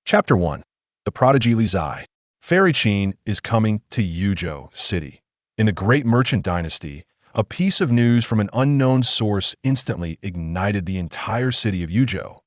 Chapter 1. The Prodigy Li Zai. Fairy Qin is coming to Yuzhou City. In the Great Merchant Dynasty, a piece of news from an unknown source instantly ignited the entire city of Yuzhou.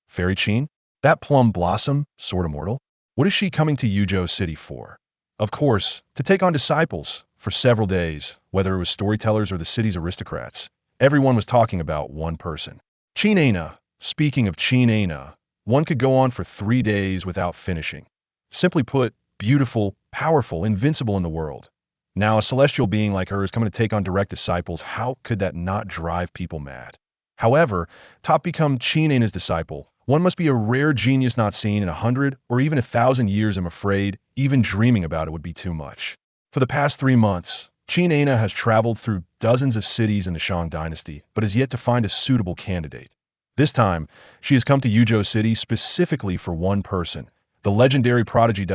Fairy Qin? That plum blossom, sword immortal? What is she coming to Yuzhou City for? Of course, to take on disciples. For several days, whether it was storytellers or the city's aristocrats, everyone was talking about one person. Qin Aina. Speaking of Qin Aina, one could go on for 3 days without finishing. Simply put, beautiful, powerful, invincible in the world. Now, a celestial being like her is coming to take on direct disciples. How could that not drive people mad? However, to become Qin Aina's disciple, one must be a rare genius not seen in 100 or even 1,000 years. I'm afraid even dreaming about it would be too much. For the past 3 months, Qin Aina has traveled through dozens of cities in the Shang Dynasty, but has yet to find a suitable candidate. This time, she has come to Yuzhou City specifically for one person, the legendary prodigy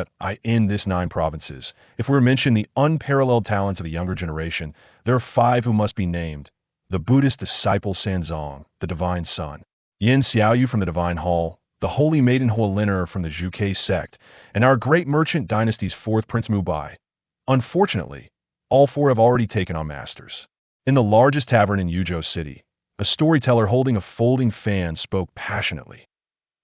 in this 9 provinces. If we mention the unparalleled talents of the younger generation, there are 5 who must be named. The Buddhist disciple Sanzong, the Divine Son, Yin Xiaoyu from the Divine Hall, the Holy Maiden Huoliner from the Zhuge sect, and our Great Merchant Dynasty's 4th Prince Mubai. Unfortunately, all 4 have already taken on masters. In the largest tavern in Yuzhou City, a storyteller holding a folding fan spoke passionately.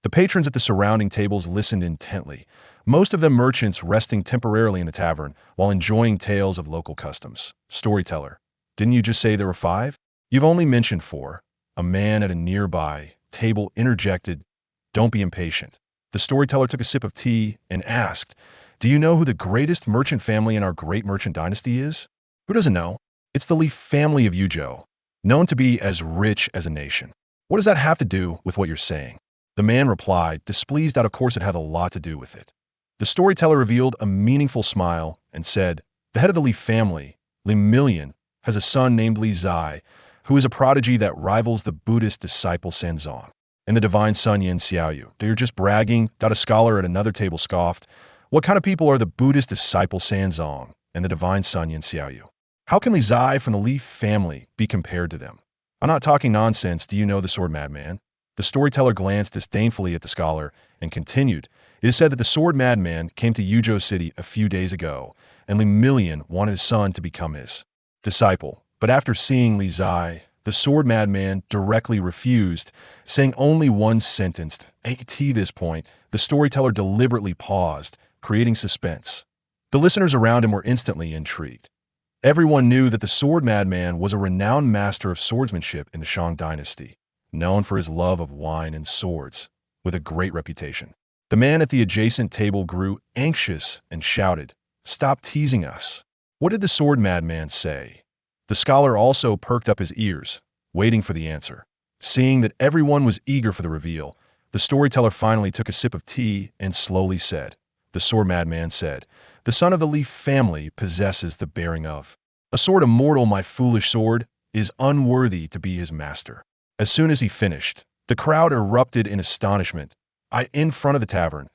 The patrons at the surrounding tables listened intently, most of them merchants resting temporarily in the tavern while enjoying tales of local customs. Storyteller, didn't you just say there were 5? You've only mentioned 4. A man at a nearby table interjected, "Don't be impatient." The storyteller took a sip of tea and asked, "Do you know who the greatest merchant family in our Great Merchant Dynasty is?" Who doesn't know? It's the Li family of Yuzhou, known to be as rich as a nation. What does that have to do with what you're saying? The man replied, displeased that of course it had a lot to do with it. The storyteller revealed a meaningful smile and said, "The head of the Li family, Li Million, has a son named Li Zai, who is a prodigy that rivals the Buddhist disciple Sanzong, and the divine son Yin Xiaoyu." You're just bragging, a scholar at another table scoffed. What kind of people are the Buddhist disciple Sanzong and the divine son Yin Xiaoyu? How can Li Zai from the Li family be compared to them? I'm not talking nonsense. Do you know the sword madman? The storyteller glanced disdainfully at the scholar and continued. It is said that the sword madman came to Yuzhou City a few days ago, and Li Million wanted his son to become his disciple. But after seeing Li Zai, the sword madman directly refused, saying only one sentence. At this point, the storyteller deliberately paused, creating suspense. The listeners around him were instantly intrigued. Everyone knew that the sword madman was a renowned master of swordsmanship in the Shang Dynasty, known for his love of wine and swords, with a great reputation. The man at the adjacent table grew anxious and shouted, "Stop teasing us." What did the sword madman say? The scholar also perked up his ears, waiting for the answer. Seeing that everyone was eager for the reveal, the storyteller finally took a sip of tea and slowly said, the sword madman said, "The son of the Li family possesses the bearing of a sword immortal. My foolish sword is unworthy to be his master." As soon as he finished, the crowd erupted in astonishment. In front of the tavern,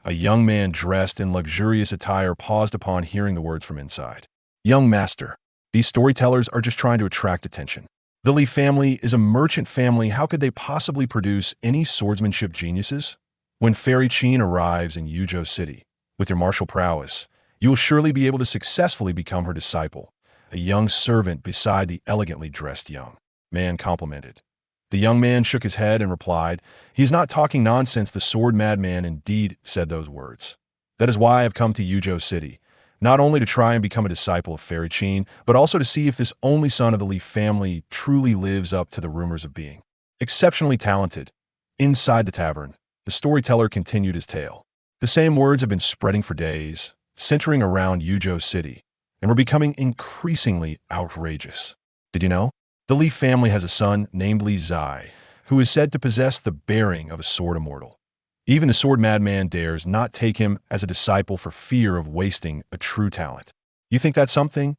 a young man dressed in luxurious attire paused upon hearing the words from inside. "Young master, these storytellers are just trying to attract attention. The Li family is a merchant family. How could they possibly produce any swordsmanship geniuses? When Fairy Qin arrives in Yuzhou City, with your martial prowess, you will surely be able to successfully become her disciple." A young servant beside the elegantly dressed young man complimented. The young man shook his head and replied, "He is not talking nonsense. The sword madman indeed said those words. That is why I have come to Yuzhou City, not only to try and become a disciple of Fairy Qin, but also to see if this only son of the Li family truly lives up to the rumors of being exceptionally talented." Inside the tavern, the storyteller continued his tale. The same words have been spreading for days, centering around Yuzhou City, and were becoming increasingly outrageous. Did you know? The Li family has a son named Li Zai, who is said to possess the bearing of a sword immortal. Even the sword madman dares not take him as a disciple for fear of wasting a true talent. You think that's something?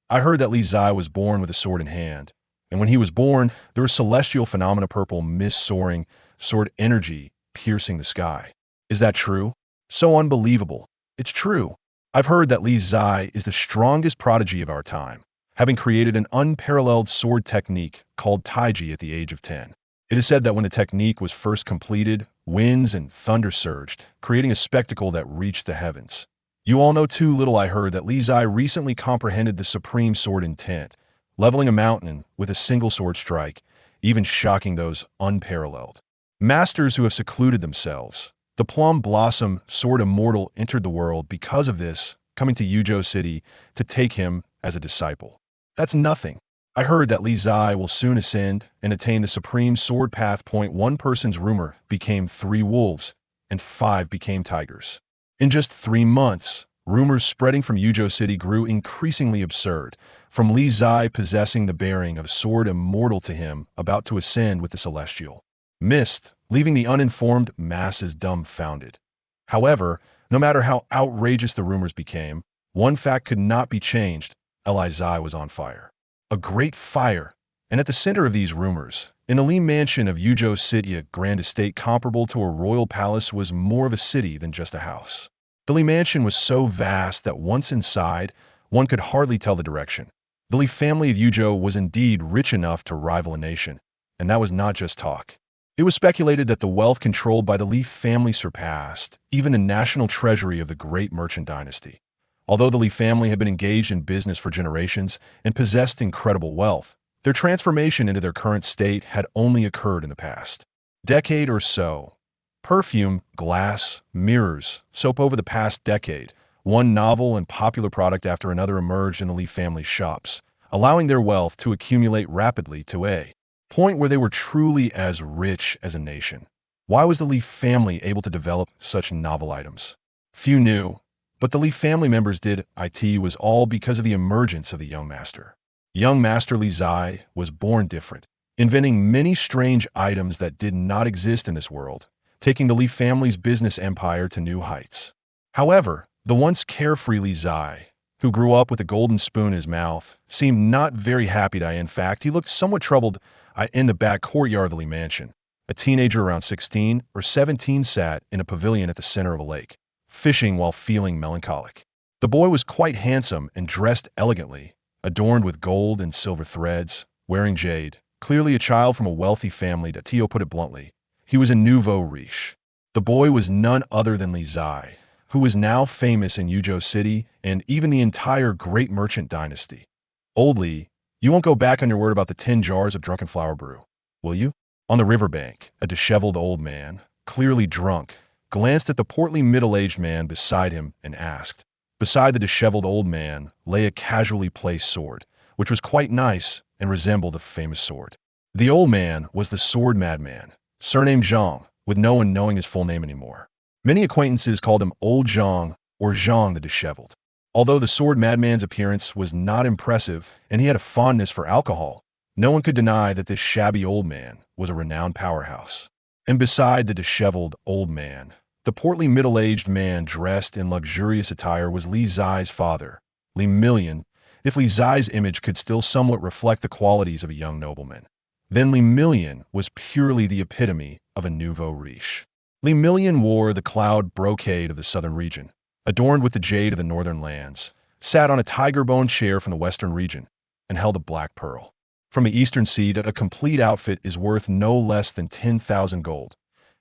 I heard that Li Zai was born with a sword in hand, and when he was born, there was celestial phenomena, purple mist soaring, sword energy piercing the sky. Is that true? So unbelievable. It's true. I've heard that Li Zai is the strongest prodigy of our time, having created an unparalleled sword technique called Taiji at the age of 10. It is said that when the technique was first completed, Winds and thunder surged, creating a spectacle that reached the heavens. You all know too little I heard that Li Zai recently comprehended the supreme sword intent, leveling a mountain with a single sword strike, even shocking those unparalleled masters who have secluded themselves. The Plum Blossom Sword Immortal entered the world because of this, coming to Yuzhou City to take him as a disciple. That's nothing. I heard that Li Zai will soon ascend and attain the supreme sword path. One person's rumor became 3 wolves, and 5 became tigers. In just 3 months, rumors spreading from Yuzhou City grew increasingly absurd, from Li Zai possessing the bearing of sword immortal to him about to ascend with the celestial mist, leaving the uninformed masses dumbfounded. However, no matter how outrageous the rumors became, one fact could not be changed: Li Zai was on fire. A great fire, and at the center of these rumors, in the Li Mansion of Yuzhou City, a grand estate comparable to a royal palace, was more of a city than just a house. The Li Mansion was so vast that once inside, one could hardly tell the direction. The Li family of Yuzhou was indeed rich enough to rival a nation, and that was not just talk. It was speculated that the wealth controlled by the Li family surpassed even the national treasury of the great merchant dynasty. Although the Li family had been engaged in business for generations and possessed incredible wealth, their transformation into their current state had only occurred in the past decade or so. Perfume, glass, mirrors, soap. Over the past decade, one novel and popular product after another emerged in the Li family shops, allowing their wealth to accumulate rapidly to a point where they were truly as rich as a nation. Why was the Li family able to develop such novel items? Few knew, but the Li family members did. It was all because of the emergence of the young master. Young Master Li Zai was born different, inventing many strange items that did not exist in this world, taking the Li family's business empire to new heights. However, the once carefree Li Zai, who grew up with a golden spoon in his mouth, seemed not very happy. In fact, he looked somewhat troubled. In the back courtyard of the Li Mansion, a teenager around 16 or 17 sat in a pavilion at the center of a lake, fishing while feeling melancholic. The boy was quite handsome and dressed elegantly, adorned with gold and silver threads, wearing jade, clearly a child from a wealthy family. Tio put it bluntly. He was a nouveau riche. The boy was none other than Li Zai, who was now famous in Yuzhou City and even the entire great merchant dynasty. Old Li, you won't go back on your word about the 10 jars of drunken flower brew, will you? On the riverbank, a disheveled old man, clearly drunk, glanced at the portly middle-aged man beside him and asked. Beside the disheveled old man lay a casually placed sword, which was quite nice and resembled a famous sword. The old man was the sword madman, surnamed Zhang, with no one knowing his full name anymore. Many acquaintances called him Old Zhang or Zhang the Disheveled. Although the sword madman's appearance was not impressive and he had a fondness for alcohol, no one could deny that this shabby old man was a renowned powerhouse. And beside the disheveled old man, the portly middle-aged man dressed in luxurious attire was Li Zai's father, Li Million, if Li Zai's image could still somewhat reflect the qualities of a young nobleman. Then Li Million was purely the epitome of a nouveau riche. Li Million wore the cloud brocade of the southern region, adorned with the jade of the northern lands, sat on a tiger-bone chair from the western region, and held a black pearl from the eastern sea. That a complete outfit is worth no less than 10,000 gold.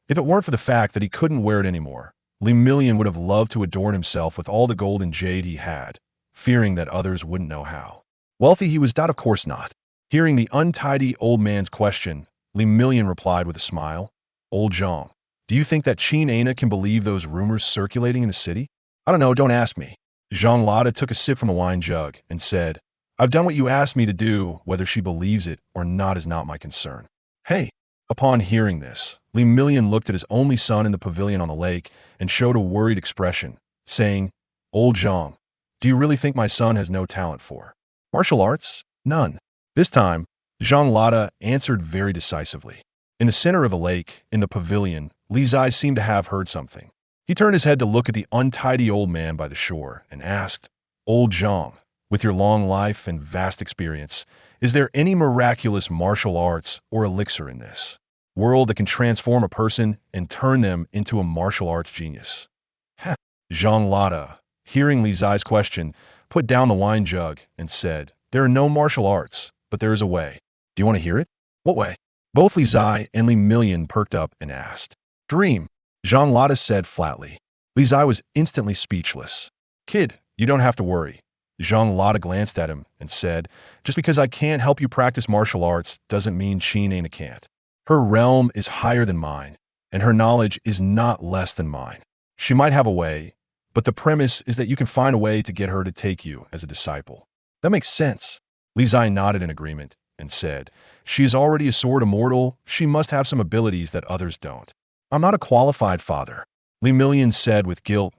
If it weren't for the fact that he couldn't wear it anymore, Li Million would have loved to adorn himself with all the gold and jade he had, fearing that others wouldn't know how wealthy he was. Of course not. Hearing the untidy old man's question, Li Million replied with a smile, Old Zhang, do you think that Qin Aina can believe those rumors circulating in the city? I don't know, don't ask me. Zhang Lada took a sip from the wine jug and said, I've done what you asked me to do. Whether she believes it or not is not my concern. Hey. Upon hearing this, Li Million looked at his only son in the pavilion on the lake and showed a worried expression, saying, Old Zhang, do you really think my son has no talent for martial arts? None. This time, Zhang Lada answered very decisively. In the center of the lake, in the pavilion, Li Zai seemed to have heard something. He turned his head to look at the untidy old man by the shore and asked, Old Zhang, with your long life and vast experience, is there any miraculous martial arts or elixir in this world that can transform a person and turn them into a martial arts genius? Heh. Zhang Lada, hearing Li Zai's question, put down the wine jug and said, There are no martial arts, but there is a way. Do you want to hear it? What way? Both Li Zai and Li Million perked up and asked. Dream, Jean Lotta said flatly. Li Zai was instantly speechless. Kid, you don't have to worry. Jean Lotta glanced at him and said, just because I can't help you practice martial arts doesn't mean Qin Ana can't. Her realm is higher than mine, and her knowledge is not less than mine. She might have a way, but the premise is that you can find a way to get her to take you as a disciple. That makes sense. Li Zai nodded in agreement and said, she is already a sword immortal. She must have some abilities that others don't. I'm not a qualified father, Li Million said with guilt.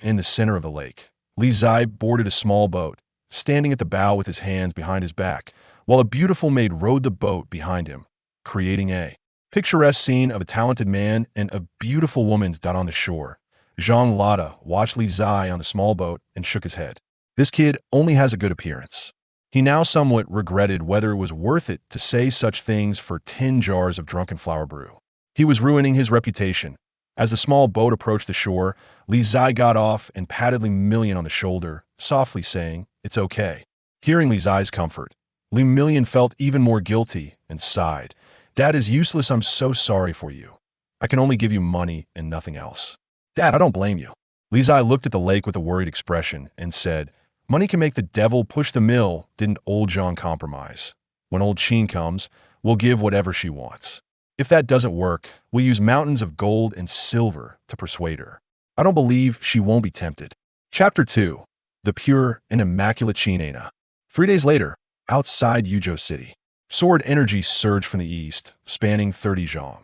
In the center of the lake, Li Zai boarded a small boat, standing at the bow with his hands behind his back, while a beautiful maid rowed the boat behind him, creating a picturesque scene of a talented man and a beautiful woman down on the shore. Jean Lotta watched Li Zai on the small boat and shook his head. This kid only has a good appearance. He now somewhat regretted whether it was worth it to say such things for 10 jars of drunken flower brew. He was ruining his reputation. As the small boat approached the shore, Li Zai got off and patted Li Million on the shoulder, softly saying, it's okay. Hearing Li Zai's comfort, Li Million felt even more guilty and sighed. Dad is useless. I'm so sorry for you. I can only give you money and nothing else. Dad, I don't blame you. Li Zai looked at the lake with a worried expression and said, money can make the devil push the mill. Didn't old John compromise? When old Qin comes, we'll give whatever she wants. If that doesn't work, we'll use mountains of gold and silver to persuade her. I don't believe she won't be tempted. Chapter 2. The Pure and Immaculate Qin Ana. 3 days later, outside Yuzhou City, sword energy surged from the east, spanning 30 zhang.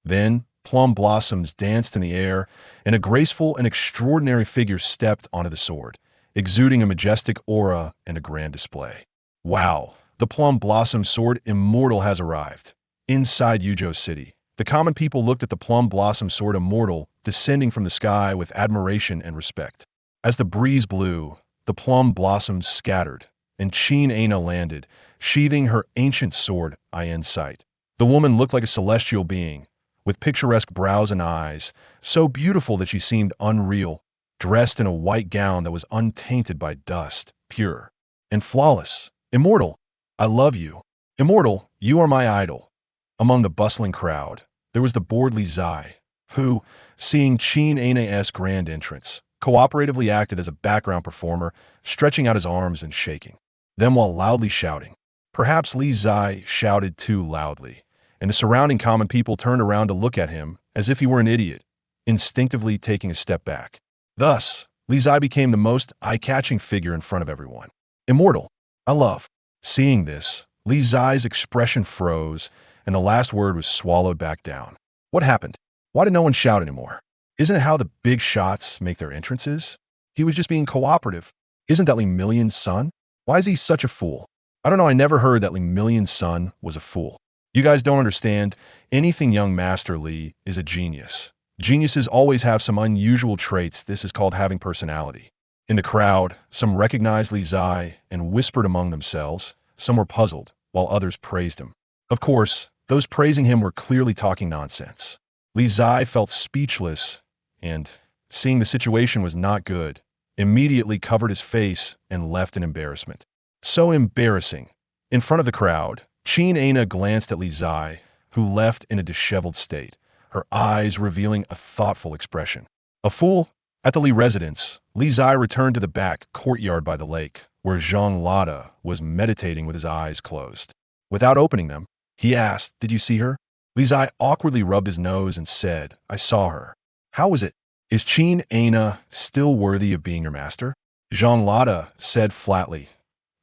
Then, plum blossoms danced in the air, and a graceful and extraordinary figure stepped onto the sword, exuding a majestic aura and a grand display. Wow, the plum blossom sword immortal has arrived. Inside Yuzhou City, the common people looked at the plum blossom sword immortal descending from the sky with admiration and respect. As the breeze blew, the plum blossoms scattered, and Qin Ana landed, sheathing her ancient sword in sight. The woman looked like a celestial being, with picturesque brows and eyes, so beautiful that she seemed unreal, dressed in a white gown that was untainted by dust, pure and flawless. Immortal, I love you. Immortal, you are my idol. Among the bustling crowd, there was the bored Li Zai, who, seeing Qin Ana's grand entrance, cooperatively acted as a background performer, stretching out his arms and shaking. Then while loudly shouting, perhaps Li Zai shouted too loudly, and the surrounding common people turned around to look at him as if he were an idiot, instinctively taking a step back. Thus, Li Zai became the most eye-catching figure in front of everyone. Immortal, I love. Seeing this, Li Zai's expression froze, and the last word was swallowed back down. What happened? Why did no one shout anymore? Isn't it how the big shots make their entrances? He was just being cooperative. Isn't that Li Million's son? Why is he such a fool? I don't know, I never heard that Li Million's son was a fool. You guys don't understand. Anything young Master Li is a genius. Geniuses always have some unusual traits. This is called having personality. In the crowd, some recognized Li Zai and whispered among themselves. Some were puzzled, while others praised him. Of course, those praising him were clearly talking nonsense. Li Zai felt speechless and, seeing the situation was not good, immediately covered his face and left in embarrassment. So embarrassing. In front of the crowd, Qin Ana glanced at Li Zai, who left in a disheveled state, her eyes revealing a thoughtful expression. A fool? At the Li residence, Li Zai returned to the back courtyard by the lake, where Jean Lotta was meditating with his eyes closed. Without opening them, he asked, did you see her? Li Zai awkwardly rubbed his nose and said, I saw her. How was it? Is Qin Ana still worthy of being your master? Jean Lotta said flatly.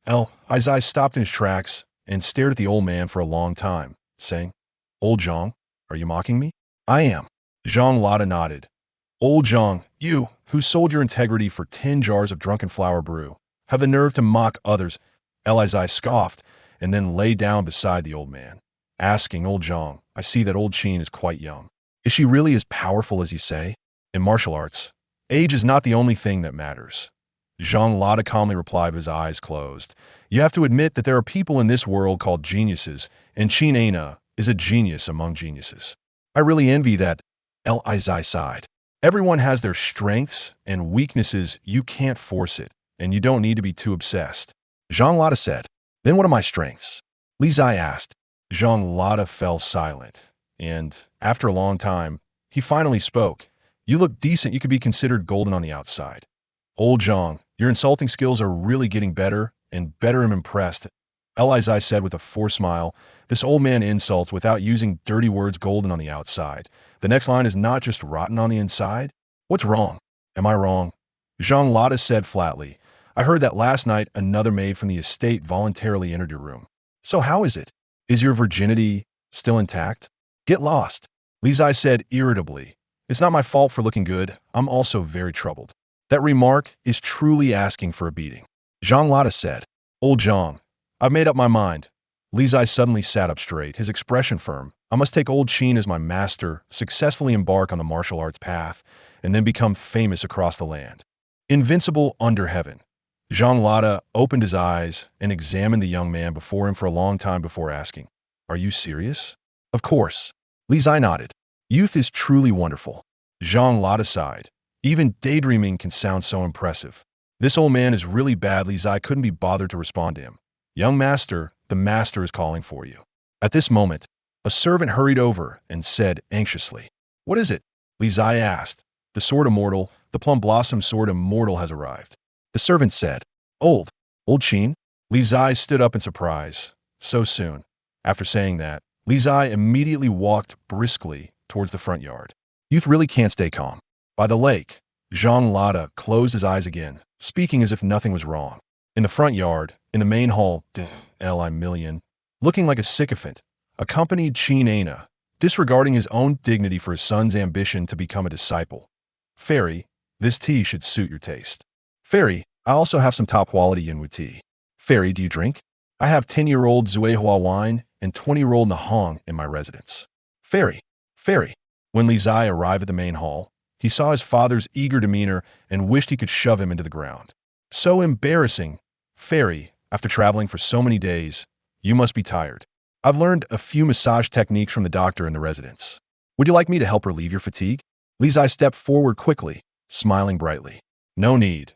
Li Zai stopped in his tracks and stared at the old man for a long time, saying, Old Zhang, are you mocking me? I am. Jean Lotta nodded. Old Zhang, you, who sold your integrity for 10 jars of drunken flower brew, have the nerve to mock others. Li Zai scoffed and then lay down beside the old man, asking old Zhang, I see that old Qin is quite young. Is she really as powerful as you say? In martial arts, age is not the only thing that matters. Jean Lotta calmly replied with his eyes closed. You have to admit that there are people in this world called geniuses, and Qin Ana is a genius among geniuses. I really envy that. Li Zai sighed. Everyone has their strengths and weaknesses. You can't force it, and you don't need to be too obsessed. Jean Lotta said. Then what are my strengths? Li Zai asked. Jean Lotta fell silent, and, after a long time, He finally spoke. You look decent. You could be considered golden on the outside. Old Zhang, your insulting skills are really getting better and better. I'm impressed. Li said with a forced smile. This old man insults without using dirty words. Golden on the outside. The next line is not just rotten on the inside. What's wrong? Am I wrong? Zhang Lada said flatly. I heard that last night another maid from the estate voluntarily entered your room. So how is it? Is your virginity still intact? Get lost. Li Zai said irritably. It's not my fault for looking good. I'm also very troubled. That remark is truly asking for a beating. Zhang Lada said. Old Zhang, I've made up my mind. Li Zai suddenly sat up straight, his expression firm. I must take old Qin as my master, successfully embark on the martial arts path, and then become famous across the land. Invincible under heaven. Zhang Lada opened his eyes and examined the young man before him for a long time before asking, Are you serious? Of course. Li Zai nodded. Youth is truly wonderful. Zhang Lada sighed. Even daydreaming can sound so impressive. This old man is really bad. Li Zai couldn't be bothered to respond to him. Young master, the master is calling for you. At this moment, a servant hurried over and said anxiously, What is it? Li Zai asked. The sword immortal, the plum blossom sword immortal has arrived. The servant said, Old Qin? Li Zai stood up in surprise. So soon. After saying that, Li Zai immediately walked briskly towards the front yard. Youth really can't stay calm. By the lake, Zhang Lada closed his eyes again, speaking as if nothing was wrong. In the front yard, in the main hall, looking like a sycophant, accompanied Qin Ana, disregarding his own dignity for his son's ambition to become a disciple. Fairy, this tea should suit your taste. Fairy, I also have some top-quality Yinwu tea. Fairy, do you drink? I have 10-year-old Zuehua wine and 20-year-old Nahong in my residence. Fairy. When Li Zai arrived at the main hall, he saw his father's eager demeanor and wished he could shove him into the ground. So embarrassing. Fairy, after traveling for so many days, you must be tired. I've learned a few massage techniques from the doctor in the residence. Would you like me to help relieve your fatigue? Li Zai stepped forward quickly, smiling brightly. No need.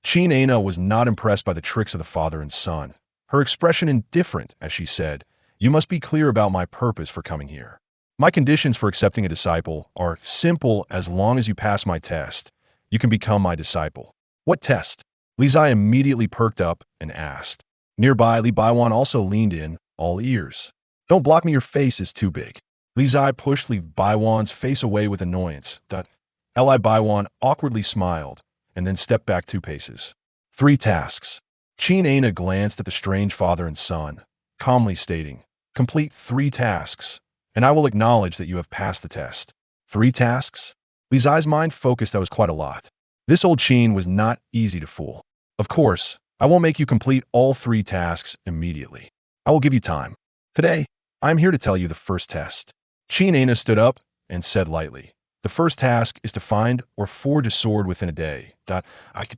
Qin Ana was not impressed by the tricks of the father and son. Her expression indifferent as she said, You must be clear about my purpose for coming here. My conditions for accepting a disciple are simple. As long as you pass my test, you can become my disciple. What test? Li Zai immediately perked up and asked. Nearby, Li Baiwan also leaned in, all ears. Don't block me, your face is too big. Li Zai pushed Li Baiwan's face away with annoyance. Li Baiwan awkwardly smiled and then stepped back 2 paces. 3 tasks. Qin Ana glanced at the strange father and son, calmly stating, Complete 3 tasks, and I will acknowledge that you have passed the test. 3 tasks? Li Zai's mind focused. That was quite a lot. This old Qin was not easy to fool. Of course, I won't make you complete all 3 tasks immediately. I will give you time. Today, I am here to tell you the first test. Qin Ana stood up and said lightly, The first task is to find or forge a sword within a day.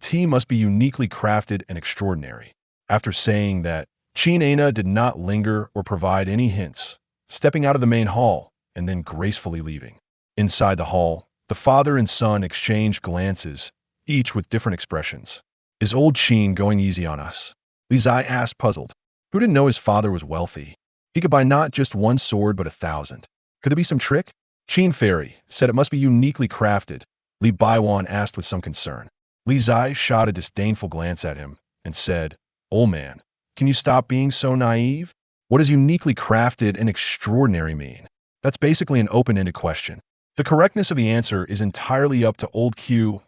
Tea must be uniquely crafted and extraordinary. After saying that, Qin Ana did not linger or provide any hints, stepping out of the main hall and then gracefully leaving. Inside the hall, the father and son exchanged glances, each with different expressions. Is old Qin going easy on us? Li Zai asked, puzzled. Who didn't know his father was wealthy? He could buy not just 1 sword but 1,000. Could there be some trick? Qin Fairy said it must be uniquely crafted. Li Baiwan asked with some concern. Li Zai shot a disdainful glance at him and said, Old man, can you stop being so naive? What does uniquely crafted and extraordinary mean? That's basically an open-ended question. The correctness of the answer is entirely up to old Qin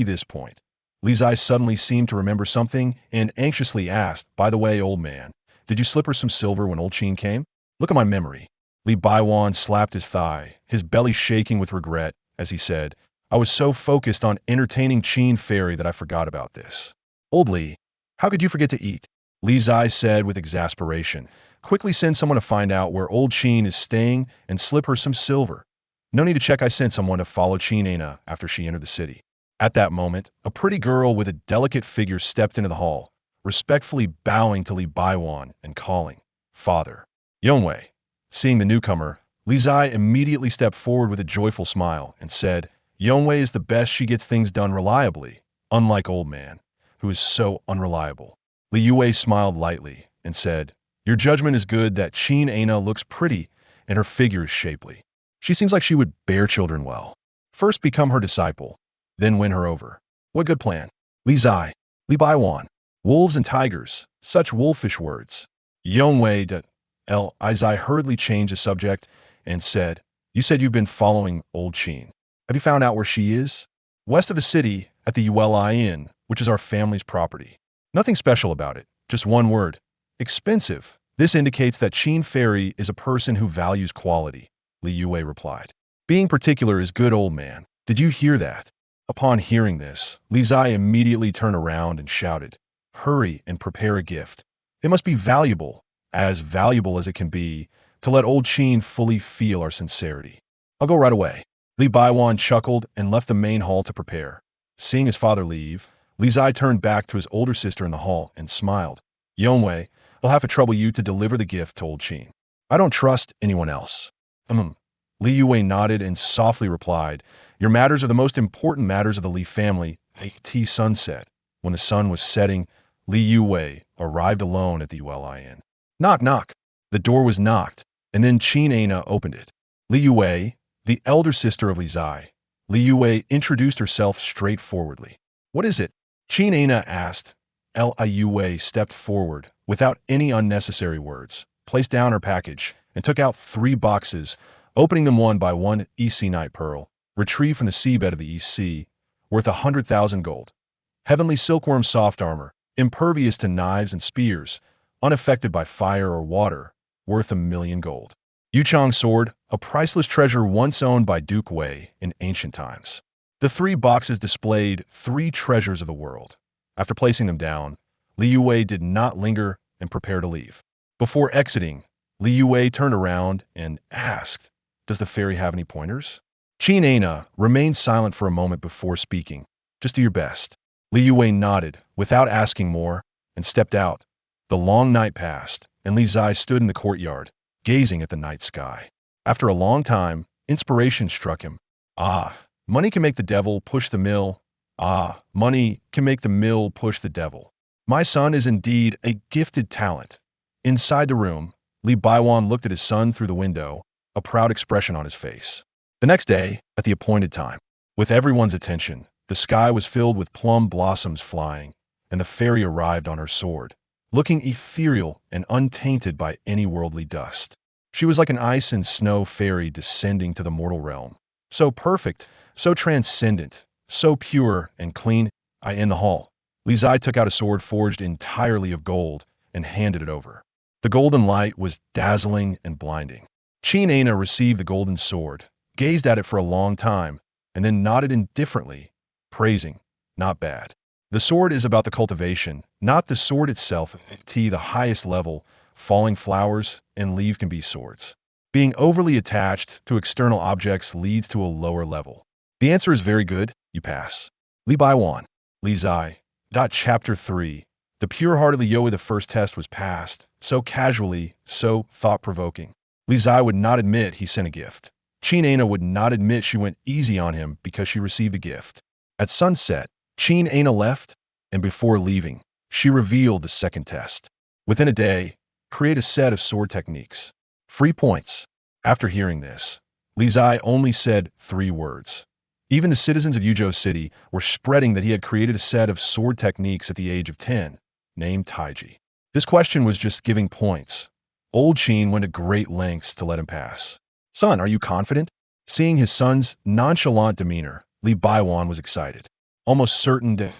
this point. Li Zai suddenly seemed to remember something and anxiously asked, By the way, old man, did you slip her some silver when old Qin came? Look at my memory. Li Baiwan slapped his thigh, his belly shaking with regret, as he said, I was so focused on entertaining Qin Fairy that I forgot about this. Old Li, how could you forget to eat? Li Zai said with exasperation. Quickly send someone to find out where old Qin is staying and slip her some silver. No need to check. I sent someone to follow Qin Ana after she entered the city. At that moment, a pretty girl with a delicate figure stepped into the hall, respectfully bowing to Li Baiwan and calling, Father. Yongwei. Seeing the newcomer, Li Zai immediately stepped forward with a joyful smile and said, Yongwei is the best. She gets things done reliably, unlike old man, who is so unreliable. Li Yue smiled lightly and said, Your judgment is good that Qin Ana looks pretty and her figure is shapely. She seems like she would bear children well. First become her disciple, then win her over. What good plan? Li Zai, Li Baiwan. Wolves and tigers, such wolfish words. Yongwei de Zai hurriedly changed the subject and said, you said you've been following old Qin. Have you found out where she is? West of the city, at the Uli Inn, which is our family's property. Nothing special about it, just one word. Expensive. This indicates that Qin Fairy is a person who values quality, Li Yue replied. Being particular is good, old man. Did you hear that? Upon hearing this, Li Zai immediately turned around and shouted, hurry and prepare a gift. It must be valuable as it can be, to let old Qin fully feel our sincerity. I'll go right away. Li Baiwan chuckled and left the main hall to prepare. Seeing his father leave, Li Zai turned back to his older sister in the hall and smiled. Yongwei, I'll have to trouble you to deliver the gift to old Qin. I don't trust anyone else. Li Yue nodded and softly replied, your matters are the most important matters of the Li family. At sunset, when the sun was setting, Li Yue arrived alone at the Uli Inn. Knock, knock. The door was knocked, and then Qin Ana opened it. Li Yue, the elder sister of Li Zai. Li Yue introduced herself straightforwardly. What is it? Qin Ana asked. Li Yue stepped forward, without any unnecessary words, placed down her package, and took out 3 boxes, opening them one by one. EC Night Pearl, retrieved from the seabed of the East Sea, worth 100,000 gold. Heavenly Silkworm Soft Armor, impervious to knives and spears, unaffected by fire or water, worth 1,000,000 gold. Yuchang Sword, a priceless treasure once owned by Duke Wei in ancient times. The 3 boxes displayed 3 treasures of the world. After placing them down, Li Yue did not linger and prepared to leave. Before exiting, Li Yue turned around and asked, does the fairy have any pointers? Qin Ana remained silent for a moment before speaking. Just do your best. Li Yue nodded without asking more and stepped out. The long night passed, and Li Zai stood in the courtyard, gazing at the night sky. After a long time, inspiration struck him. Money can make the devil push the mill. Money can make the mill push the devil. My son is indeed a gifted talent. Inside the room, Li Baiwan looked at his son through the window, a proud expression on his face. The next day, at the appointed time, with everyone's attention, the sky was filled with plum blossoms flying, and the fairy arrived on her sword, looking ethereal and untainted by any worldly dust. She was like an ice and snow fairy descending to the mortal realm. So perfect, so transcendent, so pure and clean. In the hall, Li Zai took out a sword forged entirely of gold and handed it over. The golden light was dazzling and blinding. Qin Ana received the golden sword, gazed at it for a long time, and then nodded indifferently, praising, not bad. The sword is about the cultivation, not the sword itself. The highest level, falling flowers and leaf can be swords. Being overly attached to external objects leads to a lower level. The answer is very good, you pass. Li Baiwan, Li Zai. Chapter 3. The pure-hearted Li Yue, the first test was passed, so casually, so thought-provoking. Li Zai would not admit he sent a gift. Qin Ana would not admit she went easy on him because she received a gift. At sunset, Qin Ana left, and before leaving, she revealed the second test. Within a day, create a set of sword techniques. Free points. After hearing this, Li Zai only said 3 words. Even the citizens of Yuzhou City were spreading that he had created a set of sword techniques at the age of 10, named Taiji. This question was just giving points. Old Qin went to great lengths to let him pass. Son, are you confident? Seeing his son's nonchalant demeanor, Li Baiwan was excited. Almost certain to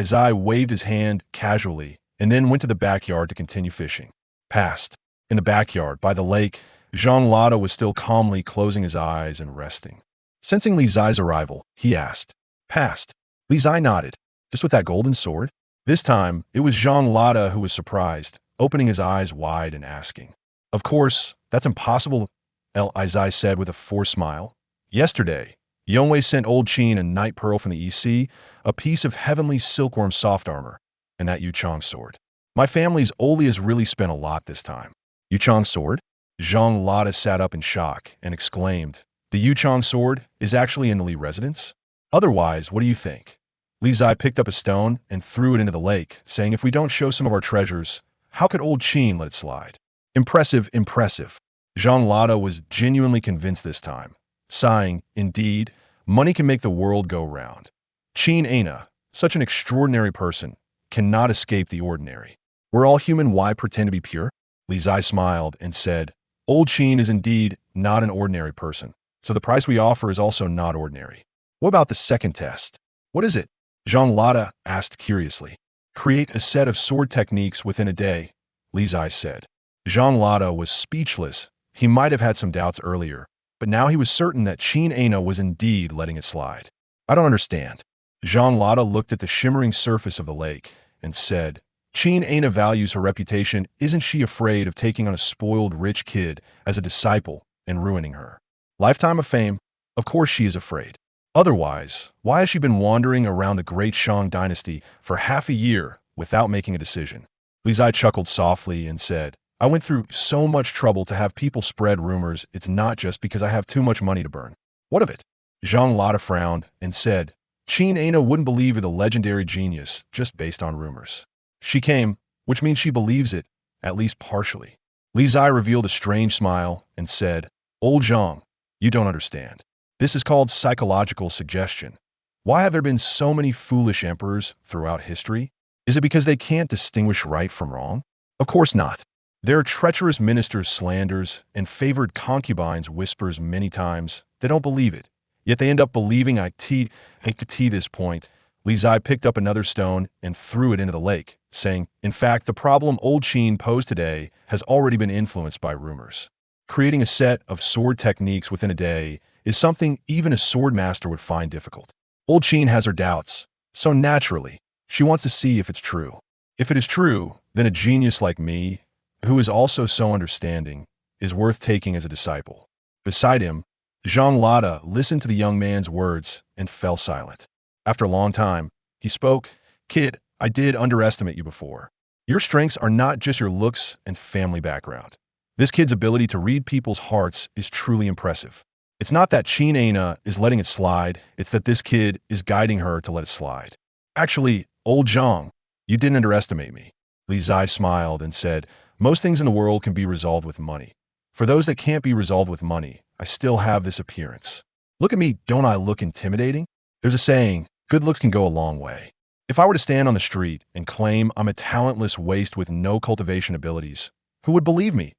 Zai waved his hand casually and then went to the backyard to continue fishing. Passed. In the backyard, by the lake, Zhang Lada was still calmly closing his eyes and resting. Sensing Li Zai's arrival, he asked, passed. Li Zai nodded. Just with that golden sword? This time, it was Zhang Lada who was surprised, opening his eyes wide and asking. Of course, that's impossible, Li Zai said with a forced smile. Yesterday, Yongwei sent old Qin a night pearl from the EC, a piece of heavenly silkworm soft armor, and that Yuchang sword. My family's Oli has really spent a lot this time. Yuchang sword? Zhang Lada sat up in shock and exclaimed, the Yuchang sword is actually in the Li residence? Otherwise, what do you think? Li Zai picked up a stone and threw it into the lake, saying if we don't show some of our treasures, how could old Qin let it slide? Impressive, impressive. Jean Lotta was genuinely convinced this time, sighing, "Indeed, money can make the world go round. Qin Aina, such an extraordinary person, cannot escape the ordinary. We're all human, why pretend to be pure?" Li Zai smiled and said, "Old Qin is indeed not an ordinary person, so the price we offer is also not ordinary." "What about the second test? What is it?" Jean Lotta asked curiously. "Create a set of sword techniques within a day," Li Zai said. Jean Lotta was speechless. He might have had some doubts earlier, but now he was certain that Qin Aina was indeed letting it slide. "I don't understand." Jean Lotta looked at the shimmering surface of the lake and said, "Qin Aina values her reputation. Isn't she afraid of taking on a spoiled rich kid as a disciple and ruining her? Lifetime of fame? Of course she is afraid. Otherwise, why has she been wandering around the great Shang dynasty for half a year without making a decision?" Li Zai chuckled softly and said, "I went through so much trouble to have people spread rumors. It's not just because I have too much money to burn." "What of it?" Jean Lotta frowned and said, "Qin Aina wouldn't believe you're the legendary genius just based on rumors. She came, which means she believes it, at least partially." Li Zai revealed a strange smile and said, "Old Zhang, you don't understand. This is called psychological suggestion. Why have there been so many foolish emperors throughout history? Is it because they can't distinguish right from wrong? Of course not. There are treacherous ministers' slanders and favored concubines' whispers many times. They don't believe it, yet they end up believing this point." Li Zai picked up another stone and threw it into the lake, saying, "In fact, the problem old Qin posed today has already been influenced by rumors. Creating a set of sword techniques within a day is something even a sword master would find difficult. Old Qin has her doubts, so naturally, she wants to see if it's true. If it is true, then a genius like me, who is also so understanding, is worth taking as a disciple." Beside him, Jean Lotta listened to the young man's words and fell silent. After a long time, he spoke, "Kid, I did underestimate you before. Your strengths are not just your looks and family background. This kid's ability to read people's hearts is truly impressive. It's not that Qin Aina is letting it slide, it's that this kid is guiding her to let it slide." "Actually, old Zhang, you didn't underestimate me." Li Zai smiled and said, "Most things in the world can be resolved with money. For those that can't be resolved with money, I still have this appearance. Look at me, don't I look intimidating? There's a saying, good looks can go a long way. If I were to stand on the street and claim I'm a talentless waste with no cultivation abilities, who would believe me?"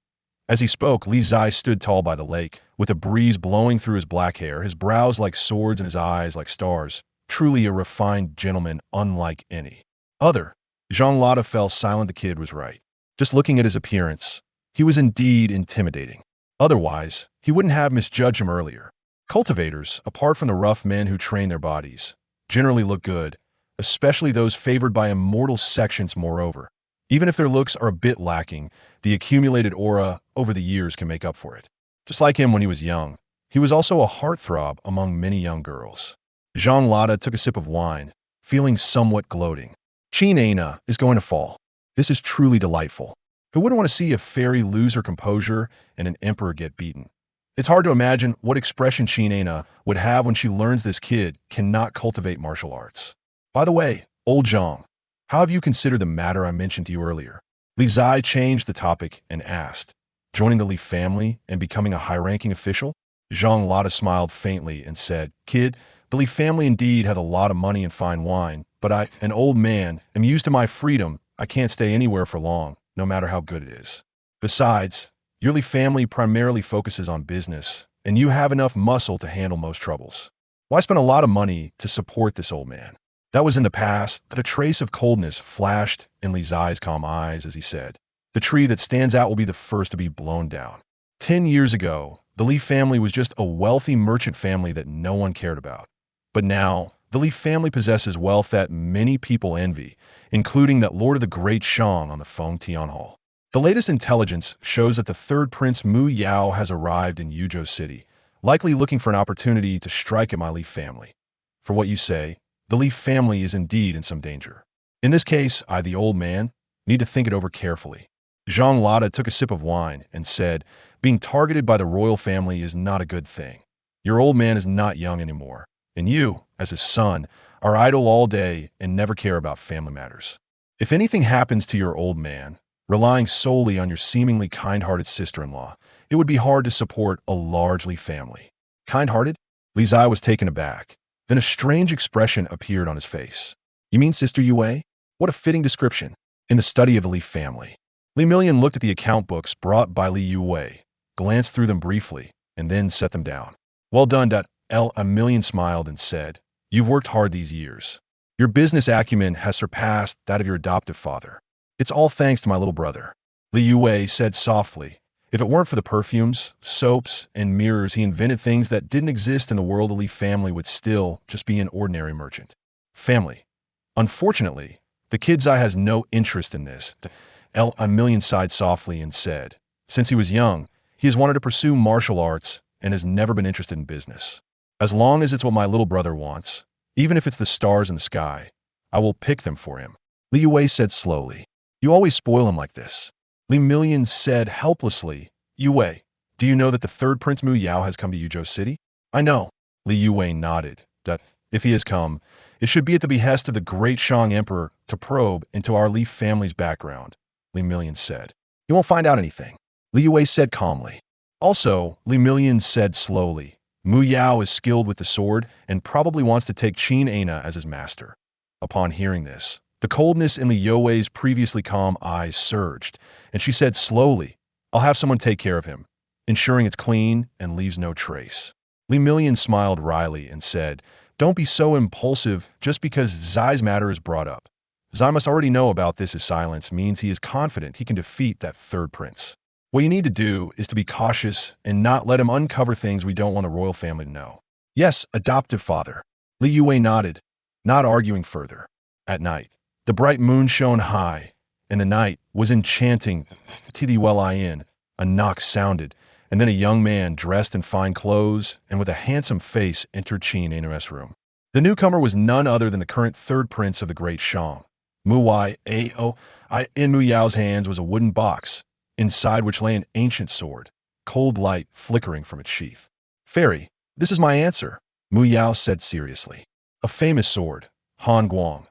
As he spoke, Li Zai stood tall by the lake, with a breeze blowing through his black hair, his brows like swords and his eyes like stars. Truly a refined gentleman unlike any other. Jean Lotta fell silent. The kid was right. Just looking at his appearance, he was indeed intimidating. Otherwise, he wouldn't have misjudged him earlier. Cultivators, apart from the rough men who train their bodies, generally look good, especially those favored by immortal sections. Moreover, even if their looks are a bit lacking, the accumulated aura over the years can make up for it. Just like him when he was young, he was also a heartthrob among many young girls. Jean Lotta took a sip of wine, feeling somewhat gloating. Qin Aina is going to fall. This is truly delightful. Who wouldn't want to see a fairy lose her composure and an emperor get beaten? It's hard to imagine what expression Qin Aina would have when she learns this kid cannot cultivate martial arts. By the way, old Zhang, how have you considered the matter I mentioned to you earlier? Li Zai changed the topic and asked, "Joining the Li family and becoming a high-ranking official?" Jean Lotta smiled faintly and said, "Kid, the Li family indeed have a lot of money and fine wine, but I, an old man, am used to my freedom. I can't stay anywhere for long, no matter how good it is. Besides, your Li family primarily focuses on business, and you have enough muscle to handle most troubles. Why spend a lot of money to support this old man?" That was in the past, that a trace of coldness flashed in Li Zai's calm eyes as he said, "The tree that stands out will be the first to be blown down. 10 years ago, the Li family was just a wealthy merchant family that no one cared about. But now, the Li family possesses wealth that many people envy, including that Lord of the Great Shang on the Feng Tian Hall. The latest intelligence shows that the third prince Mu Yao has arrived in Yuzhou City, likely looking for an opportunity to strike at my Li family. For what you say, the Li family is indeed in some danger. In this case, I, the old man, need to think it over carefully." Jean Lotta took a sip of wine and said, "Being targeted by the royal family is not a good thing. Your old man is not young anymore, and you, as his son, are idle all day and never care about family matters. If anything happens to your old man, relying solely on your seemingly kind-hearted sister-in-law, it would be hard to support a large Li family. Kind-hearted? Li Zai was taken aback. Then a strange expression appeared on his face. You mean Sister Yue? What a fitting description. In the study of the Li family. Li Million looked at the account books brought by Li Yue, glanced through them briefly, and then set them down. Well done. A Million smiled and said, You've worked hard these years. Your business acumen has surpassed that of your adoptive father. It's all thanks to my little brother. Li Yue said softly, if it weren't for the perfumes, soaps, and mirrors he invented, things that didn't exist in the world, the Li family would still just be an ordinary merchant. Family. Unfortunately, the kid's eye has no interest in this. A Million sighed softly and said, since he was young, he has wanted to pursue martial arts and has never been interested in business. As long as it's what my little brother wants, even if it's the stars in the sky, I will pick them for him. Li Yue said slowly, you always spoil him like this. Li Million said helplessly, Yue, do you know that the third Prince Mu Yao has come to Yuzhou City? I know. Li Yue nodded. If he has come, it should be at the behest of the great Shang Emperor to probe into our Li family's background, Li Million said. You won't find out anything. Li Yue said calmly. Also, Li Million said slowly, Mu Yao is skilled with the sword and probably wants to take Qin Ana as his master. Upon hearing this, the coldness in Li Yue's previously calm eyes surged, and she said slowly, I'll have someone take care of him, ensuring it's clean and leaves no trace. Li Million smiled wryly and said, don't be so impulsive just because Zai's matter is brought up. Zai must already know about this. His silence means he is confident he can defeat that third prince. What you need to do is to be cautious and not let him uncover things we don't want the royal family to know. Yes, adoptive father. Li Yue nodded, not arguing further. At night, the bright moon shone high, and the night was enchanting. A knock sounded, and then a young man dressed in fine clothes and with a handsome face entered Qin Ana's room. The newcomer was none other than the current third prince of the great Shang. In Mu Yao's hands was a wooden box, inside which lay an ancient sword, cold light flickering from its sheath. Fairy, this is my answer, Mu Yao said seriously. A famous sword, Han Guang.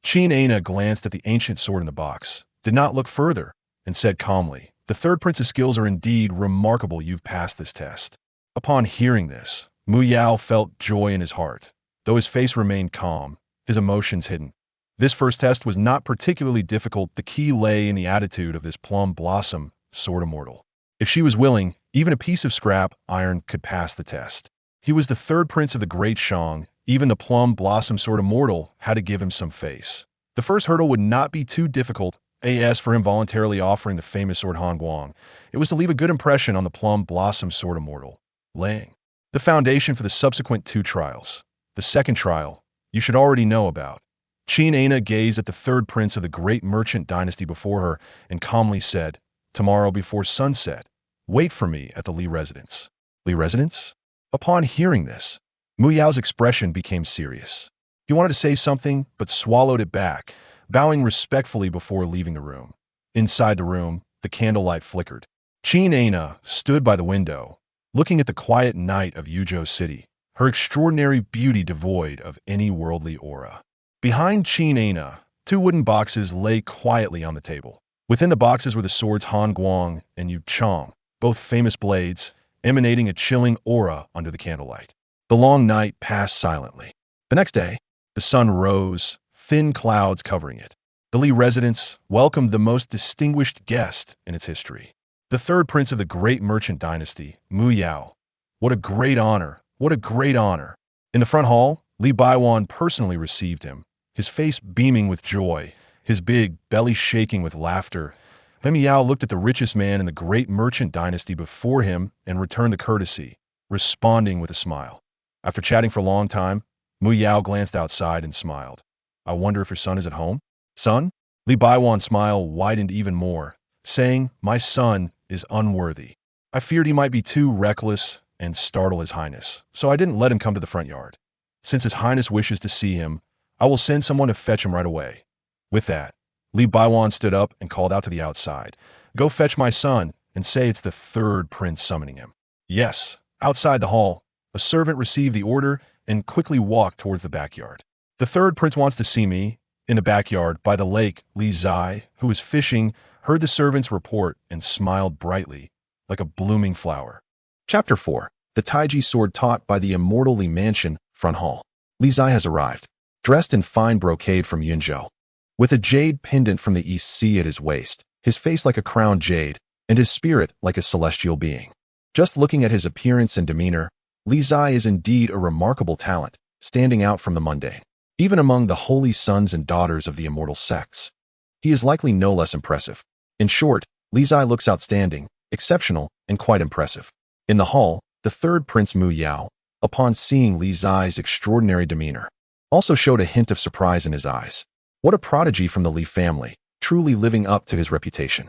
Qin Ana glanced at the ancient sword in the box, did not look further, and said calmly, the third prince's skills are indeed remarkable. You've passed this test. Upon hearing this, Mu Yao felt joy in his heart, though his face remained calm, his emotions hidden. This first test was not particularly difficult. The key lay in the attitude of this Plum Blossom, Sword Immortal. If she was willing, even a piece of scrap iron could pass the test. He was the third prince of the great Shang. Even the Plum Blossom Sword Immortal had to give him some face. The first hurdle would not be too difficult, for him voluntarily offering the famous sword Han Guang. It was to leave a good impression on the Plum Blossom Sword Immortal, laying the foundation for the subsequent two trials. The second trial, you should already know about. Qin Ana gazed at the third prince of the great merchant dynasty before her and calmly said, tomorrow before sunset, wait for me at the Li residence. Li residence? Upon hearing this, Mu Yao's expression became serious. He wanted to say something, but swallowed it back, bowing respectfully before leaving the room. Inside the room, the candlelight flickered. Qin Ana stood by the window, looking at the quiet night of Yuzhou City, her extraordinary beauty devoid of any worldly aura. Behind Qin Ana, two wooden boxes lay quietly on the table. Within the boxes were the swords Han Guang and Yu Chong, both famous blades, emanating a chilling aura under the candlelight. The long night passed silently. The next day, the sun rose, thin clouds covering it. The Li residence welcomed the most distinguished guest in its history. The third prince of the great merchant dynasty, Mu Yao. What a great honor! What a great honor! In the front hall, Li Baiwan personally received him, his face beaming with joy, his big belly shaking with laughter. Mu Yao looked at the richest man in the great merchant dynasty before him and returned the courtesy, responding with a smile. After chatting for a long time, Mu Yao glanced outside and smiled. I wonder if your son is at home? Son? Li Baiwan's smile widened even more, saying, my son is unworthy. I feared he might be too reckless and startle His Highness, so I didn't let him come to the front yard. Since His Highness wishes to see him, I will send someone to fetch him right away. With that, Li Baiwan stood up and called out to the outside, go fetch my son and say it's the third prince summoning him. Yes, outside the hall, a servant received the order and quickly walked towards the backyard. The third prince wants to see me. In the backyard, by the lake, Li Zai, who was fishing, heard the servant's report and smiled brightly, like a blooming flower. Chapter 4. The Taiji Sword Taught by the Immortal Li Mansion, Front Hall. Li Zai has arrived, dressed in fine brocade from Yunzhou, with a jade pendant from the East Sea at his waist, his face like a crowned jade, and his spirit like a celestial being. Just looking at his appearance and demeanor, Li Zai is indeed a remarkable talent, standing out from the mundane. Even among the holy sons and daughters of the immortal sects, he is likely no less impressive. In short, Li Zai looks outstanding, exceptional, and quite impressive. In the hall, the third Prince Mu Yao, upon seeing Li Zai's extraordinary demeanor, also showed a hint of surprise in his eyes. What a prodigy from the Li family, truly living up to his reputation.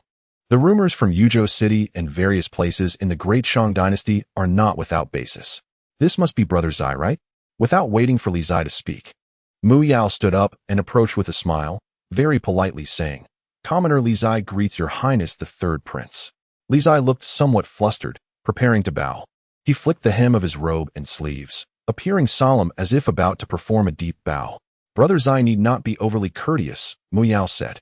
The rumors from Yuzhou City and various places in the Great Shang Dynasty are not without basis. This must be Brother Zai, right? Without waiting for Li Zai to speak, Mu Yao stood up and approached with a smile, very politely saying, "Commoner Li Zai greets your highness the third prince." Li Zai looked somewhat flustered, preparing to bow. He flicked the hem of his robe and sleeves, appearing solemn as if about to perform a deep bow. "Brother Zai need not be overly courteous," Mu Yao said,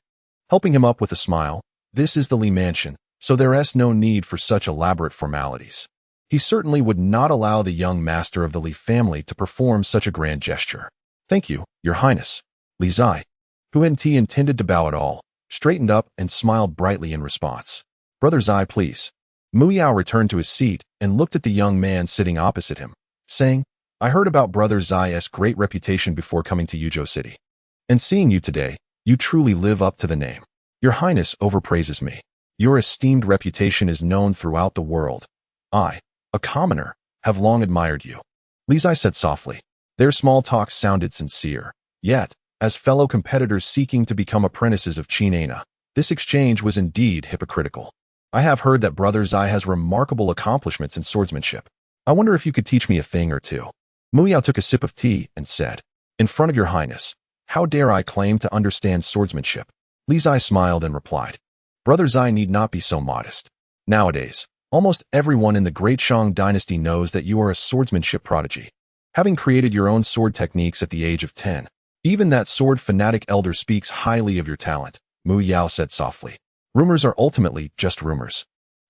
helping him up with a smile. "This is the Li Mansion, so there is no need for such elaborate formalities." He certainly would not allow the young master of the Li family to perform such a grand gesture. "Thank you, your highness." Li Zai, who intended to bow at all, straightened up and smiled brightly in response. "Brother Zai, please." Mu Yao returned to his seat and looked at the young man sitting opposite him, saying, "I heard about Brother Zai's great reputation before coming to Yuzhou City. And seeing you today, you truly live up to the name. Your highness overpraises me. Your esteemed reputation is known throughout the world. I, a commoner, have long admired you." Li Zai said softly. Their small talk sounded sincere. Yet, as fellow competitors seeking to become apprentices of Qin Ana, this exchange was indeed hypocritical. "I have heard that Brother Zai has remarkable accomplishments in swordsmanship. I wonder if you could teach me a thing or two." Mu Yao took a sip of tea and said, "In front of your highness, how dare I claim to understand swordsmanship?" Li Zai smiled and replied, "Brother Zai need not be so modest. Nowadays, almost everyone in the Great Shang Dynasty knows that you are a swordsmanship prodigy, having created your own sword techniques at the age of 10. Even that sword fanatic elder speaks highly of your talent," Mu Yao said softly. "Rumors are ultimately just rumors."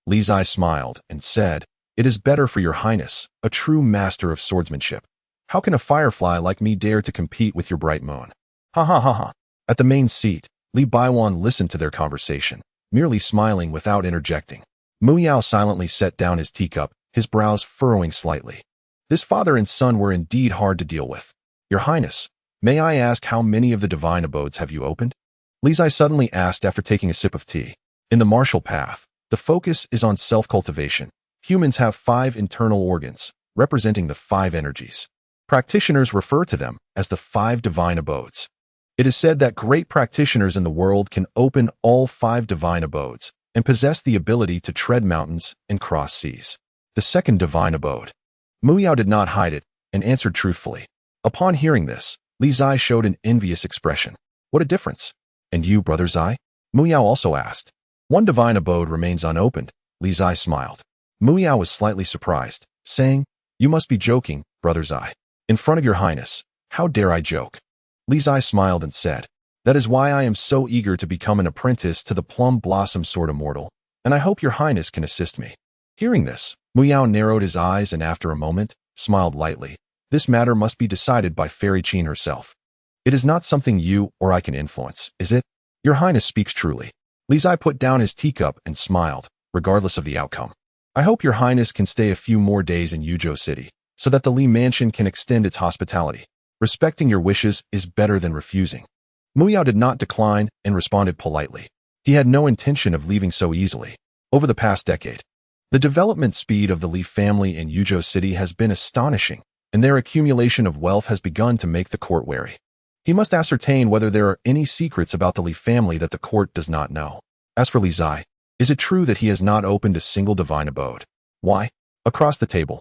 Li Zai smiled and said, "It is better for your highness, a true master of swordsmanship. How can a firefly like me dare to compete with your bright moon?" Ha ha ha ha. At the main seat, Li Baiwan listened to their conversation, merely smiling without interjecting. Mu Yao silently set down his teacup, his brows furrowing slightly. This father and son were indeed hard to deal with. "Your highness, may I ask how many of the divine abodes have you opened?" Li Zai suddenly asked after taking a sip of tea. In the martial path, the focus is on self-cultivation. Humans have 5 internal organs, representing the 5 energies. Practitioners refer to them as the 5 divine abodes. It is said that great practitioners in the world can open all 5 divine abodes and possess the ability to tread mountains and cross seas. The second divine abode. Mu Yao did not hide it and answered truthfully. Upon hearing this, Li Zai showed an envious expression. "What a difference! And you, Brother Zai?" Mu Yao also asked. "One divine abode remains unopened," Li Zai smiled. Mu Yao was slightly surprised, saying, "You must be joking, Brother Zai. In front of your highness, how dare I joke?" Li Zai smiled and said, "That is why I am so eager to become an apprentice to the Plum Blossom Sword Immortal, and I hope your highness can assist me." Hearing this, Mu Yao narrowed his eyes and after a moment, smiled lightly. "This matter must be decided by Fairy Qin herself. It is not something you or I can influence, is it?" "Your highness speaks truly." Li Zai put down his teacup and smiled, regardless of the outcome. "I hope your highness can stay a few more days in Yuzhou City, so that the Li Mansion can extend its hospitality. Respecting your wishes is better than refusing." Mu Yao did not decline and responded politely. He had no intention of leaving so easily. Over the past decade, the development speed of the Li family in Yuzhou City has been astonishing, and their accumulation of wealth has begun to make the court wary. He must ascertain whether there are any secrets about the Li family that the court does not know. As for Li Zai, is it true that he has not opened a single divine abode? Why? Across the table,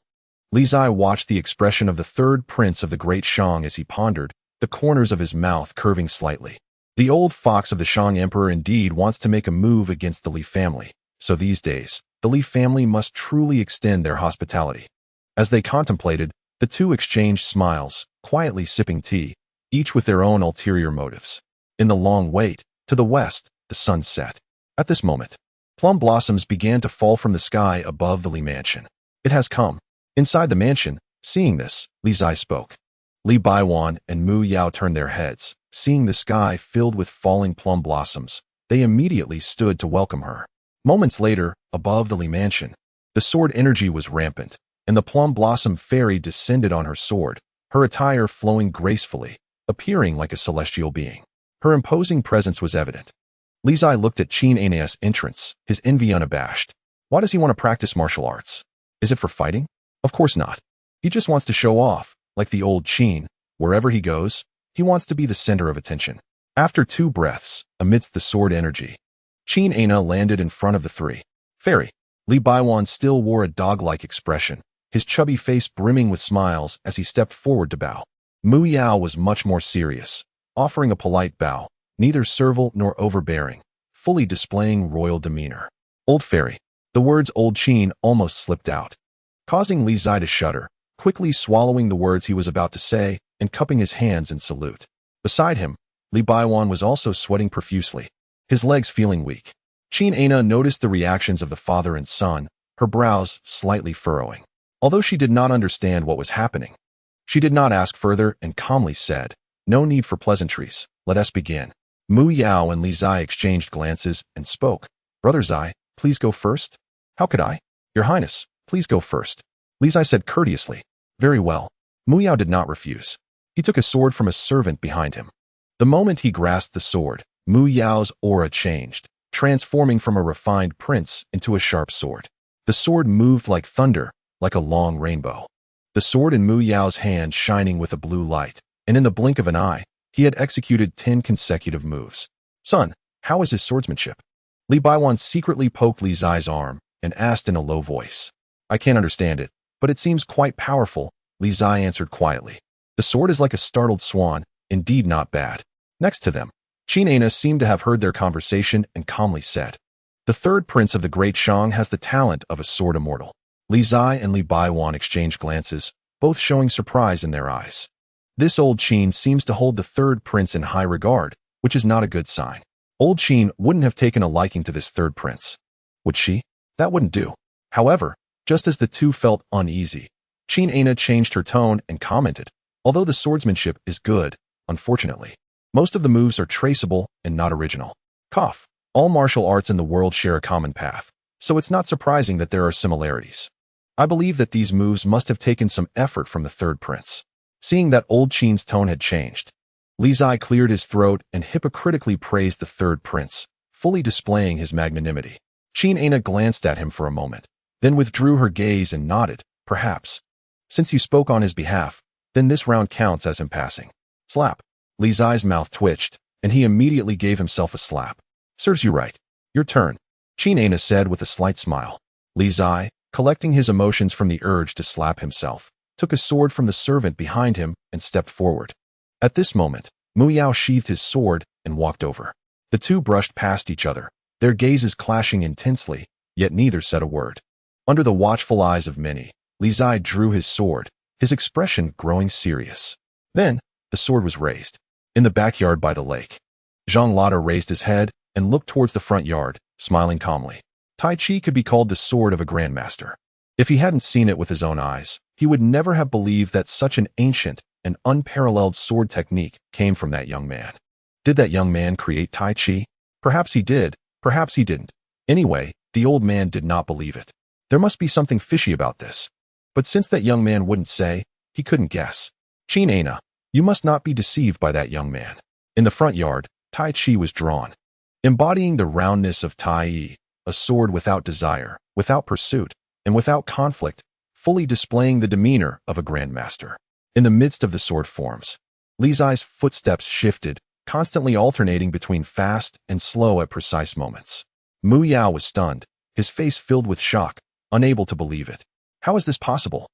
Li Zai watched the expression of the third prince of the Great Shang as he pondered, the corners of his mouth curving slightly. The old fox of the Shang Emperor indeed wants to make a move against the Li family, so these days, the Li family must truly extend their hospitality. As they contemplated, the two exchanged smiles, quietly sipping tea, each with their own ulterior motives. In the long wait, to the west, the sun set. At this moment, Plum blossoms began to fall from the sky above the Li mansion. It has come. Inside the mansion, seeing this, Li Zai spoke. Li Baiwan and Mu Yao turned their heads. Seeing the sky filled with falling plum blossoms, they immediately stood to welcome her. Moments later, above the Li mansion, the sword energy was rampant, and the plum blossom fairy descended on her sword, her attire flowing gracefully, appearing like a celestial being. Her imposing presence was evident. Li Zai looked at Qin Ana's entrance, his envy unabashed. Why does he want to practice martial arts? Is it for fighting? Of course not. He just wants to show off, like the old Qin. Wherever he goes, he wants to be the center of attention. After 2 breaths, amidst the sword energy, Qin Ana landed in front of the 3. Fairy. Li Baiwan still wore a dog-like expression, his chubby face brimming with smiles as he stepped forward to bow. Mu Yao was much more serious, offering a polite bow, neither servile nor overbearing, fully displaying royal demeanor. Old Fairy. The words Old Qin almost slipped out, causing Li Zai to shudder, quickly swallowing the words he was about to say and cupping his hands in salute. Beside him, Li Baiwan was also sweating profusely, his legs feeling weak. Qin Ana noticed the reactions of the father and son, her brows slightly furrowing. Although she did not understand what was happening, she did not ask further and calmly said, "No need for pleasantries, let us begin." Mu Yao and Li Zai exchanged glances and spoke. "Brother Zai, please go first." "How could I?" "Your Highness, please go first." Li Zai said courteously. "Very well." Mu Yao did not refuse. He took a sword from a servant behind him. The moment he grasped the sword, Mu Yao's aura changed, transforming from a refined prince into a sharp sword. The sword moved like thunder, like a long rainbow. The sword in Mu Yao's hand shining with a blue light, and in the blink of an eye, he had executed 10 consecutive moves. "Son, how is his swordsmanship?" Li Baiwan secretly poked Li Zai's arm and asked in a low voice. "I can't understand it, but it seems quite powerful," Li Zai answered quietly. "The sword is like a startled swan, indeed not bad." Next to them, Qin Ana seemed to have heard their conversation and calmly said, "The 3rd prince of the Great Shang has the talent of a sword immortal." Li Zai and Li Baiwan exchanged glances, both showing surprise in their eyes. This old Qin seems to hold the 3rd prince in high regard, which is not a good sign. Old Qin wouldn't have taken a liking to this 3rd prince. Would she? That wouldn't do. However, just as the two felt uneasy, Qin Ana changed her tone and commented, "Although the swordsmanship is good, unfortunately, most of the moves are traceable and not original." Cough. All martial arts in the world share a common path, so it's not surprising that there are similarities. I believe that these moves must have taken some effort from the 3rd prince. Seeing that old Qin's tone had changed, Li Zai cleared his throat and hypocritically praised the 3rd prince, fully displaying his magnanimity. Qin Ana glanced at him for a moment, then withdrew her gaze and nodded, "Perhaps. Since you spoke on his behalf, then this round counts as him passing." Slap. Li Zai's mouth twitched, and he immediately gave himself a slap. "Serves you right. Your turn," Qin Ana said with a slight smile. Li Zai, collecting his emotions from the urge to slap himself, took a sword from the servant behind him and stepped forward. At this moment, Mu Yao sheathed his sword and walked over. The two brushed past each other, their gazes clashing intensely, yet neither said a word. Under the watchful eyes of many, Li Zai drew his sword, his expression growing serious. Then, the sword was raised. In the backyard by the lake, Zhang Lada raised his head and looked towards the front yard, smiling calmly. Tai Chi could be called the sword of a grandmaster. If he hadn't seen it with his own eyes, he would never have believed that such an ancient and unparalleled sword technique came from that young man. Did that young man create Tai Chi? Perhaps he did, perhaps he didn't. Anyway, the old man did not believe it. There must be something fishy about this. But since that young man wouldn't say, he couldn't guess. Qin Ana, you must not be deceived by that young man. In the front yard, Tai Chi was drawn, embodying the roundness of Tai Yi, a sword without desire, without pursuit, and without conflict, fully displaying the demeanor of a grandmaster. In the midst of the sword forms, Li Zai's footsteps shifted, constantly alternating between fast and slow at precise moments. Mu Yao was stunned, his face filled with shock, unable to believe it. How is this possible?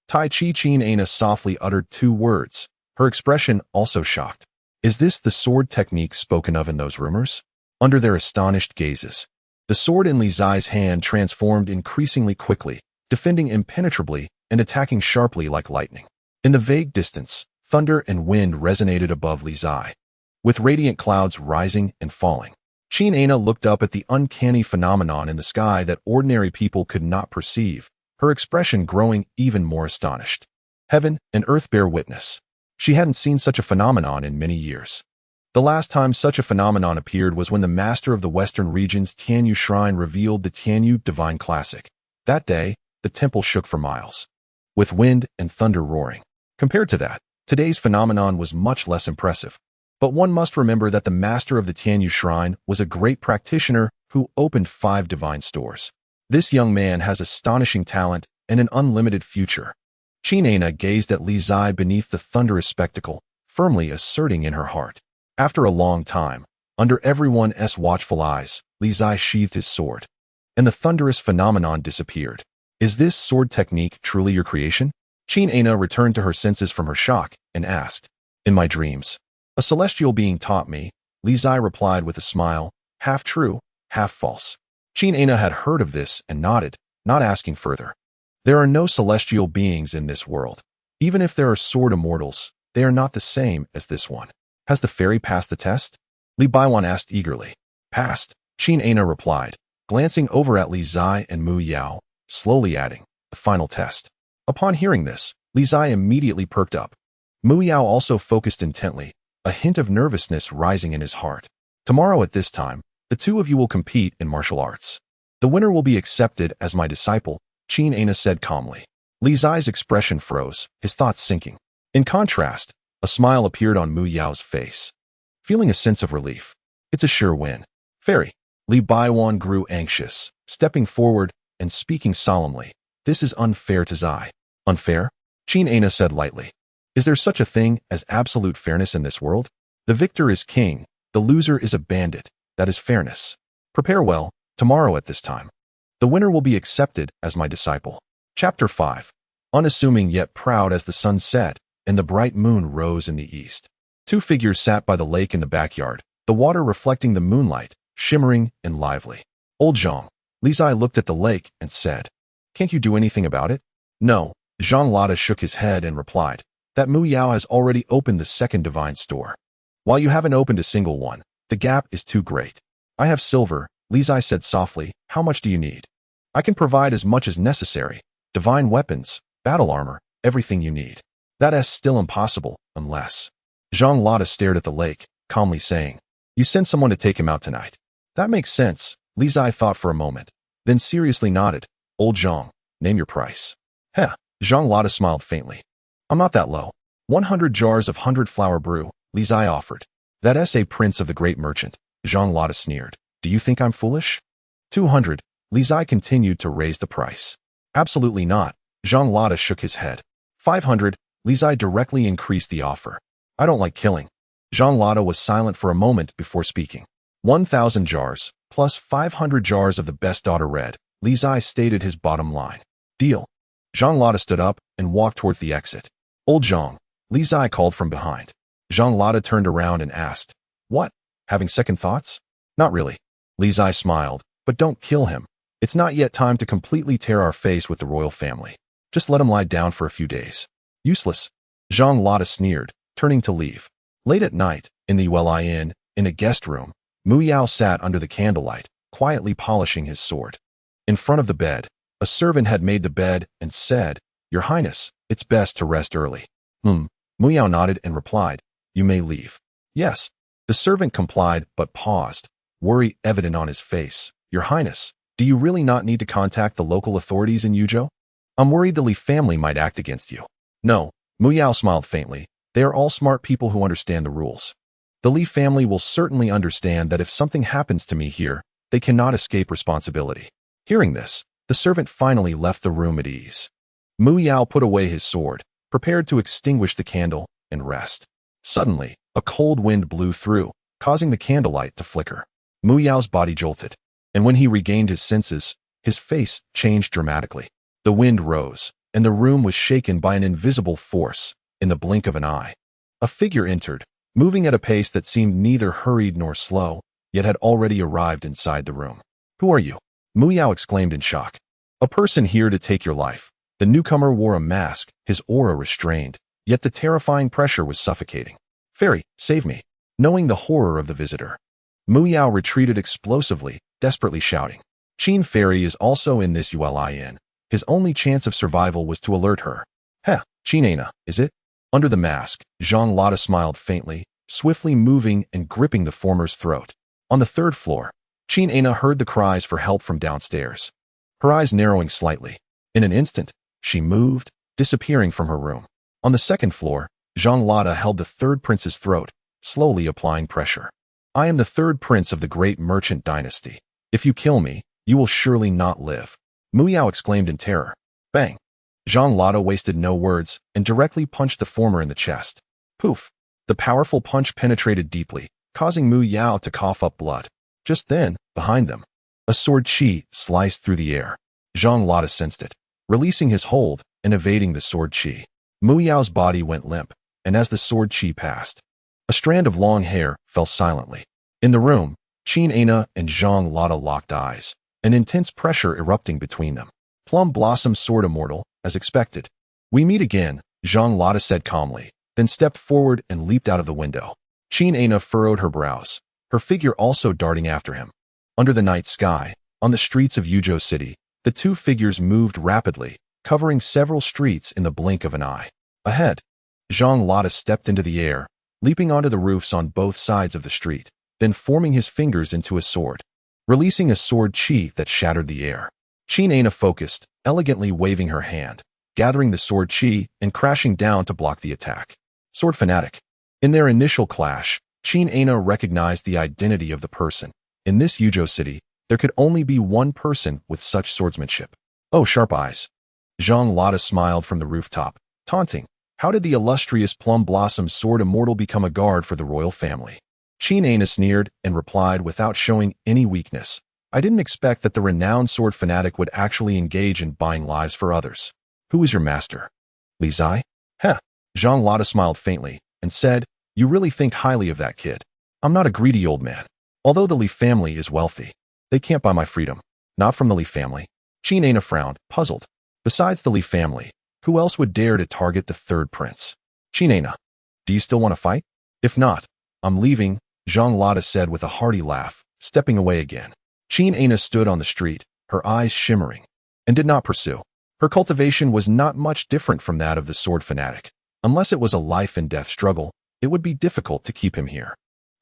Tai Chi. Qin Ana softly uttered 2 words, her expression also shocked. Is this the sword technique spoken of in those rumors? Under their astonished gazes, the sword in Li Zai's hand transformed increasingly quickly, defending impenetrably and attacking sharply like lightning. In the vague distance, thunder and wind resonated above Li Zai, with radiant clouds rising and falling. Qin Aina looked up at the uncanny phenomenon in the sky that ordinary people could not perceive, her expression growing even more astonished. Heaven and earth bear witness. She hadn't seen such a phenomenon in many years. The last time such a phenomenon appeared was when the master of the Western region's Tianyu Shrine revealed the Tianyu Divine Classic. That day, the temple shook for miles, with wind and thunder roaring. Compared to that, today's phenomenon was much less impressive. But one must remember that the master of the Tianyu Shrine was a great practitioner who opened 5 divine stores. This young man has astonishing talent and an unlimited future. Qin Aina gazed at Li Zai beneath the thunderous spectacle, firmly asserting in her heart. After a long time, under everyone's watchful eyes, Li Zai sheathed his sword, and the thunderous phenomenon disappeared. Is this sword technique truly your creation? Qin Aina returned to her senses from her shock and asked. In my dreams, a celestial being taught me, Li Zai replied with a smile, half true, half false. Qin Aina had heard of this and nodded, not asking further. There are no celestial beings in this world. Even if there are sword immortals, they are not the same as this one. Has the fairy passed the test? Li Baiwan asked eagerly. Passed, Qin Aina replied, glancing over at Li Zai and Mu Yao, slowly adding, the final test. Upon hearing this, Li Zai immediately perked up. Mu Yao also focused intently, a hint of nervousness rising in his heart. Tomorrow at this time, the two of you will compete in martial arts. The winner will be accepted as my disciple, Qin Aina said calmly. Li Zai's expression froze, his thoughts sinking. In contrast, a smile appeared on Mu Yao's face. Feeling a sense of relief. It's a sure win. Fairy. Li Baiwan grew anxious, stepping forward and speaking solemnly. This is unfair to Zai. Unfair? Qin Aina said lightly. Is there such a thing as absolute fairness in this world? The victor is king, the loser is a bandit. That is fairness. Prepare well, tomorrow at this time. The winner will be accepted as my disciple. Chapter 5. Unassuming yet proud as the sun set, and the bright moon rose in the east. 2 figures sat by the lake in the backyard, the water reflecting the moonlight, shimmering and lively. Old Zhang. Li Zai looked at the lake and said, Can't you do anything about it? No. Zhang Lada shook his head and replied, that Mu Yao has already opened the second divine store. While you haven't opened a single one, the gap is too great. I have silver, Li Zai said softly, how much do you need? I can provide as much as necessary, divine weapons, battle armor, everything you need. That is still impossible, unless. Zhang Lada stared at the lake, calmly saying, You send someone to take him out tonight. That makes sense, Li Zai thought for a moment, then seriously nodded. Old Zhang, name your price. Heh, Zhang Lada smiled faintly. I'm not that low. 100 jars of 100-flower brew, Li Zai offered. That's a prince of the great merchant, Zhang Lada sneered. Do you think I'm foolish? 200, Li Zai continued to raise the price. Absolutely not, Zhang Lada shook his head. 500, Li Zai directly increased the offer. I don't like killing. Zhang Lada was silent for a moment before speaking. 1,000 jars, plus 500 jars of the best daughter red, Li Zai stated his bottom line. Deal. Zhang Lada stood up and walked towards the exit. Old Zhang, Li Zai called from behind. Zhang Lada turned around and asked, What? Having second thoughts? Not really. Li Zai smiled, but don't kill him. It's not yet time to completely tear our face with the royal family. Just let him lie down for a few days. Useless. Zhang Lada sneered, turning to leave. Late at night, in the Yueli Inn, in a guest room, Mu Yao sat under the candlelight, quietly polishing his sword. In front of the bed, a servant had made the bed and said, Your Highness, it's best to rest early. Mu Yao nodded and replied, You may leave. Yes. The servant complied but paused, worry evident on his face. Your Highness, do you really not need to contact the local authorities in Yuzhou? I'm worried the Li family might act against you. No, Mu Yao smiled faintly. They are all smart people who understand the rules. The Li family will certainly understand that if something happens to me here, they cannot escape responsibility. Hearing this, the servant finally left the room at ease. Mu Yao put away his sword, prepared to extinguish the candle and rest. Suddenly, a cold wind blew through, causing the candlelight to flicker. Mu Yao's body jolted, and when he regained his senses, his face changed dramatically. The wind rose, and the room was shaken by an invisible force. In the blink of an eye, a figure entered, moving at a pace that seemed neither hurried nor slow, yet had already arrived inside the room. Who are you? Mu Yao exclaimed in shock. A person here to take your life. The newcomer wore a mask, his aura restrained, yet the terrifying pressure was suffocating. Fairy, save me. Knowing the horror of the visitor, Mu Yao retreated explosively, desperately shouting. Qin Fairy is also in this ULIN. His only chance of survival was to alert her. Heh, Qin Ana, is it? Under the mask, Zhang Lada smiled faintly, swiftly moving and gripping the former's throat. On the third floor, Qin Ana heard the cries for help from downstairs. Her eyes narrowing slightly. In an instant, she moved, disappearing from her room. On the second floor, Zhang Lada held the third prince's throat, slowly applying pressure. I am the third prince of the great merchant dynasty. If you kill me, you will surely not live. Mu Yao exclaimed in terror. Bang! Zhang Lada wasted no words and directly punched the former in the chest. Poof! The powerful punch penetrated deeply, causing Mu Yao to cough up blood. Just then, behind them, a sword chi sliced through the air. Zhang Lada sensed it, releasing his hold and evading the sword chi. Mu Yao's body went limp, and as the sword chi passed, a strand of long hair fell silently. In the room, Qin Ana and Zhang Lada locked eyes, an intense pressure erupting between them. Plum Blossom Sword Immortal, as expected. We meet again, Zhang Lada said calmly, then stepped forward and leaped out of the window. Qin Ana furrowed her brows, her figure also darting after him. Under the night sky, on the streets of Yuzhou City, the two figures moved rapidly, covering several streets in the blink of an eye. Ahead, Zhang Lada stepped into the air, leaping onto the roofs on both sides of the street, then forming his fingers into a sword, releasing a sword chi that shattered the air. Qin Ana focused, elegantly waving her hand, gathering the sword chi and crashing down to block the attack. Sword Fanatic. In their initial clash, Qin Ana recognized the identity of the person. In this Yuzhou City, there could only be one person with such swordsmanship. Oh, sharp eyes. Zhang Lada smiled from the rooftop, taunting. How did the illustrious Plum Blossom Sword Immortal become a guard for the royal family? Qin Ana sneered and replied without showing any weakness. I didn't expect that the renowned sword fanatic would actually engage in buying lives for others. Who is your master? Li Zai? Heh. Zhang Lada smiled faintly and said, You really think highly of that kid. I'm not a greedy old man. Although the Li family is wealthy, they can't buy my freedom. Not from the Li family. Qin Ana frowned, puzzled. Besides the Li family, who else would dare to target the third prince? Qin Ana, do you still want to fight? If not, I'm leaving, Zhang Lada said with a hearty laugh, stepping away again. Qin Ana stood on the street, her eyes shimmering, and did not pursue. Her cultivation was not much different from that of the sword fanatic. Unless it was a life-and-death struggle, it would be difficult to keep him here.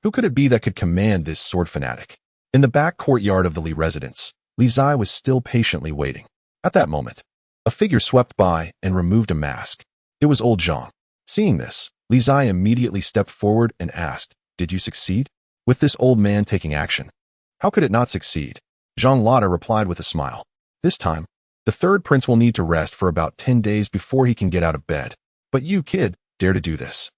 Who could it be that could command this sword fanatic? In the back courtyard of the Li residence, Li Zai was still patiently waiting. At that moment, a figure swept by and removed a mask. It was old Zhang. Seeing this, Li Zai immediately stepped forward and asked, Did you succeed? With this old man taking action, how could it not succeed? Zhang Lada replied with a smile. This time, the third prince will need to rest for about 10 days before he can get out of bed. But you, kid, dare to do this.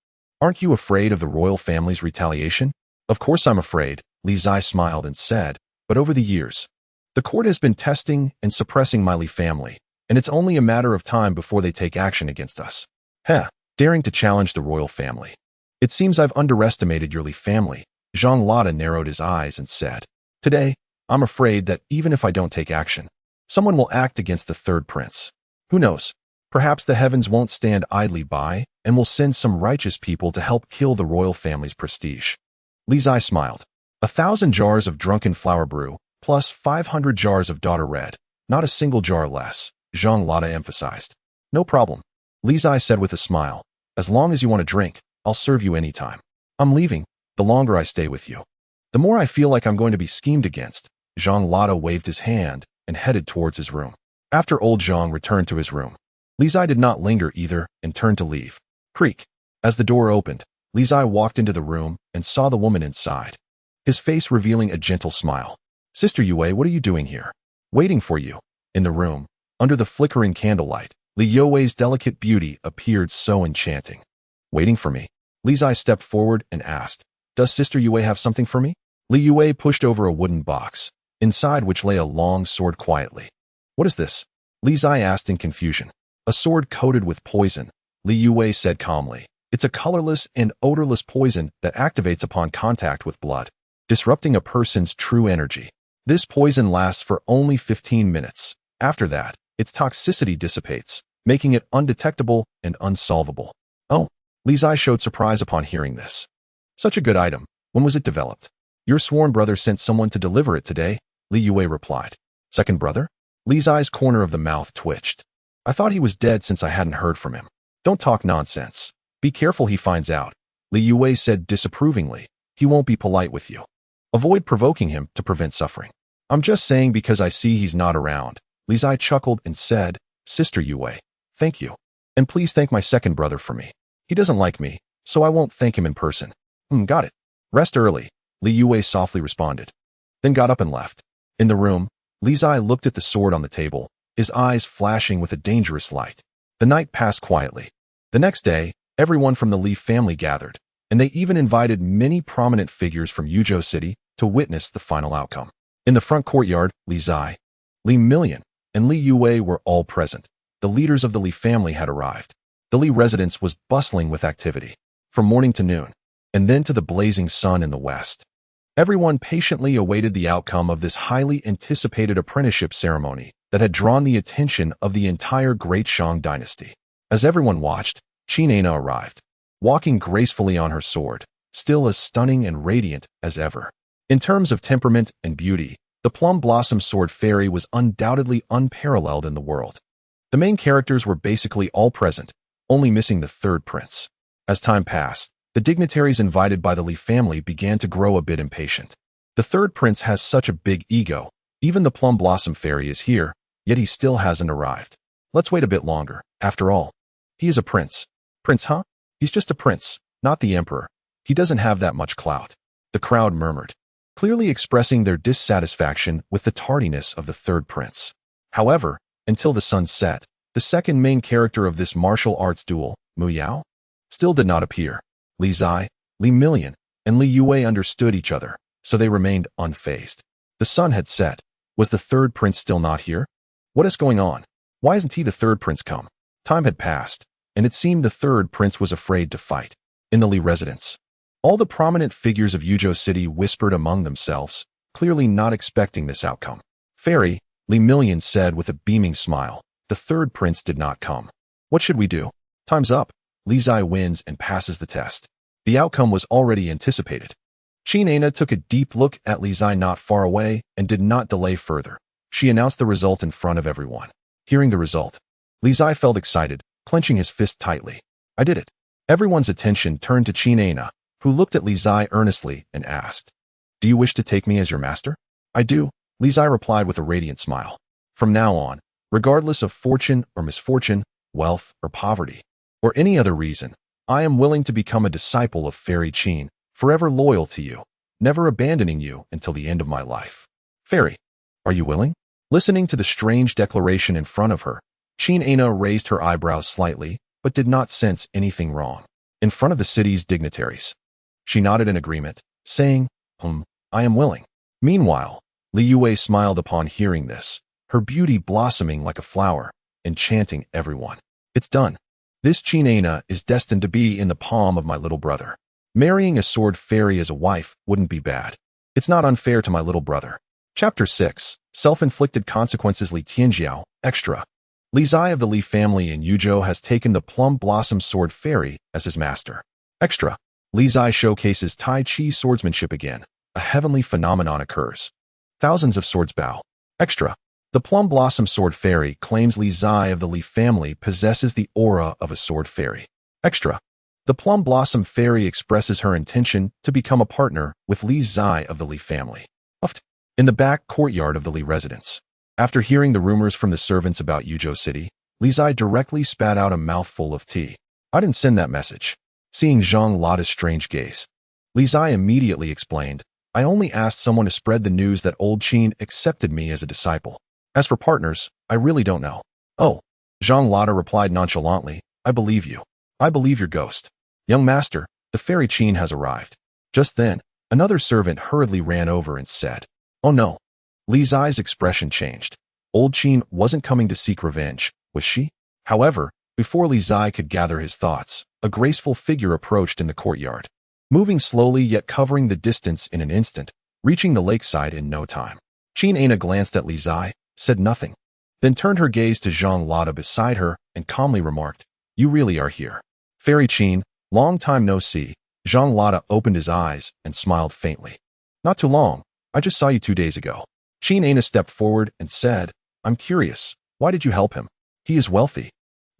Aren't you afraid of the royal family's retaliation? Of course I'm afraid, Li Zai smiled and said, but over the years, the court has been testing and suppressing my Li family, and it's only a matter of time before they take action against us. Heh, daring to challenge the royal family. It seems I've underestimated your Li family. Zhang Lada narrowed his eyes and said, Today, I'm afraid that even if I don't take action, someone will act against the third prince. Who knows? Perhaps the heavens won't stand idly by and will send some righteous people to help kill the royal family's prestige. Li Zai smiled. 1,000 jars of drunken flower brew, plus 500 jars of daughter red. Not a single jar less, Zhang Lada emphasized. No problem, Li Zai said with a smile. As long as you want to drink, I'll serve you anytime. I'm leaving, the longer I stay with you. The more I feel like I'm going to be schemed against. Zhang Lada waved his hand and headed towards his room. After old Zhang returned to his room, Li Zai did not linger either and turned to leave. Creak. As the door opened, Li Zai walked into the room and saw the woman inside, his face revealing a gentle smile. Sister Yue, what are you doing here? Waiting for you. In the room, under the flickering candlelight, Li Yue's delicate beauty appeared so enchanting. Waiting for me? Li Zai stepped forward and asked, Does Sister Yue have something for me? Li Yue pushed over a wooden box, inside which lay a long sword quietly. What is this? Li Zai asked in confusion. A sword coated with poison, Li Yue said calmly. It's a colorless and odorless poison that activates upon contact with blood, disrupting a person's true energy. This poison lasts for only 15 minutes. After that, its toxicity dissipates, making it undetectable and unsolvable. Oh, Li Zai showed surprise upon hearing this. Such a good item. When was it developed? Your sworn brother sent someone to deliver it today, Li Yue replied. Second brother? Li Zai's corner of the mouth twitched. I thought he was dead since I hadn't heard from him. Don't talk nonsense. Be careful he finds out, Li Yue said disapprovingly. He won't be polite with you. Avoid provoking him to prevent suffering. I'm just saying because I see he's not around. Li Zai chuckled and said, Sister Yue, thank you. And please thank my second brother for me. He doesn't like me, so I won't thank him in person. Got it. Rest early, Li Yue softly responded. Then got up and left. In the room, Li Zai looked at the sword on the table, his eyes flashing with a dangerous light. The night passed quietly. The next day, everyone from the Li family gathered, and they even invited many prominent figures from Yuzhou City to witness the final outcome. In the front courtyard, Li Zai, Li Million, and Li Yue were all present. The leaders of the Li family had arrived. The Li residence was bustling with activity, from morning to noon, and then to the blazing sun in the west. Everyone patiently awaited the outcome of this highly anticipated apprenticeship ceremony that had drawn the attention of the entire Great Shang dynasty. As everyone watched, Qin Ana arrived, walking gracefully on her sword, still as stunning and radiant as ever. In terms of temperament and beauty, the Plum Blossom Sword Fairy was undoubtedly unparalleled in the world. The main characters were basically all present, only missing the third prince. As time passed, the dignitaries invited by the Li family began to grow a bit impatient. The third prince has such a big ego. Even the Plum Blossom Fairy is here, yet he still hasn't arrived. Let's wait a bit longer. After all, he is a prince. Prince, huh? He's just a prince, not the emperor. He doesn't have that much clout. The crowd murmured, clearly expressing their dissatisfaction with the tardiness of the third prince. However, until the sun set, the second main character of this martial arts duel, Mu Yao, still did not appear. Li Zai, Li Million, and Li Yue understood each other, so they remained unfazed. The sun had set. Was the third prince still not here? What is going on? Why hasn't he the third prince come? Time had passed, and it seemed the third prince was afraid to fight. In the Li residence, all the prominent figures of Yuzhou City whispered among themselves, clearly not expecting this outcome. Fairy, Li Million said with a beaming smile, the third prince did not come. What should we do? Time's up. Li Zai wins and passes the test. The outcome was already anticipated. Qin Ana took a deep look at Li Zai not far away and did not delay further. She announced the result in front of everyone. Hearing the result, Li Zai felt excited, clenching his fist tightly. I did it. Everyone's attention turned to Qin Ana, who looked at Li Zai earnestly and asked, Do you wish to take me as your master? I do, Li Zai replied with a radiant smile. From now on, regardless of fortune or misfortune, wealth or poverty, or any other reason, I am willing to become a disciple of Fairy Qin, forever loyal to you, never abandoning you until the end of my life. Fairy, are you willing? Listening to the strange declaration in front of her, Qin Ana raised her eyebrows slightly, but did not sense anything wrong. In front of the city's dignitaries, she nodded in agreement, saying, I am willing. Meanwhile, Li Yue smiled upon hearing this, her beauty blossoming like a flower, enchanting everyone. It's done. This Qin Ana is destined to be in the palm of my little brother. Marrying a sword fairy as a wife wouldn't be bad. It's not unfair to my little brother. Chapter 6. Self-inflicted consequences. Li Tianjiao, extra. Li Zai of the Li family in Yuzhou has taken the Plum Blossom Sword Fairy as his master. Extra. Li Zai showcases Tai Chi swordsmanship again. A heavenly phenomenon occurs. Thousands of swords bow. Extra. The Plum Blossom Sword Fairy claims Li Zai of the Li family possesses the aura of a sword fairy. Extra. The Plum Blossom Fairy expresses her intention to become a partner with Li Zai of the Li family. In the back courtyard of the Li residence, after hearing the rumors from the servants about Yuzhou City, Li Zai directly spat out a mouthful of tea. I didn't send that message. Seeing Zhang Lada's strange gaze, Li Zai immediately explained, I only asked someone to spread the news that old Qin accepted me as a disciple. As for partners, I really don't know. Oh, Zhang Lada replied nonchalantly, I believe you. I believe your ghost. Young master, the Fairy Qin has arrived. Just then, another servant hurriedly ran over and said, Oh no. Li Zai's expression changed. Old Qin wasn't coming to seek revenge, was she? However, before Li Zai could gather his thoughts, a graceful figure approached in the courtyard, moving slowly yet covering the distance in an instant, reaching the lakeside in no time. Qin Ana glanced at Li Zai, said nothing, then turned her gaze to Zhang Lada beside her and calmly remarked, You really are here. Fairy Qin, long time no see. Zhang Lada opened his eyes and smiled faintly. Not too long. I just saw you 2 days ago. Qin Aina stepped forward and said, I'm curious. Why did you help him? He is wealthy.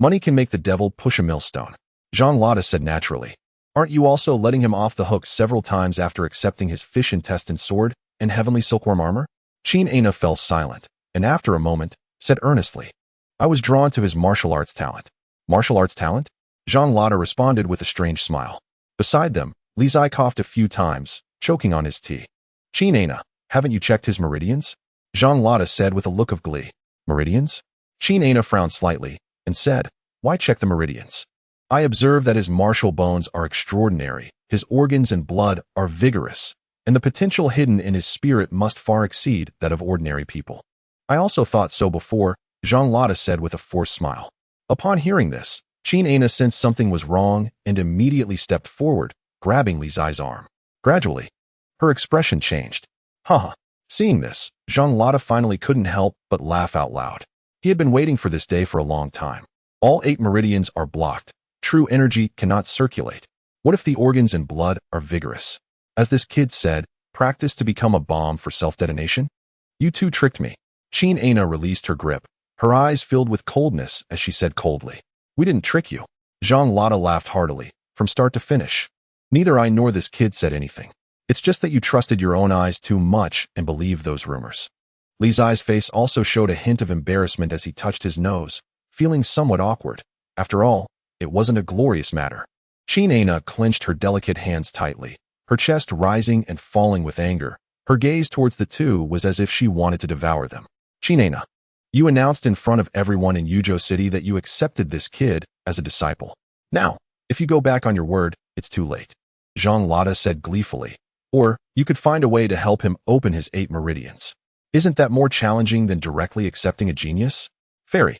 Money can make the devil push a millstone. Zhang Lada said naturally. Aren't you also letting him off the hook several times after accepting his fish intestine sword and heavenly silkworm armor? Qin Aina fell silent, and after a moment, said earnestly, I was drawn to his martial arts talent. Martial arts talent? Zhang Lada responded with a strange smile. Beside them, Li Zai coughed a few times, choking on his tea. Qin Aina, haven't you checked his meridians? Zhang Lada said with a look of glee. Meridians? Qin Aina frowned slightly and said, why check the meridians? I observe that his martial bones are extraordinary, his organs and blood are vigorous, and the potential hidden in his spirit must far exceed that of ordinary people. I also thought so before, Zhang Lada said with a forced smile. Upon hearing this, Qin Aina sensed something was wrong and immediately stepped forward, grabbing Li Zai's arm. Gradually, her expression changed. Haha. Seeing this, Zhang Lada finally couldn't help but laugh out loud. He had been waiting for this day for a long time. All 8 meridians are blocked. True energy cannot circulate. What if the organs and blood are vigorous? As this kid said, practice to become a bomb for self-detonation? You two tricked me. Qin Aina released her grip. Her eyes filled with coldness as she said coldly, we didn't trick you. Zhang Lada laughed heartily, from start to finish. Neither I nor this kid said anything. It's just that you trusted your own eyes too much and believed those rumors. Li Zai's face also showed a hint of embarrassment as he touched his nose, feeling somewhat awkward. After all, it wasn't a glorious matter. Qin Aina clenched her delicate hands tightly, her chest rising and falling with anger. Her gaze towards the two was as if she wanted to devour them. Qin Aina, you announced in front of everyone in Yuzhou City that you accepted this kid as a disciple. Now, if you go back on your word, it's too late. Zhang Lada said gleefully. Or, you could find a way to help him open his 8 meridians. Isn't that more challenging than directly accepting a genius? Fairy.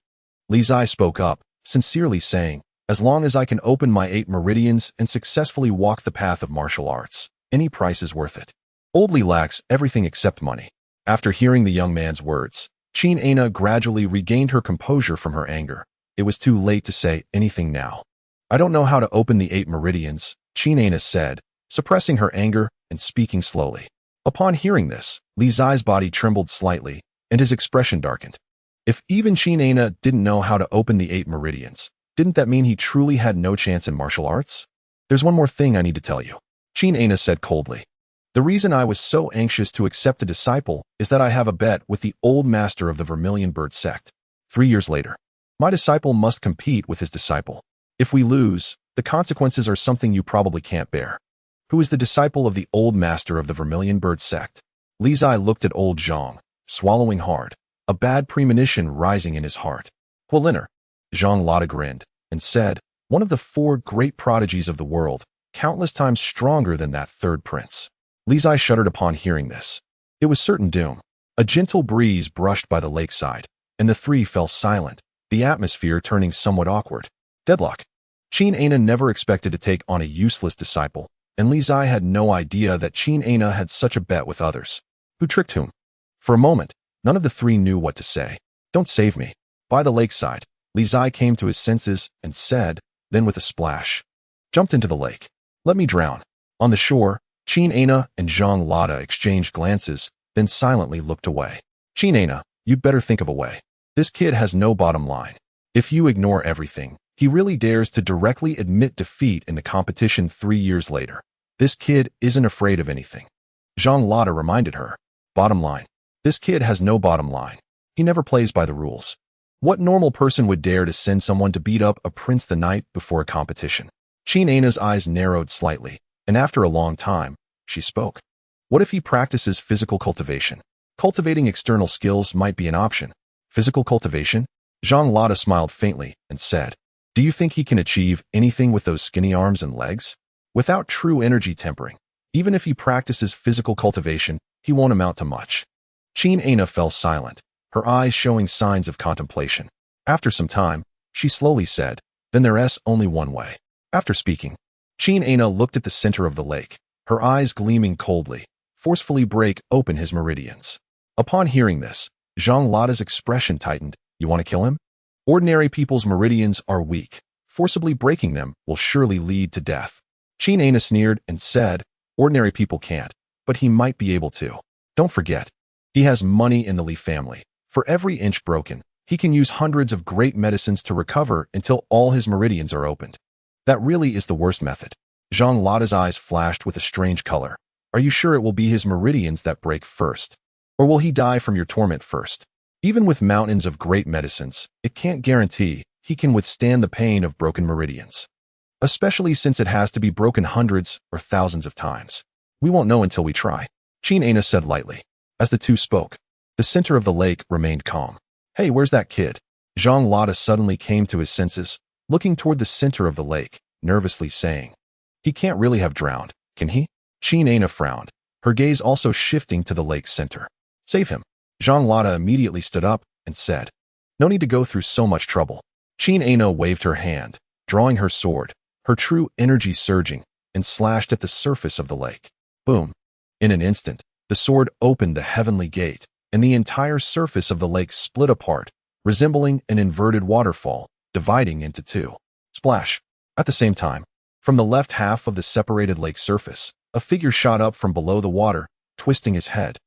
Li Zai spoke up, sincerely saying, as long as I can open my 8 meridians and successfully walk the path of martial arts, any price is worth it. Old Li lacks everything except money. After hearing the young man's words, Qin Aina gradually regained her composure from her anger. It was too late to say anything now. I don't know how to open the 8 meridians, Qin Aina said, suppressing her anger and speaking slowly. Upon hearing this, Li Zai's body trembled slightly, and his expression darkened. If even Qin Aina didn't know how to open the 8 meridians, didn't that mean he truly had no chance in martial arts? There's one more thing I need to tell you, Qin Aina said coldly. The reason I was so anxious to accept a disciple is that I have a bet with the old master of the Vermilion Bird sect. 3 years later, my disciple must compete with his disciple. If we lose, the consequences are something you probably can't bear. Who is the disciple of the old master of the Vermilion Bird sect? Li Zai looked at old Zhang, swallowing hard, a bad premonition rising in his heart. Huoliner. Zhang Lada grinned and said, one of the 4 great prodigies of the world, countless times stronger than that third prince. Li Zai shuddered upon hearing this. It was certain doom. A gentle breeze brushed by the lakeside, and the 3 fell silent, the atmosphere turning somewhat awkward. Deadlock. Qin Aina never expected to take on a useless disciple, and Li Zai had no idea that Qin Aina had such a bet with others. Who tricked whom? For a moment, none of the 3 knew what to say. Don't save me. By the lakeside, Li Zai came to his senses and said, then with a splash, jumped into the lake. Let me drown. On the shore, Qin Aina and Zhang Lada exchanged glances, then silently looked away. Qin Aina, you'd better think of a way. This kid has no bottom line. If you ignore everything, he really dares to directly admit defeat in the competition 3 years later. This kid isn't afraid of anything. Zhang Lada reminded her. Bottom line. This kid has no bottom line. He never plays by the rules. What normal person would dare to send someone to beat up a prince the night before a competition? Qin Aina's eyes narrowed slightly, and after a long time, she spoke. What if he practices physical cultivation? Cultivating external skills might be an option. Physical cultivation? Zhang Lada smiled faintly and said, do you think he can achieve anything with those skinny arms and legs? Without true energy tempering, even if he practices physical cultivation, he won't amount to much. Qin Aina fell silent, her eyes showing signs of contemplation. After some time, she slowly said, then there's only one way. After speaking, Qin Aina looked at the center of the lake, her eyes gleaming coldly, forcefully break open his meridians. Upon hearing this, Zhang Lada's expression tightened. You want to kill him? Ordinary people's meridians are weak. Forcibly breaking them will surely lead to death. Qin Aina sneered and said, ordinary people can't. but he might be able to. Don't forget, he has money in the Li family. For every inch broken, he can use hundreds of great medicines to recover until all his meridians are opened. That really is the worst method. Zhang Lada's eyes flashed with a strange color. Are you sure it will be his meridians that break first? Or will he die from your torment first? Even with mountains of great medicines, it can't guarantee he can withstand the pain of broken meridians. Especially since it has to be broken hundreds or thousands of times. We won't know until we try, Qin Ana said lightly. As the two spoke, the center of the lake remained calm. Hey, where's that kid? Zhang Lada suddenly came to his senses, looking toward the center of the lake, nervously saying, he can't really have drowned, can he? Qin Ana frowned, her gaze also shifting to the lake's center. Save him. Zhang Lada immediately stood up and said, no need to go through so much trouble. Qin Ana waved her hand, drawing her sword, her true energy surging, and slashed at the surface of the lake. Boom. In an instant, the sword opened the heavenly gate, and the entire surface of the lake split apart, resembling an inverted waterfall, dividing into two. Splash. At the same time, from the left half of the separated lake surface, a figure shot up from below the water, twisting his head.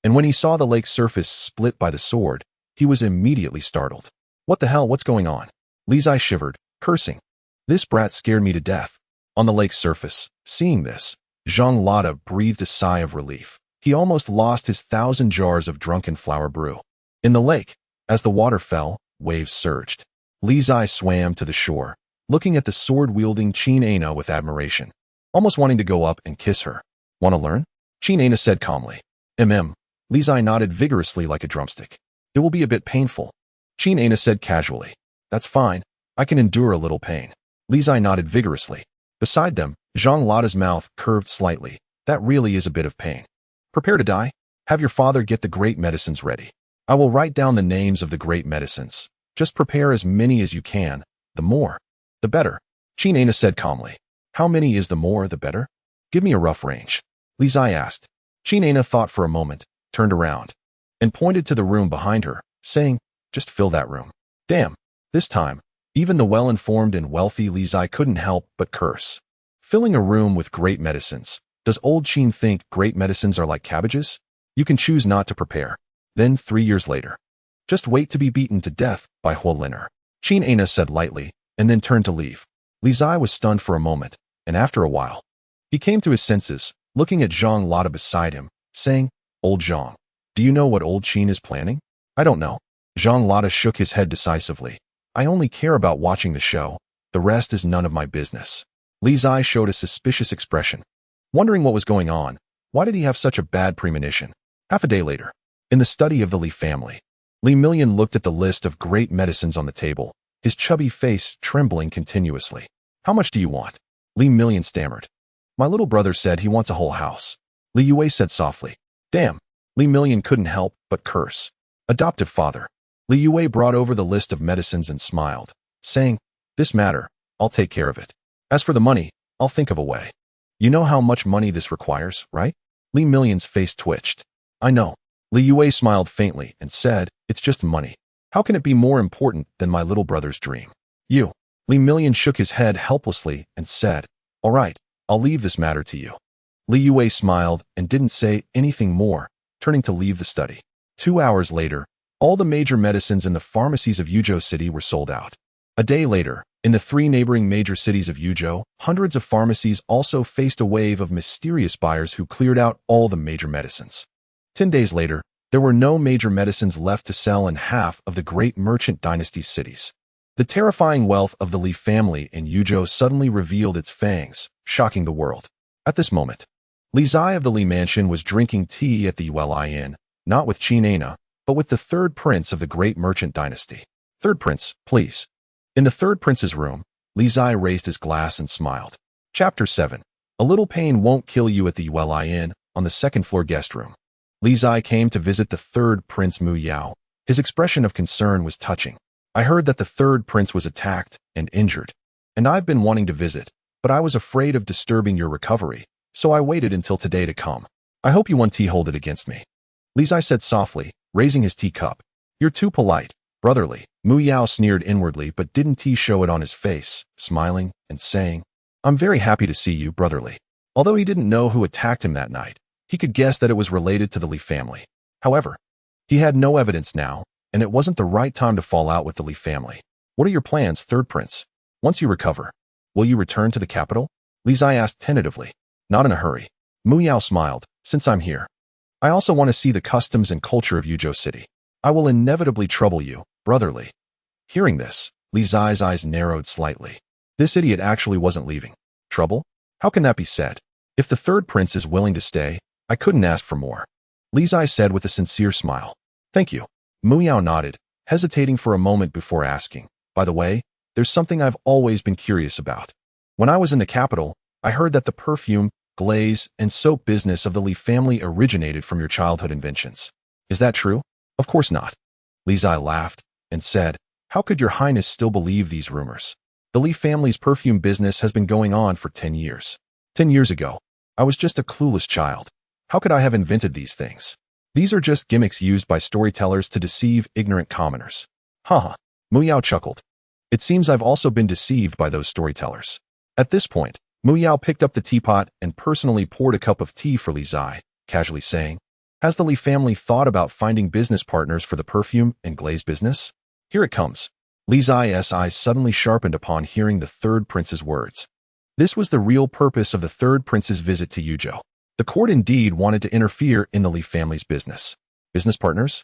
And when he saw the lake surface split by the sword, he was immediately startled. What the hell, what's going on? Li Zai shivered, cursing. This brat scared me to death. On the lake's surface, seeing this, Zhang Lada breathed a sigh of relief. He almost lost his 1,000 jars of drunken flower brew. In the lake, as the water fell, waves surged. Li Zai swam to the shore, looking at the sword-wielding Qin Ana with admiration, almost wanting to go up and kiss her. Want to learn? Qin Ana said calmly. Li Zai nodded vigorously like a drumstick. It will be a bit painful. Qin Ana said casually. That's fine. I can endure a little pain. Li Zai nodded vigorously. Beside them, Zhang Lada's mouth curved slightly. That really is a bit of pain. Prepare to die? Have your father get the great medicines ready. I will write down the names of the great medicines. Just prepare as many as you can. The more, the better. Qin Ana said calmly. How many is the more, the better? Give me a rough range. Li Zai asked. Qin Ana thought for a moment, turned around, and pointed to the room behind her, saying, just fill that room. Damn. This time, even the well-informed and wealthy Li Zai couldn't help but curse. Filling a room with great medicines. Does old Qin think great medicines are like cabbages? You can choose not to prepare. Then 3 years later. Just wait to be beaten to death by Huoliner. Qin Ana said lightly, and then turned to leave. Li Zai was stunned for a moment, and after a while, he came to his senses, looking at Zhang Lada beside him, saying, Old Zhang, do you know what old Qin is planning? I don't know. Zhang Lada shook his head decisively. I only care about watching the show. The rest is none of my business. Li Zai showed a suspicious expression. Wondering what was going on, why did he have such a bad premonition? Half a day later, in the study of the Li family, Li Million looked at the list of great medicines on the table, his chubby face trembling continuously. How much do you want? Li Million stammered. My little brother said he wants a whole house. Li Yue said softly. Damn. Li Million couldn't help but curse. Adoptive father. Li Yue brought over the list of medicines and smiled, saying, this matter, I'll take care of it. As for the money, I'll think of a way. You know how much money this requires, right? Li Million's face twitched. I know. Li Yue smiled faintly and said, it's just money. How can it be more important than my little brother's dream? You. Li Million shook his head helplessly and said, all right, I'll leave this matter to you. Li Yue smiled and didn't say anything more, turning to leave the study. 2 hours later, all the major medicines in the pharmacies of Yuzhou City were sold out. A day later, in the 3 neighboring major cities of Yuzhou, hundreds of pharmacies also faced a wave of mysterious buyers who cleared out all the major medicines. 10 days later, there were no major medicines left to sell in half of the great merchant dynasty's cities. The terrifying wealth of the Li family in Yuzhou suddenly revealed its fangs, shocking the world. At this moment, Li Zai of the Li mansion was drinking tea at the Yueli Inn, not with Qin Ana, but with the third prince of the great merchant dynasty. Third prince, please. In the third prince's room, Li Zai raised his glass and smiled. Chapter 7. A little pain won't kill you at the Yueli Inn, on the second-floor guest room. Li Zai came to visit the third prince Mu Yao. His expression of concern was touching. I heard that the third prince was attacked and injured, and I've been wanting to visit, but I was afraid of disturbing your recovery, so I waited until today to come. I hope you won't tea-hold it against me. Li Zai said softly, raising his teacup. You're too polite, brotherly. Mu Yao sneered inwardly but didn't show it on his face, smiling and saying, I'm very happy to see you, brotherly. Although he didn't know who attacked him that night, He could guess that it was related to the Li family. However, he had no evidence now, and it wasn't the right time to fall out with the Li family. What are your plans, third prince? Once you recover, will you return to the capital? Li Zai asked tentatively. Not in a hurry. Mu Yao smiled. Since I'm here, I also want to see the customs and culture of Yuzhou City. I will inevitably trouble you, brother Li. Hearing this, Li Zai's eyes narrowed slightly. This idiot actually wasn't leaving. Trouble? How can that be said? If the third prince is willing to stay, I couldn't ask for more. Li Zai said with a sincere smile. Thank you. Mu Yao nodded, hesitating for a moment before asking. By the way, there's something I've always been curious about. When I was in the capital, I heard that the perfume, glaze, and soap business of the Li family originated from your childhood inventions. Is that true? Of course not. Li Zai laughed and said, How could your highness still believe these rumors? The Li family's perfume business has been going on for 10 years. 10 years ago, I was just a clueless child. How could I have invented these things? These are just gimmicks used by storytellers to deceive ignorant commoners. Haha. Mu Yao chuckled. It seems I've also been deceived by those storytellers. At this point, Mu Yao picked up the teapot and personally poured a cup of tea for Li Zai, casually saying, Has the Li family thought about finding business partners for the perfume and glaze business? Here it comes. Li Zai's eyes suddenly sharpened upon hearing the third prince's words. This was the real purpose of the third prince's visit to Yuzhou. The court indeed wanted to interfere in the Li family's business. Business partners?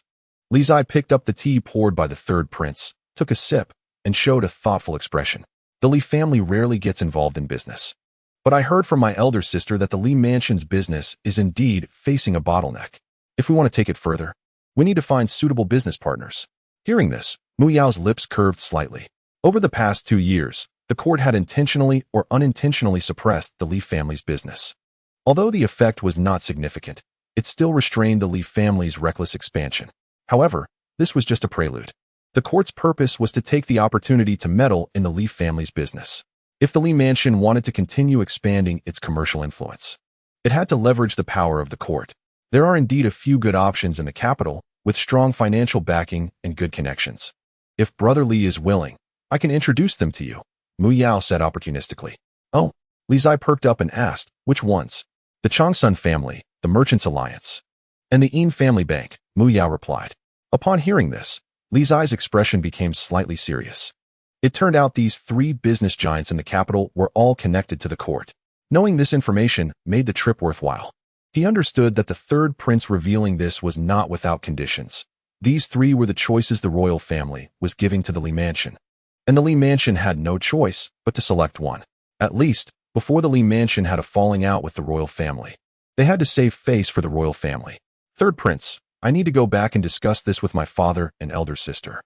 Li Zai picked up the tea poured by the third prince, took a sip, and showed a thoughtful expression. The Li family rarely gets involved in business. But I heard from my elder sister that the Li mansion's business is indeed facing a bottleneck. If we want to take it further, we need to find suitable business partners. Hearing this, Mu Yao's lips curved slightly. Over the past 2 years, the court had intentionally or unintentionally suppressed the Li family's business. Although the effect was not significant, it still restrained the Li family's reckless expansion. However, this was just a prelude. The court's purpose was to take the opportunity to meddle in the Li family's business. If the Li mansion wanted to continue expanding its commercial influence, it had to leverage the power of the court. There are indeed a few good options in the capital, with strong financial backing and good connections. If Brother Li is willing, I can introduce them to you, Mu Yao said opportunistically. Oh, Li Zai perked up and asked, which ones? The Changsun family, the Merchants Alliance, and the Yin Family Bank, Mu Yao replied. Upon hearing this, Li Zai's expression became slightly serious. It turned out these 3 business giants in the capital were all connected to the court. Knowing this information made the trip worthwhile. He understood that the third prince revealing this was not without conditions. These 3 were the choices the royal family was giving to the Li mansion. And the Li mansion had no choice but to select one. At least, before the Li mansion had a falling out with the royal family. They had to save face for the royal family. Third prince, I need to go back and discuss this with my father and elder sister.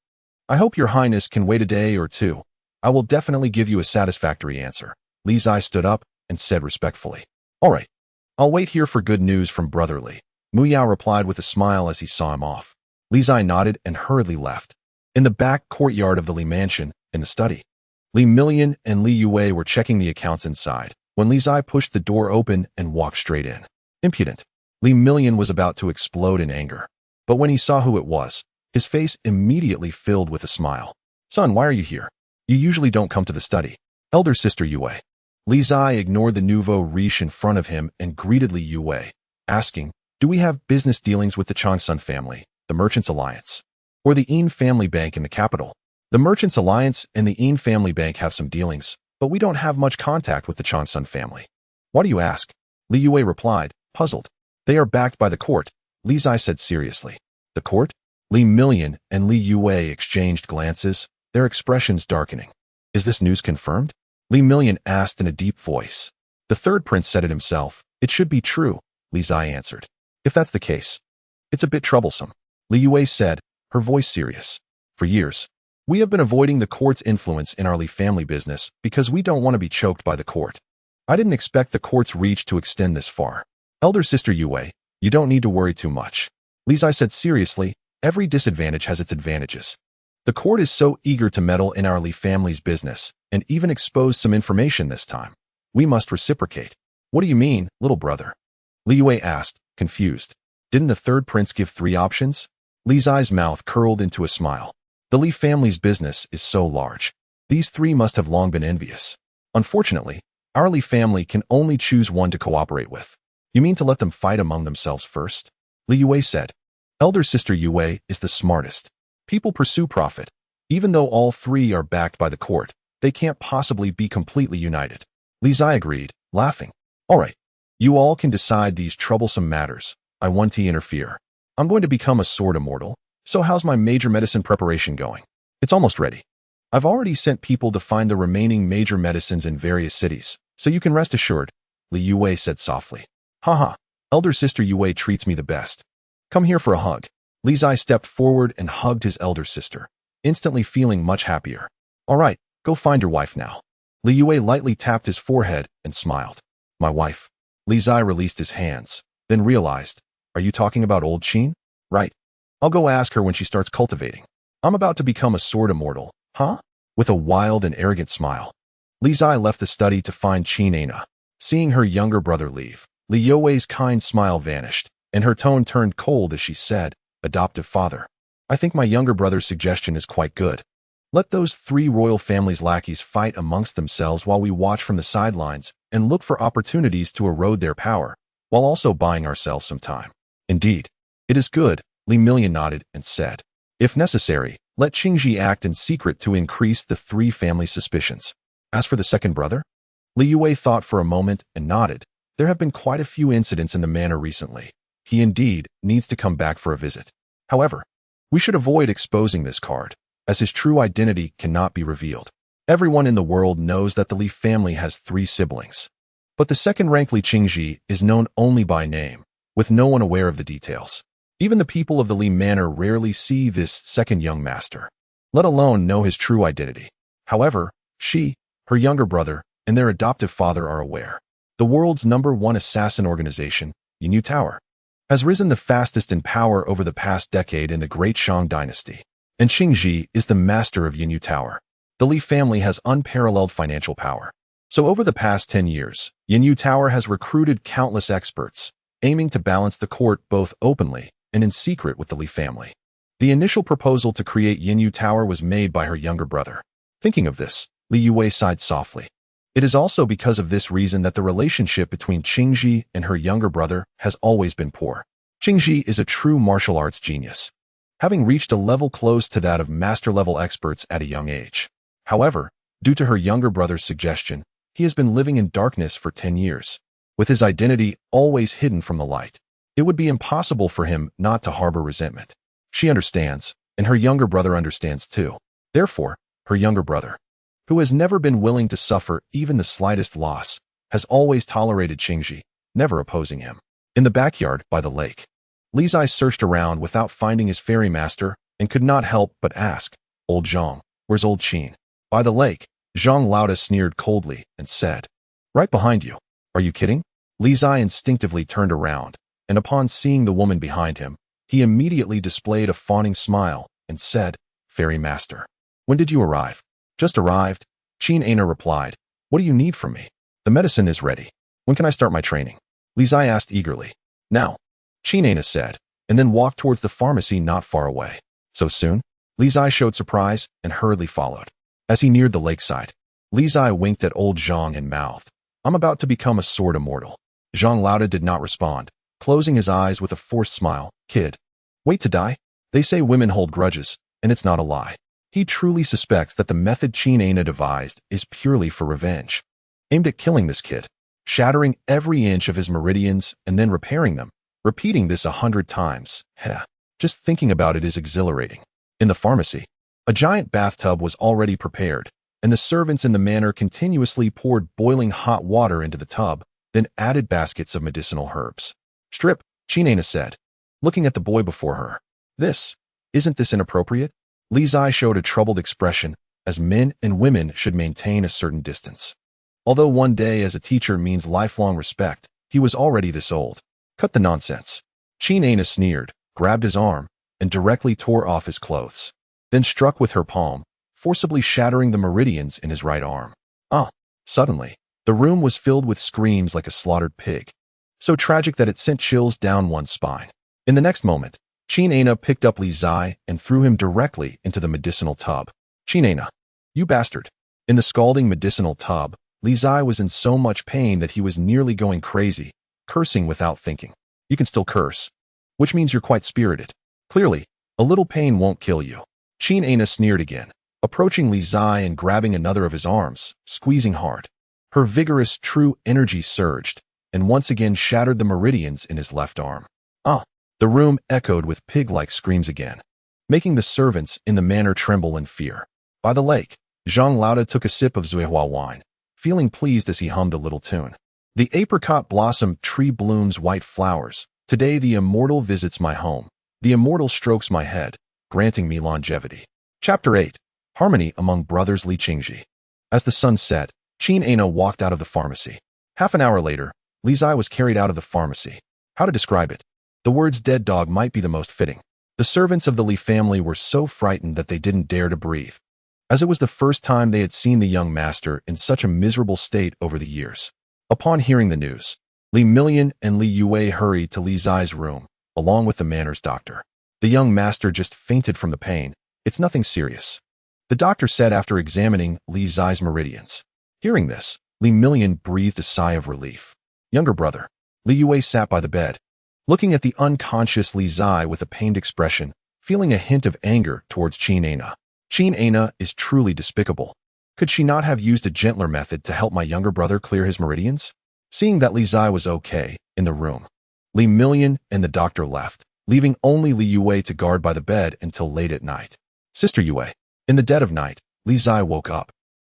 I hope your highness can wait a day or 2. I will definitely give you a satisfactory answer. Li Zai stood up and said respectfully. All right. I'll wait here for good news from Brother Li. Mu Yao replied with a smile as he saw him off. Li Zai nodded and hurriedly left. In the back courtyard of the Li mansion, in the study, Li Million and Li Yue were checking the accounts inside, when Li Zai pushed the door open and walked straight in. Impudent. Li Million was about to explode in anger. But when he saw who it was, his face immediately filled with a smile. Son, why are you here? You usually don't come to the study. Elder sister Yue. Li Zai ignored the nouveau riche in front of him and greeted Li Yue, asking, Do we have business dealings with the Changsun family, the Merchants Alliance, or the Yin Family Bank in the capital? The Merchants Alliance and the Yin Family Bank have some dealings, but we don't have much contact with the Changsun family. Why do you ask? Li Yue replied, puzzled. They are backed by the court, Li Zai said seriously. The court? Li Million and Li Yue exchanged glances, their expressions darkening. Is this news confirmed? Li Million asked in a deep voice. The third prince said it himself. It should be true, Li Zai answered. If that's the case, it's a bit troublesome, Li Yue said, her voice serious. For years, we have been avoiding the court's influence in our Li family business because we don't want to be choked by the court. I didn't expect the court's reach to extend this far. Elder sister Yue, you don't need to worry too much. Li Zai said seriously, every disadvantage has its advantages. The court is so eager to meddle in our Li family's business and even expose some information this time. We must reciprocate. What do you mean, little brother? Li Yue asked, confused. Didn't the third prince give 3 options? Li Zai's mouth curled into a smile. The Li family's business is so large. These 3 must have long been envious. Unfortunately, our Li family can only choose one to cooperate with. You mean to let them fight among themselves first? Li Yue said. Elder sister Yue is the smartest. People pursue profit. Even though all three are backed by the court, they can't possibly be completely united. Li Zai agreed, laughing. All right. You all can decide these troublesome matters. I want to interfere. I'm going to become a sword immortal. So how's my major medicine preparation going? It's almost ready. I've already sent people to find the remaining major medicines in various cities, so you can rest assured, Li Yue said softly. Haha, elder sister Yue treats me the best. Come here for a hug. Li Zai stepped forward and hugged his elder sister, instantly feeling much happier. All right, go find your wife now. Li Yue lightly tapped his forehead and smiled. My wife. Li Zai released his hands, then realized, are you talking about old Qin? Right. I'll go ask her when she starts cultivating. I'm about to become a sword immortal, huh? With a wild and arrogant smile. Li Zai left the study to find Qin Ana. Seeing her younger brother leave, Li Yue's kind smile vanished, and her tone turned cold as she said, adoptive father. I think my younger brother's suggestion is quite good. Let those three royal family's lackeys fight amongst themselves while we watch from the sidelines and look for opportunities to erode their power, while also buying ourselves some time. Indeed, it is good, Li Million nodded and said. If necessary, let Qingji act in secret to increase the three families' suspicions. As for the second brother? Li Yue thought for a moment and nodded. There have been quite a few incidents in the manor recently. He indeed needs to come back for a visit. However, we should avoid exposing this card, as his true identity cannot be revealed. Everyone in the world knows that the Li family has 3 siblings. But the second-ranked Li Qingji is known only by name, with no one aware of the details. Even the people of the Li Manor rarely see this second young master, let alone know his true identity. However, she, her younger brother, and their adoptive father are aware. The world's #1 assassin organization, Yanyu Tower, has risen the fastest in power over the past decade in the Great Shang Dynasty, and Qingji is the master of Yanyu Tower. The Li family has unparalleled financial power. So over the past 10 years, Yanyu Tower has recruited countless experts, aiming to balance the court both openly and in secret with the Li family. The initial proposal to create Yanyu Tower was made by her younger brother. Thinking of this, Li Yue sighed softly. It is also because of this reason that the relationship between Qingji and her younger brother has always been poor. Qingji is a true martial arts genius, having reached a level close to that of master-level experts at a young age. However, due to her younger brother's suggestion, he has been living in darkness for 10 years, with his identity always hidden from the light. It would be impossible for him not to harbor resentment. She understands, and her younger brother understands too. Therefore, her younger brother, who has never been willing to suffer even the slightest loss, has always tolerated Qingji, never opposing him. In the backyard, by the lake, Li Zai searched around without finding his fairy master and could not help but ask, Old Zhang, where's old Qin? By the lake, Zhang Lauda sneered coldly and said, Right behind you. Are you kidding? Li Zai instinctively turned around, and upon seeing the woman behind him, he immediately displayed a fawning smile and said, Fairy master, when did you arrive? Just arrived, Qin Ana replied. What do you need from me? The medicine is ready. When can I start my training? Li Zai asked eagerly. Now, Qin Ana said, and then walked towards the pharmacy not far away. So soon? Li Zai showed surprise and hurriedly followed. As he neared the lakeside, Li Zai winked at old Zhang and mouthed, I'm about to become a sword immortal. Zhang Lauda did not respond, closing his eyes with a forced smile. Kid, wait to die? They say women hold grudges, and it's not a lie. He truly suspects that the method Qin Ana devised is purely for revenge, aimed at killing this kid, shattering every inch of his meridians and then repairing them, repeating this 100 times. Heh, just thinking about it is exhilarating. In the pharmacy, a giant bathtub was already prepared, and the servants in the manor continuously poured boiling hot water into the tub, then added baskets of medicinal herbs. Strip, Qin Ana said, looking at the boy before her. Isn't this inappropriate? Li Zai showed a troubled expression, as men and women should maintain a certain distance. Although one day as a teacher means lifelong respect, he was already this old. Cut the nonsense. Qin Ana sneered, grabbed his arm, and directly tore off his clothes, then struck with her palm, forcibly shattering the meridians in his right arm. Suddenly, the room was filled with screams like a slaughtered pig, so tragic that it sent chills down one's spine. In the next moment, Qin Ana picked up Li Zai and threw him directly into the medicinal tub. Qin Ana, you bastard. In the scalding medicinal tub, Li Zai was in so much pain that he was nearly going crazy, cursing without thinking. You can still curse, which means you're quite spirited. Clearly, a little pain won't kill you. Qin Aina sneered again, approaching Li Zai and grabbing another of his arms, squeezing hard. Her vigorous, true energy surged, and once again shattered the meridians in his left arm. Ah! The room echoed with pig-like screams again, making the servants in the manor tremble in fear. By the lake, Zhang Lauda took a sip of Zuihua wine, feeling pleased as he hummed a little tune. The apricot blossom tree blooms white flowers. Today the immortal visits my home. The immortal strokes my head, granting me longevity. Chapter 8. Harmony among brothers Li Qingji. As the sun set, Qin Aina walked out of the pharmacy. Half an hour later, Li Zai was carried out of the pharmacy. How to describe it? The words dead dog might be the most fitting. The servants of the Li family were so frightened that they didn't dare to breathe, as it was the first time they had seen the young master in such a miserable state over the years. Upon hearing the news, Li Million and Li Yue hurried to Li Zai's room, along with the manor's doctor. The young master just fainted from the pain. It's nothing serious, the doctor said after examining Li Zai's meridians. Hearing this, Li Million breathed a sigh of relief. Younger brother, Li Yue sat by the bed, looking at the unconscious Li Zai with a pained expression, feeling a hint of anger towards Qin Aina. Qin Aina is truly despicable. Could she not have used a gentler method to help my younger brother clear his meridians? Seeing that Li Zai was okay in the room, Li Million and the doctor left, leaving only Li Yue to guard by the bed until late at night. Sister Yue. In the dead of night, Li Zai woke up.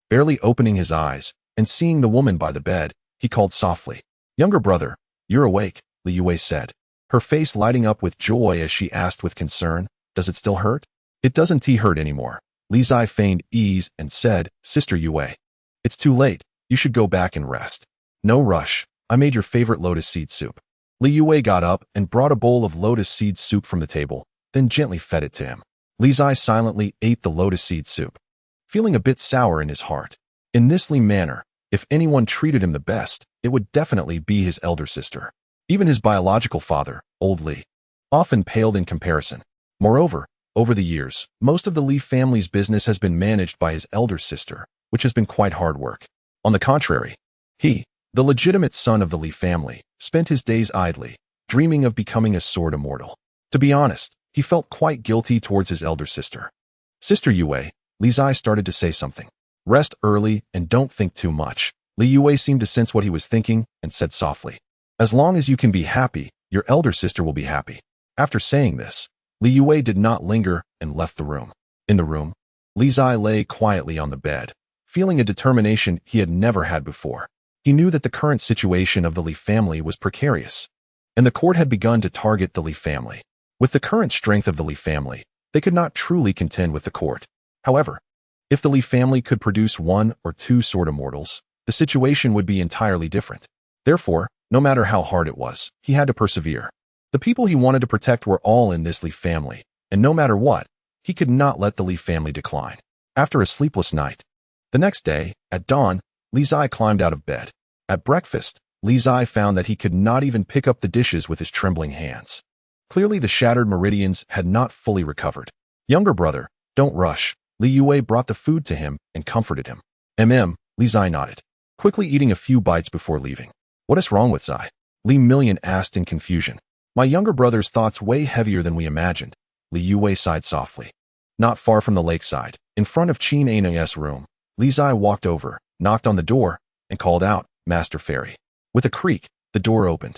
Barely opening his eyes and seeing the woman by the bed, he called softly. Younger brother, you're awake, Li Yue said, her face lighting up with joy as she asked with concern, does it still hurt? It doesn't hurt anymore. Li Zai feigned ease and said, Sister Yue, it's too late, you should go back and rest. No rush, I made your favorite lotus seed soup. Li Yue got up and brought a bowl of lotus seed soup from the table, then gently fed it to him. Li Zai silently ate the lotus seed soup, feeling a bit sour in his heart. In this Li manner, if anyone treated him the best, it would definitely be his elder sister. Even his biological father, old Li, often paled in comparison. Moreover, over the years, most of the Li family's business has been managed by his elder sister, which has been quite hard work. On the contrary, he, the legitimate son of the Li family, spent his days idly, dreaming of becoming a sword immortal. To be honest, he felt quite guilty towards his elder sister. Sister Yue, Li Zai started to say something. Rest early and don't think too much. Li Yue seemed to sense what he was thinking and said softly, as long as you can be happy, your elder sister will be happy. After saying this, Li Yue did not linger and left the room. In the room, Li Zai lay quietly on the bed, feeling a determination he had never had before. He knew that the current situation of the Li family was precarious, and the court had begun to target the Li family. With the current strength of the Li family, they could not truly contend with the court. However, if the Li family could produce 1 or 2 sword immortals, the situation would be entirely different. Therefore, no matter how hard it was, he had to persevere. The people he wanted to protect were all in this Li family, and no matter what, he could not let the Li family decline. After a sleepless night, the next day, at dawn, Li Zai climbed out of bed. At breakfast, Li Zai found that he could not even pick up the dishes with his trembling hands. Clearly the shattered meridians had not fully recovered. Younger brother, don't rush. Li Yue brought the food to him and comforted him. Li Zai nodded, quickly eating a few bites before leaving. What is wrong with Zai? Li Million asked in confusion. My younger brother's thoughts way heavier than we imagined. Li Yue sighed softly. Not far from the lakeside, in front of Qin Aina's room, Li Zai walked over, knocked on the door, and called out, Master Fairy. With a creak, the door opened,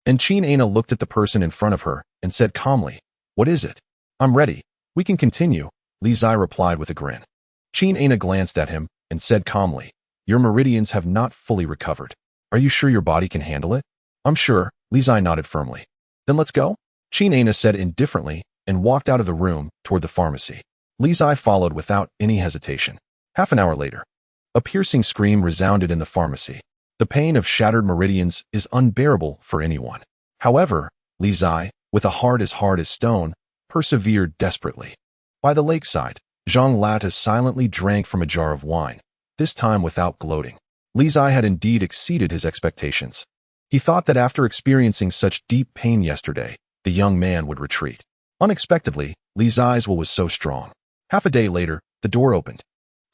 and Qin Aina looked at the person in front of her and said calmly, What is it? I'm ready. We can continue, Li Zai replied with a grin. Qin Aina glanced at him and said calmly, Your meridians have not fully recovered. Are you sure your body can handle it? I'm sure, Li Zai nodded firmly. Then let's go? Qin Aina said indifferently and walked out of the room toward the pharmacy. Li Zai followed without any hesitation. Half an hour later, a piercing scream resounded in the pharmacy. The pain of shattered meridians is unbearable for anyone. However, Li Zai, with a heart as hard as stone, persevered desperately. By the lakeside, Zhang Latta silently drank from a jar of wine, this time without gloating. Li Zai had indeed exceeded his expectations. He thought that after experiencing such deep pain yesterday, the young man would retreat. Unexpectedly, Li Zai's will was so strong. Half a day later, the door opened.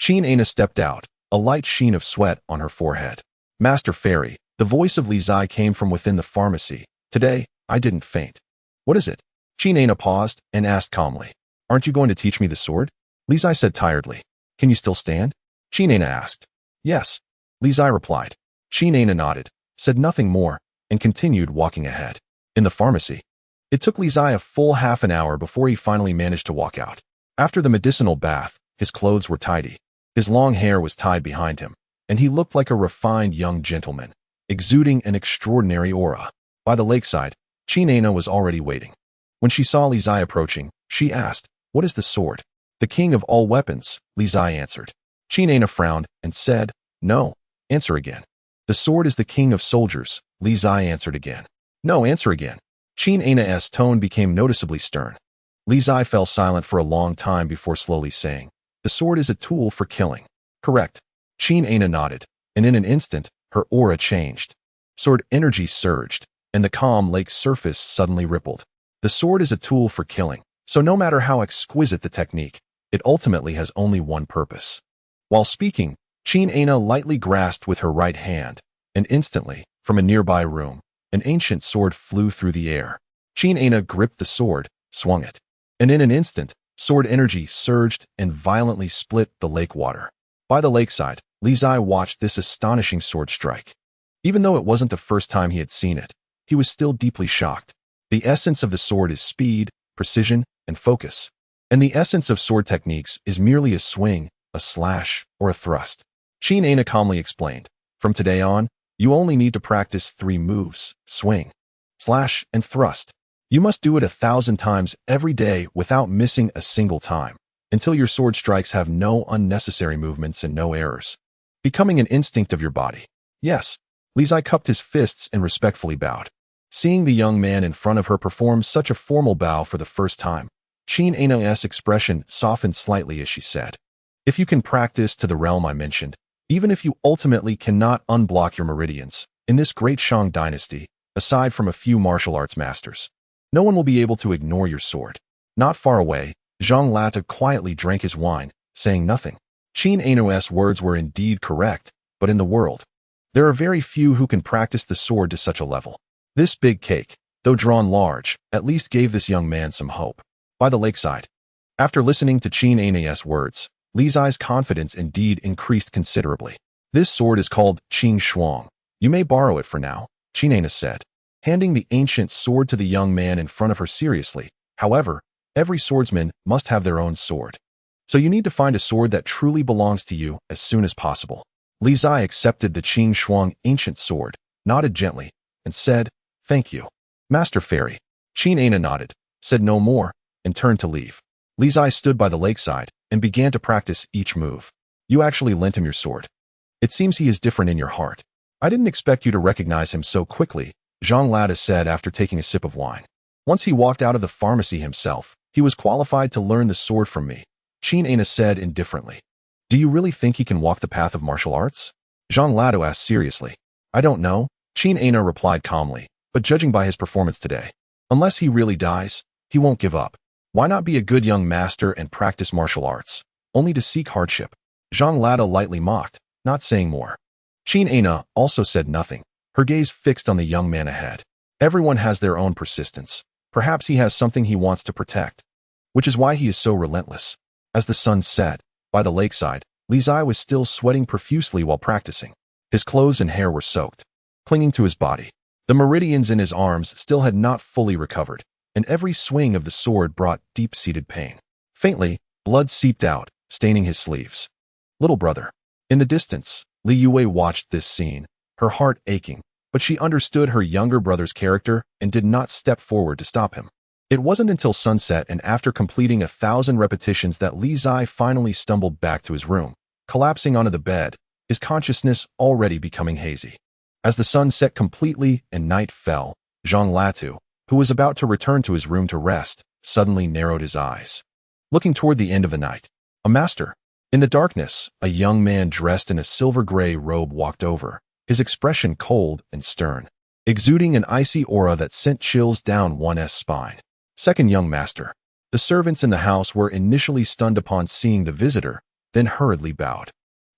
Qin Aina stepped out, a light sheen of sweat on her forehead. Master Fairy, The voice of Li Zai came from within the pharmacy. Today, I didn't faint. What is it? Qin Ana paused and asked calmly. Aren't you going to teach me the sword? Li Zai said tiredly. Can you still stand? Qin Ana asked. Yes. Li Zai replied. Qin Ana nodded, said nothing more, and continued walking ahead. In the pharmacy, it took Li Zai a full half an hour before he finally managed to walk out. After the medicinal bath, his clothes were tidy. His long hair was tied behind him, and he looked like a refined young gentleman, exuding an extraordinary aura. By the lakeside, Qin Ana was already waiting. When she saw Li Zai approaching, she asked, What is the sword? The king of all weapons, Li Zai answered. Qin Ana frowned and said, No, answer again. The sword is the king of soldiers, Li Zai answered again. No, answer again. Qin Ana's tone became noticeably stern. Li Zai fell silent for a long time before slowly saying, The sword is a tool for killing. Correct. Qin Ana nodded, and in an instant, her aura changed. Sword energy surged, and the calm lake's surface suddenly rippled. The sword is a tool for killing, so no matter how exquisite the technique, it ultimately has only one purpose. While speaking, Qin Ana lightly grasped with her right hand, and instantly, from a nearby room, an ancient sword flew through the air. Qin Ana gripped the sword, swung it, and in an instant, sword energy surged and violently split the lake water. By the lakeside, Li Zai watched this astonishing sword strike. Even though it wasn't the first time he had seen it, he was still deeply shocked. The essence of the sword is speed, precision, and focus. And the essence of sword techniques is merely a swing, a slash, or a thrust. Qin Ana calmly explained, From today on, you only need to practice 3 moves, swing, slash, and thrust. You must do it 1,000 times every day without missing a single time, until your sword strikes have no unnecessary movements and no errors, becoming an instinct of your body. Yes, Li Zai cupped his fists and respectfully bowed. Seeing the young man in front of her perform such a formal bow for the first time, Qin Ana's expression softened slightly as she said, If you can practice to the realm I mentioned, even if you ultimately cannot unblock your meridians, in this great Shang dynasty, aside from a few martial arts masters, no one will be able to ignore your sword. Not far away, Zhang Lata quietly drank his wine, saying nothing. Qin Ana's words were indeed correct, but in the world, there are very few who can practice the sword to such a level. This big cake, though drawn large, at least gave this young man some hope. By the lakeside, after listening to Qin Ana's words, Li Zai's confidence indeed increased considerably. This sword is called Qing Shuang. You may borrow it for now, Qin Ana said, handing the ancient sword to the young man in front of her seriously. However, every swordsman must have their own sword. So you need to find a sword that truly belongs to you as soon as possible. Li Zai accepted the Qing Shuang ancient sword, nodded gently, and said, Thank you, Master Fairy. Qin Ana nodded, said no more, and turned to leave. Li Zai stood by the lakeside and began to practice each move. You actually lent him your sword. It seems he is different in your heart. I didn't expect you to recognize him so quickly, Zhang Lada said after taking a sip of wine. Once he walked out of the pharmacy himself, he was qualified to learn the sword from me, Qin Ana said indifferently. Do you really think he can walk the path of martial arts? Zhang Lado asked seriously. I don't know, Qin Ana replied calmly, but judging by his performance today, unless he really dies, he won't give up. Why not be a good young master and practice martial arts, only to seek hardship? Zhang Lada lightly mocked, not saying more. Qin Ana also said nothing, her gaze fixed on the young man ahead. Everyone has their own persistence. Perhaps he has something he wants to protect, which is why he is so relentless. As the sun set, by the lakeside, Li Zai was still sweating profusely while practicing. His clothes and hair were soaked, clinging to his body. The meridians in his arms still had not fully recovered, and every swing of the sword brought deep-seated pain. Faintly, blood seeped out, staining his sleeves. Little brother. In the distance, Li Yue watched this scene, her heart aching, but she understood her younger brother's character and did not step forward to stop him. It wasn't until sunset and after completing 1,000 repetitions that Li Zai finally stumbled back to his room, collapsing onto the bed, his consciousness already becoming hazy. As the sun set completely and night fell, Zhang Latu, who was about to return to his room to rest, suddenly narrowed his eyes. Looking toward the end of the night, a master. In the darkness, a young man dressed in a silver-gray robe walked over, his expression cold and stern, exuding an icy aura that sent chills down one's spine. Second young master. The servants in the house were initially stunned upon seeing the visitor, then hurriedly bowed.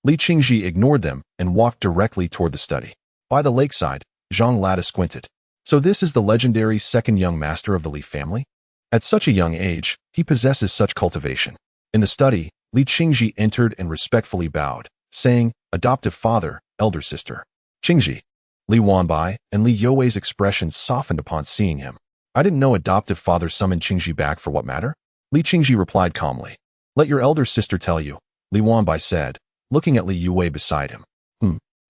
Li Qingji ignored them and walked directly toward the study. By the lakeside, Zhang Lada squinted. So this is the legendary second young master of the Li family? At such a young age, he possesses such cultivation. In the study, Li Qingji entered and respectfully bowed, saying, "Adoptive father, elder sister." Qingji. Li Wanbai and Li Youwei's expressions softened upon seeing him. I didn't know adoptive father summoned Qingji back for what matter? Li Qingji replied calmly. Let your elder sister tell you, Li Wanbai said, looking at Li Youwei beside him.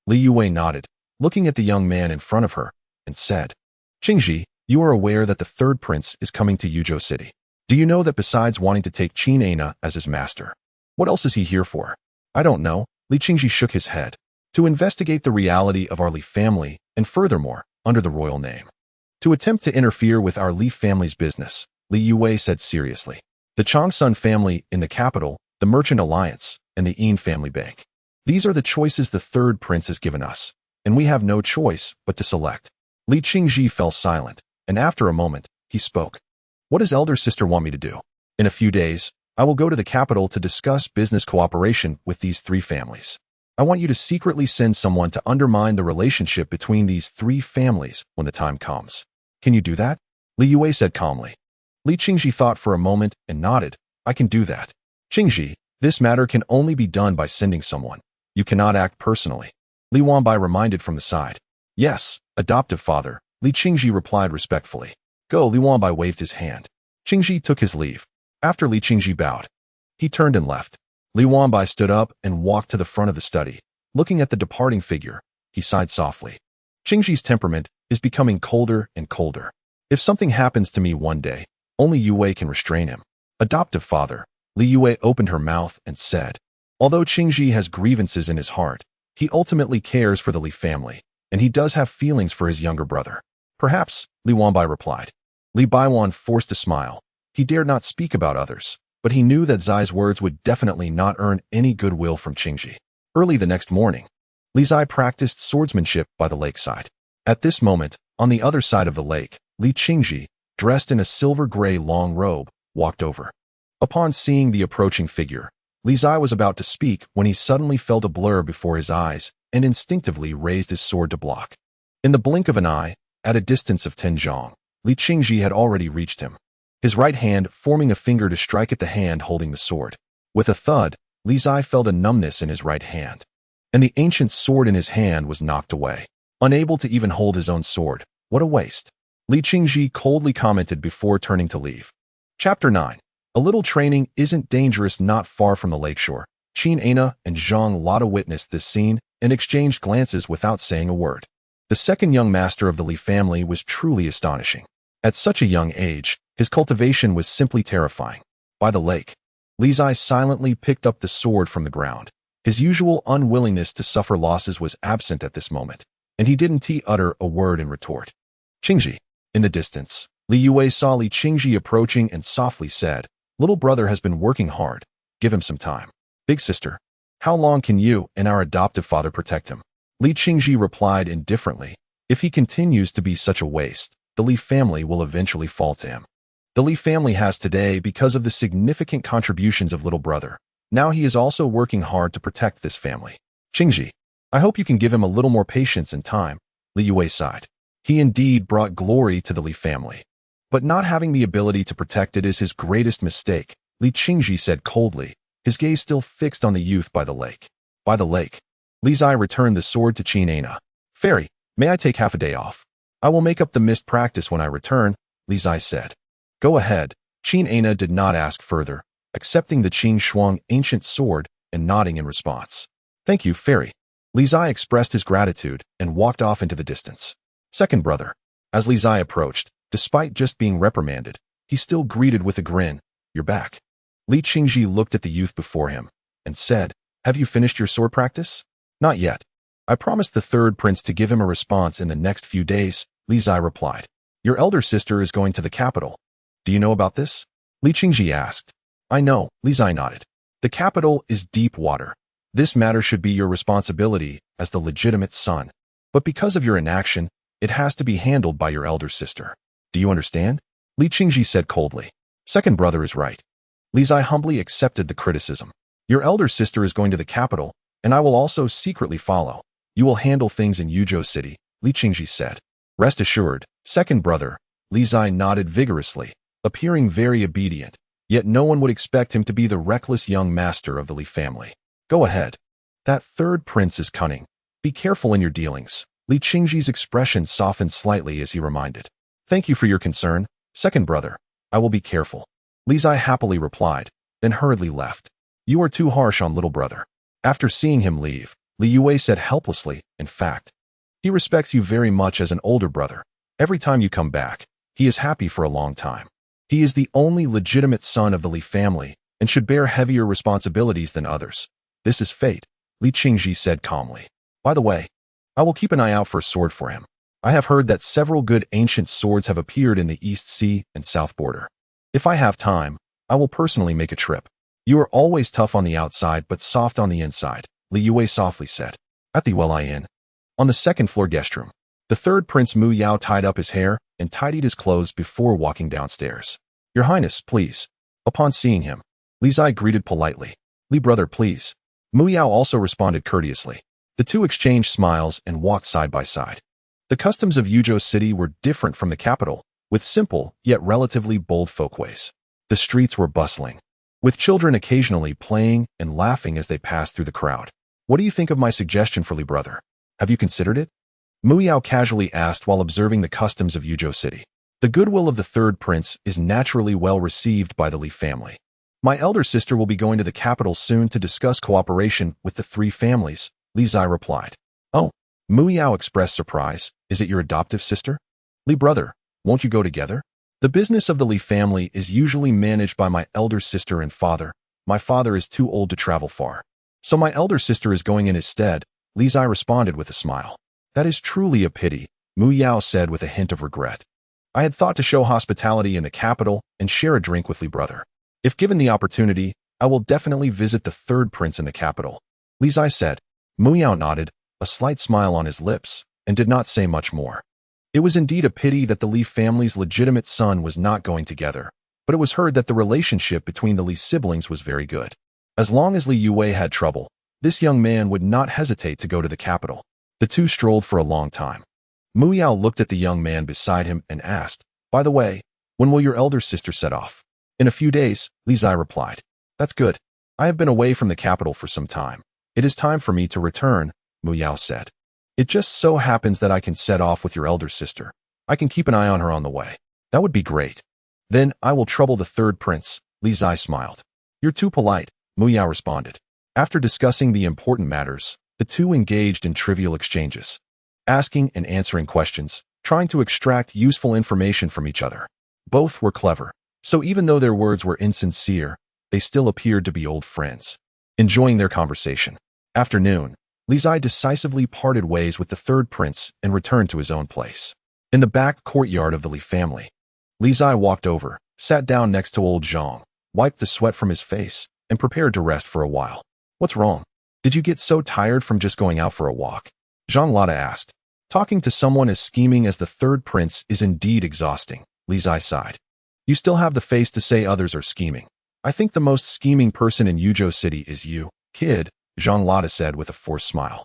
Li Youwei nodded, looking at the young man in front of her, and said, Qingji, you are aware that the third prince is coming to Yuzhou City. Do you know that besides wanting to take Qin Ana as his master, what else is he here for? I don't know, Li Qingji shook his head. To investigate the reality of our Li family, and furthermore, under the royal name. To attempt to interfere with our Li family's business, Li Youwei said seriously. The Changsun family in the capital, the Merchant Alliance, and the Yin Family Bank. These are the choices the third prince has given us, and we have no choice but to select. Li Qingji fell silent, and after a moment, he spoke. What does elder sister want me to do? In a few days, I will go to the capital to discuss business cooperation with these three families. I want you to secretly send someone to undermine the relationship between these three families when the time comes. Can you do that? Li Youwei said calmly. Li Qingji thought for a moment and nodded. I can do that. Qingji, this matter can only be done by sending someone. You cannot act personally. Li Wanbai reminded from the side. Yes, adoptive father, Li Qingji replied respectfully. Go, Li Wanbai waved his hand. Qingji took his leave. After Li Qingji bowed, he turned and left. Li Wanbai stood up and walked to the front of the study. Looking at the departing figure, he sighed softly. Qingji's temperament is becoming colder and colder. If something happens to me one day, only Youwei can restrain him. Adoptive father, Li Youwei opened her mouth and said, although Qingji has grievances in his heart, he ultimately cares for the Li family, and he does have feelings for his younger brother. Perhaps, Li Wanbai replied. Li Baiwan forced a smile. He dared not speak about others, but he knew that Zai's words would definitely not earn any goodwill from Qingji. Early the next morning, Li Zai practiced swordsmanship by the lakeside. At this moment, on the other side of the lake, Li Qingji, dressed in a silver-gray long robe, walked over. Upon seeing the approaching figure, Li Zai was about to speak when he suddenly felt a blur before his eyes and instinctively raised his sword to block. In the blink of an eye, at a distance of 10 zhong, Li Qingji had already reached him, his right hand forming a finger to strike at the hand holding the sword. With a thud, Li Zai felt a numbness in his right hand, and the ancient sword in his hand was knocked away. Unable to even hold his own sword, what a waste. Li Qingji coldly commented before turning to leave. Chapter 9. A little training isn't dangerous. Not far from the lakeshore, Qin Ana and Zhang Lada witnessed this scene and exchanged glances without saying a word. The second young master of the Li family was truly astonishing. At such a young age, his cultivation was simply terrifying. By the lake, Li Zai silently picked up the sword from the ground. His usual unwillingness to suffer losses was absent at this moment, and he didn't utter a word in retort. Qingji. In the distance, Li Youwei saw Li Qingji approaching and softly said, little brother has been working hard. Give him some time. Big sister, how long can you and our adoptive father protect him? Li Qingji replied indifferently. If he continues to be such a waste, the Li family will eventually fall to him. The Li family has today because of the significant contributions of little brother. Now he is also working hard to protect this family. Qingji, I hope you can give him a little more patience and time. Li Youwei sighed. He indeed brought glory to the Li family, but not having the ability to protect it is his greatest mistake, Li Qingji said coldly, his gaze still fixed on the youth by the lake. By the lake, Li Zai returned the sword to Qin Ana. Fairy, may I take half a day off? I will make up the missed practice when I return, Li Zai said. Go ahead. Qin Ana did not ask further, accepting the Qin Shuang ancient sword and nodding in response. Thank you, Fairy. Li Zai expressed his gratitude and walked off into the distance. Second brother. As Li Zai approached, despite just being reprimanded, he still greeted with a grin, you're back. Li Qingji looked at the youth before him and said, have you finished your sword practice? Not yet. I promised the third prince to give him a response in the next few days, Li Zai replied. Your elder sister is going to the capital. Do you know about this? Li Qingji asked. I know, Li Zai nodded. The capital is deep water. This matter should be your responsibility as the legitimate son. But because of your inaction, it has to be handled by your elder sister. Do you understand? Li Qingji said coldly. Second brother is right. Li Zai humbly accepted the criticism. Your elder sister is going to the capital, and I will also secretly follow. You will handle things in Yuzhou City, Li Qingji said. Rest assured, second brother. Li Zai nodded vigorously, appearing very obedient, yet no one would expect him to be the reckless young master of the Li family. Go ahead. That third prince is cunning. Be careful in your dealings. Li Qingji's expression softened slightly as he reminded. Thank you for your concern, second brother. I will be careful. Li Zai happily replied, then hurriedly left. You are too harsh on little brother. After seeing him leave, Li Yue said helplessly, in fact, he respects you very much as an older brother. Every time you come back, he is happy for a long time. He is the only legitimate son of the Li family and should bear heavier responsibilities than others. This is fate, Li Qingji said calmly. By the way, I will keep an eye out for a sword for him. I have heard that several good ancient swords have appeared in the East Sea and South Border. If I have time, I will personally make a trip. You are always tough on the outside but soft on the inside, Li Yue softly said. At the Welai Inn, on the second-floor guest room, the third Prince Mu Yao tied up his hair and tidied his clothes before walking downstairs. Your Highness, please. Upon seeing him, Li Zai greeted politely. Li brother, please. Mu Yao also responded courteously. The two exchanged smiles and walked side by side. The customs of Yuzhou City were different from the capital, with simple yet relatively bold folkways. The streets were bustling, with children occasionally playing and laughing as they passed through the crowd. What do you think of my suggestion for Li brother? Have you considered it? Mu Yao casually asked while observing the customs of Yuzhou City. The goodwill of the third prince is naturally well received by the Li family. My elder sister will be going to the capital soon to discuss cooperation with the three families, Li Zai replied. Oh, Mu Yao expressed surprise. Is it your adoptive sister? Li brother, won't you go together? The business of the Li family is usually managed by my elder sister and father. My father is too old to travel far. So my elder sister is going in his stead, Li Zai responded with a smile. That is truly a pity, Mu Yao said with a hint of regret. I had thought to show hospitality in the capital and share a drink with Li brother. If given the opportunity, I will definitely visit the third prince in the capital, Li Zai said. Mu Yao nodded, a slight smile on his lips, and did not say much more. It was indeed a pity that the Li family's legitimate son was not going together, but it was heard that the relationship between the Li siblings was very good. As long as Li Yue had trouble, this young man would not hesitate to go to the capital. The two strolled for a long time. Mu Yao looked at the young man beside him and asked, By the way, when will your elder sister set off? In a few days, Li Zai replied. That's good. I have been away from the capital for some time. It is time for me to return, Mu Yao said. It just so happens that I can set off with your elder sister. I can keep an eye on her on the way. That would be great. Then I will trouble the third prince, Li Zai smiled. You're too polite, Mu Yao responded. After discussing the important matters, the two engaged in trivial exchanges, asking and answering questions, trying to extract useful information from each other. Both were clever, so even though their words were insincere, they still appeared to be old friends. Enjoying their conversation. After noon, Li Zai decisively parted ways with the third prince and returned to his own place. In the back courtyard of the Li family, Li Zai walked over, sat down next to old Zhang, wiped the sweat from his face, and prepared to rest for a while. What's wrong? Did you get so tired from just going out for a walk? Zhang Lada asked. Talking to someone as scheming as the third prince is indeed exhausting, Li Zai sighed. You still have the face to say others are scheming. I think the most scheming person in Yuzhou City is you, kid, Zhang Lada said with a forced smile.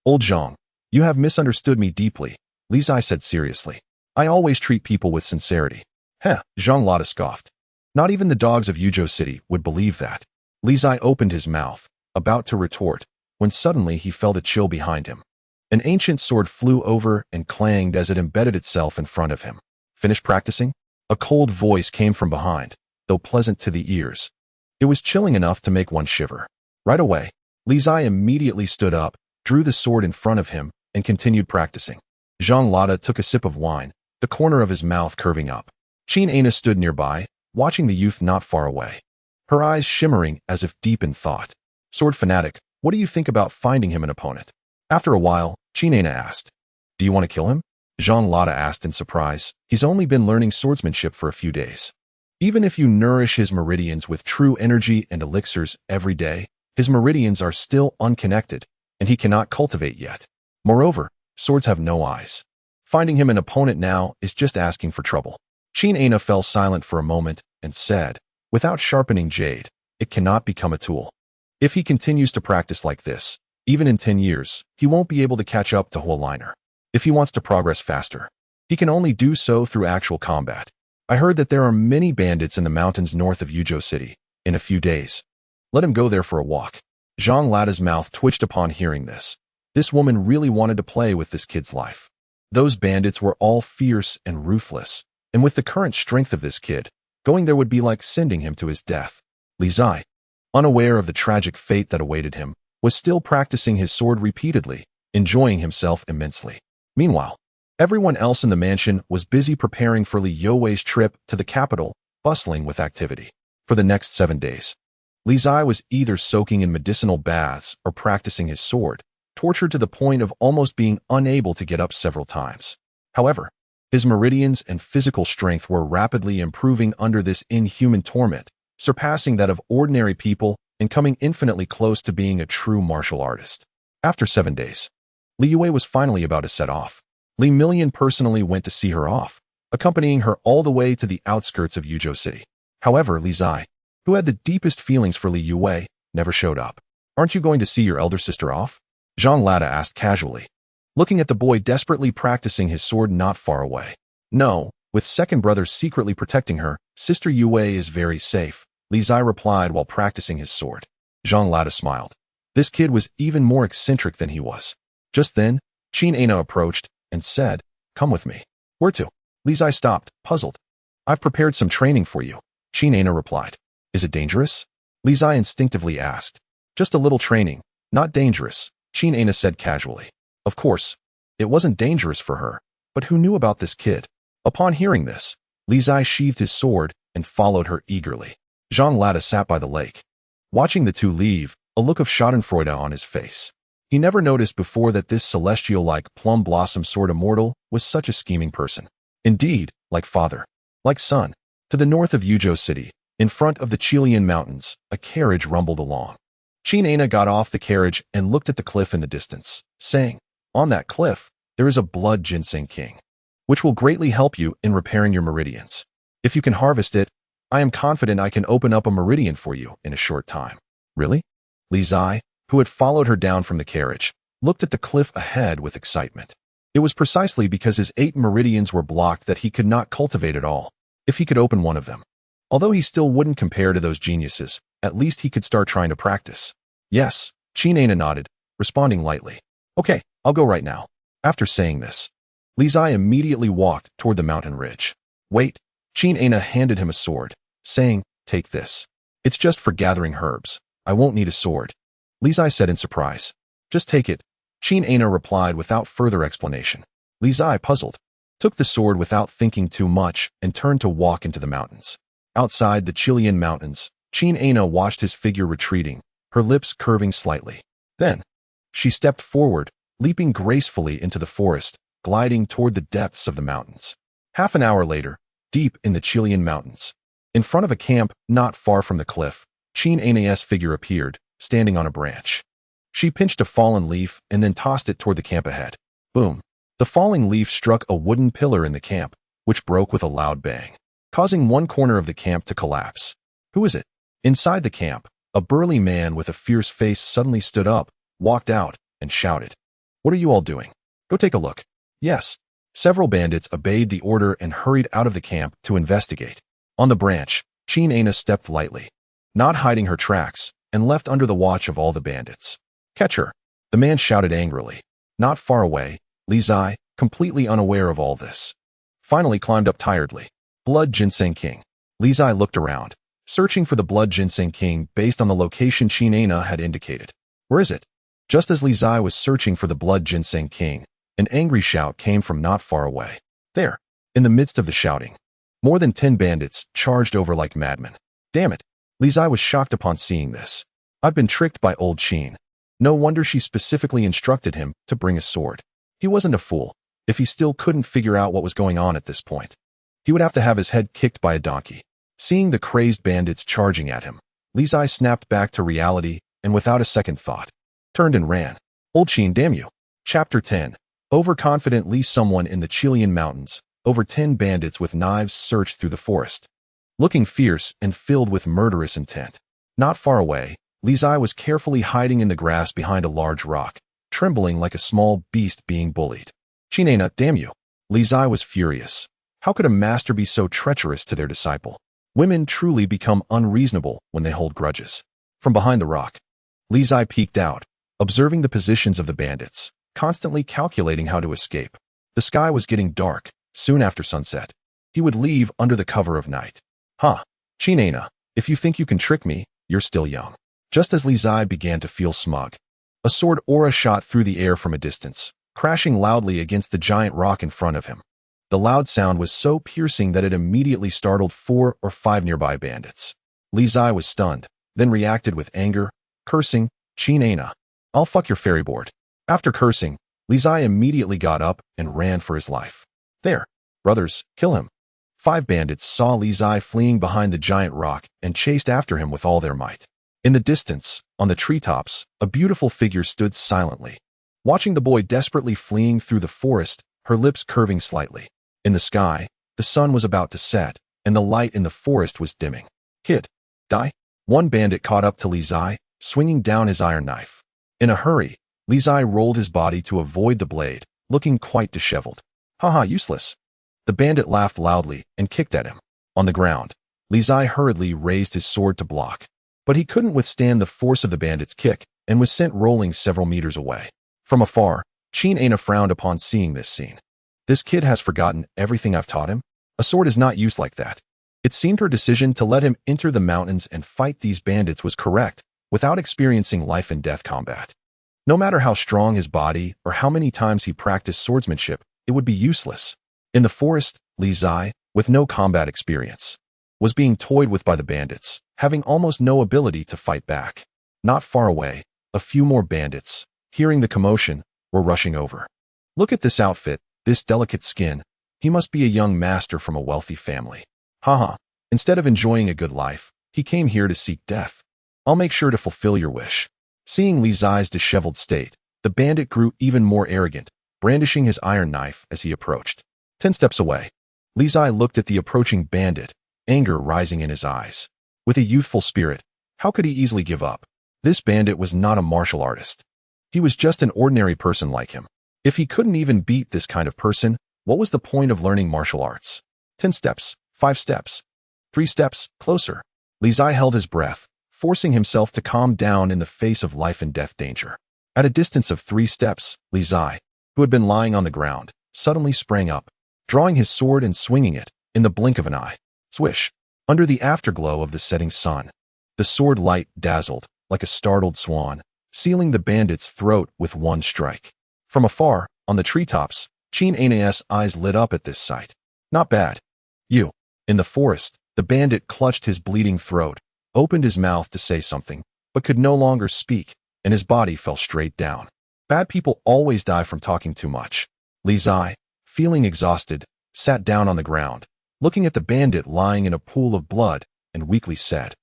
Old Zhang, you have misunderstood me deeply, Li Zai said seriously. I always treat people with sincerity. Heh, Zhang Lada scoffed. Not even the dogs of Yuzhou City would believe that. Li Zai opened his mouth, about to retort, when suddenly he felt a chill behind him. An ancient sword flew over and clanged as it embedded itself in front of him. Finish practicing? A cold voice came from behind, though pleasant to the ears. It was chilling enough to make one shiver. Right away, Li Zai immediately stood up, drew the sword in front of him, and continued practicing. Zhang Lada took a sip of wine, the corner of his mouth curving up. Qin Ana stood nearby, watching the youth not far away, her eyes shimmering as if deep in thought. Sword fanatic, what do you think about finding him an opponent? After a while, Qin Ana asked. Do you want to kill him? Zhang Lada asked in surprise. He's only been learning swordsmanship for a few days. Even if you nourish his meridians with true energy and elixirs every day, his meridians are still unconnected, and he cannot cultivate yet. Moreover, swords have no eyes. Finding him an opponent now is just asking for trouble. Qin Ana fell silent for a moment and said, without sharpening jade, it cannot become a tool. If he continues to practice like this, Even in 10 years, he won't be able to catch up to Huoliner. If he wants to progress faster, he can only do so through actual combat. I heard that there are many bandits in the mountains north of Yuzhou City. In a few days, let him go there for a walk. Zhang Lada's mouth twitched upon hearing this. This woman really wanted to play with this kid's life. Those bandits were all fierce and ruthless, and with the current strength of this kid, going there would be like sending him to his death. Li Zai, unaware of the tragic fate that awaited him, was still practicing his sword repeatedly, enjoying himself immensely. Meanwhile, everyone else in the mansion was busy preparing for Li Youwei's trip to the capital, bustling with activity. For the next 7 days, Li Zai was either soaking in medicinal baths or practicing his sword, tortured to the point of almost being unable to get up several times. However, his meridians and physical strength were rapidly improving under this inhuman torment, surpassing that of ordinary people and coming infinitely close to being a true martial artist. After 7 days, Li Youwei was finally about to set off. Li Million personally went to see her off, accompanying her all the way to the outskirts of Yuzhou City. However, Li Zai, who had the deepest feelings for Li Youwei, never showed up. Aren't you going to see your elder sister off? Zhang Lada asked casually, looking at the boy desperately practicing his sword not far away. No, with second brother secretly protecting her, Sister Youwei is very safe, Li Zai replied while practicing his sword. Zhang Lada smiled. This kid was even more eccentric than he was. Just then, Qin Ana approached and said, "Come with me." "Where to?" Li Zai stopped, puzzled. "I've prepared some training for you," Qin Ana replied. "Is it dangerous?" Li Zai instinctively asked. "Just a little training, not dangerous," Qin Ana said casually. Of course, it wasn't dangerous for her, but who knew about this kid? Upon hearing this, Li Zai sheathed his sword and followed her eagerly. Zhang Lada sat by the lake, watching the two leave, a look of schadenfreude on his face. He never noticed before that this celestial-like plum blossom sort of mortal was such a scheming person. Indeed, like father, like son. To the north of Yuzhou City, in front of the Qilian Mountains, a carriage rumbled along. Qin Ana got off the carriage and looked at the cliff in the distance, saying, "On that cliff, there is a blood ginseng king, which will greatly help you in repairing your meridians. If you can harvest it, I am confident I can open up a meridian for you in a short time." "Really?" Li Zai, who had followed her down from the carriage, looked at the cliff ahead with excitement. It was precisely because his 8 meridians were blocked that he could not cultivate at all. If he could open one of them, although he still wouldn't compare to those geniuses, at least he could start trying to practice. "Yes," Qin Ana nodded, responding lightly. "Okay, I'll go right now." After saying this, Li Zai immediately walked toward the mountain ridge. "Wait," Qin Ana handed him a sword, saying, "Take this. It's just for gathering herbs. I won't need a sword." Li Zai said in surprise. "Just take it," Qin Ana replied without further explanation. Li Zai, puzzled, took the sword without thinking too much and turned to walk into the mountains. Outside the Qilian Mountains, Qin Ana watched his figure retreating, her lips curving slightly. Then, she stepped forward, leaping gracefully into the forest, gliding toward the depths of the mountains. Half an hour later, deep in the Qilian Mountains, in front of a camp not far from the cliff, Qin Ana's figure appeared, standing on a branch. She pinched a fallen leaf and then tossed it toward the camp ahead. Boom! The falling leaf struck a wooden pillar in the camp, which broke with a loud bang, causing one corner of the camp to collapse. "Who is it?" Inside the camp, a burly man with a fierce face suddenly stood up, walked out, and shouted, "What are you all doing? Go take a look." Yes. Several bandits obeyed the order and hurried out of the camp to investigate. On the branch, Qin Ana stepped lightly, not hiding her tracks, and left under the watch of all the bandits. "Catch her," the man shouted angrily. Not far away, Li Zai, completely unaware of all this, finally climbed up tiredly. Blood Ginseng King. Li Zai looked around, searching for the Blood Ginseng King based on the location Qin Ana had indicated. "Where is it?" Just as Li Zai was searching for the Blood Ginseng King, an angry shout came from not far away. There, in the midst of the shouting, more than 10 bandits charged over like madmen. Damn it! Li Zai was shocked upon seeing this. I've been tricked by old Qin. No wonder she specifically instructed him to bring a sword. He wasn't a fool, if he still couldn't figure out what was going on at this point. He would have to have his head kicked by a donkey. Seeing the crazed bandits charging at him, Li Zai snapped back to reality and without a second thought, turned and ran. Old Qin, damn you. Chapter 10. Overconfidently, someone in the Qilian Mountains, over 10 bandits with knives searched through the forest, looking fierce and filled with murderous intent. Not far away, Li Zai was carefully hiding in the grass behind a large rock, trembling like a small beast being bullied. Chinena, damn you! Li Zai was furious. How could a master be so treacherous to their disciple? Women truly become unreasonable when they hold grudges. From behind the rock, Li Zai peeked out, observing the positions of the bandits, constantly calculating how to escape. The sky was getting dark, soon after sunset. He would leave under the cover of night. Huh, Chinena, if you think you can trick me, you're still young. Just as Li Zai began to feel smug, a sword aura shot through the air from a distance, crashing loudly against the giant rock in front of him. The loud sound was so piercing that it immediately startled 4 or 5 nearby bandits. Li Zai was stunned, then reacted with anger, cursing, Chinena, I'll fuck your fairy board. After cursing, Li Zai immediately got up and ran for his life. There, brothers, kill him. 5 bandits saw Li Zai fleeing behind the giant rock and chased after him with all their might. In the distance, on the treetops, a beautiful figure stood silently, watching the boy desperately fleeing through the forest, her lips curving slightly. In the sky, the sun was about to set, and the light in the forest was dimming. Kid, die? One bandit caught up to Li Zai, swinging down his iron knife. In a hurry, Li Zai rolled his body to avoid the blade, looking quite disheveled. Haha, useless. The bandit laughed loudly and kicked at him. On the ground, Li Zai hurriedly raised his sword to block. But he couldn't withstand the force of the bandit's kick and was sent rolling several meters away. From afar, Chinena frowned upon seeing this scene. This kid has forgotten everything I've taught him. A sword is not used like that. It seemed her decision to let him enter the mountains and fight these bandits was correct, without experiencing life and death combat. No matter how strong his body or how many times he practiced swordsmanship, it would be useless. In the forest, Li Zai, with no combat experience, was being toyed with by the bandits, having almost no ability to fight back. Not far away, a few more bandits, hearing the commotion, were rushing over. Look at this outfit, this delicate skin. He must be a young master from a wealthy family. Haha, instead of enjoying a good life, he came here to seek death. I'll make sure to fulfill your wish. Seeing Li Zai's disheveled state, the bandit grew even more arrogant, brandishing his iron knife as he approached. 10 steps away, Li Zai looked at the approaching bandit, anger rising in his eyes. With a youthful spirit, how could he easily give up? This bandit was not a martial artist. He was just an ordinary person like him. If he couldn't even beat this kind of person, what was the point of learning martial arts? 10 steps, 5 steps, 3 steps, closer. Li Zai held his breath, forcing himself to calm down in the face of life and death danger. At a distance of 3 steps, Li Zai, who had been lying on the ground, suddenly sprang up, drawing his sword and swinging it, in the blink of an eye. Swish! Under the afterglow of the setting sun, the sword light dazzled, like a startled swan, sealing the bandit's throat with one strike. From afar, on the treetops, Chinena's eyes lit up at this sight. Not bad. You. In the forest, the bandit clutched his bleeding throat, opened his mouth to say something, but could no longer speak, and his body fell straight down. Bad people always die from talking too much. Li Zai, feeling exhausted, sat down on the ground, looking at the bandit lying in a pool of blood, and weakly said,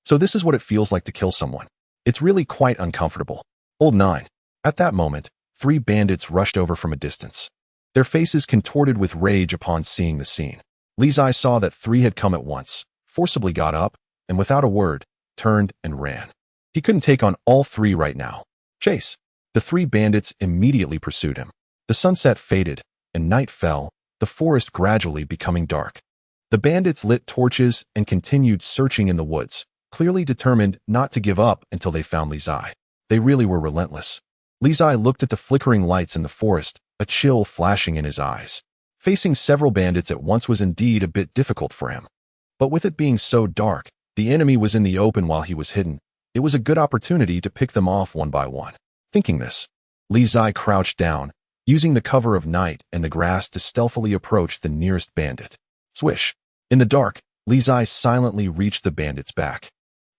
"So this is what it feels like to kill someone. It's really quite uncomfortable." Old 9. At that moment, 3 bandits rushed over from a distance, their faces contorted with rage upon seeing the scene. Li Zai saw that 3 had come at once, forcibly got up, and without a word, turned and ran. He couldn't take on all 3 right now. Chase! The 3 bandits immediately pursued him. The sunset faded, and night fell, the forest gradually becoming dark. The bandits lit torches and continued searching in the woods, clearly determined not to give up until they found Li Zai. They really were relentless. Li Zai looked at the flickering lights in the forest, a chill flashing in his eyes. Facing several bandits at once was indeed a bit difficult for him. But with it being so dark, the enemy was in the open while he was hidden. It was a good opportunity to pick them off one by one. Thinking this, Li Zai crouched down, using the cover of night and the grass to stealthily approach the nearest bandit. Swish! In the dark, Li Zai silently reached the bandit's back,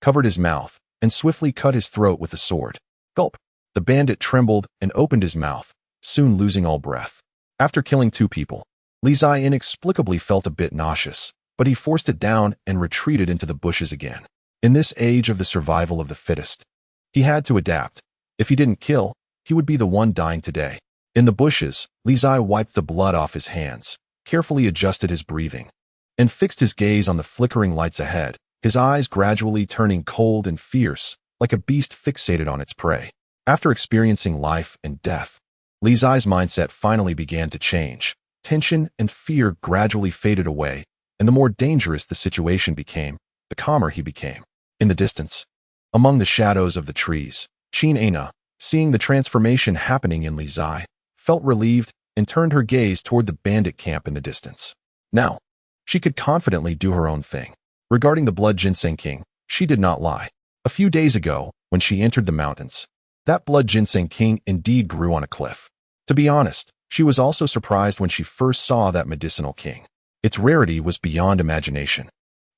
covered his mouth, and swiftly cut his throat with the sword. Gulp! The bandit trembled and opened his mouth, soon losing all breath. After killing 2 people, Li Zai inexplicably felt a bit nauseous, but he forced it down and retreated into the bushes again. In this age of the survival of the fittest, he had to adapt. If he didn't kill, he would be the one dying today. In the bushes, Li Zai wiped the blood off his hands, carefully adjusted his breathing, and fixed his gaze on the flickering lights ahead, his eyes gradually turning cold and fierce, like a beast fixated on its prey. After experiencing life and death, Li Zai's mindset finally began to change. Tension and fear gradually faded away, and the more dangerous the situation became, the calmer he became. In the distance, among the shadows of the trees, Qin Aina, seeing the transformation happening in Li Zai, felt relieved and turned her gaze toward the bandit camp in the distance. Now, she could confidently do her own thing. Regarding the Blood Ginseng King, she did not lie. A few days ago, when she entered the mountains, that Blood Ginseng King indeed grew on a cliff. To be honest, she was also surprised when she first saw that medicinal king. Its rarity was beyond imagination,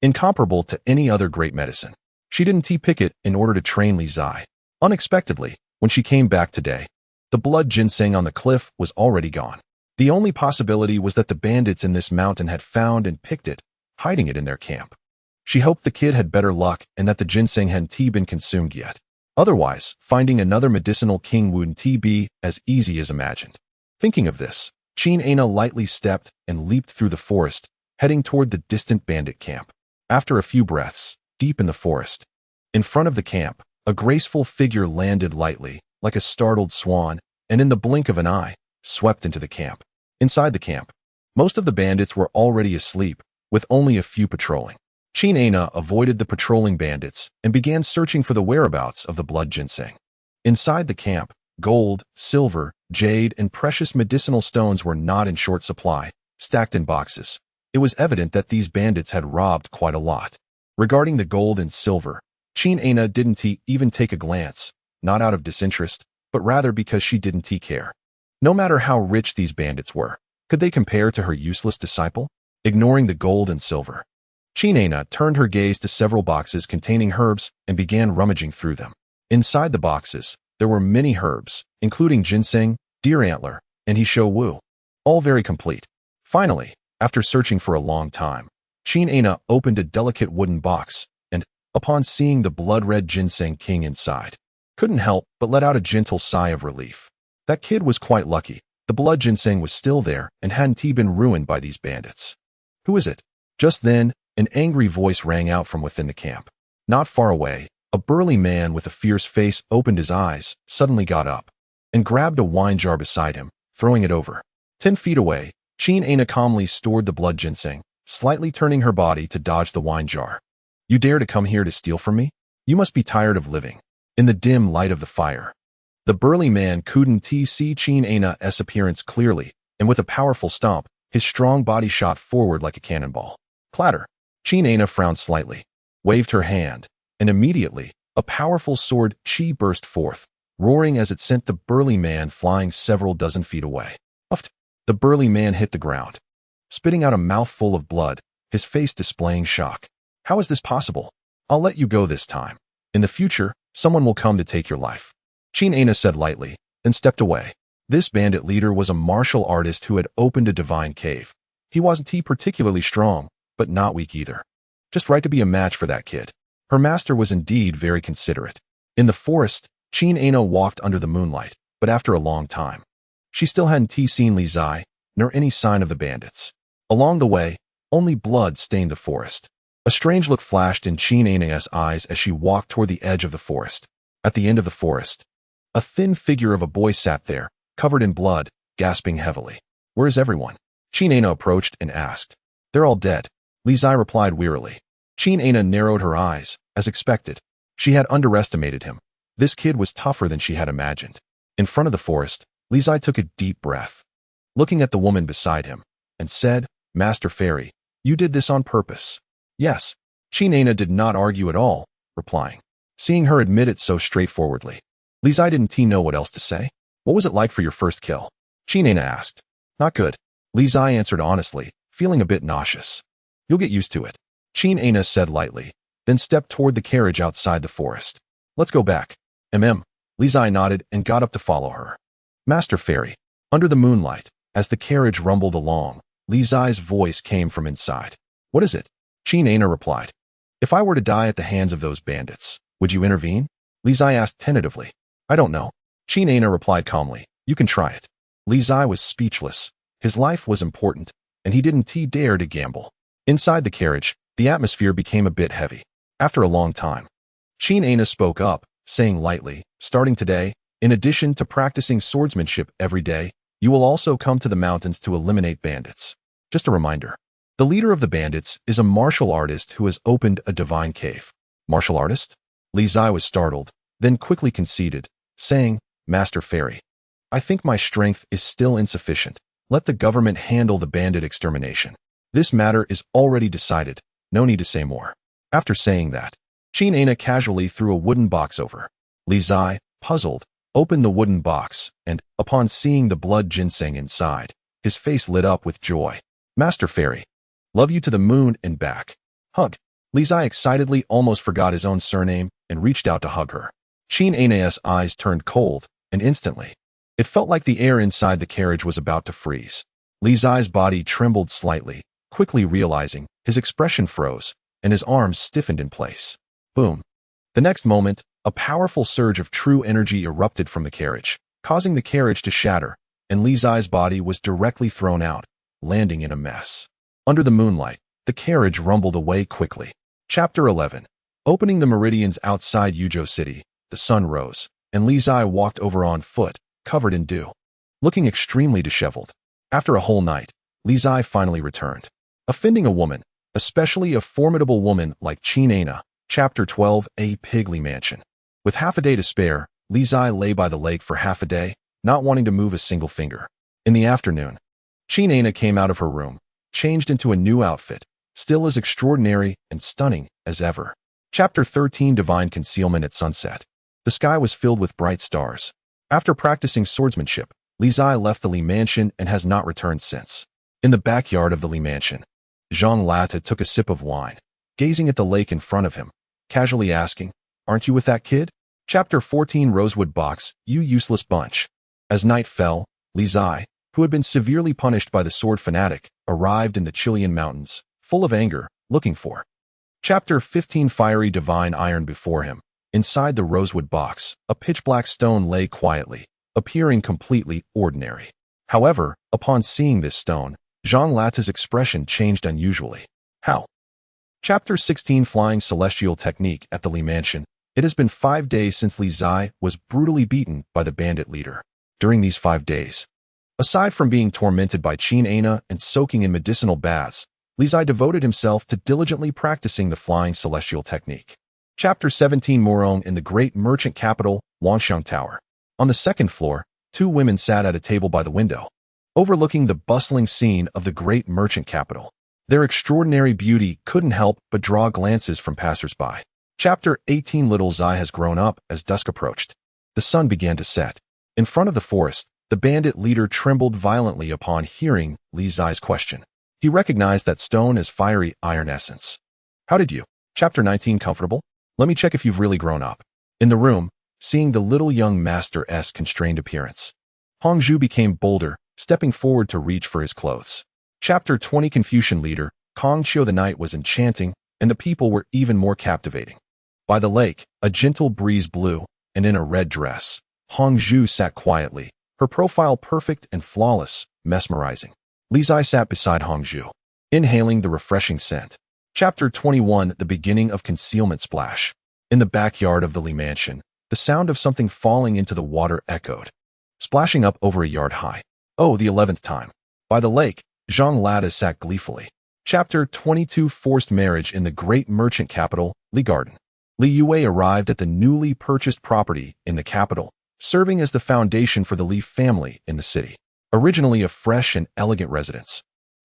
incomparable to any other great medicine. She didn't pick it in order to train Li Zai. Unexpectedly, when she came back today, the blood ginseng on the cliff was already gone. The only possibility was that the bandits in this mountain had found and picked it, hiding it in their camp. She hoped the kid had better luck and that the ginseng hadn't been consumed yet. Otherwise, finding another medicinal king wouldn't be as easy as imagined. Thinking of this, Qin Aina lightly stepped and leaped through the forest, heading toward the distant bandit camp. After a few breaths, deep in the forest, in front of the camp, a graceful figure landed lightly, like a startled swan, and in the blink of an eye, swept into the camp. Inside the camp, most of the bandits were already asleep, with only a few patrolling. Qin Aina avoided the patrolling bandits and began searching for the whereabouts of the blood ginseng. Inside the camp, gold, silver, jade, and precious medicinal stones were not in short supply, stacked in boxes. It was evident that these bandits had robbed quite a lot. Regarding the gold and silver, Qin Aina didn't even take a glance, not out of disinterest, but rather because she didn't care. No matter how rich these bandits were, could they compare to her useless disciple? Ignoring the gold and silver, Qin Aina turned her gaze to several boxes containing herbs and began rummaging through them. Inside the boxes, there were many herbs, including ginseng, deer antler, and Hisho Wu, all very complete. Finally, after searching for a long time, Qin Aina opened a delicate wooden box and, upon seeing the blood-red ginseng king inside, couldn't help but let out a gentle sigh of relief. That kid was quite lucky. The blood ginseng was still there and hadn't been ruined by these bandits. Who is it? Just then, an angry voice rang out from within the camp. Not far away, a burly man with a fierce face opened his eyes, suddenly got up, and grabbed a wine jar beside him, throwing it over. 10 feet away, Qin Aina calmly stored the blood ginseng, slightly turning her body to dodge the wine jar. You dare to come here to steal from me? You must be tired of living. In the dim light of the fire, the burly man couldn't see Qin Aina's appearance clearly, and with a powerful stomp, his strong body shot forward like a cannonball. Clatter! Qin Aina frowned slightly, waved her hand, and immediately, a powerful sword chi burst forth, roaring as it sent the burly man flying several dozen feet away. Uffed! The burly man hit the ground, spitting out a mouthful of blood, his face displaying shock. How is this possible? I'll let you go this time. In the future, someone will come to take your life. Qin Aina said lightly, then stepped away. This bandit leader was a martial artist who had opened a divine cave. He wasn't particularly strong, but not weak either. Just right to be a match for that kid. Her master was indeed very considerate. In the forest, Qin Aina walked under the moonlight, but after a long time, she still hadn't seen Li Zai, nor any sign of the bandits. Along the way, only blood stained the forest. A strange look flashed in Qin Aina's eyes as she walked toward the edge of the forest. At the end of the forest, a thin figure of a boy sat there, covered in blood, gasping heavily. Where is everyone? Qin Aina approached and asked. They're all dead, Li Zai replied wearily. Qin Aina narrowed her eyes, as expected. She had underestimated him. This kid was tougher than she had imagined. In front of the forest, Li Zai took a deep breath, looking at the woman beside him, and said, Master Fairy, you did this on purpose. Yes. Qin Aina did not argue at all, replying. Seeing her admit it so straightforwardly, Li Zai didn't know what else to say. What was it like for your first kill? Qin Aina asked. Not good. Li Zai answered honestly, feeling a bit nauseous. You'll get used to it, Qin Aina said lightly, then stepped toward the carriage outside the forest. Let's go back. Li Zai nodded and got up to follow her. Master Fairy. Under the moonlight, as the carriage rumbled along, Li Zai's voice came from inside. What is it? Qin Aina replied. If I were to die at the hands of those bandits, would you intervene? Li Zai asked tentatively. I don't know. Qin Aina replied calmly. You can try it. Li Zai was speechless. His life was important, and he didn't dare to gamble. Inside the carriage, the atmosphere became a bit heavy. After a long time, Qin Aina spoke up, saying lightly, "Starting today, in addition to practicing swordsmanship every day, you will also come to the mountains to eliminate bandits." Just a reminder, the leader of the bandits is a martial artist who has opened a divine cave. Martial artist? Li Zai was startled, then quickly conceded, saying, "Master Fairy, I think my strength is still insufficient. Let the government handle the bandit extermination. This matter is already decided. No need to say more." After saying that, Qin Ana casually threw a wooden box over. Li Zai, puzzled, opened the wooden box, and, upon seeing the blood ginseng inside, his face lit up with joy. "Master Fairy, love you to the moon and back. Hug." Li Zai excitedly almost forgot his own surname and reached out to hug her. Qin Ana's eyes turned cold, and instantly, it felt like the air inside the carriage was about to freeze. Li Zai's body trembled slightly, quickly realizing his expression froze, and his arms stiffened in place. Boom. The next moment, a powerful surge of true energy erupted from the carriage, causing the carriage to shatter, and Li Zai's body was directly thrown out, landing in a mess. Under the moonlight, the carriage rumbled away quickly. Chapter 11. Opening the meridians outside Yuzhou City, the sun rose, and Li Zai walked over on foot, covered in dew, looking extremely disheveled. After a whole night, Li Zai finally returned. Offending a woman, especially a formidable woman like Qin Ana. Chapter 12. A Pigly Mansion. With half a day to spare, Li Zai lay by the lake for half a day, not wanting to move a single finger. In the afternoon, Qin Ana came out of her room, changed into a new outfit, still as extraordinary and stunning as ever. Chapter 13. Divine Concealment at Sunset. The sky was filled with bright stars. After practicing swordsmanship, Li Zai left the Li Mansion and has not returned since. In the backyard of the Li Mansion, Zhang Lata took a sip of wine, gazing at the lake in front of him, casually asking, "Aren't you with that kid?" Chapter 14. Rosewood Box, You Useless Bunch. As night fell, Li Zai, who had been severely punished by the sword fanatic, arrived in the Chilean mountains, full of anger, looking for. Chapter 15. Fiery divine iron before him. Inside the rosewood box, a pitch-black stone lay quietly, appearing completely ordinary. However, upon seeing this stone, Zhang Lata's expression changed unusually. How? Chapter 16. Flying Celestial Technique at the Li Mansion. It has been 5 days since Li Zai was brutally beaten by the bandit leader. During these 5 days, aside from being tormented by Qin Ana and soaking in medicinal baths, Li Zai devoted himself to diligently practicing the Flying Celestial Technique. Chapter 17. Morong in the great merchant capital, Wanxiang Tower. On the second floor, 2 women sat at a table by the window, overlooking the bustling scene of the great merchant capital. Their extraordinary beauty couldn't help but draw glances from passers-by. Chapter 18. Little Zai has grown up. As dusk approached, the sun began to set. In front of the forest, the bandit leader trembled violently upon hearing Li Zai's question. He recognized that stone as fiery iron essence. "How did you?" Chapter 19. Comfortable? Let me check if you've really grown up. In the room, seeing the little young master's constrained appearance, Hongzhu became bolder, stepping forward to reach for his clothes. Chapter 20. Confucian leader, Kong Qiu. The night was enchanting, and the people were even more captivating. By the lake, a gentle breeze blew, and in a red dress, Hongzhu sat quietly, her profile perfect and flawless, mesmerizing. Li Zai sat beside Hongzhu, inhaling the refreshing scent. Chapter 21. The beginning of Concealment Splash. In the backyard of the Li Mansion, the sound of something falling into the water echoed, splashing up over a yard high. Oh, the 11th time. By the lake, Zhang Lata sat gleefully. Chapter 22. Forced marriage in the great merchant capital, Li Garden. Li Yue arrived at the newly purchased property in the capital, serving as the foundation for the Li family in the city. Originally a fresh and elegant residence,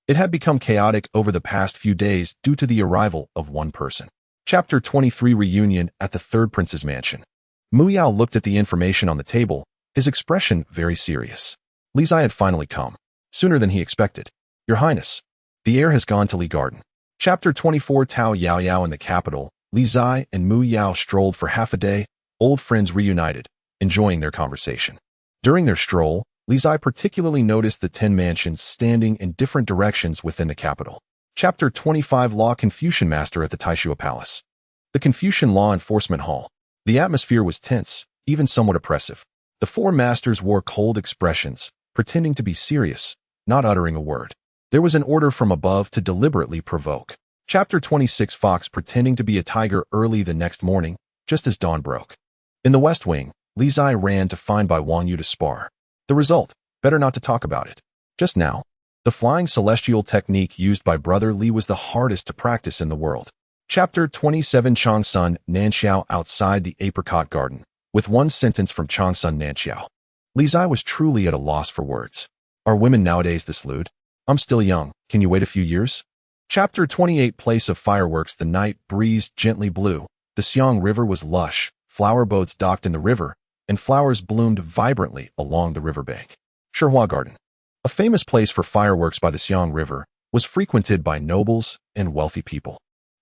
it had become chaotic over the past few days due to the arrival of one person. Chapter 23. Reunion at the third prince's mansion. Mu Yao looked at the information on the table, his expression very serious. Li Zai had finally come, sooner than he expected. "Your Highness, the heir has gone to Li Garden." Chapter 24. Tao Yao Yao in the capital. Li Zai and Mu Yao strolled for half a day, old friends reunited, enjoying their conversation. During their stroll, Li Zai particularly noticed the 10 mansions standing in different directions within the capital. Chapter 25. Law Confucian Master at the Taishua Palace. The Confucian Law Enforcement Hall. The atmosphere was tense, even somewhat oppressive. The 4 masters wore cold expressions, pretending to be serious, not uttering a word. There was an order from above to deliberately provoke. Chapter 26. Fox pretending to be a tiger early the next morning, just as dawn broke. In the West Wing, Li Zai ran to find Bai Wanyu to spar. The result? Better not to talk about it. Just now, the flying celestial technique used by Brother Li was the hardest to practice in the world. Chapter 27 Changsun Nanxiao outside the apricot garden. With one sentence from Changsun Nanxiao, Li Zai was truly at a loss for words. Are women nowadays this lewd? I'm still young. Can you wait a few years? Chapter 28 Place of Fireworks. The night breeze gently blew. The Xiang River was lush. Flower boats docked in the river, and flowers bloomed vibrantly along the riverbank. Shihua Garden, a famous place for fireworks by the Xiang River, was frequented by nobles and wealthy people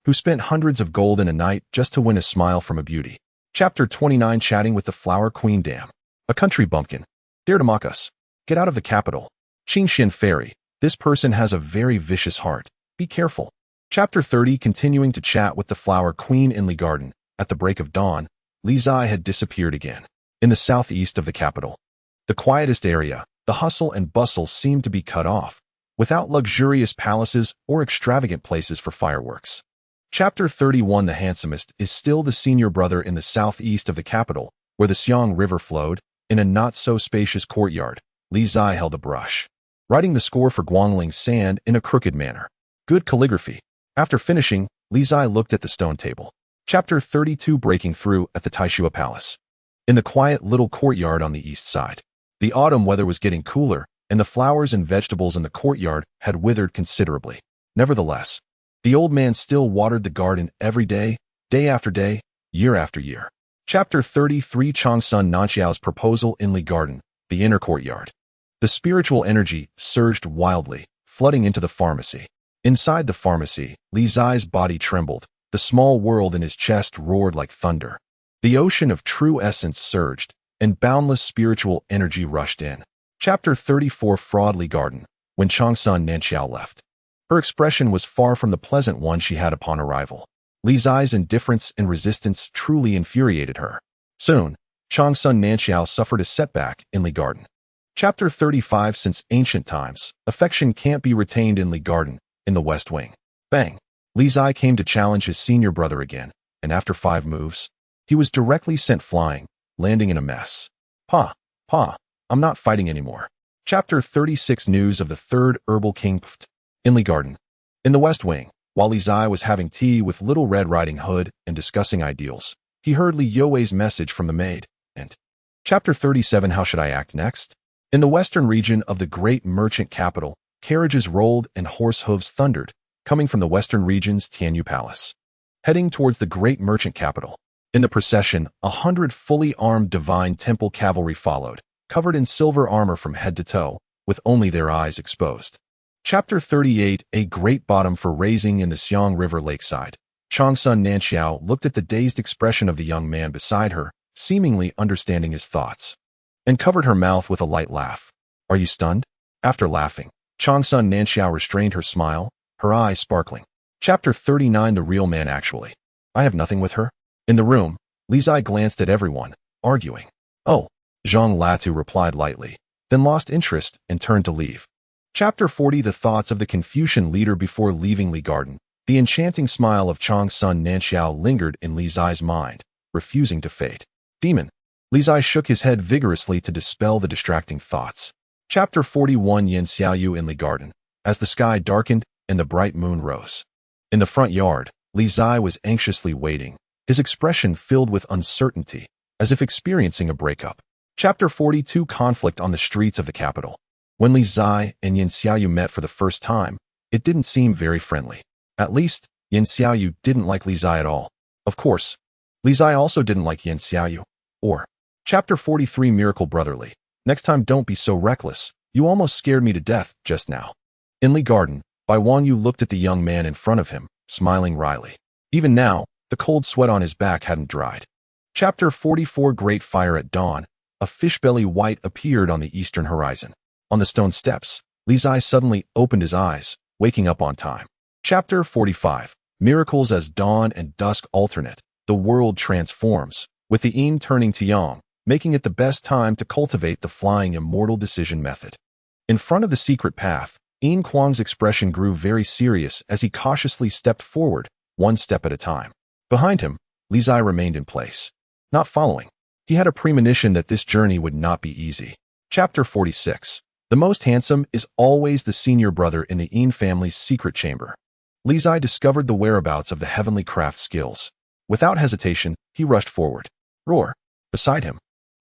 who spent hundreds of gold in a night just to win a smile from a beauty. Chapter 29 Chatting with the Flower Queen. Damn, a country bumpkin. Dare to mock us. Get out of the capital. Qingxian Fairy. This person has a very vicious heart. Be careful. Chapter 30 Continuing to chat with the Flower Queen in Li Garden. At the break of dawn, Li Zai had disappeared again. In the southeast of the capital, the quietest area, the hustle and bustle seemed to be cut off, without luxurious palaces or extravagant places for fireworks. Chapter 31 The handsomest is still the senior brother in the southeast of the capital, where the Xiang River flowed. In a not-so-spacious courtyard, Li Zai held a brush, writing the score for Guangling's Sand in a crooked manner. Good calligraphy. After finishing, Li Zai looked at the stone table. Chapter 32 Breaking Through at the Taishua Palace. In the quiet little courtyard on the east side, the autumn weather was getting cooler, and the flowers and vegetables in the courtyard had withered considerably. Nevertheless, the old man still watered the garden every day, day after day, year after year. Chapter 33 Changsun Nanxiao's Proposal in Li Garden, the inner courtyard. The spiritual energy surged wildly, flooding into the pharmacy. Inside the pharmacy, Li Zai's body trembled. The small world in his chest roared like thunder. The ocean of true essence surged, and boundless spiritual energy rushed in. Chapter 34 Fraud Li Garden. When Changsun Nanxiao left, her expression was far from the pleasant one she had upon arrival. Li Zai's indifference and resistance truly infuriated her. Soon, Changsun Nanxiao suffered a setback in Li Garden. Chapter 35 Since ancient times, affection can't be retained in Li Garden, in the West Wing. Bang! Li Zai came to challenge his senior brother again, and after 5 moves, he was directly sent flying, landing in a mess. Pa, I'm not fighting anymore. Chapter 36 News of the Third Herbal King. In Li Garden, in the West Wing, while Li Zai was having tea with Little Red Riding Hood and discussing ideals, he heard Li Youwei's message from the maid, and Chapter 37 How should I act next? In the western region of the great merchant capital, carriages rolled and horse hooves thundered, coming from the western region's Tianyu Palace, heading towards the great merchant capital. In the procession, 100 fully armed divine temple cavalry followed, covered in silver armor from head to toe, with only their eyes exposed. Chapter 38 A great bottom for raising in the Xiang River lakeside. Changsun Nanxiao looked at the dazed expression of the young man beside her, seemingly understanding his thoughts, and covered her mouth with a light laugh. Are you stunned? After laughing, Changsun Nanxiao restrained her smile, her eyes sparkling. Chapter 39 The real man actually. I have nothing with her. In the room, Li Zai glanced at everyone, arguing. Oh, Zhang Latu replied lightly, then lost interest and turned to leave. Chapter 40 The thoughts of the Confucian leader before leaving Li Garden. The enchanting smile of Changsun Nanxiao lingered in Li Zai's mind, refusing to fade. Demon. Li Zai shook his head vigorously to dispel the distracting thoughts. Chapter 41 Yin Xiaoyu in Li Garden. As the sky darkened and the bright moon rose. In the front yard, Li Zai was anxiously waiting, his expression filled with uncertainty, as if experiencing a breakup. Chapter 42 Conflict on the streets of the capital. When Li Zai and Yin Xiaoyu met for the first time, it didn't seem very friendly. At least, Yin Xiaoyu didn't like Li Zai at all. Of course, Li Zai also didn't like Yin Xiaoyu. Chapter 43 Miracle Brotherly. Next time don't be so reckless. You almost scared me to death just now. In Li Garden, Bai Wanyu looked at the young man in front of him, smiling wryly. Even now, the cold sweat on his back hadn't dried. Chapter 44 Great Fire at Dawn. A fishbelly white appeared on the eastern horizon. On the stone steps, Li Zai suddenly opened his eyes, waking up on time. Chapter 45 Miracles as dawn and dusk alternate. The world transforms, with the yin turning to yang, making it the best time to cultivate the flying immortal decision method. In front of the secret path, Yin Kuang's expression grew very serious as he cautiously stepped forward, one step at a time. Behind him, Li Zai remained in place, not following. He had a premonition that this journey would not be easy. Chapter 46. The most handsome is always the senior brother in the Yin family's secret chamber. Li Zai discovered the whereabouts of the heavenly craft skills. Without hesitation, he rushed forward. Roar! Beside him,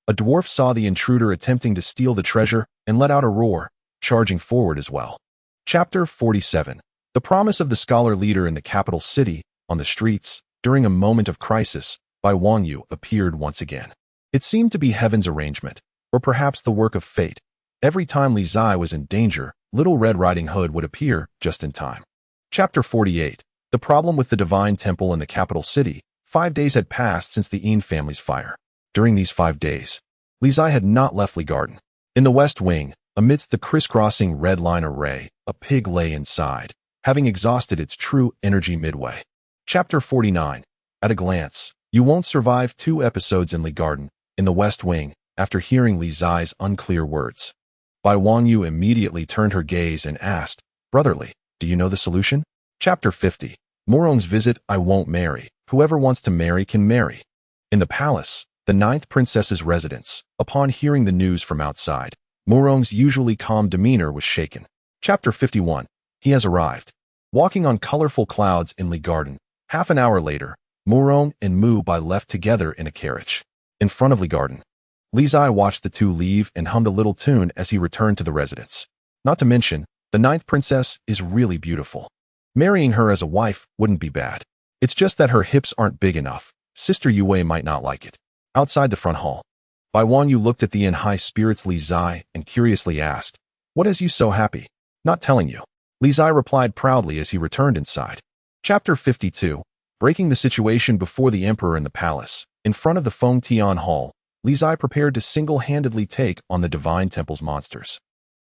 a dwarf saw the intruder attempting to steal the treasure and let out a roar, charging forward as well. Chapter 47. The promise of the scholar leader in the capital city, on the streets, during a moment of crisis, by Wang Yu appeared once again. It seemed to be heaven's arrangement, or perhaps the work of fate. Every time Li Zai was in danger, Little Red Riding Hood would appear just in time. Chapter 48. The problem with the Divine Temple in the capital city. 5 days had passed since the Yin family's fire. During these 5 days, Li Zai had not left Li Garden. In the west wing, amidst the crisscrossing red line array, a pig lay inside, having exhausted its true energy midway. Chapter 49. At a glance, you won't survive 2 episodes in Li Garden, in the west wing, after hearing Li Zai's unclear words. Bai Wang Yu immediately turned her gaze and asked, Brotherly, do you know the solution? Chapter 50. Morong's visit. I won't marry. Whoever wants to marry can marry. In the palace, the 9th princess's residence, upon hearing the news from outside, Morong's usually calm demeanor was shaken. Chapter 51. He has arrived. Walking on colorful clouds in Li Garden, half an hour later, Morong and Mu Bai left together in a carriage. In front of Li Garden, Li Zai watched the two leave and hummed a little tune as he returned to the residence. Not to mention, the 9th princess is really beautiful. Marrying her as a wife wouldn't be bad. It's just that her hips aren't big enough. Sister Yue might not like it. Outside the front hall, Bai Wang Yu looked at the in high spirits Li Zai and curiously asked, What has you so happy? Not telling you. Li Zai replied proudly as he returned inside. Chapter 52. Breaking the situation before the emperor in the palace. In front of the Feng Tian Hall, Li Zai prepared to single-handedly take on the Divine Temple's monsters.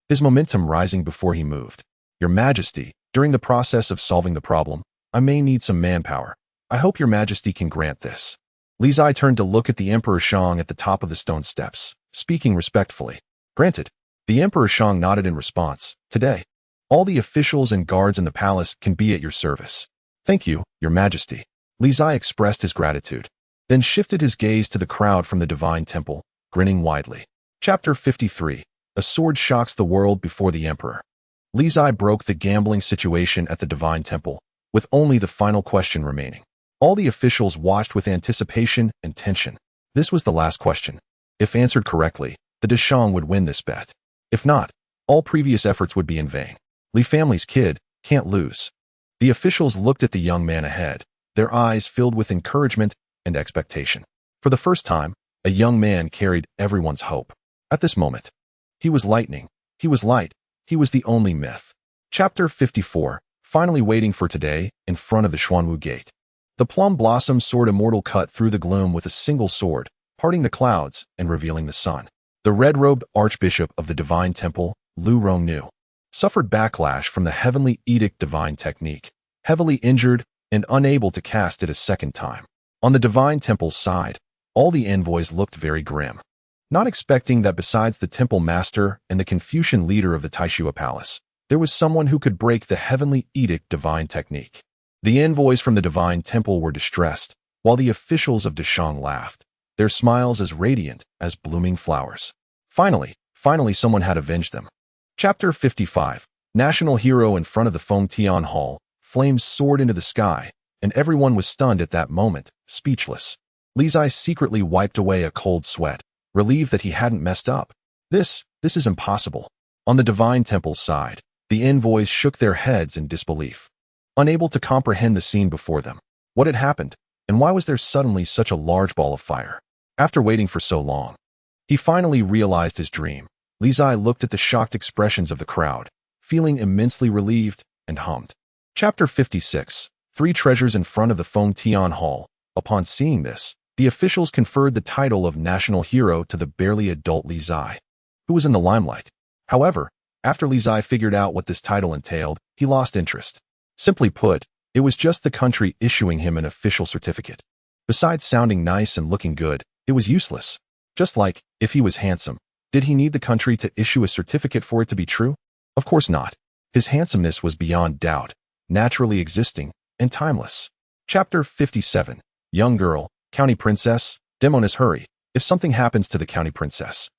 His momentum rising before he moved. Your Majesty, during the process of solving the problem, I may need some manpower. I hope your Majesty can grant this. Li Zai turned to look at the Emperor Shang at the top of the stone steps, speaking respectfully. Granted. The Emperor Shang nodded in response. Today, all the officials and guards in the palace can be at your service. Thank you, your Majesty. Li Zai expressed his gratitude, then shifted his gaze to the crowd from the Divine Temple, grinning widely. Chapter 53. A sword shocks the world before the Emperor. Li Zai broke the gambling situation at the Divine Temple, with only the final question remaining. All the officials watched with anticipation and tension. This was the last question. If answered correctly, the Deshang would win this bet. If not, all previous efforts would be in vain. Li family's kid can't lose. The officials looked at the young man ahead, their eyes filled with encouragement and expectation. For the first time, a young man carried everyone's hope. At this moment, he was lightning, he was light, he was the only myth. Chapter 54. Finally waiting for today, in front of the Xuanwu Gate. The plum blossom sword immortal cut through the gloom with a single sword, parting the clouds and revealing the sun. The red-robed archbishop of the Divine Temple, Lu Rongnu, suffered backlash from the heavenly edict divine technique, heavily injured and unable to cast it a second time. On the Divine Temple's side, all the envoys looked very grim, not expecting that besides the temple master and the Confucian leader of the Taishua Palace, there was someone who could break the heavenly edict divine technique. The envoys from the Divine Temple were distressed, while the officials of Deshang laughed, their smiles as radiant as blooming flowers. Finally someone had avenged them. Chapter 55. National hero in front of the Feng Tian Hall, flames soared into the sky, and everyone was stunned at that moment, speechless. Li Zai secretly wiped away a cold sweat, relieved that he hadn't messed up. This is impossible. On the Divine Temple's side, the envoys shook their heads in disbelief, unable to comprehend the scene before them. What had happened, and why was there suddenly such a large ball of fire? After waiting for so long, he finally realized his dream. Li Zai looked at the shocked expressions of the crowd, feeling immensely relieved, and hummed. Chapter 56. 3 treasures in front of the Feng Tian Hall. Upon seeing this, the officials conferred the title of national hero to the barely adult Li Zai, who was in the limelight. However, after Li Zai figured out what this title entailed, he lost interest. Simply put, it was just the country issuing him an official certificate. Besides sounding nice and looking good, it was useless. Just like, if he was handsome, did he need the country to issue a certificate for it to be true? Of course not. His handsomeness was beyond doubt, naturally existing, and timeless. Chapter 57. Young girl, county princess, Demonis hurry. If something happens to the county princess,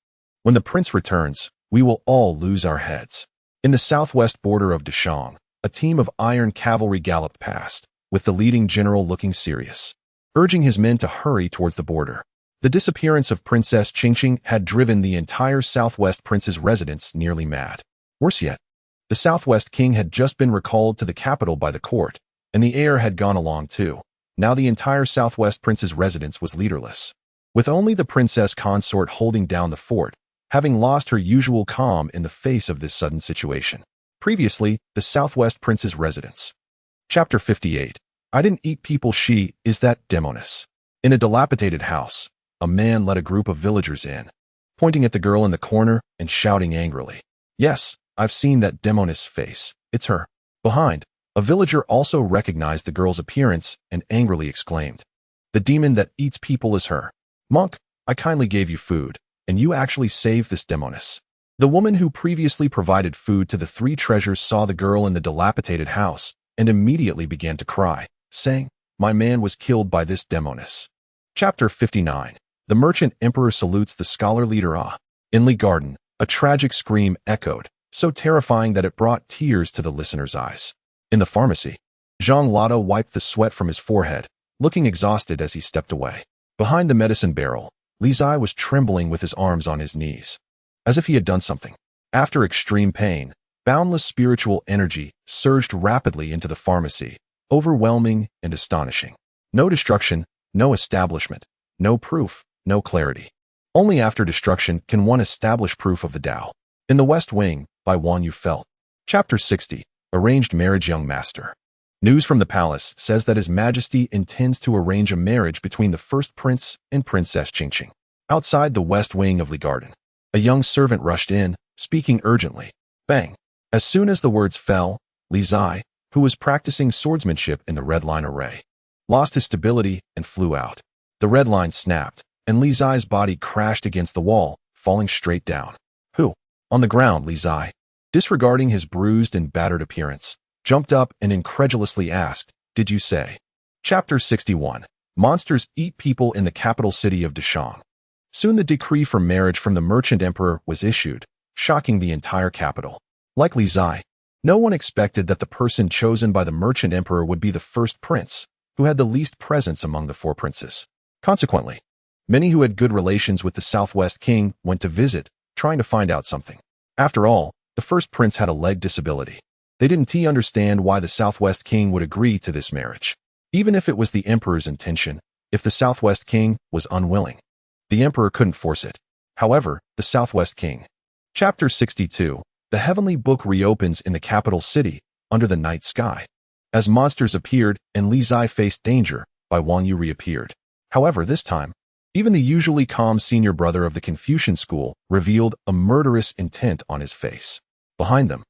when the prince returns, we will all lose our heads. In the southwest border of Dashang, a team of iron cavalry galloped past, with the leading general looking serious, urging his men to hurry towards the border. The disappearance of Princess Qingqing had driven the entire southwest prince's residence nearly mad. Worse yet, the southwest king had just been recalled to the capital by the court, and the heir had gone along too. Now the entire southwest prince's residence was leaderless, with only the princess consort holding down the fort, having lost her usual calm in the face of this sudden situation. Previously, the southwest prince's residence. Chapter 58. I didn't eat people. She is that Demonis. In a dilapidated house, a man led a group of villagers in, pointing at the girl in the corner and shouting angrily. Yes, I've seen that Demonis face. It's her. Behind, a villager also recognized the girl's appearance and angrily exclaimed, the demon that eats people is her. Monk, I kindly gave you food, and you actually saved this Demonis. The woman who previously provided food to the three treasures saw the girl in the dilapidated house and immediately began to cry, saying, my man was killed by this Demonis. Chapter 59. The merchant emperor salutes the scholar leader. In Li Garden, a tragic scream echoed, so terrifying that it brought tears to the listener's eyes. In the pharmacy, Zhang Lada wiped the sweat from his forehead, looking exhausted as he stepped away. Behind the medicine barrel, Li Zai was trembling with his arms on his knees, as if he had done something. After extreme pain, boundless spiritual energy surged rapidly into the pharmacy, overwhelming and astonishing. No destruction, no establishment, no proof, no clarity. Only after destruction can one establish proof of the Tao. In the West Wing, by Wang Yu Felt. Chapter 60. Arranged marriage. Young master. News from the palace says that His Majesty intends to arrange a marriage between the first prince and Princess Qingqing. Outside the West Wing of Li Garden, a young servant rushed in, speaking urgently. Bang! As soon as the words fell, Li Zai, who was practicing swordsmanship in the red line array, lost his stability and flew out. The red line snapped, and Li Zai's body crashed against the wall, falling straight down. Who? On the ground, Li Zai, disregarding his bruised and battered appearance, jumped up and incredulously asked, did you say? Chapter 61. Monsters eat people. In the capital city of Dashang, soon the decree for marriage from the merchant emperor was issued, shocking the entire capital. Like Li Zai, no one expected that the person chosen by the merchant emperor would be the first prince, who had the least presence among the four princes. Consequently, many who had good relations with the Southwest king went to visit, trying to find out something. After all, the first prince had a leg disability. They didn't understand why the Southwest king would agree to this marriage. Even if it was the emperor's intention, if the Southwest king was unwilling, the emperor couldn't force it. However, the Southwest king. Chapter 62. The heavenly book reopens in the capital city, under the night sky. As monsters appeared and Li Zai faced danger, Bai Wangyu reappeared. However, this time, even the usually calm senior brother of the Confucian school revealed a murderous intent on his face. Behind them,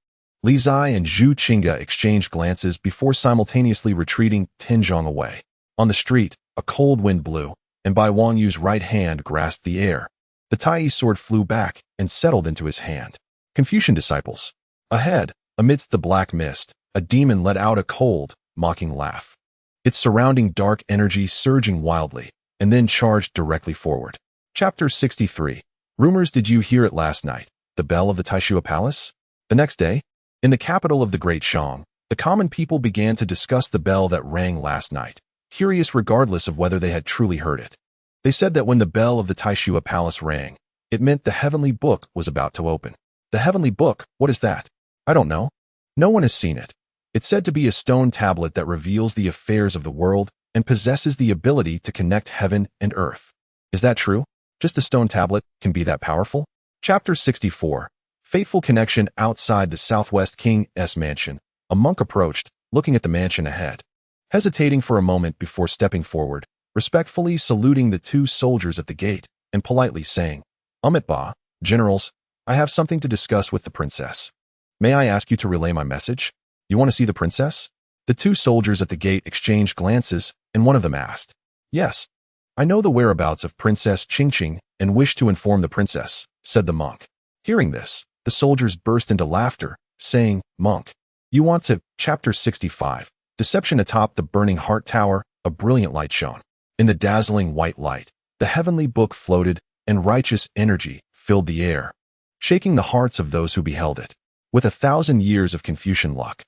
Li Zai and Zhu Qingge exchanged glances before simultaneously retreating 10 zhang away. On the street, a cold wind blew, and Bai Wangyu's right hand grasped the air. The Tai sword flew back and settled into his hand. Confucian disciples. Ahead, amidst the black mist, a demon let out a cold, mocking laugh, its surrounding dark energy surging wildly, and then charged directly forward. Chapter 63. Rumors. Did you hear it last night? The bell of the Taishua Palace? The next day, in the capital of the Great Shang, the common people began to discuss the bell that rang last night, curious regardless of whether they had truly heard it. They said that when the bell of the Taishua Palace rang, it meant the heavenly book was about to open. The heavenly book, what is that? I don't know. No one has seen it. It's said to be a stone tablet that reveals the affairs of the world and possesses the ability to connect heaven and earth. Is that true? Just a stone tablet can be that powerful? Chapter 64. Fateful connection. Outside the Southwest King's mansion, a monk approached, looking at the mansion ahead. Hesitating for a moment before stepping forward, respectfully saluting the two soldiers at the gate, and politely saying, Amitba, generals, I have something to discuss with the princess. May I ask you to relay my message? You want to see the princess? The two soldiers at the gate exchanged glances, and one of them asked, Yes, I know the whereabouts of Princess Qingqing and wish to inform the princess, said the monk. Hearing this, the soldiers burst into laughter, saying, Monk, you want to... Chapter 65. Deception. Atop the burning heart tower, a brilliant light shone. In the dazzling white light, The heavenly book floated, and righteous energy filled the air, shaking the hearts of those who beheld it. With 1,000 years of Confucian luck,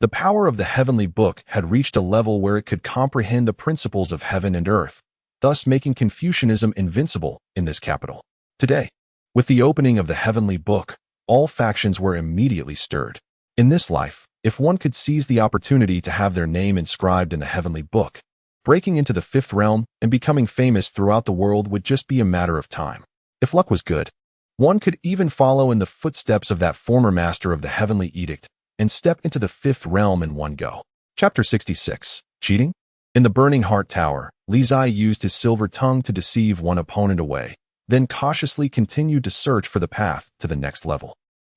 the power of the heavenly book had reached a level where it could comprehend the principles of heaven and earth, thus making Confucianism invincible in this capital. Today, with the opening of the heavenly book, all factions were immediately stirred. In this life, if one could seize the opportunity to have their name inscribed in the heavenly book, breaking into the fifth realm and becoming famous throughout the world would just be a matter of time. If luck was good, one could even follow in the footsteps of that former master of the heavenly edict and step into the fifth realm in one go. Chapter 66. Cheating? In the Burning Heart Tower, Li Zai used his silver tongue to deceive one opponent away, then cautiously continued to search for the path to the next level.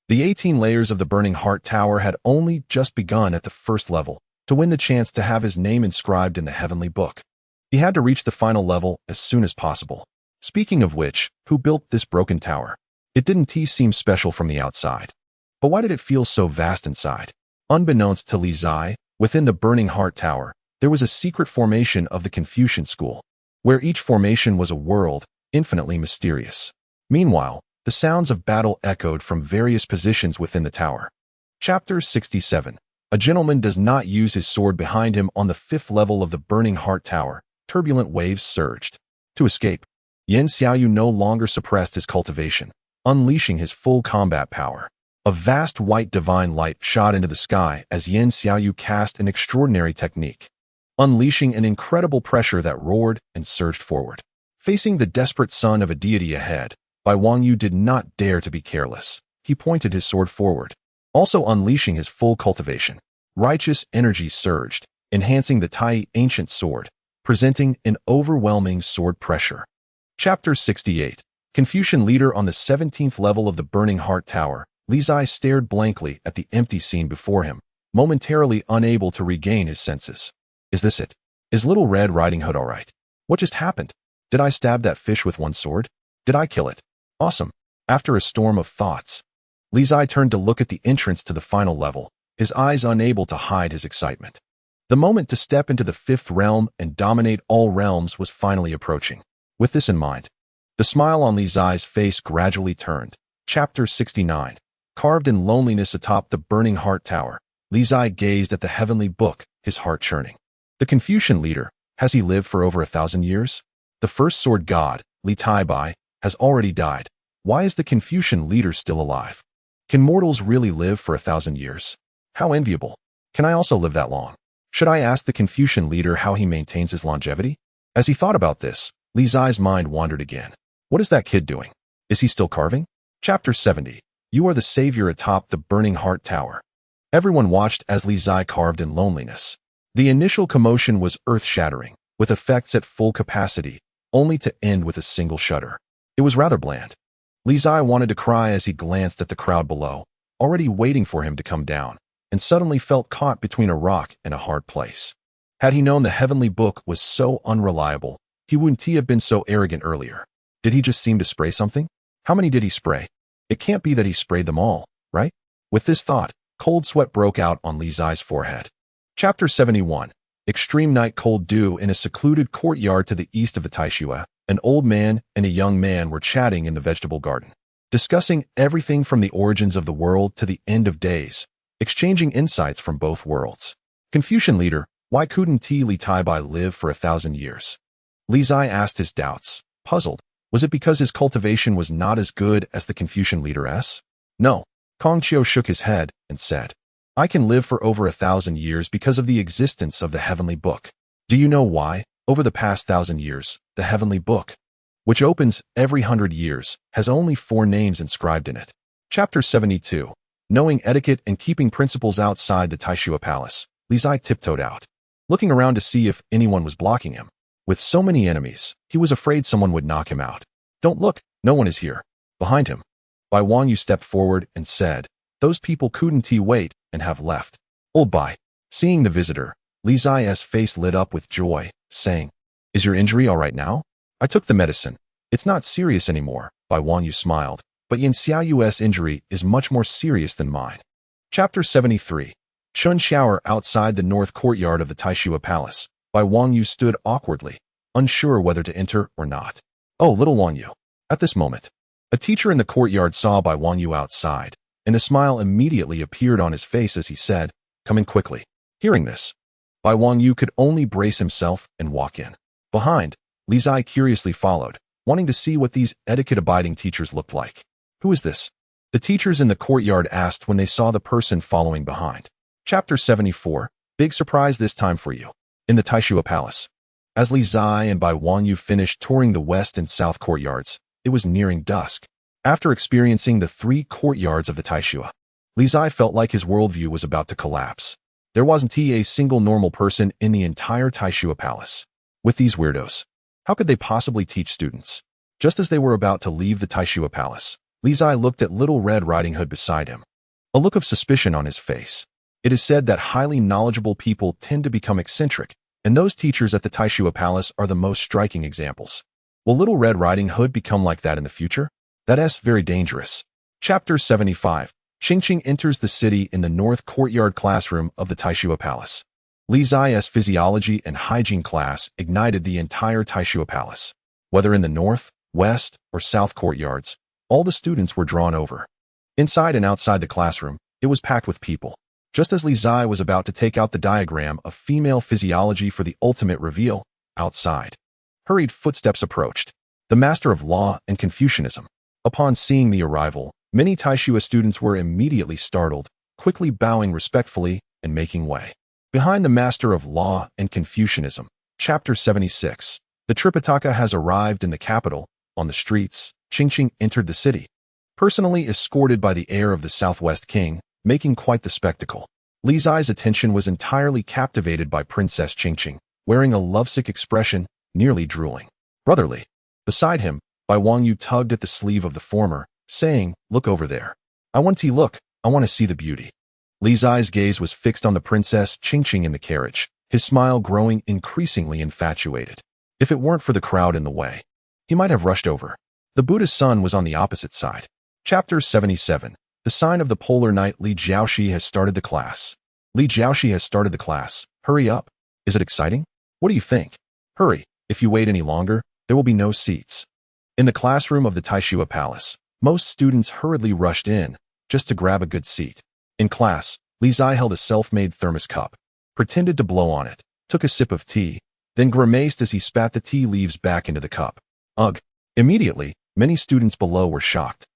The 18 layers of the Burning Heart Tower had only just begun at the first level to win the chance to have his name inscribed in the heavenly book. He had to reach the final level as soon as possible. Speaking of which, who built this broken tower? It didn't seem special from the outside. But why did it feel so vast inside? Unbeknownst to Li Zai, within the Burning Heart Tower, there was a secret formation of the Confucian school, where each formation was a world, infinitely mysterious. Meanwhile, the sounds of battle echoed from various positions within the tower. Chapter 67. A gentleman does not use his sword. Behind him on the fifth level of the Burning Heart Tower, turbulent waves surged. To escape, Yan Xiaoyu no longer suppressed his cultivation, unleashing his full combat power. A vast white divine light shot into the sky as Yan Xiaoyu cast an extraordinary technique, unleashing an incredible pressure that roared and surged forward. Facing the desperate son of a deity ahead, Bai Wangyu did not dare to be careless. He pointed his sword forward, also unleashing his full cultivation. Righteous energy surged, enhancing the Tai ancient sword, presenting an overwhelming sword pressure. Chapter 68. Confucian leader. On the 17th level of the Burning Heart Tower, Li Zai stared blankly at the empty scene before him, momentarily unable to regain his senses. Is this it? Is Little Red Riding Hood all right? What just happened? Did I stab that fish with one sword? Did I kill it? Awesome. After a storm of thoughts, Li Zai turned to look at the entrance to the final level, his eyes unable to hide his excitement. The moment to step into the fifth realm and dominate all realms was finally approaching. With this in mind, the smile on Li Zai's face gradually turned. Chapter 69. Carved in loneliness atop the Burning Heart Tower, Li Zai gazed at the heavenly book, his heart churning. The Confucian leader, has he lived for over 1,000 years? The first sword god, Li Taibai, has already died. Why is the Confucian leader still alive? Can mortals really live for 1,000 years? How enviable. Can I also live that long? Should I ask the Confucian leader how he maintains his longevity? As he thought about this, Li Zai's mind wandered again. What is that kid doing? Is he still carving? Chapter 70. You are the savior atop the Burning Heart Tower. Everyone watched as Li Zai carved in loneliness. The initial commotion was earth-shattering, with effects at full capacity, only to end with a single shudder. It was rather bland. Li Zai wanted to cry as he glanced at the crowd below, already waiting for him to come down, and suddenly felt caught between a rock and a hard place. Had he known the heavenly book was so unreliable, he wouldn't have been so arrogant earlier. Did he just seem to spray something? How many did he spray? It can't be that he sprayed them all, right? With this thought, cold sweat broke out on Li Zai's forehead. Chapter 71. Extreme night. Cold dew. In a secluded courtyard to the east of the Taishui, an old man and a young man were chatting in the vegetable garden, discussing everything from the origins of the world to the end of days, exchanging insights from both worlds. Confucian leader, why couldn't Li Taibai live for 1,000 years? Li Zai asked his doubts, puzzled. Was it because his cultivation was not as good as the Confucian leader's? No. Kong Qiu shook his head and said, I can live for over 1,000 years because of the existence of the heavenly book. Do you know why? Over the past 1,000 years, the heavenly book, which opens every 100 years, has only 4 names inscribed in it. Chapter 72. Knowing etiquette and keeping principles. Outside the Taishui Palace, Li Zai tiptoed out, looking around to see if anyone was blocking him. With so many enemies, he was afraid someone would knock him out. Don't look, no one is here. Behind him, Bai Wangyu stepped forward and said, those people couldn't wait and have left. Old Bai. Seeing the visitor, Li Zai's face lit up with joy, saying, is your injury all right now? I took the medicine. It's not serious anymore. Bai Wangyu smiled, but Yan Xiaoyu's injury is much more serious than mine. Chapter 73. Chun Shower. Outside the north courtyard of the Taishui Palace, Bai Wangyu stood awkwardly, unsure whether to enter or not. Oh, little Wang Yu. At this moment, a teacher in the courtyard saw Bai Wang Yu outside, and a smile immediately appeared on his face as he said, "Come in quickly." Hearing this, Bai Wang Yu could only brace himself and walk in. Behind, Li Zai curiously followed, wanting to see what these etiquette-abiding teachers looked like. "Who is this?" the teachers in the courtyard asked when they saw the person following behind. Chapter 74. Big surprise this time for you. In the Taishua Palace. As Li Zai and Bai Wang Yu finished touring the west and south courtyards, it was nearing dusk. After experiencing the 3 courtyards of the Taishua, Li Zai felt like his worldview was about to collapse. There wasn't a single normal person in the entire Taishua Palace. With these weirdos, how could they possibly teach students? Just as they were about to leave the Taishua Palace, Li Zai looked at Little Red Riding Hood beside him, a look of suspicion on his face. It is said that highly knowledgeable people tend to become eccentric, and those teachers at the Taishua Palace are the most striking examples. Will Little Red Riding Hood become like that in the future? That's very dangerous. Chapter 75. Qingqing enters the city in the north courtyard classroom of the Taishua Palace. Li Zai's physiology and hygiene class ignited the entire Taishua Palace. Whether in the north, west, or south courtyards, all the students were drawn over. Inside and outside the classroom, it was packed with people. Just as Li Zai was about to take out the diagram of female physiology for the ultimate reveal, outside, hurried footsteps approached. The Master of Law and Confucianism. Upon seeing the arrival, many Taishua students were immediately startled, quickly bowing respectfully and making way. Behind the Master of Law and Confucianism. Chapter 76. The Tripitaka has arrived in the capital. On the streets, Qingqing entered the city, personally escorted by the heir of the Southwest King, making quite the spectacle. Li Zai's attention was entirely captivated by Princess Qingqing, wearing a lovesick expression, nearly drooling. Brotherly. Beside him, Bai Wang Yu tugged at the sleeve of the former, saying, "Look over there. I want to see the beauty." Li Zai's gaze was fixed on the Princess Qingqing in the carriage, his smile growing increasingly infatuated. If it weren't for the crowd in the way, he might have rushed over. The Buddha's son was on the opposite side. Chapter 77. The sign of the polar knight Li Jiaoxi has started the class. Li Jiaoxi has started the class. Hurry up. Is it exciting? What do you think? Hurry. If you wait any longer, there will be no seats. In the classroom of the Taishua Palace, most students hurriedly rushed in, just to grab a good seat. In class, Li Zai held a self-made thermos cup, pretended to blow on it, took a sip of tea, then grimaced as he spat the tea leaves back into the cup. Ugh. Immediately, many students below were shocked.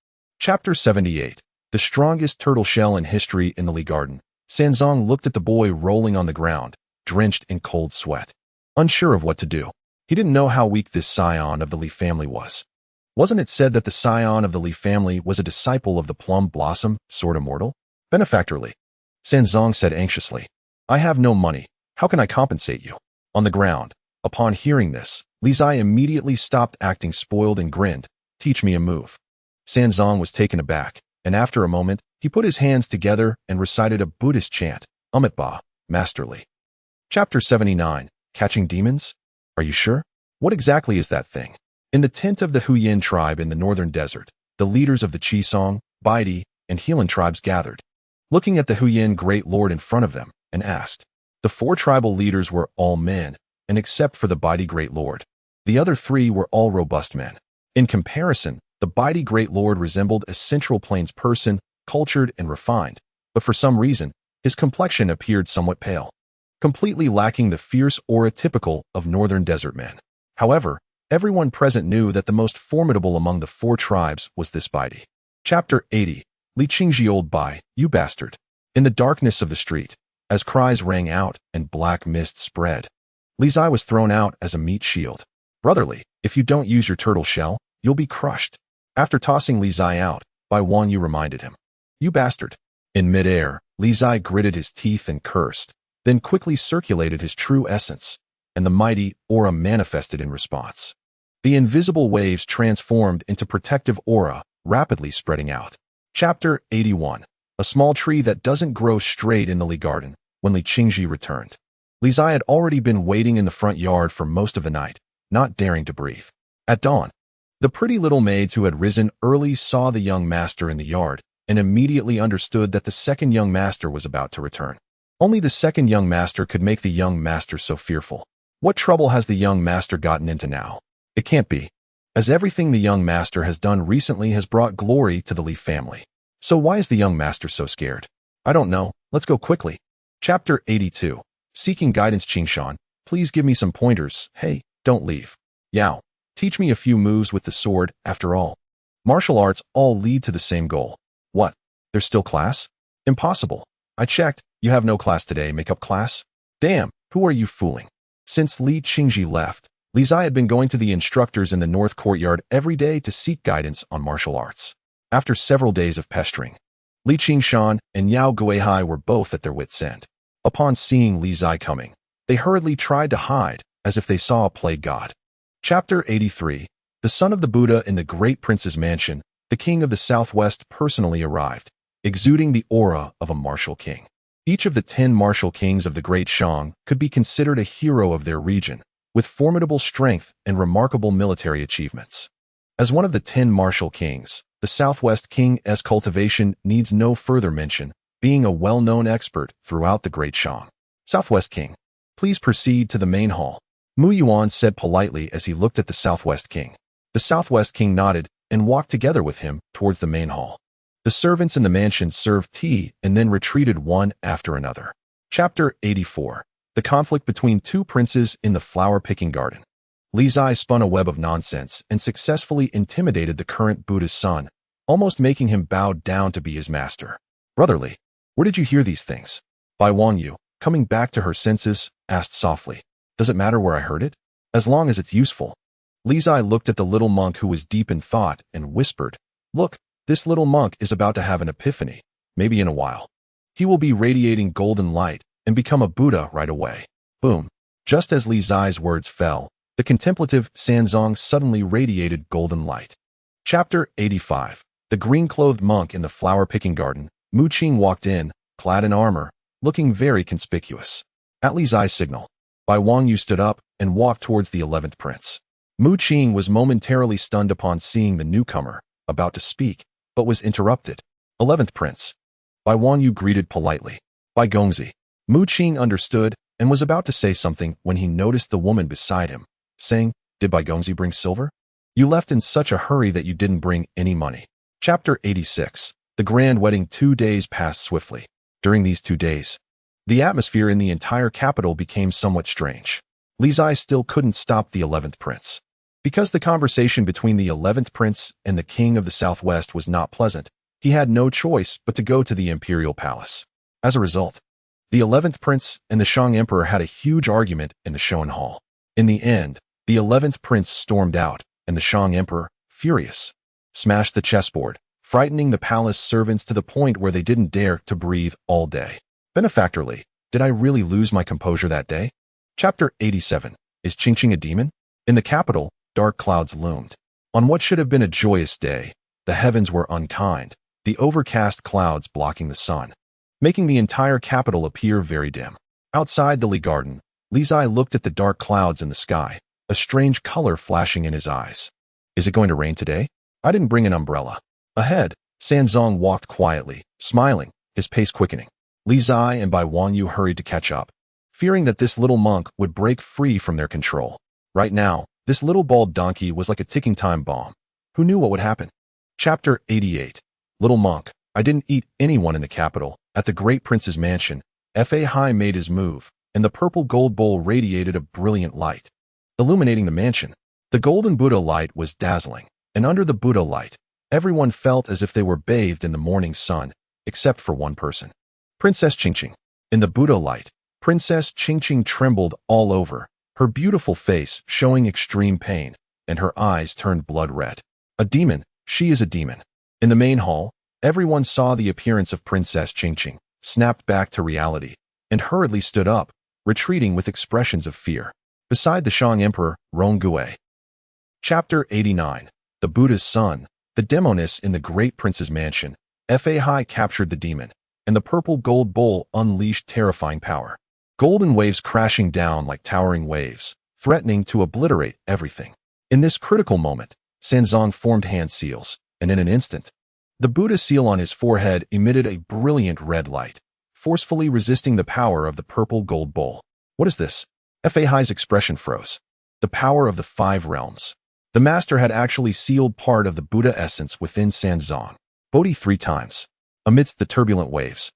Chapter 78. The strongest turtle shell in history in the Li Garden. Sanzong looked at the boy rolling on the ground, drenched in cold sweat. Unsure of what to do. He didn't know how weak this scion of the Li family was. Wasn't it said that the scion of the Li family was a disciple of the Plum Blossom, Sword Immortal? Benefactorly. Sanzong said anxiously. I have no money. How can I compensate you? On the ground. Upon hearing this, Li Zai immediately stopped acting spoiled and grinned. Teach me a move. Sanzong was taken aback, and after a moment, he put his hands together and recited a Buddhist chant, Amitabha, masterly. Chapter 79. Catching demons? Are you sure? What exactly is that thing? In the tent of the Huyin tribe in the northern desert, the leaders of the Qisong, Baidi, and Helan tribes gathered, looking at the Huyin great lord in front of them, and asked. The 4 tribal leaders were all men, and except for the Baidi great lord, the other 3 were all robust men. In comparison, the Baidi great lord resembled a Central Plains person, cultured and refined, but for some reason, his complexion appeared somewhat pale, completely lacking the fierce aura typical of northern desert men. However, everyone present knew that the most formidable among the 4 tribes was this Baidi. Chapter 80. Li Qingji old Bai, you bastard. In the darkness of the street, as cries rang out and black mist spread, Li Zai was thrown out as a meat shield. Brotherly, if you don't use your turtle shell, you'll be crushed. After tossing Li Zai out, Bai Wang Yu reminded him. You bastard. In midair, Li Zai gritted his teeth and cursed, then quickly circulated his true essence, and the mighty aura manifested in response. The invisible waves transformed into protective aura, rapidly spreading out. Chapter 81. A small tree that doesn't grow straight in the Li Garden. When Li Qingji returned, Li Zai had already been waiting in the front yard for most of the night, not daring to breathe. At dawn, the pretty little maids who had risen early saw the young master in the yard and immediately understood that the second young master was about to return. Only the second young master could make the young master so fearful. What trouble has the young master gotten into now? It can't be. as everything the young master has done recently has brought glory to the Li family. So why is the young master so scared? I don't know. Let's go quickly. Chapter 82. Seeking guidance. Qingshan, please give me some pointers. Hey, don't leave. Yao, teach me a few moves with the sword. After all, martial arts all lead to the same goal. What? There's still class? Impossible. I checked. You have no class today. Makeup class? Damn, who are you fooling? Since Li Qingji left, Li Zai had been going to the instructors in the North Courtyard every day to seek guidance on martial arts. After several days of pestering, Li Qingshan and Yao Guihai were both at their wits' end. Upon seeing Li Zai coming, they hurriedly tried to hide, as if they saw a plague god. Chapter 83. The son of the Buddha in the great prince's mansion, the king of the southwest personally arrived, exuding the aura of a martial king. Each of the 10 martial kings of the Great Shang could be considered a hero of their region, with formidable strength and remarkable military achievements. As one of the 10 martial kings, the Southwest King's cultivation needs no further mention, being a well-known expert throughout the Great Shang. Southwest King, please proceed to the main hall, Mu Yuan said politely as he looked at the Southwest King. The Southwest King nodded and walked together with him towards the main hall. The servants in the mansion served tea and then retreated one after another. Chapter 84. The conflict between two princes in the flower-picking garden. Li Zai spun a web of nonsense and successfully intimidated the current Buddha's son, almost making him bow down to be his master. Brotherly, where did you hear these things? Bai Wangyu, coming back to her senses, asked softly. Does it matter where I heard it? As long as it's useful. Li Zai looked at the little monk who was deep in thought and whispered, Look, this little monk is about to have an epiphany, maybe in a while. He will be radiating golden light and become a Buddha right away. Boom. Just as Li Zai's words fell, the contemplative Sanzong suddenly radiated golden light. Chapter 85. The green-clothed monk in the flower-picking garden. Mu Qing walked in, clad in armor, looking very conspicuous. At Li Zai's signal, Bai Wangyu stood up and walked towards the 11th prince. Mu Qing was momentarily stunned upon seeing the newcomer, about to speak, but was interrupted. 11th prince. Bai Wangyu greeted politely. Bai Gongzi. Mu Qing understood and was about to say something when he noticed the woman beside him, saying, Did Bai Gongzi bring silver? You left in such a hurry that you didn't bring any money. Chapter 86. The grand wedding. 2 days passed swiftly. During these 2 days, the atmosphere in the entire capital became somewhat strange. Li Zai still couldn't stop the 11th prince. Because the conversation between the 11th prince and the king of the southwest was not pleasant, he had no choice but to go to the imperial palace. As a result, the 11th prince and the Shang emperor had a huge argument in the Shoan hall. In the end, the 11th prince stormed out, and the Shang emperor, furious, smashed the chessboard, frightening the palace servants to the point where they didn't dare to breathe all day. Benefactorly, did I really lose my composure that day? Chapter 87. Is Qingqing a demon? In the capital, dark clouds loomed. On what should have been a joyous day, the heavens were unkind, the overcast clouds blocking the sun, making the entire capital appear very dim. Outside the Li garden, Li Zai looked at the dark clouds in the sky, a strange color flashing in his eyes. Is it going to rain today? I didn't bring an umbrella. Ahead, Sanzong walked quietly, smiling, his pace quickening. Li Zai and Bai Wangyu hurried to catch up, fearing that this little monk would break free from their control. Right now, this little bald donkey was like a ticking time bomb. Who knew what would happen? Chapter 88. Little monk, I didn't eat anyone in the capital. At the great prince's mansion, Fa Hai made his move, and the purple gold bowl radiated a brilliant light, illuminating the mansion. The golden Buddha light was dazzling, and under the Buddha light, everyone felt as if they were bathed in the morning sun, except for one person. Princess Qingqing. In the Buddha light, Princess Qingqing trembled all over, her beautiful face showing extreme pain, and her eyes turned blood red. A demon, she is a demon. In the main hall, everyone saw the appearance of Princess Qingqing, snapped back to reality, and hurriedly stood up, retreating with expressions of fear. Beside the Shang Emperor, Rongui. Chapter 89. The Buddha's son, the demoness in the great prince's mansion. Fa Hai captured the demon, and the purple gold bowl unleashed terrifying power. Golden waves crashing down like towering waves, threatening to obliterate everything. In this critical moment, Sanzong formed hand seals, and in an instant, the Buddha seal on his forehead emitted a brilliant red light, forcefully resisting the power of the purple gold bowl. What is this? Fa Hai's expression froze. The power of the 5 realms. The master had actually sealed part of the Buddha essence within Sanzong, Bodhi 3 times. Amidst the turbulent waves,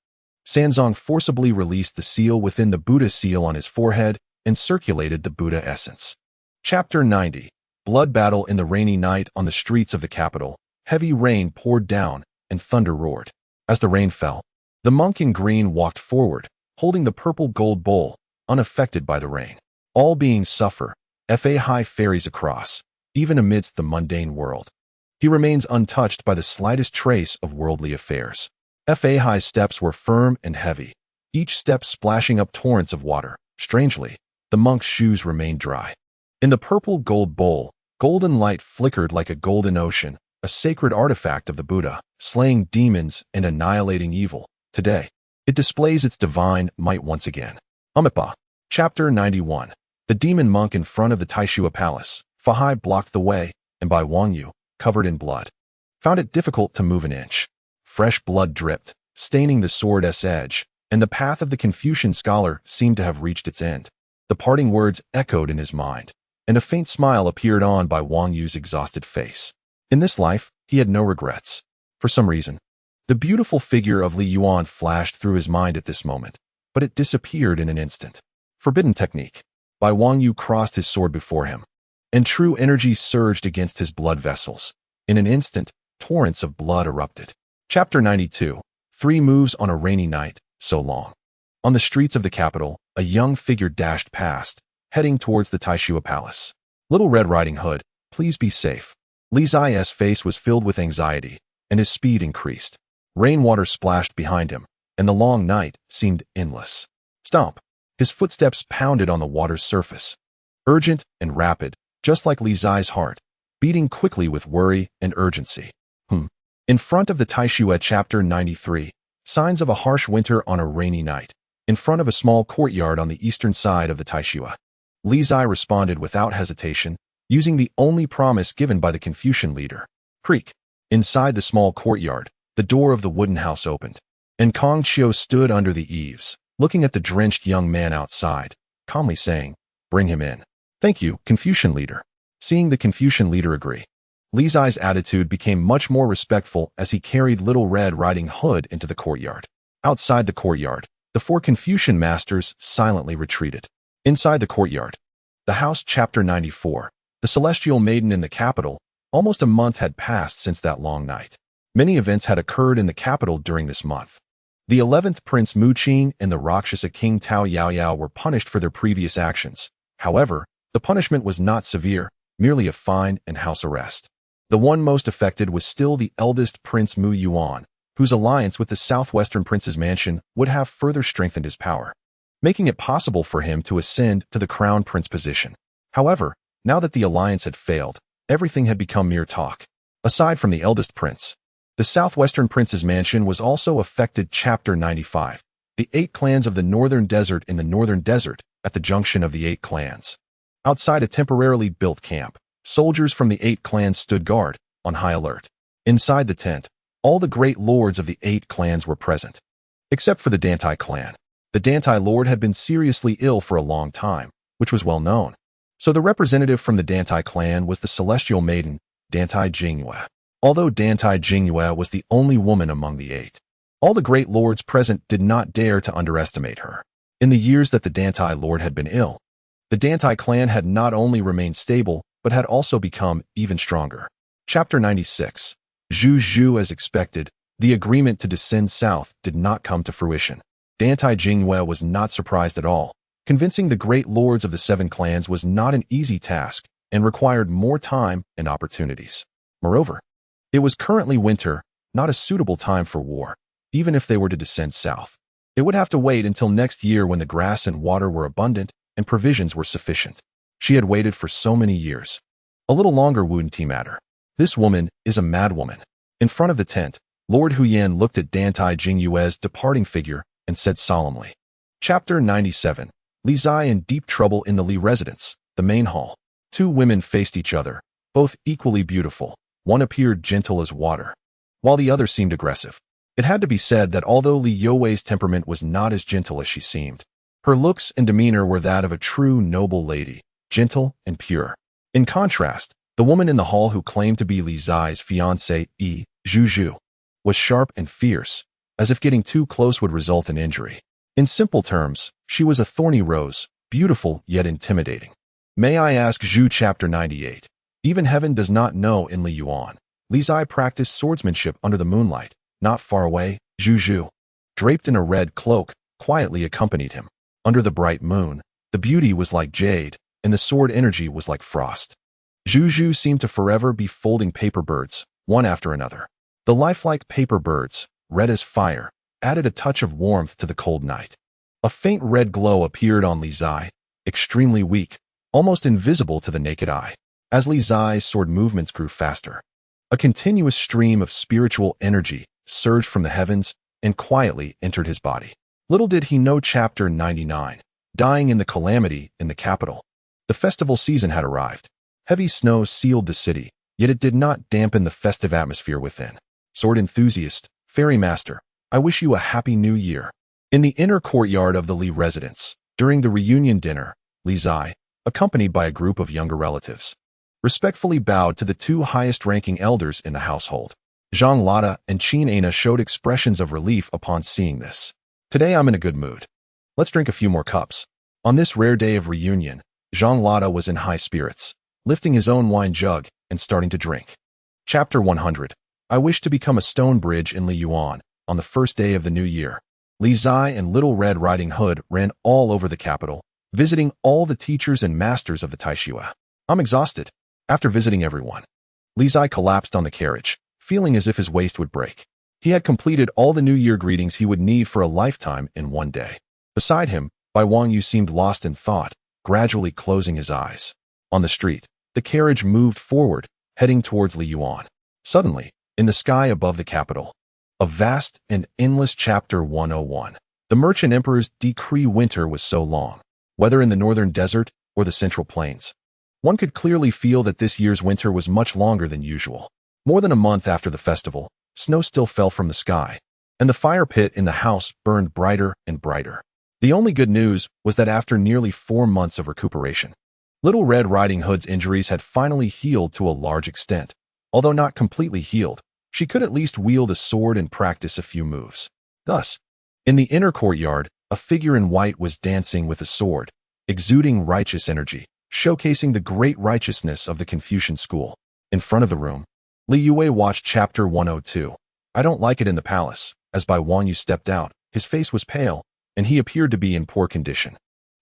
Sanzong forcibly released the seal within the Buddha seal on his forehead and circulated the Buddha essence. Chapter 90. Blood battle in the rainy night on the streets of the capital. Heavy rain poured down and thunder roared. As the rain fell, the monk in green walked forward, holding the purple gold bowl, unaffected by the rain. All beings suffer, Fa High ferries across, even amidst the mundane world. He remains untouched by the slightest trace of worldly affairs. Fa High's steps were firm and heavy, each step splashing up torrents of water. Strangely, the monk's shoes remained dry. In the purple gold bowl, golden light flickered like a golden ocean, a sacred artifact of the Buddha, slaying demons and annihilating evil. Today, it displays its divine might once again. Amitabha. Chapter 91. The demon monk in front of the Taishua Palace. Fahai blocked the way, and Bai Wangyu, covered in blood, found it difficult to move an inch. Fresh blood dripped, staining the sword's edge, and the path of the Confucian scholar seemed to have reached its end. The parting words echoed in his mind, and a faint smile appeared on Bai Wangyu's exhausted face. In this life, he had no regrets. For some reason, the beautiful figure of Li Yuan flashed through his mind at this moment, but it disappeared in an instant. Forbidden technique. Bai Wangyu crossed his sword before him, and true energy surged against his blood vessels. In an instant, torrents of blood erupted. Chapter 92. 3 moves on a rainy night, so long. On the streets of the capital, a young figure dashed past, heading towards the Taishua Palace. Little Red Riding Hood, please be safe. Li Zai's face was filled with anxiety, and his speed increased. Rainwater splashed behind him, and the long night seemed endless. Stomp. His footsteps pounded on the water's surface. Urgent and rapid, just like Li Zai's heart, beating quickly with worry and urgency. In front of the Taishua. Chapter 93. Signs of a harsh winter on a rainy night. In front of a small courtyard on the eastern side of the Taishua. Li Zai responded without hesitation, using the only promise given by the Confucian leader. Creak. Inside the small courtyard, the door of the wooden house opened, and Kong Chiu stood under the eaves, looking at the drenched young man outside, calmly saying, "Bring him in." "Thank you, Confucian leader." Seeing the Confucian leader agree, Li Zai's attitude became much more respectful as he carried Little Red Riding Hood into the courtyard. Outside the courtyard, the 4 Confucian masters silently retreated. Inside the courtyard, the house. Chapter 94. The celestial maiden in the capital. Almost a month had passed since that long night. Many events had occurred in the capital during this month. The 11th Prince Mu Qing and the Rakshasa King Tao Yaoyao were punished for their previous actions. However, the punishment was not severe, merely a fine and house arrest. The one most affected was still the eldest Prince Mu Yuan, whose alliance with the southwestern prince's mansion would have further strengthened his power, making it possible for him to ascend to the crown prince position. However, now that the alliance had failed, everything had become mere talk. Aside from the eldest prince, the southwestern prince's mansion was also affected. Chapter 95. The 8 clans of the northern desert. In the northern desert, at the junction of the 8 clans. Outside a temporarily built camp, soldiers from the 8 clans stood guard, on high alert. Inside the tent, all the great lords of the 8 clans were present, except for the Dantai clan. The Dantai lord had been seriously ill for a long time, which was well known. So the representative from the Dantai clan was the celestial maiden, Dantai Jingyue. Although Dantai Jingyue was the only woman among the 8, all the great lords present did not dare to underestimate her. In the years that the Dantai lord had been ill, the Dantai clan had not only remained stable, but had also become even stronger. Chapter 96. Zhu Zhu. As expected, the agreement to descend south did not come to fruition. Dantai Jingyue was not surprised at all. Convincing the great lords of the 7 clans was not an easy task and required more time and opportunities. Moreover, it was currently winter, not a suitable time for war, even if they were to descend south. It would have to wait until next year when the grass and water were abundant and provisions were sufficient. She had waited for so many years. A little longer wouldn't matter. This woman is a madwoman. In front of the tent, Lord Huyan looked at Dantai Jingyue's departing figure and said solemnly. Chapter 97. Li Zai in deep trouble in the Li residence, the main hall. 2 women faced each other, both equally beautiful. One appeared gentle as water, while the other seemed aggressive. It had to be said that although Li Youwei's temperament was not as gentle as she seemed, her looks and demeanor were that of a true noble lady, gentle and pure. In contrast, The woman in the hall who claimed to be Li Zai's fiancée, Zhu, was sharp and fierce, as if getting too close would result in injury. In simple terms, she was a thorny rose, beautiful yet intimidating. May I ask Zhu Chapter 98. Even heaven does not know in Li Yuan. Li Zai practiced swordsmanship under the moonlight. Not far away, Zhu, draped in a red cloak, quietly accompanied him. Under the bright moon, the beauty was like jade, and the sword energy was like frost. Zhu seemed to forever be folding paper birds, one after another. The lifelike paper birds, red as fire, added a touch of warmth to the cold night. A faint red glow appeared on Li Zai, extremely weak, almost invisible to the naked eye. As Li Zai's sword movements grew faster, a continuous stream of spiritual energy surged from the heavens and quietly entered his body. Little did he know Chapter 99, dying in the calamity in the capital. The festival season had arrived. Heavy snow sealed the city, yet it did not dampen the festive atmosphere within. Sword enthusiast, fairy master, I wish you a happy new year. In the inner courtyard of the Li residence, during the reunion dinner, Li Zai, accompanied by a group of younger relatives, respectfully bowed to the two highest-ranking elders in the household. Zhang Lada and Qin Ana showed expressions of relief upon seeing this. Today I'm in a good mood. Let's drink a few more cups. On this rare day of reunion, Zhang Lada was in high spirits, lifting his own wine jug and starting to drink. Chapter 100. I wish to become a stone bridge in Li Yuan on the first day of the new year. Li Zai and Little Red Riding Hood ran all over the capital, visiting all the teachers and masters of the Taishiwa. I'm exhausted. After visiting everyone, Li Zai collapsed on the carriage, feeling as if his waist would break. He had completed all the New Year greetings he would need for a lifetime in one day. Beside him, Bai Wangyu seemed lost in thought, gradually closing his eyes. On the street, the carriage moved forward, heading towards Li Yuan. Suddenly, in the sky above the capital, a vast and endless Chapter 101. The Merchant Emperor's decree winter was so long, whether in the northern desert or the central plains. One could clearly feel that this year's winter was much longer than usual. More than a month after the festival, snow still fell from the sky, and the fire pit in the house burned brighter and brighter. The only good news was that after nearly 4 months of recuperation, Little Red Riding Hood's injuries had finally healed to a large extent. Although not completely healed, she could at least wield a sword and practice a few moves. Thus, in the inner courtyard, a figure in white was dancing with a sword, exuding righteous energy, showcasing the great righteousness of the Confucian school. In front of the room, Li Yue watched Chapter 102. I don't like it in the palace. As Bai Wangyu stepped out, his face was pale, and he appeared to be in poor condition.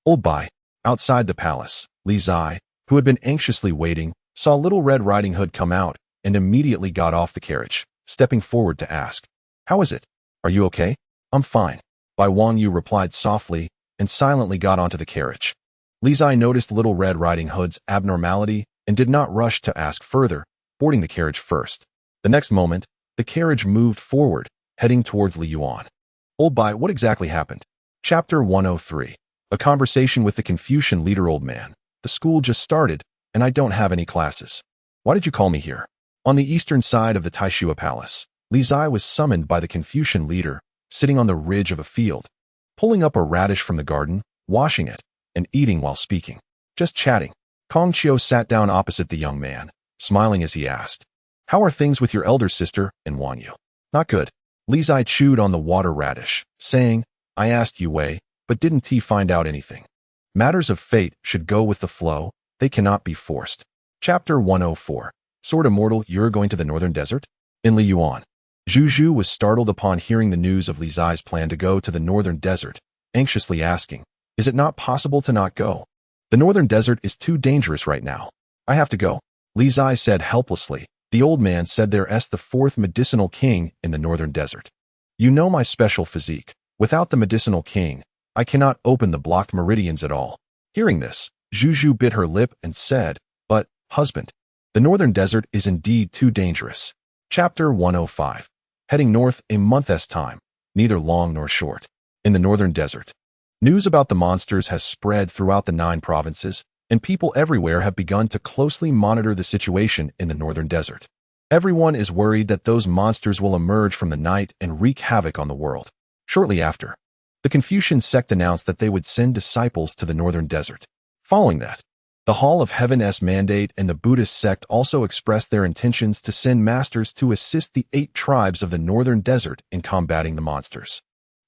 Old Bai, outside the palace, Li Zai, who had been anxiously waiting, saw Little Red Riding Hood come out and immediately got off the carriage, stepping forward to ask, How is it? Are you okay? I'm fine. Bai Wangyu replied softly and silently got onto the carriage. Li Zai noticed Little Red Riding Hood's abnormality and did not rush to ask further, boarding the carriage first. The next moment, the carriage moved forward, heading towards Li Yuan. Old Bai, what exactly happened? Chapter 103. A conversation with the Confucian leader. Old man, the school just started, and I don't have any classes. Why did you call me here? On the eastern side of the Taishiwa Palace, Li Zai was summoned by the Confucian leader, sitting on the ridge of a field, pulling up a radish from the garden, washing it, and eating while speaking. Just chatting. Kong Qiu sat down opposite the young man, smiling as he asked, How are things with your elder sister and Wangyu? Not good. Li Zai chewed on the water radish, saying, I asked Yue, but didn't he find out anything? Matters of fate should go with the flow, they cannot be forced. Chapter 104. Sword Immortal, you're going to the northern desert? In Li Yuan, Zhu was startled upon hearing the news of Li Zai's plan to go to the northern desert, anxiously asking, Is it not possible to not go? The northern desert is too dangerous right now. I have to go. Li Zai said helplessly. The old man said there's the 4th medicinal king in the northern desert. You know my special physique. Without the medicinal king, I cannot open the blocked meridians at all. Hearing this, Zhu bit her lip and said, But, husband, the northern desert is indeed too dangerous. Chapter 105. Heading north a month's time, neither long nor short. In the northern desert, news about the monsters has spread throughout the 9 provinces, and people everywhere have begun to closely monitor the situation in the northern desert. Everyone is worried that those monsters will emerge from the night and wreak havoc on the world. Shortly after, the Confucian sect announced that they would send disciples to the northern desert. Following that, The Hall of Heaven's mandate and the Buddhist sect also expressed their intentions to send masters to assist the 8 tribes of the northern desert in combating the monsters.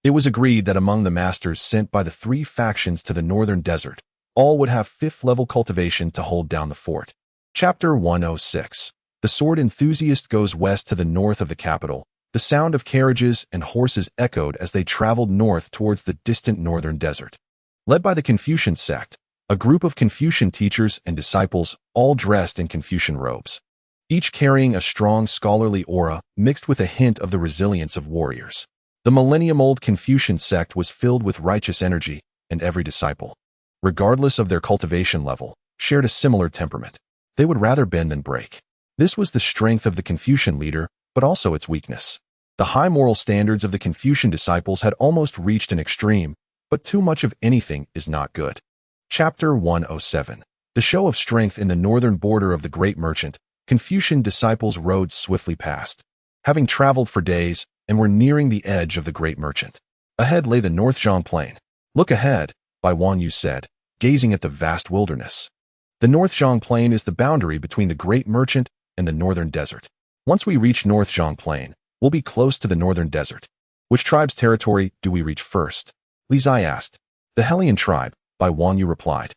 It was agreed that among the masters sent by the 3 factions to the northern desert, all would have 5th-level cultivation to hold down the fort. Chapter 106. The sword enthusiast goes west to the north of the capital. The sound of carriages and horses echoed as they traveled north towards the distant northern desert. Led by the Confucian sect, a group of Confucian teachers and disciples, all dressed in Confucian robes, each carrying a strong scholarly aura mixed with a hint of the resilience of warriors. The millennium-old Confucian sect was filled with righteous energy, and every disciple, regardless of their cultivation level, shared a similar temperament. They would rather bend than break. This was the strength of the Confucian leader, but also its weakness. The high moral standards of the Confucian disciples had almost reached an extreme, but too much of anything is not good. Chapter 107. The show of strength in the northern border of the great merchant, Confucian disciples rode swiftly past, having traveled for days, and were nearing the edge of the great merchant. Ahead lay the North Zhang Plain. "Look ahead," Bai Wanyu said, gazing at the vast wilderness. The North Zhang Plain is the boundary between the great merchant and the northern desert. Once we reach North Zhang Plain, we'll be close to the northern desert. Which tribe's territory do we reach first? Li Zai asked. The Hellion tribe, Bai Wanyu replied.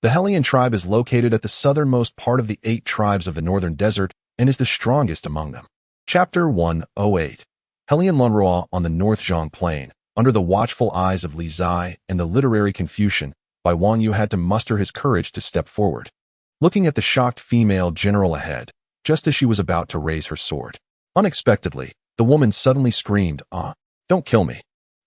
The Hellion tribe is located at the southernmost part of the 8 tribes of the northern desert and is the strongest among them. Chapter 108. Hellion Lonrua on the North Zhang Plain. Under the watchful eyes of Li Zai and the literary Confucian, Bai Wanyu had to muster his courage to step forward, looking at the shocked female general ahead, just as she was about to raise her sword. Unexpectedly, the woman suddenly screamed, "Ah, don't kill me."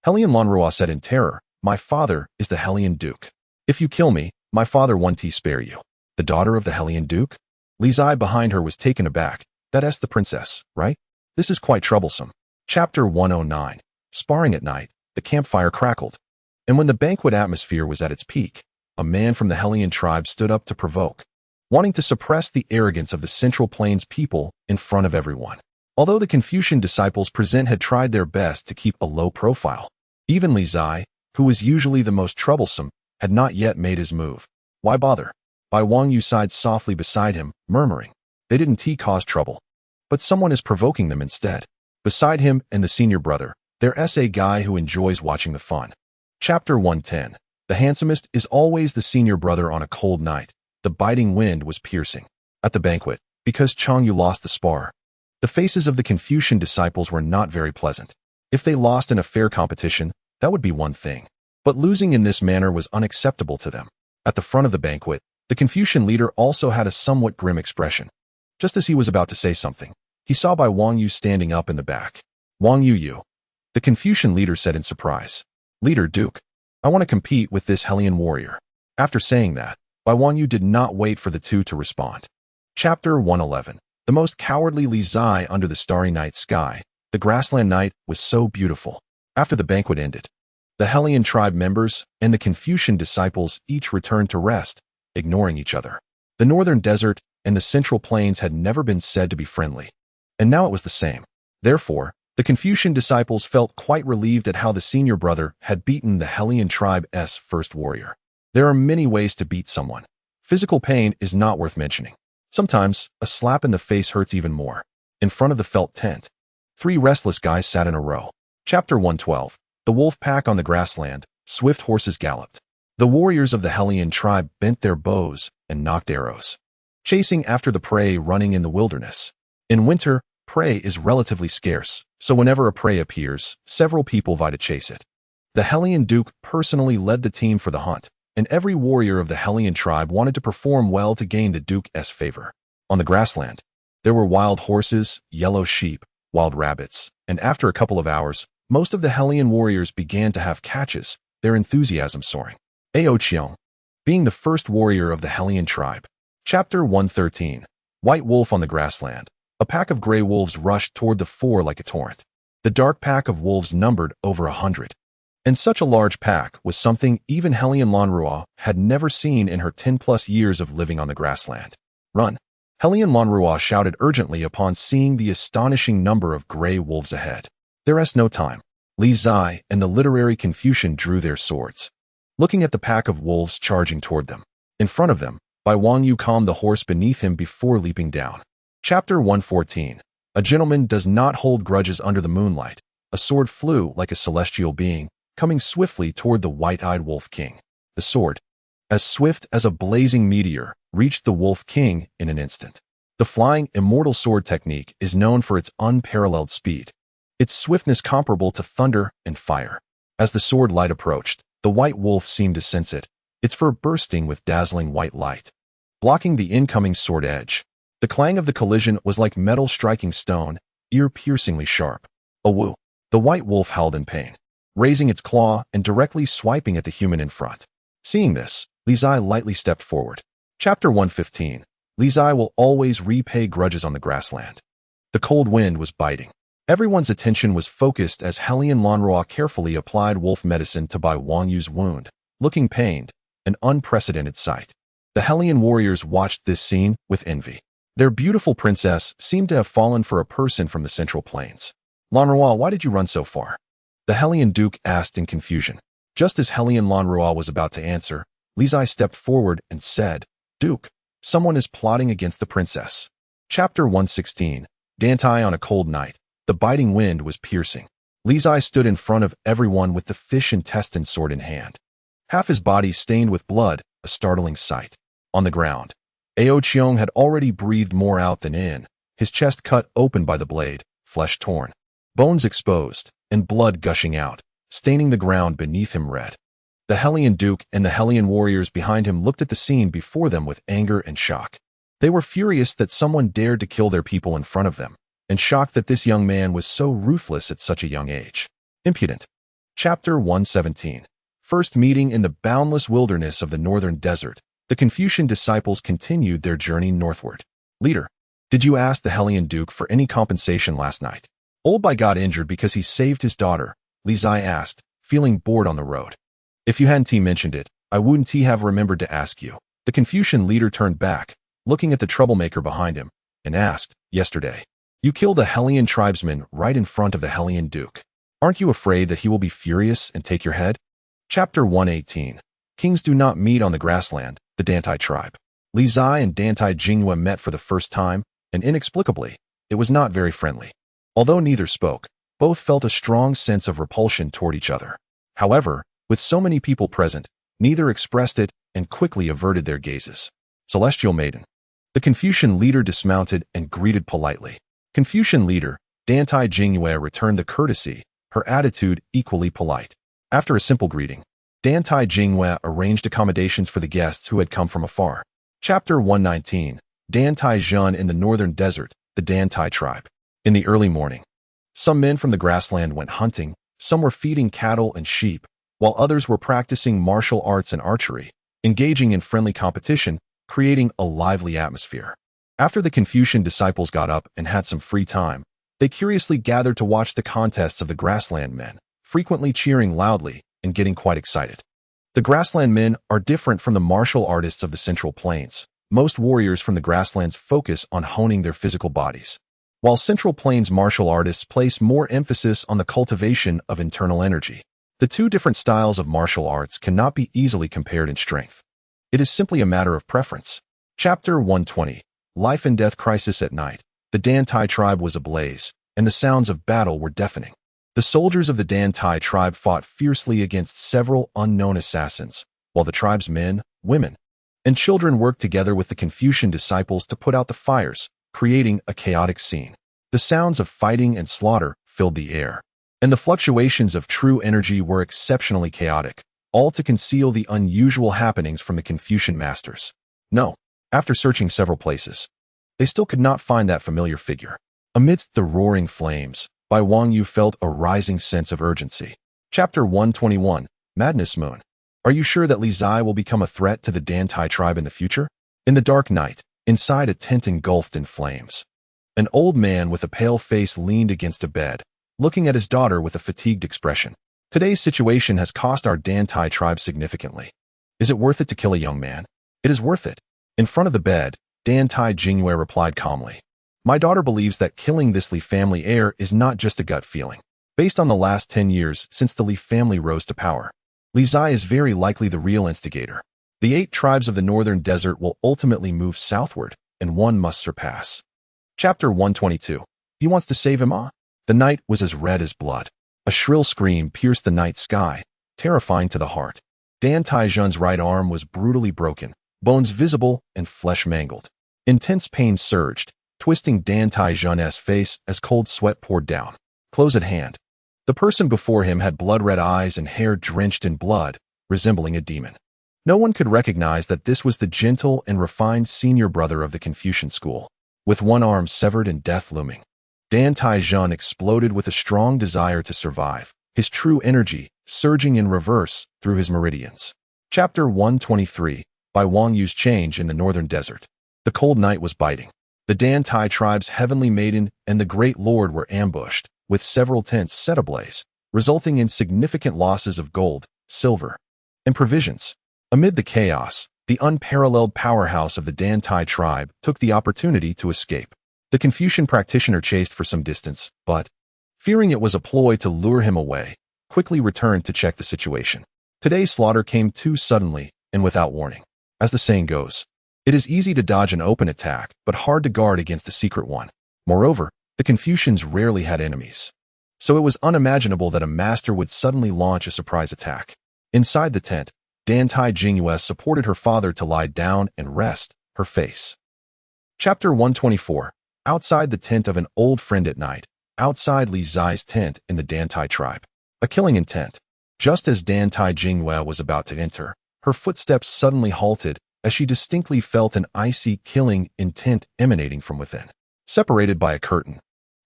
Hellion Lonrua said in terror, "My father is the Hellion Duke. If you kill me, my father won't spare you." The daughter of the Hellion Duke? Li Zai behind her was taken aback. That's the princess, right? This is quite troublesome. Chapter 109. Sparring at night, the campfire crackled. And when the banquet atmosphere was at its peak, a man from the Hellion tribe stood up to provoke, wanting to suppress the arrogance of the Central Plains people in front of everyone. Although the Confucian disciples present had tried their best to keep a low profile, even Li Zai, who was usually the most troublesome, had not yet made his move. Why bother? Bai Wanyu sighed softly beside him, murmuring, "They didn't cause trouble, but someone is provoking them instead." Beside him and the senior brother, there's a guy who enjoys watching the fun. Chapter 110. The handsomest is always the senior brother on a cold night. The biting wind was piercing. At the banquet, because Chang Yu lost the spar, the faces of the Confucian disciples were not very pleasant. If they lost in a fair competition, that would be one thing, but losing in this manner was unacceptable to them. At the front of the banquet, the Confucian leader also had a somewhat grim expression. Just as he was about to say something, he saw Bai Wanyu standing up in the back. "Wang Yu," the Confucian leader said in surprise. "Leader Duke, I want to compete with this Hellion warrior." After saying that, Bai Wanyu did not wait for the two to respond. Chapter 111. The most cowardly Li Zai under the starry night sky. The grassland night was so beautiful. After the banquet ended, the Hellion tribe members and the Confucian disciples each returned to rest, ignoring each other. The northern desert and the central plains had never been said to be friendly, and now it was the same. Therefore, the Confucian disciples felt quite relieved at how the senior brother had beaten the Hellion tribe's first warrior. There are many ways to beat someone. Physical pain is not worth mentioning. Sometimes, a slap in the face hurts even more. In front of the felt tent, 3 restless guys sat in a row. Chapter 112. The wolf pack on the grassland. Swift horses galloped. The warriors of the Hellion tribe bent their bows and nocked arrows, chasing after the prey running in the wilderness. In winter, prey is relatively scarce, so whenever a prey appears, several people vie to chase it. The Hellion Duke personally led the team for the hunt, and every warrior of the Hellion tribe wanted to perform well to gain the Duke's favor. On the grassland, there were wild horses, yellow sheep, wild rabbits, and after a couple of hours, most of the Hellion warriors began to have catches, their enthusiasm soaring. Ao Qiong, being the first warrior of the Hellion tribe. Chapter 113. White Wolf on the Grassland. A pack of gray wolves rushed toward the 4 like a torrent. The dark pack of wolves numbered over 100. And such a large pack was something even Hellion Lonrua had never seen in her 10+ years of living on the grassland. "Run!" Hellion Lonrua shouted urgently upon seeing the astonishing number of gray wolves ahead. There's no time. Li Zai and the literary Confucian drew their swords, looking at the pack of wolves charging toward them. In front of them, Bai Wangyu calmed the horse beneath him before leaping down. Chapter 114. A gentleman does not hold grudges under the moonlight. A sword flew like a celestial being, coming swiftly toward the white-eyed Wolf King. The sword, as swift as a blazing meteor, reached the Wolf King in an instant. The flying immortal sword technique is known for its unparalleled speed, its swiftness comparable to thunder and fire. As the sword light approached, the white wolf seemed to sense it, its fur bursting with dazzling white light, blocking the incoming sword edge. The clang of the collision was like metal striking stone, ear-piercingly sharp. A woo! The white wolf howled in pain, raising its claw and directly swiping at the human in front. Seeing this, Li Zai lightly stepped forward. Chapter 115. Li Zai will always repay grudges on the grassland. The cold wind was biting. Everyone's attention was focused as Hellion Lanroa carefully applied wolf medicine to Bai Wangyu's wound, looking pained, an unprecedented sight. The Hellion warriors watched this scene with envy. Their beautiful princess seemed to have fallen for a person from the Central Plains. Lanroa, why did you run so far? The Hellion Duke asked in confusion. Just as Hellion Lanroa was about to answer, Li Zai stepped forward and said, Duke, someone is plotting against the princess. Chapter 116. Dantai on a cold night. The biting wind was piercing. Li Zai stood in front of everyone with the fish intestine sword in hand. Half his body stained with blood, a startling sight. On the ground, Ao Cheong had already breathed more out than in, his chest cut open by the blade, flesh torn, bones exposed, and blood gushing out, staining the ground beneath him red. The Hellion Duke and the Hellion warriors behind him looked at the scene before them with anger and shock. They were furious that someone dared to kill their people in front of them, and shocked that this young man was so ruthless at such a young age. Impudent. Chapter 117. First meeting in the boundless wilderness of the northern desert, the Confucian disciples continued their journey northward. Leader, did you ask the Hellion Duke for any compensation last night? Old Bai got injured because he saved his daughter, Li Zai asked, feeling bored on the road. If you hadn't mentioned it, I wouldn't have remembered to ask you. The Confucian leader turned back, looking at the troublemaker behind him, and asked, Yesterday, you killed a Hellion tribesman right in front of the Hellion Duke. Aren't you afraid that he will be furious and take your head? Chapter 118. Kings do not meet on the grassland, the Dantai tribe. Li Zai and Dantai Jinghua met for the first time, and inexplicably, it was not very friendly. Although neither spoke, both felt a strong sense of repulsion toward each other. However, with so many people present, neither expressed it and quickly averted their gazes. Celestial Maiden. The Confucian leader dismounted and greeted politely. Confucian leader, Dantai Jinghua returned the courtesy, her attitude equally polite. After a simple greeting, Dantai Jinghua arranged accommodations for the guests who had come from afar. Chapter 119. Dantai Zhun in the northern desert, the Dantai tribe. In the early morning, some men from the grassland went hunting, some were feeding cattle and sheep, while others were practicing martial arts and archery, engaging in friendly competition, creating a lively atmosphere. After the Confucian disciples got up and had some free time, they curiously gathered to watch the contests of the grassland men, frequently cheering loudly and getting quite excited. The grassland men are different from the martial artists of the Central Plains. Most warriors from the grasslands focus on honing their physical bodies, while Central Plains martial artists place more emphasis on the cultivation of internal energy. The two different styles of martial arts cannot be easily compared in strength. It is simply a matter of preference. Chapter 120. Life and Death Crisis at Night. The Dantai tribe was ablaze, and the sounds of battle were deafening. The soldiers of the Dantai tribe fought fiercely against several unknown assassins, while the tribe's men, women, and children worked together with the Confucian disciples to put out the fires, creating a chaotic scene. The sounds of fighting and slaughter filled the air, and the fluctuations of true energy were exceptionally chaotic, all to conceal the unusual happenings from the Confucian masters. No, after searching several places, they still could not find that familiar figure. Amidst the roaring flames, Bai Wangyu felt a rising sense of urgency. Chapter 121. Madness Moon. Are you sure that Li Zai will become a threat to the Dantai tribe in the future? In the dark night, inside a tent engulfed in flames, an old man with a pale face leaned against a bed, looking at his daughter with a fatigued expression. Today's situation has cost our Dantai tribe significantly. Is it worth it to kill a young man? It is worth it. In front of the bed, Dantai Jinghua replied calmly. My daughter believes that killing this Li family heir is not just a gut feeling. Based on the last 10 years since the Li family rose to power, Li Zai is very likely the real instigator. The 8 tribes of the northern desert will ultimately move southward, and one must surpass. Chapter 122. He wants to save him, ah? The night was as red as blood. A shrill scream pierced the night sky, terrifying to the heart. Dan Taizhen's right arm was brutally broken, bones visible and flesh mangled. Intense pain surged, twisting Dan Taizhen's face as cold sweat poured down. Close at hand. The person before him had blood-red eyes and hair drenched in blood, resembling a demon. No one could recognize that this was the gentle and refined senior brother of the Confucian school. With one arm severed and death looming, Dan Taizhen exploded with a strong desire to survive, his true energy surging in reverse through his meridians. Chapter 123. By Wang Yu's Change in the Northern Desert. The cold night was biting. The Dan Tai tribe's heavenly maiden and the great lord were ambushed, with several tents set ablaze, resulting in significant losses of gold, silver, and provisions. Amid the chaos, the unparalleled powerhouse of the Dan Tai tribe took the opportunity to escape. The Confucian practitioner chased for some distance, but, fearing it was a ploy to lure him away, quickly returned to check the situation. Today's slaughter came too suddenly and without warning. As the saying goes, it is easy to dodge an open attack, but hard to guard against a secret one. Moreover, the Confucians rarely had enemies, so it was unimaginable that a master would suddenly launch a surprise attack. Inside the tent, Dan Tai Jingyue supported her father to lie down and rest, her face. Chapter 124. Outside the tent of an old friend at night, outside Li Zai's tent in the Dan Tai tribe. A killing intent. Just as Dan Tai Jingyue was about to enter, her footsteps suddenly halted as she distinctly felt an icy killing intent emanating from within. Separated by a curtain,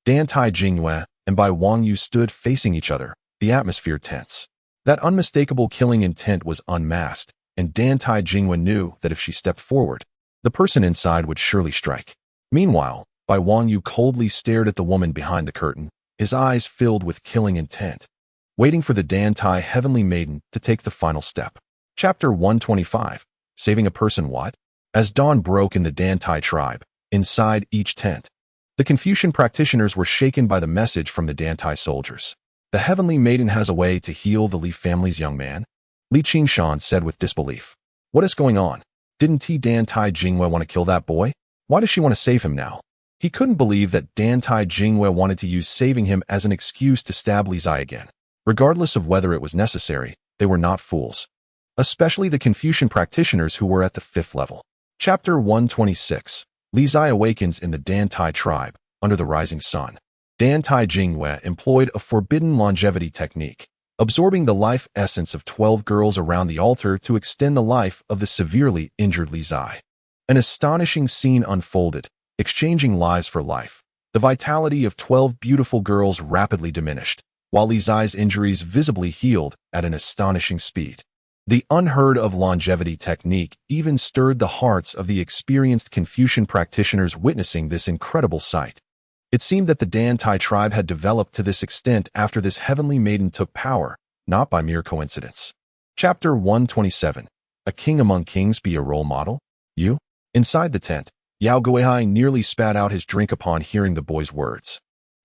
Dan Tai Jingyue and Bai Wangyu stood facing each other, the atmosphere tense. That unmistakable killing intent was unmasked, and Dan Tai Jingyue knew that if she stepped forward, the person inside would surely strike. Meanwhile, Bai Wangyu coldly stared at the woman behind the curtain, his eyes filled with killing intent, waiting for the Dan Tai heavenly maiden to take the final step. Chapter 125. Saving a person what? As dawn broke in the Dan Tai tribe, inside each tent, the Confucian practitioners were shaken by the message from the Dan Tai soldiers. The heavenly maiden has a way to heal the Li family's young man, Li Qingshan said with disbelief. What is going on? Didn't Dan Tai Jingyue want to kill that boy? Why does she want to save him now? He couldn't believe that Dan Tai Jingyue wanted to use saving him as an excuse to stab Li Zai again. Regardless of whether it was necessary, they were not fools. Especially the Confucian practitioners who were at the 5th level. Chapter 126. Li Zai awakens in the Dan Tai tribe, under the rising sun. Dan Tai Jingyue employed a forbidden longevity technique, absorbing the life essence of 12 girls around the altar to extend the life of the severely injured Li Zai. An astonishing scene unfolded, exchanging lives for life. The vitality of 12 beautiful girls rapidly diminished, while Li Zai's injuries visibly healed at an astonishing speed. The unheard-of longevity technique even stirred the hearts of the experienced Confucian practitioners witnessing this incredible sight. It seemed that the Dan Tai tribe had developed to this extent after this heavenly maiden took power, not by mere coincidence. Chapter 127. A king among kings be a role model? You? Inside the tent, Yao Guihai nearly spat out his drink upon hearing the boy's words.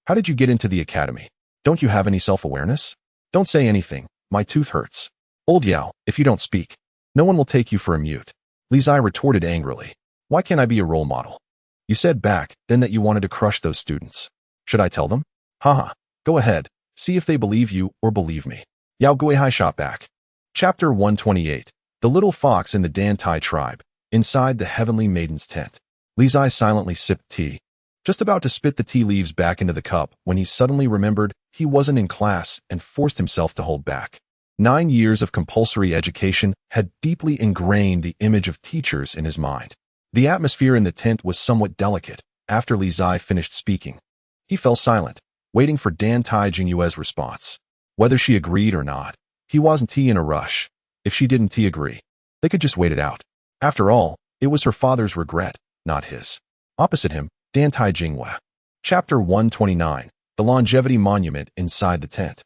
How did you get into the academy? Don't you have any self-awareness? Don't say anything, my tooth hurts. Old Yao, if you don't speak, no one will take you for a mute. Li Zai retorted angrily. Why can't I be a role model? You said back then that you wanted to crush those students. Should I tell them? Haha, go ahead, see if they believe you or believe me. Yao Guihai shot back. Chapter 128. The little fox in the Dan Tai tribe, inside the heavenly maiden's tent. Li Zai silently sipped tea, just about to spit the tea leaves back into the cup when he suddenly remembered he wasn't in class and forced himself to hold back. 9 years of compulsory education had deeply ingrained the image of teachers in his mind. The atmosphere in the tent was somewhat delicate. After Li Zai finished speaking, he fell silent, waiting for Dan Tai Jingyue's response. Whether she agreed or not, he wasn't in a rush. If she didn't agree, they could just wait it out. After all, it was her father's regret, not his. Opposite him, Dan Tai Jingyue. Chapter 129. The longevity monument inside the tent.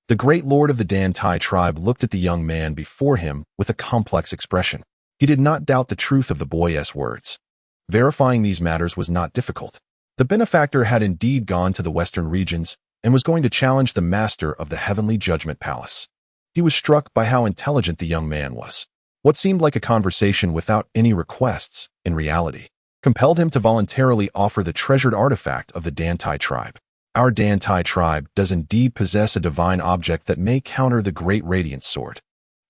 The great lord of the Dan Tai tribe looked at the young man before him with a complex expression. He did not doubt the truth of the boy's words. Verifying these matters was not difficult. The benefactor had indeed gone to the western regions and was going to challenge the master of the heavenly judgment palace. He was struck by how intelligent the young man was. What seemed like a conversation without any requests, in reality, compelled him to voluntarily offer the treasured artifact of the Dantai tribe. Our Dantai tribe does indeed possess a divine object that may counter the Great Radiance Sword.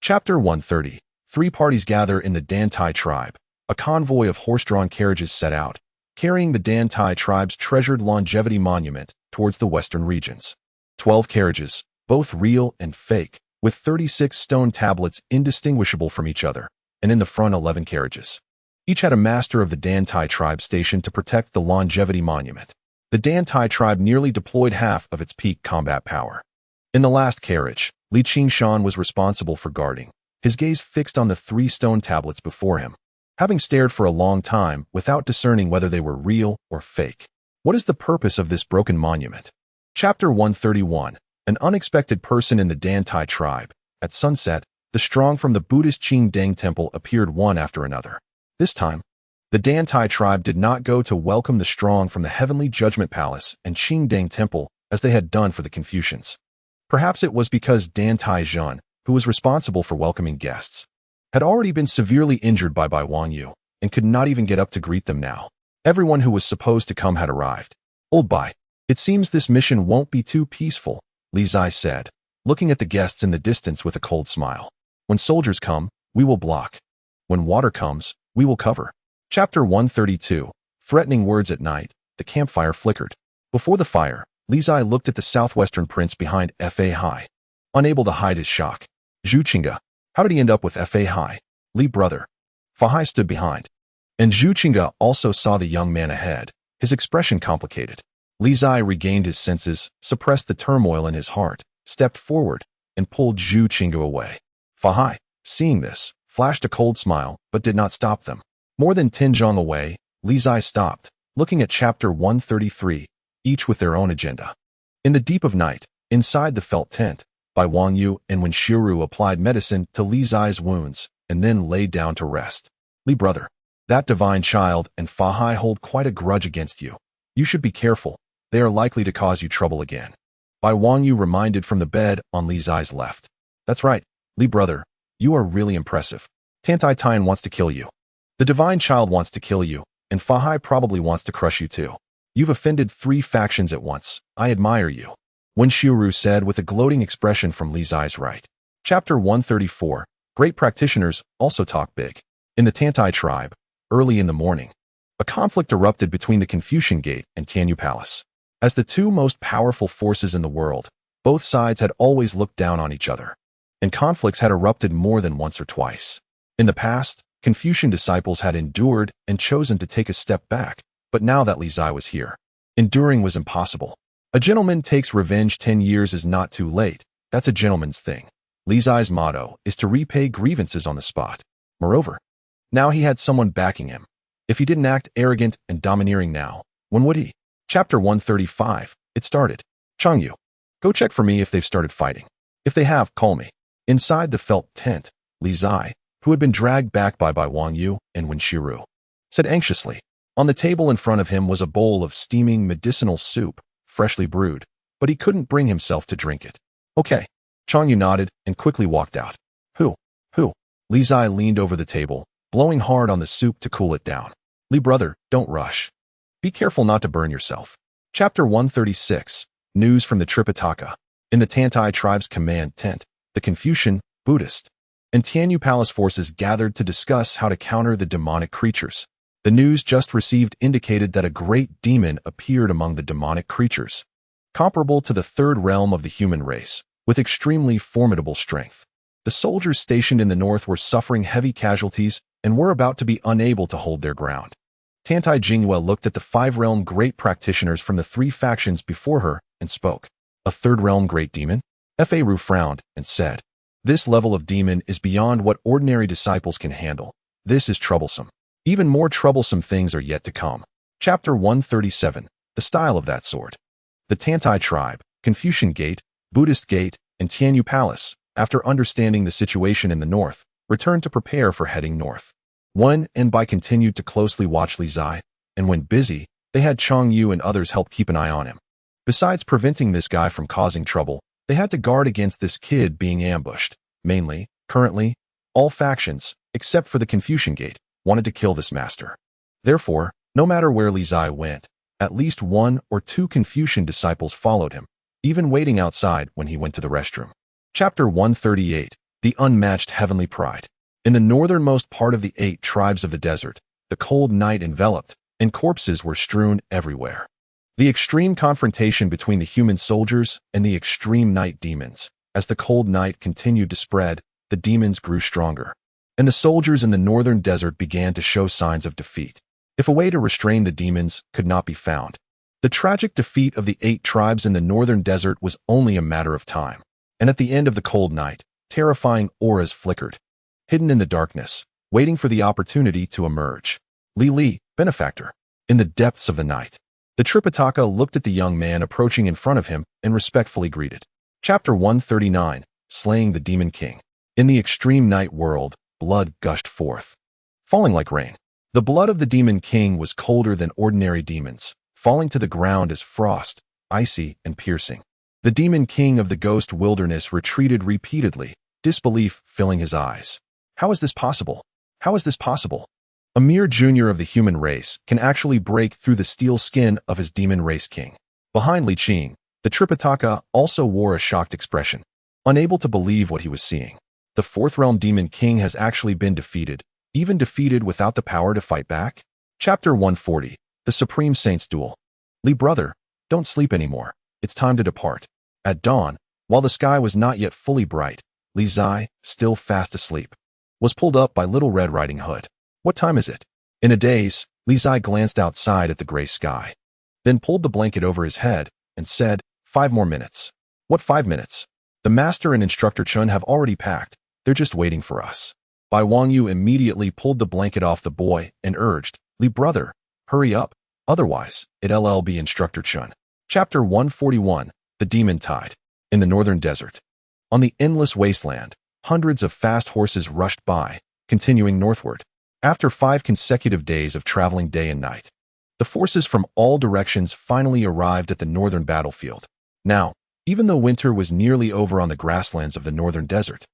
Chapter 130. Three parties gather in the Dantai tribe. A convoy of horse-drawn carriages set out, carrying the Dantai tribe's treasured longevity monument towards the western regions. 12 carriages, both real and fake, with 36 stone tablets indistinguishable from each other, and in the front 11 carriages. Each had a master of the Dantai tribe stationed to protect the longevity monument. The Dantai tribe nearly deployed half of its peak combat power. In the last carriage, Li Qingshan was responsible for guarding, his gaze fixed on the 3 stone tablets before him, having stared for a long time without discerning whether they were real or fake. What is the purpose of this broken monument? Chapter 131. An unexpected person in the Dantai tribe. At sunset, the strong from the Buddhist Qingdang temple appeared one after another. This time, the Dantai tribe did not go to welcome the strong from the Heavenly Judgment Palace and Qingdang temple as they had done for the Confucians. Perhaps it was because Dantai Zhen, who was responsible for welcoming guests, had already been severely injured by Bai Wangyu and could not even get up to greet them now. Everyone who was supposed to come had arrived. Old Bai, it seems this mission won't be too peaceful, Li Zai said, looking at the guests in the distance with a cold smile. When soldiers come, we will block. When water comes, we will cover. Chapter 132. Threatening words at night. The campfire flickered. Before the fire, Li Zai looked at the southwestern prince behind Fa Hai, unable to hide his shock. Zhu Qingge, how did he end up with Fa Hai? Li brother. Fa Hai stood behind. And Zhu Qingge also saw the young man ahead, his expression complicated. Li Zai regained his senses, suppressed the turmoil in his heart, stepped forward, and pulled Zhu Qingge away. Fa Hai, seeing this, flashed a cold smile, but did not stop them. More than 10 zhang away, Li Zai stopped, looking at Chapter 133, each with their own agenda. In the deep of night, inside the felt tent, Bai Wangyu and Wen Shiru applied medicine to Li Zai's wounds, and then laid down to rest. Li brother, that divine child and Fa Hai hold quite a grudge against you. You should be careful. They are likely to cause you trouble again. Bai Wangyu reminded from the bed on Li Zai's left. That's right, Li brother, you are really impressive. Tantai Tian wants to kill you. The divine child wants to kill you, and Fa Hai probably wants to crush you too. You've offended 3 factions at once. I admire you. Wen Shiru said with a gloating expression from Li Zai's right. Chapter 134. Great practitioners also talk big. In the Tantai tribe, early in the morning, a conflict erupted between the Confucian Gate and Tianyu Palace. As the 2 most powerful forces in the world, both sides had always looked down on each other, and conflicts had erupted more than once or twice. In the past, Confucian disciples had endured and chosen to take a step back, but now that Li Zai was here, enduring was impossible. A gentleman takes revenge 10 years is not too late. That's a gentleman's thing. Li Zai's motto is to repay grievances on the spot. Moreover, now he had someone backing him. If he didn't act arrogant and domineering now, when would he? Chapter 135. It started. Changyu, go check for me if they've started fighting. If they have, call me. Inside the felt tent, Li Zai, who had been dragged back by Bai Wangyu and Wen Shiru, said anxiously. On the table in front of him was a bowl of steaming medicinal soup, freshly brewed, but he couldn't bring himself to drink it. Okay. Changyu nodded and quickly walked out. Who? Li Zai leaned over the table, blowing hard on the soup to cool it down. Li brother, don't rush. Be careful not to burn yourself. Chapter 136. News from the Tripitaka. In the Tantai tribe's command tent, the Confucian, Buddhist, and Tianyu Palace forces gathered to discuss how to counter the demonic creatures. The news just received indicated that a great demon appeared among the demonic creatures, comparable to the 3rd realm of the human race, with extremely formidable strength. The soldiers stationed in the north were suffering heavy casualties and were about to be unable to hold their ground. Tantai Jingyue looked at the 5-realm great practitioners from the 3 factions before her and spoke. A 3rd realm great demon? Fa Ru frowned and said, this level of demon is beyond what ordinary disciples can handle. This is troublesome. Even more troublesome things are yet to come. Chapter 137. The style of that sword. The Tantai tribe, Confucian Gate, Buddhist Gate, and Tianyu Palace, after understanding the situation in the north, returned to prepare for heading north. Wen and Bai continued to closely watch Li Zai, and when busy, they had Changyu and others help keep an eye on him. Besides preventing this guy from causing trouble, they had to guard against this kid being ambushed. Mainly, currently, All factions, except for the Confucian Gate, wanted to kill this master. Therefore, no matter where Li Zai went, at least 1 or 2 Confucian disciples followed him, even waiting outside when he went to the restroom. Chapter 138. The Unmatched Heavenly Pride. In the northernmost part of the 8 tribes of the desert, the cold night enveloped, and corpses were strewn everywhere. The extreme confrontation between the human soldiers and the extreme night demons. As the cold night continued to spread, the demons grew stronger, and the soldiers in the northern desert began to show signs of defeat. If a way to restrain the demons could not be found, the tragic defeat of the 8 tribes in the northern desert was only a matter of time. And at the end of the cold night, terrifying auras flickered, hidden in the darkness, waiting for the opportunity to emerge. Li, benefactor. In the depths of the night, the Tripitaka looked at the young man approaching in front of him and respectfully greeted. Chapter 139. Slaying the Demon King. In the extreme night world, blood gushed forth, falling like rain. The blood of the Demon King was colder than ordinary demons, falling to the ground as frost, icy and piercing. The Demon King of the Ghost Wilderness retreated repeatedly, disbelief filling his eyes. How is this possible? How is this possible? A mere junior of the human race can actually break through the steel skin of his demon race king. Behind Li Qing, the Tripitaka also wore a shocked expression, unable to believe what he was seeing. The 4th Realm Demon King has actually been defeated, even defeated without the power to fight back? Chapter 140. The Supreme Saint's Duel. Li brother, don't sleep anymore. It's time to depart. At dawn, while the sky was not yet fully bright, Li Zai, still fast asleep, was pulled up by Little Red Riding Hood. What time is it? In a daze, Li Zai glanced outside at the gray sky, then pulled the blanket over his head and said, 5 more minutes. What 5 minutes? The master and instructor Chun have already packed. They're just waiting for us. Bai Wangyu immediately pulled the blanket off the boy and urged, Li brother, hurry up, otherwise, it'll be Instructor Chun. Chapter 141. The Demon Tide. In the northern desert. On the endless wasteland, hundreds of fast horses rushed by, continuing northward. After 5 consecutive days of traveling day and night, the forces from all directions finally arrived at the northern battlefield. Now, even though winter was nearly over on the grasslands of the northern desert,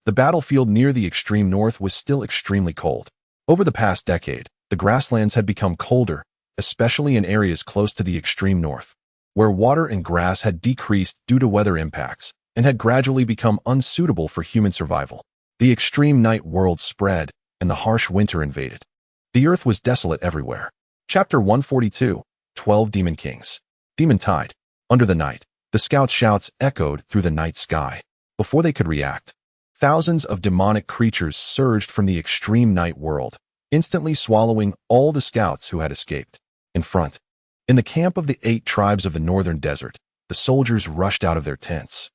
the battlefield near the extreme north was still extremely cold. Over the past decade, the grasslands had become colder, especially in areas close to the extreme north, where water and grass had decreased due to weather impacts and had gradually become unsuitable for human survival. The extreme night world spread, and the harsh winter invaded. The earth was desolate everywhere. Chapter 142. 12 Demon Kings. Demon Tide. Under the night, the scouts' shouts echoed through the night sky. Before they could react, thousands of demonic creatures surged from the extreme night world, instantly swallowing all the scouts who had escaped. In front, in the camp of the 8 tribes of the northern desert, the soldiers rushed out of their tents,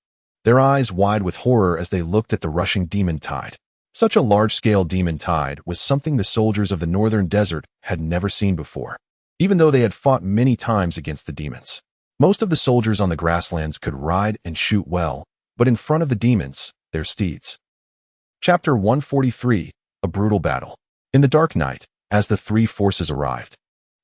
their eyes wide with horror as they looked at the rushing demon tide. Such a large-scale demon tide was something the soldiers of the northern desert had never seen before, even though they had fought many times against the demons. Most of the soldiers on the grasslands could ride and shoot well, but in front of the demons, their steeds. Chapter 143. A Brutal Battle. In the dark night, as the 3 forces arrived,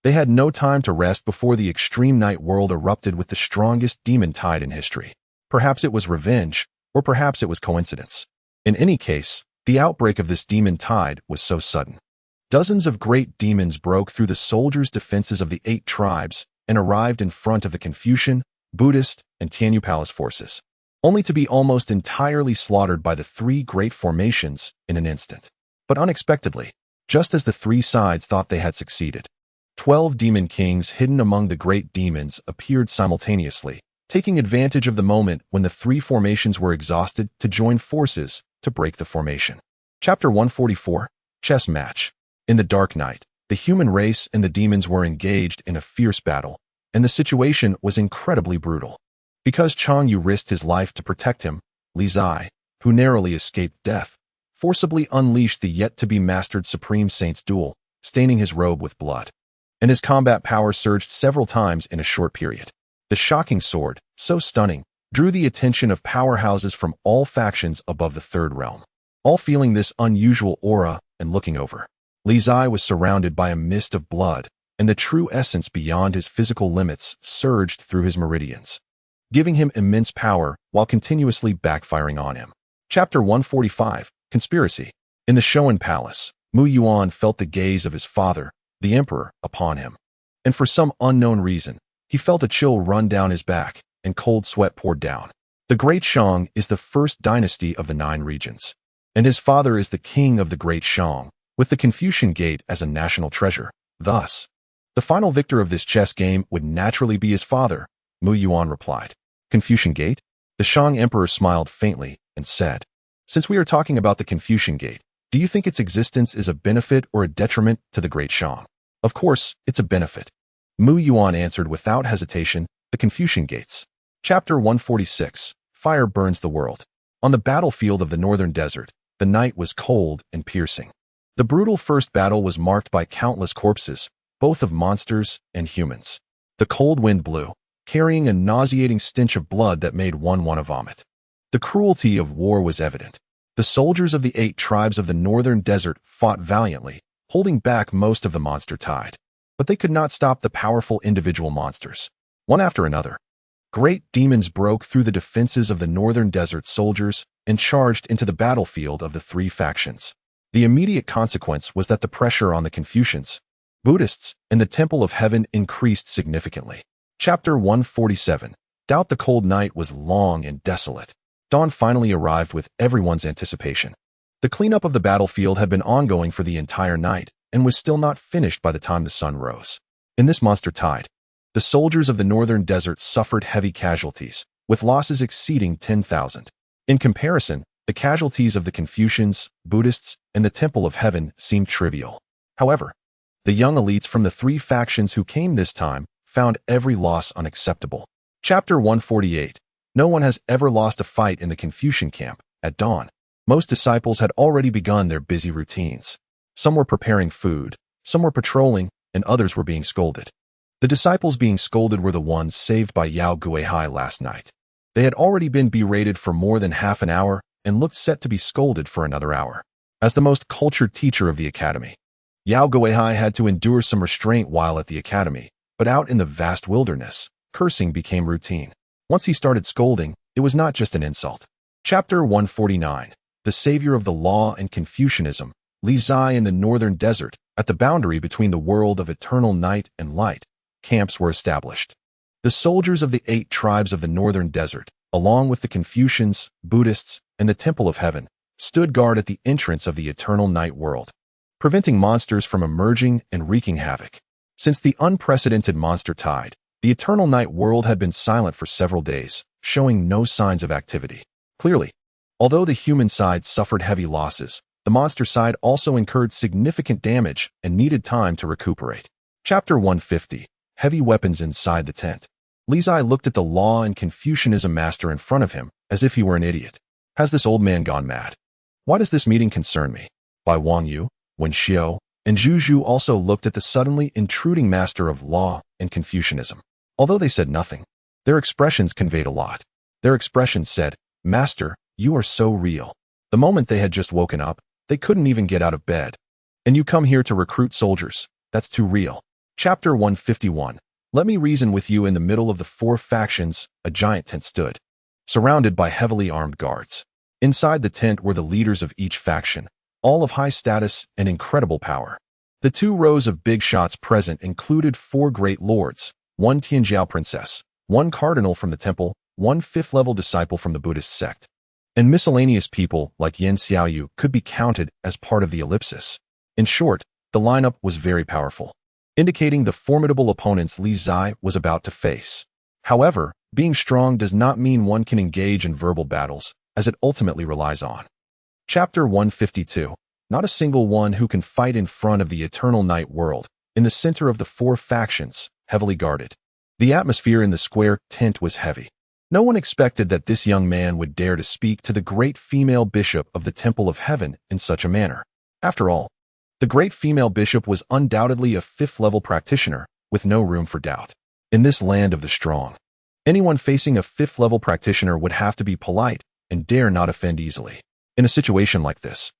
they had no time to rest before the extreme night world erupted with the strongest demon tide in history. Perhaps it was revenge, or perhaps it was coincidence. In any case, the outbreak of this demon tide was so sudden. Dozens of great demons broke through the soldiers' defenses of the 8 tribes and arrived in front of the Confucian, Buddhist, and Tianyu Palace forces, only to be almost entirely slaughtered by the 3 great formations in an instant. But unexpectedly, just as the 3 sides thought they had succeeded, 12 demon kings hidden among the great demons appeared simultaneously, taking advantage of the moment when the 3 formations were exhausted to join forces to break the formation. Chapter 144. Chess Match. In the dark night, the human race and the demons were engaged in a fierce battle, and the situation was incredibly brutal. Because Chang Yu risked his life to protect him, Li Zai, who narrowly escaped death, forcibly unleashed the yet-to-be-mastered Supreme Saint's Duel, staining his robe with blood. And his combat power surged several times in a short period. The shocking sword, so stunning, drew the attention of powerhouses from all factions above the 3rd realm. All feeling this unusual aura and looking over, Li Zai was surrounded by a mist of blood, and the true essence beyond his physical limits surged through his meridians, giving him immense power while continuously backfiring on him. Chapter 145. Conspiracy. In the Shoan Palace, Mu Yuan felt the gaze of his father, the emperor, upon him. And for some unknown reason, he felt a chill run down his back, and cold sweat poured down. The Great Shang is the first dynasty of the 9 regions, and his father is the king of the Great Shang, with the Confucian Gate as a national treasure. Thus, the final victor of this chess game would naturally be his father, Mu Yuan replied. Confucian Gate? The Shang emperor smiled faintly and said, since we are talking about the Confucian Gate, do you think its existence is a benefit or a detriment to the Great Shang? Of course, it's a benefit. Mu Yuan answered without hesitation, the Confucian Gates. Chapter 146. Fire burns the world. On the battlefield of the northern desert, the night was cold and piercing. The brutal first battle was marked by countless corpses, both of monsters and humans. The cold wind blew, carrying a nauseating stench of blood that made one want to vomit. The cruelty of war was evident. The soldiers of the 8 tribes of the northern desert fought valiantly, holding back most of the monster tide. But they could not stop the powerful individual monsters. One after another, great demons broke through the defenses of the northern desert soldiers and charged into the battlefield of the 3 factions. The immediate consequence was that the pressure on the Confucians, Buddhists, and the Temple of Heaven increased significantly. Chapter 147. Doubt the cold night was long and desolate. Dawn finally arrived with everyone's anticipation. The cleanup of the battlefield had been ongoing for the entire night and was still not finished by the time the sun rose. In this monster tide, the soldiers of the northern desert suffered heavy casualties, with losses exceeding 10,000. In comparison, the casualties of the Confucians, Buddhists, and the Temple of Heaven seemed trivial. However, the young elites from the 3 factions who came this time found every loss unacceptable. Chapter 148. No one has ever lost a fight in the Confucian camp. At dawn, most disciples had already begun their busy routines. Some were preparing food, some were patrolling, and others were being scolded. The disciples being scolded were the ones saved by Yao Guihai last night. They had already been berated for more than half an hour and looked set to be scolded for another hour. As the most cultured teacher of the academy, Yao Guihai had to endure some restraint while at the academy, but out in the vast wilderness, cursing became routine. Once he started scolding, it was not just an insult. Chapter 149. The savior of the law and Confucianism, Li Zai in the northern desert, at the boundary between the world of eternal night and light, camps were established. The soldiers of the 8 tribes of the northern desert, along with the Confucians, Buddhists, and the Temple of Heaven, stood guard at the entrance of the eternal night world, preventing monsters from emerging and wreaking havoc. Since the unprecedented monster tide, the eternal night world had been silent for several days, showing no signs of activity. Clearly, although the human side suffered heavy losses, the monster side also incurred significant damage and needed time to recuperate. Chapter 150. Heavy weapons inside the tent. Li Zai looked at the law and Confucianism master in front of him as if he were an idiot. Has this old man gone mad? Why does this meeting concern me? By Wang Yu, Wen Xiao, and Zhu Zhu also looked at the suddenly intruding master of law and Confucianism. Although they said nothing, their expressions conveyed a lot. Their expressions said, Master, you are so real. The moment they had just woken up, they couldn't even get out of bed. And you come here to recruit soldiers. That's too real. Chapter 151. Let me reason with you. In the middle of the 4 factions, a giant tent stood, surrounded by heavily armed guards. Inside the tent were the leaders of each faction, all of high status and incredible power. The 2 rows of big shots present included 4 great lords, 1 Tianjiao princess, 1 cardinal from the temple, 1 5th-level disciple from the Buddhist sect, and miscellaneous people like Yan Xiaoyu could be counted as part of the ellipsis. In short, the lineup was very powerful, indicating the formidable opponents Li Zai was about to face. However, being strong does not mean one can engage in verbal battles, as it ultimately relies on. Chapter 152. Not a single one who can fight in front of the eternal night world, in the center of the 4 factions, heavily guarded. The atmosphere in the square tent was heavy. No one expected that this young man would dare to speak to the great female bishop of the Temple of Heaven in such a manner. After all, the great female bishop was undoubtedly a 5th-level practitioner, with no room for doubt. In this land of the strong, anyone facing a 5th-level practitioner would have to be polite and dare not offend easily. In a situation like this,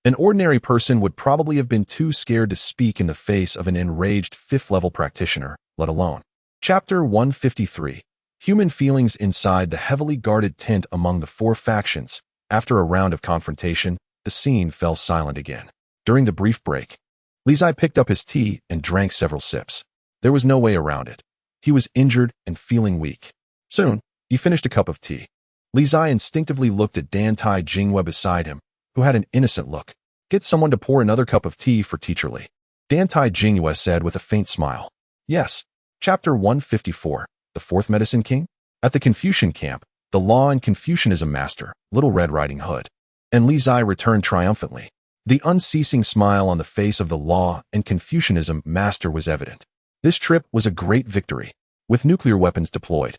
an ordinary person would probably have been too scared to speak in the face of an enraged 5th-level practitioner, let alone. Chapter 153. Human feelings inside the heavily guarded tent among the 4 factions. After a round of confrontation, the scene fell silent again. During the brief break, Li Zai picked up his tea and drank several sips. There was no way around it. He was injured and feeling weak. Soon, he finished a cup of tea. Li Zai instinctively looked at Dan Tai Jingwei beside him, who had an innocent look. Get someone to pour another cup of tea for Teacher Li. Dan Tai Jingwei said with a faint smile. Yes. Chapter 154, The Fourth Medicine King? At the Confucian camp, the Law and Confucianism Master, Little Red Riding Hood, and Li Zai returned triumphantly. The unceasing smile on the face of the Law and Confucianism Master was evident. This trip was a great victory, with nuclear weapons deployed.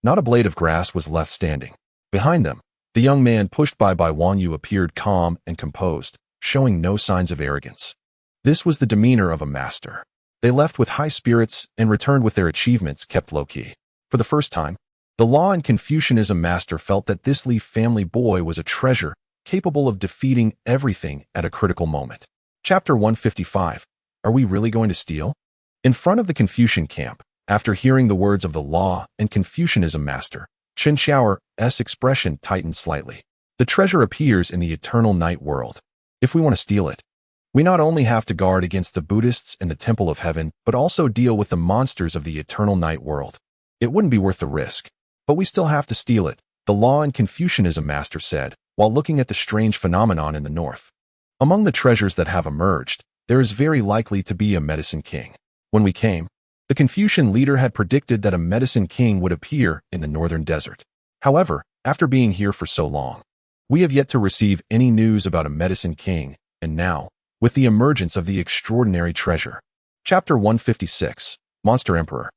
Not a blade of grass was left standing. Behind them, the young man pushed by Wang Yu appeared calm and composed, showing no signs of arrogance. This was the demeanor of a master. They left with high spirits and returned with their achievements kept low-key. For the first time, the Law and Confucianism Master felt that this Li family boy was a treasure, capable of defeating everything at a critical moment. Chapter 155. Are we really going to steal? In front of the Confucian camp, after hearing the words of the Law and Confucianism Master, Chen Xiao's expression tightened slightly. The treasure appears in the eternal night world. If we want to steal it, we not only have to guard against the Buddhists and the Temple of Heaven, but also deal with the monsters of the eternal night world. It wouldn't be worth the risk, but we still have to steal it, the Law and Confucianism Master said, while looking at the strange phenomenon in the north. Among the treasures that have emerged, there is very likely to be a medicine king. When we came, the Confucian leader had predicted that a medicine king would appear in the northern desert. However, after being here for so long, we have yet to receive any news about a medicine king, and now, with the emergence of the extraordinary treasure. Chapter 156, Monster Emperor.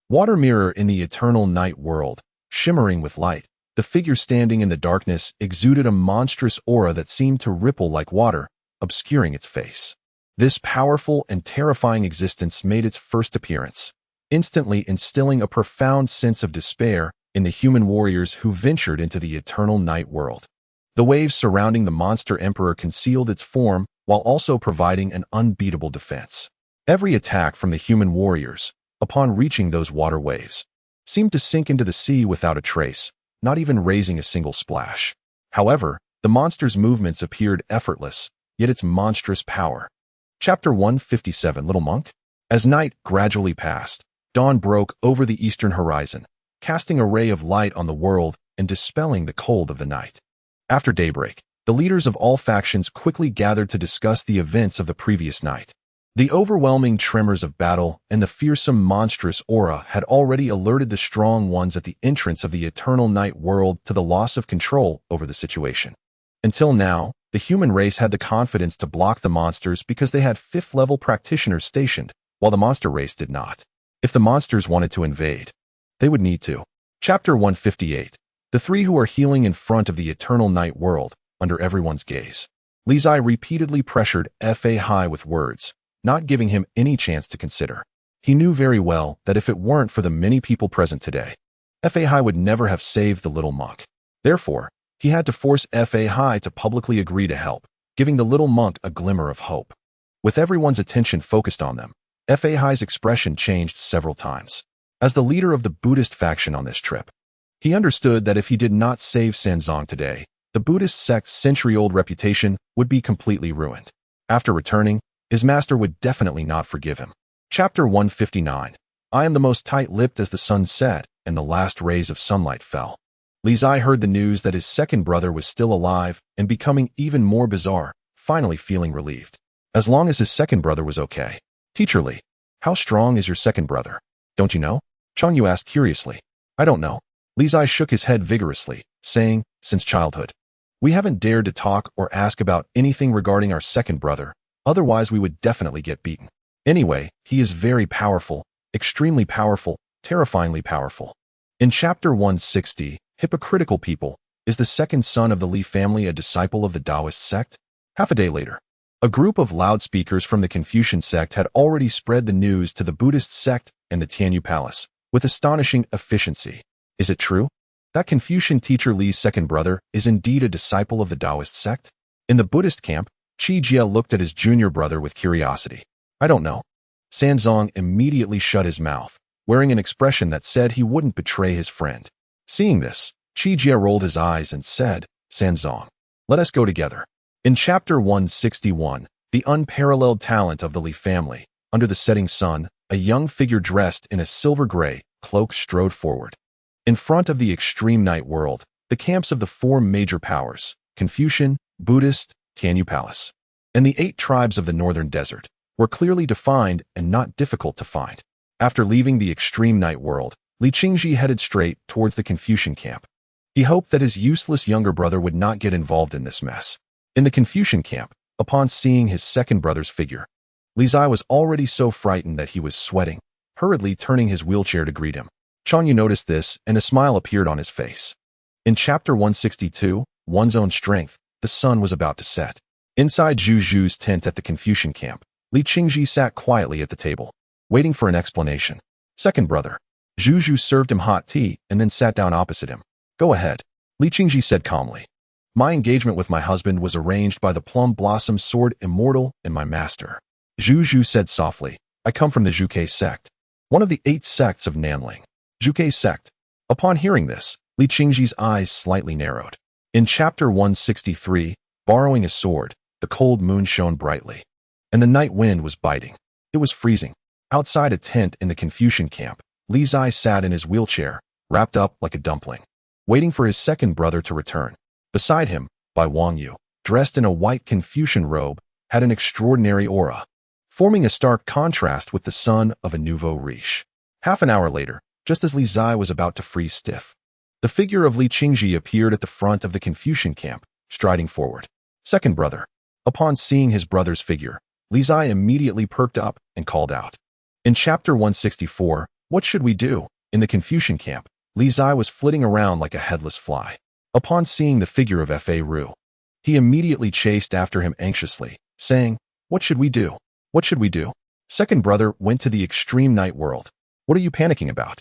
Water mirror in the eternal night world, shimmering with light, the figure standing in the darkness exuded a monstrous aura that seemed to ripple like water, obscuring its face. This powerful and terrifying existence made its first appearance, instantly instilling a profound sense of despair in the human warriors who ventured into the eternal night world. The waves surrounding the monster emperor concealed its form while also providing an unbeatable defense. Every attack from the human warriors, upon reaching those water waves, seemed to sink into the sea without a trace, not even raising a single splash. However, the monster's movements appeared effortless, yet its monstrous power. Chapter 157, Little Monk. As night gradually passed, dawn broke over the eastern horizon, casting a ray of light on the world and dispelling the cold of the night. After daybreak, the leaders of all factions quickly gathered to discuss the events of the previous night. The overwhelming tremors of battle and the fearsome monstrous aura had already alerted the strong ones at the entrance of the eternal night world to the loss of control over the situation. Until now, the human race had the confidence to block the monsters because they had fifth-level practitioners stationed, while the monster race did not. If the monsters wanted to invade, they would need to. Chapter 158. The three who are healing in front of the eternal night world, under everyone's gaze. Li Zai repeatedly pressured Fa Hai with words, not giving him any chance to consider. He knew very well that if it weren't for the many people present today, Fa Hai would never have saved the little monk. Therefore, he had to force Fa Hai to publicly agree to help, giving the little monk a glimmer of hope. With everyone's attention focused on them, Fa Hai's expression changed several times. As the leader of the Buddhist faction on this trip, he understood that if he did not save Sanzong today, the Buddhist sect's century-old reputation would be completely ruined. After returning, his master would definitely not forgive him. Chapter 159. I am the most tight-lipped as the sun set and the last rays of sunlight fell. Li Zai heard the news that his second brother was still alive and becoming even more bizarre, finally feeling relieved. As long as his second brother was okay. Teacher Li, how strong is your second brother? Don't you know? Chang Yu asked curiously. I don't know. Li Zai shook his head vigorously, saying, since childhood, we haven't dared to talk or ask about anything regarding our second brother, otherwise we would definitely get beaten. Anyway, he is very powerful, extremely powerful, terrifyingly powerful. In Chapter 160, Hypocritical People, is the second son of the Li family a disciple of the Taoist sect? Half a day later, a group of loudspeakers from the Confucian sect had already spread the news to the Buddhist sect and the Tianyu Palace, with astonishing efficiency. Is it true? That Confucian teacher Li's second brother is indeed a disciple of the Taoist sect? In the Buddhist camp, Qi Jie looked at his junior brother with curiosity. I don't know. Sanzong immediately shut his mouth, wearing an expression that said he wouldn't betray his friend. Seeing this, Qi Jie rolled his eyes and said, Sanzong, let us go together. In Chapter 161, the unparalleled talent of the Li family, under the setting sun, a young figure dressed in a silver-gray cloak strode forward. In front of the extreme night world, the camps of the four major powers, Confucian, Buddhist, Tianyu Palace, and the 8 tribes of the northern desert, were clearly defined and not difficult to find. After leaving the extreme night world, Li Qingji headed straight towards the Confucian camp. He hoped that his useless younger brother would not get involved in this mess. In the Confucian camp, upon seeing his second brother's figure, Li Zai was already so frightened that he was sweating, hurriedly turning his wheelchair to greet him. Chang Yu noticed this, and a smile appeared on his face. In Chapter 162, One's Own Strength, the sun was about to set. Inside Zhu Zhu's tent at the Confucian camp, Li Qingji sat quietly at the table, waiting for an explanation. Second brother. Zhu Zhu served him hot tea and then sat down opposite him. Go ahead, Li Qingji said calmly. My engagement with my husband was arranged by the Plum Blossom Sword Immortal and my master. Zhu Zhu said softly, I come from the Zhuge sect, one of the 8 sects of Nanling. Zhuge sect. Upon hearing this, Li Qingji's eyes slightly narrowed. In Chapter 163, borrowing a sword, the cold moon shone brightly, and the night wind was biting. It was freezing. Outside a tent in the Confucian camp, Li Zai sat in his wheelchair, wrapped up like a dumpling, waiting for his second brother to return. Beside him, Bai Wangyu, dressed in a white Confucian robe, had an extraordinary aura, forming a stark contrast with the son of a nouveau riche. Half an hour later, just as Li Zai was about to freeze stiff, the figure of Li Qingji appeared at the front of the Confucian camp, striding forward. Second brother. Upon seeing his brother's figure, Li Zai immediately perked up and called out. In Chapter 164, What should we do? In the Confucian camp, Li Zai was flitting around like a headless fly. Upon seeing the figure of Fa Ru, he immediately chased after him anxiously, saying, What should we do? What should we do? Second brother went to the extreme night world. What are you panicking about?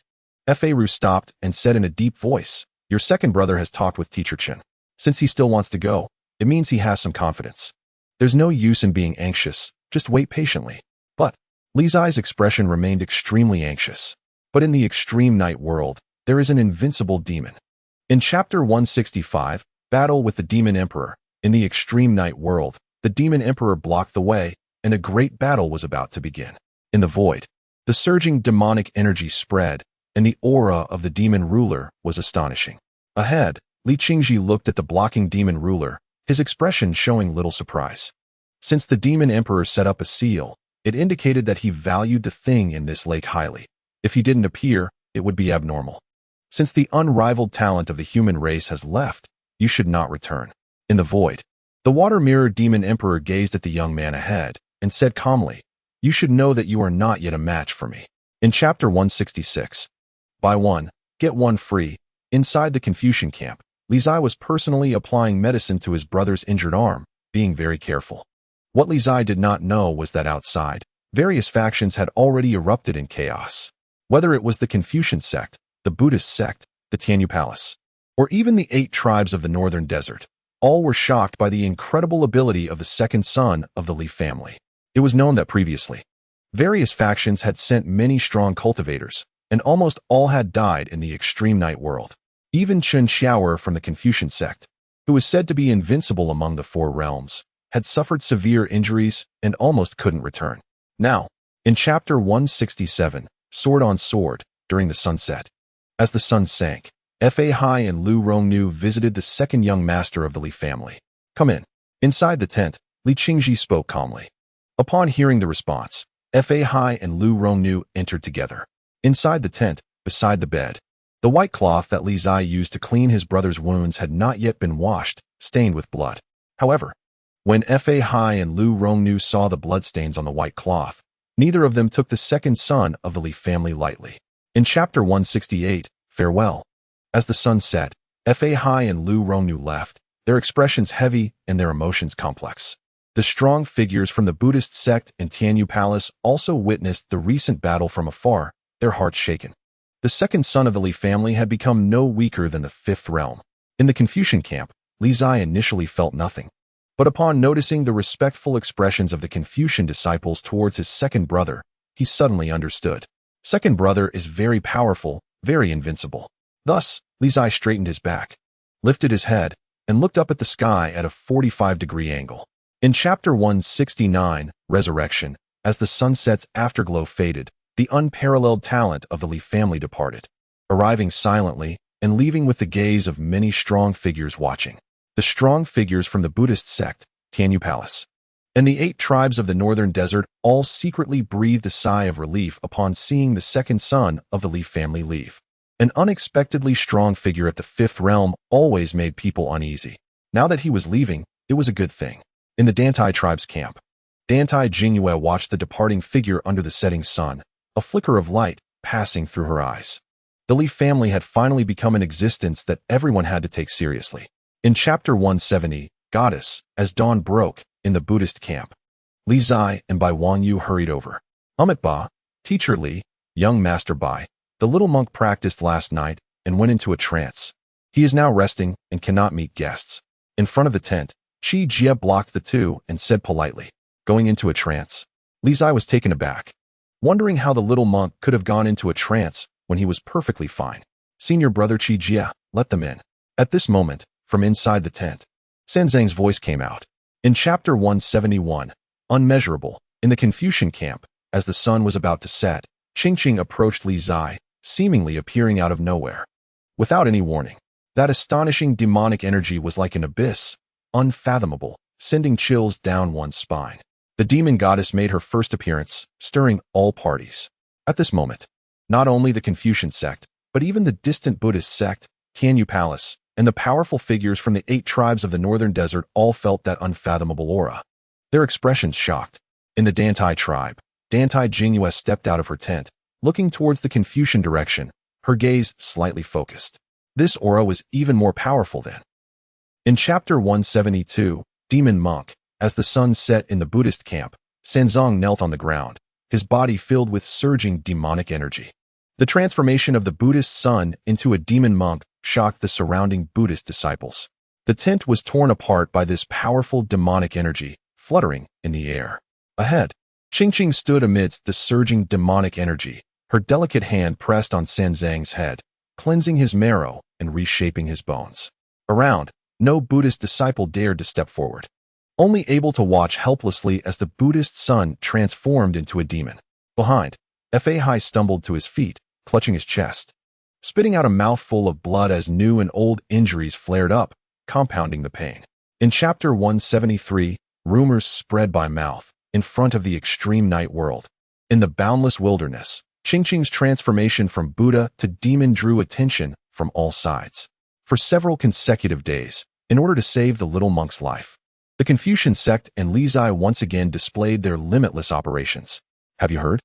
Fa Ru stopped and said in a deep voice, Your second brother has talked with Teacher Chen. Since he still wants to go, it means he has some confidence. There's no use in being anxious, just wait patiently. But Li Zai's expression remained extremely anxious. But in the extreme night world, there is an invincible demon. In Chapter 165, Battle with the Demon Emperor, in the extreme night world, the Demon Emperor blocked the way, and a great battle was about to begin. In the void, the surging demonic energy spread, and the aura of the demon ruler was astonishing. Ahead, Li Qingji looked at the blocking demon ruler, his expression showing little surprise. Since the demon emperor set up a seal, it indicated that he valued the thing in this lake highly. If he didn't appear, it would be abnormal. Since the unrivaled talent of the human race has left, you should not return. In the void, the water mirror demon emperor gazed at the young man ahead and said calmly, You should know that you are not yet a match for me. In Chapter 166, Buy one, get one free. Inside the Confucian camp, Li Zai was personally applying medicine to his brother's injured arm, being very careful. What Li Zai did not know was that outside, various factions had already erupted in chaos. Whether it was the Confucian sect, the Buddhist sect, the Tianyu Palace, or even the 8 tribes of the northern desert, all were shocked by the incredible ability of the second son of the Li family. It was known that previously, various factions had sent many strong cultivators, and almost all had died in the extreme night world. Even Chen Xiaoer from the Confucian sect, who was said to be invincible among the 4 realms, had suffered severe injuries and almost couldn't return. Now, in Chapter 167, Sword on Sword, during the sunset, as the sun sank, Fa Hai and Lu Rongnu visited the second young master of the Li family. Come in. Inside the tent, Li Qingji spoke calmly. Upon hearing the response, Fa Hai and Lu Rongnu entered together. Inside the tent, beside the bed, the white cloth that Li Zai used to clean his brother's wounds had not yet been washed, stained with blood. However, when Fa Hai and Lu Rongnu saw the bloodstains on the white cloth, neither of them took the second son of the Li family lightly. In Chapter 168, Farewell. As the sun set, Fa Hai and Lu Rongnu left, their expressions heavy and their emotions complex. The strong figures from the Buddhist sect and Tianyu Palace also witnessed the recent battle from afar, their hearts shaken. The second son of the Li family had become no weaker than the 5th realm. In the Confucian camp, Li Zai initially felt nothing. But upon noticing the respectful expressions of the Confucian disciples towards his second brother, he suddenly understood. Second brother is very powerful, very invincible. Thus, Li Zai straightened his back, lifted his head, and looked up at the sky at a 45-degree angle. In Chapter 169, Resurrection, as the sunset's afterglow faded, the unparalleled talent of the Li family departed, arriving silently and leaving with the gaze of many strong figures watching. The strong figures from the Buddhist sect, Tianyu Palace, and the 8 tribes of the northern desert all secretly breathed a sigh of relief upon seeing the second son of the Li family leave. An unexpectedly strong figure at the 5th realm always made people uneasy. Now that he was leaving, it was a good thing. In the Dantai tribe's camp, Dantai Jingyue watched the departing figure under the setting sun, a flicker of light passing through her eyes. The Li family had finally become an existence that everyone had to take seriously. In Chapter 170, Goddess, as dawn broke, in the Buddhist camp, Li Zai and Bai Wangyu hurried over. Ba, Teacher Li, young Master Bai, the little monk practiced last night and went into a trance. He is now resting and cannot meet guests. In front of the tent, Qi Jie blocked the two and said politely, going into a trance. Li Zai was taken aback, wondering how the little monk could have gone into a trance when he was perfectly fine. Senior brother Qi Jie, let them in. At this moment, from inside the tent, San Zhang's voice came out. In Chapter 171, Unmeasurable, in the Confucian camp, as the sun was about to set, Qingqing approached Li Zai, seemingly appearing out of nowhere. Without any warning, that astonishing demonic energy was like an abyss, unfathomable, sending chills down one's spine. The demon goddess made her first appearance, stirring all parties. At this moment, not only the Confucian sect, but even the distant Buddhist sect, Tianyu Palace, and the powerful figures from the 8 tribes of the northern desert all felt that unfathomable aura. Their expressions shocked. In the Dantai tribe, Dantai Jingyue stepped out of her tent, looking towards the Confucian direction, her gaze slightly focused. This aura was even more powerful then. In Chapter 172, Demon Monk, as the sun set in the Buddhist camp, Sanzong knelt on the ground, his body filled with surging demonic energy. The transformation of the Buddhist sun into a demon monk shocked the surrounding Buddhist disciples. The tent was torn apart by this powerful demonic energy, fluttering in the air. Ahead, Qingqing stood amidst the surging demonic energy, her delicate hand pressed on San Zhang's head, cleansing his marrow and reshaping his bones. Around, no Buddhist disciple dared to step forward, only able to watch helplessly as the Buddhist sun transformed into a demon. Behind, Fa Hai stumbled to his feet, clutching his chest, spitting out a mouthful of blood as new and old injuries flared up, compounding the pain. In Chapter 173, rumors spread by mouth, in front of the extreme night world. In the boundless wilderness, Qingqing's transformation from Buddha to demon drew attention from all sides. For several consecutive days, in order to save the little monk's life, the Confucian sect and Li Zai once again displayed their limitless operations. Have you heard?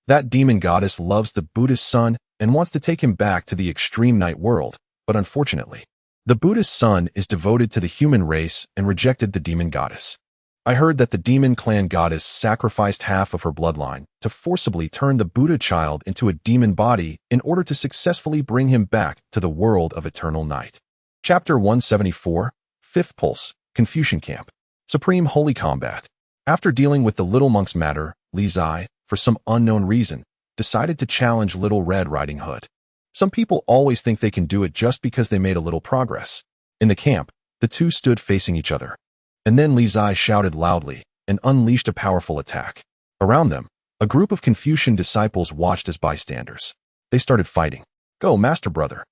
That demon goddess loves the Buddhist sun and wants to take him back to the extreme night world, but unfortunately, the Buddhist sun is devoted to the human race and rejected the demon goddess. I heard that the demon clan goddess sacrificed half of her bloodline to forcibly turn the Buddha child into a demon body in order to successfully bring him back to the world of eternal night. Chapter 174, Fifth Pulse, Confucian Camp. Supreme Holy Combat. After dealing with the Little Monk's matter, Li Zai, for some unknown reason, decided to challenge Little Red Riding Hood. Some people always think they can do it just because they made a little progress. In the camp, the two stood facing each other. And then Li Zai shouted loudly and unleashed a powerful attack. Around them, a group of Confucian disciples watched as bystanders. They started fighting. Go, Master Brother.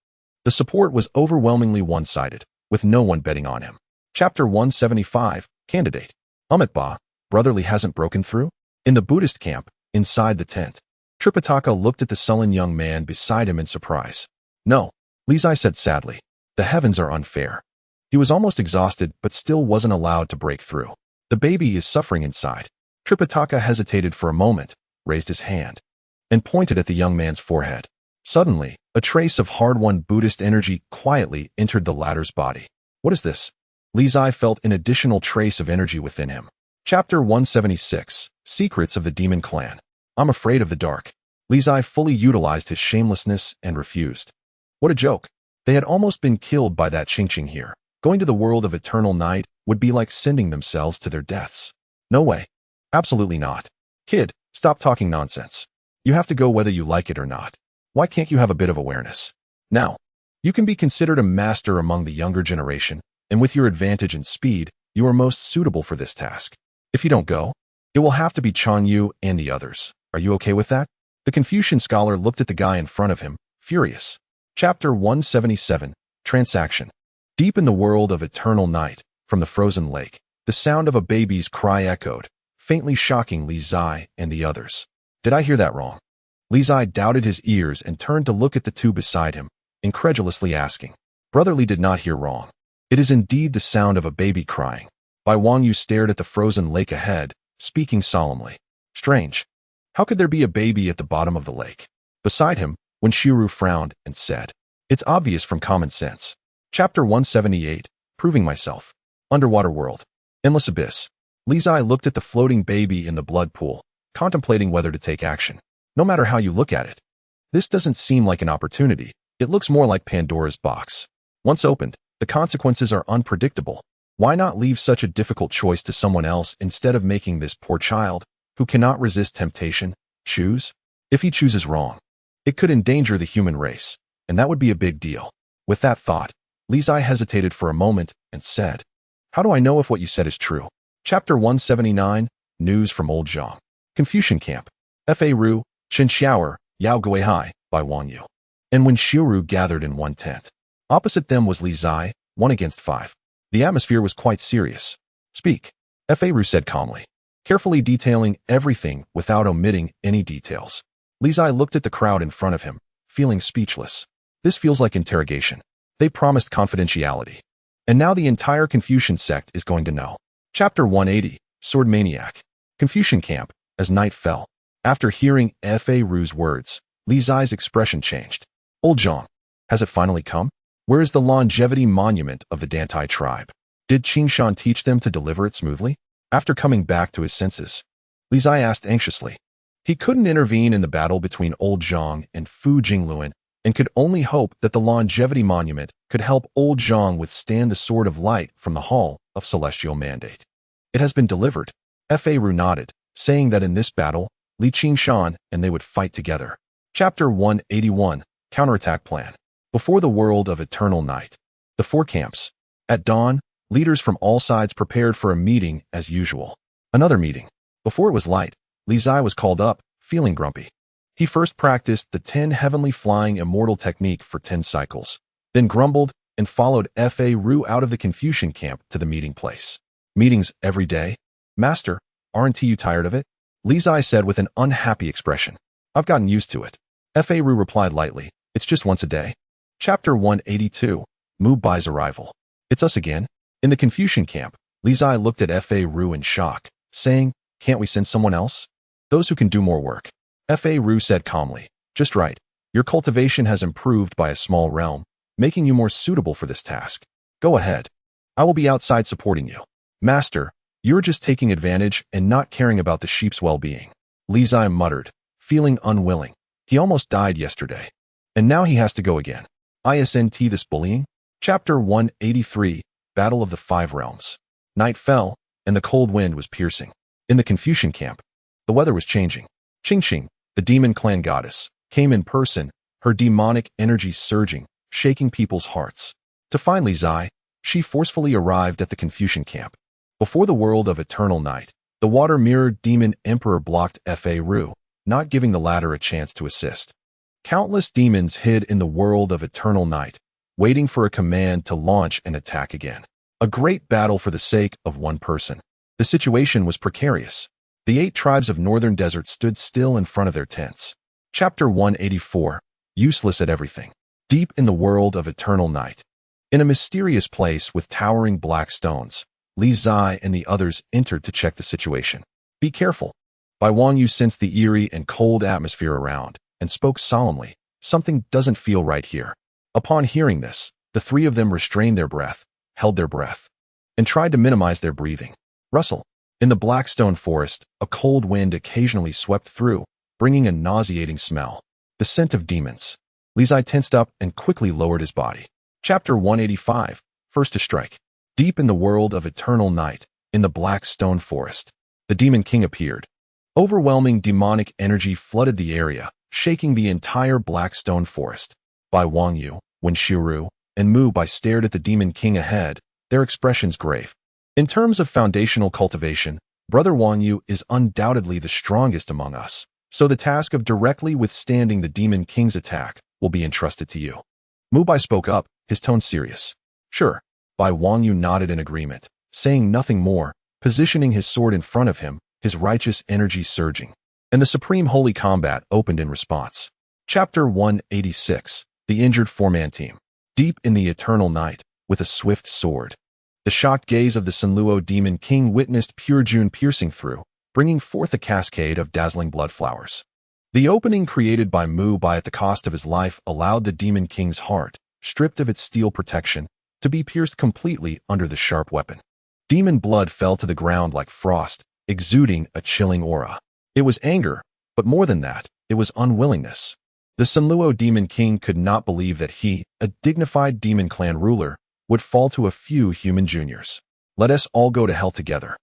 The support was overwhelmingly one-sided, with no one betting on him. Chapter 175, Candidate. Ba, Brotherly hasn't broken through? In the Buddhist camp, inside the tent, Tripitaka looked at the sullen young man beside him in surprise. No, Li Zai said sadly. The heavens are unfair. He was almost exhausted, but still wasn't allowed to break through. The baby is suffering inside. Tripitaka hesitated for a moment, raised his hand, and pointed at the young man's forehead. Suddenly, a trace of hard-won Buddhist energy quietly entered the latter's body. What is this? Li Zai felt an additional trace of energy within him. Chapter 176, Secrets of the Demon Clan. I'm afraid of the dark. Li Zai fully utilized his shamelessness and refused. What a joke. They had almost been killed by that Qingqing here. Going to the world of eternal night would be like sending themselves to their deaths. No way. Absolutely not. Kid, stop talking nonsense. You have to go whether you like it or not. Why can't you have a bit of awareness? Now, you can be considered a master among the younger generation, and with your advantage in speed, you are most suitable for this task. If you don't go, it will have to be Chan Yu and the others. Are you okay with that? The Confucian scholar looked at the guy in front of him, furious. Chapter 177, Transaction. Deep in the world of eternal night, from the frozen lake, the sound of a baby's cry echoed, faintly shocking Li Zai and the others. Did I hear that wrong? Li Zai doubted his ears and turned to look at the two beside him, incredulously asking. Brother Li did not hear wrong. It is indeed the sound of a baby crying. Bai Wangyu stared at the frozen lake ahead, speaking solemnly. Strange. How could there be a baby at the bottom of the lake? Beside him, Wen Xiuru frowned and said, It's obvious from common sense. Chapter 178, Proving Myself. Underwater World. Endless Abyss. Li Zai looked at the floating baby in the blood pool, contemplating whether to take action. No matter how you look at it, this doesn't seem like an opportunity. It looks more like Pandora's box. Once opened, the consequences are unpredictable. Why not leave such a difficult choice to someone else instead of making this poor child, who cannot resist temptation, choose? If he chooses wrong, it could endanger the human race, and that would be a big deal. With that thought, Li Zai hesitated for a moment and said, How do I know if what you said is true? Chapter 179, News from Old Zhang. Confucian Camp. F.A. Ru, Chen Xiaoer, Yao Guihai, Bai Wangyu. And Wen Xiuru gathered in one tent. Opposite them was Li Zai, 1 against 5. The atmosphere was quite serious. Speak, F.A. Ru said calmly, carefully detailing everything without omitting any details. Li Zai looked at the crowd in front of him, feeling speechless. This feels like interrogation. They promised confidentiality. And now the entire Confucian sect is going to know. Chapter 180, Sword Maniac. Confucian Camp. As night fell, after hearing F.A. Ru's words, Li Zai's expression changed. Old Zhang, has it finally come? Where is the longevity monument of the Dantai tribe? Did Qingshan teach them to deliver it smoothly? After coming back to his senses, Li Zai asked anxiously. He couldn't intervene in the battle between Old Zhang and Fu Jingluan, and could only hope that the longevity monument could help Old Zhang withstand the Sword of Light from the Hall of Celestial Mandate. It has been delivered. F.A. Ru nodded, saying that in this battle, Li Qingshan and they would fight together. Chapter 181, Counterattack Plan. Before the world of eternal night. The 4 camps. At dawn, leaders from all sides prepared for a meeting as usual. Another meeting. Before it was light, Li Zai was called up, feeling grumpy. He first practiced the 10 heavenly flying immortal technique for 10 cycles, then grumbled and followed F.A. Ru out of the Confucian camp to the meeting place. Meetings every day? Master, aren't you tired of it? Li Zai said with an unhappy expression. I've gotten used to it. F.A. Ru replied lightly, It's just once a day. Chapter 182, Mu Bai's Arrival. It's us again. In the Confucian camp, Li Zai looked at F.A. Ru in shock, saying, Can't we send someone else? Those who can do more work. F.A. Ru said calmly, Just right. Your cultivation has improved by a small realm, making you more suitable for this task. Go ahead. I will be outside supporting you. Master, you're just taking advantage and not caring about the sheep's well-being. Li Zai muttered, feeling unwilling. He almost died yesterday. And now he has to go again. Isn't this bullying? Chapter 183, Battle of the 5 Realms. Night fell, and the cold wind was piercing. In the Confucian camp, the weather was changing. Qingqing, the demon clan goddess, came in person, her demonic energy surging, shaking people's hearts. To find Li Zai, she forcefully arrived at the Confucian camp. Before the world of eternal night, the water-mirrored demon emperor blocked F.A. Ru, not giving the latter a chance to assist. Countless demons hid in the world of eternal night, waiting for a command to launch an attack again. A great battle for the sake of one person. The situation was precarious. The 8 tribes of Northern Desert stood still in front of their tents. Chapter 184, Useless at Everything. Deep in the world of eternal night. In a mysterious place with towering black stones, Li Zai and the others entered to check the situation. Be careful. Bai Wangyu sensed the eerie and cold atmosphere around, and spoke solemnly, Something doesn't feel right here. Upon hearing this, the 3 of them restrained their breath, held their breath, and tried to minimize their breathing. Rustle. In the Blackstone Forest, a cold wind occasionally swept through, bringing a nauseating smell. The scent of demons. Li Zai tensed up and quickly lowered his body. Chapter 185, First to Strike. Deep in the world of eternal night, in the Blackstone Forest, the Demon King appeared. Overwhelming demonic energy flooded the area, shaking the entire Blackstone Forest. Bai Wangyu, Wen Xiuru, and Mu Bai stared at the Demon King ahead, their expressions grave. In terms of foundational cultivation, Brother Wang Yu is undoubtedly the strongest among us, so the task of directly withstanding the Demon King's attack will be entrusted to you. Mu Bai spoke up, his tone serious. Sure. Bai Wang Yu nodded in agreement, saying nothing more, positioning his sword in front of him, his righteous energy surging. And the supreme holy combat opened in response. Chapter 186, The Injured Four-Man Team. Deep in the eternal night, with a swift sword. The shocked gaze of the Sanluo Demon King witnessed pure June piercing through, bringing forth a cascade of dazzling blood flowers. The opening created by Mu Bai at the cost of his life allowed the Demon King's heart, stripped of its steel protection, to be pierced completely under the sharp weapon. Demon blood fell to the ground like frost, exuding a chilling aura. It was anger, but more than that, it was unwillingness. The Sanluo Demon King could not believe that he, a dignified demon clan ruler, would fall to a few human juniors. Let us all go to hell together.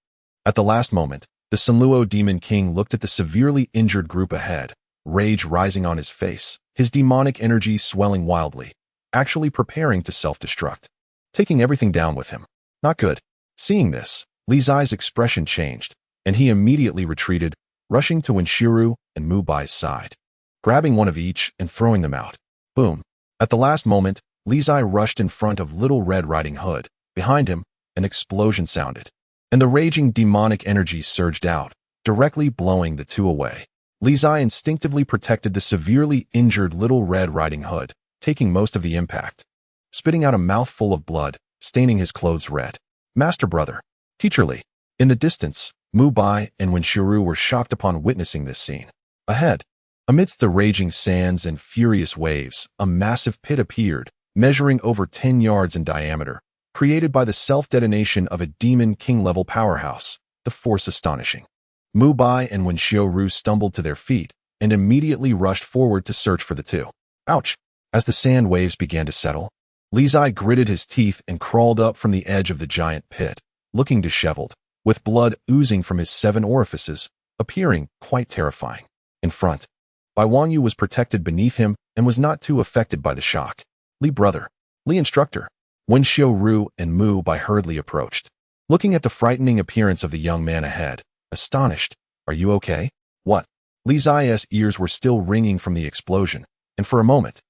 At the last moment, the Sanluo Demon King looked at the severely injured group ahead, rage rising on his face, his demonic energy swelling wildly, actually preparing to self-destruct, taking everything down with him. Not good. Seeing this, Li Zai's expression changed, and he immediately retreated, rushing to Wenshiru and Mu Bai's side, grabbing one of each and throwing them out. Boom. At the last moment, Li Zai rushed in front of Little Red Riding Hood. Behind him, an explosion sounded, and the raging demonic energy surged out, directly blowing the two away. Li Zai instinctively protected the severely injured Little Red Riding Hood, taking most of the impact, spitting out a mouthful of blood, staining his clothes red. Master Brother, Teacher Li. In the distance, Mu Bai and Wenshiru were shocked upon witnessing this scene. Ahead, amidst the raging sands and furious waves, a massive pit appeared, measuring over 10 yards in diameter, created by the self-detonation of a Demon King-level powerhouse, the force astonishing. Mu Bai and Wenshiru stumbled to their feet and immediately rushed forward to search for the two. Ouch! As the sand waves began to settle, Li Zai gritted his teeth and crawled up from the edge of the giant pit, looking disheveled, with blood oozing from his 7 orifices, appearing quite terrifying. In front, Bai Wang Yu was protected beneath him and was not too affected by the shock. Li Brother, Li Instructor. Wenshiru and Mu Bai hurriedly approached, looking at the frightening appearance of the young man ahead, astonished. Are you okay? What? Li Zai's ears were still ringing from the explosion, and for a moment,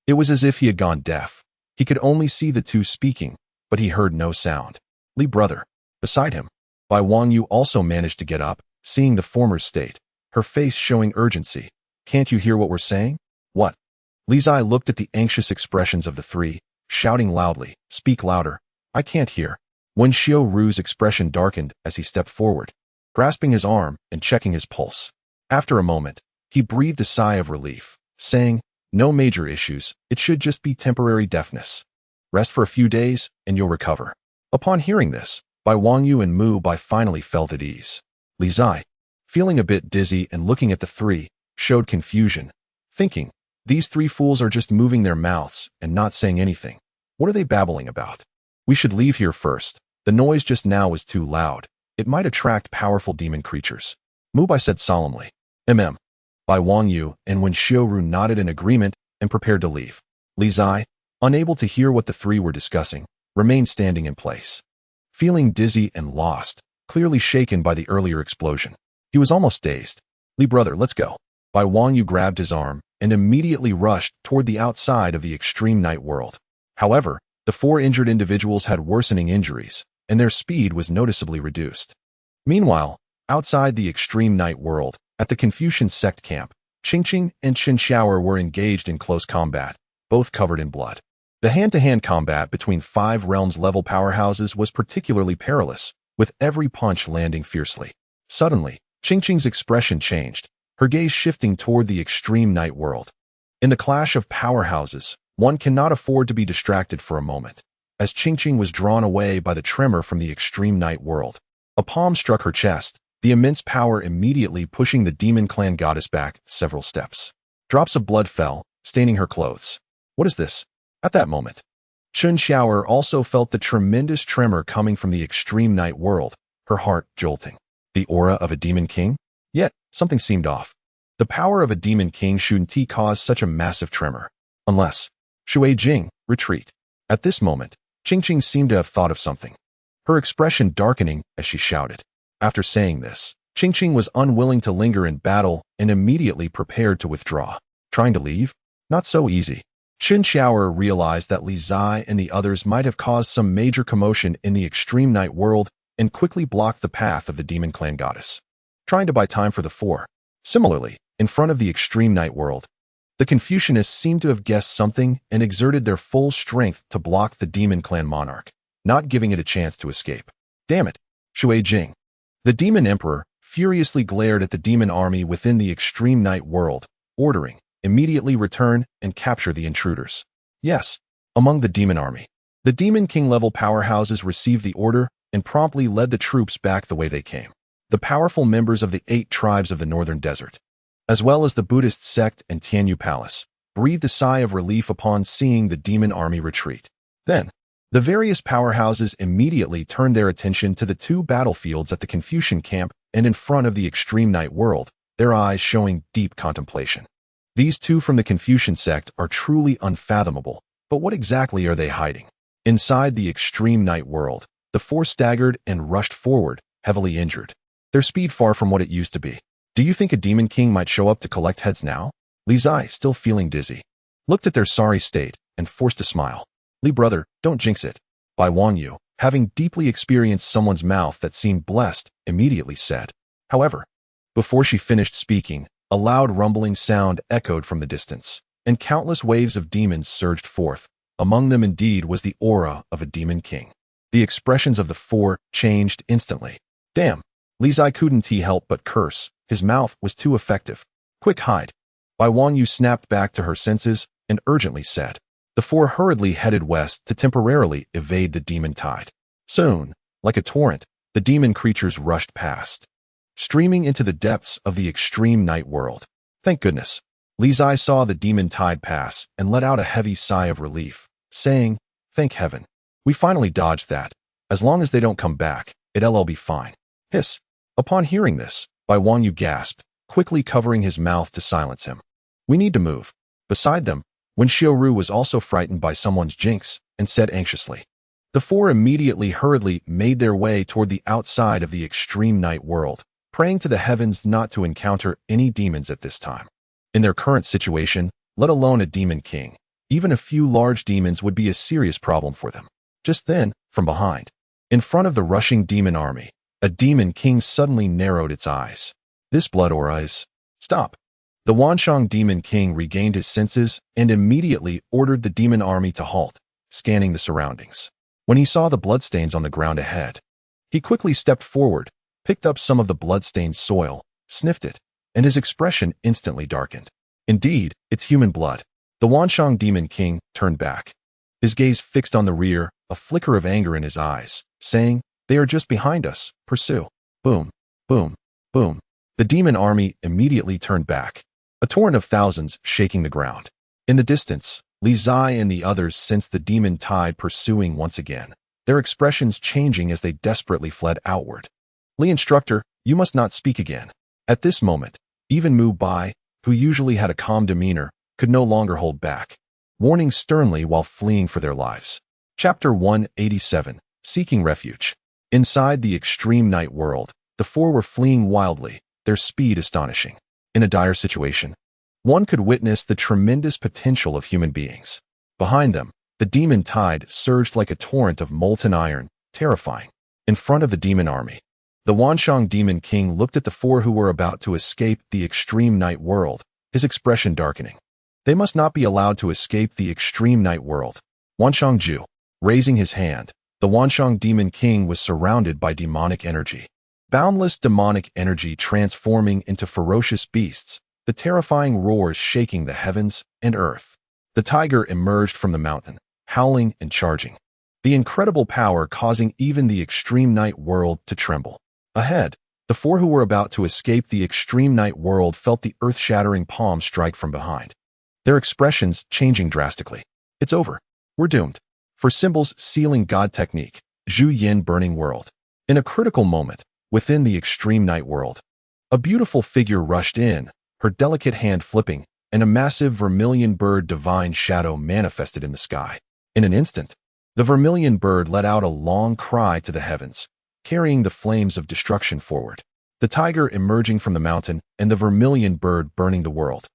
it was as if he had gone deaf. He could only see the two speaking, but he heard no sound. Li Brother. Beside him, Bai Wang Yu also managed to get up, seeing the former's state, her face showing urgency. Can't you hear what we're saying? What? Li Zai looked at the anxious expressions of the three, shouting loudly, Speak louder. I can't hear. Wenshiru's expression darkened as he stepped forward, grasping his arm and checking his pulse. After a moment, he breathed a sigh of relief, saying, No major issues, it should just be temporary deafness. Rest for a few days, and you'll recover. Upon hearing this, Bai Wang Yu and Mu Bai finally felt at ease. Li Zai, feeling a bit dizzy and looking at the three, showed confusion, thinking, These three fools are just moving their mouths and not saying anything. What are they babbling about? We should leave here first. The noise just now is too loud. It might attract powerful demon creatures. Mu Bai said solemnly. Bai Wang Yu and Wenshiru nodded in agreement and prepared to leave. Li Zai, unable to hear what the three were discussing, remained standing in place. Feeling dizzy and lost, clearly shaken by the earlier explosion. He was almost dazed. Li Brother, let's go. Bai Wang Yu grabbed his arm and immediately rushed toward the outside of the extreme night world. However, the 4 injured individuals had worsening injuries, and their speed was noticeably reduced. Meanwhile, outside the extreme night world, at the Confucian sect camp, Qingqing and Chen Xiaoer were engaged in close combat, both covered in blood. The hand-to-hand combat between 5 realms-level powerhouses was particularly perilous, with every punch landing fiercely. Suddenly, Qingqing's expression changed, her gaze shifting toward the extreme night world. In the clash of powerhouses, one cannot afford to be distracted for a moment, as Qingqing was drawn away by the tremor from the extreme night world. A palm struck her chest, the immense power immediately pushing the demon clan goddess back several steps. Drops of blood fell, staining her clothes. What is this? At that moment, Chen Xiaoer also felt the tremendous tremor coming from the extreme night world, her heart jolting. The aura of a demon king? Yet, something seemed off. The power of a demon king shouldn't cause such a massive tremor. Unless, Shui Jing, retreat. At this moment, Qingqing seemed to have thought of something, her expression darkening as she shouted. After saying this, Qingqing was unwilling to linger in battle and immediately prepared to withdraw. Trying to leave? Not so easy. Qin Xiaoer realized that Li Zai and the others might have caused some major commotion in the extreme night world and quickly blocked the path of the Demon Clan goddess, trying to buy time for the four. Similarly, in front of the extreme night world, the Confucianists seemed to have guessed something and exerted their full strength to block the Demon Clan monarch, not giving it a chance to escape. Damn it, Shui Jing. The Demon Emperor furiously glared at the demon army within the extreme night world, ordering, immediately return and capture the intruders. Yes, among the demon army, the Demon King level powerhouses received the order and promptly led the troops back the way they came. The powerful members of the 8 tribes of the northern desert, as well as the Buddhist sect and Tianyu Palace, breathed a sigh of relief upon seeing the demon army retreat. Then, the various powerhouses immediately turned their attention to the 2 battlefields at the Confucian camp and in front of the extreme night world, their eyes showing deep contemplation. These 2 from the Confucian sect are truly unfathomable, but what exactly are they hiding? Inside the extreme night world, the 4 staggered and rushed forward, heavily injured, their speed far from what it used to be. Do you think a Demon King might show up to collect heads now? Li Zai, still feeling dizzy, looked at their sorry state and forced a smile. Li brother, don't jinx it. Bai Wanyu, having deeply experienced someone's mouth that seemed blessed, immediately said. However, before she finished speaking, a loud rumbling sound echoed from the distance, and countless waves of demons surged forth. Among them indeed was the aura of a Demon King. The expressions of the 4 changed instantly. Damn, Li Zai couldn't help but curse. His mouth was too effective. Quick, hide. Bai Wanyu snapped back to her senses and urgently said. The 4 hurriedly headed west to temporarily evade the demon tide. Soon, like a torrent, the demon creatures rushed past, streaming into the depths of the extreme night world. Thank goodness. Li Zai saw the demon tide pass and let out a heavy sigh of relief, saying, thank heaven. We finally dodged that. As long as they don't come back, it'll be fine. Hiss. Upon hearing this, Bai Wanyu gasped, quickly covering his mouth to silence him. We need to move. Beside them, Wen Xiaoru was also frightened by someone's jinx and said anxiously. The 4 immediately hurriedly made their way toward the outside of the extreme night world, praying to the heavens not to encounter any demons at this time. In their current situation, let alone a Demon King, even a few large demons would be a serious problem for them. Just then, from behind, in front of the rushing demon army, a Demon King suddenly narrowed its eyes. This blood aura is... Stop. The Wanshang Demon King regained his senses and immediately ordered the demon army to halt, scanning the surroundings. When he saw the bloodstains on the ground ahead, he quickly stepped forward, picked up some of the bloodstained soil, sniffed it, and his expression instantly darkened. Indeed, it's human blood. The Wanshang Demon King turned back, his gaze fixed on the rear, a flicker of anger in his eyes, saying, they are just behind us, pursue. Boom, boom, boom. The demon army immediately turned back, a torrent of thousands shaking the ground. In the distance, Li Zai and the others sensed the demon tide pursuing once again, their expressions changing as they desperately fled outward. Li instructor, you must not speak again. At this moment, even Mu Bai, who usually had a calm demeanor, could no longer hold back, warning sternly while fleeing for their lives. Chapter 187, Seeking Refuge. Inside the extreme night world, the 4 were fleeing wildly, their speed astonishing. In a dire situation, one could witness the tremendous potential of human beings. Behind them, the demon tide surged like a torrent of molten iron, terrifying. In front of the demon army, the Wanshang Demon King looked at the 4 who were about to escape the extreme night world, his expression darkening. They must not be allowed to escape the extreme night world. Wanshang Ju, raising his hand, the Wanshang Demon King was surrounded by demonic energy. Boundless demonic energy transforming into ferocious beasts, the terrifying roars shaking the heavens and earth. The tiger emerged from the mountain, howling and charging, the incredible power causing even the extreme night world to tremble. Ahead, the 4 who were about to escape the extreme night world felt the earth-shattering palm strike from behind, their expressions changing drastically. It's over. We're doomed. For symbols sealing God technique, Zhu Yin burning world. In a critical moment, within the extreme night world, a beautiful figure rushed in, her delicate hand flipping, and a massive vermilion bird divine shadow manifested in the sky. In an instant, The vermilion bird let out a long cry to the heavens, carrying the flames of destruction forward. The tiger emerging from the mountain and the vermilion bird burning the world.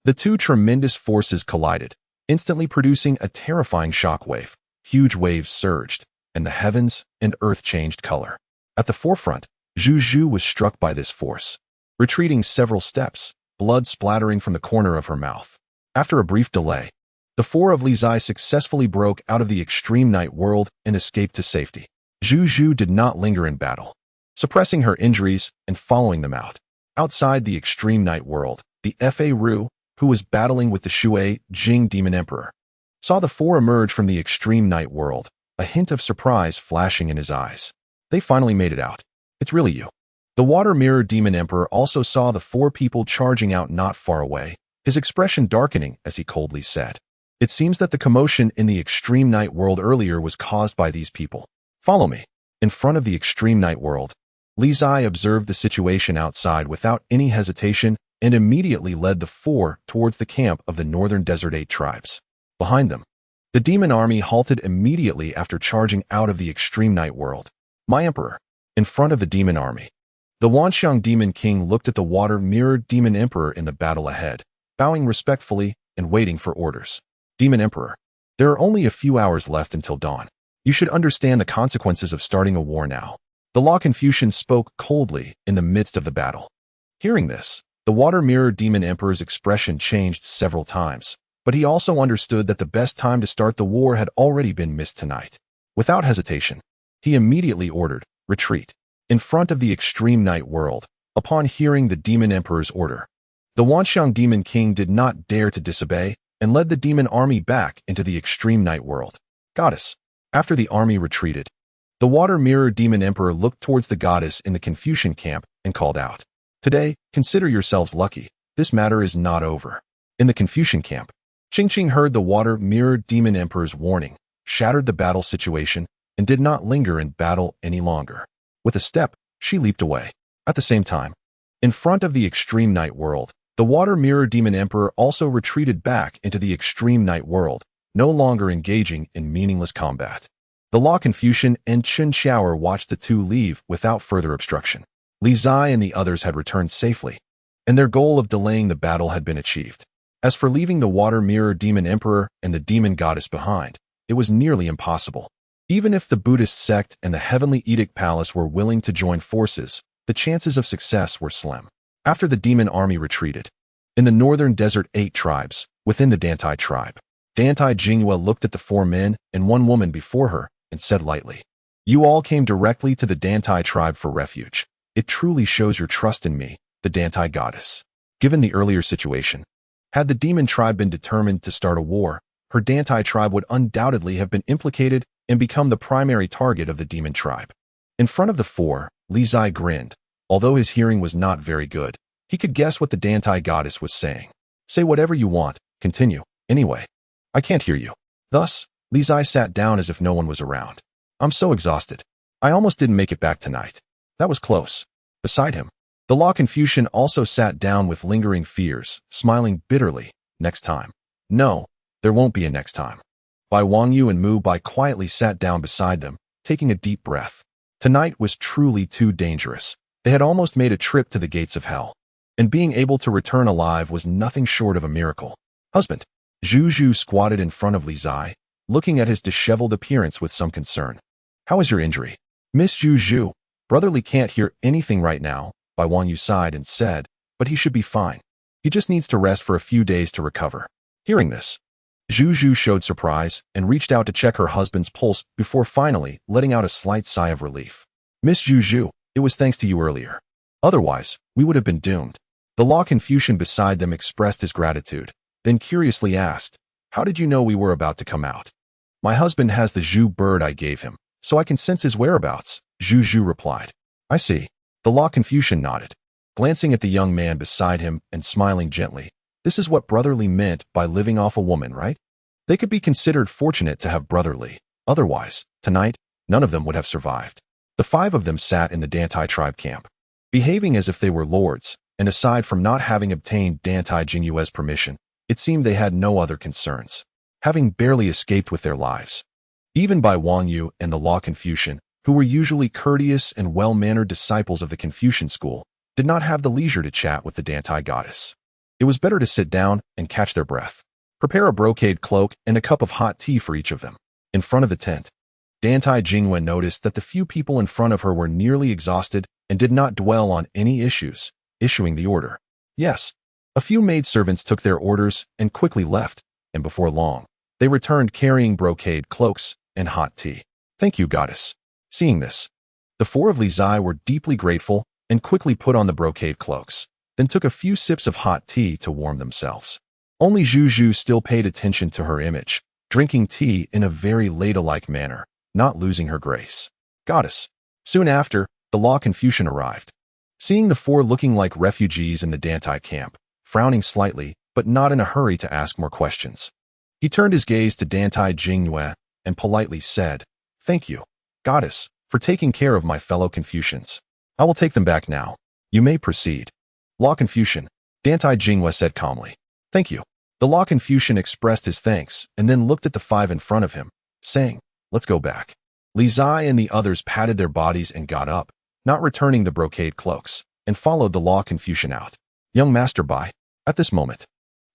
The two tremendous forces collided, instantly producing a terrifying shockwave. Huge waves surged, and the heavens and earth changed color. At the forefront, Zhu Zhu was struck by this force, retreating several steps, blood splattering from the corner of her mouth. After a brief delay, the four of Li Zai successfully broke out of the extreme night world and escaped to safety. Zhu Zhu did not linger in battle, suppressing her injuries and following them out. Outside the extreme night world, the Fa Ru, who was battling with the Shui Jing Demon Emperor, saw the four emerge from the extreme night world, a hint of surprise flashing in his eyes. They finally made it out. It's really you. The Water Mirror Demon Emperor also saw the four people charging out not far away, his expression darkening as he coldly said, "It seems that the commotion in the extreme night world earlier was caused by these people. Follow me." In front of the extreme night world, Li Zai observed the situation outside without any hesitation and immediately led the four towards the camp of the Northern Desert 8 tribes. Behind them, the demon army halted immediately after charging out of the extreme night world. "My emperor." In front of the demon army, the Wanxiang Demon King looked at the Water Mirror Demon Emperor in the battle ahead, bowing respectfully and waiting for orders. "Demon Emperor, there are only a few hours left until dawn. You should understand the consequences of starting a war now." The Law Confucian spoke coldly in the midst of the battle. Hearing this, the Water Mirror Demon Emperor's expression changed several times, but he also understood that the best time to start the war had already been missed tonight. Without hesitation, he immediately ordered, "Retreat." In front of the extreme night world, upon hearing the Demon Emperor's order, the Wanxiang Demon King did not dare to disobey and led the demon army back into the extreme night world. "Goddess." After the army retreated, the Water Mirror Demon Emperor looked towards the goddess in the Confucian camp and called out, "Today, consider yourselves lucky. This matter is not over." In the Confucian camp, Qingqing heard the Water Mirror Demon Emperor's warning, shattered the battle situation, and did not linger in battle any longer. With a step, she leaped away. At the same time, in front of the extreme night world, the Water Mirror Demon Emperor also retreated back into the extreme night world, no longer engaging in meaningless combat. The Law Confucian and Chen Xiaoer watched the two leave without further obstruction. Li Zai and the others had returned safely, and their goal of delaying the battle had been achieved. As for leaving the Water Mirror Demon Emperor and the Demon Goddess behind, it was nearly impossible. Even if the Buddhist sect and the Heavenly Edict Palace were willing to join forces, the chances of success were slim. After the demon army retreated, in the Northern Desert 8 tribes, within the Dantai tribe, Dantai Jinghua looked at the four men and one woman before her and said lightly, "You all came directly to the Dantai tribe for refuge. It truly shows your trust in me, the Dantai goddess." Given the earlier situation, had the demon tribe been determined to start a war, her Dantai tribe would undoubtedly have been implicated and become the primary target of the demon tribe. In front of the four, Li Zai grinned. Although his hearing was not very good, he could guess what the Dantai goddess was saying. "Say whatever you want, continue. Anyway, I can't hear you." Thus, Li Zai sat down as if no one was around. "I'm so exhausted. I almost didn't make it back tonight." That was close. Beside him, the Law Confucian also sat down with lingering fears, smiling bitterly. "Next time." "No, there won't be a next time." Bai Wangyu and Mu Bai quietly sat down beside them, taking a deep breath. Tonight was truly too dangerous. They had almost made a trip to the gates of hell, and being able to return alive was nothing short of a miracle. "Husband." Zhu Zhu squatted in front of Li Zai, looking at his disheveled appearance with some concern. "How is your injury?" "Miss Zhu Zhu, brotherly can't hear anything right now," Bai Wangyu sighed and said, "but he should be fine. He just needs to rest for a few days to recover." Hearing this, Zhu Zhu showed surprise and reached out to check her husband's pulse before finally letting out a slight sigh of relief. "Miss Zhu Zhu, it was thanks to you earlier. Otherwise, we would have been doomed." The Law Confucian beside them expressed his gratitude, then curiously asked, "How did you know we were about to come out?" "My husband has the Zhu bird I gave him, so I can sense his whereabouts," Zhu Zhu replied. "I see." The Law Confucian nodded, glancing at the young man beside him and smiling gently. This is what brotherly meant by living off a woman, right? They could be considered fortunate to have brotherly. Otherwise, tonight, none of them would have survived. The five of them sat in the Dantai tribe camp, behaving as if they were lords, and aside from not having obtained Dantai Jinghua's permission, it seemed they had no other concerns, having barely escaped with their lives. Even Bai Wangyu and the Law Confucian, who were usually courteous and well-mannered disciples of the Confucian school, did not have the leisure to chat with the Dantai goddess. It was better to sit down and catch their breath. Prepare a brocade cloak and a cup of hot tea for each of them. In front of the tent, Dantai Jingwen noticed that the few people in front of her were nearly exhausted and did not dwell on any issues, issuing the order. Yes, a few maidservants took their orders and quickly left, and before long, they returned carrying brocade cloaks and hot tea. Thank you, goddess. Seeing this, the four of Li Zai were deeply grateful and quickly put on the brocade cloaks, then took a few sips of hot tea to warm themselves. Only Zhu Zhu still paid attention to her image, drinking tea in a very ladylike manner, not losing her grace. Goddess. Soon after, the Law Confucian arrived. Seeing the four looking like refugees in the Dantai camp, frowning slightly, but not in a hurry to ask more questions, he turned his gaze to Dantai Jingyue and politely said, "Thank you, goddess, for taking care of my fellow Confucians. I will take them back now. You may proceed." Law Confucian, Dantai Jingyue said calmly. "Thank you." The Law Confucian expressed his thanks and then looked at the five in front of him, saying, "Let's go back." Li Zai and the others patted their bodies and got up, not returning the brocade cloaks, and followed the Law Confucian out. "Young Master Bai." At this moment,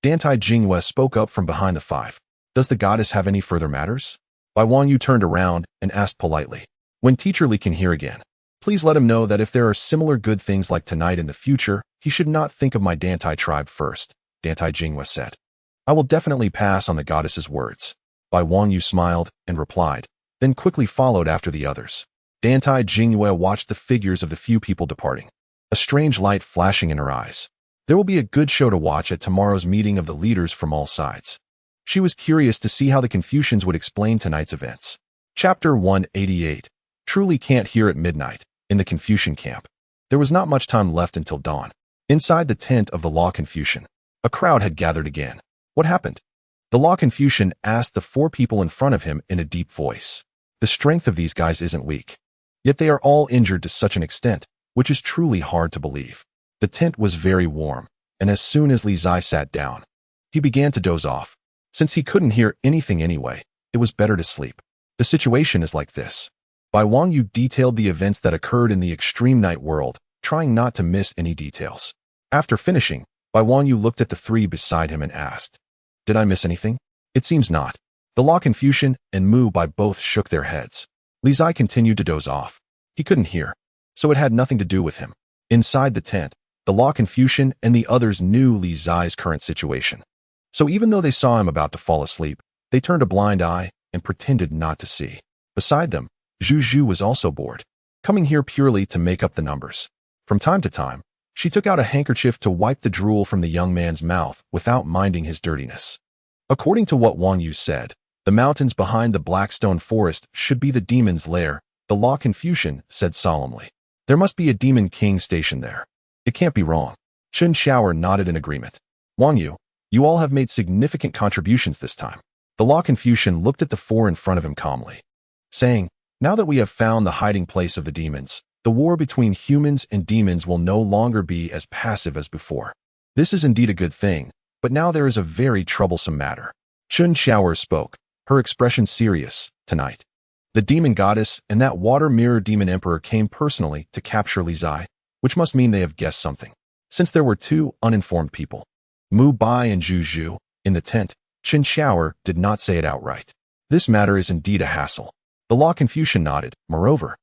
Dantai Jingyue spoke up from behind the five. "Does the goddess have any further matters?" Bai Wangyu turned around and asked politely. "When Teacher Li can hear again, please let him know that if there are similar good things like tonight in the future, he should not think of my Dantai tribe first," Dantai Jingyue said. "I will definitely pass on the goddess's words." Bai Wangyu smiled and replied, then quickly followed after the others. Dantai Jingyue watched the figures of the few people departing, a strange light flashing in her eyes. There will be a good show to watch at tomorrow's meeting of the leaders from all sides. She was curious to see how the Confucians would explain tonight's events. Chapter 188. Truly Can't Hear at Midnight. In the Confucian camp, there was not much time left until dawn. Inside the tent of the Law Confucian, a crowd had gathered again. What happened? The Law Confucian asked the four people in front of him in a deep voice. The strength of these guys isn't weak. Yet they are all injured to such an extent, which is truly hard to believe. The tent was very warm, and as soon as Li Zai sat down, he began to doze off. Since he couldn't hear anything anyway, it was better to sleep. The situation is like this. Bai Wangyu detailed the events that occurred in the extreme night world, trying not to miss any details. After finishing, Bai Wangyu looked at the three beside him and asked, "Did I miss anything?" "It seems not." The Law Confucian and Mu Bai both shook their heads. Li Zai continued to doze off. He couldn't hear, so it had nothing to do with him. Inside the tent, the Law Confucian and the others knew Li Zai's current situation. So even though they saw him about to fall asleep, they turned a blind eye and pretended not to see. Beside them, Zhu Zhu was also bored, coming here purely to make up the numbers. From time to time, she took out a handkerchief to wipe the drool from the young man's mouth without minding his dirtiness. According to what Wang Yu said, the mountains behind the Blackstone Forest should be the demon's lair, the Law Confucian said solemnly. There must be a demon king stationed there. It can't be wrong. Chen Xiaoer nodded in agreement. Wang Yu, you all have made significant contributions this time. The Law Confucian looked at the four in front of him calmly, saying, "Now that we have found the hiding place of the demons, the war between humans and demons will no longer be as passive as before. This is indeed a good thing, but now there is a very troublesome matter." Chen Xiaoer spoke, her expression serious. "Tonight, the demon goddess and that water mirror demon emperor came personally to capture Li Zai, which must mean they have guessed something. Since there were two uninformed people, Mu Bai and Zhu Zhu, in the tent, Chen Xiaoer did not say it outright. This matter is indeed a hassle." The Law Confucian nodded. Moreover,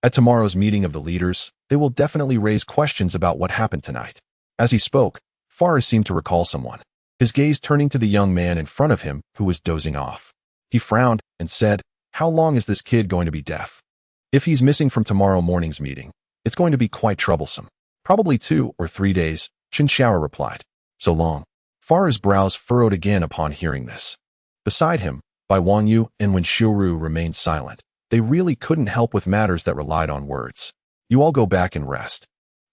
at tomorrow's meeting of the leaders, they will definitely raise questions about what happened tonight. As he spoke, Faris seemed to recall someone, his gaze turning to the young man in front of him who was dozing off. He frowned and said, "How long is this kid going to be deaf? If he's missing from tomorrow morning's meeting, it's going to be quite troublesome." "Probably 2 or 3 days, Chen Xiaoer replied. "So long." Faris' brows furrowed again upon hearing this. Beside him, Bai Wangyu and Wen Xiuru remained silent. They really couldn't help with matters that relied on words. "You all go back and rest.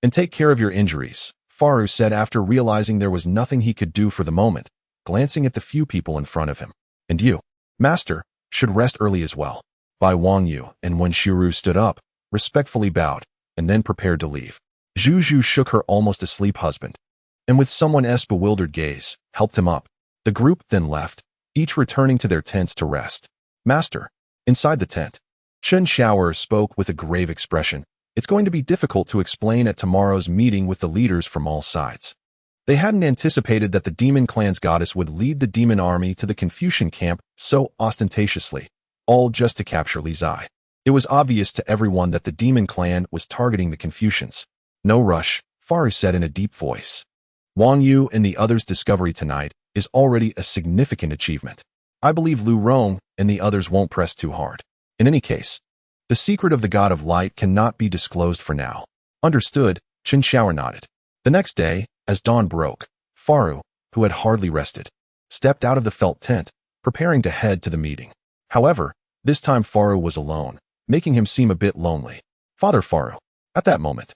And take care of your injuries," Faris said after realizing there was nothing he could do for the moment, glancing at the few people in front of him. "And you, Master, should rest early as well." Bai Wangyu and Wen Xiuru stood up, respectfully bowed, and then prepared to leave. Zhu Zhu shook her almost asleep husband, and with someone's bewildered gaze, helped him up. The group then left, each returning to their tents to rest. "Master, Inside the tent, Chen Xiaoer spoke with a grave expression. It's going to be difficult to explain at tomorrow's meeting with the leaders from all sides. They hadn't anticipated that the demon clan's goddess would lead the demon army to the Confucian camp so ostentatiously, all just to capture Li Zai. It was obvious to everyone that the demon clan was targeting the Confucians. No rush, Faru said in a deep voice. Wang Yu and the others' discovery tonight is already a significant achievement. I believe Lu Rong and the others won't press too hard. In any case, the secret of the God of Light cannot be disclosed for now. Understood, Chen Xiaoer nodded. The next day, as dawn broke, Faru, who had hardly rested, stepped out of the felt tent, preparing to head to the meeting. However, this time Faru was alone, making him seem a bit lonely. Father Faru. At that moment,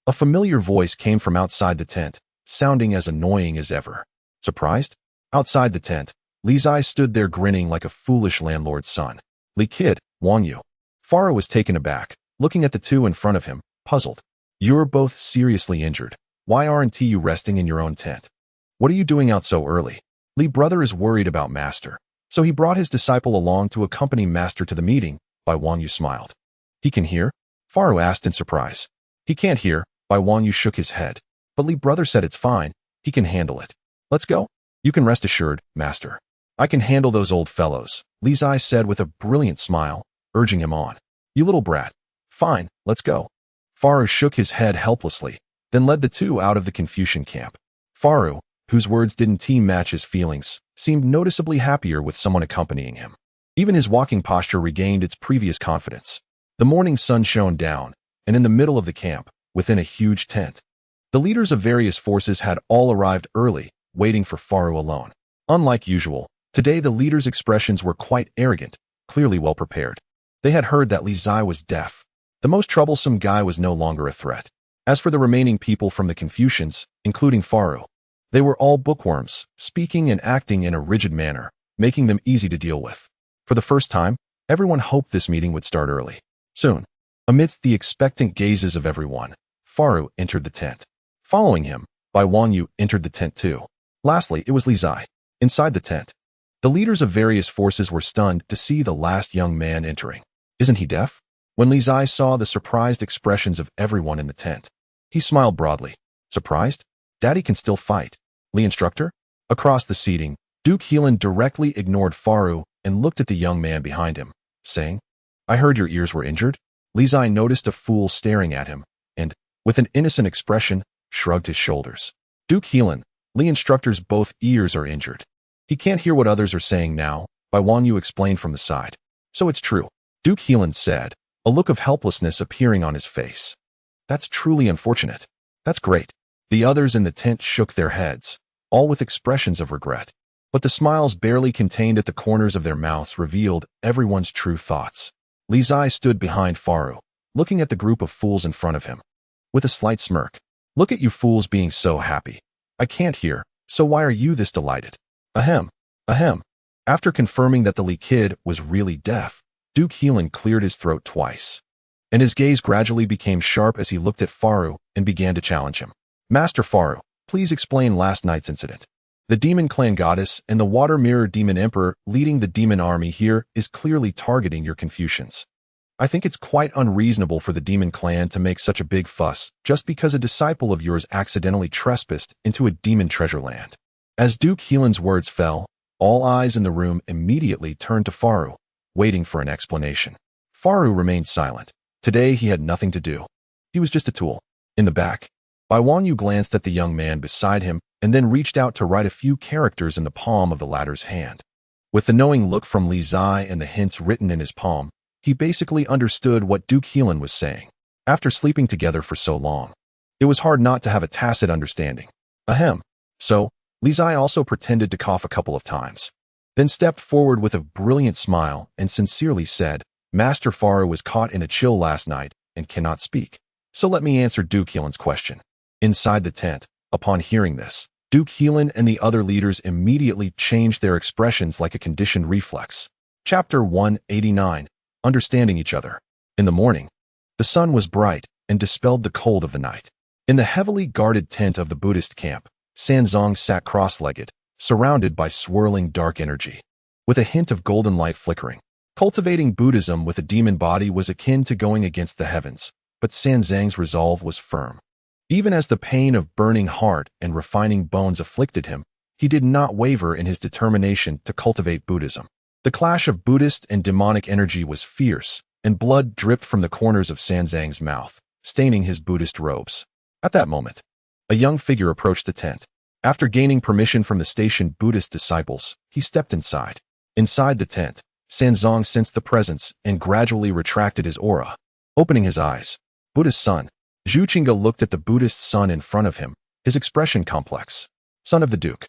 a familiar voice came from outside the tent, sounding as annoying as ever. Surprised? Outside the tent, Li Zai stood there grinning like a foolish landlord's son. Li kid, Wang Yu. Faru was taken aback, looking at the two in front of him, puzzled. You're both seriously injured. Why aren't you resting in your own tent? What are you doing out so early? Li brother is worried about Master, so he brought his disciple along to accompany Master to the meeting. Bai Wang Yu smiled. He can hear? Faru asked in surprise. He can't hear, Bai Wang Yu shook his head. But Li brother said it's fine, he can handle it. Let's go. You can rest assured, Master. I can handle those old fellows, Li Zai said with a brilliant smile, urging him on. You little brat. Fine, let's go. Faru shook his head helplessly, then led the two out of the Confucian camp. Faru, whose words didn't match his feelings, seemed noticeably happier with someone accompanying him. Even his walking posture regained its previous confidence. The morning sun shone down, and in the middle of the camp, within a huge tent, the leaders of various forces had all arrived early, waiting for Faru alone. Unlike usual, today the leaders' expressions were quite arrogant, clearly well prepared. They had heard that Li Zai was deaf. The most troublesome guy was no longer a threat. As for the remaining people from the Confucians, including Faru, they were all bookworms, speaking and acting in a rigid manner, making them easy to deal with. For the first time, everyone hoped this meeting would start early. Soon, amidst the expectant gazes of everyone, Faru entered the tent. Following him, Bai Wang Yu entered the tent too. Lastly, it was Li Zai. Inside the tent, the leaders of various forces were stunned to see the last young man entering. Isn't he deaf? When Li Zai saw the surprised expressions of everyone in the tent, he smiled broadly. Surprised? Daddy can still fight. Li instructor? Across the seating, Duke Heelan directly ignored Faru and looked at the young man behind him, saying, I heard your ears were injured. Li Zai noticed a fool staring at him, and, with an innocent expression, shrugged his shoulders. Duke Heelan, Li instructor's both ears are injured. He can't hear what others are saying now, Bai Wang Yu explained from the side. So it's true, Duke Heelan said, a look of helplessness appearing on his face. That's truly unfortunate. That's great. The others in the tent shook their heads, all with expressions of regret. But the smiles barely contained at the corners of their mouths revealed everyone's true thoughts. Li Zai stood behind Faru, looking at the group of fools in front of him. With a slight smirk. Look at you fools being so happy. I can't hear, so why are you this delighted? Ahem. Ahem. After confirming that the Li kid was really deaf, Duke Heelan cleared his throat twice, and his gaze gradually became sharp as he looked at Faru and began to challenge him. Master Faru, please explain last night's incident. The demon clan goddess and the water mirror demon emperor leading the demon army here is clearly targeting your Confucians. I think it's quite unreasonable for the demon clan to make such a big fuss just because a disciple of yours accidentally trespassed into a demon treasure land. As Duke Heelan's words fell, all eyes in the room immediately turned to Faru, waiting for an explanation. Faru remained silent. Today he had nothing to do. He was just a tool. In the back, Bai Wang Yu glanced at the young man beside him and then reached out to write a few characters in the palm of the latter's hand. With the knowing look from Li Zai and the hints written in his palm, he basically understood what Duke Heelan was saying. After sleeping together for so long, it was hard not to have a tacit understanding. Ahem. So, Li Zai also pretended to cough a couple of times, then stepped forward with a brilliant smile and sincerely said, Master Faru was caught in a chill last night and cannot speak. So let me answer Duke Heelan's question. Inside the tent, upon hearing this, Duke Heelan and the other leaders immediately changed their expressions like a conditioned reflex. Chapter 189. Understanding each other. In the morning, the sun was bright and dispelled the cold of the night. In the heavily guarded tent of the Buddhist camp, Sanzong sat cross-legged, surrounded by swirling dark energy. With a hint of golden light flickering, Cultivating Buddhism with a demon body was akin to going against the heavens, but Sanzang's resolve was firm. Even as the pain of burning heart and refining bones afflicted him, he did not waver in his determination to cultivate Buddhism. The clash of Buddhist and demonic energy was fierce, and blood dripped from the corners of Sanzang's mouth, staining his Buddhist robes. At that moment, a young figure approached the tent. After gaining permission from the stationed Buddhist disciples, he stepped inside. Inside the tent, Sanzang sensed the presence and gradually retracted his aura. Opening his eyes, Buddha's son, Zhu Qingge looked at the Buddhist son in front of him, his expression complex. Son of the Duke.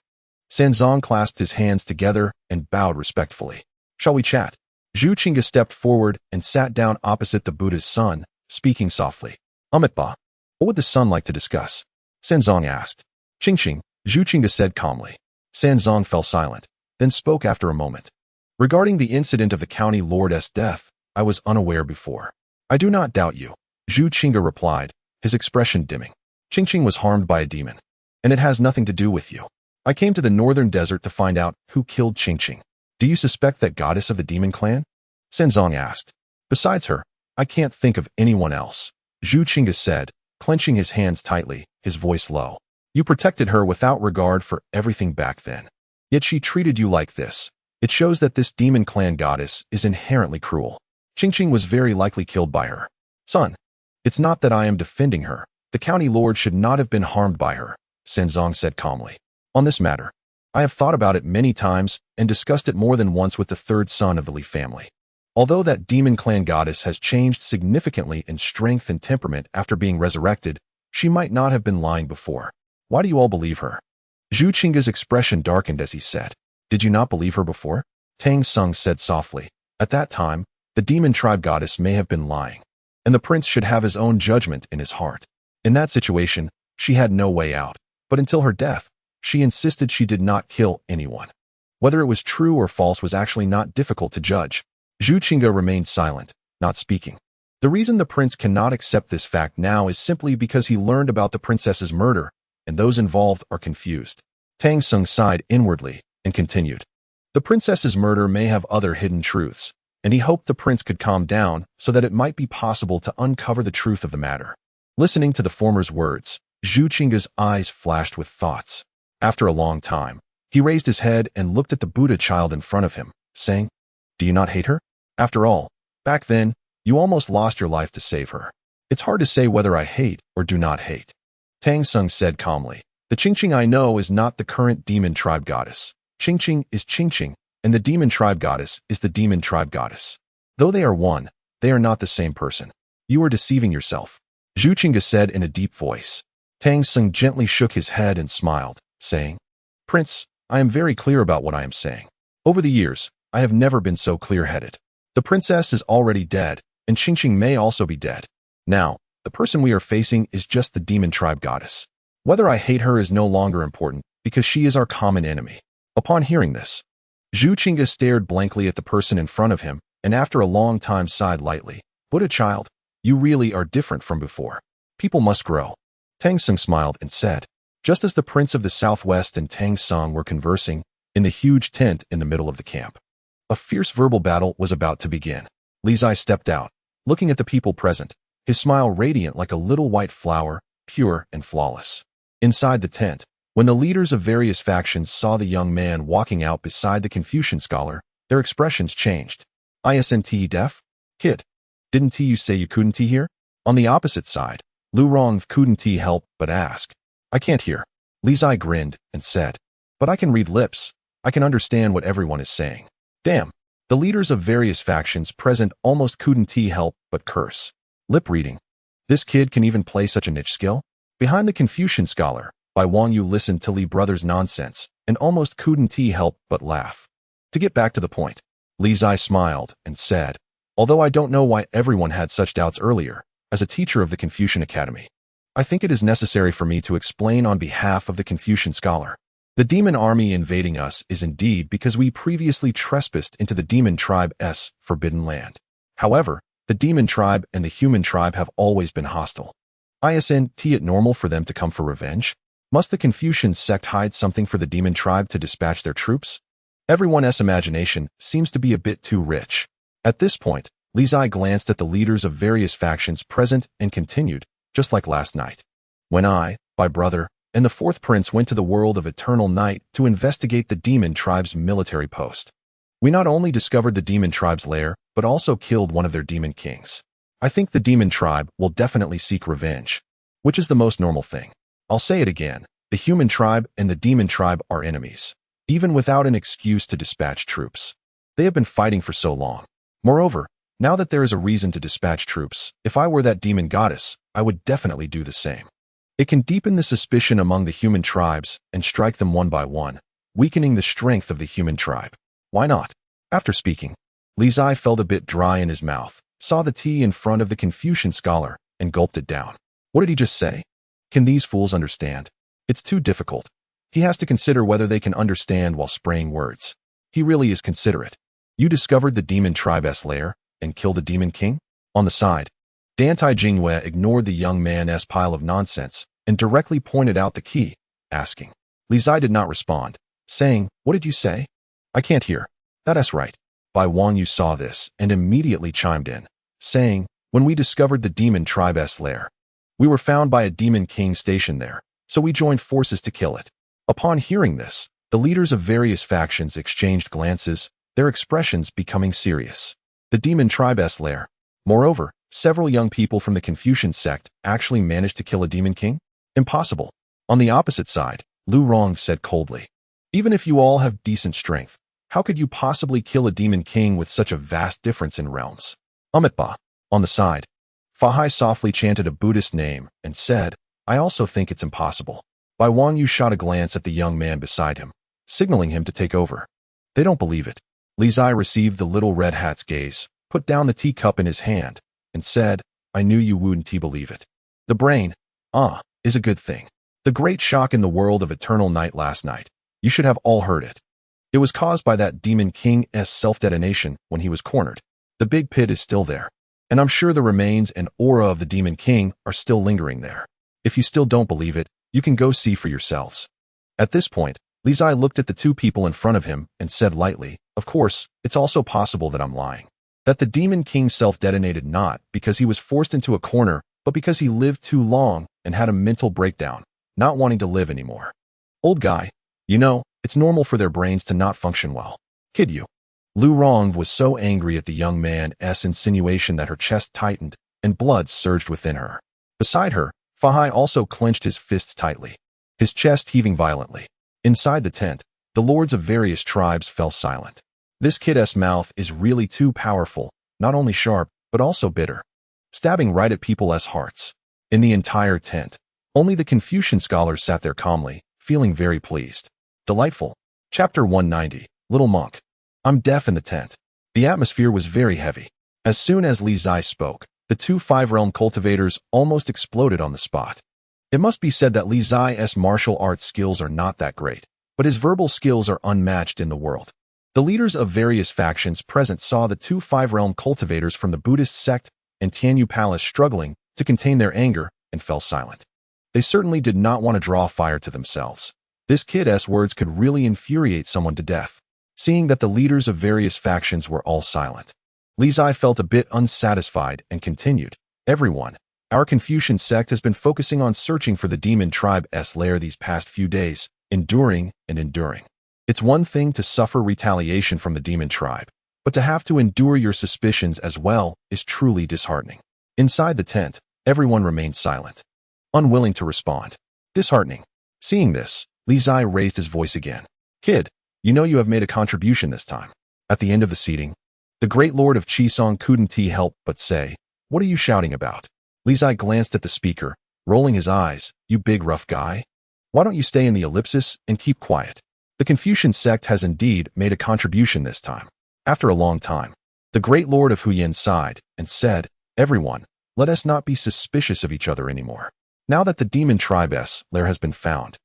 Sanzang clasped his hands together and bowed respectfully. Shall we chat? Zhu Qingge stepped forward and sat down opposite the Buddha's son, speaking softly. Amitba, what would the son like to discuss? Sanzang asked. Qingqing, Zhu Qingge said calmly. Sanzang fell silent, then spoke after a moment. Regarding the incident of the county lord's death, I was unaware before. I do not doubt you, Zhu Qingge replied, his expression dimming. Qingqing was harmed by a demon, and it has nothing to do with you. I came to the northern desert to find out who killed Qingqing. Do you suspect that goddess of the demon clan? Sanzang asked. Besides her, I can't think of anyone else, Zhu Qingge said, clenching his hands tightly, his voice low. You protected her without regard for everything back then. Yet she treated you like this. It shows that this demon clan goddess is inherently cruel. Qingqing was very likely killed by her. Son, it's not that I am defending her. The county lord should not have been harmed by her, Sanzang said calmly. On this matter, I have thought about it many times and discussed it more than once with the third son of the Li family. Although that demon clan goddess has changed significantly in strength and temperament after being resurrected, she might not have been lying before. Why do you all believe her? Zhu Qingge's expression darkened as he said, Did you not believe her before? Tang Sung said softly. At that time, the demon tribe goddess may have been lying, and the prince should have his own judgment in his heart. In that situation, she had no way out, but until her death, she insisted she did not kill anyone. Whether it was true or false was actually not difficult to judge. Zhu Qingge remained silent, not speaking. The reason the prince cannot accept this fact now is simply because he learned about the princess's murder, and those involved are confused. Tang Sung sighed inwardly and continued. The princess's murder may have other hidden truths, and he hoped the prince could calm down so that it might be possible to uncover the truth of the matter. Listening to the former's words, Zhu Qingge's eyes flashed with thoughts. After a long time, he raised his head and looked at the Buddha child in front of him, saying, Do you not hate her? After all, back then, you almost lost your life to save her. It's hard to say whether I hate or do not hate. Tang Sung said calmly, The Qingqing I know is not the current demon tribe goddess. Qingqing is Qingqing, and the demon tribe goddess is the demon tribe goddess. Though they are one, they are not the same person. You are deceiving yourself, Zhu Qingge said in a deep voice. Tang Sung gently shook his head and smiled, saying, Prince, I am very clear about what I am saying. Over the years, I have never been so clear-headed. The princess is already dead, and Qingqing may also be dead. Now, the person we are facing is just the demon tribe goddess. Whether I hate her is no longer important, because she is our common enemy. Upon hearing this, Zhu Qingge stared blankly at the person in front of him, and after a long time sighed lightly. Buddha child, you really are different from before. People must grow. Tang Sung smiled and said, just as the Prince of the Southwest and Tang Sung were conversing in the huge tent in the middle of the camp, a fierce verbal battle was about to begin. Li Zai stepped out, looking at the people present, his smile radiant like a little white flower, pure and flawless. Inside the tent, when the leaders of various factions saw the young man walking out beside the Confucian scholar, their expressions changed. Isn't he deaf? Kid, didn't you say you couldn't hear? On the opposite side, Lu Rong couldn't help but ask. I can't hear. Li Zai grinned and said, but I can read lips. I can understand what everyone is saying. Damn. The leaders of various factions present almost couldn't help but curse. Lip reading. This kid can even play such a niche skill? Behind the Confucian scholar, Bai Wang Yu listened to Li Brothers' nonsense and almost couldn't help but laugh. To get back to the point, Li Zai smiled and said, although I don't know why everyone had such doubts earlier, as a teacher of the Confucian Academy, I think it is necessary for me to explain on behalf of the Confucian scholar. The demon army invading us is indeed because we previously trespassed into the demon tribe's forbidden land. However, the demon tribe and the human tribe have always been hostile. Isn't it normal for them to come for revenge? Must the Confucian sect hide something for the demon tribe to dispatch their troops? Everyone's imagination seems to be a bit too rich. At this point, Li Zai glanced at the leaders of various factions present and continued, just like last night. When I, my brother, and the fourth prince went to the world of Eternal Night to investigate the demon tribe's military post. We not only discovered the demon tribe's lair, but also killed one of their demon kings. I think the demon tribe will definitely seek revenge, which is the most normal thing. I'll say it again, the human tribe and the demon tribe are enemies, even without an excuse to dispatch troops. They have been fighting for so long. Moreover, now that there is a reason to dispatch troops, if I were that demon goddess, I would definitely do the same. It can deepen the suspicion among the human tribes and strike them one by one, weakening the strength of the human tribe. Why not? After speaking, Li Zai felt a bit dry in his mouth, saw the tea in front of the Confucian scholar, and gulped it down. What did he just say? Can these fools understand? It's too difficult. He has to consider whether they can understand while spraying words. He really is considerate. You discovered the demon tribe's lair and killed the demon king? On the side, Dantai Jingwei ignored the young man's pile of nonsense and directly pointed out the key, asking. Li Zai did not respond, saying, "What did you say? I can't hear." "That's right." Bai Wang Yu saw this and immediately chimed in, saying, "When we discovered the demon tribe's lair, we were found by a demon king stationed there, so we joined forces to kill it." Upon hearing this, the leaders of various factions exchanged glances, their expressions becoming serious. The demon tribe's lair. Moreover, several young people from the Confucian sect actually managed to kill a demon king? Impossible. On the opposite side, Lu Rong said coldly, "Even if you all have decent strength, how could you possibly kill a demon king with such a vast difference in realms?" Amitba. On the side, Fa Hai softly chanted a Buddhist name and said, "I also think it's impossible." Bai Wang Yu shot a glance at the young man beside him, signaling him to take over. They don't believe it. Li Zai received the little red hat's gaze, put down the teacup in his hand, and said, "I knew you wouldn't believe it. The brain, is a good thing. The great shock in the world of Eternal Night last night. You should have all heard it. It was caused by that demon king's self-detonation when he was cornered. The big pit is still there, and I'm sure the remains and aura of the demon king are still lingering there. If you still don't believe it, you can go see for yourselves." At this point, Li Zai looked at the two people in front of him and said lightly, "Of course, it's also possible that I'm lying. That the demon king self-detonated not because he was forced into a corner, but because he lived too long and had a mental breakdown, not wanting to live anymore. Old guy, you know, it's normal for their brains to not function well. Kid you." Lu Rong was so angry at the young man's insinuation that her chest tightened and blood surged within her. Beside her, Fa Hai also clenched his fists tightly, his chest heaving violently. Inside the tent, the lords of various tribes fell silent. This kid's mouth is really too powerful, not only sharp, but also bitter, stabbing right at people's hearts. In the entire tent, only the Confucian scholars sat there calmly, feeling very pleased. Delightful. Chapter 190, Little Monk. I'm deaf in the tent. The atmosphere was very heavy. As soon as Li Zai spoke, the two five-realm cultivators almost exploded on the spot. It must be said that Li Zai's martial arts skills are not that great, but his verbal skills are unmatched in the world. The leaders of various factions present saw the two five-realm cultivators from the Buddhist sect and Tianyu Palace struggling to contain their anger and fell silent. They certainly did not want to draw fire to themselves. This kid's words could really infuriate someone to death. Seeing that the leaders of various factions were all silent, Li Zai felt a bit unsatisfied and continued, "Everyone, our Confucian sect has been focusing on searching for the demon tribe's lair these past few days, enduring and enduring. It's one thing to suffer retaliation from the demon tribe, but to have to endure your suspicions as well is truly disheartening." Inside the tent, everyone remained silent, unwilling to respond. Disheartening. Seeing this, Li Zai raised his voice again. "Kid, you know you have made a contribution this time." At the end of the seating, the great lord of Chisong couldn't help but say, "What are you shouting about?" Li Zai glanced at the speaker, rolling his eyes. "You big rough guy. Why don't you stay in the ellipsis and keep quiet?" The Confucian sect has indeed made a contribution this time. After a long time, the great lord of Huyan sighed and said, "Everyone, let us not be suspicious of each other anymore. Now that the demon tribe's lair has been found,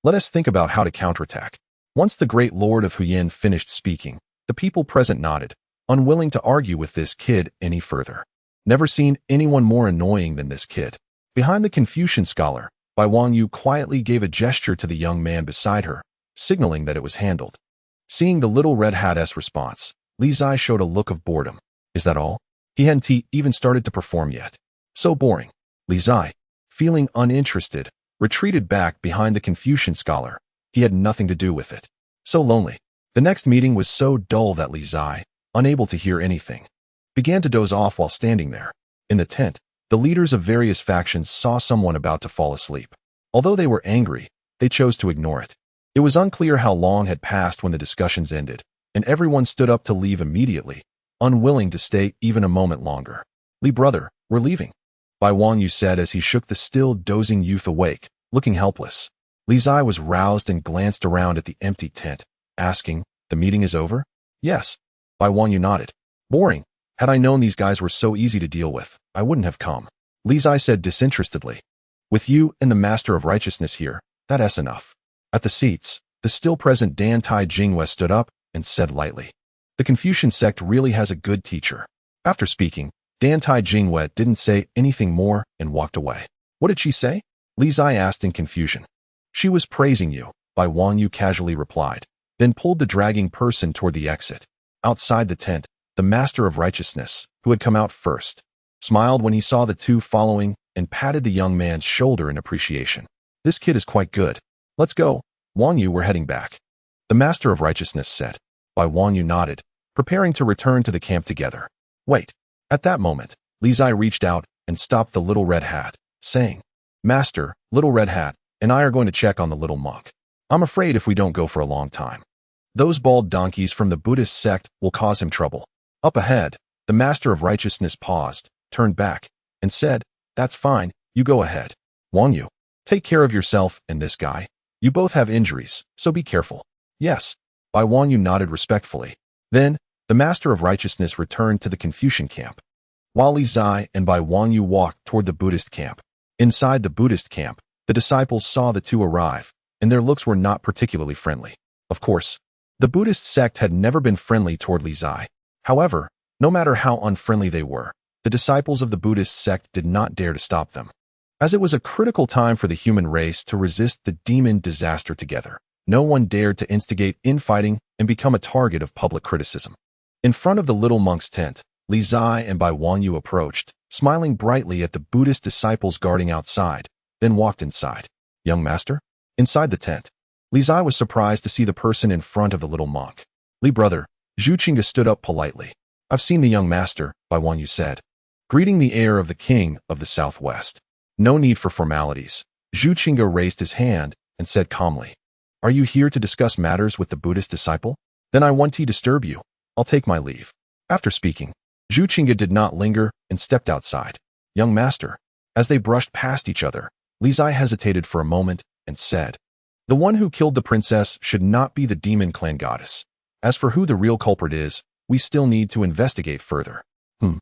let us think about how to counterattack." Once the great lord of Huyan finished speaking, the people present nodded, unwilling to argue with this kid any further. Never seen anyone more annoying than this kid. Behind the Confucian scholar, Bai Wang Yu quietly gave a gesture to the young man beside her, signaling that it was handled. Seeing the little red hat's response, Li Zai showed a look of boredom. Is that all? He hadn't even started to perform yet. So boring. Li Zai, feeling uninterested, retreated back behind the Confucian scholar. He had nothing to do with it. So lonely. The next meeting was so dull that Li Zai, unable to hear anything, began to doze off while standing there. In the tent, the leaders of various factions saw someone about to fall asleep. Although they were angry, they chose to ignore it. It was unclear how long had passed when the discussions ended, and everyone stood up to leave immediately, unwilling to stay even a moment longer. Li brother, we're leaving. Bai Wanyu said as he shook the still dozing youth awake, looking helpless. Li Zai was roused and glanced around at the empty tent, asking, the meeting is over? Yes. Bai Wanyu nodded. Boring. Had I known these guys were so easy to deal with, I wouldn't have come. Li Zai said disinterestedly. With you and the Master of Righteousness here, that's enough. At the seats, the still present Dan Tai Jingwe stood up and said lightly, the Confucian sect really has a good teacher. After speaking, Dan Tai Jingwe didn't say anything more and walked away. What did she say? Li Zai asked in confusion. She was praising you, Bai Wanyu casually replied, then pulled the dragging person toward the exit. Outside the tent, the Master of Righteousness, who had come out first, smiled when he saw the two following and patted the young man's shoulder in appreciation. This kid is quite good. Let's go. Wanyu, we're heading back. The Master of Righteousness said. Bai Wanyu nodded, preparing to return to the camp together. Wait. At that moment, Li Zai reached out and stopped the little red hat, saying, Master, little red hat, and I are going to check on the little monk. I'm afraid if we don't go for a long time, those bald donkeys from the Buddhist sect will cause him trouble. Up ahead, the Master of Righteousness paused, turned back, and said, that's fine, you go ahead. Wanyu, take care of yourself and this guy. You both have injuries, so be careful. Yes. Bai Wanyu nodded respectfully. Then, the Master of Righteousness returned to the Confucian camp, while Li Zai and Bai Wanyu walked toward the Buddhist camp. Inside the Buddhist camp, the disciples saw the two arrive, and their looks were not particularly friendly. Of course, the Buddhist sect had never been friendly toward Li Zai. However, no matter how unfriendly they were, the disciples of the Buddhist sect did not dare to stop them. As it was a critical time for the human race to resist the demon disaster together, no one dared to instigate infighting and become a target of public criticism. In front of the little monk's tent, Li Zai and Bai Wanyu approached, smiling brightly at the Buddhist disciples guarding outside, then walked inside. Young master? Inside the tent, Li Zai was surprised to see the person in front of the little monk. Li brother, Zhu Qingge stood up politely. I've seen the young master, Bai Wanyu said, greeting the heir of the king of the southwest. No need for formalities. Zhu Qingge raised his hand and said calmly, are you here to discuss matters with the Buddhist disciple? Then I won't disturb you. I'll take my leave. After speaking, Zhu Qingge did not linger and stepped outside. Young master. As they brushed past each other, Li Zai hesitated for a moment and said, the one who killed the princess should not be the demon clan goddess. As for who the real culprit is, we still need to investigate further. Zhu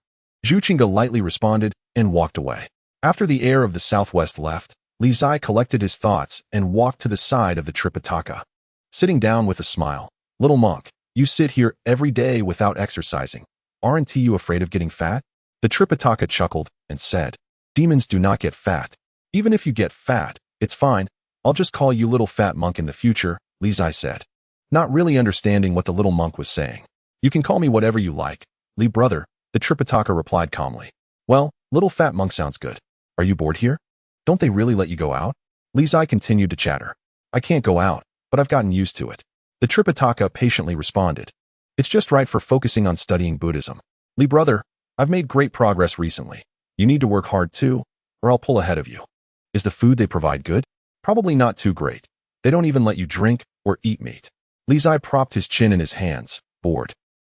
Qingge lightly responded and walked away. After the heir of the southwest left, Li Zai collected his thoughts and walked to the side of the Tripitaka. Sitting down with a smile, little monk, you sit here every day without exercising. Aren't you afraid of getting fat? The Tripitaka chuckled and said, demons do not get fat. Even if you get fat, it's fine. I'll just call you little fat monk in the future, Li Zai said, not really understanding what the little monk was saying. You can call me whatever you like, Li brother, the Tripitaka replied calmly. Well, little fat monk sounds good. Are you bored here? Don't they really let you go out? Li Zai continued to chatter. I can't go out, but I've gotten used to it. The Tripitaka patiently responded. It's just right for focusing on studying Buddhism. Li brother, I've made great progress recently. You need to work hard too, or I'll pull ahead of you. Is the food they provide good? Probably not too great. They don't even let you drink or eat meat. Li Zai propped his chin in his hands, bored.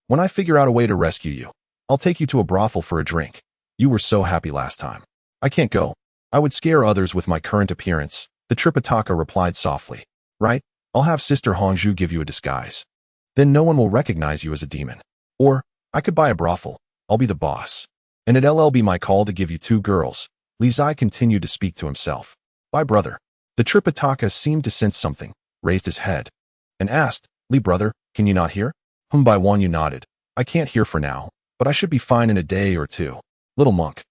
When I figure out a way to rescue you, I'll take you to a brothel for a drink. You were so happy last time. I can't go. I would scare others with my current appearance, the Tripitaka replied softly. Right? I'll have Sister Hongzhu give you a disguise. Then no one will recognize you as a demon. Or, I could buy a brothel. I'll be the boss. And it'll be my call to give you 2 girls. Li Zai continued to speak to himself. Bye brother. The Tripitaka seemed to sense something, raised his head, and asked, Li brother, can you not hear? Bai Wanyu nodded. I can't hear for now, but I should be fine in a day or 2. Little monk.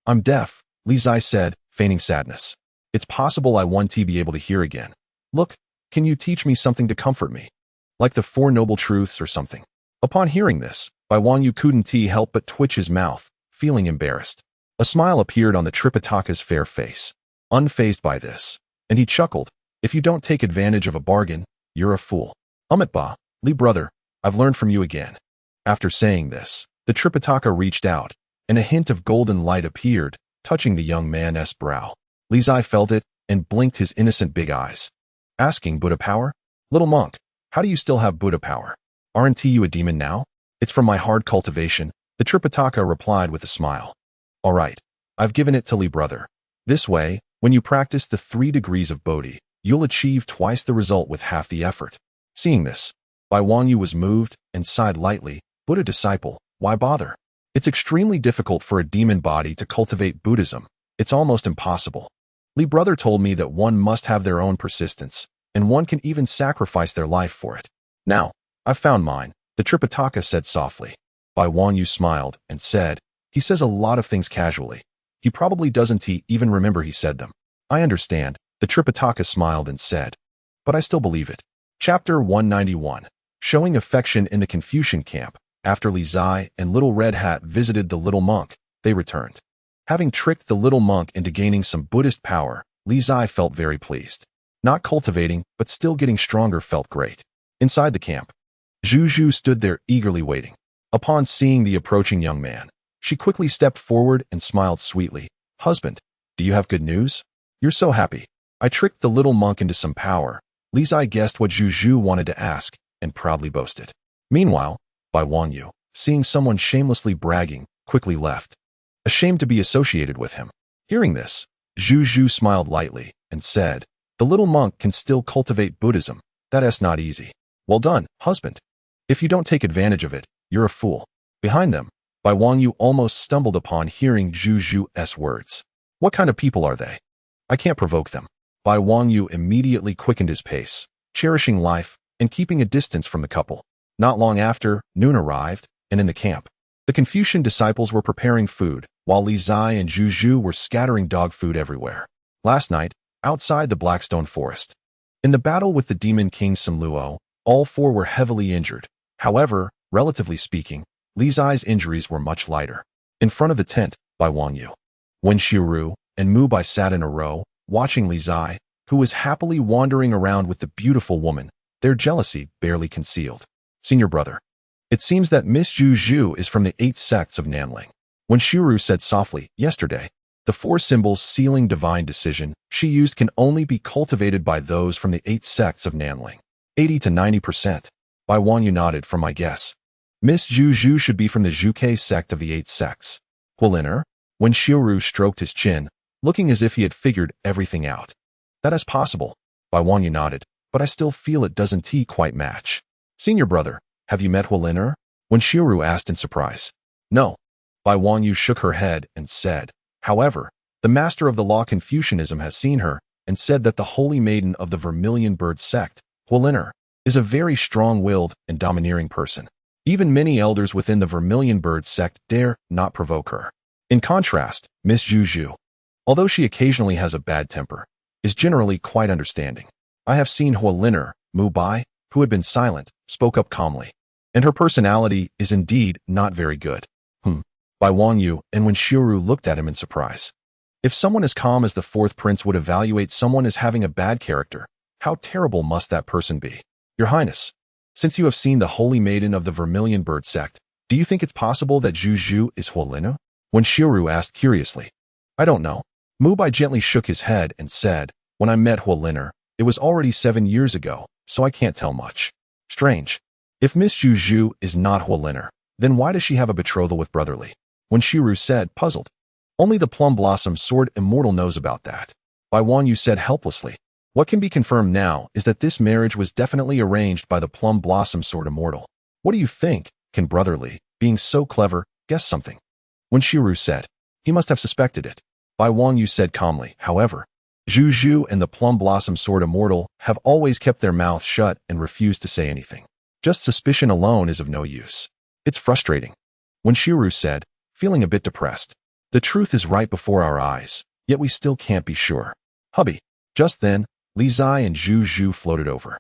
I'm deaf, Li Zai said, feigning sadness. It's possible I won't be able to hear again. Look, can you teach me something to comfort me? Like the 4 Noble Truths or something? Upon hearing this, Bai Wanyu couldn't help but twitch his mouth, feeling embarrassed. A smile appeared on the Tripitaka's fair face, unfazed by this, and he chuckled. If you don't take advantage of a bargain, you're a fool. Ba, Li brother, I've learned from you again. After saying this, the Tripitaka reached out, and a hint of golden light appeared, touching the young man's brow. Li Zai felt it and blinked his innocent big eyes. Asking Buddha power? Little monk, how do you still have Buddha power? Aren't you a demon now? It's from my hard cultivation, the Tripitaka replied with a smile. All right, I've given it to Li brother. This way, when you practice the 3 degrees of Bodhi, you'll achieve twice the result with half the effort. Seeing this, Bai Wanyu was moved and sighed lightly. Buddha disciple, why bother? It's extremely difficult for a demon body to cultivate Buddhism. It's almost impossible. Li brother told me that one must have their own persistence, and one can even sacrifice their life for it. Now, I've found mine, the Tripitaka said softly. Bai Wanyu smiled and said, he says a lot of things casually. He probably doesn't even remember he said them. I understand, the Tripitaka smiled and said. But I still believe it. Chapter 191. Showing affection in the Confucian camp. After Li Zai and Little Red Hat visited the little monk, they returned. Having tricked the little monk into gaining some Buddhist power, Li Zai felt very pleased. Not cultivating, but still getting stronger felt great. Inside the camp, Zhu Zhu stood there eagerly waiting. Upon seeing the approaching young man, she quickly stepped forward and smiled sweetly. Husband, do you have good news? You're so happy. I tricked the little monk into some power. Li Zai guessed what Zhu Zhu wanted to ask and proudly boasted. Meanwhile, Bai Wanyu, seeing someone shamelessly bragging, quickly left, ashamed to be associated with him. Hearing this, Zhu Zhu smiled lightly and said, the little monk can still cultivate Buddhism. That's not easy. Well done, husband. If you don't take advantage of it, you're a fool. Behind them, Bai Wanyu almost stumbled upon hearing Zhu Zhu's words. What kind of people are they? I can't provoke them. Bai Wanyu immediately quickened his pace, cherishing life and keeping a distance from the couple. Not long after, noon arrived, and in the camp, the Confucian disciples were preparing food, while Li Zai and Zhu Zhu were scattering dog food everywhere. Last night, outside the Blackstone Forest, in the battle with the demon king Sun Luo, all 4 were heavily injured. However, relatively speaking, Li Zai's injuries were much lighter. In front of the tent, Bai Wanyu, Wen Xiuru, and Mu Bai sat in a row, watching Li Zai, who was happily wandering around with the beautiful woman, their jealousy barely concealed. Senior brother, it seems that Miss Zhu Zhu is from the 8 sects of Nanling. Wen Xiuru said softly, yesterday, the 4 symbols sealing divine decision she used can only be cultivated by those from the 8 sects of Nanling. 80 to 90%. Bai Wanyu nodded from my guess. Miss Zhu Zhu should be from the Zhuke sect of the 8 sects. Huiliner? Wen Xiuru stroked his chin, looking as if he had figured everything out. That is possible. Bai Wanyu nodded, but I still feel it doesn't quite match. Senior brother, have you met Huiliner? Wen Xiuru asked in surprise. No. Bai Wanyu shook her head and said, however, the master of the law Confucianism has seen her and said that the holy maiden of the Vermilion Bird sect, Huiliner, is a very strong-willed and domineering person. Even many elders within the Vermilion Bird sect dare not provoke her. In contrast, Miss Zhu Zhu, although she occasionally has a bad temper, is generally quite understanding. I have seen Huiliner, Mu Bai, who had been silent, spoke up calmly. And her personality is indeed not very good. Bai Wanyu and Wen Xiuru looked at him in surprise. If someone as calm as the 4th prince would evaluate someone as having a bad character, how terrible must that person be? Your Highness, since you have seen the holy maiden of the Vermilion Bird sect, do you think it's possible that Zhu Zhu is Huiliner? Wen Xiuru asked curiously. I don't know. Mu Bai gently shook his head and said, when I met Huiliner, it was already 7 years ago, so I can't tell much. Strange. If Miss Zhu Zhu is not Huiliner, then why does she have a betrothal with Brother Li? Wen Xiuru said, puzzled. Only the Plum Blossom Sword Immortal knows about that. Bai Wanyu said helplessly. What can be confirmed now is that this marriage was definitely arranged by the Plum Blossom Sword Immortal. What do you think? Can Brother Li, being so clever, guess something? Wen Xiuru said. He must have suspected it. Bai Wanyu said calmly, however, Zhu Zhu and the Plum Blossom Sword Immortal have always kept their mouths shut and refused to say anything. Just suspicion alone is of no use. It's frustrating. Wen Xiuru said, feeling a bit depressed. The truth is right before our eyes, yet we still can't be sure. Hubby. Just then, Li Zai and Zhu Zhu floated over.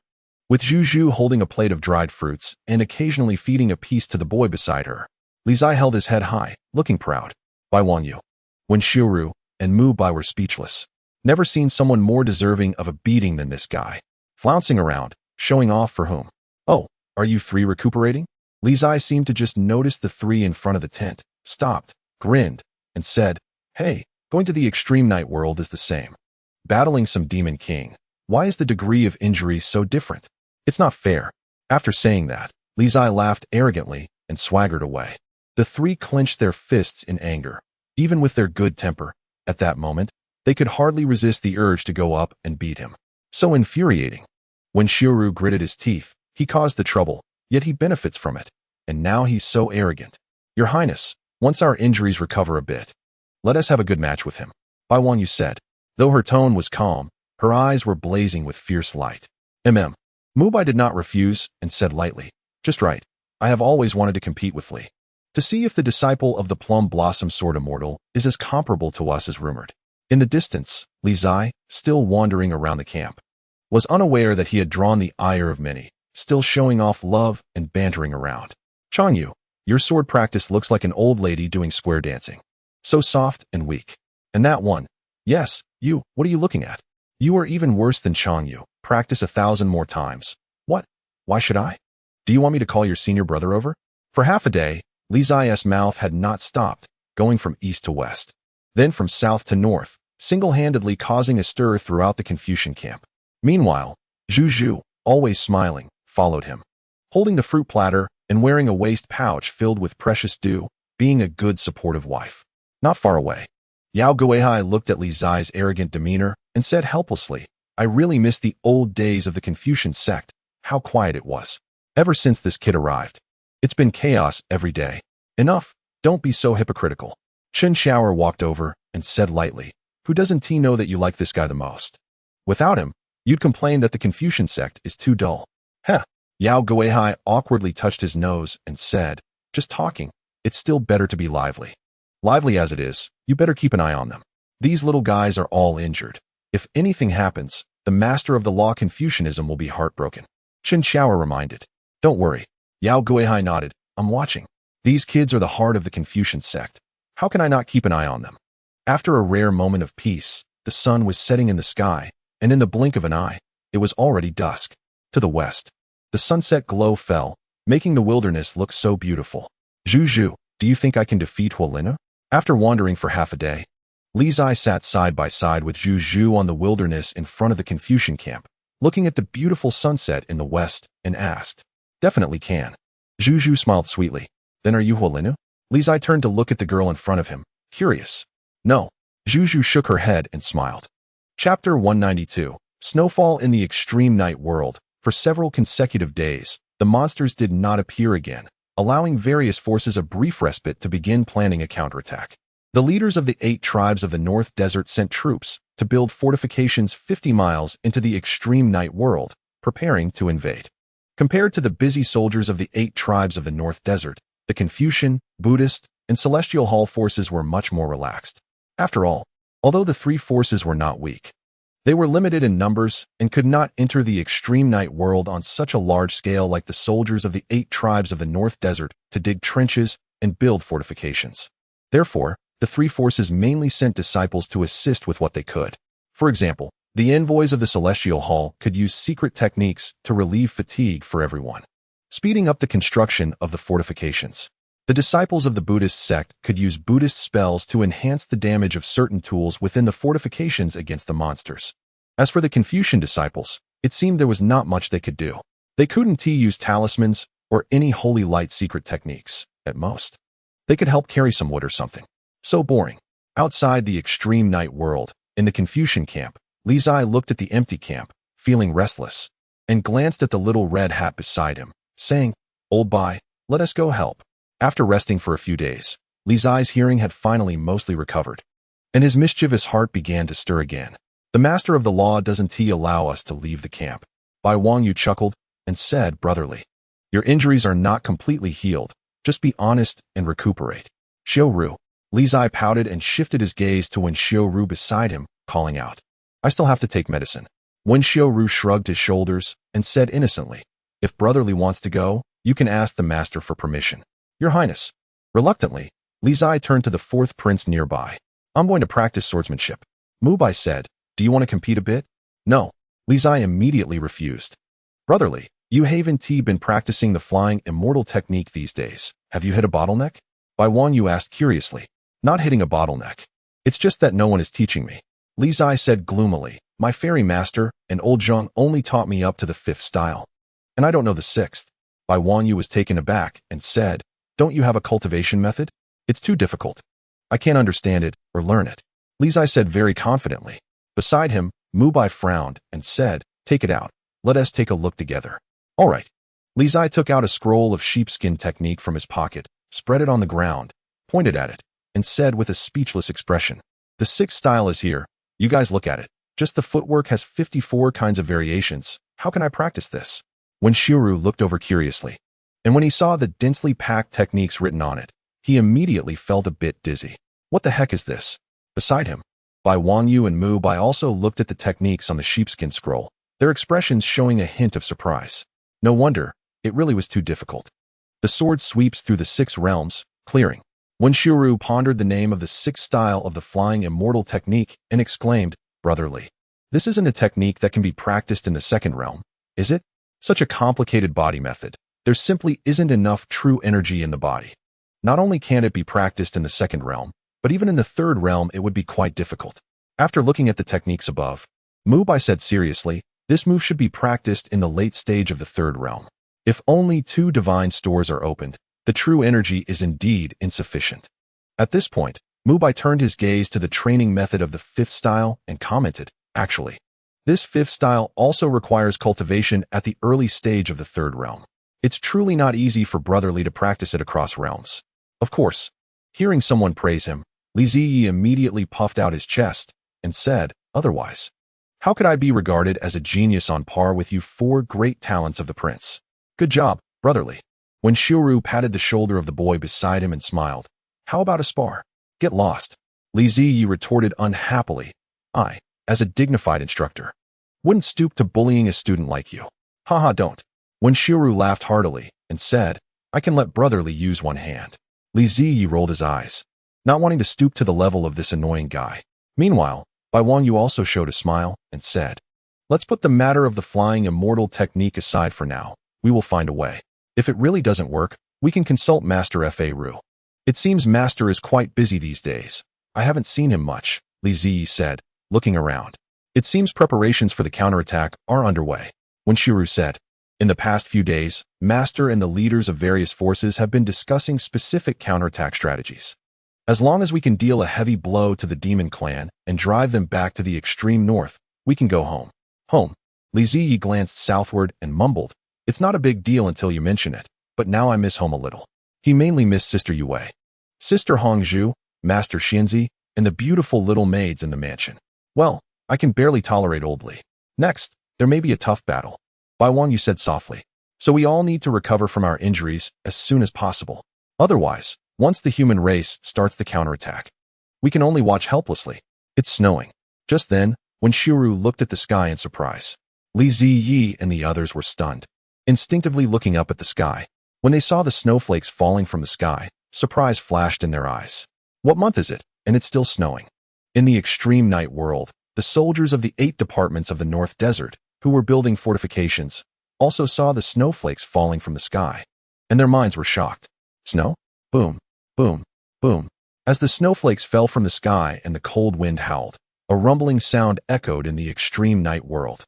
with Zhu Zhu holding a plate of dried fruits and occasionally feeding a piece to the boy beside her. Li Zai held his head high, looking proud. Bai Wangyu, Wen Xiuru, and Mu Bai were speechless. Never seen someone more deserving of a beating than this guy. Flouncing around, showing off for whom? Oh, are you three recuperating? Li Zai seemed to just notice the three in front of the tent, stopped, grinned, and said, Hey, going to the extreme night world is the same. Battling some demon king. Why is the degree of injury so different? It's not fair. After saying that, Li Zai laughed arrogantly and swaggered away. The three clenched their fists in anger. Even with their good temper, at that moment, they could hardly resist the urge to go up and beat him. So infuriating. When Xiuru gritted his teeth, he caused the trouble, yet he benefits from it. And now he's so arrogant. Your Highness, once our injuries recover a bit, let us have a good match with him. Bai Wangyu said. Though her tone was calm, her eyes were blazing with fierce light. Mu Bai did not refuse and said lightly, Just right. I have always wanted to compete with Li. To see if the disciple of the Plum Blossom Sword Immortal is as comparable to us as rumored. In the distance, Li Zai, still wandering around the camp, was unaware that he had drawn the ire of many, still showing off love and bantering around. Changyu, your sword practice looks like an old lady doing square dancing. So soft and weak. And that one. Yes, you, what are you looking at? You are even worse than Changyu. Practice 1,000 more times. What? Why should I? Do you want me to call your senior brother over? For half a day, Li Zai's mouth had not stopped, going from east to west, then from south to north, single-handedly causing a stir throughout the Confucian camp. Meanwhile, Zhu Zhu, always smiling, followed him, holding the fruit platter and wearing a waist pouch filled with precious dew, being a good supportive wife. Not far away, Yao Guihai looked at Li Zai's arrogant demeanor and said helplessly, I really miss the old days of the Confucian sect, how quiet it was. Ever since this kid arrived, it's been chaos every day. Enough, don't be so hypocritical. Chen Xiao'er walked over and said lightly, Who doesn't he know that you like this guy the most? Without him, you'd complain that the Confucian sect is too dull. Heh. Yao Guihai awkwardly touched his nose and said, Just talking, it's still better to be lively. Lively as it is, you better keep an eye on them. These little guys are all injured. If anything happens, the master of the law Confucianism will be heartbroken. Chen Xiao'er reminded. Don't worry. Yao Guihai nodded. I'm watching. These kids are the heart of the Confucian sect. How can I not keep an eye on them? After a rare moment of peace, the sun was setting in the sky, and in the blink of an eye, it was already dusk. To the west, the sunset glow fell, making the wilderness look so beautiful. Zhu Zhu, do you think I can defeat Hualina? After wandering for half a day, Li Zai sat side by side with Zhu Zhu on the wilderness in front of the Confucian camp, looking at the beautiful sunset in the west, and asked, Definitely can. Zhu Zhu smiled sweetly. Then are you Hualina? Li Zai turned to look at the girl in front of him, curious. No. Zhu Zhu shook her head and smiled. Chapter 192. Snowfall in the Extreme Night World. For several consecutive days, the monsters did not appear again, allowing various forces a brief respite to begin planning a counterattack. The leaders of the 8 tribes of the North Desert sent troops to build fortifications 50 miles into the Extreme Night World, preparing to invade. Compared to the busy soldiers of the 8 tribes of the North Desert, the Confucian, Buddhist, and Celestial Hall forces were much more relaxed. After all, although the 3 forces were not weak, they were limited in numbers and could not enter the Extreme Night World on such a large scale like the soldiers of the 8 tribes of the North Desert to dig trenches and build fortifications. Therefore, the 3 forces mainly sent disciples to assist with what they could. For example, the envoys of the Celestial Hall could use secret techniques to relieve fatigue for everyone, speeding up the construction of the fortifications. The disciples of the Buddhist sect could use Buddhist spells to enhance the damage of certain tools within the fortifications against the monsters. As for the Confucian disciples, it seemed there was not much they could do. They couldn't use talismans or any holy light secret techniques, at most. They could help carry some wood or something. So boring. Outside the Extreme Night World, in the Confucian camp, Li Zai looked at the empty camp, feeling restless, and glanced at the little red hat beside him, saying, Old Bai, let us go help. After resting for a few days, Li Zai's hearing had finally mostly recovered, and his mischievous heart began to stir again. The master of the law doesn't he allow us to leave the camp? Bai Wangyu chuckled and said brotherly, Your injuries are not completely healed. Just be honest and recuperate. Xiuru. Li Zai pouted and shifted his gaze to Wen Xiuru beside him, calling out, I still have to take medicine. Wen Xiaoru shrugged his shoulders and said innocently, "If Brotherly wants to go, you can ask the master for permission." "Your Highness." Reluctantly, Li Zai turned to the fourth prince nearby. "I'm going to practice swordsmanship." Mu Bai said, "Do you want to compete a bit?" "No." Li Zai immediately refused. "Brotherly, you haven't been practicing the flying immortal technique these days. Have you hit a bottleneck?" Bai Wanyu asked curiously. "Not hitting a bottleneck. It's just that no one is teaching me." Li Zai said gloomily, "My fairy master and old Zhang only taught me up to the 5th style. And I don't know the 6th. Bai Wanyu was taken aback and said, "Don't you have a cultivation method? It's too difficult. I can't understand it or learn it." Li Zai said very confidently. Beside him, Mu Bai frowned and said, "Take it out. Let us take a look together." "All right." Li Zai took out a scroll of sheepskin technique from his pocket, spread it on the ground, pointed at it, and said with a speechless expression, "The 6th style is here. You guys look at it. Just the footwork has 54 kinds of variations. How can I practice this?" Wen Xiaoru looked over curiously, and when he saw the densely packed techniques written on it, he immediately felt a bit dizzy. "What the heck is this?" Beside him, Bai Wanyu and Mu Bai also looked at the techniques on the sheepskin scroll, their expressions showing a hint of surprise. No wonder, it really was too difficult. The sword sweeps through the 6 realms, clearing. Wen Xiaoru pondered the name of the 6th style of the flying immortal technique and exclaimed, "Brotherly. This isn't a technique that can be practiced in the 2nd realm, is it? Such a complicated body method. There simply isn't enough true energy in the body. Not only can't it be practiced in the 2nd realm, but even in the 3rd realm it would be quite difficult." After looking at the techniques above, Mu Bai said seriously, "This move should be practiced in the late stage of the 3rd realm. If only 2 divine stores are opened, the true energy is indeed insufficient." At this point, Mu Bai turned his gaze to the training method of the 5th style and commented, "Actually, this 5th style also requires cultivation at the early stage of the 3rd realm. It's truly not easy for Brotherly to practice it across realms." Of course, hearing someone praise him, Li Ziyi immediately puffed out his chest and said, "Otherwise, how could I be regarded as a genius on par with you 4 great talents of the prince? Good job, Brotherly." When Xiaoru patted the shoulder of the boy beside him and smiled, "How about a spar?" "Get lost." Li Ziyi retorted unhappily. "I, as a dignified instructor, wouldn't stoop to bullying a student like you." "Haha, don't." When Xiaoru laughed heartily and said, "I can let Brotherly use one hand." Li Ziyi rolled his eyes, not wanting to stoop to the level of this annoying guy. Meanwhile, Bai Wanyu also showed a smile and said, "Let's put the matter of the flying immortal technique aside for now. We will find a way. If it really doesn't work, we can consult Master Fa Ru. It seems Master is quite busy these days. I haven't seen him much," Li Ziyi said, looking around. "It seems preparations for the counterattack are underway." Wen Xiaoru said, "In the past few days, Master and the leaders of various forces have been discussing specific counterattack strategies. As long as we can deal a heavy blow to the demon clan and drive them back to the extreme north, we can go home." "Home?" Li Ziyi glanced southward and mumbled, "It's not a big deal until you mention it, but now I miss home a little." He mainly missed Sister Yue, Sister Hongzhu, Master Xianzi, and the beautiful little maids in the mansion. "Well, I can barely tolerate Old Li. Next, there may be a tough battle." Bai Wanyu said softly, "So we all need to recover from our injuries as soon as possible. Otherwise, once the human race starts the counterattack, we can only watch helplessly." "It's snowing." Just then, when Xiaoru looked at the sky in surprise, Li Ziyi and the others were stunned, instinctively looking up at the sky. When they saw the snowflakes falling from the sky, surprise flashed in their eyes. "What month is it, and it's still snowing?" In the extreme night world, the soldiers of the 8 departments of the North Desert, who were building fortifications, also saw the snowflakes falling from the sky, and their minds were shocked. Snow? Boom, boom, boom. As the snowflakes fell from the sky and the cold wind howled, a rumbling sound echoed in the extreme night world.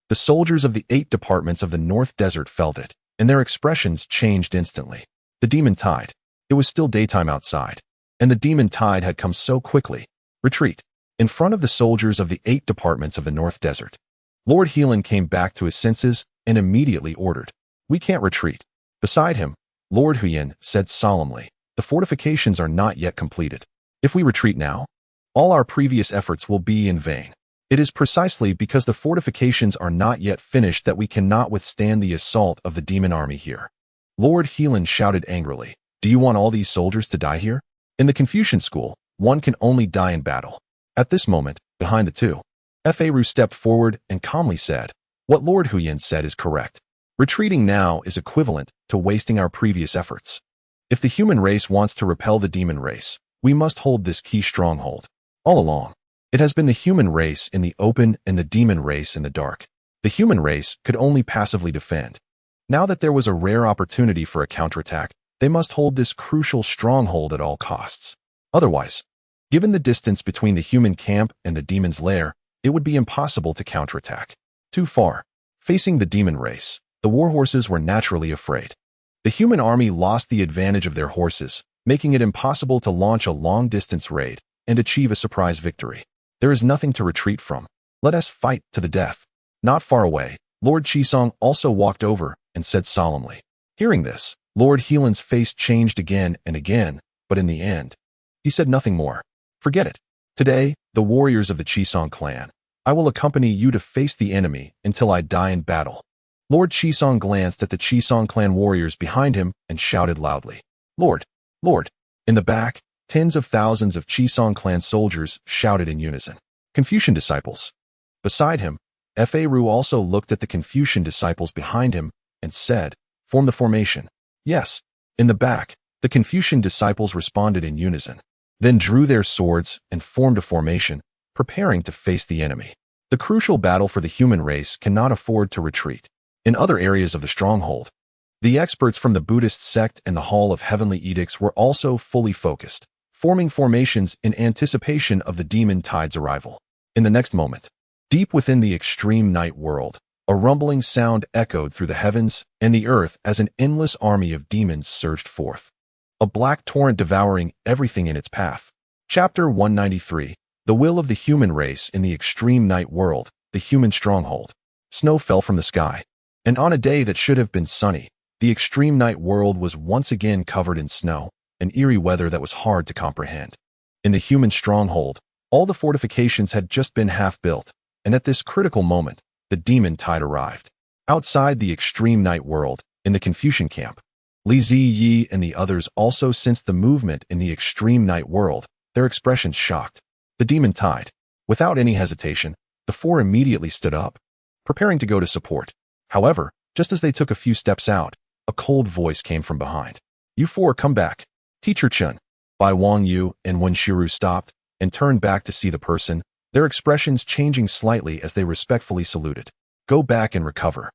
The soldiers of the 8 departments of the North Desert felt it, and their expressions changed instantly. The demon tide. It was still daytime outside, and the demon tide had come so quickly. Retreat. In front of the soldiers of the 8 departments of the North Desert, Lord Heelan came back to his senses and immediately ordered, "We can't retreat." Beside him, Lord Huyan said solemnly, "The fortifications are not yet completed. If we retreat now, all our previous efforts will be in vain. It is precisely because the fortifications are not yet finished that we cannot withstand the assault of the demon army here." Lord Heelan shouted angrily, "Do you want all these soldiers to die here? In the Confucian school, one can only die in battle." At this moment, behind the 2 Fa Ru stepped forward and calmly said, "What Lord Huyan said is correct. Retreating now is equivalent to wasting our previous efforts. If the human race wants to repel the demon race, we must hold this key stronghold. All along, it has been the human race in the open and the demon race in the dark. The human race could only passively defend. Now that there was a rare opportunity for a counterattack, they must hold this crucial stronghold at all costs. Otherwise, given the distance between the human camp and the demon's lair, it would be impossible to counterattack. Too far. Facing the demon race, the warhorses were naturally afraid. The human army lost the advantage of their horses, making it impossible to launch a long-distance raid and achieve a surprise victory. There is nothing to retreat from. Let us fight to the death." Not far away, Lord Qisong also walked over and said solemnly. Hearing this, Lord Heelan's face changed again and again, but in the end, he said nothing more. "Forget it. Today, the warriors of the Qisong clan, I will accompany you to face the enemy until I die in battle." Lord Qisong glanced at the Qisong clan warriors behind him and shouted loudly, "Lord! Lord!" In the back, tens of thousands of Qisong clan soldiers shouted in unison, "Confucian disciples." Beside him, Fa Ru also looked at the Confucian disciples behind him and said, "Form the formation." Yes. In the back, the Confucian disciples responded in unison, then drew their swords and formed a formation, preparing to face the enemy. The crucial battle for the human race cannot afford to retreat. In other areas of the stronghold, the experts from the Buddhist sect and the Hall of Heavenly Edicts were also fully focused, forming formations in anticipation of the demon tide's arrival. In the next moment, deep within the extreme night world, a rumbling sound echoed through the heavens and the earth as an endless army of demons surged forth, a black torrent devouring everything in its path. Chapter 193, The Will of the Human Race in the Extreme Night World, the Human Stronghold. Snow fell from the sky, and on a day that should have been sunny, the extreme night world was once again covered in snow, an eerie weather that was hard to comprehend. In the human stronghold, all the fortifications had just been half built, and at this critical moment, the demon tide arrived. Outside the extreme night world, in the Confucian camp, Li Ziyi and the others also sensed the movement in the extreme night world, their expressions shocked. The demon tide. Without any hesitation, the four immediately stood up, preparing to go to support. However, just as they took a few steps out, a cold voice came from behind. "You four come back." Teacher Chen, Bai Wang Yu and Wen Shiru stopped and turned back to see the person, their expressions changing slightly as they respectfully saluted. "Go back and recover.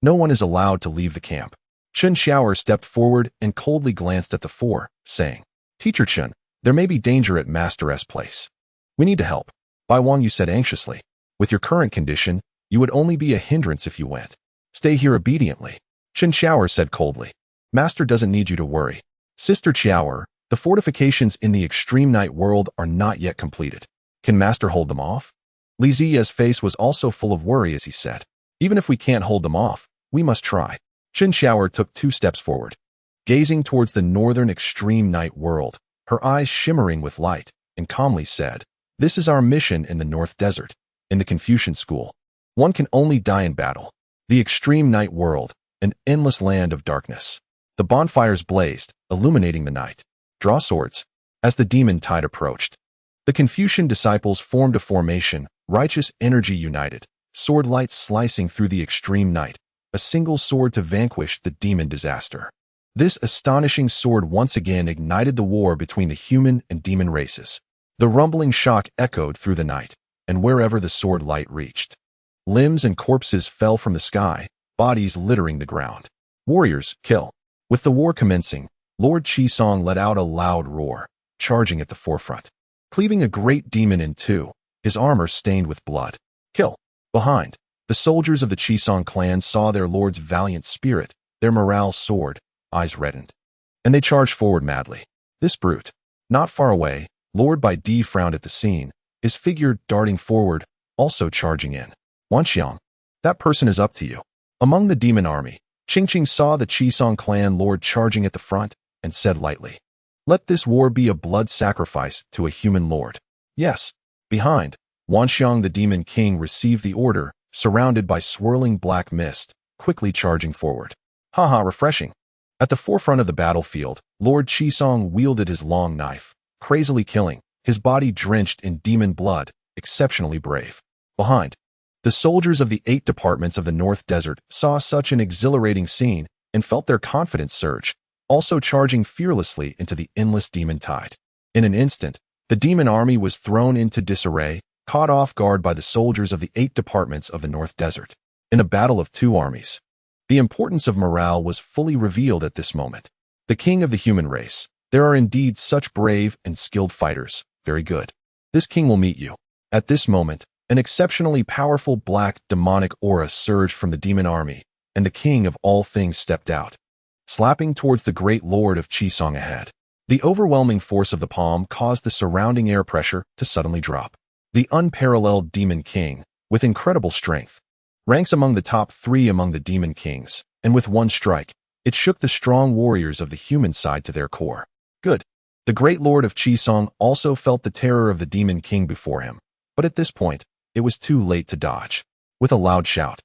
No one is allowed to leave the camp." Chen Xiaoer stepped forward and coldly glanced at the four, saying, "Teacher Chen, there may be danger at Master S place. We need to help." Bai Wang Yu said anxiously, "With your current condition, you would only be a hindrance if you went. Stay here obediently." Chen Xiaoer said coldly, "Master doesn't need you to worry. Sister Xiaoer, the fortifications in the extreme night world are not yet completed. Can Master hold them off?" Li Ziya's face was also full of worry as he said, "Even if we can't hold them off, we must try." Chen Xiaoer took 2 steps forward, gazing towards the northern extreme night world, her eyes shimmering with light, and calmly said, "This is our mission in the North Desert. In the Confucian school, one can only die in battle. The extreme night world, an endless land of darkness." The bonfires blazed, illuminating the night. "Draw swords." As the demon tide approached, the Confucian disciples formed a formation, righteous energy united, sword lights slicing through the extreme night, a single sword to vanquish the demon disaster. This astonishing sword once again ignited the war between the human and demon races. The rumbling shock echoed through the night, and wherever the sword light reached, limbs and corpses fell from the sky, bodies littering the ground. Warriors, kill. With the war commencing, Lord Qisong let out a loud roar, charging at the forefront, cleaving a great demon in two, his armor stained with blood. Kill. Behind, the soldiers of the Qisong clan saw their lord's valiant spirit, their morale soared, eyes reddened, and they charged forward madly. This brute. Not far away, Lord Bai Di frowned at the scene, his figure darting forward, also charging in. "Wanxiang, that person is up to you." Among the demon army, Qingqing saw the Qisong clan lord charging at the front and said lightly, "Let this war be a blood sacrifice to a human lord." Yes. Behind, Wanxiang the demon king received the order, surrounded by swirling black mist, quickly charging forward. Haha, refreshing. At the forefront of the battlefield, Lord Qisong wielded his long knife, crazily killing, his body drenched in demon blood, exceptionally brave. Behind, the soldiers of the 8 departments of the North Desert saw such an exhilarating scene and felt their confidence surge, also charging fearlessly into the endless demon tide. In an instant, the demon army was thrown into disarray, caught off guard by the soldiers of the 8 departments of the North Desert. In a battle of 2 armies, the importance of morale was fully revealed at this moment. The king of the human race. There are indeed such brave and skilled fighters. Very good. This king will meet you. At this moment, an exceptionally powerful black demonic aura surged from the demon army, and the king of all things stepped out, slapping towards the great lord of Qisong ahead. The overwhelming force of the palm caused the surrounding air pressure to suddenly drop. The unparalleled demon king, with incredible strength, ranks among the top 3 among the demon kings, and with one strike, it shook the strong warriors of the human side to their core. Good. The great lord of Qisong also felt the terror of the demon king before him, but at this point, it was too late to dodge. With a loud shout,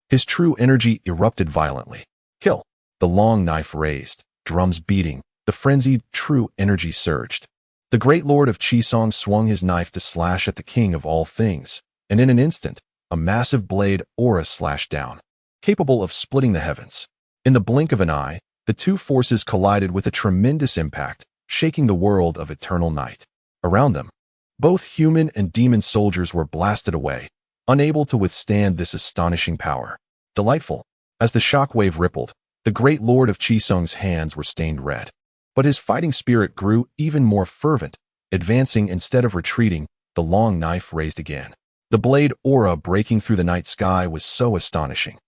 his true energy erupted violently. Kill. The long knife raised, drums beating, the frenzied true energy surged. The great lord of Qisong swung his knife to slash at the king of all things, and in an instant, a massive blade aura slashed down, capable of splitting the heavens. In the blink of an eye, the 2 forces collided with a tremendous impact, shaking the world of eternal night. Around them, both human and demon soldiers were blasted away, unable to withstand this astonishing power. Delightful. As the shockwave rippled, the great lord of Qisong's hands were stained red. But his fighting spirit grew even more fervent, advancing instead of retreating, the long knife raised again. The blade aura breaking through the night sky was so astonishing.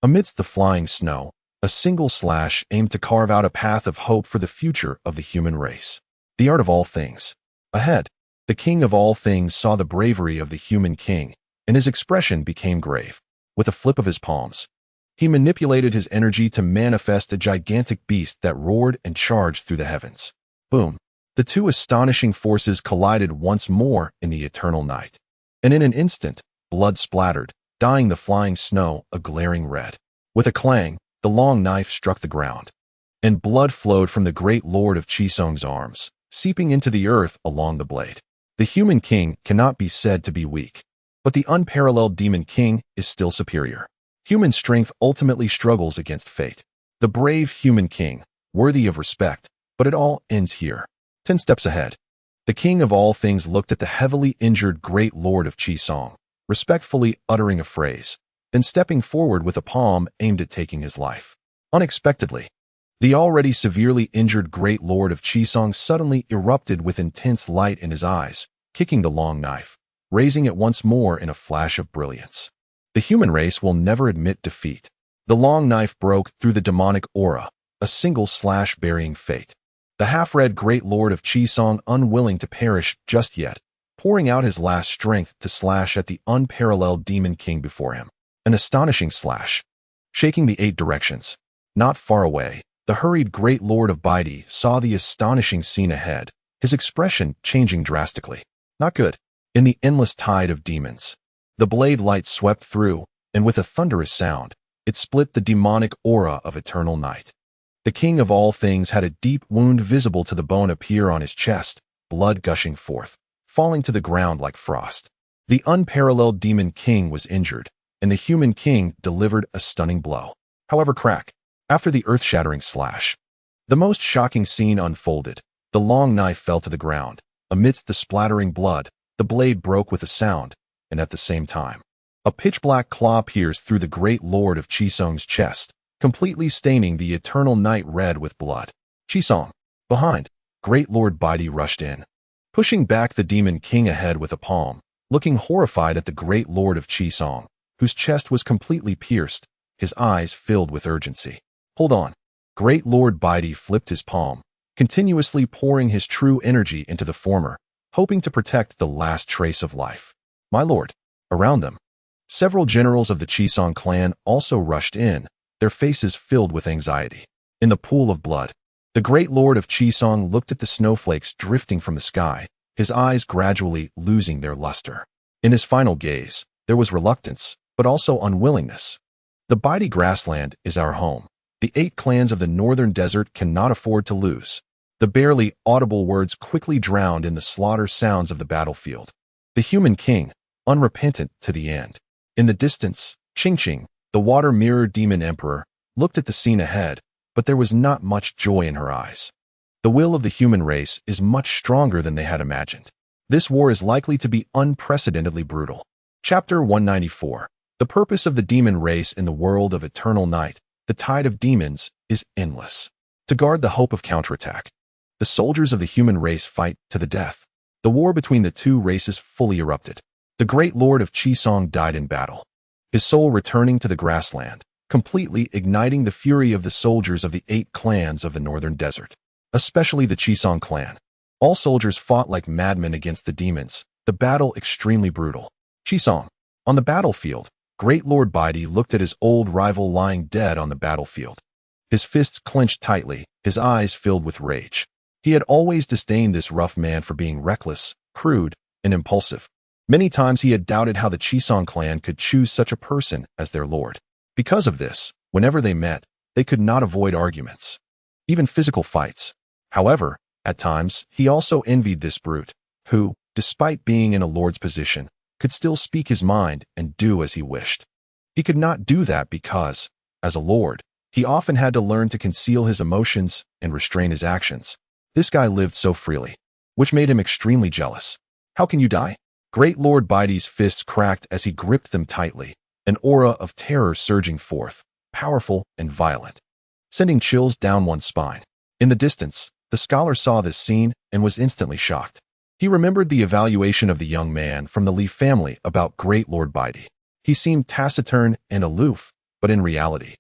Amidst the flying snow, a single slash aimed to carve out a path of hope for the future of the human race. The art of all things. Ahead, the king of all things saw the bravery of the human king, and his expression became grave. With a flip of his palms, he manipulated his energy to manifest a gigantic beast that roared and charged through the heavens. Boom! The 2 astonishing forces collided once more in the eternal night. And in an instant, blood splattered, dyeing the flying snow a glaring red. With a clang, the long knife struck the ground, and blood flowed from the great lord of Qisong's arms, seeping into the earth along the blade. The human king cannot be said to be weak, but the unparalleled demon king is still superior. Human strength ultimately struggles against fate. The brave human king, worthy of respect, but it all ends here. 10 steps ahead, the king of all things looked at the heavily injured great lord of Qisong, respectfully uttering a phrase, then stepping forward with a palm aimed at taking his life. Unexpectedly, the already severely injured great lord of Qisong suddenly erupted with intense light in his eyes, kicking the long knife, raising it once more in a flash of brilliance. The human race will never admit defeat. The long knife broke through the demonic aura, a single slash burying fate. The half-red great lord of Qisong, unwilling to perish just yet, pouring out his last strength to slash at the unparalleled demon king before him. An astonishing slash, shaking the 8 directions. Not far away, the hurried great lord of Baidi saw the astonishing scene ahead, his expression changing drastically. Not good. In the endless tide of demons, the blade light swept through, and with a thunderous sound, it split the demonic aura of eternal night. The king of all things had a deep wound visible to the bone appear on his chest, blood gushing forth, falling to the ground like frost. The unparalleled demon king was injured, and the human king delivered a stunning blow. However, crack. After the earth-shattering slash, the most shocking scene unfolded. The long knife fell to the ground. Amidst the splattering blood, the blade broke with a sound, and at the same time, a pitch-black claw pierced through the great lord of Qisong's chest, completely staining the eternal night red with blood. Qisong. Behind, great lord Baidi rushed in, pushing back the demon king ahead with a palm, looking horrified at the great lord of Qisong, whose chest was completely pierced, his eyes filled with urgency. Hold on. Great lord Baidi flipped his palm, continuously pouring his true energy into the former, hoping to protect the last trace of life. My lord. Around them, several generals of the Qisong clan also rushed in, their faces filled with anxiety. In the pool of blood, the great lord of Qisong looked at the snowflakes drifting from the sky, his eyes gradually losing their luster. In his final gaze, there was reluctance, but also unwillingness. The Baidi grassland is our home. The 8 clans of the northern desert cannot afford to lose. The barely audible words quickly drowned in the slaughter sounds of the battlefield. The human king, unrepentant to the end. In the distance, Qingqing, the water mirror demon emperor, looked at the scene ahead, but there was not much joy in her eyes. The will of the human race is much stronger than they had imagined. This war is likely to be unprecedentedly brutal. Chapter 194. The purpose of the demon race in the world of eternal night, the tide of demons, is endless. To guard the hope of counterattack, the soldiers of the human race fight to the death. The war between the two races fully erupted. The great lord of Qisong died in battle, his soul returning to the grassland, completely igniting the fury of the soldiers of the 8 clans of the northern desert, especially the Qisong clan. All soldiers fought like madmen against the demons, the battle extremely brutal. Qisong. On the battlefield, Great Lord Baidi looked at his old rival lying dead on the battlefield. His fists clenched tightly, his eyes filled with rage. He had always disdained this rough man for being reckless, crude, and impulsive. Many times he had doubted how the Qisong clan could choose such a person as their lord. Because of this, whenever they met, they could not avoid arguments, even physical fights. However, at times, he also envied this brute, who, despite being in a lord's position, could still speak his mind and do as he wished. He could not do that because, as a lord, he often had to learn to conceal his emotions and restrain his actions. This guy lived so freely, which made him extremely jealous. How can you die? Great Lord Baidi's fists cracked as he gripped them tightly, an aura of terror surging forth, powerful and violent, sending chills down one's spine. In the distance, the scholar saw this scene and was instantly shocked. He remembered the evaluation of the young man from the Li family about Great Lord Baidi. He seemed taciturn and aloof, but in reality,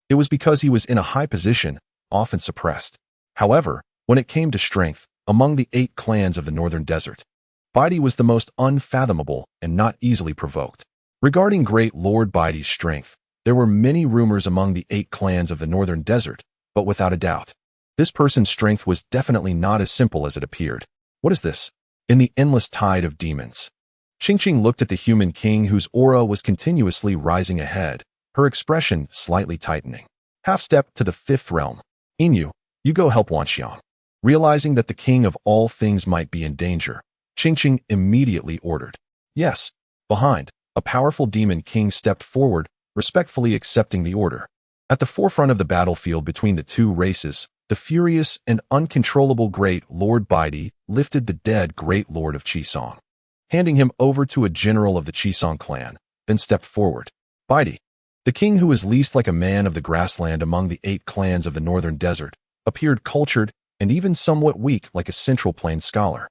it was because he was in a high position, often suppressed. However, when it came to strength, among the 8 clans of the northern desert, Baidi was the most unfathomable and not easily provoked. Regarding Great Lord Baidi's strength, there were many rumors among the 8 clans of the northern desert, but without a doubt, this person's strength was definitely not as simple as it appeared. What is this? In the endless tide of demons, Qingqing looked at the human king whose aura was continuously rising ahead, her expression slightly tightening. Half-step to the 5th realm. Inyu, you go help Wanxiang. Realizing that the king of all things might be in danger, Qingqing immediately ordered. Yes. Behind, a powerful demon king stepped forward, respectfully accepting the order. At the forefront of the battlefield between the two races, the furious and uncontrollable Great Lord Baidi lifted the dead Great Lord of Qisong, handing him over to a general of the Qisong clan, then stepped forward. Baidi, the king who was least like a man of the grassland among the 8 clans of the northern desert, appeared cultured and even somewhat weak like a Central Plain scholar.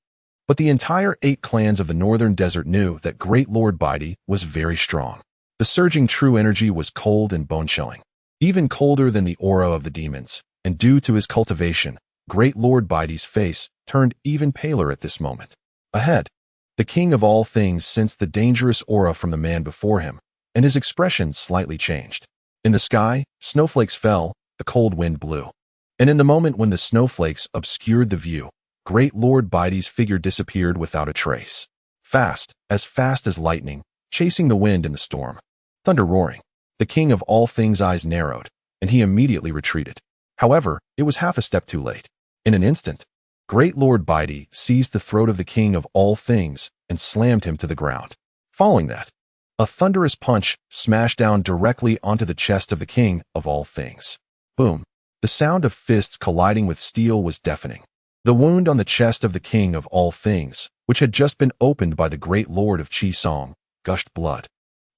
But the entire 8 clans of the northern desert knew that Great Lord Baidi was very strong. The surging true energy was cold and bone-chilling, even colder than the aura of the demons, and due to his cultivation, Great Lord Baidi's face turned even paler at this moment. Ahead, the king of all things sensed the dangerous aura from the man before him, and his expression slightly changed. In the sky, snowflakes fell, the cold wind blew. And in the moment when the snowflakes obscured the view, Great Lord Baidi's figure disappeared without a trace. Fast as lightning, chasing the wind in the storm. Thunder roaring. The king of all things' eyes narrowed, and he immediately retreated. However, it was half a step too late. In an instant, Great Lord Baidi seized the throat of the king of all things and slammed him to the ground. Following that, a thunderous punch smashed down directly onto the chest of the king of all things. Boom. The sound of fists colliding with steel was deafening. The wound on the chest of the king of all things, which had just been opened by the Great Lord of Qisong, gushed blood,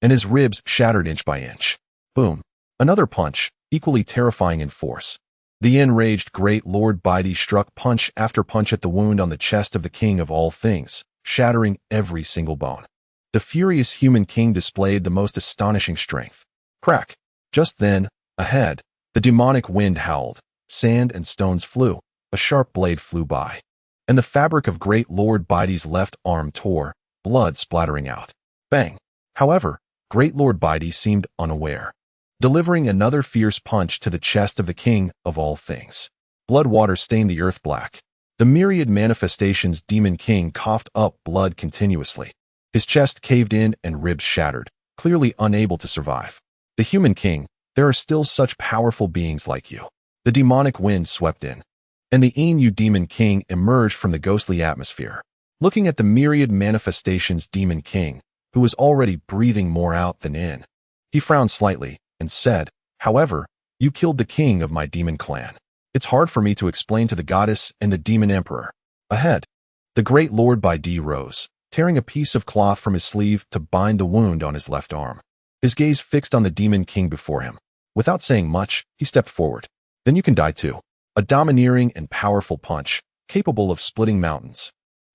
and his ribs shattered inch by inch. Boom. Another punch, equally terrifying in force. The enraged Great Lord Baidi struck punch after punch at the wound on the chest of the king of all things, shattering every single bone. The furious human king displayed the most astonishing strength. Crack. Just then, ahead, the demonic wind howled, sand and stones flew, a sharp blade flew by, and the fabric of Great Lord Baidi's left arm tore, blood splattering out. Bang! However, Great Lord Baidi seemed unaware, delivering another fierce punch to the chest of the king of all things. Blood water stained the earth black. The myriad manifestations demon king coughed up blood continuously. His chest caved in and ribs shattered, clearly unable to survive. The human king, there are still such powerful beings like you. The demonic wind swept in, and the Inu demon king emerged from the ghostly atmosphere. Looking at the myriad manifestations demon king, who was already breathing more out than in. He frowned slightly and said, "However, you killed the king of my demon clan. It's hard for me to explain to the goddess and the demon emperor." Ahead, the great Lord Baidi rose, tearing a piece of cloth from his sleeve to bind the wound on his left arm. His gaze fixed on the demon king before him. Without saying much, he stepped forward. "Then you can die too." A domineering and powerful punch, capable of splitting mountains,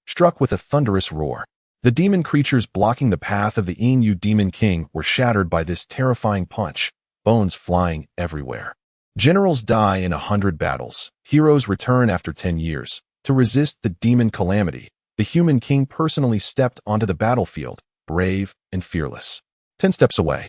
struck with a thunderous roar. The demon creatures blocking the path of the Inu demon king were shattered by this terrifying punch, bones flying everywhere. Generals die in 100 battles. Heroes return after 10 years. To resist the demon calamity, the human king personally stepped onto the battlefield, brave and fearless. 10 steps away,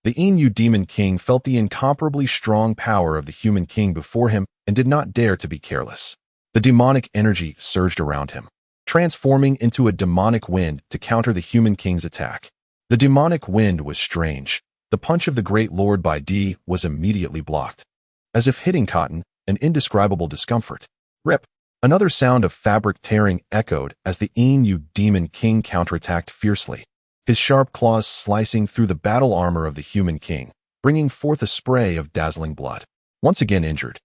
the Inu demon king felt the incomparably strong power of the human king before him and did not dare to be careless. The demonic energy surged around him, transforming into a demonic wind to counter the human king's attack. The demonic wind was strange. The punch of the great Lord Baidi was immediately blocked. As if hitting cotton, an indescribable discomfort. Rip! Another sound of fabric tearing echoed as the Inu demon king counterattacked fiercely, his sharp claws slicing through the battle armor of the human king, bringing forth a spray of dazzling blood. Once again injured,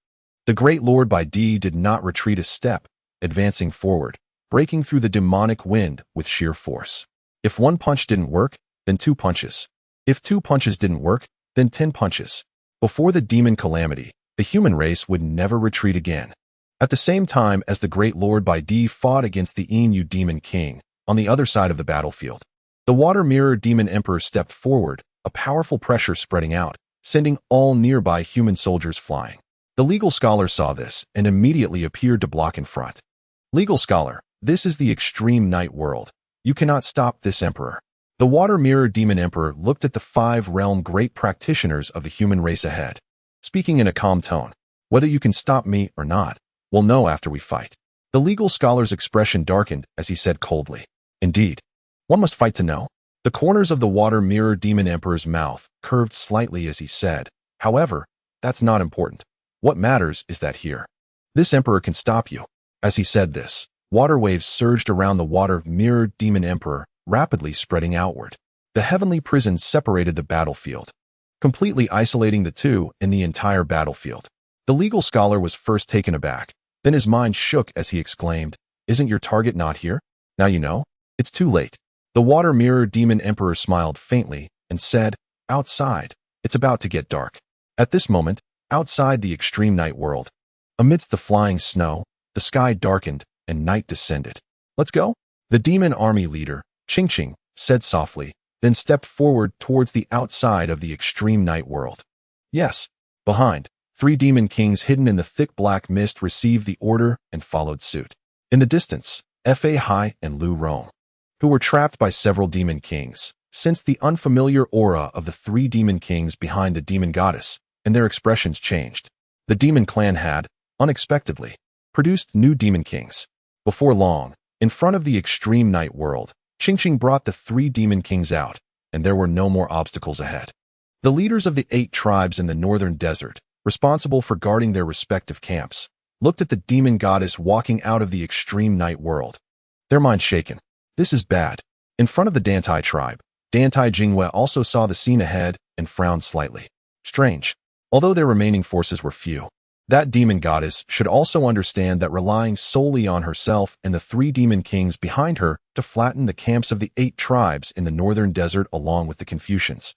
the great Lord Baidi did not retreat a step, advancing forward, breaking through the demonic wind with sheer force. If one punch didn't work, then 2 punches. If 2 punches didn't work, then 10 punches. Before the demon calamity, the human race would never retreat again. At the same time as the great Lord Baidi fought against the Inu demon king, on the other side of the battlefield, the water mirror demon emperor stepped forward, a powerful pressure spreading out, sending all nearby human soldiers flying. The legal scholar saw this and immediately appeared to block in front. "Legal scholar, this is the extreme night world. You cannot stop this emperor." The water mirror demon emperor looked at the 5-realm great practitioners of the human race ahead, speaking in a calm tone. "Whether you can stop me or not, we'll know after we fight." The legal scholar's expression darkened as he said coldly, "Indeed, one must fight to know." The corners of the water mirror demon emperor's mouth curved slightly as he said, "However, that's not important. What matters is that here, this emperor can stop you." As he said this, water waves surged around the water mirror demon emperor, rapidly spreading outward. The heavenly prison separated the battlefield, completely isolating the two in the entire battlefield. The legal scholar was first taken aback. Then his mind shook as he exclaimed, "Isn't your target not here? Now you know? It's too late." The water mirror demon emperor smiled faintly and said, "Outside, it's about to get dark." At this moment, outside the extreme night world, amidst the flying snow, the sky darkened and night descended. "Let's go?" The demon army leader, Qingqing, said softly, then stepped forward towards the outside of the extreme night world. Yes. Behind, 3 demon kings hidden in the thick black mist received the order and followed suit. In the distance, Fa Hai and Lu Rong, who were trapped by several demon kings, sensed the unfamiliar aura of the 3 demon kings behind the demon goddess, and their expressions changed. The demon clan had, unexpectedly, produced new demon kings. Before long, in front of the extreme night world, Qingqing brought the 3 demon kings out, and there were no more obstacles ahead. The leaders of the 8 tribes in the northern desert, responsible for guarding their respective camps, looked at the demon goddess walking out of the extreme night world, their minds shaken. This is bad. In front of the Dantai tribe, Dantai Jingwe also saw the scene ahead and frowned slightly. Strange. Although their remaining forces were few, that demon goddess should also understand that relying solely on herself and the 3 demon kings behind her to flatten the camps of the 8 tribes in the northern desert along with the Confucians,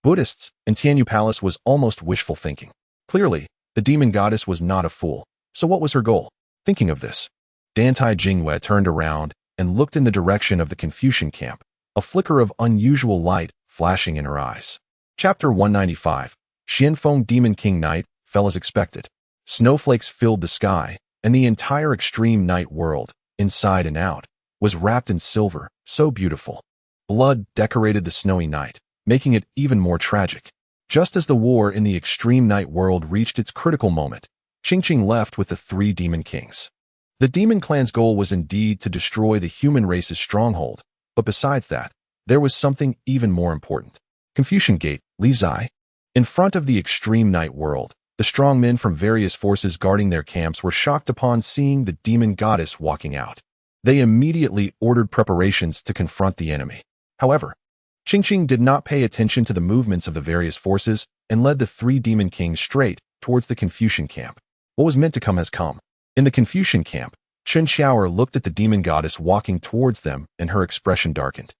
Buddhists, and Tianyu Palace was almost wishful thinking. Clearly, the demon goddess was not a fool. So what was her goal? Thinking of this, Dantai Jingwe turned around and looked in the direction of the Confucian camp, a flicker of unusual light flashing in her eyes. Chapter 195. Xianfeng Demon King Night fell as expected. Snowflakes filled the sky, and the entire extreme night world, inside and out, was wrapped in silver, so beautiful. Blood decorated the snowy night, making it even more tragic. Just as the war in the extreme night world reached its critical moment, Qingqing left with the 3 demon kings. The demon clan's goal was indeed to destroy the human race's stronghold, but besides that, there was something even more important. Confucian Gate, Li Zai. In front of the extreme night world, the strong men from various forces guarding their camps were shocked upon seeing the demon goddess walking out. They immediately ordered preparations to confront the enemy. However, Qingqing did not pay attention to the movements of the various forces and led the three demon kings straight towards the Confucian camp. What was meant to come has come. In the Confucian camp, Chen Xiaoer looked at the demon goddess walking towards them and her expression darkened.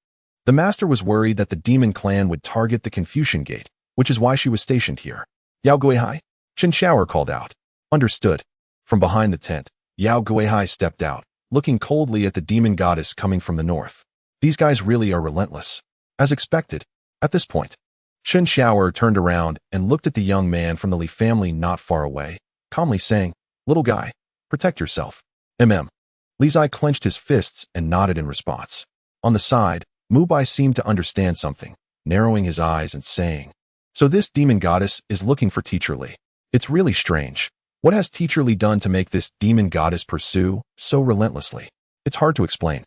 The master was worried that the demon clan would target the Confucian gate, which is why she was stationed here. Yao Guihai? Chen Xiaoer called out. Understood. From behind the tent, Yao Guihai stepped out, looking coldly at the demon goddess coming from the north. These guys really are relentless. As expected, at this point, Chen Xiaoer turned around and looked at the young man from the Li family not far away, calmly saying, "Little guy, protect yourself." Li Zai clenched his fists and nodded in response. On the side, Mu Bai seemed to understand something, narrowing his eyes and saying, "So this demon goddess is looking for Teacher Li. It's really strange. What has Teacher Li done to make this demon goddess pursue so relentlessly? It's hard to explain."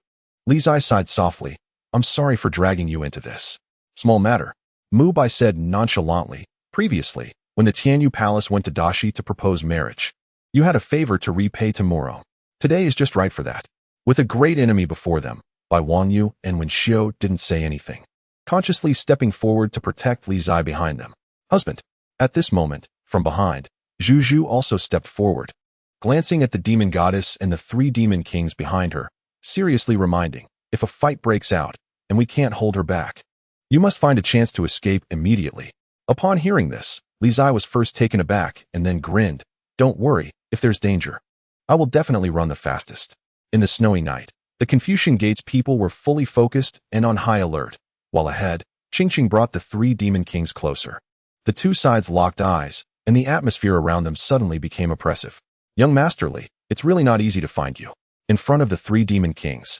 Li Zai sighed softly. "I'm sorry for dragging you into this. Small matter," Mu Bai said nonchalantly. "Previously, when the Tianyu Palace went to Dashi to propose marriage, you had a favor to repay tomorrow. Today is just right for that." With a great enemy before them, Bai Wangyu and Wen Xiu didn't say anything, consciously stepping forward to protect Li Zai behind them. "Husband." At this moment, from behind, Zhu Zhu also stepped forward, glancing at the demon goddess and the three demon kings behind her, seriously reminding, "If a fight breaks out, and we can't hold her back, you must find a chance to escape immediately." Upon hearing this, Li Zai was first taken aback and then grinned. "Don't worry, if there's danger, I will definitely run the fastest." In the snowy night, the Confucian Gate's people were fully focused and on high alert, while ahead, Qingqing brought the three demon kings closer. The two sides locked eyes, and the atmosphere around them suddenly became oppressive. "Young Master Li, it's really not easy to find you." In front of the three demon kings,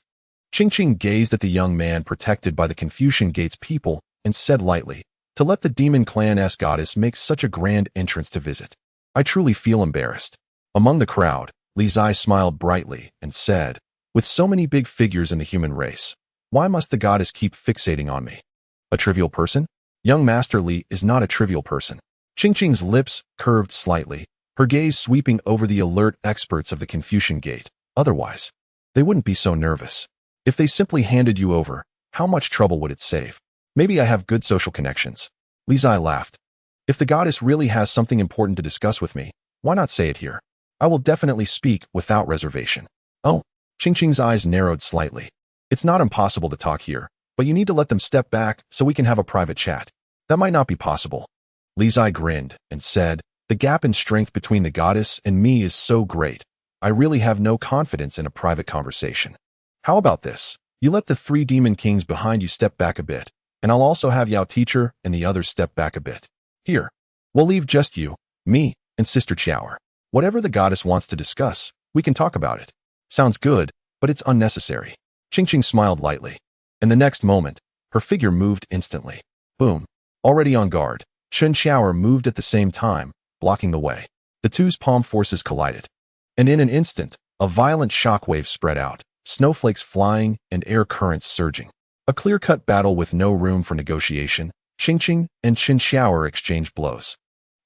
Qingqing gazed at the young man protected by the Confucian Gate's people and said lightly, "To let the demon clan-esque goddess make such a grand entrance to visit, I truly feel embarrassed." Among the crowd, Li Zai smiled brightly and said, "With so many big figures in the human race, why must the goddess keep fixating on me? A trivial person? Young Master Li is not a trivial person." Qingqing's lips curved slightly, her gaze sweeping over the alert experts of the Confucian Gate. "Otherwise, they wouldn't be so nervous. If they simply handed you over, how much trouble would it save? Maybe I have good social connections." Li Zai laughed. "If the goddess really has something important to discuss with me, why not say it here? I will definitely speak without reservation." "Oh." Qingqing's eyes narrowed slightly. "It's not impossible to talk here, but you need to let them step back so we can have a private chat." "That might not be possible." Li Zai grinned and said, "The gap in strength between the goddess and me is so great, I really have no confidence in a private conversation. How about this? You let the three demon kings behind you step back a bit, and I'll also have Yao Teacher and the others step back a bit. Here, we'll leave just you, me, and Sister Xiaoer. Whatever the goddess wants to discuss, we can talk about it." "Sounds good, but it's unnecessary." Qingqing smiled lightly, and the next moment, her figure moved instantly. Boom. Already on guard, Chen Xiaoer moved at the same time, blocking the way. The two's palm forces collided, and in an instant, a violent shockwave spread out, snowflakes flying and air currents surging. A clear-cut battle with no room for negotiation. Qingqing and Chen Xiaoer exchanged blows,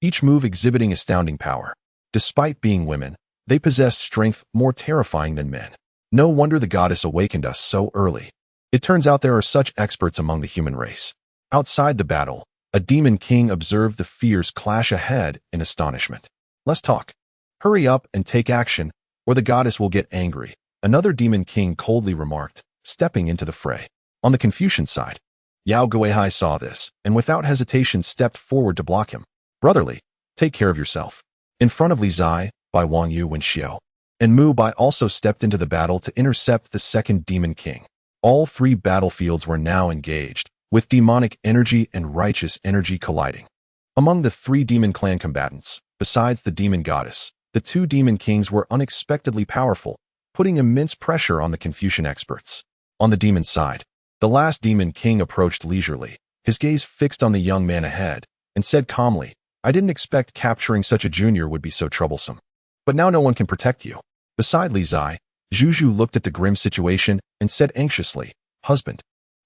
each move exhibiting astounding power. Despite being women, they possessed strength more terrifying than men. No wonder the goddess awakened us so early. It turns out there are such experts among the human race. Outside the battle, a demon king observed the fierce clash ahead in astonishment. "Let's talk. Hurry up and take action, or the goddess will get angry," another demon king coldly remarked, stepping into the fray. On the Confucian side, Yao Guihai saw this, and without hesitation stepped forward to block him. "Brotherly, take care of yourself." In front of Li Zai, Bai Wangyu Wen Xiu, and Mu Bai also stepped into the battle to intercept the second demon king. All three battlefields were now engaged, with demonic energy and righteous energy colliding. Among the three demon clan combatants, besides the demon goddess, the two demon kings were unexpectedly powerful, putting immense pressure on the Confucian experts. On the demon side, the last demon king approached leisurely, his gaze fixed on the young man ahead, and said calmly, "I didn't expect capturing such a junior would be so troublesome. But now no one can protect you." Beside Li Zai, Zhu Zhu looked at the grim situation and said anxiously, "Husband,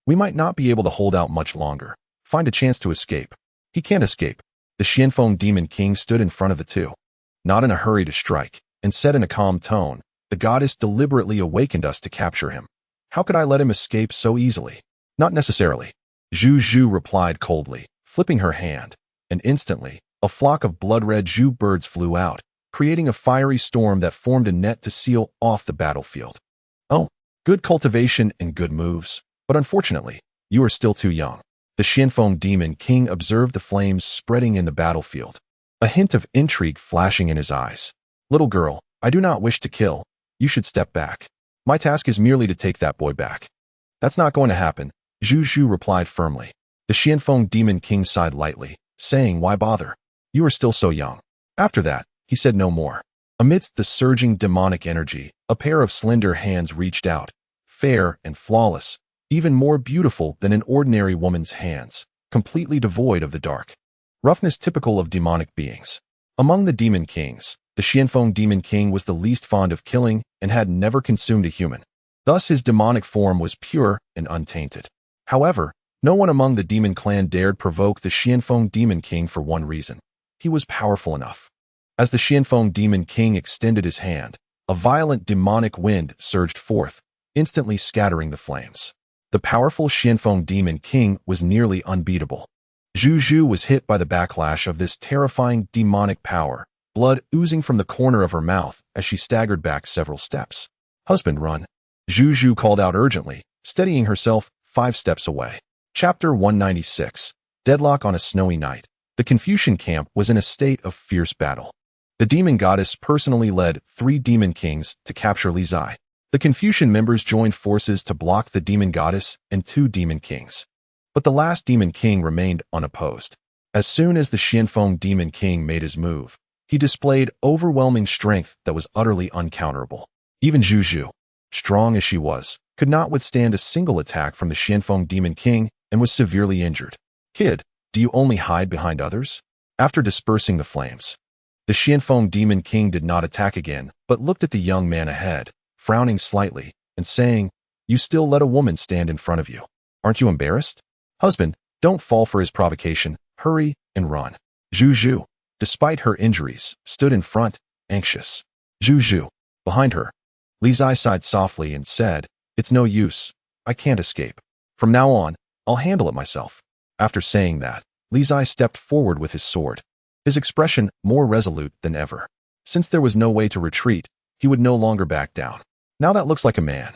we might not be able to hold out much longer. Find a chance to escape." "He can't escape." The Xianfeng demon king stood in front of the two, not in a hurry to strike, and said in a calm tone, "The goddess deliberately awakened us to capture him. How could I let him escape so easily?" "Not necessarily." Zhu Zhu replied coldly, flipping her hand, and instantly, a flock of blood-red Zhu birds flew out, creating a fiery storm that formed a net to seal off the battlefield. Oh, good cultivation and good moves, but unfortunately, you are still too young. The Xianfeng Demon King observed the flames spreading in the battlefield, a hint of intrigue flashing in his eyes. Little girl, I do not wish to kill. You should step back. My task is merely to take that boy back. That's not going to happen, Zhu Zhu replied firmly. The Xianfeng Demon King sighed lightly, saying, why bother? You are still so young. After that, he said no more. Amidst the surging demonic energy, a pair of slender hands reached out, fair and flawless, even more beautiful than an ordinary woman's hands, completely devoid of the dark roughness typical of demonic beings. Among the demon kings, the Xianfeng Demon King was the least fond of killing and had never consumed a human. Thus his demonic form was pure and untainted. However, no one among the demon clan dared provoke the Xianfeng Demon King for one reason. He was powerful enough. As the Xianfeng Demon King extended his hand, a violent demonic wind surged forth, instantly scattering the flames. The powerful Xianfeng Demon King was nearly unbeatable. Zhu Zhu was hit by the backlash of this terrifying demonic power, blood oozing from the corner of her mouth as she staggered back several steps. Husband, run. Zhu Zhu called out urgently, steadying herself 5 steps away. Chapter 196. Deadlock on a snowy night. The Confucian camp was in a state of fierce battle. The demon goddess personally led 3 demon kings to capture Li Zai. The Confucian members joined forces to block the demon goddess and 2 demon kings. But the last demon king remained unopposed. As soon as the Xianfeng Demon King made his move, he displayed overwhelming strength that was utterly uncounterable. Even Zhu Zhu, strong as she was, could not withstand a single attack from the Xianfeng Demon King and was severely injured. Kid, do you only hide behind others? After dispersing the flames, the Xianfeng Demon King did not attack again, but looked at the young man ahead, frowning slightly, and saying, you still let a woman stand in front of you. Aren't you embarrassed? Husband, don't fall for his provocation, hurry and run. Zhu Zhu, despite her injuries, stood in front, anxious. Zhu Zhu, behind her. Li Zai sighed softly and said, it's no use, I can't escape. From now on, I'll handle it myself. After saying that, Li Zai stepped forward with his sword, his expression more resolute than ever. Since there was no way to retreat, he would no longer back down. Now that looks like a man.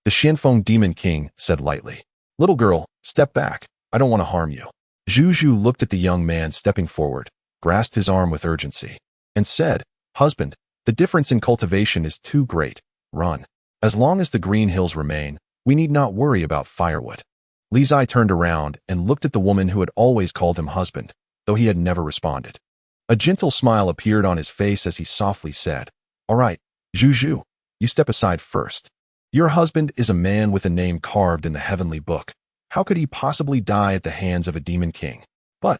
The Xianfeng Demon King said lightly. Little girl, step back. I don't want to harm you. Zhu Zhu looked at the young man stepping forward, grasped his arm with urgency, and said, husband, the difference in cultivation is too great. Run. As long as the green hills remain, we need not worry about firewood. Li Zai turned around and looked at the woman who had always called him husband, though he had never responded. A gentle smile appeared on his face as he softly said, all right, Zhu Zhu, you step aside first. Your husband is a man with a name carved in the heavenly book. How could he possibly die at the hands of a demon king? But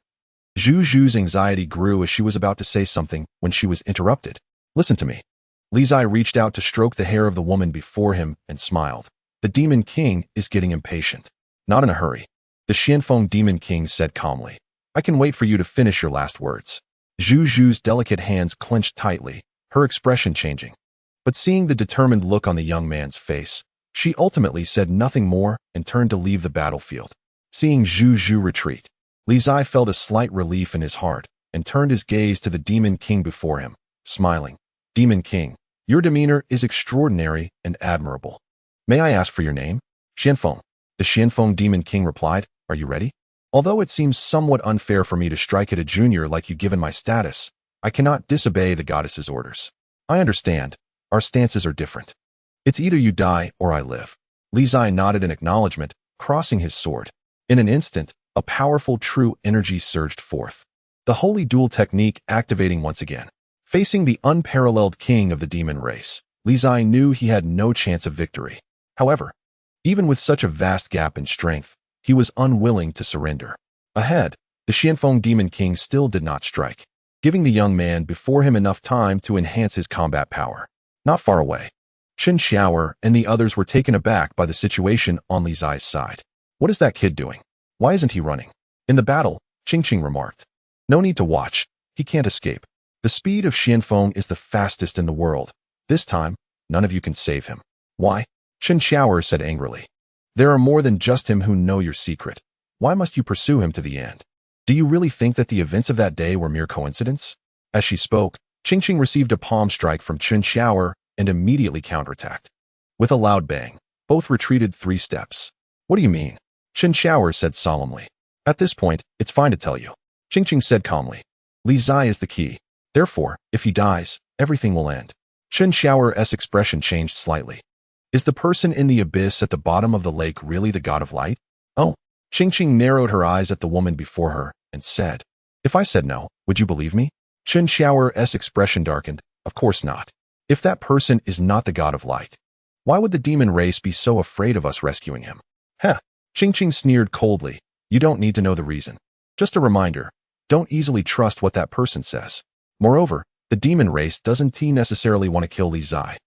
Zhu Zhu's anxiety grew as she was about to say something when she was interrupted. Listen to me. Li Zai reached out to stroke the hair of the woman before him and smiled. The demon king is getting impatient. Not in a hurry. The Xianfeng Demon King said calmly. I can wait for you to finish your last words. Zhu Zhu's delicate hands clenched tightly, her expression changing. But seeing the determined look on the young man's face, she ultimately said nothing more and turned to leave the battlefield. Seeing Zhu Zhu retreat, Li Zai felt a slight relief in his heart and turned his gaze to the Demon King before him, smiling. Demon King, your demeanor is extraordinary and admirable. May I ask for your name? Xianfeng. The Xianfeng Demon King replied, are you ready? Although it seems somewhat unfair for me to strike at a junior like you given my status, I cannot disobey the goddess's orders. I understand. Our stances are different. It's either you die or I live. Li Zai nodded in acknowledgement, crossing his sword. In an instant, a powerful true energy surged forth. The holy duel technique activating once again. Facing the unparalleled king of the demon race, Li Zai knew he had no chance of victory. However, even with such a vast gap in strength, he was unwilling to surrender. Ahead, the Xianfeng Demon King still did not strike, giving the young man before him enough time to enhance his combat power. Not far away, Chen Xiaoer and the others were taken aback by the situation on Li Zai's side. What is that kid doing? Why isn't he running? In the battle, Qingqing remarked. No need to watch. He can't escape. The speed of Xianfeng is the fastest in the world. This time, none of you can save him. Why? Chen Xiaoer said angrily. There are more than just him who know your secret. Why must you pursue him to the end? Do you really think that the events of that day were mere coincidence? As she spoke, Qingqing received a palm strike from Chen Xiao'er and immediately counterattacked. With a loud bang, both retreated 3 steps. What do you mean? Chen Xiao'er said solemnly. At this point, it's fine to tell you. Qingqing said calmly. Li Zai is the key. Therefore, if he dies, everything will end. Chen Xiao'er's expression changed slightly. Is the person in the abyss at the bottom of the lake really the god of light? Oh. Qingqing narrowed her eyes at the woman before her and said, If I said no, would you believe me? Chen Xiao'er's expression darkened. Of course not. If that person is not the god of light, why would the demon race be so afraid of us rescuing him? Heh. Qingqing sneered coldly. You don't need to know the reason. Just a reminder, don't easily trust what that person says. Moreover, the demon race doesn't necessarily want to kill Li Zai.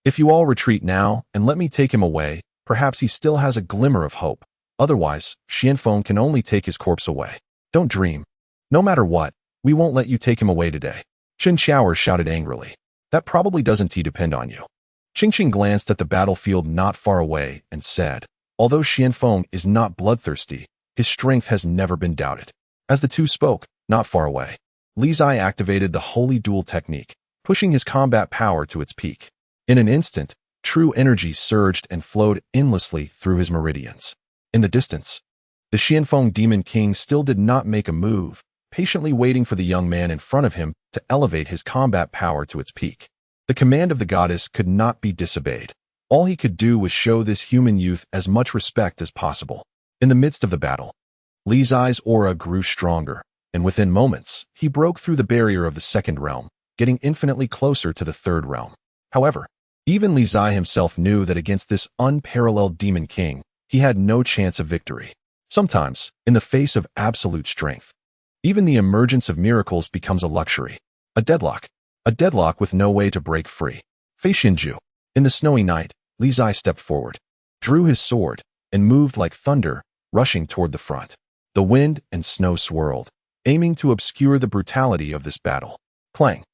If you all retreat now and let me take him away, perhaps he still has a glimmer of hope. Otherwise, Xianfeng can only take his corpse away. Don't dream. No matter what, we won't let you take him away today. Chen Xiao'er shouted angrily. That probably doesn't depend on you. Qingqing glanced at the battlefield not far away and said, Although Xianfeng is not bloodthirsty, his strength has never been doubted. As the two spoke, not far away, Li Zai activated the Holy Duel technique, pushing his combat power to its peak. In an instant, true energy surged and flowed endlessly through his meridians. In the distance, the Xianfeng Demon King still did not make a move, patiently waiting for the young man in front of him to elevate his combat power to its peak. The command of the goddess could not be disobeyed. All he could do was show this human youth as much respect as possible. In the midst of the battle, Li Zai's aura grew stronger, and within moments, he broke through the barrier of the second realm, getting infinitely closer to the third realm. However, even Li Zai himself knew that against this unparalleled Demon King, he had no chance of victory. Sometimes, in the face of absolute strength, even the emergence of miracles becomes a luxury. A deadlock with no way to break free. Fei Xinju. In the snowy night, Li Zai stepped forward, drew his sword, and moved like thunder, rushing toward the front. The wind and snow swirled, aiming to obscure the brutality of this battle. Clang.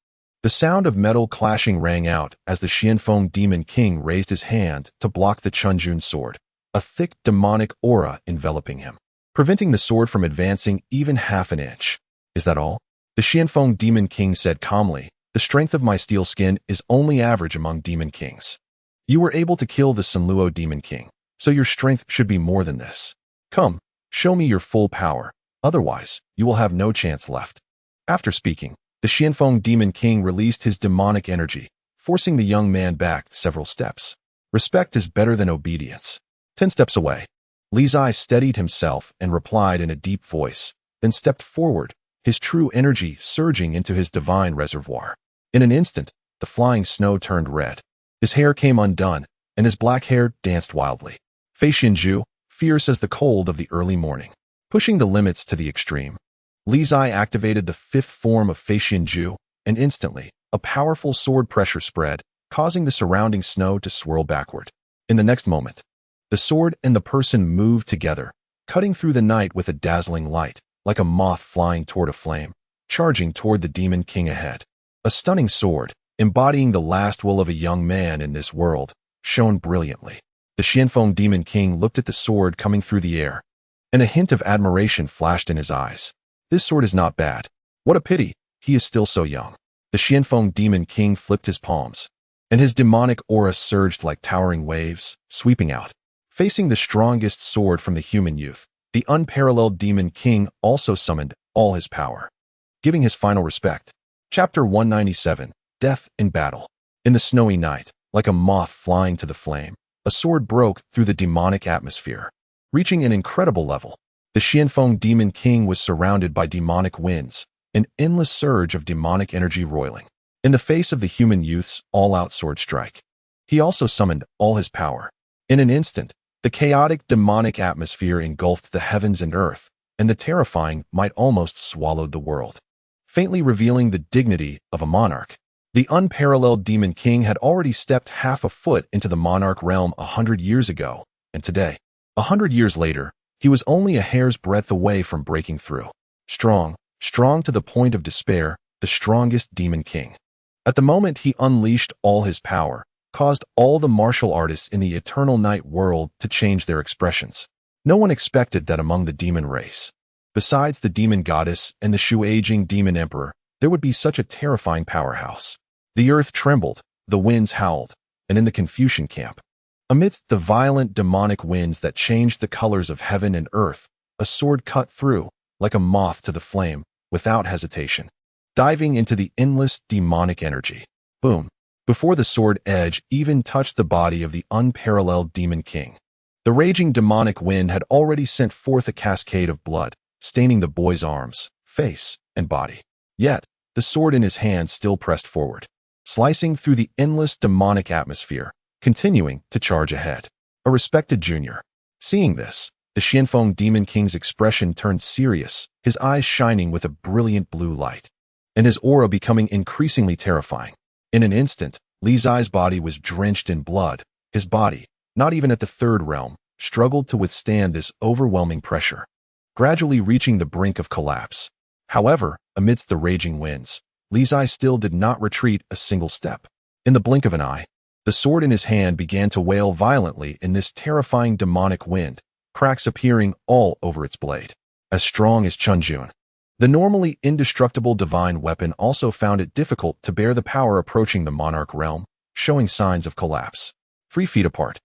The sound of metal clashing rang out as the Xianfeng Demon King raised his hand to block the Chunjun sword, a thick demonic aura enveloping him, preventing the sword from advancing even half an inch. Is that all? The Xianfeng Demon King said calmly. The strength of my steel skin is only average among demon kings. You were able to kill the Sanluo Demon King, so your strength should be more than this. Come, show me your full power, otherwise you will have no chance left. After speaking, the Xianfeng Demon King released his demonic energy, forcing the young man back several steps. Respect is better than obedience. 10 steps away, Li Zai steadied himself and replied in a deep voice, then stepped forward, his true energy surging into his divine reservoir. In an instant, the flying snow turned red. His hair came undone, and his black hair danced wildly. Fei Xinju, fierce as the cold of the early morning. Pushing the limits to the extreme, Li Zai activated the 5th form of Fei Xinju, and instantly, a powerful sword pressure spread, causing the surrounding snow to swirl backward. In the next moment, the sword and the person moved together, cutting through the night with a dazzling light, like a moth flying toward a flame, charging toward the Demon King ahead. A stunning sword, embodying the last will of a young man in this world, shone brilliantly. The Xianfeng Demon King looked at the sword coming through the air, and a hint of admiration flashed in his eyes. This sword is not bad. What a pity, he is still so young. The Xianfeng Demon King flipped his palms, and his demonic aura surged like towering waves, sweeping out. Facing the strongest sword from the human youth, the unparalleled Demon King also summoned all his power, giving his final respect. Chapter 197, Death in Battle. In the snowy night, like a moth flying to the flame, a sword broke through the demonic atmosphere. Reaching an incredible level, the Xianfeng Demon King was surrounded by demonic winds, an endless surge of demonic energy roiling. In the face of the human youth's all-out sword strike, he also summoned all his power. In an instant, the chaotic demonic atmosphere engulfed the heavens and earth, and the terrifying might almost swallowed the world, faintly revealing the dignity of a monarch. The unparalleled Demon King had already stepped half a foot into the monarch realm 100 years ago, and today, 100 years later, he was only a hair's breadth away from breaking through. Strong to the point of despair, the strongest Demon King. At the moment he unleashed all his power, caused all the martial artists in the Eternal Night world to change their expressions. No one expected that among the demon race, besides the demon goddess and the Shuaging demon emperor, there would be such a terrifying powerhouse. The earth trembled, the winds howled, and in the Confucian camp, amidst the violent demonic winds that changed the colors of heaven and earth, a sword cut through, like a moth to the flame, without hesitation, diving into the endless demonic energy. Boom! Before the sword edge even touched the body of the unparalleled demon king, the raging demonic wind had already sent forth a cascade of blood, staining the boy's arms, face, and body. Yet, the sword in his hand still pressed forward, slicing through the endless demonic atmosphere, continuing to charge ahead. A respected junior. Seeing this, the Xianfeng Demon King's expression turned serious, his eyes shining with a brilliant blue light, and his aura becoming increasingly terrifying. In an instant, Li Zai's body was drenched in blood. His body, not even at the third realm, struggled to withstand this overwhelming pressure, gradually reaching the brink of collapse. However, amidst the raging winds, Li Zai still did not retreat a single step. In the blink of an eye, the sword in his hand began to wail violently in this terrifying demonic wind, cracks appearing all over its blade. As strong as Chunjun, the normally indestructible divine weapon also found it difficult to bear the power approaching the monarch realm, showing signs of collapse. 3 feet apart,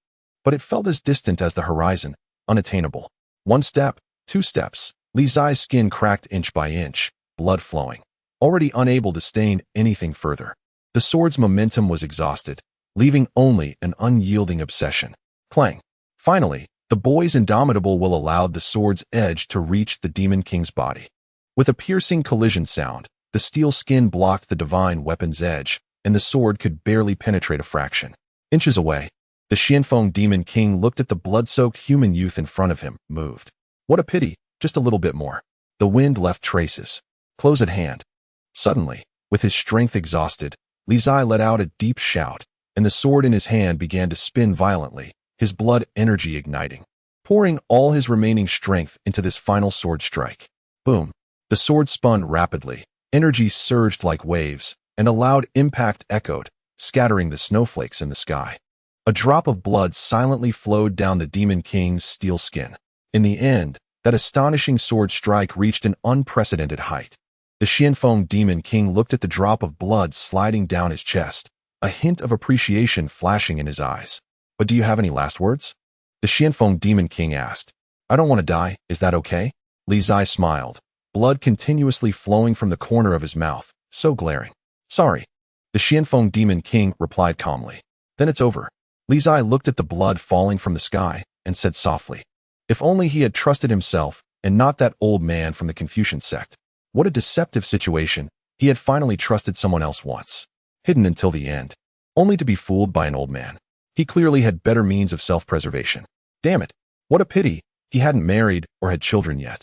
but it felt as distant as the horizon, unattainable. 1 step, 2 steps, Li Zai's skin cracked inch by inch, blood flowing, already unable to stain anything further. The sword's momentum was exhausted, leaving only an unyielding obsession. Clang! Finally, the boy's indomitable will allowed the sword's edge to reach the demon king's body. With a piercing collision sound, the steel skin blocked the divine weapon's edge, and the sword could barely penetrate a fraction. Inches away, the Xianfeng Demon King looked at the blood-soaked human youth in front of him, moved. What a pity, just a little bit more. The wind left traces. Close at hand. Suddenly, with his strength exhausted, Li Zai let out a deep shout, and the sword in his hand began to spin violently, his blood energy igniting, pouring all his remaining strength into this final sword strike. Boom! The sword spun rapidly, energy surged like waves, and a loud impact echoed, scattering the snowflakes in the sky. A drop of blood silently flowed down the Demon King's steel skin. In the end, that astonishing sword strike reached an unprecedented height. The Xianfeng Demon King looked at the drop of blood sliding down his chest, a hint of appreciation flashing in his eyes. But do you have any last words? The Xianfeng Demon King asked. I don't want to die, is that okay? Li Zai smiled, blood continuously flowing from the corner of his mouth, so glaring. Sorry. The Xianfeng Demon King replied calmly. Then it's over. Li Zai looked at the blood falling from the sky and said softly, if only he had trusted himself and not that old man from the Confucian sect. What a deceptive situation. He had finally trusted someone else once, hidden until the end, only to be fooled by an old man. He clearly had better means of self-preservation. Damn it. What a pity. He hadn't married or had children yet.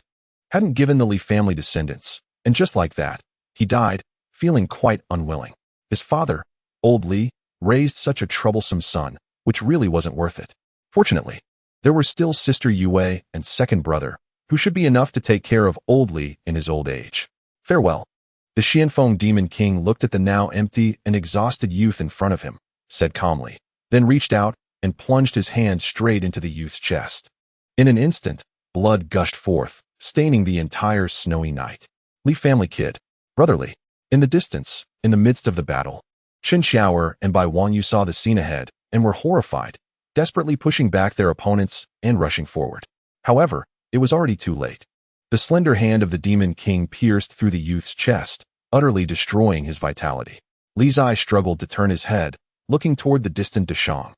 Hadn't given the Li family descendants. And just like that, he died, feeling quite unwilling. His father, old Li, raised such a troublesome son, which really wasn't worth it. Fortunately, there were still sister Yue and second brother, who should be enough to take care of old Li in his old age. Farewell. The Xianfeng Demon King looked at the now empty and exhausted youth in front of him, said calmly, then reached out and plunged his hand straight into the youth's chest. In an instant, blood gushed forth, staining the entire snowy night. Li family kid. Brotherly. In the distance, in the midst of the battle, Chen Xiaoer and Bai Wanyu saw the scene ahead and were horrified, desperately pushing back their opponents and rushing forward. However, it was already too late. The slender hand of the Demon King pierced through the youth's chest, utterly destroying his vitality. Li Zai struggled to turn his head, looking toward the distant Dashang,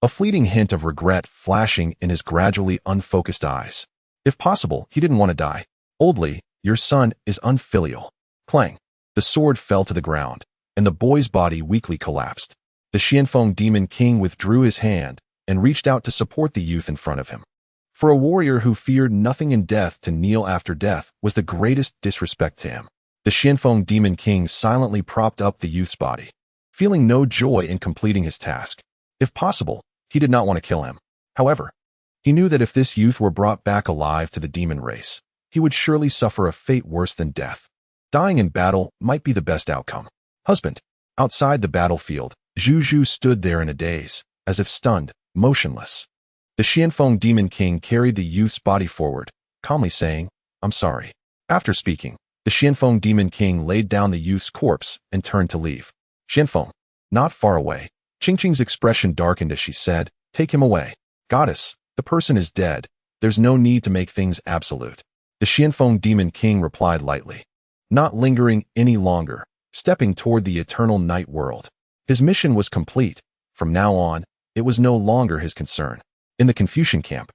a fleeting hint of regret flashing in his gradually unfocused eyes. If possible, he didn't want to die. Old Li, your son is unfilial. Clang. The sword fell to the ground, and the boy's body weakly collapsed. The Xianfeng Demon King withdrew his hand and reached out to support the youth in front of him. For a warrior who feared nothing in death, to kneel after death was the greatest disrespect to him. The Xianfeng Demon King silently propped up the youth's body, feeling no joy in completing his task. If possible, he did not want to kill him. However, he knew that if this youth were brought back alive to the demon race, he would surely suffer a fate worse than death. Dying in battle might be the best outcome. Husband. Outside the battlefield, Zhu Zhu stood there in a daze, as if stunned, motionless. The Xianfeng Demon King carried the youth's body forward, calmly saying, "I'm sorry." After speaking, the Xianfeng Demon King laid down the youth's corpse and turned to leave. Xianfeng, not far away, Qingqing's expression darkened as she said, "Take him away. Goddess, the person is dead. There's no need to make things absolute." The Xianfeng Demon King replied lightly, not lingering any longer, stepping toward the eternal night world. His mission was complete. From now on, it was no longer his concern. In the Confucian camp,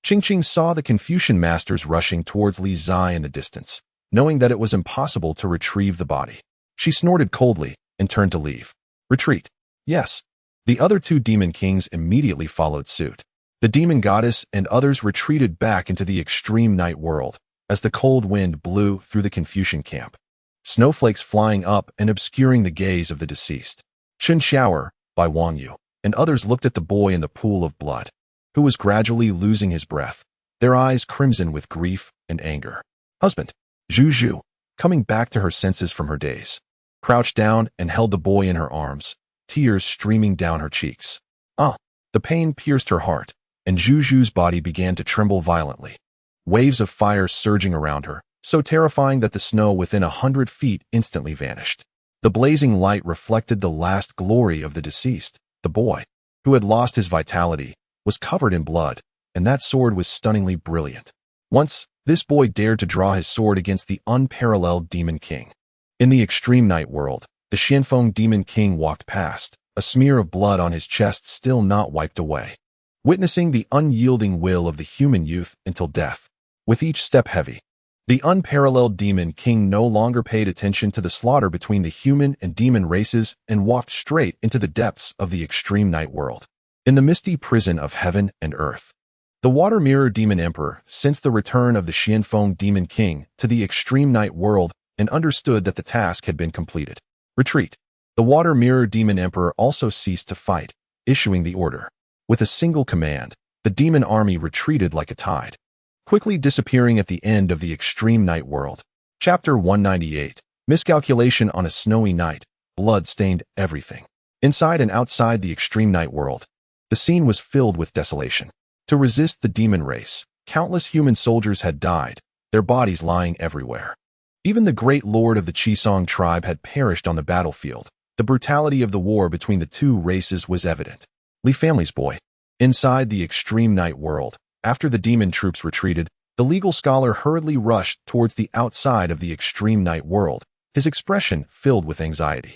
Qingqing saw the Confucian masters rushing towards Li Zai in the distance, knowing that it was impossible to retrieve the body. She snorted coldly and turned to leave. Retreat. Yes. The other two demon kings immediately followed suit. The demon goddess and others retreated back into the extreme night world as the cold wind blew through the Confucian camp, snowflakes flying up and obscuring the gaze of the deceased. Chen Shower, by Wang Yu, and others looked at the boy in the pool of blood, who was gradually losing his breath, their eyes crimson with grief and anger. Husband, Zhu Zhu, coming back to her senses from her daze, crouched down and held the boy in her arms, tears streaming down her cheeks. The pain pierced her heart, and Zhu Zhu's body began to tremble violently. Waves of fire surging around her, so terrifying that the snow within 100 feet instantly vanished. The blazing light reflected the last glory of the deceased. The boy, who had lost his vitality, was covered in blood, and that sword was stunningly brilliant. Once, this boy dared to draw his sword against the unparalleled Demon King. In the extreme night world, the Xianfeng Demon King walked past, a smear of blood on his chest still not wiped away, witnessing the unyielding will of the human youth until death. With each step heavy, the unparalleled Demon King no longer paid attention to the slaughter between the human and demon races and walked straight into the depths of the extreme night world. In the misty prison of heaven and earth, the Water Mirror Demon Emperor sensed the return of the Xianfeng Demon King to the extreme night world and understood that the task had been completed. Retreat. The Water Mirror Demon Emperor also ceased to fight, issuing the order. With a single command, the demon army retreated like a tide, quickly disappearing at the end of the extreme night world. Chapter 198. Miscalculation on a snowy night. Blood stained everything. Inside and outside the extreme night world, the scene was filled with desolation. To resist the demon race, countless human soldiers had died, their bodies lying everywhere. Even the great lord of the Qisong tribe had perished on the battlefield. The brutality of the war between the two races was evident. Li family's boy. Inside the extreme night world, after the demon troops retreated, the legal scholar hurriedly rushed towards the outside of the extreme night world, his expression filled with anxiety.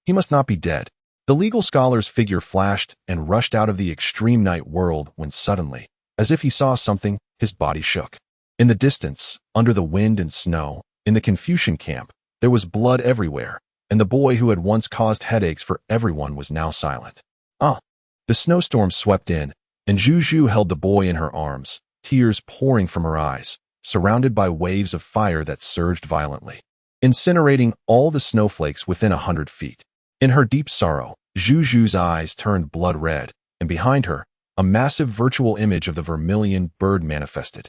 He must not be dead. The legal scholar's figure flashed and rushed out of the extreme night world when suddenly, as if he saw something, his body shook. In the distance, under the wind and snow, in the Confucian camp, there was blood everywhere, and the boy who had once caused headaches for everyone was now silent. The snowstorm swept in, and Zhu Zhu held the boy in her arms, tears pouring from her eyes, surrounded by waves of fire that surged violently, incinerating all the snowflakes within 100 feet. In her deep sorrow, Zhu Zhu's eyes turned blood red, and behind her, a massive virtual image of the vermilion bird manifested,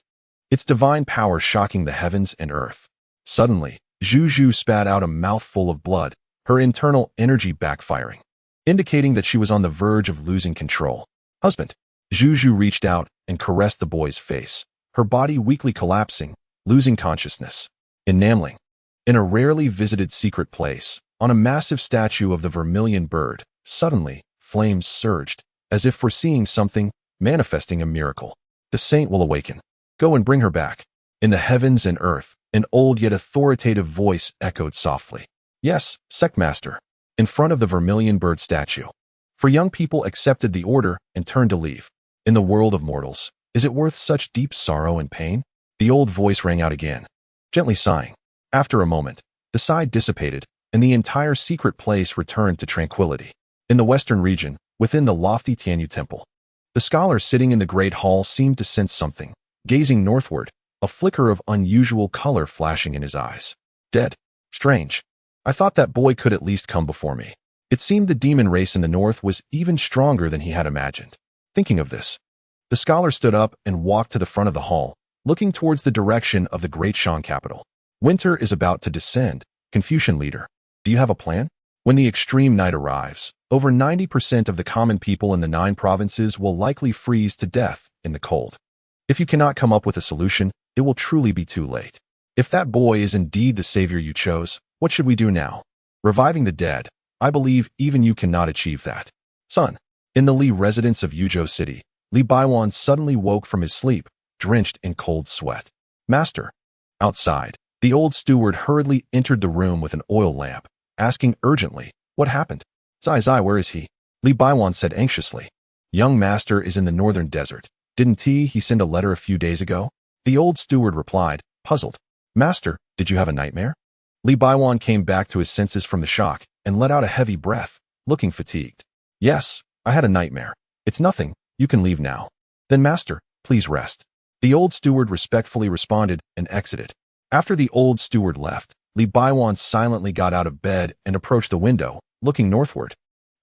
its divine power shocking the heavens and earth. Suddenly, Zhu Zhu spat out a mouthful of blood, her internal energy backfiring, indicating that she was on the verge of losing control. Husband. Zhu Zhu reached out and caressed the boy's face, her body weakly collapsing, losing consciousness. Enameling. In a rarely visited secret place, on a massive statue of the vermilion bird, suddenly, flames surged, as if foreseeing something, manifesting a miracle. The saint will awaken. Go and bring her back. In the heavens and earth, an old yet authoritative voice echoed softly. Yes, Sectmaster. In front of the vermilion bird statue. For young people accepted the order and turned to leave. In the world of mortals, is it worth such deep sorrow and pain? The old voice rang out again, gently sighing. After a moment, the sigh dissipated, and the entire secret place returned to tranquility. In the western region, within the lofty Tianyu temple, the scholar sitting in the great hall seemed to sense something, gazing northward, a flicker of unusual color flashing in his eyes. Dead. Strange. I thought that boy could at least come before me. It seemed the demon race in the north was even stronger than he had imagined. Thinking of this, the scholar stood up and walked to the front of the hall, looking towards the direction of the great Shan capital. Winter is about to descend. Confucian leader, do you have a plan? When the extreme night arrives, Over 90% of the common people in the 9 provinces will likely freeze to death in the cold. If you cannot come up with a solution, it will truly be too late. If that boy is indeed the savior you chose, what should we do now? Reviving the dead. I believe even you cannot achieve that. Son. In the Li residence of Yuzhou City, Li Baiwan suddenly woke from his sleep, drenched in cold sweat. Master. Outside, the old steward hurriedly entered the room with an oil lamp, asking urgently, what happened? Zai, where is he? Li Baiwan said anxiously. Young master is in the northern desert. Didn't he send a letter a few days ago? The old steward replied, puzzled. Master, did you have a nightmare? Li Baiwan came back to his senses from the shock and let out a heavy breath, looking fatigued. Yes, I had a nightmare. It's nothing, you can leave now. Then master, please rest. The old steward respectfully responded and exited. After the old steward left, Li Baiwan silently got out of bed and approached the window, looking northward.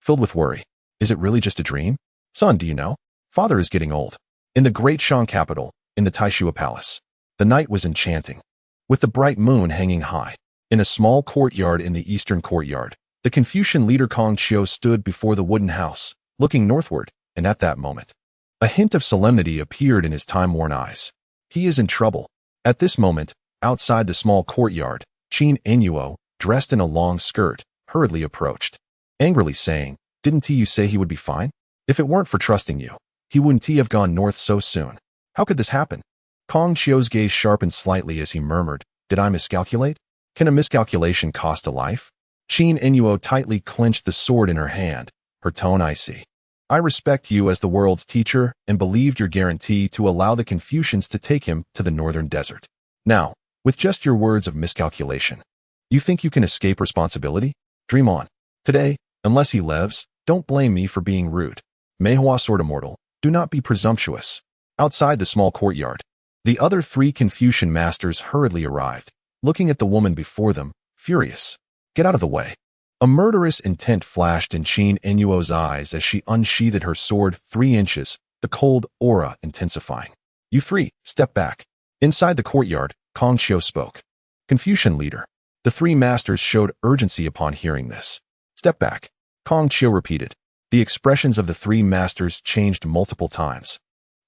Filled with worry. Is it really just a dream? Son, do you know? Father is getting old. In the great Shang capital, in the Taishua Palace. The night was enchanting. With the bright moon hanging high. In a small courtyard in the eastern courtyard, the Confucian leader Kong Qiu stood before the wooden house, looking northward, and at that moment, a hint of solemnity appeared in his time-worn eyes. He is in trouble. At this moment, outside the small courtyard, Qin Enyuo, dressed in a long skirt, hurriedly approached, angrily saying, didn't you say he would be fine? If it weren't for trusting you, he wouldn't have gone north so soon. How could this happen? Kong Qiu's gaze sharpened slightly as he murmured, did I miscalculate? Can a miscalculation cost a life? Qin Enyuo tightly clenched the sword in her hand, her tone icy. I respect you as the world's teacher and believed your guarantee to allow the Confucians to take him to the northern desert. Now, with just your words of miscalculation, you think you can escape responsibility? Dream on. Today, unless he lives, don't blame me for being rude. Meihua Sword Immortal, do not be presumptuous. Outside the small courtyard, the other 3 Confucian masters hurriedly arrived, looking at the woman before them, furious. Get out of the way. A murderous intent flashed in Qin Enyuo's eyes as she unsheathed her sword 3 inches, the cold aura intensifying. You 3, step back. Inside the courtyard, Kong Qiu spoke. Confucian leader. The 3 masters showed urgency upon hearing this. Step back. Kong Qiu repeated. The expressions of the 3 masters changed multiple times.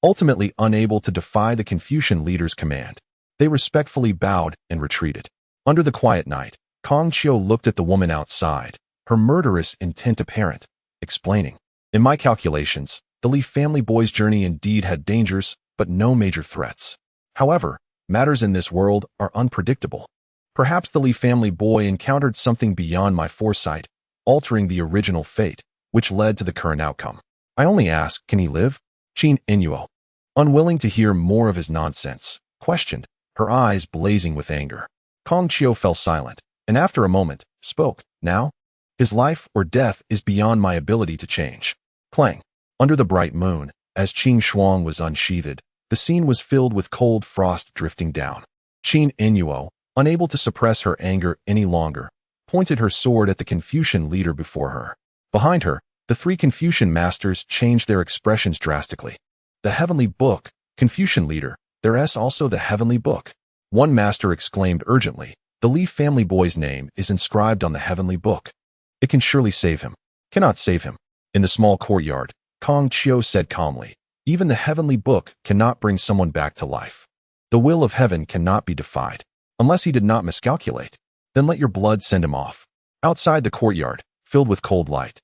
Ultimately unable to defy the Confucian leader's command, they respectfully bowed and retreated. Under the quiet night, Kong Qiu looked at the woman outside, her murderous intent apparent, explaining, in my calculations, the Li family boy's journey indeed had dangers, but no major threats. However, matters in this world are unpredictable. Perhaps the Li family boy encountered something beyond my foresight, altering the original fate, which led to the current outcome. I only ask, can he live? Qin Enyuo, unwilling to hear more of his nonsense, questioned, her eyes blazing with anger. Kong Qiu fell silent, and after a moment, spoke, now? His life or death is beyond my ability to change. Clang. Under the bright moon, as Qing Shuang was unsheathed, the scene was filled with cold frost drifting down. Qin Enyuo, unable to suppress her anger any longer, pointed her sword at the Confucian leader before her. Behind her, the 3 Confucian masters changed their expressions drastically. The Heavenly Book, Confucian leader, there's also the Heavenly Book. One master exclaimed urgently, the Li family boy's name is inscribed on the Heavenly Book. It can surely save him. Cannot save him. In the small courtyard, Kong Qiu said calmly, even the Heavenly Book cannot bring someone back to life. The will of heaven cannot be defied. Unless he did not miscalculate, then let your blood send him off. Outside the courtyard, filled with cold light,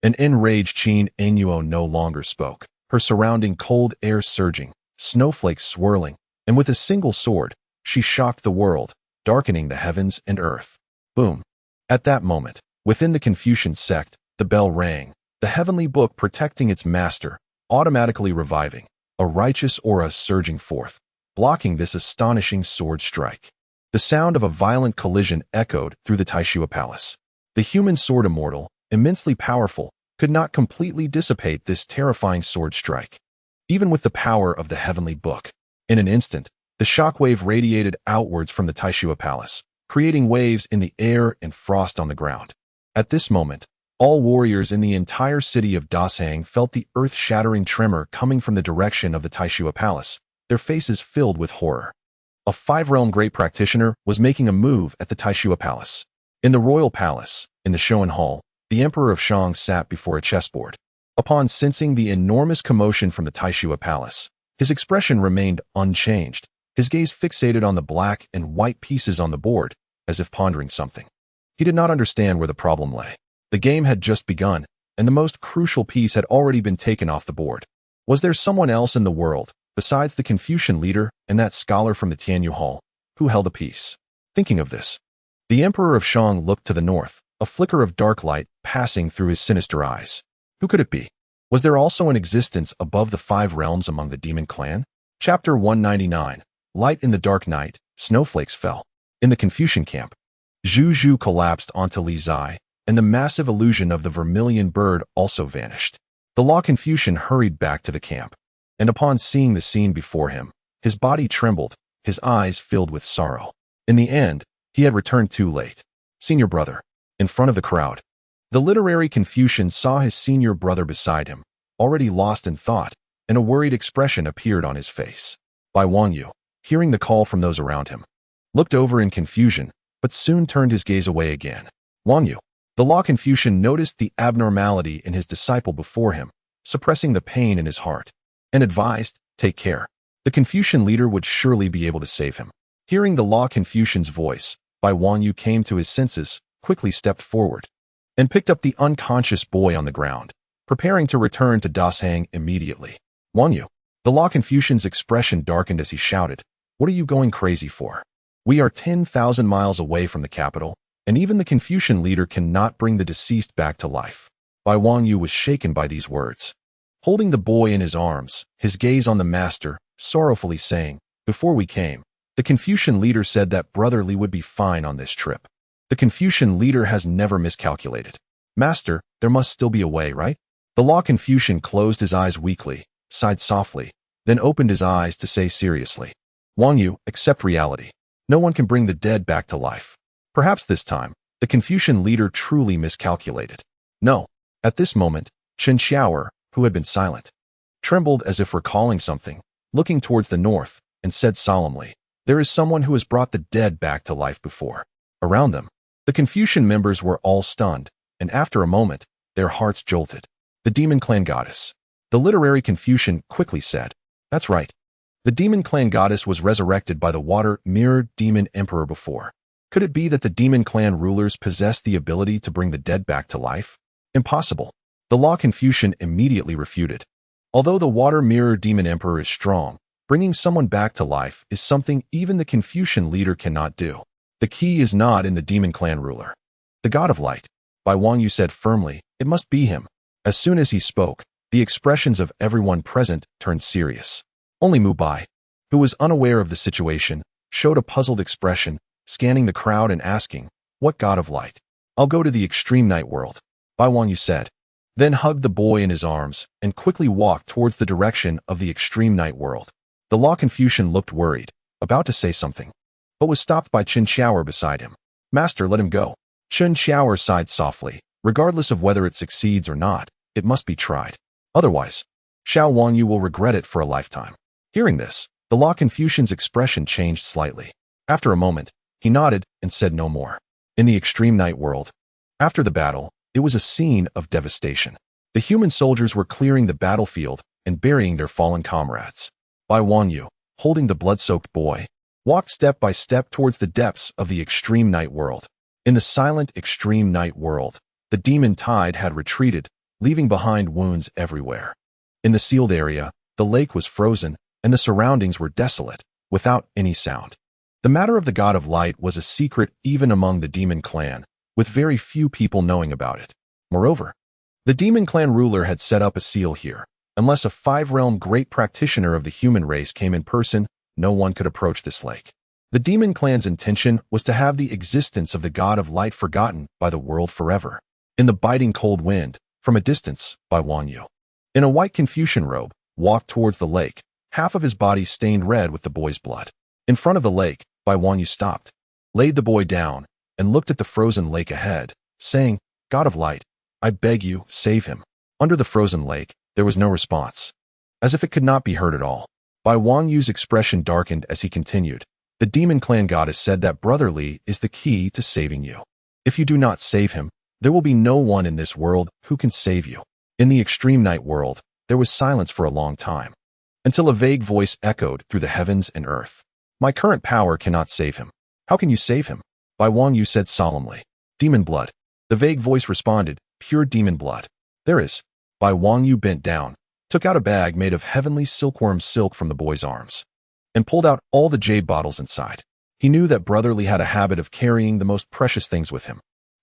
an enraged Qin Enyuo no longer spoke, her surrounding cold air surging, snowflakes swirling, and with a single sword, she shocked the world, darkening the heavens and earth. Boom. At that moment, within the Confucian sect, the bell rang, the Heavenly Book protecting its master, automatically reviving, a righteous aura surging forth, blocking this astonishing sword strike. The sound of a violent collision echoed through the Taishua Palace. The human sword immortal, immensely powerful, could not completely dissipate this terrifying sword strike. Even with the power of the Heavenly Book, in an instant, the shockwave radiated outwards from the Taishua Palace, creating waves in the air and frost on the ground. At this moment, all warriors in the entire city of Dashang felt the earth-shattering tremor coming from the direction of the Taishua Palace, their faces filled with horror. A 5-realm great practitioner was making a move at the Taishua Palace. In the royal palace, in the Shoan Hall, The Emperor of Shang sat before a chessboard. Upon sensing the enormous commotion from the Taishua Palace, his expression remained unchanged, his gaze fixated on the black and white pieces on the board, as if pondering something. He did not understand where the problem lay. The game had just begun, and the most crucial piece had already been taken off the board. Was there someone else in the world, besides the Confucian leader and that scholar from the Tianyu Hall, who held a piece? Thinking of this, the Emperor of Shang looked to the north, a flicker of dark light passing through his sinister eyes. Who could it be? Was there also an existence above the 5 realms among the demon clan? Chapter 199. Light in the dark night, snowflakes fell. In the Confucian camp, Zhu Zhu collapsed onto Li Zai, and the massive illusion of the vermilion bird also vanished. The Law Confucian hurried back to the camp, and upon seeing the scene before him, his body trembled, his eyes filled with sorrow. In the end, he had returned too late. Senior brother. In front of the crowd, the literary Confucian saw his senior brother beside him, already lost in thought, and a worried expression appeared on his face. Bai Wangyu, hearing the call from those around him, looked over in confusion, but soon turned his gaze away again. Wangyu. The Law Confucian noticed the abnormality in his disciple before him, suppressing the pain in his heart, and advised, take care. The Confucian leader would surely be able to save him. Hearing the Law Confucian's voice, Bai Wangyu came to his senses, quickly stepped forward, and picked up the unconscious boy on the ground, preparing to return to Dashang immediately. Wangyu. The Law Confucian's expression darkened as he shouted, what are you going crazy for? We are 10,000 miles away from the capital, and even the Confucian leader cannot bring the deceased back to life. Bai Wangyu was shaken by these words. Holding the boy in his arms, his gaze on the master, sorrowfully saying, before we came, the Confucian leader said that Brother Li would be fine on this trip. The Confucian leader has never miscalculated. Master, there must still be a way, right? The Law Confucian closed his eyes weakly, sighed softly, then opened his eyes to say seriously, Wangyu, accept reality. No one can bring the dead back to life. Perhaps this time, the Confucian leader truly miscalculated. No. At this moment, Chen Xiaoer, who had been silent, trembled as if recalling something, looking towards the north, and said solemnly, there is someone who has brought the dead back to life before. Around them, the Confucian members were all stunned, and after a moment, their hearts jolted. The Demon Clan Goddess. The literary Confucian quickly said, that's right. The Demon Clan Goddess was resurrected by the Water Mirror Demon Emperor before. Could it be that the Demon Clan rulers possessed the ability to bring the dead back to life? Impossible. The Law Confucian immediately refuted. Although the Water Mirror Demon Emperor is strong, bringing someone back to life is something even the Confucian leader cannot do. The key is not in the Demon Clan ruler. The God of Light. Bai Wangyu said firmly, it must be him. As soon as he spoke, the expressions of everyone present turned serious. Only Mu Bai, who was unaware of the situation, showed a puzzled expression, scanning the crowd and asking, what God of Light? I'll go to the extreme night world, Bai Wangyu said, then hugged the boy in his arms and quickly walked towards the direction of the extreme night world. The Law Confucian looked worried, about to say something, but was stopped by Chen Xiaoer beside him. Master, let him go. Chen Xiaoer sighed softly. Regardless of whether it succeeds or not, it must be tried. Otherwise, Xiao Wangyu will regret it for a lifetime. Hearing this, the Law Confucian's expression changed slightly. After a moment, he nodded and said no more. In the extreme night world, after the battle, it was a scene of devastation. The human soldiers were clearing the battlefield and burying their fallen comrades. Bai Wangyu, holding the blood-soaked boy, walked step by step towards the depths of the extreme night world. In the silent extreme night world, the demon tide had retreated, leaving behind wounds everywhere. In the sealed area, the lake was frozen, and the surroundings were desolate, without any sound. The matter of the God of Light was a secret even among the demon clan, with very few people knowing about it. Moreover, the demon clan ruler had set up a seal here. Unless a 5-realm great practitioner of the human race came in person, no one could approach this lake. The demon clan's intention was to have the existence of the God of Light forgotten by the world forever. In the biting cold wind, from a distance, Bai Wangyu, in a white Confucian robe, walked towards the lake, half of his body stained red with the boy's blood. In front of the lake, Bai Wangyu stopped, laid the boy down, and looked at the frozen lake ahead, saying, God of Light, I beg you, save him. Under the frozen lake, there was no response. As if it could not be heard at all. Bai Wangyu's expression darkened as he continued. The Demon Clan Goddess said that Brother Li is the key to saving you. If you do not save him, There will be no one in this world who can save you. In the extreme night world, there was silence for a long time, until a vague voice echoed through the heavens and earth. My current power cannot save him. How can you save him? Bai Wang Yu said solemnly. Demon blood. The vague voice responded, pure demon blood. There is. Bai Wang Yu bent down, took out a bag made of heavenly silkworm silk from the boy's arms, and pulled out all the jade bottles inside. He knew that Brotherly had a habit of carrying the most precious things with him.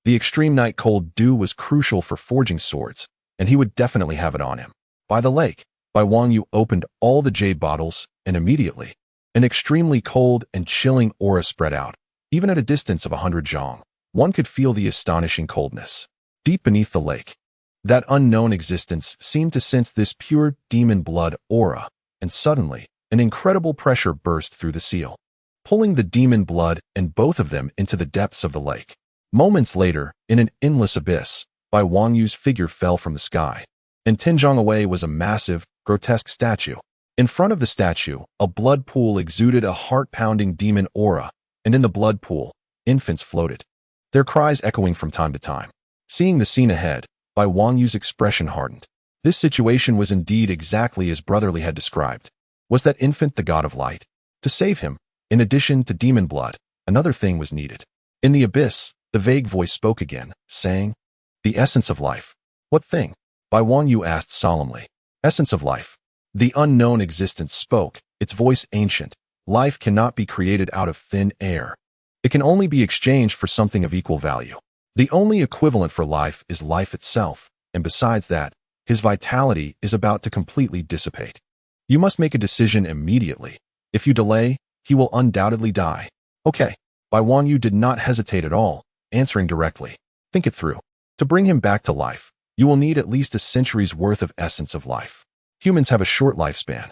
The extreme night cold dew was crucial for forging swords, and he would definitely have it on him. By the lake, Bai Wang Yu opened all the jade bottles, and immediately, an extremely cold and chilling aura spread out. Even at a distance of 100 zhang, one could feel the astonishing coldness. Deep beneath the lake, that unknown existence seemed to sense this pure demon blood aura, and suddenly, an incredible pressure burst through the seal, pulling the demon blood and both of them into the depths of the lake. Moments later, in an endless abyss, Bai Wang Yu's figure fell from the sky, and 10 zhang away was a massive, grotesque statue. In front of the statue, a blood pool exuded a heart-pounding demon aura, and in the blood pool, infants floated, their cries echoing from time to time. Seeing the scene ahead, Bai Wang Yu's expression hardened. This situation was indeed exactly as Brotherly had described. Was that infant the god of light? To save him, in addition to demon blood, another thing was needed. In the abyss, the vague voice spoke again, saying, the essence of life. What thing? Bai Wang Yu asked solemnly. Essence of life. The unknown existence spoke, its voice ancient. Life cannot be created out of thin air. It can only be exchanged for something of equal value. The only equivalent for life is life itself, and besides that, his vitality is about to completely dissipate. You must make a decision immediately. If you delay, he will undoubtedly die. Okay. Bai Wang Yu did not hesitate at all, answering directly. Think it through. To bring him back to life, you will need at least a century's worth of essence of life. Humans have a short lifespan,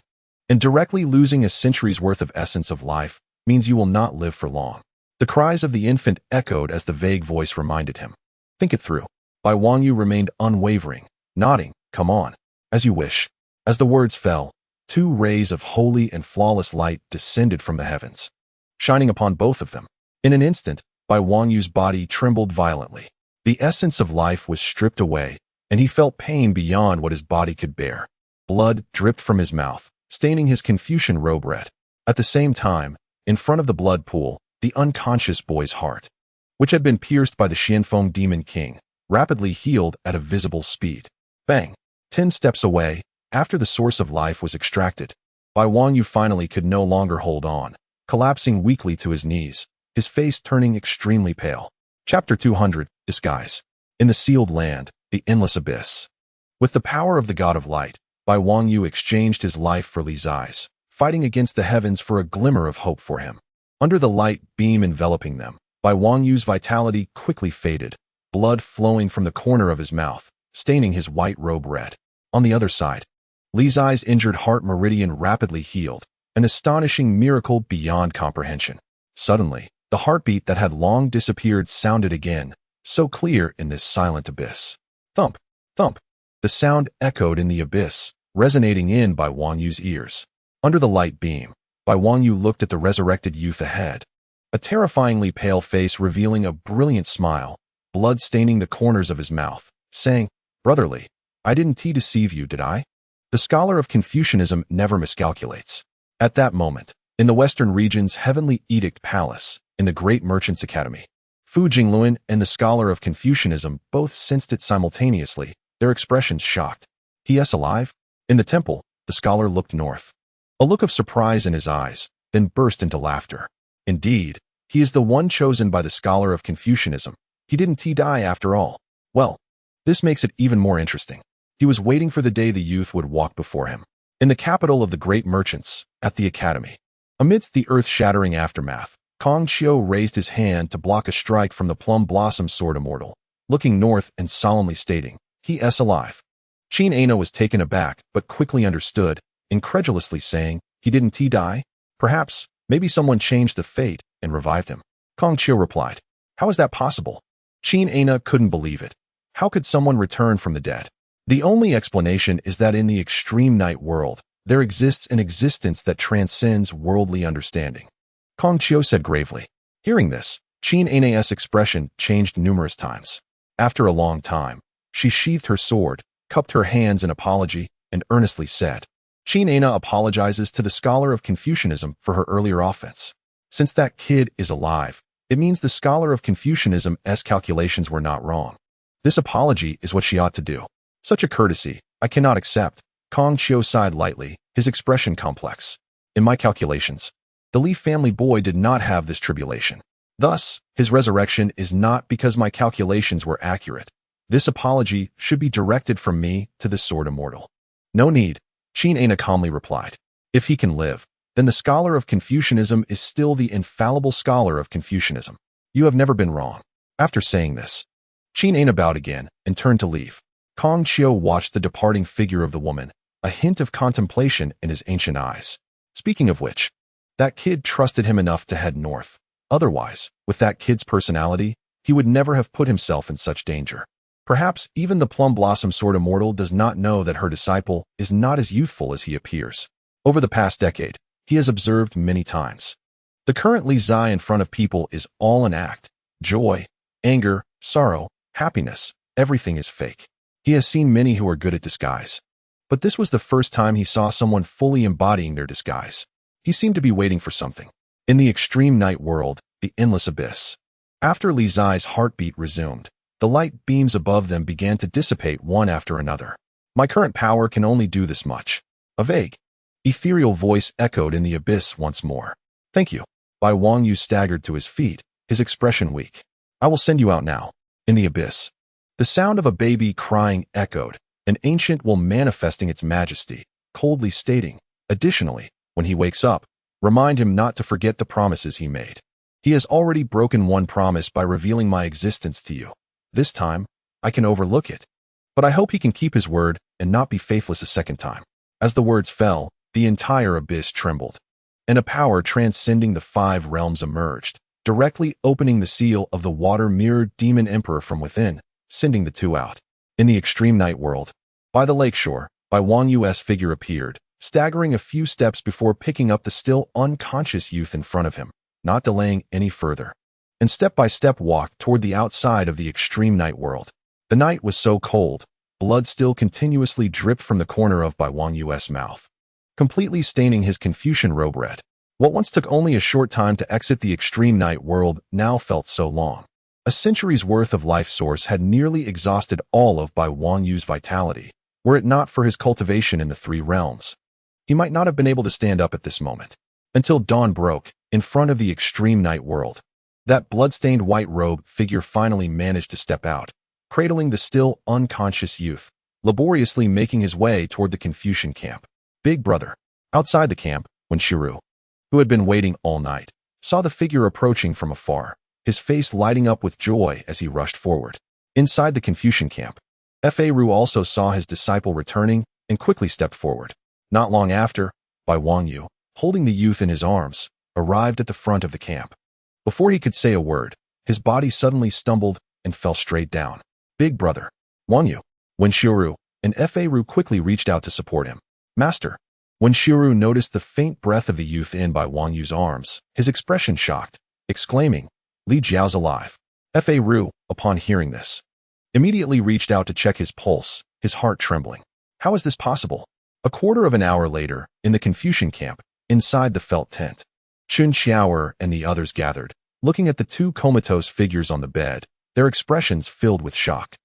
and directly losing a century's worth of essence of life means you will not live for long. The cries of the infant echoed as the vague voice reminded him. Think it through. Bai Wang Yu remained unwavering, nodding, come on, as you wish. As the words fell, 2 rays of holy and flawless light descended from the heavens, shining upon both of them. In an instant, Bai Wang Yu's body trembled violently. The essence of life was stripped away, and he felt pain beyond what his body could bear. Blood dripped from his mouth, staining his Confucian robe red. At the same time, in front of the blood pool, the unconscious boy's heart, which had been pierced by the Xianfeng Demon King, rapidly healed at a visible speed. Bang! 10 steps away, after the source of life was extracted, Bai Wang Yu finally could no longer hold on, collapsing weakly to his knees, his face turning extremely pale. Chapter 200, Disguise. In the sealed land, the endless abyss. With the power of the god of light, Bai Wang Yu exchanged his life for Li Zai's, fighting against the heavens for a glimmer of hope for him. Under the light beam enveloping them, Bai Wang Yu's vitality quickly faded, blood flowing from the corner of his mouth, staining his white robe red. On the other side, Li Zai's injured heart meridian rapidly healed, an astonishing miracle beyond comprehension. Suddenly, the heartbeat that had long disappeared sounded again, so clear in this silent abyss. Thump, thump. The sound echoed in the abyss, resonating in Bai Wang Yu's ears. Under the light beam, Bai Wang Yu looked at the resurrected youth ahead, a terrifyingly pale face revealing a brilliant smile, blood staining the corners of his mouth, saying, Brotherly, I didn't deceive you, did I? The scholar of Confucianism never miscalculates. At that moment, in the Western region's Heavenly Edict Palace, in the Great Merchants Academy, Fu Jingluan and the scholar of Confucianism both sensed it simultaneously, their expressions shocked. He is alive? In the temple, the scholar looked north, a look of surprise in his eyes, then burst into laughter. Indeed, he is the one chosen by the scholar of Confucianism. He didn't die after all. Well, this makes it even more interesting. He was waiting for the day the youth would walk before him. In the capital of the great merchants, at the academy, amidst the earth-shattering aftermath, Kong Qiu raised his hand to block a strike from the Plum Blossom Sword Immortal, looking north and solemnly stating, he is alive. Qin Ana was taken aback but quickly understood, incredulously saying, he didn't die? Perhaps, maybe someone changed the fate and revived him. Kong Qiu replied, how is that possible? Qin Ana couldn't believe it. How could someone return from the dead? The only explanation is that in the extreme night world, there exists an existence that transcends worldly understanding. Kong Qiu said gravely. Hearing this, Qin Ana's expression changed numerous times. After a long time, she sheathed her sword, cupped her hands in apology, and earnestly said, Qin Ana apologizes to the scholar of Confucianism for her earlier offense. Since that kid is alive, it means the scholar of Confucianism's calculations were not wrong. This apology is what she ought to do. Such a courtesy, I cannot accept. Kong Qiu sighed lightly, his expression complex. In my calculations, the Li family boy did not have this tribulation. Thus, his resurrection is not because my calculations were accurate. This apology should be directed from me to the sword immortal. No need, Qin Ana calmly replied. If he can live, then the scholar of Confucianism is still the infallible scholar of Confucianism. You have never been wrong. After saying this, Qin Ana bowed again and turned to leave. Kong Qiu watched the departing figure of the woman, a hint of contemplation in his ancient eyes. Speaking of which, that kid trusted him enough to head north. Otherwise, with that kid's personality, he would never have put himself in such danger. Perhaps even the Plum Blossom Sword Immortal does not know that her disciple is not as youthful as he appears. Over the past decade, he has observed many times. The current Li Zai in front of people is all an act. Joy, anger, sorrow, happiness, everything is fake. He has seen many who are good at disguise. But this was the first time he saw someone fully embodying their disguise. He seemed to be waiting for something. In the extreme night world, the endless abyss. After Li Zai's heartbeat resumed, the light beams above them began to dissipate one after another. My current power can only do this much. A vague, ethereal voice echoed in the abyss once more. Thank you. Bai Wangyu staggered to his feet, his expression weak. I will send you out now. In the abyss, the sound of a baby crying echoed, an ancient will manifesting its majesty, coldly stating, additionally, when he wakes up, remind him not to forget the promises he made. He has already broken one promise by revealing my existence to you. This time, I can overlook it. But I hope he can keep his word and not be faithless a second time. As the words fell, the entire abyss trembled, and a power transcending the 5 realms emerged, directly opening the seal of the water-mirrored demon emperor from within, sending the two out. In the extreme night world, by the lakeshore, Bai Wangyu's figure appeared, staggering a few steps before picking up the still unconscious youth in front of him, not delaying any further, and step-by-step walked toward the outside of the extreme night world. The night was so cold, blood still continuously dripped from the corner of Bai Wangyu's mouth, completely staining his Confucian robe red. What once took only a short time to exit the extreme night world now felt so long. A century's worth of life source had nearly exhausted all of Bai Wangyu's vitality, were it not for his cultivation in the 3 realms. He might not have been able to stand up at this moment, until dawn broke, in front of the extreme night world. That blood-stained white robe figure finally managed to step out, cradling the still unconscious youth, laboriously making his way toward the Confucian camp. Big brother. Outside the camp, when Shiru, who had been waiting all night, saw the figure approaching from afar, his face lighting up with joy as he rushed forward. Inside the Confucian camp, Fa Ru also saw his disciple returning and quickly stepped forward. Not long after, Bai Wangyu, holding the youth in his arms, arrived at the front of the camp. Before he could say a word, his body suddenly stumbled and fell straight down. Big brother. Wangyu. When Shiru and Fa Ru quickly reached out to support him. Master. When Shiru noticed the faint breath of the youth in Bai Wangyu's arms, his expression shocked, exclaiming, Li Jiao's alive. Fa Ru, upon hearing this, immediately reached out to check his pulse, his heart trembling. How is this possible? A quarter of an hour later, in the Confucian camp, inside the felt tent, Chun Xiaoer and the others gathered, looking at the 2 comatose figures on the bed, their expressions filled with shock.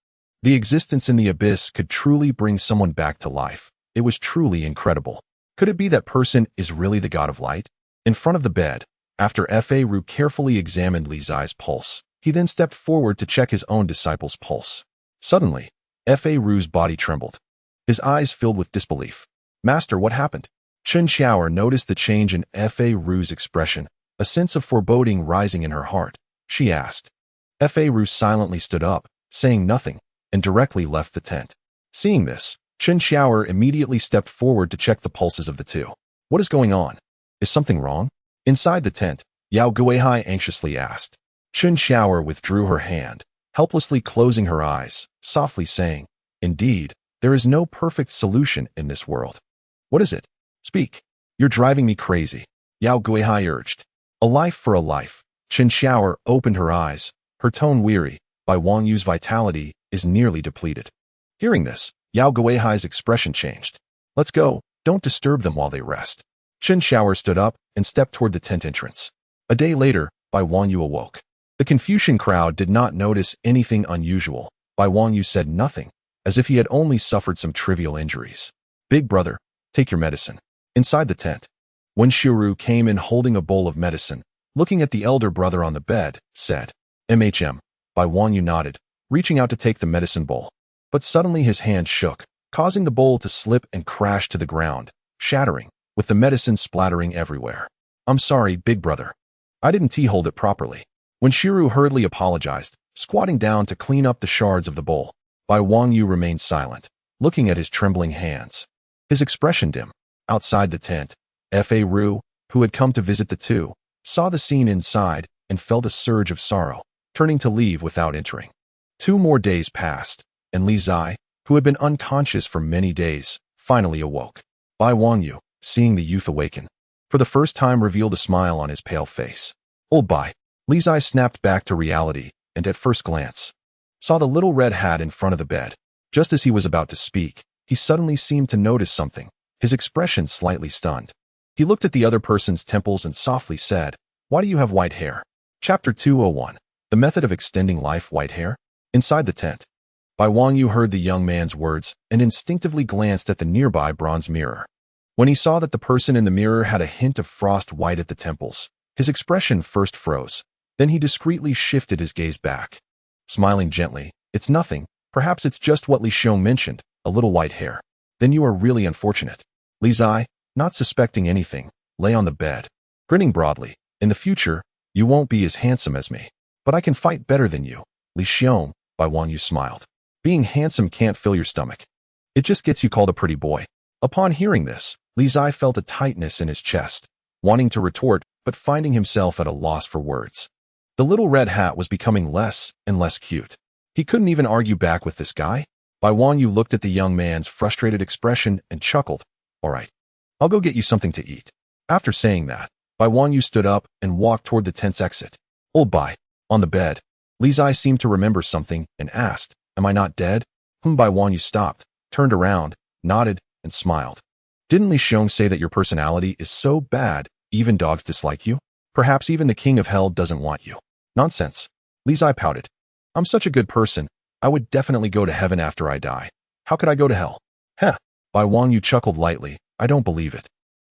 The existence in the abyss could truly bring someone back to life. It was truly incredible. Could it be that person is really the god of light? In front of the bed, after Fa Ru carefully examined Li Zai's pulse, he then stepped forward to check his own disciple's pulse. Suddenly, Fa Ru's body trembled. His eyes filled with disbelief. Master, what happened? Chun Xiaoer noticed the change in Fa Ru's expression, a sense of foreboding rising in her heart. She asked. Fa Ru silently stood up, saying nothing, and directly left the tent. Seeing this, Chun Xiaoer immediately stepped forward to check the pulses of the 2. What is going on? Is something wrong? Inside the tent, Yao Guihai anxiously asked. Chun Xiaoer withdrew her hand, helplessly closing her eyes, softly saying, Indeed, there is no perfect solution in this world. What is it? Speak. You're driving me crazy, Yao Guihai urged. A life for a life. Chun Xiaoer opened her eyes, her tone weary. Bai Wangyu's vitality is nearly depleted. Hearing this, Yao Guihai's expression changed. Let's go, don't disturb them while they rest. Chen Xiaoer stood up and stepped toward the tent entrance. A day later, Bai Wangyu awoke. The Confucian crowd did not notice anything unusual. Bai Wangyu said nothing, as if he had only suffered some trivial injuries. Big brother, take your medicine. Inside the tent, Wen Shiru came in holding a bowl of medicine, looking at the elder brother on the bed, said, "MHM." Bai Wangyu nodded, reaching out to take the medicine bowl. But suddenly his hand shook, causing the bowl to slip and crash to the ground, shattering, with the medicine splattering everywhere. "I'm sorry, big brother. I didn't tea-hold it properly." When Shiru hurriedly apologized, squatting down to clean up the shards of the bowl, Bai Wangyu remained silent, looking at his trembling hands. His expression dim. Outside the tent, Fa Ru, who had come to visit the two, saw the scene inside and felt a surge of sorrow, turning to leave without entering. 2 more days passed, and Li Zai, who had been unconscious for many days, finally awoke. Bai Wangyu, seeing the youth awaken, for the first time revealed a smile on his pale face. Old Bai. Li Zai snapped back to reality, and at first glance, saw the little red hat in front of the bed. Just as he was about to speak, he suddenly seemed to notice something, his expression slightly stunned. He looked at the other person's temples and softly said, "Why do you have white hair?" Chapter 201. The Method of Extending Life. White hair? Inside the tent, Bai Wangyu heard the young man's words and instinctively glanced at the nearby bronze mirror. When he saw that the person in the mirror had a hint of frost white at the temples, his expression first froze. Then he discreetly shifted his gaze back. Smiling gently, "It's nothing. Perhaps it's just what Li Xiong mentioned, a little white hair. Then you are really unfortunate." Li Zai, not suspecting anything, lay on the bed, grinning broadly. "In the future, you won't be as handsome as me, but I can fight better than you." Li Xiong, Bai Wangyu smiled. "Being handsome can't fill your stomach. It just gets you called a pretty boy." Upon hearing this, Li Zai felt a tightness in his chest, wanting to retort, but finding himself at a loss for words. The little red hat was becoming less and less cute. He couldn't even argue back with this guy. Bai Wangyu looked at the young man's frustrated expression and chuckled. "All right, I'll go get you something to eat." After saying that, Bai Wangyu stood up and walked toward the tent's exit. Old Bai. On the bed, Li Zai seemed to remember something and asked, "Am I not dead?" Bai Wangyu stopped, turned around, nodded, and smiled. "Didn't Li Xiong say that your personality is so bad, even dogs dislike you? Perhaps even the king of hell doesn't want you." "Nonsense." Li Zai pouted. "I'm such a good person, I would definitely go to heaven after I die. How could I go to hell?" "Heh." Bai Wangyu chuckled lightly. "I don't believe it."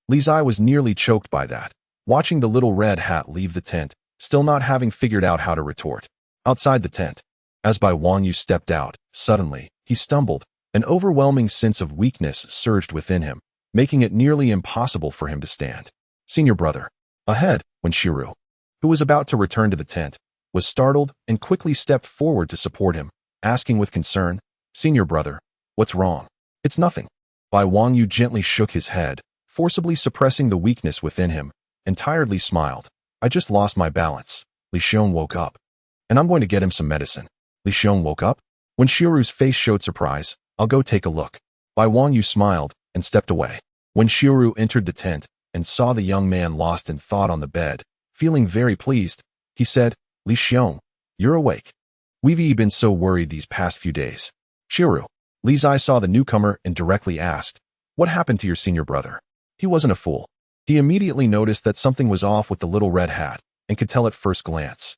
Li Zai was nearly choked by that, watching the little red hat leave the tent, still not having figured out how to retort. Outside the tent, as Bai Wangyu stepped out, suddenly, he stumbled. An overwhelming sense of weakness surged within him, making it nearly impossible for him to stand. Senior brother. Ahead, Wen Shiru, who was about to return to the tent, was startled and quickly stepped forward to support him, asking with concern, "Senior brother, what's wrong?" "It's nothing." Bai Wangyu gently shook his head, forcibly suppressing the weakness within him, and tiredly smiled. "I just lost my balance." Li Xiong woke up. "And I'm going to get him some medicine." Li Xiong woke up? When Shiru's face showed surprise, "I'll go take a look." Bai Wangyu smiled and stepped away. When Shiru entered the tent and saw the young man lost in thought on the bed, feeling very pleased, he said, "Li Xiong, you're awake. We've been so worried these past few days." "Shiru." Li Zai saw the newcomer and directly asked, "What happened to your senior brother?" He wasn't a fool. He immediately noticed that something was off with the little red hat and could tell at first glance,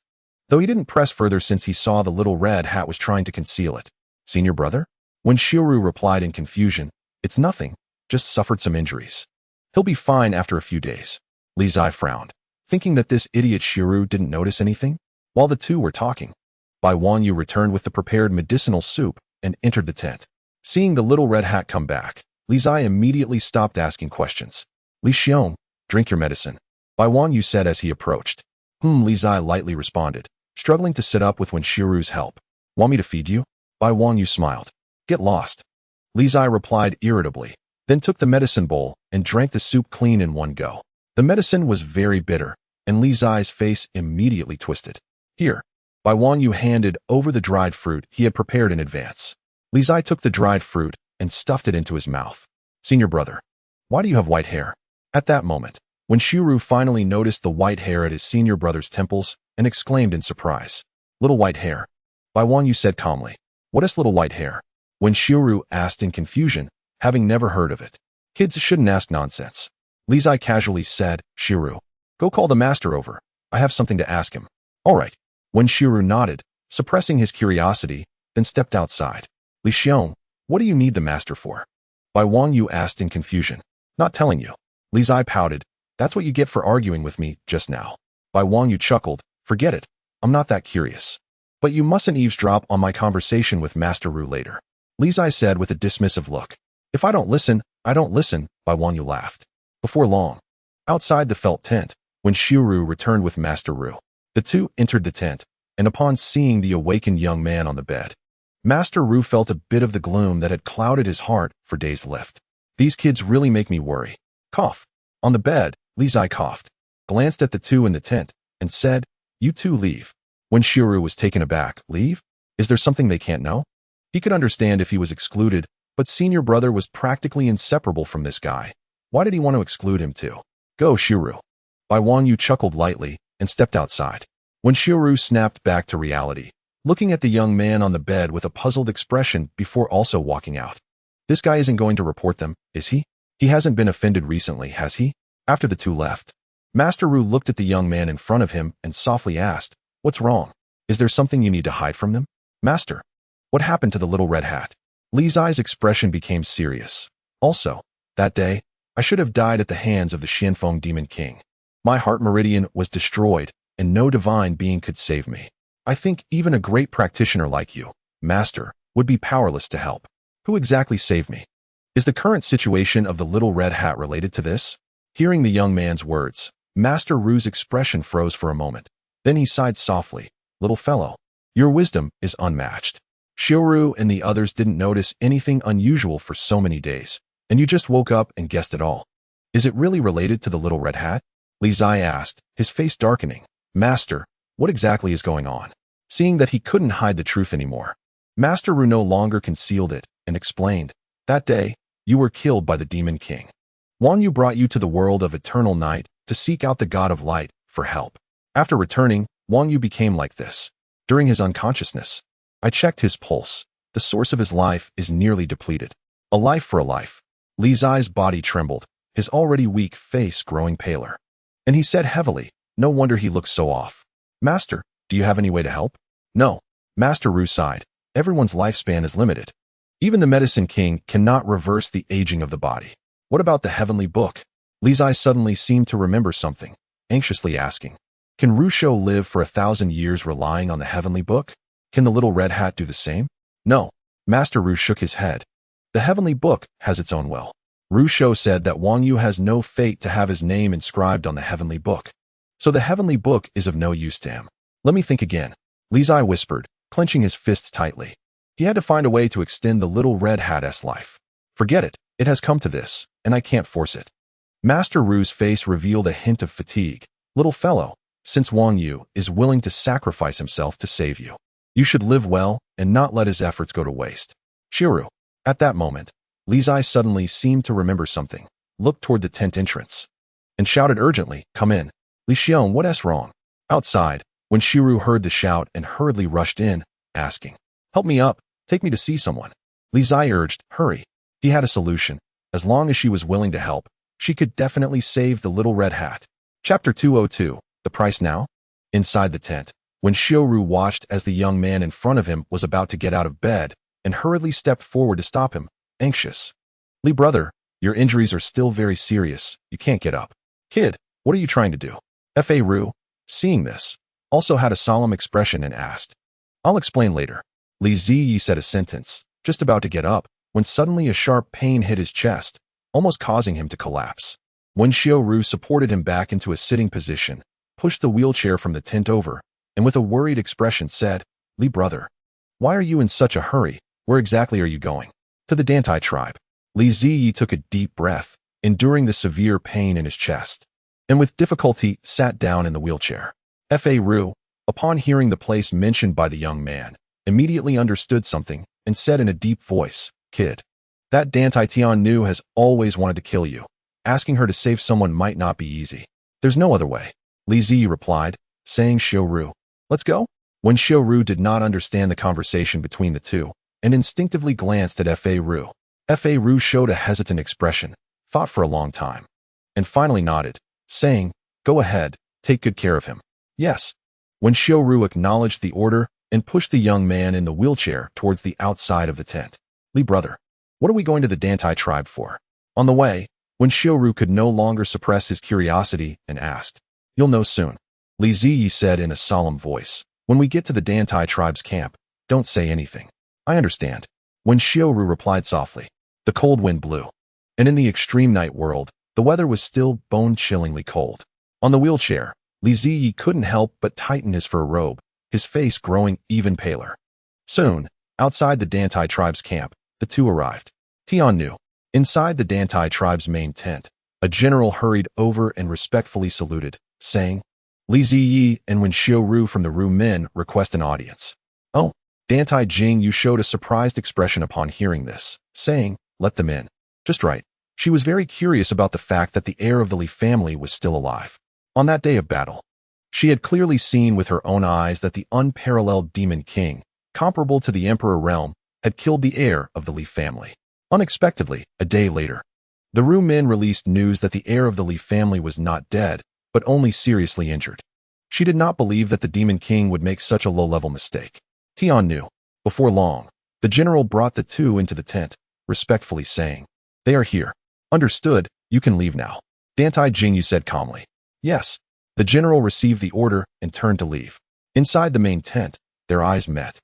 though he didn't press further since he saw the little red hat was trying to conceal it. "Senior brother?" When Shiru replied in confusion, "It's nothing, just suffered some injuries. He'll be fine after a few days." Li Zai frowned, thinking that this idiot Shiru didn't notice anything. While the two were talking, Bai Wangyu returned with the prepared medicinal soup and entered the tent. Seeing the little red hat come back, Li Zai immediately stopped asking questions. "Li Xiong, drink your medicine," Bai Wangyu said as he approached. Li Zai lightly responded, struggling to sit up with Wen Shiru's help. "Want me to feed you?" Bai Wangyu smiled. "Get lost." Li Zai replied irritably, then took the medicine bowl and drank the soup clean in one go. The medicine was very bitter, and Li Zai's face immediately twisted. "Here." Bai Wangyu handed over the dried fruit he had prepared in advance. Li Zai took the dried fruit and stuffed it into his mouth. "Senior brother, why do you have white hair?" At that moment, when Shiru finally noticed the white hair at his senior brother's temples and exclaimed in surprise, "Little white hair." Bai Wanyu said calmly. What is little white hair? When Xiuru asked in confusion, having never heard of it. Kids shouldn't ask nonsense. Li Zai casually said, Xiuru, go call the master over. I have something to ask him. All right. When Xiuru nodded, suppressing his curiosity, then stepped outside. Li Xiong, what do you need the master for? Bai Wanyu asked in confusion. Not telling you. Li Zai pouted. That's what you get for arguing with me just now. Bai Wanyu chuckled. Forget it. I'm not that curious. But you mustn't eavesdrop on my conversation with Master Ru later. Li Zai said with a dismissive look. If I don't listen, I don't listen, Bai Wanyu laughed. Before long, outside the felt tent, when Xiuru returned with Master Ru, the two entered the tent, and upon seeing the awakened young man on the bed, Master Ru felt a bit of the gloom that had clouded his heart for days left. These kids really make me worry. Cough. On the bed, Li Zai coughed, glanced at the two in the tent, and said, You two leave. When Xiuru was taken aback, leave? Is there something they can't know? He could understand if he was excluded, but senior brother was practically inseparable from this guy. Why did he want to exclude him too? Go, Xiuru. Bai Wanyu chuckled lightly and stepped outside. When Xiuru snapped back to reality, looking at the young man on the bed with a puzzled expression before also walking out. This guy isn't going to report them, is he? He hasn't been offended recently, has he? After the two left, Master Ru looked at the young man in front of him and softly asked, What's wrong? Is there something you need to hide from them? Master, what happened to the little red hat? Li Zai's expression became serious. Also, that day, I should have died at the hands of the Xianfeng Demon King. My heart meridian was destroyed, and no divine being could save me. I think even a great practitioner like you, Master, would be powerless to help. Who exactly saved me? Is the current situation of the little red hat related to this? Hearing the young man's words, Master Ru's expression froze for a moment. Then he sighed softly. Little fellow, your wisdom is unmatched. Xiuru and the others didn't notice anything unusual for so many days, and you just woke up and guessed it all. Is it really related to the little red hat? Li Zai asked, his face darkening. Master, what exactly is going on? Seeing that he couldn't hide the truth anymore, Master Ru no longer concealed it and explained, That day, you were killed by the Demon King. Wanyu brought you to the world of eternal night to seek out the God of light for help. After returning, Wanyu became like this. During his unconsciousness, I checked his pulse. The source of his life is nearly depleted. A life for a life. Li Zai's body trembled, his already weak face growing paler. And he said heavily, No wonder he looks so off. Master, do you have any way to help? No. Master Ru sighed. Everyone's lifespan is limited. Even the Medicine King cannot reverse the aging of the body. What about the heavenly book? Li Zai suddenly seemed to remember something, anxiously asking, Can Ru Shou live for 1,000 years relying on the heavenly book? Can the little red hat do the same? No. Master Ru shook his head. The heavenly book has its own will. Ru Shou said that Wanyu has no fate to have his name inscribed on the heavenly book. So the heavenly book is of no use to him. Let me think again. Li Zai whispered, clenching his fists tightly. He had to find a way to extend the little red hat's life. Forget it. It has come to this, and I can't force it. Master Ru's face revealed a hint of fatigue. Little fellow, since Wanyu is willing to sacrifice himself to save you, you should live well and not let his efforts go to waste. Xiuru. At that moment, Li Zai suddenly seemed to remember something, looked toward the tent entrance, and shouted urgently, Come in. Li Xiong, what's wrong? Outside, when Xiuru heard the shout and hurriedly rushed in, asking, Help me up, take me to see someone. Li Zai urged, Hurry. He had a solution. As long as she was willing to help, she could definitely save the little red hat. Chapter 202, The Price Now? Inside the tent, when Xiuru watched as the young man in front of him was about to get out of bed and hurriedly stepped forward to stop him, anxious. Li brother, your injuries are still very serious. You can't get up. Kid, what are you trying to do? Fa Ru, seeing this, also had a solemn expression and asked. I'll explain later. Li Ziyi said a sentence, just about to get up, when suddenly a sharp pain hit his chest, almost causing him to collapse. When Xiuru supported him back into a sitting position, pushed the wheelchair from the tent over, and with a worried expression said, Li brother, why are you in such a hurry? Where exactly are you going? To the Dantai tribe. Li Ziyi took a deep breath, enduring the severe pain in his chest, and with difficulty sat down in the wheelchair. Fa Ru, upon hearing the place mentioned by the young man, immediately understood something and said in a deep voice, Kid, that Dantai Tian Nu has always wanted to kill you. Asking her to save someone might not be easy. There's no other way. Li Ziyi replied, saying Xiuru, Let's go? Wen Xiaoru did not understand the conversation between the two and instinctively glanced at Fa Ru. Fa Ru showed a hesitant expression, thought for a long time, and finally nodded, saying, "Go ahead, take good care of him." "Yes." Wen Xiaoru acknowledged the order and pushed the young man in the wheelchair towards the outside of the tent. "Li brother, what are we going to the Dantai tribe for?" On the way, Wen Xiaoru could no longer suppress his curiosity and asked. "You'll know soon," Li Ziyi said in a solemn voice. "When we get to the Dantai tribe's camp, don't say anything." "I understand," Wen Xiaoru replied softly. The cold wind blew, and in the extreme night world, the weather was still bone-chillingly cold. On the wheelchair, Li Ziyi couldn't help but tighten his fur robe, his face growing even paler. Soon, outside the Dantai tribe's camp, the two arrived. Tian knew. Inside the Dantai tribe's main tent, a general hurried over and respectfully saluted, saying, "Li Ziyi and Wen Xiaoru from the Ru men request an audience." "Oh." Dantai Jingyu showed a surprised expression upon hearing this, saying, "Let them in." Just right. She was very curious about the fact that the heir of the Li family was still alive. On that day of battle, she had clearly seen with her own eyes that the unparalleled Demon King, comparable to the Emperor Realm, had killed the heir of the Li family. Unexpectedly, a day later, the Ru men released news that the heir of the Li family was not dead, but only seriously injured. She did not believe that the Demon King would make such a low-level mistake. Tian knew. Before long, the general brought the two into the tent, respectfully saying, "They are here." "Understood, you can leave now," Dantai Jingyu said calmly. "Yes." The general received the order and turned to leave. Inside the main tent, their eyes met,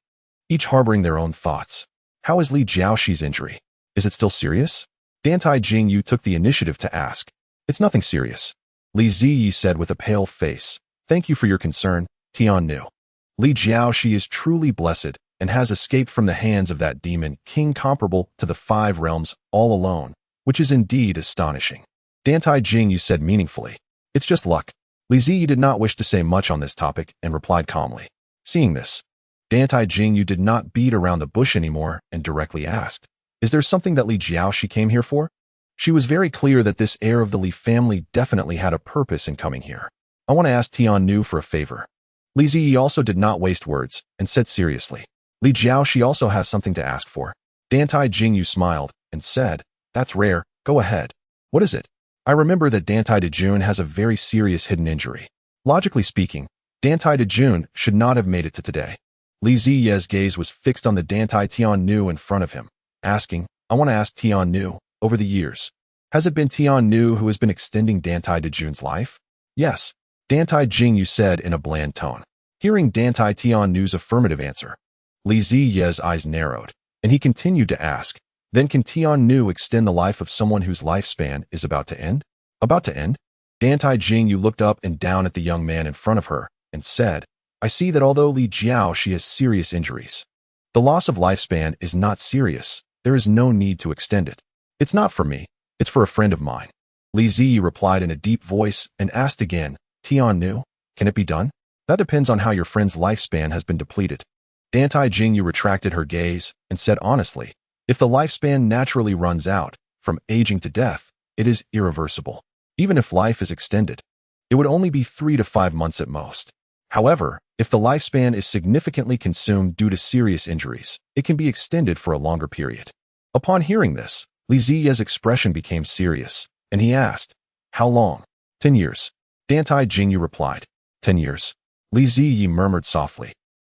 each harboring their own thoughts. How is Li Jiaoxi's injury? Is it still serious? Dantai Jingyu took the initiative to ask. "It's nothing serious," Li Ziyi said with a pale face. "Thank you for your concern," Tian knew. Li Jiaoxi is truly blessed and has escaped from the hands of that demon king comparable to the 5 realms all alone, which is indeed astonishing. Dantai Jingyu said meaningfully, "It's just luck." Li Ziyi did not wish to say much on this topic and replied calmly. Seeing this, Dantai Jingyu did not beat around the bush anymore and directly asked, "Is there something that Li Jiaoxi came here for?" She was very clear that this heir of the Li family definitely had a purpose in coming here. "I want to ask Tian Nu for a favor." Li Ziyi also did not waste words and said seriously, "Li Jiaoxi also has something to ask for." Dantai Jingyu smiled and said, "That's rare, go ahead." "What is it?" "I remember that Dantai Dejun has a very serious hidden injury. Logically speaking, Dantai Dejun should not have made it to today." Li Ziyi's gaze was fixed on the Dantai Tian Nu in front of him, asking, "I want to ask Tian Nu, over the years, has it been Tian Nu who has been extending Dantai Dejun's life?" "Yes," Dantai Jingyu said in a bland tone. Hearing Dantai Tian Nu's affirmative answer, Li Ziyi's eyes narrowed, and he continued to ask, "Then can Tian Nu extend the life of someone whose lifespan is about to end?" "About to end?" Dantai Jingyu looked up and down at the young man in front of her and said, "I see that although Li Jiaoxi has serious injuries, the loss of lifespan is not serious. There is no need to extend it. It's not for me, it's for a friend of mine." Li Ziyi replied in a deep voice and asked again, "Tian Nu, can it be done?" "That depends on how your friend's lifespan has been depleted." Dantai Jingyu retracted her gaze and said honestly, "If the lifespan naturally runs out, from aging to death, it is irreversible. Even if life is extended, it would only be 3 to 5 months at most. However, if the lifespan is significantly consumed due to serious injuries, it can be extended for a longer period." Upon hearing this, Li Ziyi's expression became serious, and he asked, "How long?" 10 years. Dantai Jingyu replied, 10 years. Li Ziyi murmured softly.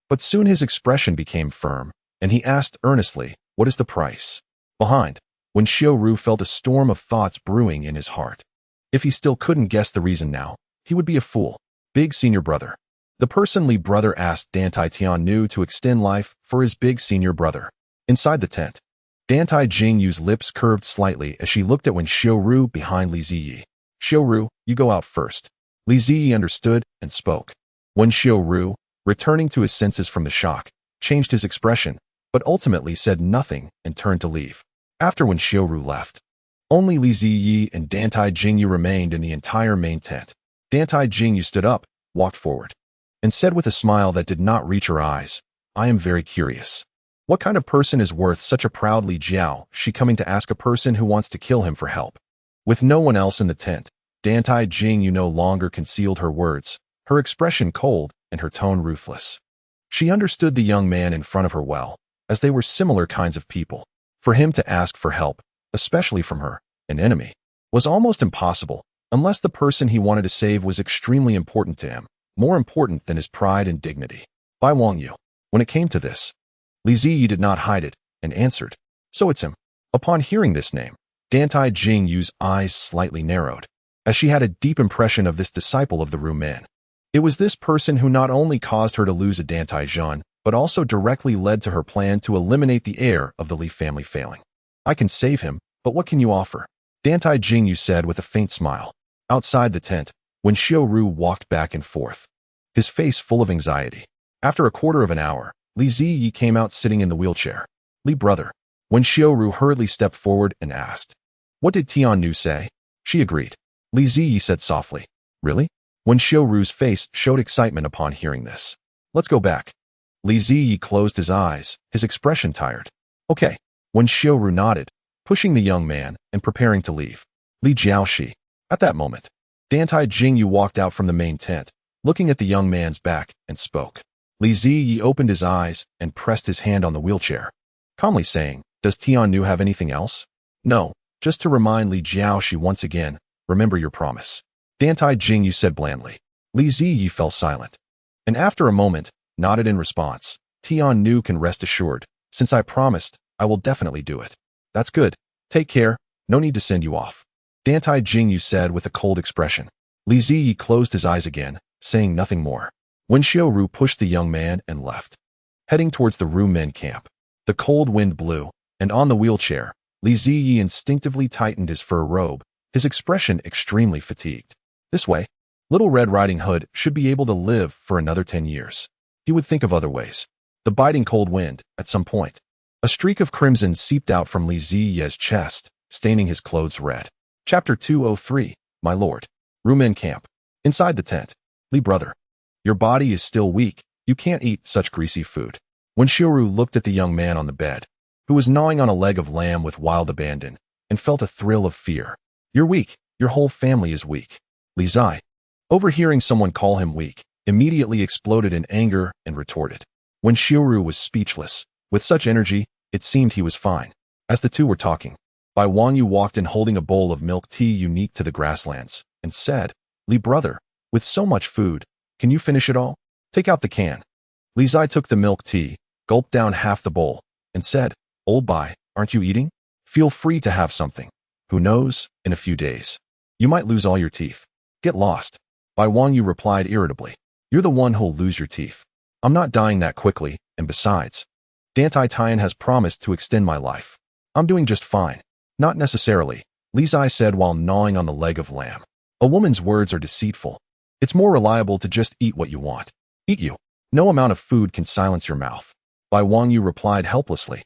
But soon his expression became firm, and he asked earnestly, "What is the price?" Behind, Wen Xiaoru felt a storm of thoughts brewing in his heart. If he still couldn't guess the reason now, he would be a fool. Big senior brother. The person Li brother asked Dantai Tian Nu to extend life for his big senior brother. Inside the tent, Dantai Jingyu's lips curved slightly as she looked at Wen Xiaoru behind Li Ziyi. "Xiaoru, you go out first." Li Ziyi understood and spoke. Wen Xiaoru, returning to his senses from the shock, changed his expression, but ultimately said nothing and turned to leave. After Wen Xiaoru left, only Li Ziyi and Dantai Jingyu remained in the entire main tent. Dantai Jingyu stood up, walked forward, and said with a smile that did not reach her eyes, "I am very curious. What kind of person is worth such a proud Li Jiaoxi coming to ask a person who wants to kill him for help?" With no one else in the tent, Dantai Jingyu no longer concealed her words, her expression cold and her tone ruthless. She understood the young man in front of her well, as they were similar kinds of people. For him to ask for help, especially from her, an enemy, was almost impossible, unless the person he wanted to save was extremely important to him, more important than his pride and dignity. Bai Wangyu. When it came to this, Li Ziyi did not hide it, and answered, "So it's him." Upon hearing this name, Dantai Jingyu's eyes slightly narrowed, as she had a deep impression of this disciple of the Ru Man. It was this person who not only caused her to lose a Dantai Zhan, but also directly led to her plan to eliminate the heir of the Li family failing. "I can save him, but what can you offer?" Dantai Jingyu said with a faint smile. Outside the tent, when Xiao Ru walked back and forth, his face full of anxiety. After a quarter of an hour, Li Ziyi came out sitting in the wheelchair. "Li brother." When Xiao Ru hurriedly stepped forward and asked, "What did Tian Nu say?" She agreed. Li Ziyi said softly, "Really?" When Xiao Ru's face showed excitement upon hearing this. "Let's go back." Li Ziyi closed his eyes, his expression tired. "Okay." When Xiao Ru nodded, pushing the young man and preparing to leave. Li Jiaoxi. At that moment, Dantai Jingyu walked out from the main tent, looking at the young man's back, and spoke. Li Ziyi opened his eyes and pressed his hand on the wheelchair, calmly saying, "Does Tian Nu have anything else?" "No, just to remind Li Jiaoxi once again, remember your promise." Dantai Jingyu said blandly. Li Ziyi fell silent, and after a moment, nodded in response. "Tian Nu can rest assured. Since I promised, I will definitely do it." "That's good. Take care, no need to send you off," Dantai Jingyu said with a cold expression. Li Ziyi closed his eyes again, saying nothing more. When Xiao Ru pushed the young man and left, heading towards the Ru men camp. The cold wind blew, and on the wheelchair, Li Ziyi instinctively tightened his fur robe, his expression extremely fatigued. This way, Little Red Riding Hood should be able to live for another 10 years. He would think of other ways. The biting cold wind, at some point. A streak of crimson seeped out from Li Ziyi's chest, staining his clothes red. Chapter 203, My Lord. Ru men camp. Inside the tent. "Li brother. Your body is still weak, you can't eat such greasy food." When Xiao Ru looked at the young man on the bed, who was gnawing on a leg of lamb with wild abandon, and felt a thrill of fear. "You're weak, your whole family is weak." Li Zai, overhearing someone call him weak, immediately exploded in anger and retorted. When Xiao Ru was speechless, with such energy, it seemed he was fine. As the two were talking, Bai Wangyu walked in holding a bowl of milk tea unique to the grasslands, and said, "Li brother, with so much food, can you finish it all? Take out the can." Li Zai took the milk tea, gulped down half the bowl, and said, "Old Bai, aren't you eating? Feel free to have something. Who knows, in a few days, you might lose all your teeth. Get lost." Bai Wangyu replied irritably, "You're the one who'll lose your teeth. I'm not dying that quickly, and besides, Dantai Tian has promised to extend my life. I'm doing just fine." "Not necessarily," Li Zai said while gnawing on the leg of lamb. "A woman's words are deceitful. It's more reliable to just eat what you want." "Eat you? No amount of food can silence your mouth." Bai Wangyu replied helplessly.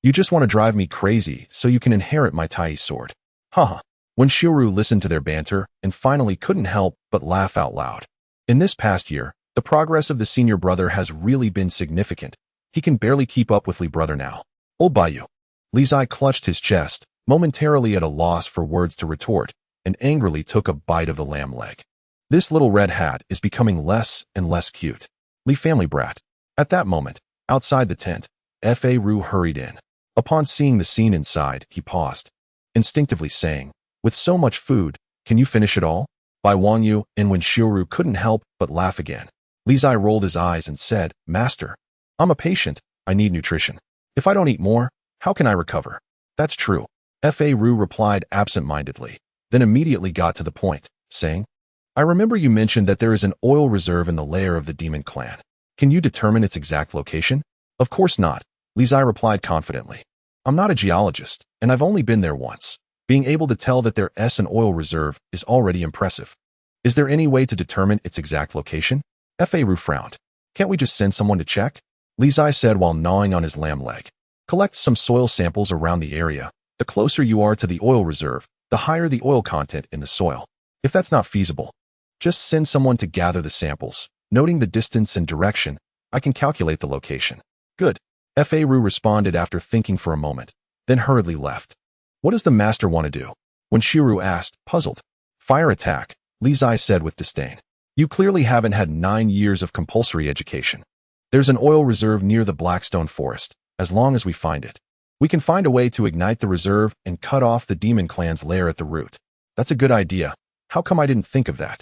"You just want to drive me crazy so you can inherit my Tai sword." Haha. When Xiao Ru listened to their banter and finally couldn't help but laugh out loud. In this past year, the progress of the senior brother has really been significant. He can barely keep up with Li brother now. "Old Baiyu." Li Zai clutched his chest, momentarily at a loss for words to retort, and angrily took a bite of the lamb leg. This little red hat is becoming less and less cute. Li family brat. At that moment, outside the tent, Fa Ru hurried in. Upon seeing the scene inside, he paused, instinctively saying, "With so much food, can you finish it all?" Bai Wangyu, and when Xiao Ru couldn't help but laugh again. Li Zai rolled his eyes and said, "Master, I'm a patient, I need nutrition. If I don't eat more, how can I recover?" "That's true," Fa Ru replied absent-mindedly, then immediately got to the point, saying, "I remember you mentioned that there is an oil reserve in the lair of the demon clan. Can you determine its exact location?" "Of course not," Li Zai replied confidently. "I'm not a geologist, and I've only been there once. Being able to tell that there is an oil reserve is already impressive. Is there any way to determine its exact location?" Fa Ru frowned. "Can't we just send someone to check?" Li Zai said while gnawing on his lamb leg. "Collect some soil samples around the area. The closer you are to the oil reserve, the higher the oil content in the soil. If that's not feasible, just send someone to gather the samples. Noting the distance and direction, I can calculate the location." "Good," Fa Ru responded after thinking for a moment, then hurriedly left. "What does the master want to do?" When Xiao Ru asked, puzzled. "Fire attack," Li Zai said with disdain. "You clearly haven't had 9 years of compulsory education. There's an oil reserve near the Blackstone Forest. As long as we find it, we can find a way to ignite the reserve and cut off the demon clan's lair at the root. That's a good idea. How come I didn't think of that?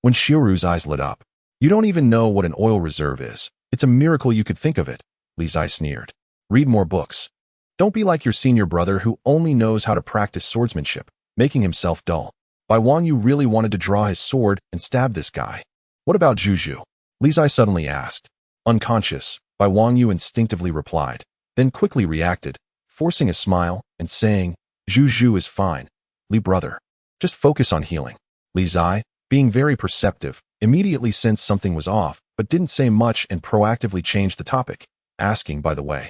When Shiru's eyes lit up. You don't even know what an oil reserve is. It's a miracle you could think of it, Li Zai sneered. Read more books. Don't be like your senior brother who only knows how to practice swordsmanship, making himself dull. Bai Wang Yu really wanted to draw his sword and stab this guy. What about Juju? Li Zai suddenly asked. Unconscious, Bai Wang Yu instinctively replied, then quickly reacted, forcing a smile and saying, Juju is fine. Li brother. Just focus on healing. Li Zai, being very perceptive, immediately sensed something was off, but didn't say much and proactively changed the topic, asking, by the way,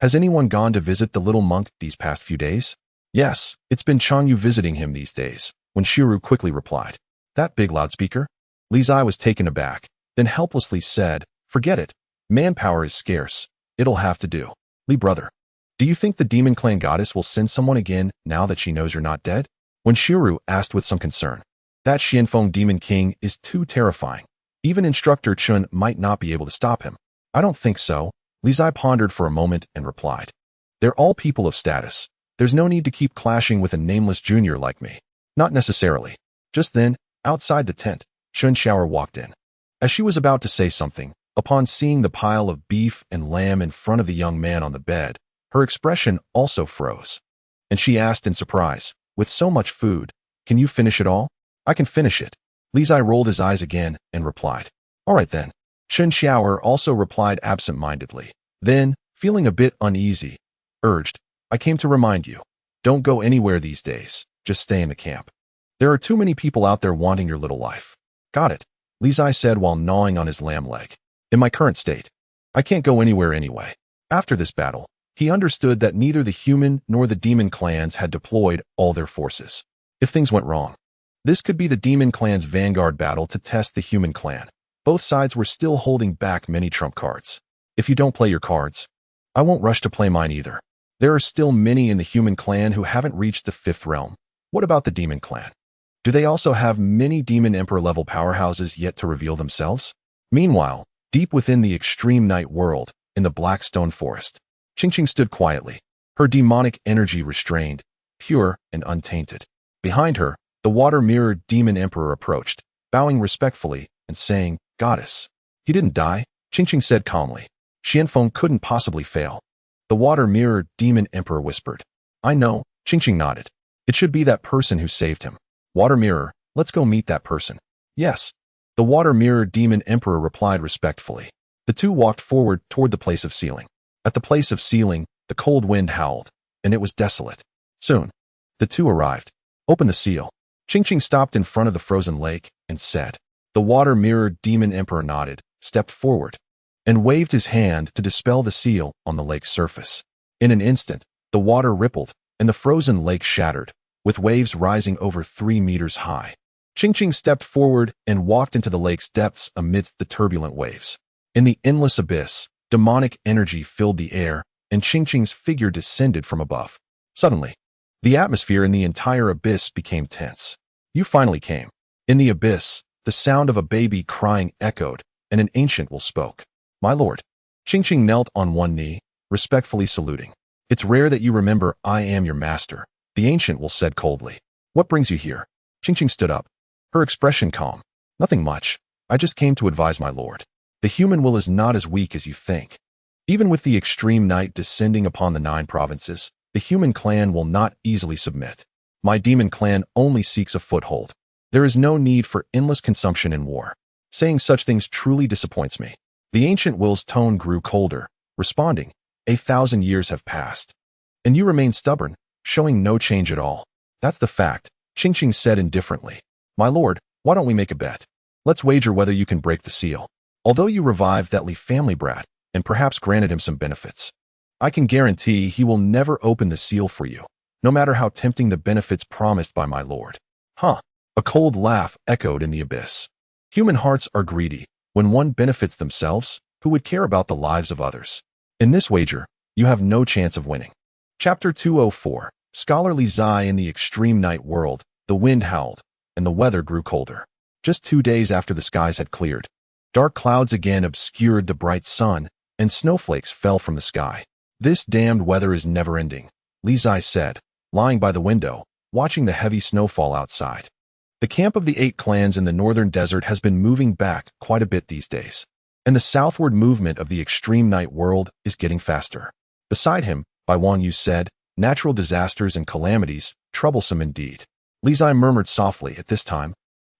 has anyone gone to visit the little monk these past few days? Yes, it's been Changyu visiting him these days, when Shiru quickly replied. That big loudspeaker? Li Zai was taken aback, then helplessly said, forget it. Manpower is scarce. It'll have to do. Li brother. Do you think the demon clan goddess will send someone again now that she knows you're not dead? When Shiru asked with some concern. That Xianfeng demon king is too terrifying. Even instructor Chun might not be able to stop him. I don't think so. Li Zai pondered for a moment and replied. They're all people of status. There's no need to keep clashing with a nameless junior like me. Not necessarily. Just then, outside the tent, Chun Shower walked in. As she was about to say something, upon seeing the pile of beef and lamb in front of the young man on the bed, her expression also froze. And she asked in surprise, with so much food, can you finish it all? I can finish it. Li Zai rolled his eyes again and replied. All right then. Chun Shower also replied absent-mindedly. Then, feeling a bit uneasy, urged, I came to remind you. Don't go anywhere these days. Just stay in the camp. There are too many people out there wanting your little life. Got it, Li Zai said while gnawing on his lamb leg. In my current state, I can't go anywhere anyway. After this battle, he understood that neither the human nor the demon clans had deployed all their forces. If things went wrong, this could be the demon clan's vanguard battle to test the human clan. Both sides were still holding back many trump cards. If you don't play your cards, I won't rush to play mine either. There are still many in the human clan who haven't reached the 5th realm. What about the demon clan? Do they also have many demon emperor level powerhouses yet to reveal themselves? Meanwhile, deep within the extreme night world, in the Blackstone Forest, Qingqing stood quietly, her demonic energy restrained, pure and untainted. Behind her, the water-mirrored demon emperor approached, bowing respectfully and saying, Goddess. He didn't die, Qingqing said calmly. Xianfeng couldn't possibly fail. The water-mirrored demon emperor whispered. I know, Qingqing nodded. It should be that person who saved him. Water mirror, let's go meet that person. Yes. The water-mirrored demon emperor replied respectfully. The two walked forward toward the place of sealing. At the place of sealing, the cold wind howled, and it was desolate. Soon, the two arrived. Open the seal. Qingqing stopped in front of the frozen lake and said. The water-mirrored demon emperor nodded, stepped forward, and waved his hand to dispel the seal on the lake's surface. In an instant, the water rippled, and the frozen lake shattered, with waves rising over 3 meters high. Qingqing stepped forward and walked into the lake's depths amidst the turbulent waves. In the endless abyss, demonic energy filled the air, and Qingqing's figure descended from above. Suddenly, the atmosphere in the entire abyss became tense. You finally came. In the abyss, the sound of a baby crying echoed, and an ancient will spoke. My lord. Qingqing knelt on one knee, respectfully saluting. It's rare that you remember I am your master, the ancient will said coldly. What brings you here? Qingqing stood up, her expression calm. Nothing much. I just came to advise my lord. The human will is not as weak as you think. Even with the extreme night descending upon the 9 provinces, the human clan will not easily submit. My demon clan only seeks a foothold. There is no need for endless consumption in war. Saying such things truly disappoints me. The ancient will's tone grew colder, responding, 1,000 years have passed. And you remain stubborn, showing no change at all. That's the fact, Qingqing said indifferently. My lord, why don't we make a bet? Let's wager whether you can break the seal. Although you revived that Li family brat, and perhaps granted him some benefits, I can guarantee he will never open the seal for you, no matter how tempting the benefits promised by my lord. Huh. A cold laugh echoed in the abyss. Human hearts are greedy. When one benefits themselves, who would care about the lives of others? In this wager, you have no chance of winning. Chapter 204. Scholar Li Zai in the extreme night world, the wind howled, and the weather grew colder. Just 2 days after the skies had cleared, Dark clouds again obscured the bright sun, and snowflakes fell from the sky. This damned weather is never ending, Li Zai said, lying by the window, watching the heavy snowfall outside. The camp of the 8 clans in the northern desert has been moving back quite a bit these days, and the southward movement of the extreme night world is getting faster. Beside him, Bai Wanyu said, natural disasters and calamities, troublesome indeed. Li Zai murmured softly at this time.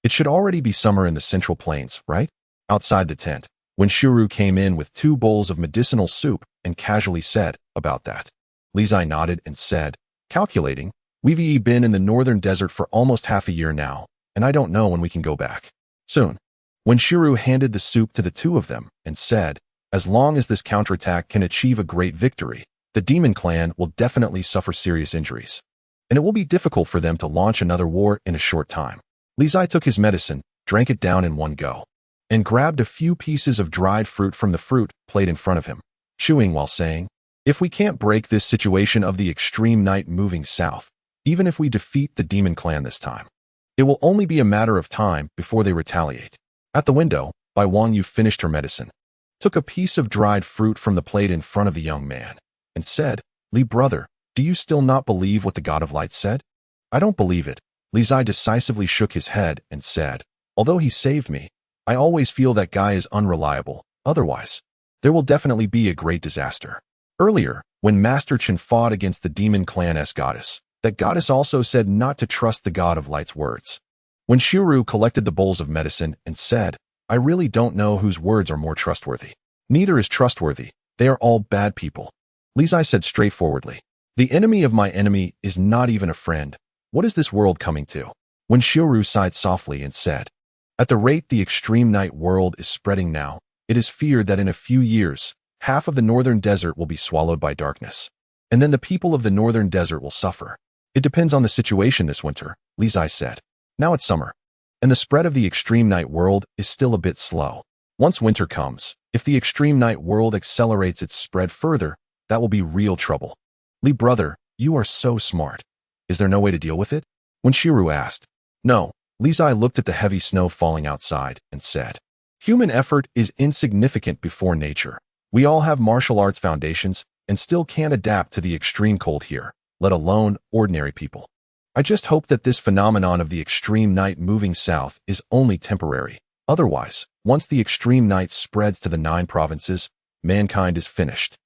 It should already be summer in the central plains, right? Outside the tent, when Shuru came in with 2 bowls of medicinal soup and casually said, about that. Li Zai nodded and said, calculating, we've been in the northern desert for almost half a year now, and I don't know when we can go back. Soon. When Shuru handed the soup to the 2 of them and said, as long as this counterattack can achieve a great victory, the demon clan will definitely suffer serious injuries, and it will be difficult for them to launch another war in a short time. Li Zai took his medicine, drank it down in one go, and grabbed a few pieces of dried fruit from the fruit plate in front of him, chewing while saying, if we can't break this situation of the extreme night moving south, even if we defeat the demon clan this time, it will only be a matter of time before they retaliate. At the window, Bai Wanyu finished her medicine, took a piece of dried fruit from the plate in front of the young man, and said, Li brother, do you still not believe what the God of Light said? I don't believe it. Li Zai decisively shook his head and said, although he saved me, I always feel that guy is unreliable. Otherwise, there will definitely be a great disaster. Earlier, when Master Chen fought against the demon clan's goddess, that goddess also said not to trust the God of Light's words. When Shuru collected the bowls of medicine and said, I really don't know whose words are more trustworthy. Neither is trustworthy. They are all bad people. Li Zai said straightforwardly, the enemy of my enemy is not even a friend. What is this world coming to? When Shuru sighed softly and said, at the rate the extreme night world is spreading now, it is feared that in a few years, half of the northern desert will be swallowed by darkness, and then the people of the northern desert will suffer. It depends on the situation this winter, Li Zai said. Now it's summer, and the spread of the extreme night world is still a bit slow. Once winter comes, if the extreme night world accelerates its spread further, that will be real trouble. Li brother, you are so smart. Is there no way to deal with it? When Shuru asked. No, Li Zai looked at the heavy snow falling outside and said, human effort is insignificant before nature. We all have martial arts foundations and still can't adapt to the extreme cold here, let alone ordinary people. I just hope that this phenomenon of the extreme night moving south is only temporary. Otherwise, once the extreme night spreads to the 9 provinces, mankind is finished.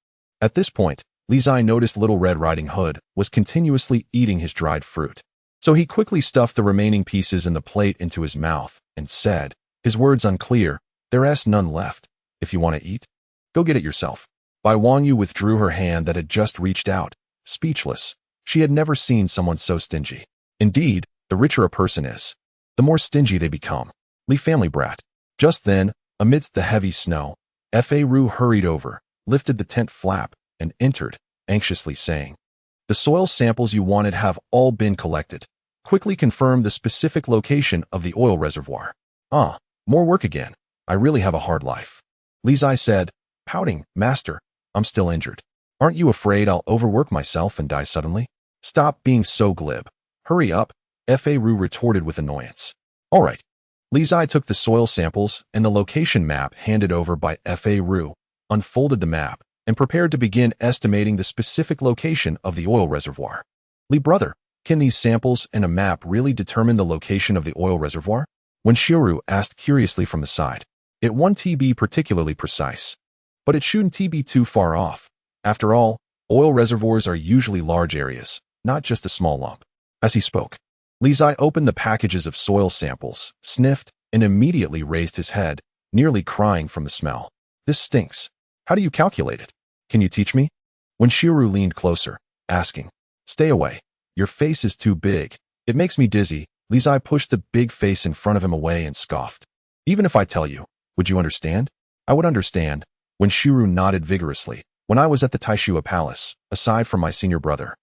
At this point, Li Zai noticed Little Red Riding Hood was continuously eating his dried fruit. So he quickly stuffed the remaining pieces in the plate into his mouth and said, his words unclear, there's none left. If you want to eat, go get it yourself. Bai Wanyu withdrew her hand that had just reached out, speechless. She had never seen someone so stingy. Indeed, the richer a person is, the more stingy they become. Li family brat. Just then, amidst the heavy snow, Fa Ru hurried over, lifted the tent flap, and entered, anxiously saying, the soil samples you wanted have all been collected. Quickly confirm the specific location of the oil reservoir. Ah, more work again. I really have a hard life. Li Zai said, pouting, Master, I'm still injured. Aren't you afraid I'll overwork myself and die suddenly? Stop being so glib. Hurry up, Fa Ru retorted with annoyance. All right. Li Zai took the soil samples and the location map handed over by Fa Ru, unfolded the map, and prepared to begin estimating the specific location of the oil reservoir. Li brother, can these samples and a map really determine the location of the oil reservoir? When Shuru asked curiously from the side, it won't be particularly precise, but it shouldn't be too far off. After all, oil reservoirs are usually large areas, not just a small lump. As he spoke, Li Zai opened the packages of soil samples, sniffed, and immediately raised his head, nearly crying from the smell. This stinks. How do you calculate it? Can you teach me? When Shuru leaned closer, asking, stay away. Your face is too big. It makes me dizzy. Li Zai pushed the big face in front of him away and scoffed. Even if I tell you, would you understand? I would understand. When Shuru nodded vigorously, when I was at the Taishua Palace, aside from my senior brother,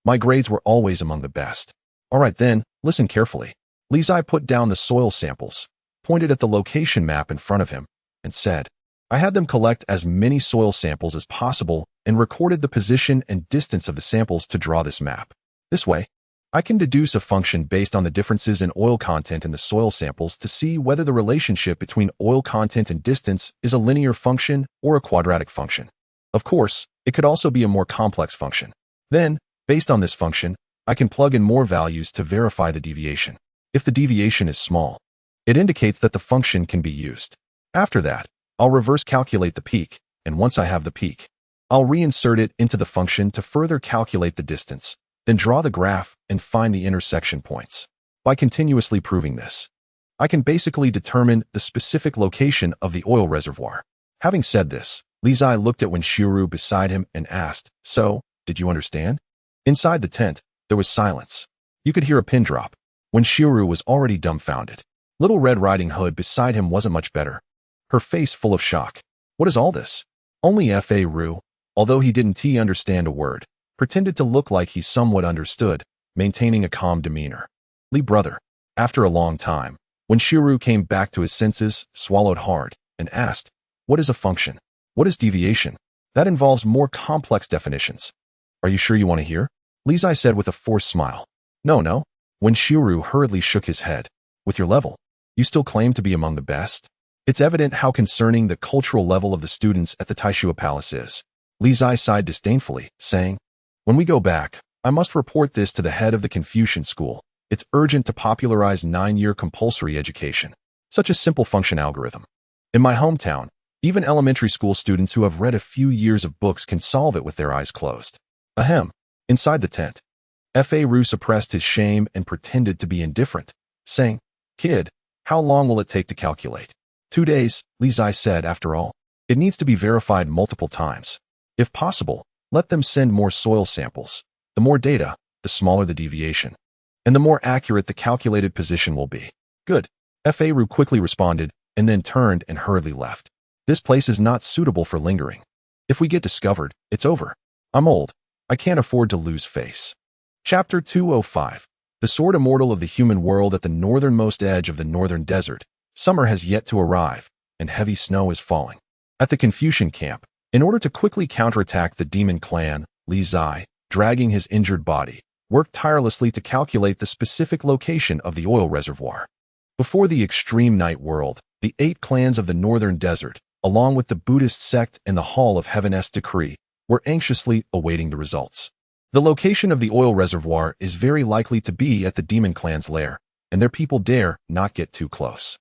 my grades were always among the best. All right then, listen carefully. Li Zai put down the soil samples, pointed at the location map in front of him, and said, I had them collect as many soil samples as possible and recorded the position and distance of the samples to draw this map. This way, I can deduce a function based on the differences in oil content in the soil samples to see whether the relationship between oil content and distance is a linear function or a quadratic function. Of course, it could also be a more complex function. Then, based on this function, I can plug in more values to verify the deviation. If the deviation is small, it indicates that the function can be used. After that, I'll reverse calculate the peak, and once I have the peak, I'll reinsert it into the function to further calculate the distance, then draw the graph and find the intersection points. By continuously proving this, I can basically determine the specific location of the oil reservoir. Having said this, Li Zai looked at Wenxiuru beside him and asked, "So, did you understand?" Inside the tent, there was silence. You could hear a pin drop. Wenxiuru was already dumbfounded. Little Red Riding Hood beside him wasn't much better, her face full of shock. What is all this? Only Fa Ru, although he didn't understand a word, pretended to look like he somewhat understood, maintaining a calm demeanor. Li brother. After a long time, Wenxiuru came back to his senses, swallowed hard, and asked, "What is a function? What is deviation?" That involves more complex definitions. Are you sure you want to hear? Li Zai said with a forced smile. No. Wenxiuru hurriedly shook his head. With your level, you still claim to be among the best? It's evident how concerning the cultural level of the students at the Taishua Palace is. Li Zai sighed disdainfully, saying, "When we go back, I must report this to the head of the Confucian school. It's urgent to popularize 9-year compulsory education. Such a simple function algorithm. In my hometown, even elementary school students who have read a few years of books can solve it with their eyes closed." Ahem. Inside the tent, Fa Ru suppressed his shame and pretended to be indifferent, saying, "Kid, how long will it take to calculate?" 2 days, Li Zai said. After all, it needs to be verified multiple times. If possible, let them send more soil samples. The more data, the smaller the deviation, and the more accurate the calculated position will be. Good. Fa Ru quickly responded, and then turned and hurriedly left. This place is not suitable for lingering. If we get discovered, it's over. I'm old. I can't afford to lose face. Chapter 205. The Sword Immortal of the Human World. At the northernmost edge of the northern desert, summer has yet to arrive, and heavy snow is falling. At the Confucian camp, in order to quickly counterattack the demon clan, Li Zai, dragging his injured body, worked tirelessly to calculate the specific location of the oil reservoir. Before the extreme night world, the 8 clans of the northern desert, along with the Buddhist sect and the Hall of Heaven's Decree, were anxiously awaiting the results. The location of the oil reservoir is very likely to be at the demon clan's lair, and their people dare not get too close.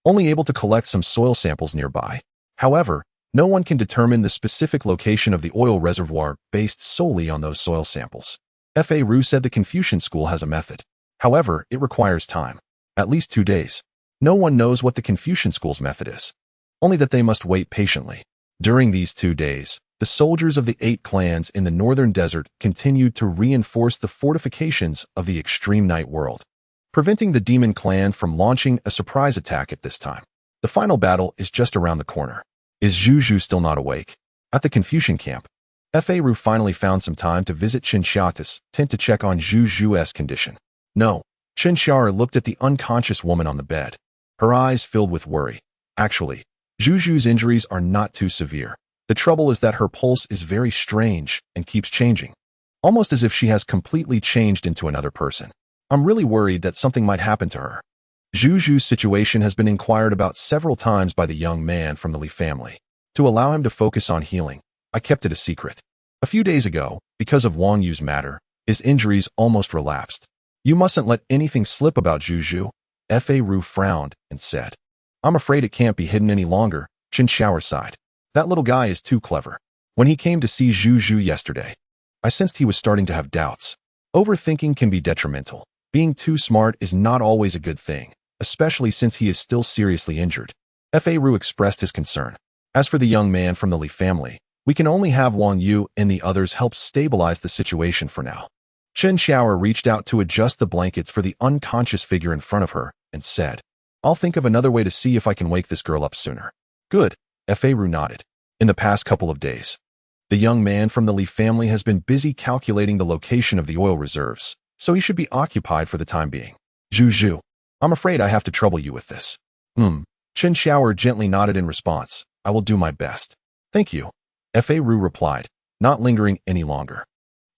Only able to collect some soil samples nearby. However, no one can determine the specific location of the oil reservoir based solely on those soil samples. Fa Ru said the Confucian school has a method. However, it requires time. At least 2 days. No one knows what the Confucian school's method is. Only that they must wait patiently. During these 2 days, the soldiers of the 8 clans in the northern desert continued to reinforce the fortifications of the extreme night world, preventing the demon clan from launching a surprise attack at this time. The final battle is just around the corner. Is Zhu Zhu still not awake? At the Confucian camp, Fa Ru finally found some time to visit Chen Xiao's tent to check on Zhu Zhu's condition. No, Chen Xiao looked at the unconscious woman on the bed, her eyes filled with worry. Actually, Zhu Zhu's injuries are not too severe. The trouble is that her pulse is very strange and keeps changing, almost as if she has completely changed into another person. I'm really worried that something might happen to her. Zhu Zhu's situation has been inquired about several times by the young man from the Li family. To allow him to focus on healing, I kept it a secret. A few days ago, because of Wang Yu's matter, his injuries almost relapsed. You mustn't let anything slip about Zhu Zhu. Fa Ru frowned and said, "I'm afraid it can't be hidden any longer." Chen Xiao sighed. That little guy is too clever. When he came to see Zhu Zhu yesterday, I sensed he was starting to have doubts. Overthinking can be detrimental. Being too smart is not always a good thing, especially since he is still seriously injured. Fa Ru expressed his concern. As for the young man from the Li family, we can only have Wang Yu and the others help stabilize the situation for now. Chen Xiao reached out to adjust the blankets for the unconscious figure in front of her and said, "I'll think of another way to see if I can wake this girl up sooner." Good. Fa Ru nodded. In the past couple of days, the young man from the Li family has been busy calculating the location of the oil reserves, so he should be occupied for the time being. Zhu Zhu, I'm afraid I have to trouble you with this. Chen Xiao gently nodded in response. I will do my best. Thank you. Fa Ru replied, not lingering any longer,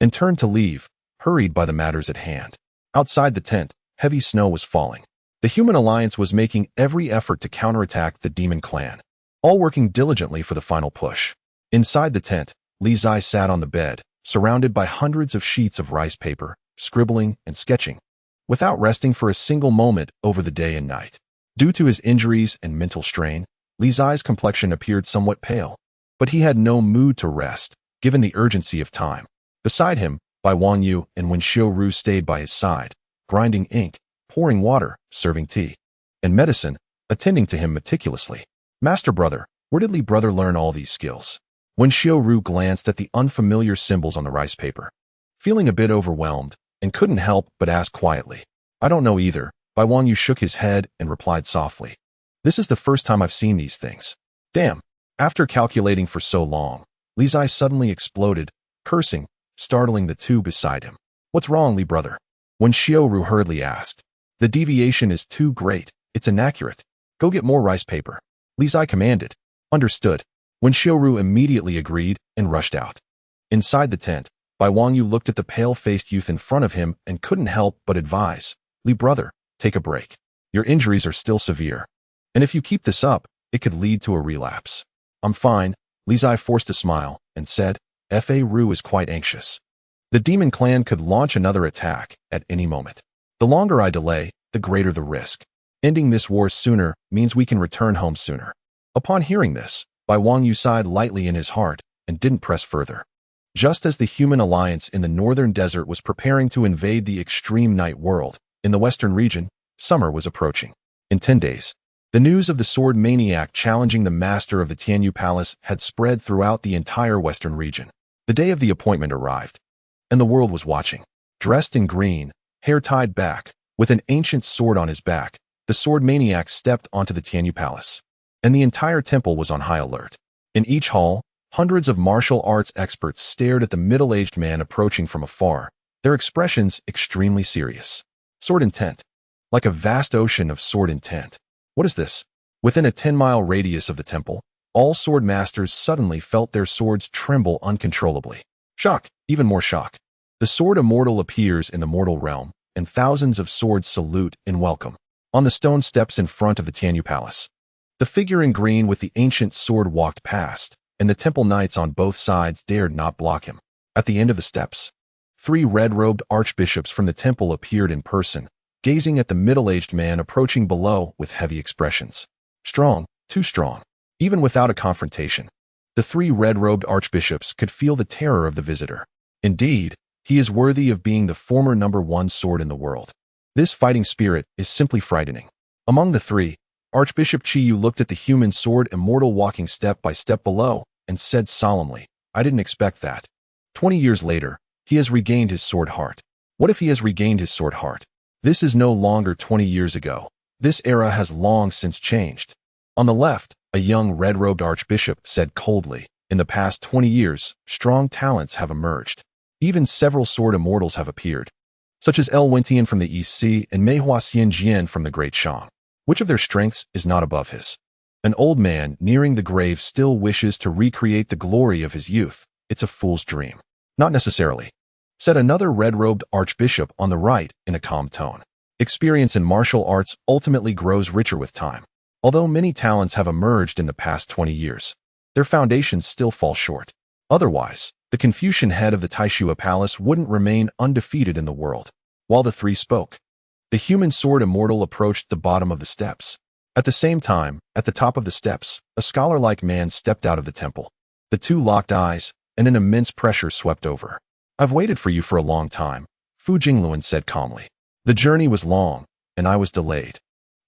and turned to leave, hurried by the matters at hand. Outside the tent, heavy snow was falling. The human alliance was making every effort to counterattack the demon clan, all working diligently for the final push. Inside the tent, Li Zai sat on the bed, surrounded by hundreds of sheets of rice paper, scribbling and sketching, without resting for a single moment over the day and night. Due to his injuries and mental strain, Li Zai's complexion appeared somewhat pale, but he had no mood to rest, given the urgency of time. Beside him, Bai Wangyu and Wen Xiaoru stayed by his side, grinding ink, pouring water, serving tea, and medicine, attending to him meticulously. Master brother, where did Li brother learn all these skills? Wen Xiaoru glanced at the unfamiliar symbols on the rice paper, feeling a bit overwhelmed, and couldn't help but ask quietly. I don't know either. Bai Wangyu shook his head and replied softly. This is the first time I've seen these things. Damn. After calculating for so long, Li Zai suddenly exploded, cursing, startling the two beside him. What's wrong, Li brother? Wen Xiaoru hurriedly asked. The deviation is too great. It's inaccurate. Go get more rice paper. Li Zai commanded. Understood. Wen Xiaoru immediately agreed and rushed out. Inside the tent, Bai Wangyu looked at the pale-faced youth in front of him and couldn't help but advise. Li brother, take a break. Your injuries are still severe. And if you keep this up, it could lead to a relapse. I'm fine. Li Zai forced a smile and said, Fa Ru is quite anxious. The demon clan could launch another attack at any moment. The longer I delay, the greater the risk. Ending this war sooner means we can return home sooner. Upon hearing this, Bai Wangyu sighed lightly in his heart and didn't press further. Just as the human alliance in the northern desert was preparing to invade the extreme night world, in the western region, summer was approaching. In 10 days, the news of the sword maniac challenging the master of the Tianyu Palace had spread throughout the entire western region. The day of the appointment arrived, and the world was watching. Dressed in green, hair tied back, with an ancient sword on his back, the sword maniac stepped onto the Tianyu Palace, and the entire temple was on high alert. In each hall, hundreds of martial arts experts stared at the middle-aged man approaching from afar, their expressions extremely serious. Sword intent. Like a vast ocean of sword intent. What is this? Within a 10-mile radius of the temple, all sword masters suddenly felt their swords tremble uncontrollably. Shock, even more shock. The sword immortal appears in the mortal realm, and thousands of swords salute in welcome. On the stone steps in front of the Tianyu Palace, the figure in green with the ancient sword walked past, and the temple knights on both sides dared not block him. At the end of the steps, 3 red-robed archbishops from the temple appeared in person, gazing at the middle-aged man approaching below with heavy expressions. Strong, too strong. Even without a confrontation, the 3 red-robed archbishops could feel the terror of the visitor. Indeed, he is worthy of being the former #1 sword in the world. This fighting spirit is simply frightening. Among the 3, Archbishop Chiyu looked at the human sword immortal walking step by step below and said solemnly, I didn't expect that. 20 years later, he has regained his sword heart. What if he has regained his sword heart? This is no longer 20 years ago. This era has long since changed. On the left, a young red-robed archbishop said coldly, in the past 20 years, strong talents have emerged. Even several sword immortals have appeared, such as El Wentian from the East Sea and Meihua Xianjian from the Great Shang. Which of their strengths is not above his? An old man nearing the grave still wishes to recreate the glory of his youth. It's a fool's dream. Not necessarily, said another red-robed archbishop on the right in a calm tone. Experience in martial arts ultimately grows richer with time. Although many talents have emerged in the past 20 years, their foundations still fall short. Otherwise, the Confucian head of the Taishua Palace wouldn't remain undefeated in the world. While the 3 spoke, the human sword immortal approached the bottom of the steps. At the same time, at the top of the steps, a scholar-like man stepped out of the temple. The 2 locked eyes, and an immense pressure swept over. I've waited for you for a long time, Fu Jingluan said calmly. The journey was long, and I was delayed.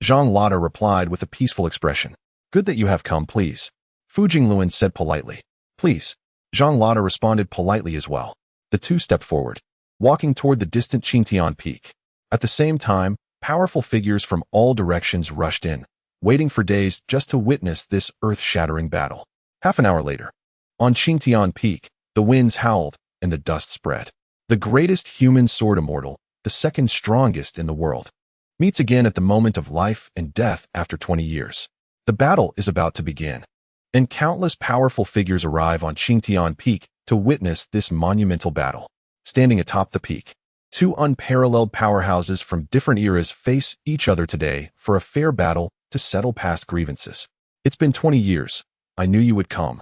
Zhang Lada replied with a peaceful expression. Good that you have come, please. Fu Jingluan said politely. Please. Zhang Lada responded politely as well. The 2 stepped forward, walking toward the distant Qingtian Peak. At the same time, powerful figures from all directions rushed in, waiting for days just to witness this earth-shattering battle. Half an hour later, on Qingtian Peak, the winds howled and the dust spread. The greatest human sword immortal, the second strongest in the world, meets again at the moment of life and death after 20 years. The battle is about to begin, and countless powerful figures arrive on Qingtian Peak to witness this monumental battle. Standing atop the peak, Two unparalleled powerhouses from different eras face each other today for a fair battle to settle past grievances. It's been 20 years. I knew you would come.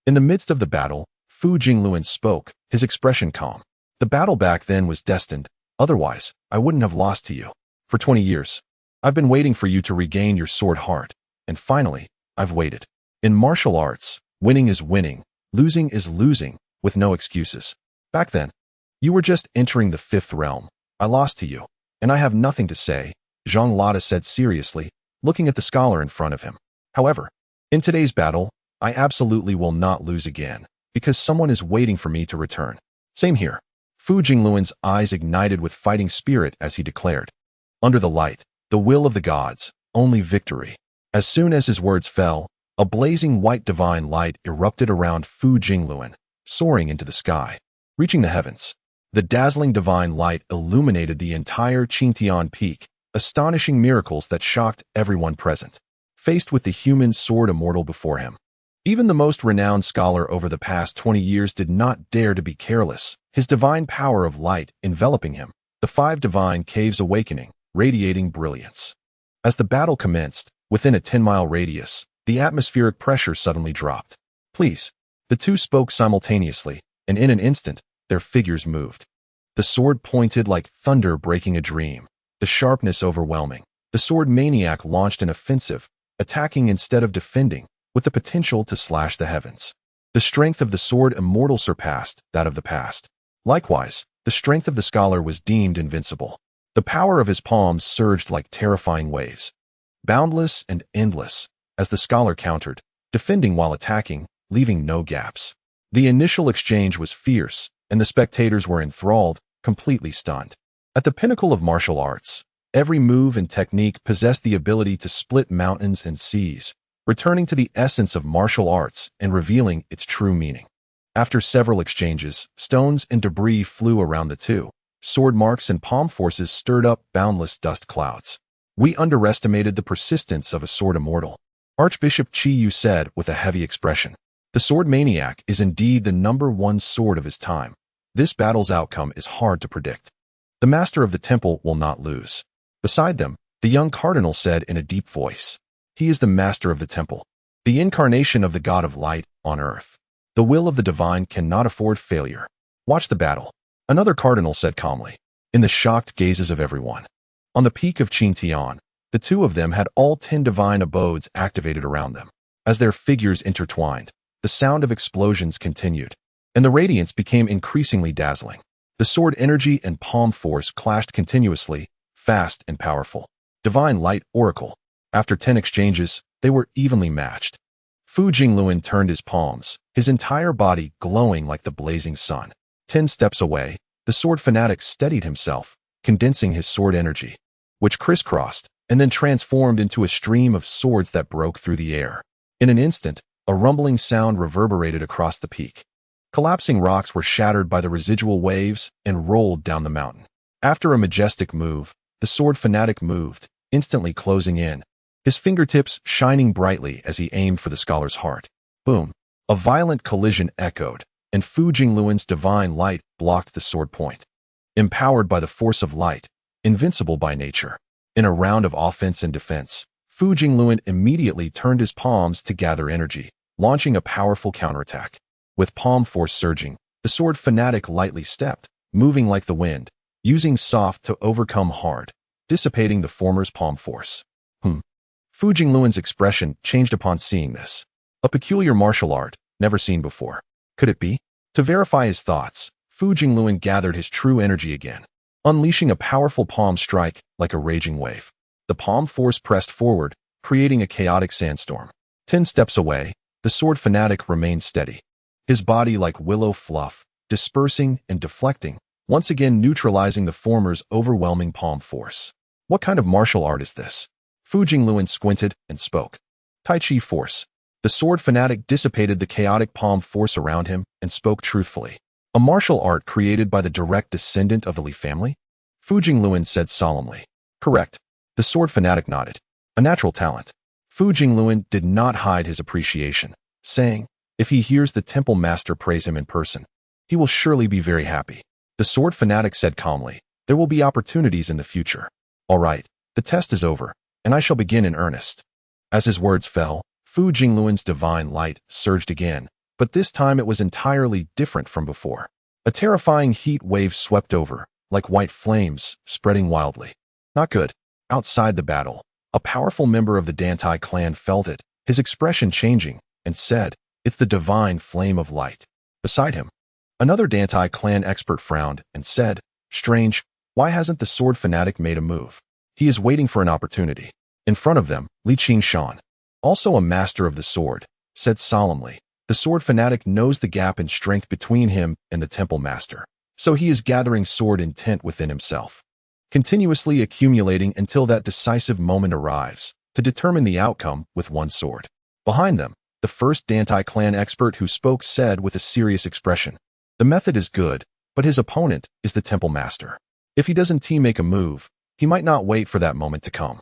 In the midst of the battle, Fu Jingluan spoke, his expression calm. The battle back then was destined. Otherwise, I wouldn't have lost to you. For 20 years, I've been waiting for you to regain your sword heart. And finally, I've waited. In martial arts, winning is winning, losing is losing, with no excuses. Back then, you were just entering the fifth realm. I lost to you, and I have nothing to say, Zhang Lada said seriously, looking at the scholar in front of him. However, in today's battle, I absolutely will not lose again, because someone is waiting for me to return. Same here. Fu Jingluan's eyes ignited with fighting spirit as he declared. Under the light, the will of the gods, only victory. As soon as his words fell, a blazing white divine light erupted around Fu Jingluan, soaring into the sky. Reaching the heavens, the dazzling divine light illuminated the entire Qingtian Peak, astonishing miracles that shocked everyone present. Faced with the human sword immortal before him, even the most renowned scholar over the past 20 years did not dare to be careless, his divine power of light enveloping him, the five divine caves awakening, radiating brilliance. As the battle commenced, within a 10-mile radius, the atmospheric pressure suddenly dropped. Please. The two spoke simultaneously, and in an instant, their figures moved. The sword pointed like thunder breaking a dream, the sharpness overwhelming. The sword maniac launched an offensive, attacking instead of defending, with the potential to slash the heavens. The strength of the sword immortal surpassed that of the past. Likewise, the strength of the scholar was deemed invincible. The power of his palms surged like terrifying waves, boundless and endless, as the scholar countered, defending while attacking, leaving no gaps. The initial exchange was fierce, and the spectators were enthralled, completely stunned. At the pinnacle of martial arts, every move and technique possessed the ability to split mountains and seas, returning to the essence of martial arts and revealing its true meaning. After several exchanges, stones and debris flew around the two. Sword marks and palm forces stirred up boundless dust clouds. We underestimated the persistence of a sword immortal, Archbishop Qi Yu said with a heavy expression. The sword maniac is indeed the #1 sword of his time. This battle's outcome is hard to predict. The master of the temple will not lose. Beside them, the young cardinal said in a deep voice. He is the master of the temple, the incarnation of the god of light on earth. The will of the divine cannot afford failure. Watch the battle, another cardinal said calmly, in the shocked gazes of everyone. On the peak of Qingtian, the two of them had all 10 divine abodes activated around them. As their figures intertwined, the sound of explosions continued, and the radiance became increasingly dazzling. The sword energy and palm force clashed continuously, fast and powerful. Divine light oracle. After 10 exchanges, they were evenly matched. Fu Jingluan turned his palms, his entire body glowing like the blazing sun. 10 steps away, the sword fanatic steadied himself, condensing his sword energy, which crisscrossed and then transformed into a stream of swords that broke through the air. In an instant, a rumbling sound reverberated across the peak. Collapsing rocks were shattered by the residual waves and rolled down the mountain. After a majestic move, the sword fanatic moved, instantly closing in, his fingertips shining brightly as he aimed for the scholar's heart. Boom! A violent collision echoed, and Fu Jingluan's divine light blocked the sword point. Empowered by the force of light, invincible by nature, in a round of offense and defense, Fu Jingluan immediately turned his palms to gather energy, launching a powerful counterattack. With palm force surging, the sword fanatic lightly stepped, moving like the wind, using soft to overcome hard, dissipating the former's palm force. Fu Jingluan's expression changed upon seeing this. A peculiar martial art, never seen before. Could it be? To verify his thoughts, Fu Jingluan gathered his true energy again, unleashing a powerful palm strike like a raging wave. The palm force pressed forward, creating a chaotic sandstorm. 10 steps away, the sword fanatic remained steady, his body like willow fluff, dispersing and deflecting, once again neutralizing the former's overwhelming palm force. What kind of martial art is this? Fu Jingluan squinted and spoke. Tai Chi force. The sword fanatic dissipated the chaotic palm force around him and spoke truthfully. A martial art created by the direct descendant of the Li family? Fu Jingluan said solemnly. Correct. The sword fanatic nodded. A natural talent. Fu Jingluan did not hide his appreciation, saying, if he hears the temple master praise him in person, he will surely be very happy. The sword fanatic said calmly, There will be opportunities in the future. All right, the test is over, and I shall begin in earnest. As his words fell, Fu Jingluan's divine light surged again, but this time it was entirely different from before. A terrifying heat wave swept over, like white flames, spreading wildly. Not good. Outside the battle, a powerful member of the Dantai clan felt it, his expression changing, and said, "It's the divine flame of light." Beside him, another Dantai clan expert frowned and said, "Strange, why hasn't the sword fanatic made a move? He is waiting for an opportunity." In front of them, Li Qingshan, also a master of the sword, said solemnly, "The sword fanatic knows the gap in strength between him and the temple master, so he is gathering sword intent within himself, continuously accumulating until that decisive moment arrives to determine the outcome with one sword." Behind them, the first Dantai clan expert who spoke said with a serious expression, "The method is good, but his opponent is the temple master. If he doesn't make a move, he might not wait for that moment to come.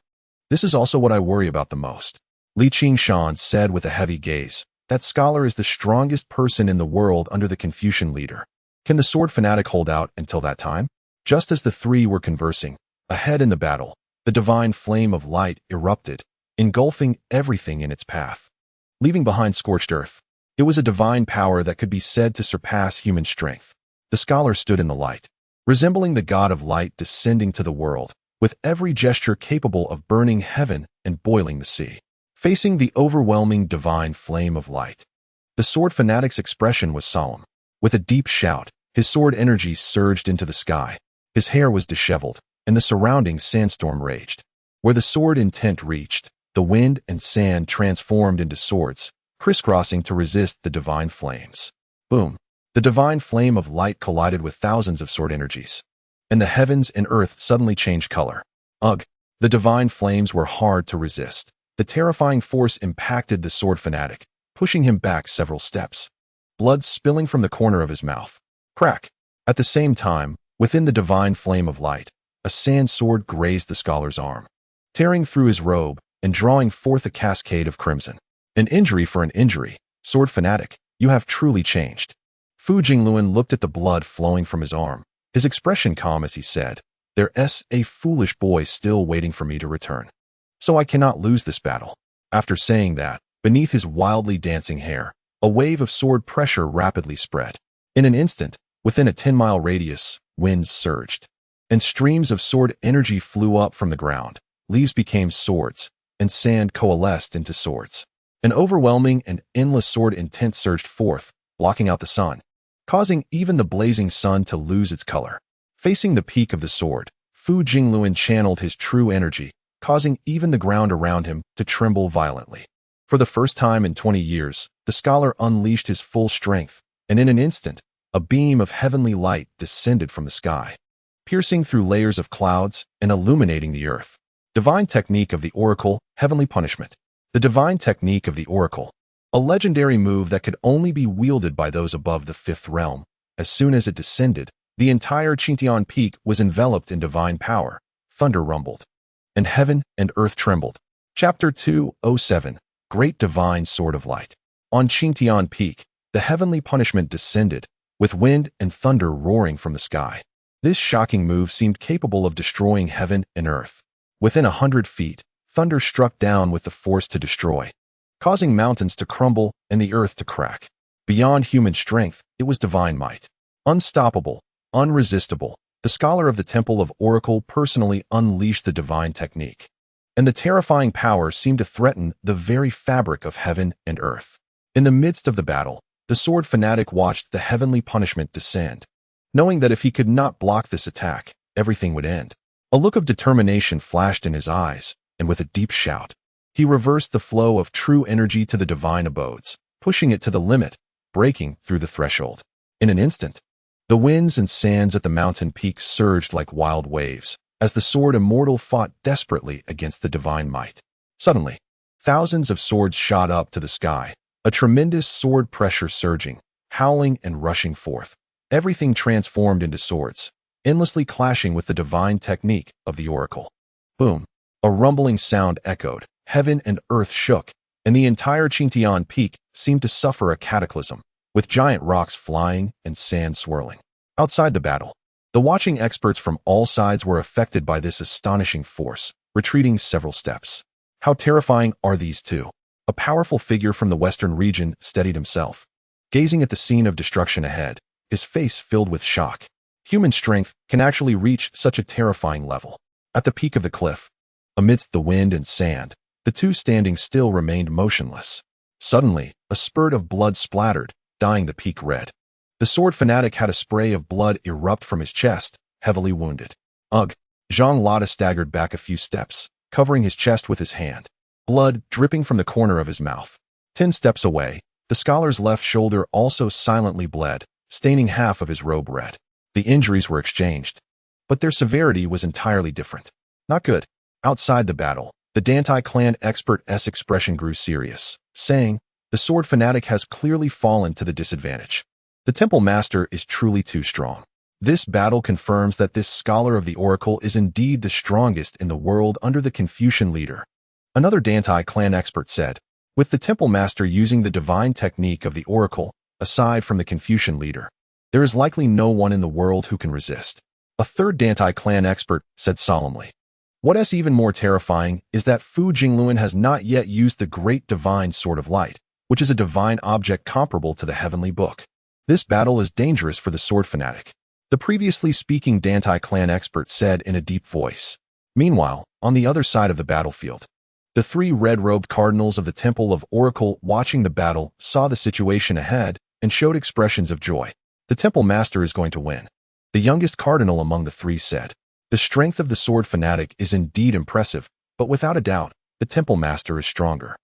This is also what I worry about the most." Li Qingshan said with a heavy gaze, "That scholar is the strongest person in the world under the Confucian leader. Can the sword fanatic hold out until that time?" Just as the three were conversing, ahead in the battle, the divine flame of light erupted, engulfing everything in its path, leaving behind scorched earth. It was a divine power that could be said to surpass human strength. The scholar stood in the light, resembling the god of light descending to the world, with every gesture capable of burning heaven and boiling the sea, facing the overwhelming divine flame of light. The sword fanatic's expression was solemn. With a deep shout, his sword energy surged into the sky. His hair was disheveled, and the surrounding sandstorm raged. Where the sword intent reached, the wind and sand transformed into swords, crisscrossing to resist the divine flames. Boom! The divine flame of light collided with thousands of sword energies, and the heavens and earth suddenly changed color. Ugh! The divine flames were hard to resist. The terrifying force impacted the sword fanatic, pushing him back several steps, blood spilling from the corner of his mouth. Crack! At the same time, within the divine flame of light, a sand sword grazed the scholar's arm, tearing through his robe and drawing forth a cascade of crimson. An injury for an injury. Sword fanatic, you have truly changed. Fu Jingluan looked at the blood flowing from his arm, his expression calm as he said, "There's a foolish boy still waiting for me to return. So I cannot lose this battle." After saying that, beneath his wildly dancing hair, a wave of sword pressure rapidly spread. In an instant, within a 10-mile radius, winds surged, and streams of sword energy flew up from the ground. Leaves became swords, and sand coalesced into swords. An overwhelming and endless sword intent surged forth, blocking out the sun, causing even the blazing sun to lose its color. Facing the peak of the sword, Fu Jingluan channeled his true energy, causing even the ground around him to tremble violently. For the first time in 20 years, the scholar unleashed his full strength, and in an instant, a beam of heavenly light descended from the sky, piercing through layers of clouds and illuminating the earth. Divine Technique of the Oracle, Heavenly Punishment. The Divine Technique of the Oracle, a legendary move that could only be wielded by those above the fifth realm. As soon as it descended, the entire Qingtian Peak was enveloped in divine power. Thunder rumbled, and heaven and earth trembled. Chapter 207, Great Divine Sword of Light. On Qingtian Peak, the heavenly punishment descended, with wind and thunder roaring from the sky. This shocking move seemed capable of destroying heaven and earth. Within 100 feet, thunder struck down with the force to destroy, causing mountains to crumble and the earth to crack. Beyond human strength, it was divine might. Unstoppable, unresistible, the scholar of the Temple of Oracle personally unleashed the divine technique, and the terrifying power seemed to threaten the very fabric of heaven and earth. In the midst of the battle, the sword fanatic watched the heavenly punishment descend, knowing that if he could not block this attack, everything would end. A look of determination flashed in his eyes, and with a deep shout, he reversed the flow of true energy to the divine abodes, pushing it to the limit, breaking through the threshold. In an instant, the winds and sands at the mountain peaks surged like wild waves, as the sword immortal fought desperately against the divine might. Suddenly, thousands of swords shot up to the sky, a tremendous sword pressure surging, howling and rushing forth. Everything transformed into swords, endlessly clashing with the divine technique of the oracle. Boom! A rumbling sound echoed, heaven and earth shook, and the entire Qingtian Peak seemed to suffer a cataclysm, with giant rocks flying and sand swirling. Outside the battle, The watching experts from all sides were affected by this astonishing force, retreating several steps. How terrifying are these two? A powerful figure from the western region steadied himself, gazing at the scene of destruction ahead, his face filled with shock. Human strength can actually reach such a terrifying level. At the peak of the cliff, amidst the wind and sand, the two standing still remained motionless. Suddenly, a spurt of blood splattered, dyeing the peak red. The sword fanatic had a spray of blood erupt from his chest, heavily wounded. Ugh! Zhang Lada staggered back a few steps, covering his chest with his hand, blood dripping from the corner of his mouth. 10 steps away, the scholar's left shoulder also silently bled, staining half of his robe red. The injuries were exchanged, but their severity was entirely different. Not good. Outside the battle, the Dantai clan expert's expression grew serious, saying, "The sword fanatic has clearly fallen to the disadvantage. The temple master is truly too strong. This battle confirms that this scholar of the oracle is indeed the strongest in the world under the Confucian leader." Another Dantai clan expert said, "With the temple master using the divine technique of the oracle, aside from the Confucian leader, there is likely no one in the world who can resist." A third Dantai clan expert said solemnly, "What's even more terrifying is that Fu Jingluan has not yet used the great divine sword of light, which is a divine object comparable to the heavenly book. This battle is dangerous for the sword fanatic," the previously speaking Dantai clan expert said in a deep voice. Meanwhile, on the other side of the battlefield, the 3 red-robed cardinals of the Temple of Oracle watching the battle saw the situation ahead and showed expressions of joy. "The temple master is going to win," the youngest cardinal among the 3 said. "The strength of the sword fanatic is indeed impressive, but without a doubt, the temple master is stronger."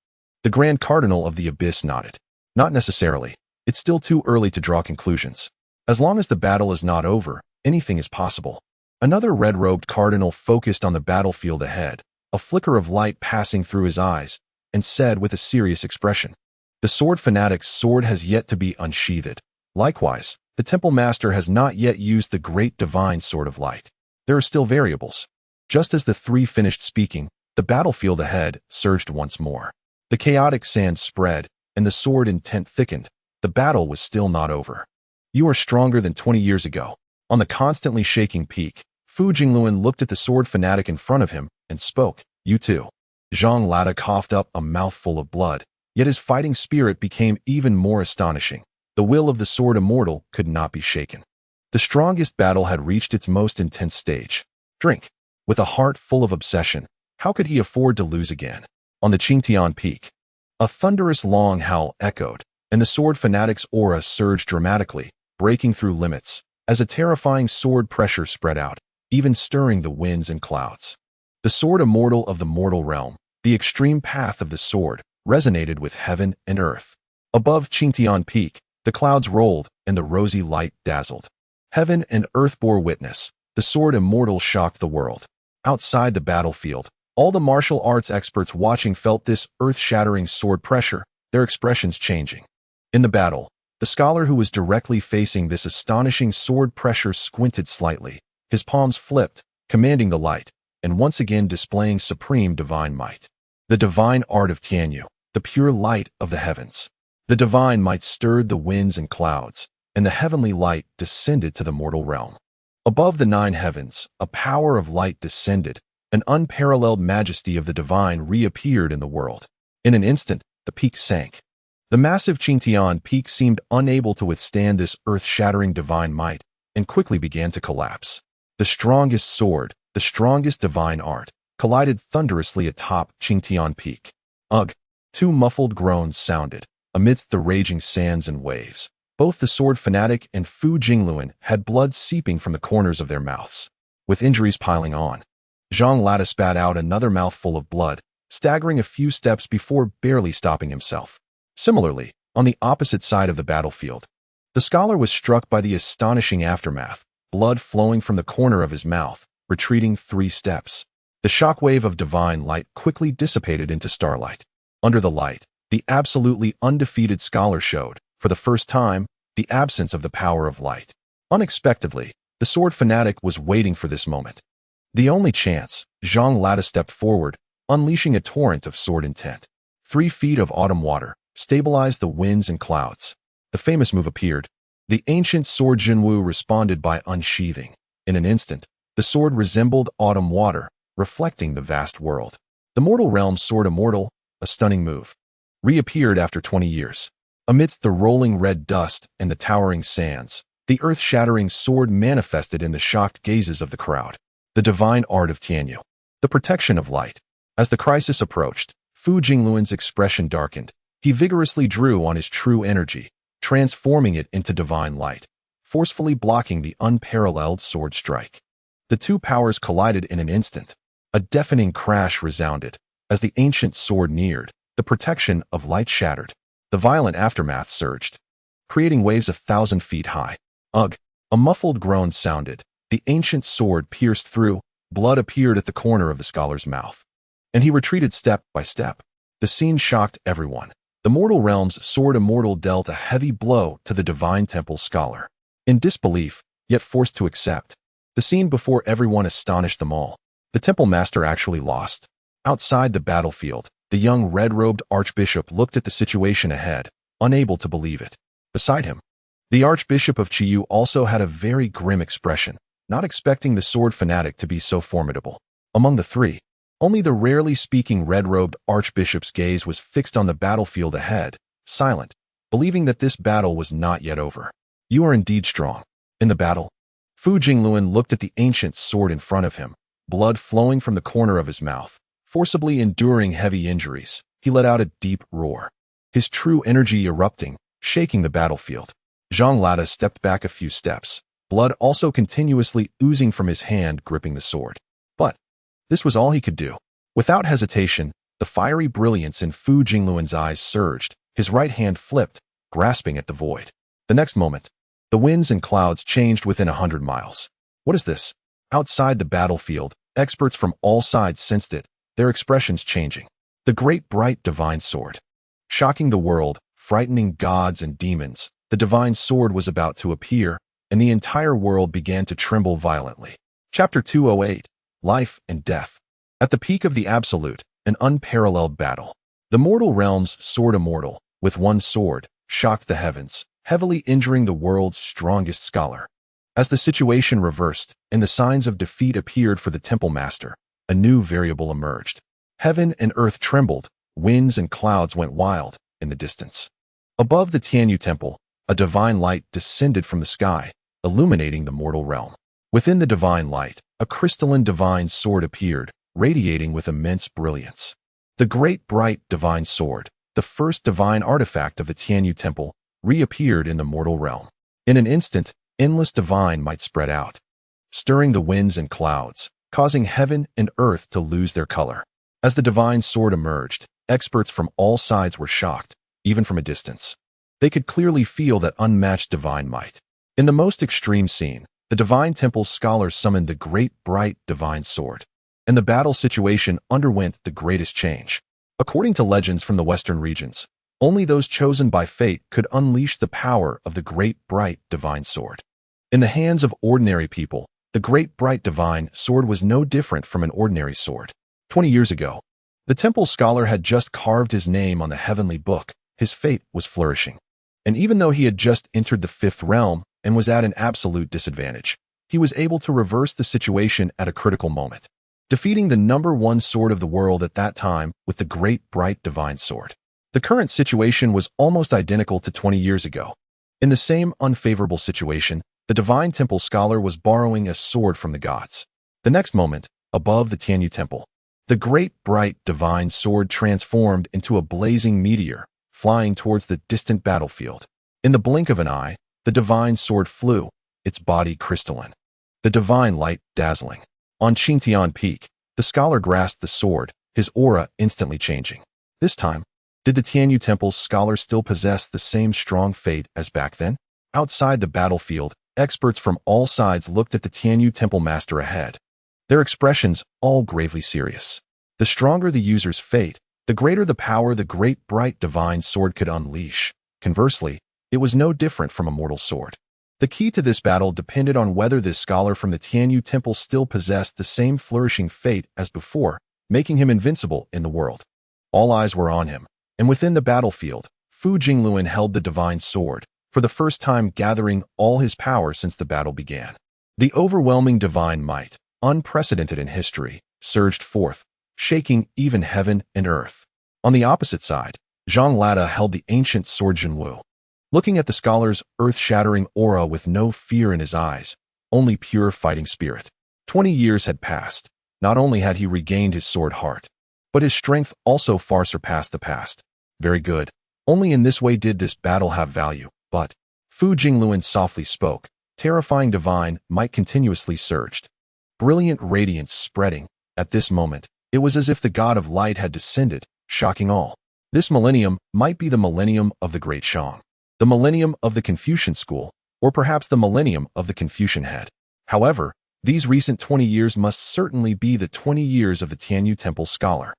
The Grand Cardinal of the Abyss nodded. "Not necessarily. It's still too early to draw conclusions. As long as the battle is not over, anything is possible." Another red-robed cardinal focused on the battlefield ahead, a flicker of light passing through his eyes, and said with a serious expression, "The sword fanatic's sword has yet to be unsheathed. Likewise, the temple master has not yet used the great divine sword of light. There are still variables." Just as the 3 finished speaking, the battlefield ahead surged once more. The chaotic sand spread, and the sword intent thickened. The battle was still not over. "You are stronger than 20 years ago." On the constantly shaking peak, Fu Jingluan looked at the sword fanatic in front of him and spoke, "You too." Zhang Lada coughed up a mouthful of blood, yet his fighting spirit became even more astonishing. The will of the sword immortal could not be shaken. The strongest battle had reached its most intense stage. Drink. With a heart full of obsession, how could he afford to lose again? On the Qingtian peak, a thunderous long howl echoed, and the sword fanatic's aura surged dramatically, breaking through limits, as a terrifying sword pressure spread out, even stirring the winds and clouds. The sword immortal of the mortal realm, the extreme path of the sword, resonated with heaven and earth. Above Qingtian peak, the clouds rolled and the rosy light dazzled. Heaven and earth bore witness. The sword immortal shocked the world. Outside the battlefield, all the martial arts experts watching felt this earth-shattering sword pressure, their expressions changing. In the battle, the scholar who was directly facing this astonishing sword pressure squinted slightly, his palms flipped, commanding the light, and once again displaying supreme divine might. The divine art of Tianyu, the pure light of the heavens. The divine might stirred the winds and clouds, and the heavenly light descended to the mortal realm. Above the 9 heavens, a power of light descended, an unparalleled majesty of the divine reappeared in the world. In an instant, the peak sank. The massive Qingtian peak seemed unable to withstand this earth-shattering divine might, and quickly began to collapse. The strongest sword, the strongest divine art, collided thunderously atop Qingtian peak. Ugh! 2 muffled groans sounded, amidst the raging sands and waves. Both the sword fanatic and Fu Jingluan had blood seeping from the corners of their mouths. With injuries piling on, Zhang Lada spat out another mouthful of blood, staggering a few steps before barely stopping himself. Similarly, on the opposite side of the battlefield, the scholar was struck by the astonishing aftermath, blood flowing from the corner of his mouth, retreating 3 steps. The shockwave of divine light quickly dissipated into starlight. Under the light, the absolutely undefeated scholar showed, for the first time, the absence of the power of light. Unexpectedly, the sword fanatic was waiting for this moment. The only chance, Zhang Lada stepped forward, unleashing a torrent of sword intent. 3 feet of autumn water stabilized the winds and clouds. The famous move appeared. The ancient sword Jinwu responded by unsheathing. In an instant, the sword resembled autumn water, reflecting the vast world. The mortal realm's sword immortal, a stunning move, reappeared after 20 years. Amidst the rolling red dust and the towering sands, the earth-shattering sword manifested in the shocked gazes of the crowd. The divine art of Tianyu. The protection of light. As the crisis approached, Fu Jingluan's expression darkened. He vigorously drew on his true energy, transforming it into divine light, forcefully blocking the unparalleled sword strike. The two powers collided in an instant. A deafening crash resounded. As the ancient sword neared, the protection of light shattered. The violent aftermath surged, creating waves 1,000 feet high. Ugh! A muffled groan sounded. The ancient sword pierced through. Blood appeared at the corner of the scholar's mouth, and he retreated step by step. The scene shocked everyone. The mortal realm's sword immortal dealt a heavy blow to the divine temple scholar. In disbelief, yet forced to accept, the scene before everyone astonished them all. The temple master actually lost. Outside the battlefield, the young red-robed archbishop looked at the situation ahead, unable to believe it. Beside him, the Archbishop of Chiyu also had a very grim expression, not expecting the sword fanatic to be so formidable. Among the three, only the rarely speaking red-robed archbishop's gaze was fixed on the battlefield ahead, silent, believing that this battle was not yet over. You are indeed strong. In the battle, Fu Jingluan looked at the ancient sword in front of him, blood flowing from the corner of his mouth. Forcibly enduring heavy injuries, he let out a deep roar, his true energy erupting, shaking the battlefield. Zhang Lada stepped back a few steps, blood also continuously oozing from his hand gripping the sword. But this was all he could do. Without hesitation, the fiery brilliance in Fu Jingluan's eyes surged, his right hand flipped, grasping at the void. The next moment, the winds and clouds changed within 100 miles. What is this? Outside the battlefield, experts from all sides sensed it, their expressions changing. The great bright divine sword. Shocking the world, frightening gods and demons, the divine sword was about to appear, and the entire world began to tremble violently. Chapter 208. Life and Death. At the peak of the Absolute, an unparalleled battle. The mortal realm's sword immortal, with one sword, shocked the heavens, heavily injuring the world's strongest scholar. As the situation reversed, and the signs of defeat appeared for the temple master, a new variable emerged. Heaven and earth trembled, winds and clouds went wild in the distance. Above the Tianyu temple, a divine light descended from the sky, illuminating the mortal realm. Within the divine light, a crystalline divine sword appeared, radiating with immense brilliance. The great bright divine sword, the first divine artifact of the Tianyu temple, reappeared in the mortal realm. In an instant, endless divine might spread out, stirring the winds and clouds, causing heaven and earth to lose their color. As the divine sword emerged, experts from all sides were shocked, even from a distance. They could clearly feel that unmatched divine might. In the most extreme scene, the divine temple's scholars summoned the great bright divine sword, and the battle situation underwent the greatest change. According to legends from the western regions, only those chosen by fate could unleash the power of the great bright divine sword. In the hands of ordinary people, the great bright divine sword was no different from an ordinary sword. 20 years ago, the temple scholar had just carved his name on the heavenly book. His fate was flourishing. And even though he had just entered the fifth realm and was at an absolute disadvantage, he was able to reverse the situation at a critical moment, defeating the number one sword of the world at that time with the great bright divine sword. The current situation was almost identical to 20 years ago. In the same unfavorable situation, the divine temple scholar was borrowing a sword from the gods. The next moment, above the Tianyu temple, the great bright divine sword transformed into a blazing meteor, flying towards the distant battlefield. In the blink of an eye, the divine sword flew, its body crystalline, the divine light dazzling. On Qingtian Peak, the scholar grasped the sword, his aura instantly changing. This time, did the Tianyu temple's scholar still possess the same strong fate as back then? Outside the battlefield, experts from all sides looked at the Tianyu temple master ahead, their expressions all gravely serious. The stronger the user's fate, the greater the power the great bright divine sword could unleash. Conversely, it was no different from a mortal sword. The key to this battle depended on whether this scholar from the Tianyu temple still possessed the same flourishing fate as before, making him invincible in the world. All eyes were on him, and within the battlefield, Fu Jingluan held the divine sword, for the first time gathering all his power since the battle began. The overwhelming divine might, unprecedented in history, surged forth, shaking even heaven and earth. On the opposite side, Zhang Lada held the ancient sword Jinwu. Looking at the scholar's earth-shattering aura with no fear in his eyes, only pure fighting spirit. 20 years had passed. Not only had he regained his sword heart, but his strength also far surpassed the past. Very good. Only in this way did this battle have value. But Fu Jingluan softly spoke. Terrifying divine might continuously surged. Brilliant radiance spreading. At this moment, it was as if the god of light had descended, shocking all. This millennium might be the millennium of the Great Shang, the millennium of the Confucian school, or perhaps the millennium of the Confucian head. However, these recent 20 years must certainly be the 20 years of the Tianyu Temple scholar.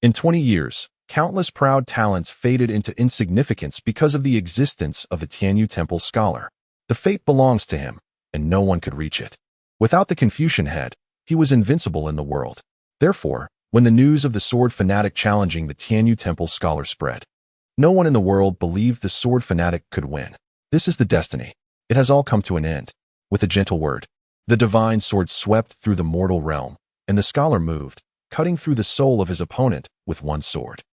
In 20 years, countless proud talents faded into insignificance because of the existence of the Tianyu Temple scholar. The fate belongs to him, and no one could reach it. Without the Confucian head, he was invincible in the world. Therefore, when the news of the sword fanatic challenging the Tianyu Temple scholar spread, no one in the world believed the sword fanatic could win. This is the destiny. It has all come to an end. With a gentle word, the divine sword swept through the mortal realm, and the scholar moved, cutting through the soul of his opponent with one sword.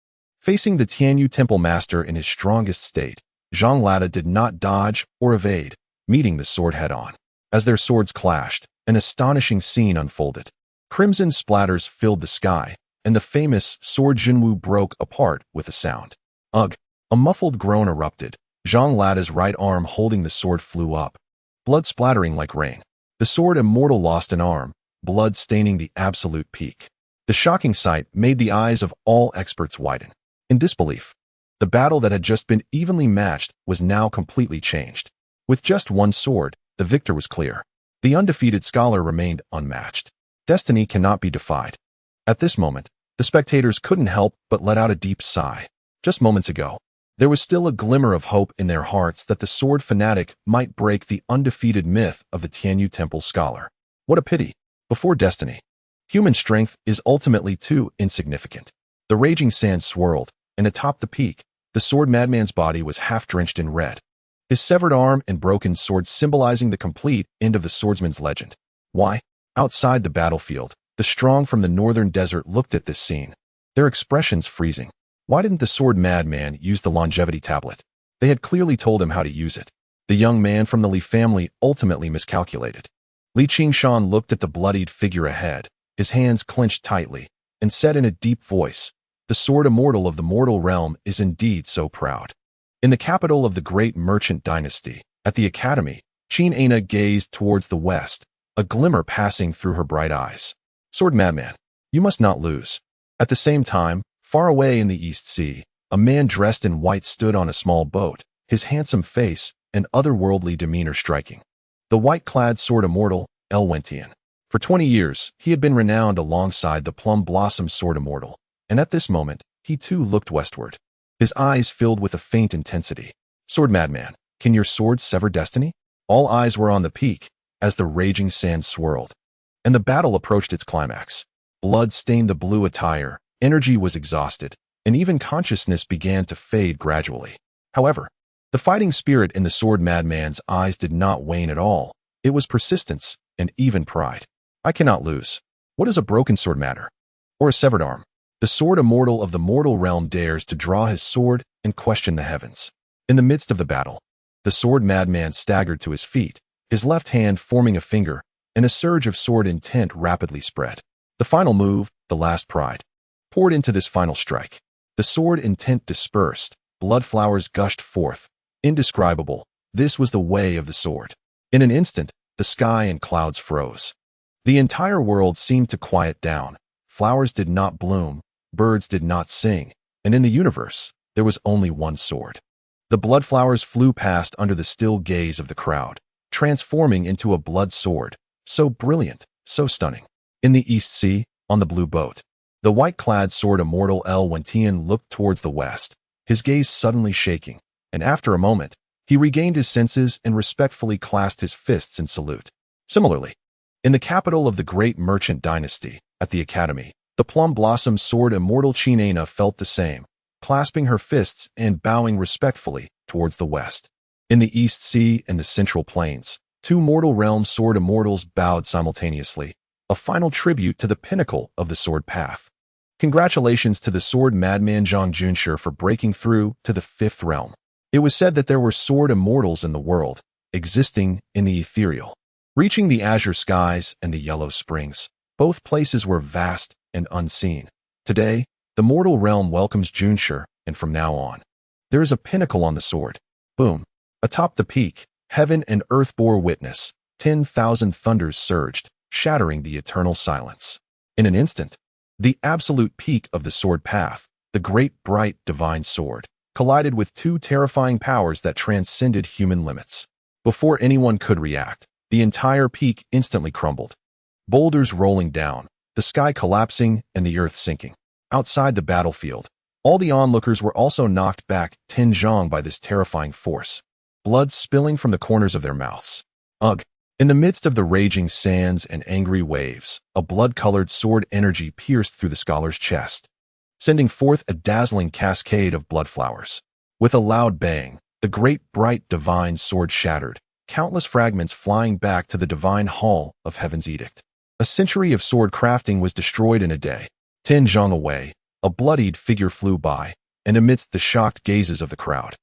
Facing the Tianyu Temple master in his strongest state, Zhang Lada did not dodge or evade, meeting the sword head-on. As their swords clashed, an astonishing scene unfolded. Crimson splatters filled the sky, and the famous sword Jinwu broke apart with a sound. Ugh! A muffled groan erupted. Zhang Lada's right arm holding the sword flew up, blood splattering like rain. The sword immortal lost an arm, blood staining the absolute peak. The shocking sight made the eyes of all experts widen. In disbelief, the battle that had just been evenly matched was now completely changed. With just one sword, the victor was clear. The undefeated scholar remained unmatched. Destiny cannot be defied. At this moment, the spectators couldn't help but let out a deep sigh. Just moments ago, there was still a glimmer of hope in their hearts that the sword fanatic might break the undefeated myth of the Tianyu Temple scholar. What a pity. Before destiny, human strength is ultimately too insignificant. The raging sand swirled, and atop the peak, the sword madman's body was half drenched in red. His severed arm and broken sword symbolizing the complete end of the swordsman's legend. Why? Outside the battlefield, the strong from the northern desert looked at this scene, their expressions freezing. Why didn't the sword madman use the longevity tablet? They had clearly told him how to use it. The young man from the Li family ultimately miscalculated. Li Qingshan looked at the bloodied figure ahead, his hands clenched tightly, and said in a deep voice, "The sword immortal of the mortal realm is indeed so proud." In the capital of the great merchant dynasty, at the academy, Qin Ana gazed towards the west, a glimmer passing through her bright eyes. "Sword madman, you must not lose." At the same time, far away in the East Sea, a man dressed in white stood on a small boat, his handsome face and otherworldly demeanor striking. The white-clad sword immortal, El Wentian. For 20 years, he had been renowned alongside the plum blossom sword immortal, and at this moment, he too looked westward. His eyes filled with a faint intensity. "Sword madman, can your sword sever destiny?" All eyes were on the peak, as the raging sand swirled, and the battle approached its climax. Blood stained the blue attire, energy was exhausted, and even consciousness began to fade gradually. However, the fighting spirit in the sword madman's eyes did not wane at all. It was persistence and even pride. "I cannot lose. What does a broken sword matter? Or a severed arm?" The sword immortal of the mortal realm dares to draw his sword and question the heavens. In the midst of the battle, the sword madman staggered to his feet, his left hand forming a finger, and a surge of sword intent rapidly spread. The final move, the last pride, poured into this final strike. The sword intent dispersed, blood flowers gushed forth. Indescribable, this was the way of the sword. In an instant, the sky and clouds froze. The entire world seemed to quiet down. Flowers did not bloom, birds did not sing, and in the universe, there was only one sword. The blood flowers flew past under the still gaze of the crowd, transforming into a blood sword, so brilliant, so stunning. In the East Sea, on the blue boat, the white-clad sword immortal El Wentian looked towards the west, his gaze suddenly shaking, and after a moment, he regained his senses and respectfully clasped his fists in salute. Similarly, in the capital of the great merchant dynasty, at the academy, the plum blossom sword immortal Qin Ana felt the same, clasping her fists and bowing respectfully towards the west. In the East Sea and the Central Plains, Two mortal realm sword immortals bowed simultaneously, a final tribute to the pinnacle of the sword path. Congratulations to the sword madman Zhang Junshi for breaking through to the fifth realm. It was said that there were sword immortals in the world, existing in the ethereal. Reaching the azure skies and the yellow springs, both places were vast and unseen. Today, the mortal realm welcomes Junshi, and from now on, there is a pinnacle on the sword. Boom. Atop the peak, heaven and earth bore witness. 10,000 thunders surged, shattering the eternal silence. In an instant, the absolute peak of the sword path, the great bright divine sword, collided with two terrifying powers that transcended human limits. Before anyone could react, the entire peak instantly crumbled. Boulders rolling down, the sky collapsing and the earth sinking. Outside the battlefield, all the onlookers were also knocked back 10 zhang by this terrifying force, blood spilling from the corners of their mouths. Ugh! In the midst of the raging sands and angry waves, a blood-colored sword energy pierced through the scholar's chest, sending forth a dazzling cascade of blood flowers. With a loud bang, the great bright divine sword shattered, countless fragments flying back to the divine hall of Heaven's Edict. A century of sword crafting was destroyed in a day. 10 zhang away, a bloodied figure flew by, and amidst the shocked gazes of the crowd,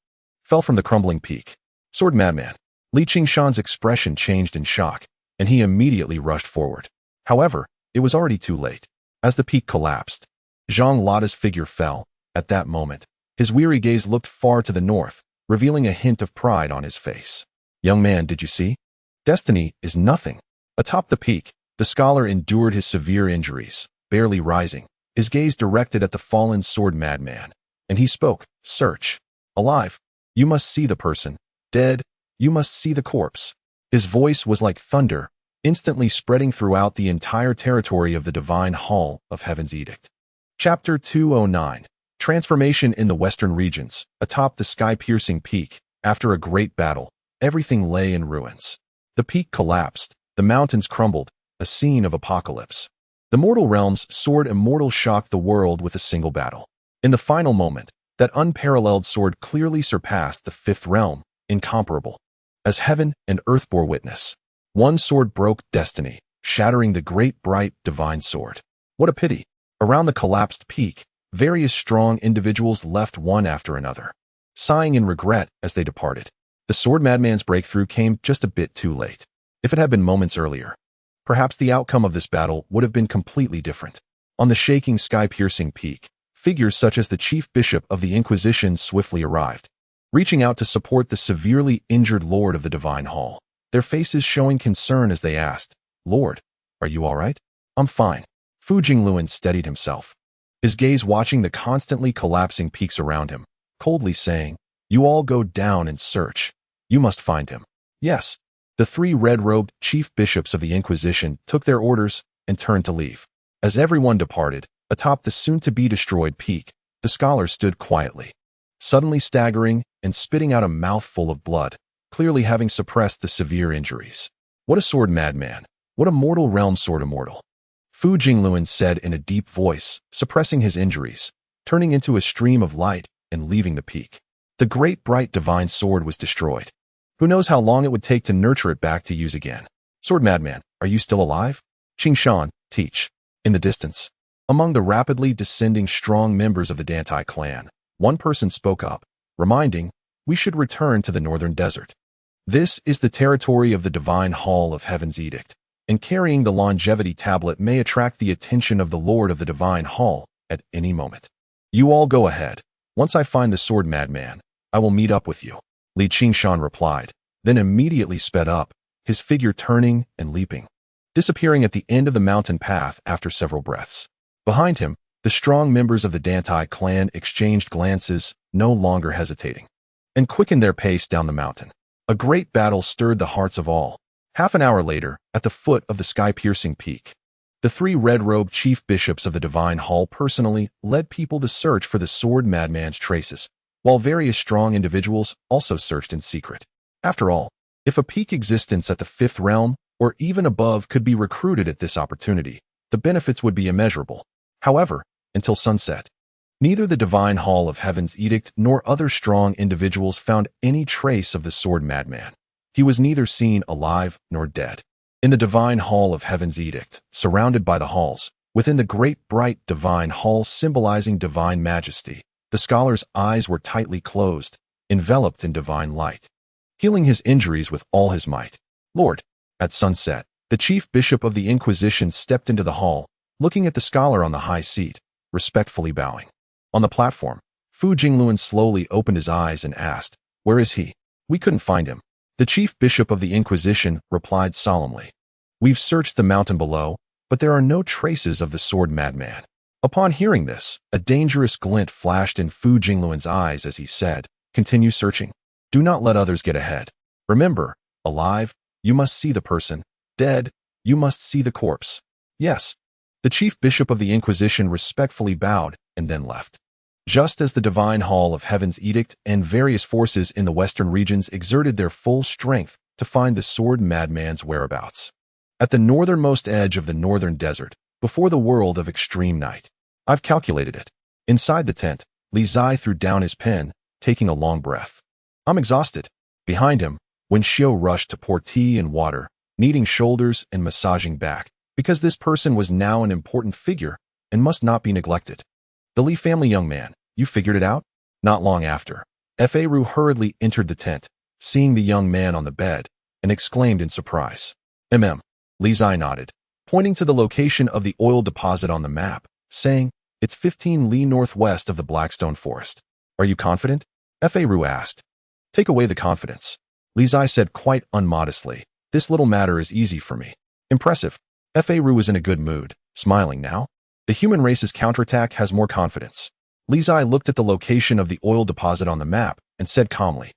fell from the crumbling peak. Sword madman. Li Qingshan's expression changed in shock, and he immediately rushed forward. However, it was already too late. As the peak collapsed, Zhang Lada's figure fell. At that moment, his weary gaze looked far to the north, revealing a hint of pride on his face. Young man, did you see? Destiny is nothing. Atop the peak, the scholar endured his severe injuries, barely rising, his gaze directed at the fallen sword madman. And he spoke, search. Alive, you must see the person. Dead, you must see the corpse. His voice was like thunder, instantly spreading throughout the entire territory of the divine hall of Heaven's Edict. Chapter 209. Transformation in the Western regions. Atop the sky-piercing peak, after a great battle, everything lay in ruins. The peak collapsed, the mountains crumbled, a scene of apocalypse. The mortal realm's sword immortal shocked the world with a single battle. In the final moment, that unparalleled sword clearly surpassed the fifth realm, incomparable. As heaven and earth bore witness, one sword broke destiny, shattering the great bright divine sword. What a pity! Around the collapsed peak, various strong individuals left one after another, sighing in regret as they departed. The sword madman's breakthrough came just a bit too late. If it had been moments earlier, perhaps the outcome of this battle would have been completely different. On the shaking sky-piercing peak, figures such as the chief bishop of the Inquisition swiftly arrived, reaching out to support the severely injured Lord of the Divine Hall, their faces showing concern as they asked, "Lord, are you all right?" "I'm fine." Fu Jingluan steadied himself, his gaze watching the constantly collapsing peaks around him, coldly saying, "You all go down and search. You must find him." Yes. The three red-robed chief bishops of the Inquisition took their orders and turned to leave. As everyone departed, atop the soon-to-be-destroyed peak, the scholar stood quietly, suddenly staggering and spitting out a mouthful of blood, clearly having suppressed the severe injuries. What a sword madman! What a mortal realm sword immortal! Fu Jingluan said in a deep voice, suppressing his injuries, turning into a stream of light and leaving the peak. The great bright divine sword was destroyed. Who knows how long it would take to nurture it back to use again? Sword madman, are you still alive? Qingshan, teach. In the distance, among the rapidly descending strong members of the Dantai clan, one person spoke up, reminding, "We should return to the northern desert. This is the territory of the divine hall of Heaven's Edict, and carrying the longevity tablet may attract the attention of the Lord of the divine hall at any moment. You all go ahead. Once I find the sword madman, I will meet up with you." Li Qingshan replied, then immediately sped up, his figure turning and leaping, disappearing at the end of the mountain path after several breaths. Behind him, the strong members of the Dantai clan exchanged glances, no longer hesitating, and quickened their pace down the mountain. A great battle stirred the hearts of all. Half an hour later, at the foot of the sky-piercing peak, the three red-robed chief bishops of the Divine Hall personally led people to search for the sword madman's traces, while various strong individuals also searched in secret. After all, if a peak existence at the fifth realm, or even above, could be recruited at this opportunity, the benefits would be immeasurable. However, until sunset, neither the Divine Hall of Heaven's Edict nor other strong individuals found any trace of the sword madman. He was neither seen alive nor dead. In the divine hall of heaven's edict, surrounded by the halls, within the great bright divine hall symbolizing divine majesty, the scholar's eyes were tightly closed, enveloped in divine light, healing his injuries with all his might. Lord, at sunset, the chief bishop of the Inquisition stepped into the hall, looking at the scholar on the high seat, respectfully bowing. On the platform, Fu Jingluan slowly opened his eyes and asked, "Where is he?" "We couldn't find him." The chief bishop of the Inquisition replied solemnly. "We've searched the mountain below, but there are no traces of the sword madman." Upon hearing this, a dangerous glint flashed in Fu Jingluan's eyes as he said, "Continue searching. Do not let others get ahead. Remember, alive, you must see the person. Dead, you must see the corpse." "Yes." The chief bishop of the Inquisition respectfully bowed and then left. Just as the divine hall of heaven's edict and various forces in the western regions exerted their full strength to find the sword madman's whereabouts. At the northernmost edge of the northern desert, before the world of extreme night. I've calculated it. Inside the tent, Li Zai threw down his pen, taking a long breath. "I'm exhausted." Behind him, Wen Xiu rushed to pour tea and water, kneading shoulders and massaging back, because this person was now an important figure and must not be neglected. "The Li family, young man, you figured it out?" Not long after, Fa Ru hurriedly entered the tent, seeing the young man on the bed, and exclaimed in surprise. Li Zai nodded, pointing to the location of the oil deposit on the map, saying, "It's 15 li northwest of the Blackstone Forest." "Are you confident?" Fa Ru asked. "Take away the confidence." Li Zai said quite unmodestly, "This little matter is easy for me." "Impressive." Fa Ru was in a good mood, smiling now. The human race's counterattack has more confidence. Li Zai looked at the location of the oil deposit on the map and said calmly,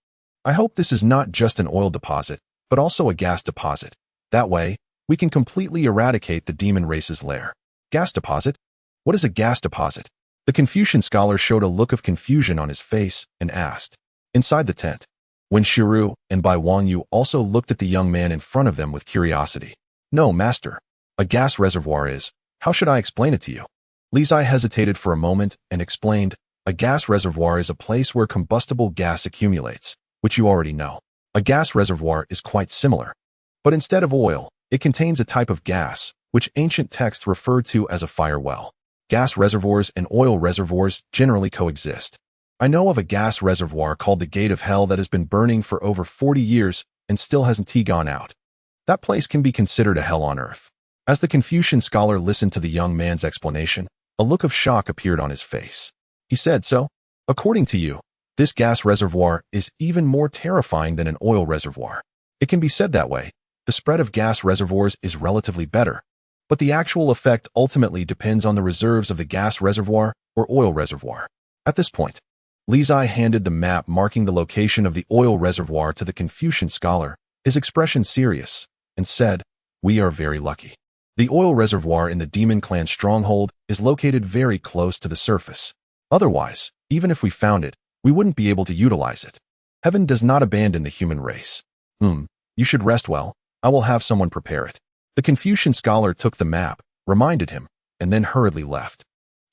"I hope this is not just an oil deposit, but also a gas deposit. That way, we can completely eradicate the demon race's lair." "Gas deposit? What is a gas deposit?" The Confucian scholar showed a look of confusion on his face and asked. Inside the tent, Wen Shiru and Bai Wangyu also looked at the young man in front of them with curiosity. "No, master. A gas reservoir is, how should I explain it to you?" Li Zai hesitated for a moment and explained, "A gas reservoir is a place where combustible gas accumulates, which you already know. A gas reservoir is quite similar. But instead of oil, it contains a type of gas, which ancient texts refer to as a fire well. Gas reservoirs and oil reservoirs generally coexist. I know of a gas reservoir called the Gate of Hell that has been burning for over 40 years and still hasn't gone out. That place can be considered a hell on earth." As the Confucian scholar listened to the young man's explanation, a look of shock appeared on his face. He said, "So, according to you, this gas reservoir is even more terrifying than an oil reservoir." It can be said that way. The spread of gas reservoirs is relatively better, but the actual effect ultimately depends on the reserves of the gas reservoir or oil reservoir. At this point, Li Zai handed the map marking the location of the oil reservoir to the Confucian scholar, his expression serious, and said, "We are very lucky. The oil reservoir in the Demon Clan stronghold is located very close to the surface. Otherwise, even if we found it, we wouldn't be able to utilize it. Heaven does not abandon the human race." You should rest well. I will have someone prepare it." The Confucian scholar took the map, reminded him, and then hurriedly left.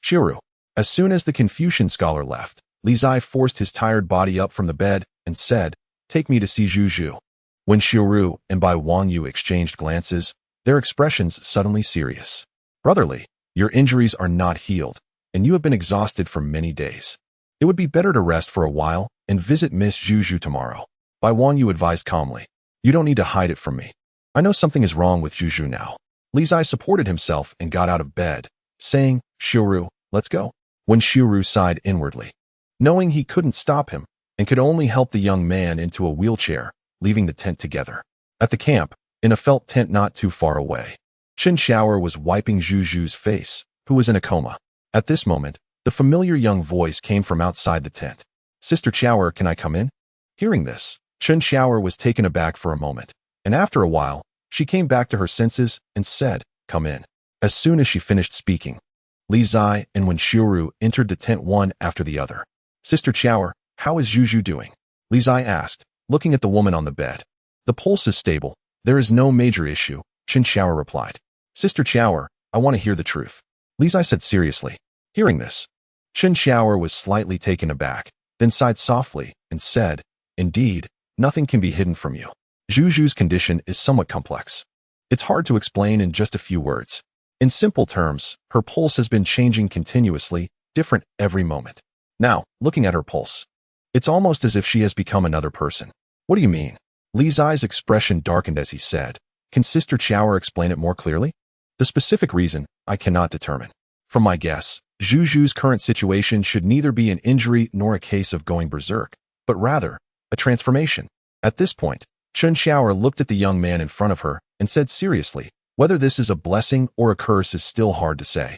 Shiru. As soon as the Confucian scholar left, Li Zai forced his tired body up from the bed and said, "Take me to see Zhu." When Shiru and Bai Wangyu exchanged glances, their expressions suddenly serious. "Brotherly, your injuries are not healed, and you have been exhausted for many days. It would be better to rest for a while and visit Miss Zhu tomorrow." Bai Wangyu advised calmly, "You don't need to hide it from me. I know something is wrong with Zhu now." Li Zai supported himself and got out of bed, saying, "Shiru, let's go." When Shiru sighed inwardly, knowing he couldn't stop him and could only help the young man into a wheelchair, leaving the tent together. At the camp, in a felt tent not too far away, Chen Xiaoer was wiping Zhu's face, who was in a coma. At this moment, the familiar young voice came from outside the tent. "Sister Xiaoer, can I come in?" Hearing this, Chen Xiaoer was taken aback for a moment, and after a while, she came back to her senses and said, "Come in." As soon as she finished speaking, Li Zai and Wen Shiru entered the tent one after the other. "Sister Xiaoer, how is Zhu doing?" Li Zai asked, looking at the woman on the bed. "The pulse is stable. There is no major issue," Chen Xiaoer replied. "Sister Xiaoer, I want to hear the truth," Li Zai said seriously. Hearing this, Chen Xiaoer was slightly taken aback, then sighed softly and said, "Indeed, nothing can be hidden from you. Zhu Zhu's condition is somewhat complex. It's hard to explain in just a few words. In simple terms, her pulse has been changing continuously, different every moment. Now, looking at her pulse, it's almost as if she has become another person. What do you mean? Li Zai's expression darkened as he said, "Can Sister Qiaoer explain it more clearly?" The specific reason, I cannot determine. From my guess, Zhu Zhu's current situation should neither be an injury nor a case of going berserk, but rather, a transformation. At this point, Chen Qiaoer looked at the young man in front of her and said seriously, "Whether this is a blessing or a curse is still hard to say.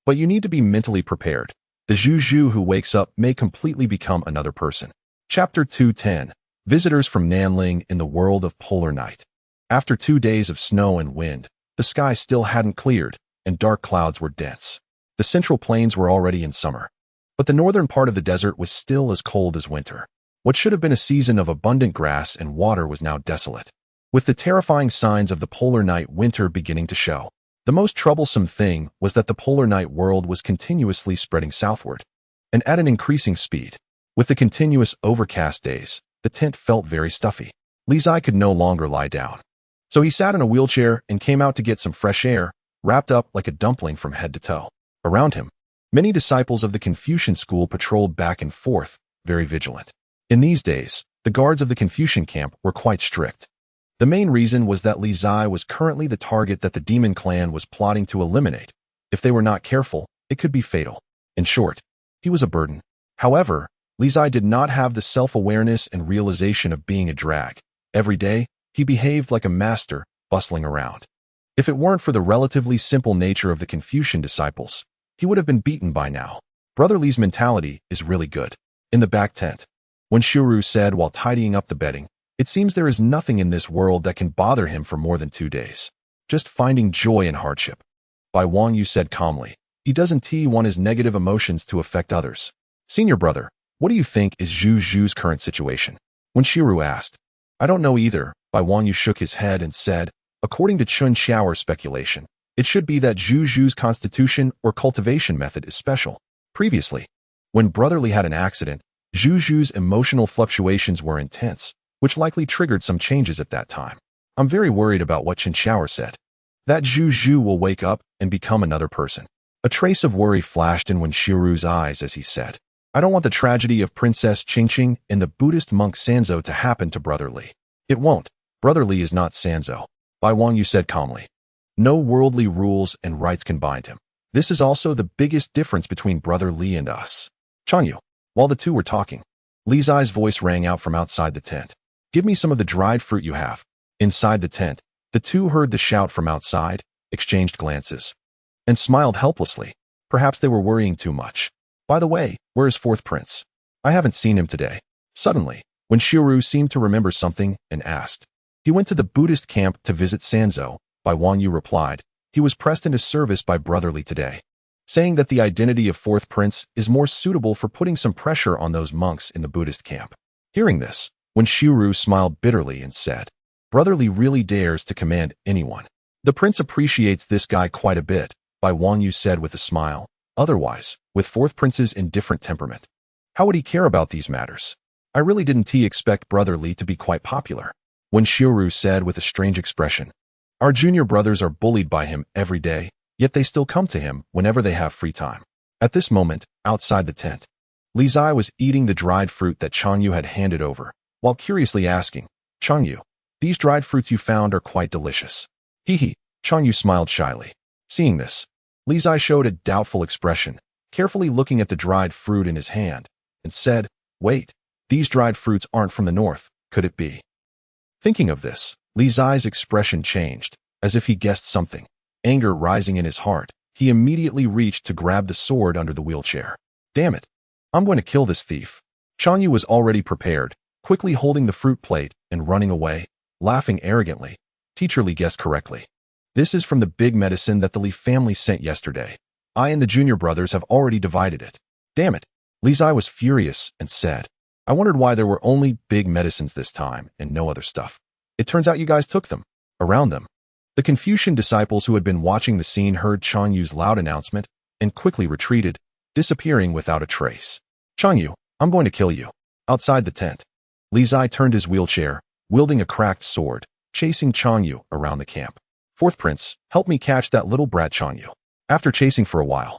But you need to be mentally prepared. The Zhu Zhu who wakes up may completely become another person." Chapter 210. Visitors from Nanling in the world of polar night. After 2 days of snow and wind, the sky still hadn't cleared, and dark clouds were dense. The central plains were already in summer, but the northern part of the desert was still as cold as winter. What should have been a season of abundant grass and water was now desolate, with the terrifying signs of the polar night winter beginning to show. The most troublesome thing was that the polar night world was continuously spreading southward, and at an increasing speed. With the continuous overcast days, the tent felt very stuffy. Li Zai could no longer lie down. So he sat in a wheelchair and came out to get some fresh air, wrapped up like a dumpling from head to toe. Around him, many disciples of the Confucian school patrolled back and forth, very vigilant. In these days, the guards of the Confucian camp were quite strict. The main reason was that Li Zai was currently the target that the demon clan was plotting to eliminate. If they were not careful, it could be fatal. In short, he was a burden. However, Li Zai did not have the self-awareness and realization of being a drag. Every day, he behaved like a master, bustling around. If it weren't for the relatively simple nature of the Confucian disciples, he would have been beaten by now. Brother Li's mentality is really good. In the back tent, when Shuru said while tidying up the bedding, "It seems there is nothing in this world that can bother him for more than 2 days. Just finding joy in hardship." Bai Wang Yu said calmly, "He doesn't want his negative emotions to affect others." "Senior brother, what do you think is Zhu Zhu's current situation?" When Shuru asked. "I don't know either," Bai Wang Yu shook his head and said, "According to Chen Qiaoer's speculation, it should be that Zhu Zhu's constitution or cultivation method is special. Previously, when Brother Li had an accident, Zhu Zhu's emotional fluctuations were intense, which likely triggered some changes at that time. I'm very worried about what Chen Qiaoer said. That Zhu Zhu will wake up and become another person." A trace of worry flashed in Wen Shiru's eyes as he said, "I don't want the tragedy of Princess Qingqing and the Buddhist monk Sanzo to happen to Brother Li." "It won't. Brother Li is not Sanzo," Bai Wang Yu said calmly. "No worldly rules and rights can bind him. This is also the biggest difference between Brother Li and us." "Changyu." While the two were talking, Li Zai's voice rang out from outside the tent. "Give me some of the dried fruit you have." Inside the tent, the two heard the shout from outside, exchanged glances, and smiled helplessly. Perhaps they were worrying too much. "By the way, where is Fourth Prince? I haven't seen him today." Suddenly, when Shuru seemed to remember something and asked, "He went to the Buddhist camp to visit Sanzo," Bai Wang Yu replied. "He was pressed into service by Brother Li today, saying that the identity of Fourth Prince is more suitable for putting some pressure on those monks in the Buddhist camp." Hearing this, when Shuru smiled bitterly and said, "Brother Li really dares to command anyone. The prince appreciates this guy quite a bit," Bai Wang Yu said with a smile. "Otherwise, with Fourth Prince's indifferent temperament, how would he care about these matters? I really didn't expect Brother Li to be quite popular." When Shuru said with a strange expression, "Our junior brothers are bullied by him every day, yet they still come to him whenever they have free time." At this moment, outside the tent, Li Zai was eating the dried fruit that Changyu had handed over, while curiously asking, "Changyu, these dried fruits you found are quite delicious." "Hee." Changyu smiled shyly. Seeing this, Li Zai showed a doubtful expression, carefully looking at the dried fruit in his hand, and said, "Wait, these dried fruits aren't from the north, could it be?" Thinking of this, Li Zai's expression changed, as if he guessed something. Anger rising in his heart, he immediately reached to grab the sword under the wheelchair. "Damn it! I'm going to kill this thief." Changyu was already prepared, quickly holding the fruit plate and running away, laughing arrogantly. "Teacher Li guessed correctly. This is from the big medicine that the Li family sent yesterday. I and the junior brothers have already divided it." "Damn it!" Li Zai was furious and said, "I wondered why there were only big medicines this time and no other stuff. It turns out you guys took them." Around them, the Confucian disciples who had been watching the scene heard Changyu's loud announcement and quickly retreated, disappearing without a trace. "Changyu, I'm going to kill you." Outside the tent, Li Zai turned his wheelchair, wielding a cracked sword, chasing Changyu around the camp. "Fourth prince, help me catch that little brat Changyu." After chasing for a while,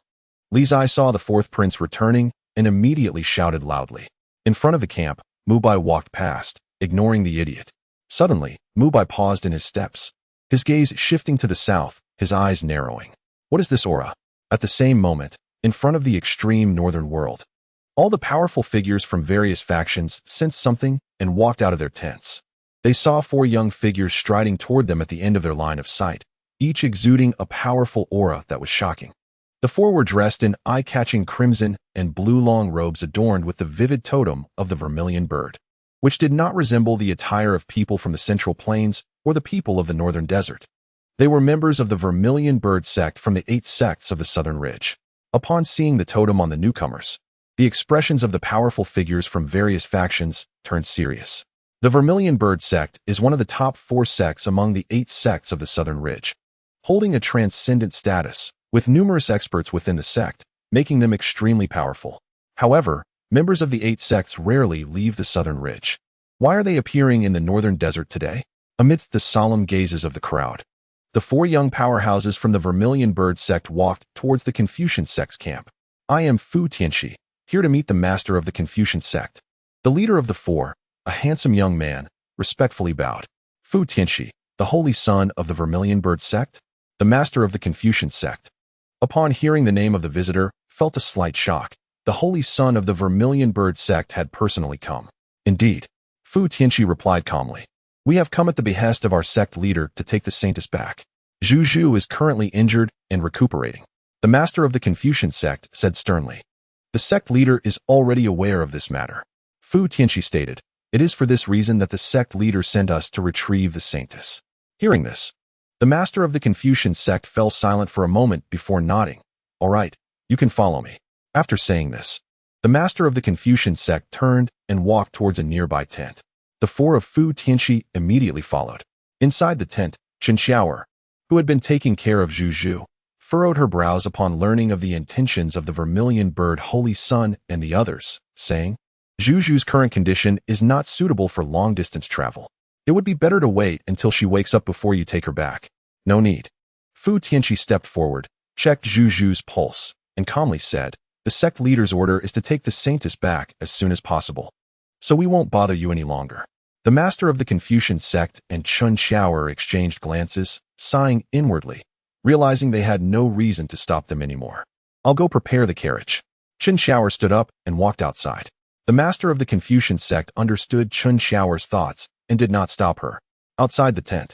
Li Zai saw the fourth prince returning and immediately shouted loudly. In front of the camp, Mu Bai walked past, ignoring the idiot. Suddenly, Mu Bai paused in his steps, his gaze shifting to the south, his eyes narrowing. What is this aura? At the same moment, in front of the extreme northern world, all the powerful figures from various factions sensed something and walked out of their tents. They saw 4 young figures striding toward them at the end of their line of sight, each exuding a powerful aura that was shocking. The 4 were dressed in eye-catching crimson and blue long robes adorned with the vivid totem of the vermilion bird, which did not resemble the attire of people from the Central Plains or the people of the Northern Desert. They were members of the Vermilion Bird sect from the 8 sects of the Southern Ridge. Upon seeing the totem on the newcomers, the expressions of the powerful figures from various factions turned serious. The Vermilion Bird sect is one of the top 4 sects among the 8 sects of the Southern Ridge, holding a transcendent status, with numerous experts within the sect, making them extremely powerful. However, members of the 8 sects rarely leave the Southern Ridge. Why are they appearing in the Northern Desert today? Amidst the solemn gazes of the crowd, the 4 young powerhouses from the Vermilion Bird sect walked towards the Confucian sect's camp. "I am Fu Tianxi, here to meet the master of the Confucian sect." The leader of the 4, a handsome young man, respectfully bowed. "Fu Tianxi, the holy son of the Vermilion Bird sect? The master of the Confucian sect." Upon hearing the name of the visitor, felt a slight shock. The holy son of the Vermilion Bird sect had personally come. "Indeed," Fu Tianxi replied calmly. "We have come at the behest of our sect leader to take the saintess back. Zhu Zhu is currently injured and recuperating." The master of the Confucian sect said sternly. "The sect leader is already aware of this matter," Fu Tianxi stated. "It is for this reason that the sect leader sent us to retrieve the saintess." Hearing this, the master of the Confucian sect fell silent for a moment before nodding. "All right, you can follow me." After saying this, the master of the Confucian sect turned and walked towards a nearby tent. The 4 of Fu Tianxi immediately followed. Inside the tent, Chen Xiaoer, who had been taking care of Zhu Zhu, furrowed her brows upon learning of the intentions of the Vermilion Bird Holy Son and the others, saying, "Zhu Zhu's current condition is not suitable for long-distance travel. It would be better to wait until she wakes up before you take her back." "No need." Fu Tianxi stepped forward, checked Zhu Zhu's pulse, and calmly said, "The sect leader's order is to take the saintess back as soon as possible, so we won't bother you any longer." The master of the Confucian sect and Chen Xiaoer exchanged glances, sighing inwardly, realizing they had no reason to stop them anymore. "I'll go prepare the carriage." Chen Xiaoer stood up and walked outside. The master of the Confucian sect understood Chen Xiaoer's thoughts and did not stop her. Outside the tent,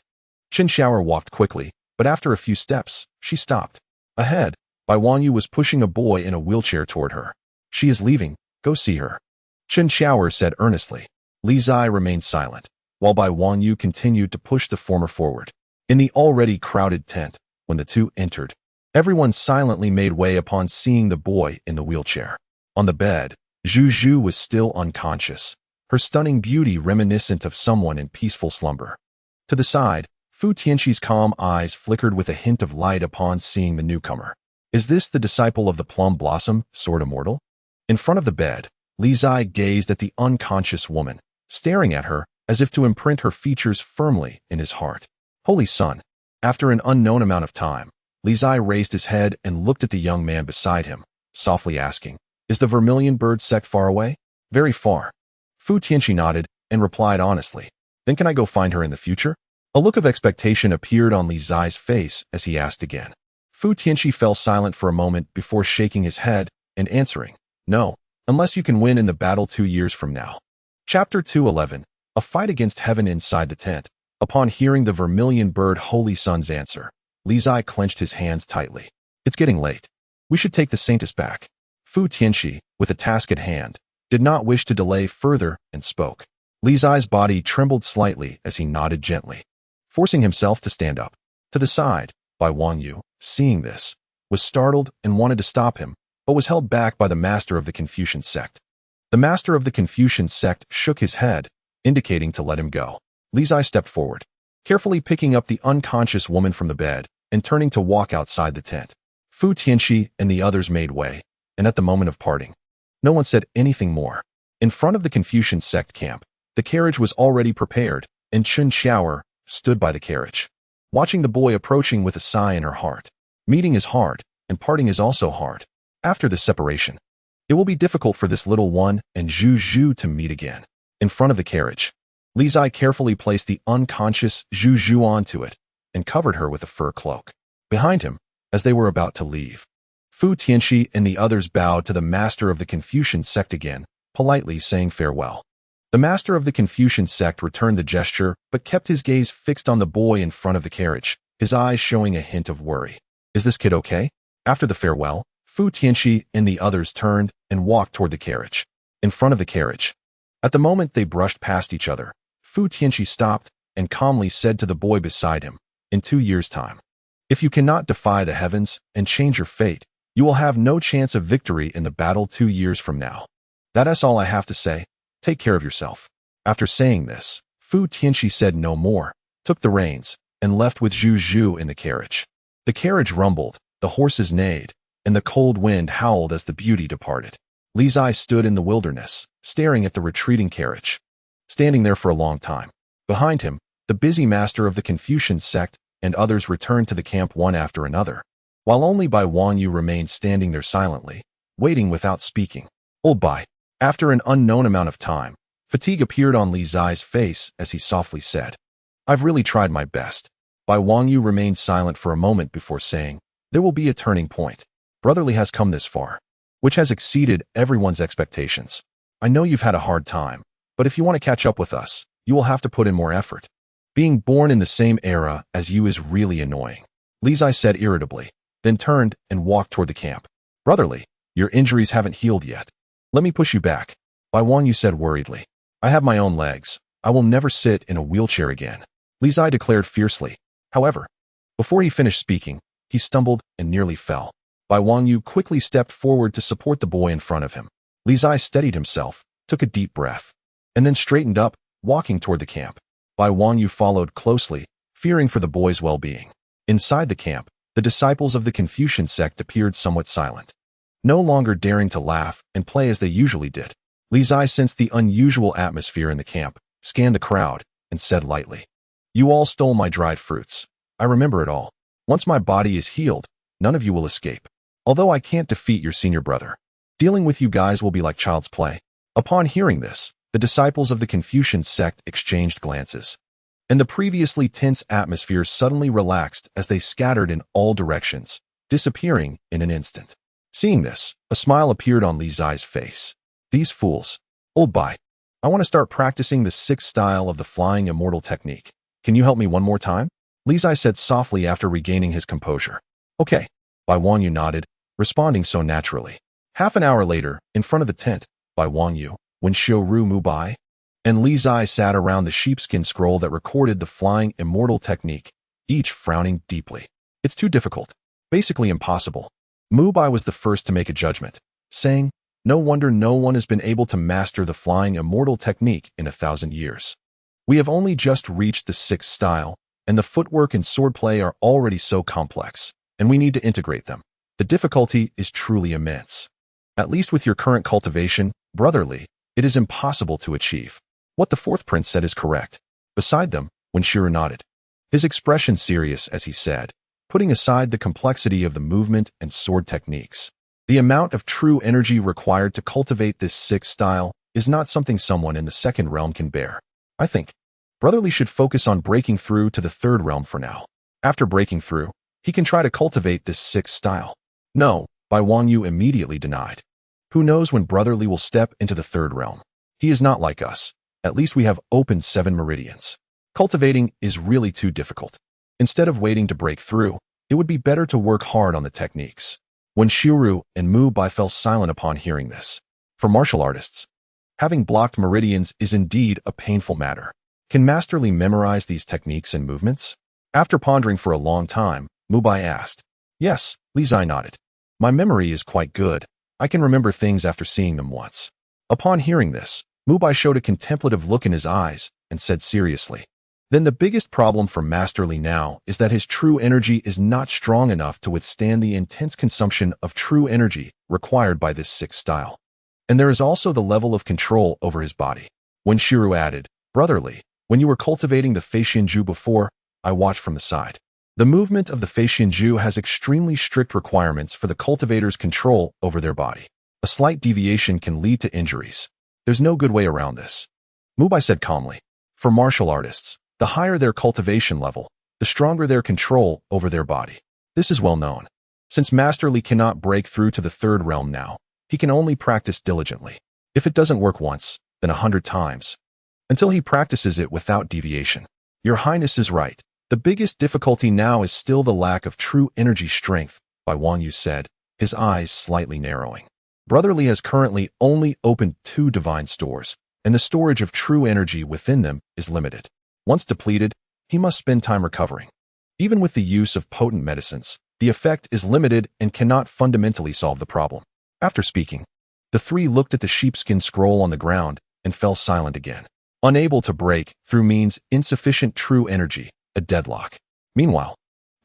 Chen Xiaoer walked quickly, but after a few steps, she stopped. Ahead, Bai Wanyu was pushing a boy in a wheelchair toward her. "She is leaving, go see her," Chen Xiaoer said earnestly. Li Zai remained silent, while Bai Wanyu continued to push the former forward. In the already crowded tent, when the 2 entered, everyone silently made way upon seeing the boy in the wheelchair. On the bed, Zhu Zhu was still unconscious, her stunning beauty reminiscent of someone in peaceful slumber. To the side, Fu Tianxi's calm eyes flickered with a hint of light upon seeing the newcomer. "Is this the disciple of the Plum Blossom, Sword Immortal?" In front of the bed, Li Zai gazed at the unconscious woman, staring at her as if to imprint her features firmly in his heart. "Holy Son." After an unknown amount of time, Li Zai raised his head and looked at the young man beside him, softly asking, "Is the Vermilion Bird sect far away?" "Very far." Fu Tianxi nodded and replied honestly. "Then can I go find her in the future?" A look of expectation appeared on Li Zai's face as he asked again. Fu Tianxi fell silent for a moment before shaking his head and answering, "No, unless you can win in the battle 2 years from now." Chapter 211, A Fight Against Heaven. Inside the tent, upon hearing the Vermilion Bird Holy Son's answer, Li Zai clenched his hands tightly. "It's getting late. We should take the saintess back." Fu Tianxi, with a task at hand, did not wish to delay further and spoke. Li Zai's body trembled slightly as he nodded gently, forcing himself to stand up. To the side, Bai Wanyu, seeing this, was startled and wanted to stop him, but was held back by the master of the Confucian sect. The master of the Confucian sect shook his head, indicating to let him go. Li Zai stepped forward, carefully picking up the unconscious woman from the bed and turning to walk outside the tent. Fu Tianxi and the others made way, and at the moment of parting, no one said anything more. In front of the Confucian sect camp, the carriage was already prepared, and Chun Xiaoer stood by the carriage, watching the boy approaching with a sigh in her heart. Meeting is hard, and parting is also hard. After this separation, it will be difficult for this little one and Zhu Zhu to meet again. In front of the carriage, Li Zai carefully placed the unconscious Zhu Zhu onto it and covered her with a fur cloak. Behind him, as they were about to leave, Fu Tianxi and the others bowed to the master of the Confucian sect again, politely saying farewell. The master of the Confucian sect returned the gesture but kept his gaze fixed on the boy in front of the carriage, his eyes showing a hint of worry. Is this kid okay? After the farewell, Fu Tianxi and the others turned and walked toward the carriage. In front of the carriage, at the moment they brushed past each other, Fu Tianxi stopped and calmly said to the boy beside him, "In 2 years' time, if you cannot defy the heavens and change your fate, you will have no chance of victory in the battle 2 years from now. That's all I have to say. Take care of yourself." After saying this, Fu Tianxi said no more, took the reins, and left with Zhu Zhu in the carriage. The carriage rumbled, the horses neighed, and the cold wind howled as the beauty departed. Li Zai stood in the wilderness, staring at the retreating carriage, standing there for a long time. Behind him, the busy master of the Confucian sect and others returned to the camp one after another, while only Bai Wangyu remained standing there silently, waiting without speaking. Old Bai. After an unknown amount of time, fatigue appeared on Li Zai's face as he softly said, "I've really tried my best." Bai Wangyu remained silent for a moment before saying, "There will be a turning point. Brotherly has come this far, which has exceeded everyone's expectations. I know you've had a hard time, but if you want to catch up with us, you will have to put in more effort. Being born in the same era as you is really annoying," Li Zai said irritably, then turned and walked toward the camp. "Brotherly, your injuries haven't healed yet. Let me push you back," Bai Wangyu said worriedly. "I have my own legs. I will never sit in a wheelchair again," Li Zai declared fiercely. However, before he finished speaking, he stumbled and nearly fell. Bai Wangyu quickly stepped forward to support the boy in front of him. Li Zai steadied himself, took a deep breath, and then straightened up, walking toward the camp. Bai Wangyu followed closely, fearing for the boy's well-being. Inside the camp, the disciples of the Confucian sect appeared somewhat silent, no longer daring to laugh and play as they usually did. Li Zai sensed the unusual atmosphere in the camp, scanned the crowd, and said lightly, "You all stole my dried fruits. I remember it all. Once my body is healed, none of you will escape. Although I can't defeat your senior brother, dealing with you guys will be like child's play." Upon hearing this, the disciples of the Confucian sect exchanged glances, and the previously tense atmosphere suddenly relaxed as they scattered in all directions, disappearing in an instant. Seeing this, a smile appeared on Li Zai's face. "These fools. Old Bai, I want to start practicing the 6th style of the Flying Immortal technique. Can you help me one more time?" Li Zai said softly after regaining his composure. "Okay," Bai Wangyu nodded, responding so naturally. Half an hour later, in front of the tent, Bai Wangyu, Wen Xiaoru Mu Bai, and Li Zai sat around the sheepskin scroll that recorded the Flying Immortal technique, each frowning deeply. "It's too difficult. Basically impossible." Mu Bai was the first to make a judgment, saying, "No wonder no one has been able to master the Flying Immortal technique in 1,000 years. We have only just reached the 6th style, and the footwork and swordplay are already so complex, and we need to integrate them. The difficulty is truly immense. At least with your current cultivation, brotherly, it is impossible to achieve." What the 4th prince said is correct. Beside them, Wen Xiaoru nodded, his expression serious as he said, putting aside the complexity of the movement and sword techniques, "The amount of true energy required to cultivate this 6th style is not something someone in the 2nd realm can bear. I think brotherly should focus on breaking through to the 3rd realm for now. After breaking through, he can try to cultivate this 6th style." "No," Bai Wangyu immediately denied. "Who knows when brotherly will step into the 3rd realm? He is not like us. At least we have opened 7 meridians. Cultivating is really too difficult. Instead of waiting to break through, it would be better to work hard on the techniques." Wen Xiaoru and Mu Bai fell silent upon hearing this. For martial artists, having blocked meridians is indeed a painful matter. Can Masterly memorize these techniques and movements? After pondering for a long time, Mu Bai asked. "Yes," Li Zai nodded. "My memory is quite good. I can remember things after seeing them once." Upon hearing this, Mu Bai showed a contemplative look in his eyes and said seriously, "Then the biggest problem for Masterly now is that his true energy is not strong enough to withstand the intense consumption of true energy required by this 6th style. And there is also the level of control over his body." Wen Xiaoru added, "Brotherly, When you were cultivating the Feixianju before, I watched from the side. The movement of the Feixianju has extremely strict requirements for the cultivator's control over their body. A slight deviation can lead to injuries. There's no good way around this. Mubai said calmly. For martial artists, the higher their cultivation level, the stronger their control over their body. This is well known. Since Master Li cannot break through to the third realm now, he can only practice diligently. If it doesn't work once, then 100 times. Until he practices it without deviation. Your Highness is right. The biggest difficulty now is still the lack of true energy strength, Bai Wangyu said, his eyes slightly narrowing. Brother Li has currently only opened 2 divine stores, and the storage of true energy within them is limited. Once depleted, he must spend time recovering. Even with the use of potent medicines, the effect is limited and cannot fundamentally solve the problem. After speaking, the 3 looked at the sheepskin scroll on the ground and fell silent again. Unable to break through means insufficient true energy, a deadlock. Meanwhile,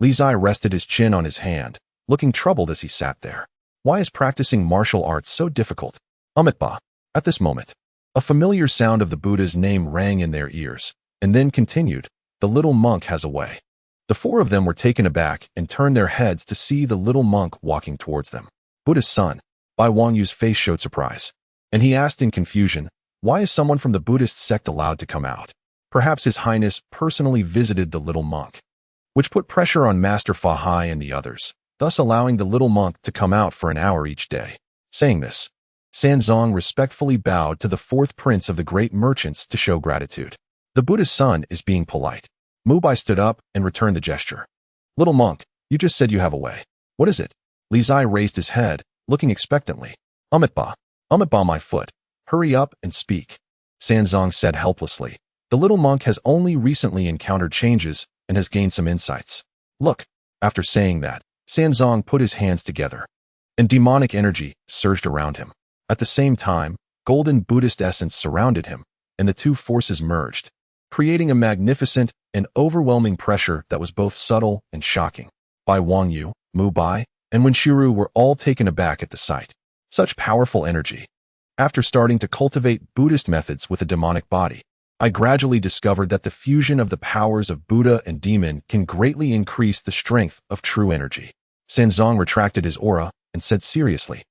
Li Zai rested his chin on his hand, looking troubled as he sat there. Why is practicing martial arts so difficult? Amitabha. At this moment, a familiar sound of the Buddha's name rang in their ears, and then continued, the little monk has a way. The 4 of them were taken aback and turned their heads to see the little monk walking towards them. Buddha's son. Bai Wangyu's face showed surprise, and he asked in confusion, why is someone from the Buddhist sect allowed to come out? Perhaps His Highness personally visited the little monk, which put pressure on Master Fa Hai and the others, thus allowing the little monk to come out for an hour each day. Saying this, Sanzong respectfully bowed to the 4th prince of the great merchants to show gratitude. The Buddha's son is being polite. Mubai stood up and returned the gesture. Little monk, you just said you have a way. What is it? Li Zai raised his head, looking expectantly. Amitabha, my foot. Hurry up and speak. Sanzong said helplessly. The little monk has only recently encountered changes and has gained some insights. Look. After saying that, Sanzong put his hands together, and demonic energy surged around him. At the same time, golden Buddhist essence surrounded him, and the 2 forces merged, creating a magnificent and overwhelming pressure that was both subtle and shocking. Bai Wangyu, Mubai, and Wenshiru were all taken aback at the sight. Such powerful energy. After starting to cultivate Buddhist methods with a demonic body, I gradually discovered that the fusion of the powers of Buddha and demon can greatly increase the strength of true energy. Sanzong retracted his aura and said seriously,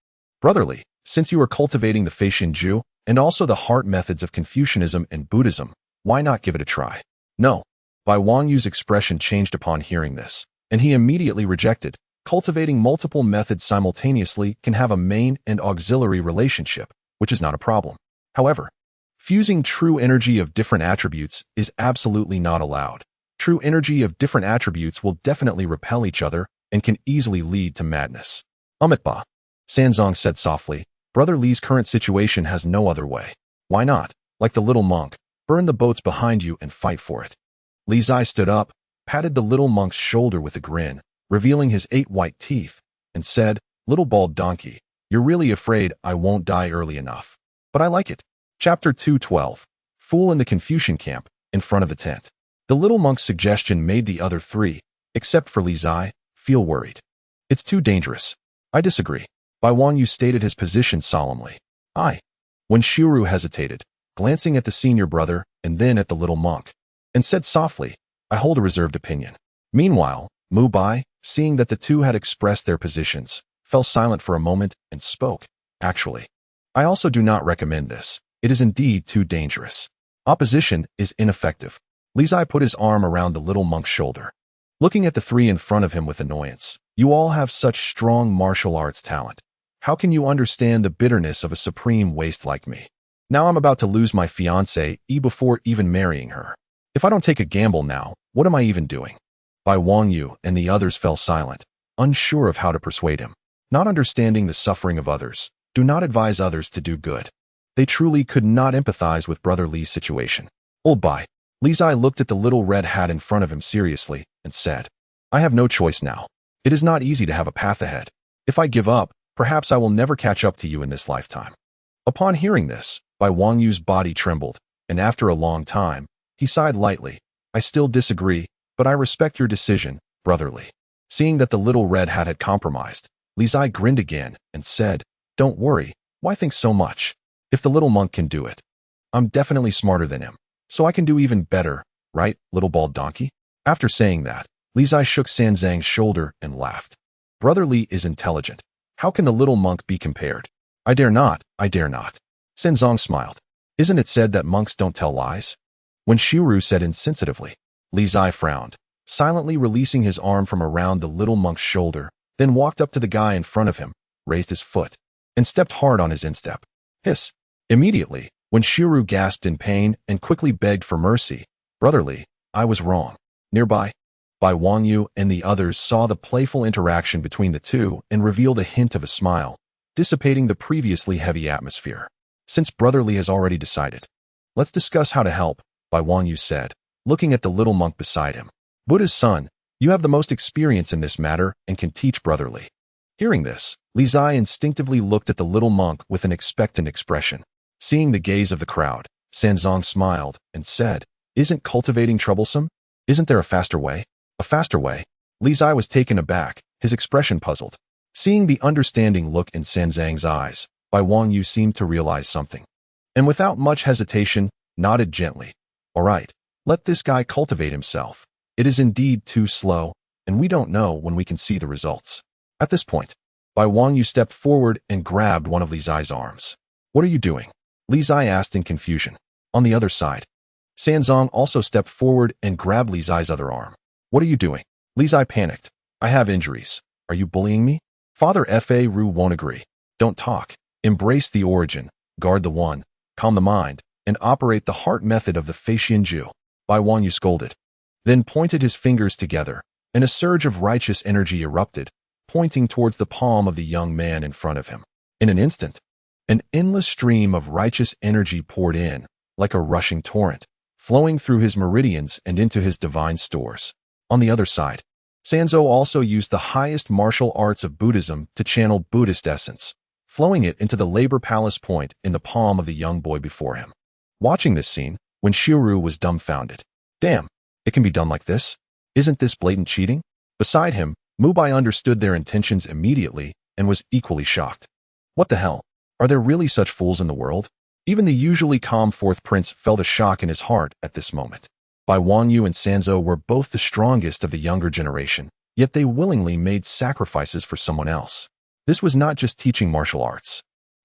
Brother Li, since you are cultivating the Feixianju and also the heart methods of Confucianism and Buddhism, why not give it a try? No. Bai Wangyu's expression changed upon hearing this, and he immediately rejected. Cultivating multiple methods simultaneously can have a main and auxiliary relationship, which is not a problem. However, fusing true energy of different attributes is absolutely not allowed. True energy of different attributes will definitely repel each other and can easily lead to madness. Amitabha, Sanzong said softly, Brother Li's current situation has no other way. Why not, like the little monk, burn the boats behind you and fight for it? Li Zai stood up, patted the little monk's shoulder with a grin, revealing his 8 white teeth, and said, Little bald donkey, you're really afraid I won't die early enough. But I like it. Chapter 212. Fool in the Confucian camp, in front of the tent. The little monk's suggestion made the other 3, except for Li Zai, feel worried. It's too dangerous. I disagree. Bai Wangyu stated his position solemnly. When Shiru hesitated, glancing at the senior brother and then at the little monk, and said softly, I hold a reserved opinion. Meanwhile, Mubai, seeing that the 2 had expressed their positions, fell silent for a moment and spoke. Actually, I also do not recommend this. It is indeed too dangerous. Opposition is ineffective. Li Zai put his arm around the little monk's shoulder, looking at the 3 in front of him with annoyance. You all have such strong martial arts talent. How can you understand the bitterness of a supreme waste like me? Now I'm about to lose my fiancée before even marrying her. If I don't take a gamble now, what am I even doing? Bai Wangyu and the others fell silent, unsure of how to persuade him. Not understanding the suffering of others, do not advise others to do good. They truly could not empathize with Brother Li's situation. Old Bai, Li Zai looked at the little red hat in front of him seriously and said, I have no choice now. It is not easy to have a path ahead. If I give up, perhaps I will never catch up to you in this lifetime. Upon hearing this, Bai Wangyu's body trembled, and after a long time, he sighed lightly. I still disagree, but I respect your decision, Brother Li. Seeing that the little red hat had compromised, Li Zai grinned again and said, Don't worry, why think so much? If the little monk can do it, I'm definitely smarter than him. So I can do even better, right, little bald donkey? After saying that, Li Zai shook Sanzang's shoulder and laughed. Brother Li is intelligent. How can the little monk be compared? I dare not, I dare not. Sanzang smiled. Isn't it said that monks don't tell lies? When Xiuru said insensitively, Li Zai frowned, silently releasing his arm from around the little monk's shoulder, then walked up to the guy in front of him, raised his foot, and stepped hard on his instep. Hiss. Immediately, when Xiuru gasped in pain and quickly begged for mercy, Brother Li, I was wrong. Nearby, Bai Wangyu and the others saw the playful interaction between the two and revealed a hint of a smile, dissipating the previously heavy atmosphere. Since Brother Li has already decided, let's discuss how to help, Bai Wangyu said, looking at the little monk beside him. Buddha's son, you have the most experience in this matter and can teach Brother Li. Hearing this, Li Zai instinctively looked at the little monk with an expectant expression. Seeing the gaze of the crowd, Sanzang smiled and said, Isn't cultivating troublesome? Isn't there a faster way? A faster way? Li Zai was taken aback, his expression puzzled. Seeing the understanding look in Sanzang's eyes, Bai Wangyu seemed to realize something. And without much hesitation, nodded gently. All right, let this guy cultivate himself. It is indeed too slow, and we don't know when we can see the results. At this point, Bai Wangyu stepped forward and grabbed one of Li Zai's arms. What are you doing? Li Zai asked in confusion. On the other side, Sanzang also stepped forward and grabbed Li Zai's other arm. What are you doing? Li Zai panicked. I have injuries. Are you bullying me? Father Fa Ru won't agree. Don't talk. Embrace the origin, guard the one, calm the mind, and operate the heart method of the Feixian Ju. Bai Wangyu scolded. Then pointed his fingers together, and a surge of righteous energy erupted, pointing towards the palm of the young man in front of him. In an instant, an endless stream of righteous energy poured in, like a rushing torrent, flowing through his meridians and into his divine stores. On the other side, Sanzo also used the highest martial arts of Buddhism to channel Buddhist essence, flowing it into the labor palace point in the palm of the young boy before him. Watching this scene, when Xiuru was dumbfounded. Damn, it can be done like this? Isn't this blatant cheating? Beside him, Mubai understood their intentions immediately and was equally shocked. What the hell? Are there really such fools in the world? Even the usually calm fourth prince felt a shock in his heart at this moment. Bai Wangyu and Sanzo were both the strongest of the younger generation, yet they willingly made sacrifices for someone else. This was not just teaching martial arts.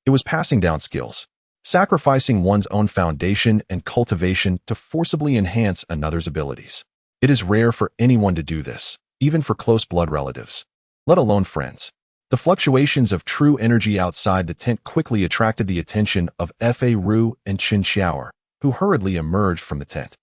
It was passing down skills, sacrificing one's own foundation and cultivation to forcibly enhance another's abilities. It is rare for anyone to do this, even for close blood relatives, let alone friends. The fluctuations of true energy outside the tent quickly attracted the attention of Fa Ru and Qin Xiaoer, who hurriedly emerged from the tent.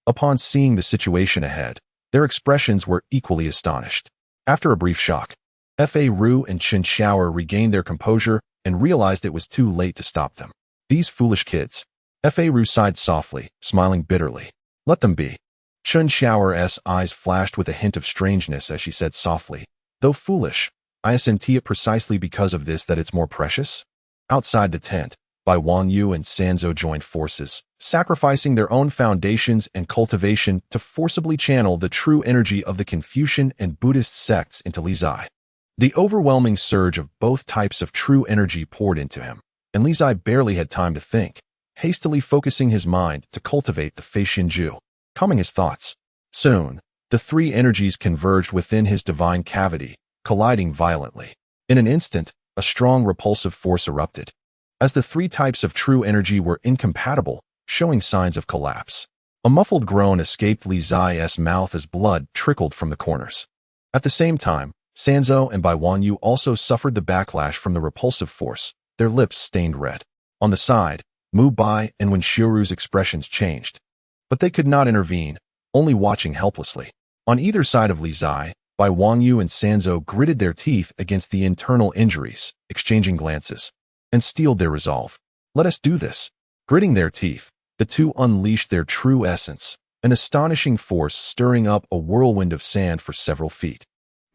Upon seeing the situation ahead, their expressions were equally astonished. After a brief shock, Fa Ru and Qin Xiaoer regained their composure and realized it was too late to stop them. These foolish kids. Fa Ru sighed softly, smiling bitterly. Let them be. Qin Xiaoer's eyes flashed with a hint of strangeness as she said softly, though foolish, I assent it precisely because of this that it's more precious. Outside the tent, Bai Wangyu and Sanzo joined forces, sacrificing their own foundations and cultivation to forcibly channel the true energy of the Confucian and Buddhist sects into Li Zai. The overwhelming surge of both types of true energy poured into him, and Li Zai barely had time to think, hastily focusing his mind to cultivate the Feixian Ju, calming his thoughts. Soon, the three energies converged within his divine cavity, colliding violently. In an instant, a strong repulsive force erupted, as the three types of true energy were incompatible, showing signs of collapse. A muffled groan escaped Li Zai's mouth as blood trickled from the corners. At the same time, Sanzo and Bai Wangyu also suffered the backlash from the repulsive force, their lips stained red. On the side, Mu Bai and Wen Xiuru's expressions changed. But they could not intervene, only watching helplessly. On either side of Li Zai, Bai Wangyu and Sanzo gritted their teeth against the internal injuries, exchanging glances, and steeled their resolve. Let us do this. Gritting their teeth, the two unleashed their true essence, an astonishing force stirring up a whirlwind of sand for several feet,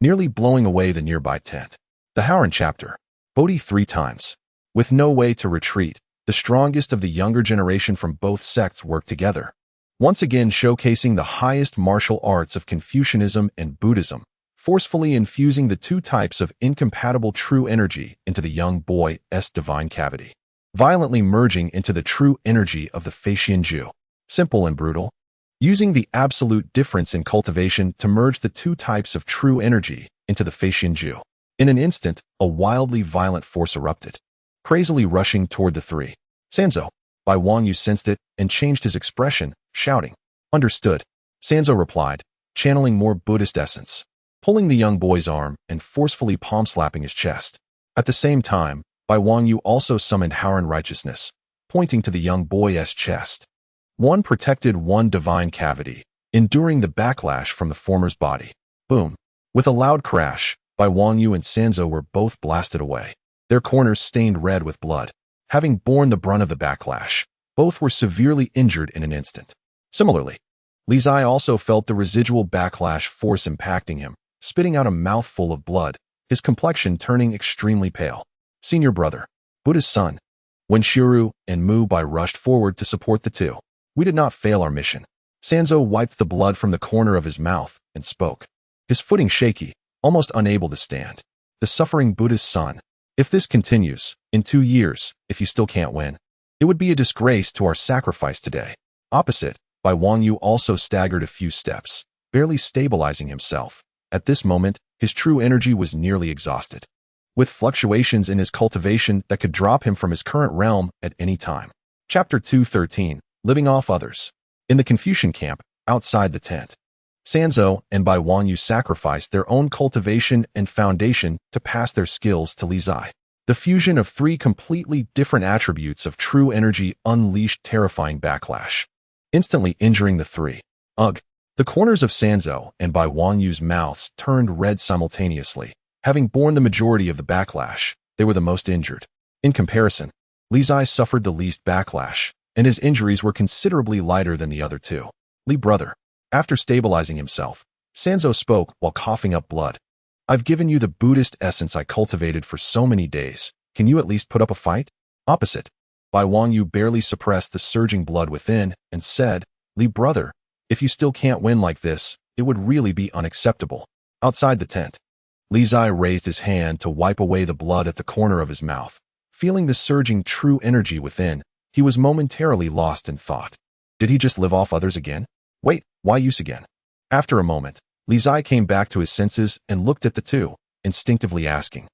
nearly blowing away the nearby tent. The Howran chapter. Bodhi 3 times. With no way to retreat, the strongest of the younger generation from both sects worked together, once again showcasing the highest martial arts of Confucianism and Buddhism, forcefully infusing the two types of incompatible true energy into the young boy's divine cavity, violently merging into the true energy of the Feixian Ju. simple and brutal, using the absolute difference in cultivation to merge the two types of true energy into the Feixianju. In an instant, a wildly violent force erupted, crazily rushing toward the three. Sanzo. Bai Wangyu sensed it and changed his expression, shouting, "Understood." Sanzo replied, channeling more Buddhist essence, pulling the young boy's arm and forcefully palm-slapping his chest. At the same time, Bai Wangyu also summoned Howren Righteousness, pointing to the young boy's chest. One protected one divine cavity, enduring the backlash from the former's body. Boom. With a loud crash, Bai Wangyu and Sanzo were both blasted away, their corners stained red with blood. Having borne the brunt of the backlash, both were severely injured in an instant. Similarly, Li Zai also felt the residual backlash force impacting him, spitting out a mouthful of blood, his complexion turning extremely pale. Senior brother, Buddha's son. When Shiru and Mu Bai rushed forward to support the two, we did not fail our mission. Sanzo wiped the blood from the corner of his mouth and spoke, his footing shaky, almost unable to stand. The suffering Buddha's son. If this continues, in 2 years, if you still can't win, it would be a disgrace to our sacrifice today. Opposite, Bai Wangyu also staggered a few steps, barely stabilizing himself. At this moment, his true energy was nearly exhausted, with fluctuations in his cultivation that could drop him from his current realm at any time. Chapter 213, Living Off Others. In the Confucian camp, outside the tent, Sanzo and Bai Wangyu sacrificed their own cultivation and foundation to pass their skills to Li Zai. The fusion of 3 completely different attributes of true energy unleashed terrifying backlash, instantly injuring the 3. Ugh! The corners of Sanzo and Bai Wangyu's mouths turned red simultaneously. Having borne the majority of the backlash, they were the most injured. In comparison, Li Zai suffered the least backlash, and his injuries were considerably lighter than the other two. Li brother. After stabilizing himself, Sanzo spoke while coughing up blood. I've given you the Buddhist essence I cultivated for so many days. Can you at least put up a fight? Opposite, Bai Wangyu barely suppressed the surging blood within and said, Li brother, if you still can't win like this, it would really be unacceptable. Outside the tent, Li Zai raised his hand to wipe away the blood at the corner of his mouth. Feeling the surging true energy within, he was momentarily lost in thought. Did he just live off others again? Wait, why use again? After a moment, Li Zai came back to his senses and looked at the two, instinctively asking,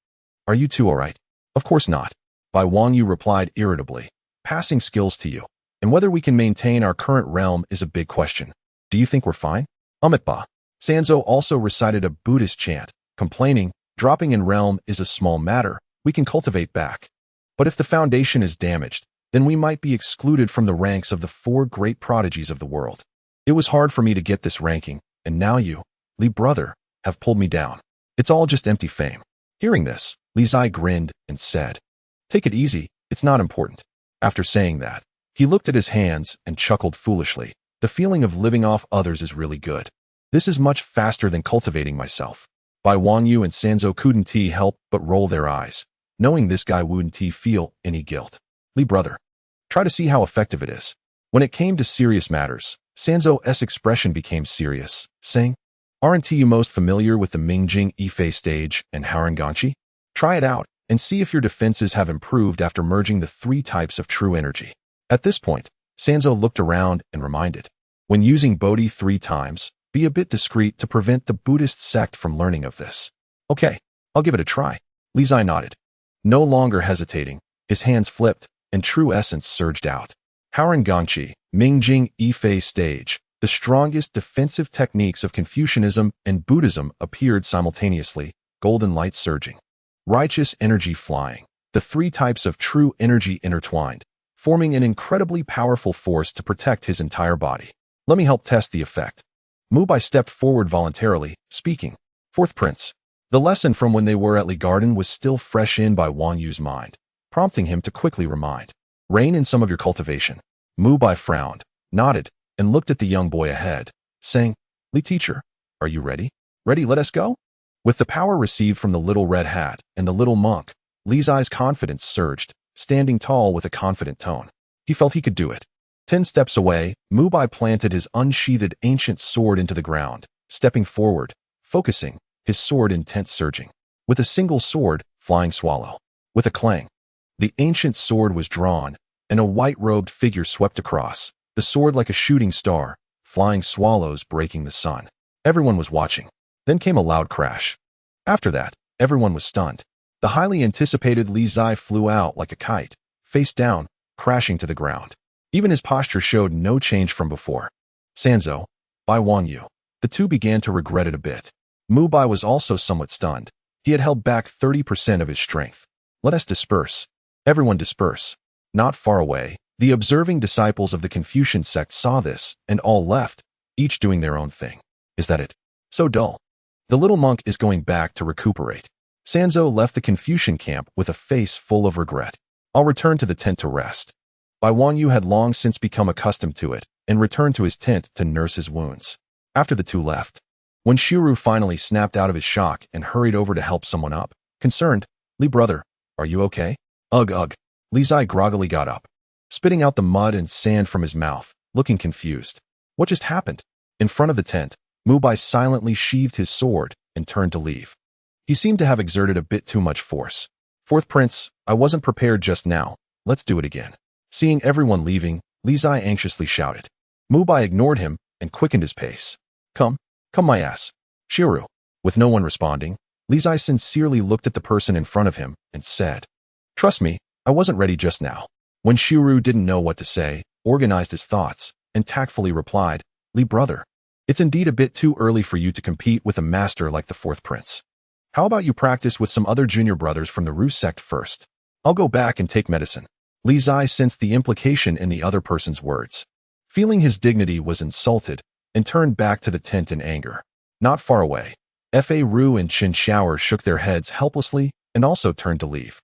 Are you two alright? Of course not. Bai Wangyu replied irritably, passing skills to you, and whether we can maintain our current realm is a big question. Do you think we're fine? Ba. Sanzo also recited a Buddhist chant, complaining, dropping in realm is a small matter, we can cultivate back. But if the foundation is damaged, then we might be excluded from the ranks of the 4 great prodigies of the world. It was hard for me to get this ranking, and now you, Li brother, have pulled me down. It's all just empty fame. Hearing this, Li Zai grinned and said, Take it easy, it's not important. After saying that, he looked at his hands and chuckled foolishly. The feeling of living off others is really good. This is much faster than cultivating myself. Bai Wangyu and Sanzo couldn't help but roll their eyes, knowing this guy wouldn't feel any guilt. Li brother, try to see how effective it is. When it came to serious matters, Sanzo's expression became serious, saying, Aren't you most familiar with the Mingjing Ifei stage and Harenganchi? Try it out and see if your defenses have improved after merging the 3 types of true energy. At this point, Sanzo looked around and reminded, when using Bodhi 3 times, be a bit discreet to prevent the Buddhist sect from learning of this. Okay, I'll give it a try. Li Zai nodded. No longer hesitating, his hands flipped and true essence surged out. Harenganchi, Mingjing Ifei stage, the strongest defensive techniques of Confucianism and Buddhism appeared simultaneously, golden light surging, righteous energy flying, the 3 types of true energy intertwined, forming an incredibly powerful force to protect his entire body. Let me help test the effect. Mu Bai stepped forward voluntarily, speaking. 4th Prince. The lesson from when they were at Li Garden was still fresh in Bai Wangyu's mind, prompting him to quickly remind. Rein in some of your cultivation. Mu Bai frowned, nodded, and looked at the young boy ahead, saying, Li teacher, are you ready? Ready, let us go? With the power received from the little red hat and the little monk, Li Zai's confidence surged, standing tall with a confident tone. He felt he could do it. 10 steps away, Mu Bai planted his unsheathed ancient sword into the ground, stepping forward, focusing, his sword intent surging. With a single sword, flying swallow. With a clang, the ancient sword was drawn, and a white-robed figure swept across, the sword like a shooting star, flying swallows breaking the sun. Everyone was watching. Then came a loud crash. After that, everyone was stunned. The highly anticipated Li Zai flew out like a kite, face down, crashing to the ground. Even his posture showed no change from before. Sanzo, Bai Wanyu. The two began to regret it a bit. Mu Bai was also somewhat stunned. He had held back 30% of his strength. Let us disperse. Everyone disperse. Not far away, the observing disciples of the Confucian sect saw this, and all left, each doing their own thing. Is that it? So dull. The little monk is going back to recuperate. Sanzo left the Confucian camp with a face full of regret. I'll return to the tent to rest. Bai Wanyu had long since become accustomed to it, and returned to his tent to nurse his wounds. After the two left, when Shiru finally snapped out of his shock and hurried over to help someone up, concerned, Li brother, are you okay? Ugh ugh. Li Zai groggily got up, spitting out the mud and sand from his mouth, looking confused. What just happened? In front of the tent, Mu Bai silently sheathed his sword and turned to leave. He seemed to have exerted a bit too much force. Fourth Prince, I wasn't prepared just now. Let's do it again. Seeing everyone leaving, Li Zai anxiously shouted. Mu Bai ignored him and quickened his pace. Come my ass. Shiru. With no one responding, Li Zai sincerely looked at the person in front of him and said, Trust me, I wasn't ready just now. When Shiru didn't know what to say, organized his thoughts, and tactfully replied, Li brother, it's indeed a bit too early for you to compete with a master like the Fourth Prince. How about you practice with some other junior brothers from the Ru sect first? I'll go back and take medicine. Li Zai sensed the implication in the other person's words. Feeling his dignity was insulted, and turned back to the tent in anger. Not far away, Fa Ru and Qin Shower shook their heads helplessly and also turned to leave.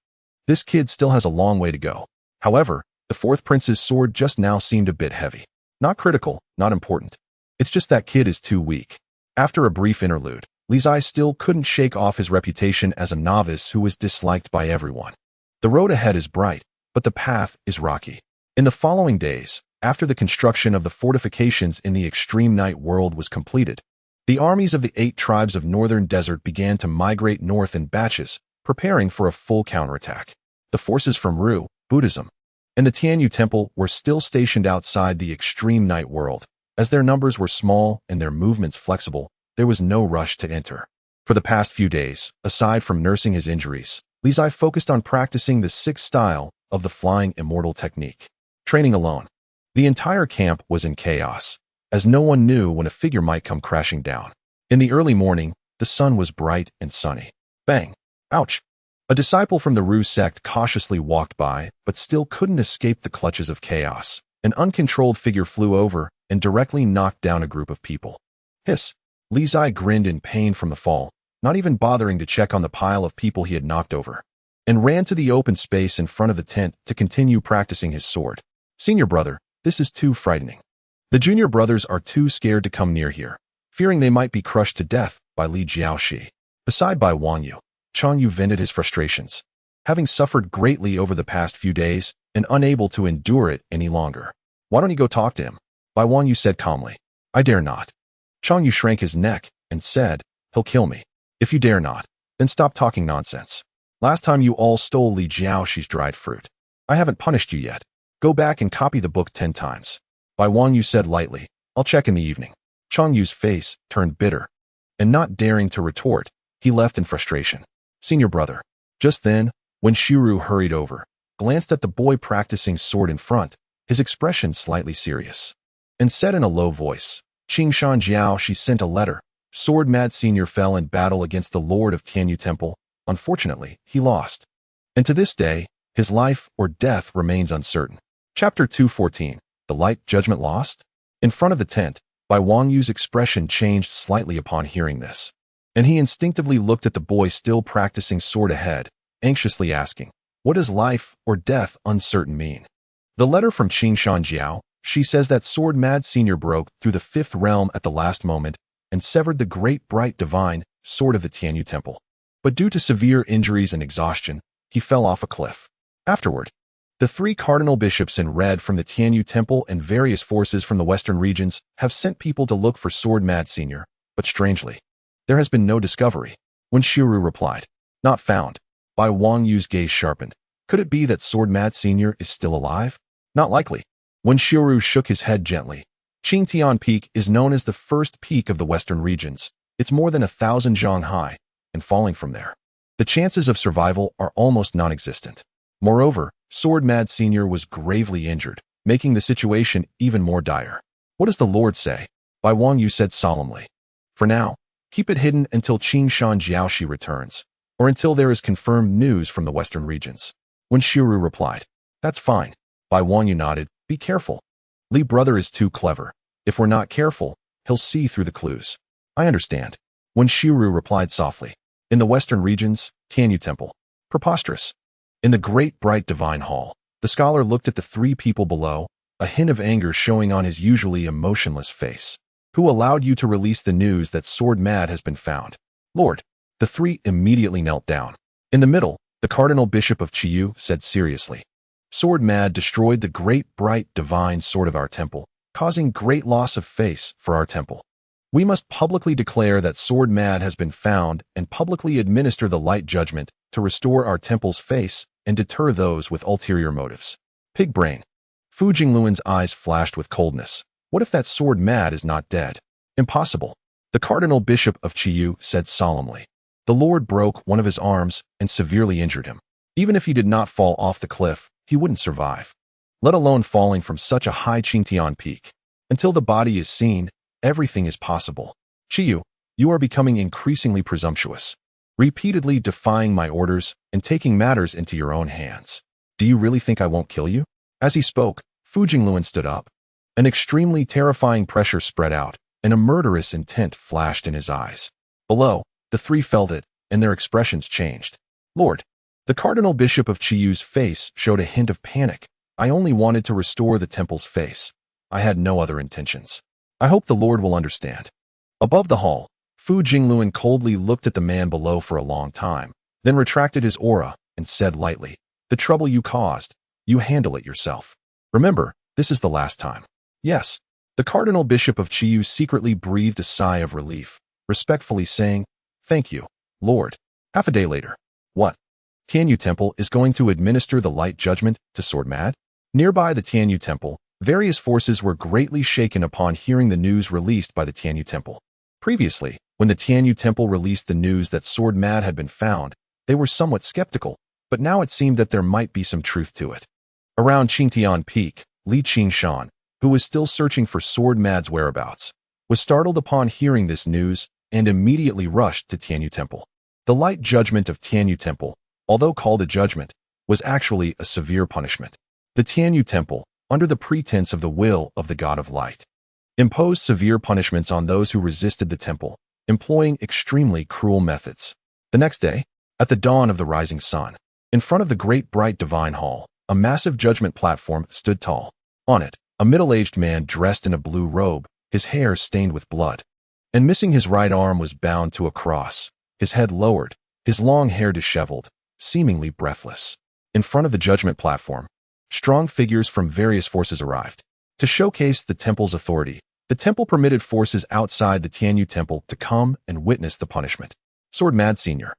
This kid still has a long way to go. However, the Fourth Prince's sword just now seemed a bit heavy. Not critical, not important. It's just that kid is too weak. After a brief interlude, Li Zai still couldn't shake off his reputation as a novice who was disliked by everyone. The road ahead is bright, but the path is rocky. In the following days, after the construction of the fortifications in the extreme night world was completed, the armies of the 8 tribes of northern desert began to migrate north in batches, preparing for a full counterattack. The forces from Ru, Buddhism, and the Tianyu Temple were still stationed outside the extreme night world. As their numbers were small and their movements flexible, there was no rush to enter. For the past few days, aside from nursing his injuries, Li Zai focused on practicing the 6th style of the Flying Immortal technique. Training alone. The entire camp was in chaos, as no one knew when a figure might come crashing down. In the early morning, the sun was bright and sunny. Bang! Ouch! A disciple from the Ru sect cautiously walked by, but still couldn't escape the clutches of chaos. An uncontrolled figure flew over and directly knocked down a group of people. Hiss! Li Zai grinned in pain from the fall, not even bothering to check on the pile of people he had knocked over, and ran to the open space in front of the tent to continue practicing his sword. Senior brother, this is too frightening. The junior brothers are too scared to come near here, fearing they might be crushed to death by Li Jiaoxi. Beside Bai Wanyu, Chang Yu vented his frustrations, having suffered greatly over the past few days and unable to endure it any longer. Why don't you go talk to him? Bai Wanyu said calmly. I dare not. Chang Yu shrank his neck and said, He'll kill me. If you dare not, then stop talking nonsense. Last time you all stole Li Jiaoxi's dried fruit. I haven't punished you yet. Go back and copy the book 10 times. Bai Wanyu said lightly, I'll check in the evening. Chang Yu's face turned bitter, and not daring to retort, he left in frustration. Senior brother. Just then, when Shiru hurried over, glanced at the boy practicing sword in front, his expression slightly serious, and said in a low voice, Qingshan Jiao, she sent a letter. Sword Mad Senior fell in battle against the Lord of Tianyu Temple. Unfortunately, he lost. And to this day, his life or death remains uncertain. Chapter 214, The Light Judgment Lost? In front of the tent, Bai Wangyu's expression changed slightly upon hearing this, and he instinctively looked at the boy still practicing sword ahead, anxiously asking, what does life or death uncertain mean? The letter from Qingshan Jiao, she says that Sword Mad Senior broke through the 5th realm at the last moment and severed the great bright divine sword of the Tianyu Temple. But due to severe injuries and exhaustion, he fell off a cliff. Afterward, the 3 cardinal bishops in red from the Tianyu Temple and various forces from the western regions have sent people to look for Sword Mad Senior, but strangely, there has been no discovery. When Shiru replied, not found, Bai Wangyu's gaze sharpened. Could it be that Sword Mad Senior is still alive? Not likely. Wen Xiuru shook his head gently. Qingtian Peak is known as the first peak of the western regions. It's more than 1,000 zhang high, and falling from there, the chances of survival are almost non-existent. Moreover, Sword Mad Sr. was gravely injured, making the situation even more dire. What does the Lord say? Bai Wang Yu said solemnly. For now, keep it hidden until Qing Shan Jiaoxi returns, or until there is confirmed news from the western regions. Wen Xiuru replied, That's fine. Bai Wang Yu nodded, Be careful. Li brother is too clever. If we're not careful, he'll see through the clues. I understand. Wen Xiuru replied softly. In the western regions, Tianyu Temple. Preposterous. In the great bright divine hall, the scholar looked at the three people below, a hint of anger showing on his usually emotionless face. Who allowed you to release the news that Sword Mad has been found? Lord. The three immediately knelt down. In the middle, the Cardinal Bishop of Qiyu said seriously. Sword Mad destroyed the great bright divine sword of our temple, causing great loss of face for our temple. We must publicly declare that Sword Mad has been found and publicly administer the light judgment to restore our temple's face and deter those with ulterior motives. Pig brain. Fu Jingluan's eyes flashed with coldness. What if that Sword Mad is not dead? Impossible. The Cardinal Bishop of Qiyu said solemnly. The Lord broke one of his arms and severely injured him. Even if he did not fall off the cliff, he wouldn't survive, let alone falling from such a high Qingtian peak. Until the body is seen, everything is possible. Qiyu, you are becoming increasingly presumptuous, repeatedly defying my orders and taking matters into your own hands. Do you really think I won't kill you? As he spoke, Fu Jingluan stood up. An extremely terrifying pressure spread out, and a murderous intent flashed in his eyes. Below, the three felt it, and their expressions changed. Lord. The Cardinal Bishop of Qiyu's face showed a hint of panic. I only wanted to restore the temple's face. I had no other intentions. I hope the Lord will understand. Above the hall, Fu Jingluan coldly looked at the man below for a long time, then retracted his aura and said lightly, The trouble you caused, you handle it yourself. Remember, this is the last time. Yes. The Cardinal Bishop of Qiyu secretly breathed a sigh of relief, respectfully saying, Thank you, Lord. Half a day later. What? Tianyu Temple is going to administer the light judgment to Sword Mad? Nearby the Tianyu Temple, various forces were greatly shaken upon hearing the news released by the Tianyu Temple. Previously, when the Tianyu Temple released the news that Sword Mad had been found, they were somewhat skeptical, but now it seemed that there might be some truth to it. Around Qingtian Peak, Li Qingshan, who was still searching for Sword Mad's whereabouts, was startled upon hearing this news and immediately rushed to Tianyu Temple. The light judgment of Tianyu Temple, although called a judgment, was actually a severe punishment. The Tianyu Temple, under the pretense of the will of the God of Light, imposed severe punishments on those who resisted the temple, employing extremely cruel methods. The next day, at the dawn of the rising sun, in front of the great bright divine hall, a massive judgment platform stood tall. On it, a middle-aged man dressed in a blue robe, his hair stained with blood, and missing his right arm was bound to a cross, his head lowered, his long hair disheveled, seemingly breathless. In front of the judgment platform, strong figures from various forces arrived. To showcase the temple's authority, the temple permitted forces outside the Tianyu Temple to come and witness the punishment. Sword Mad Sr.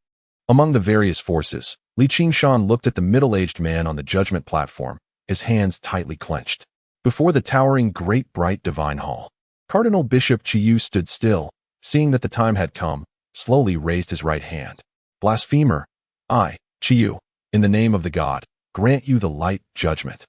Among the various forces, Li Qingshan looked at the middle-aged man on the judgment platform, his hands tightly clenched. Before the towering great bright divine hall, Cardinal Bishop Qiyu stood still, seeing that the time had come, slowly raised his right hand. Blasphemer, I, Qiyu, in the name of the God, grant you the light judgment.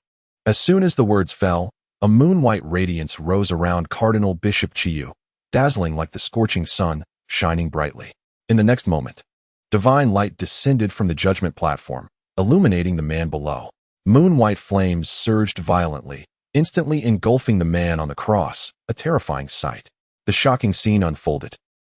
As soon as the words fell, a moon-white radiance rose around Cardinal Bishop Qiyu, dazzling like the scorching sun, shining brightly. In the next moment, divine light descended from the judgment platform, illuminating the man below. Moon-white flames surged violently, instantly engulfing the man on the cross, a terrifying sight. The shocking scene unfolded.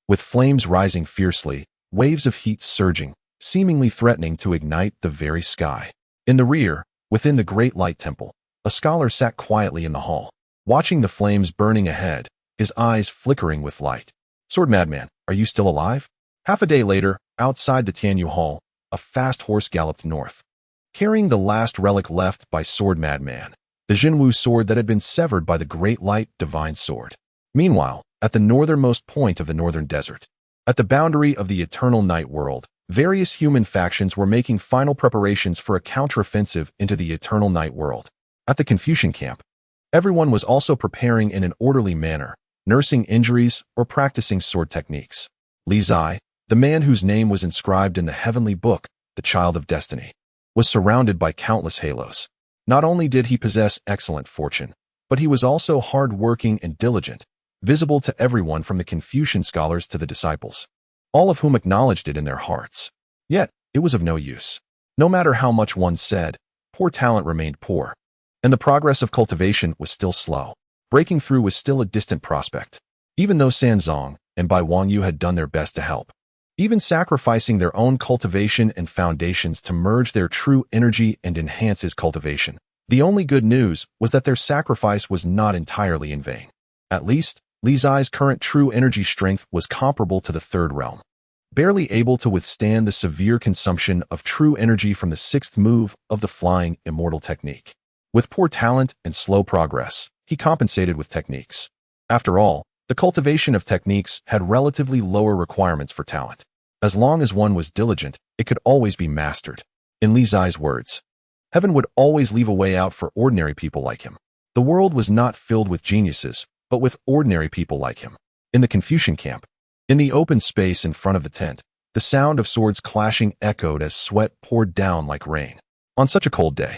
With flames rising fiercely, waves of heat surging, seemingly threatening to ignite the very sky. In the rear, within the great light temple, a scholar sat quietly in the hall, watching the flames burning ahead, his eyes flickering with light. Sword Madman, are you still alive? Half a day later, outside the Tianyu Hall, a fast horse galloped north, carrying the last relic left by Sword Madman, the Jinwu sword that had been severed by the great light divine sword. Meanwhile, at the northernmost point of the northern desert, at the boundary of the eternal night world, various human factions were making final preparations for a counteroffensive into the eternal night world. At the Confucian camp, Everyone was also preparing in an orderly manner, nursing injuries or practicing sword techniques. Li Zai, the man whose name was inscribed in the heavenly book, the Child of Destiny, was surrounded by countless halos. Not only did he possess excellent fortune, but he was also hard-working and diligent, visible to everyone from the Confucian scholars to the disciples, all of whom acknowledged it in their hearts. Yet, it was of no use. No matter how much one said, poor talent remained poor, and the progress of cultivation was still slow. Breaking through was still a distant prospect, even though Sanzong and Bai Wangyu had done their best to help, even sacrificing their own cultivation and foundations to merge their true energy and enhance his cultivation. The only good news was that their sacrifice was not entirely in vain. At least, Li Zai's current true energy strength was comparable to the third realm, barely able to withstand the severe consumption of true energy from the sixth move of the Flying Immortal technique. With poor talent and slow progress, he compensated with techniques. After all, the cultivation of techniques had relatively lower requirements for talent. As long as one was diligent, it could always be mastered. In Li Zai's words, heaven would always leave a way out for ordinary people like him. The world was not filled with geniuses, but with ordinary people like him. In the Confucian camp, in the open space in front of the tent, the sound of swords clashing echoed as sweat poured down like rain. On such a cold day,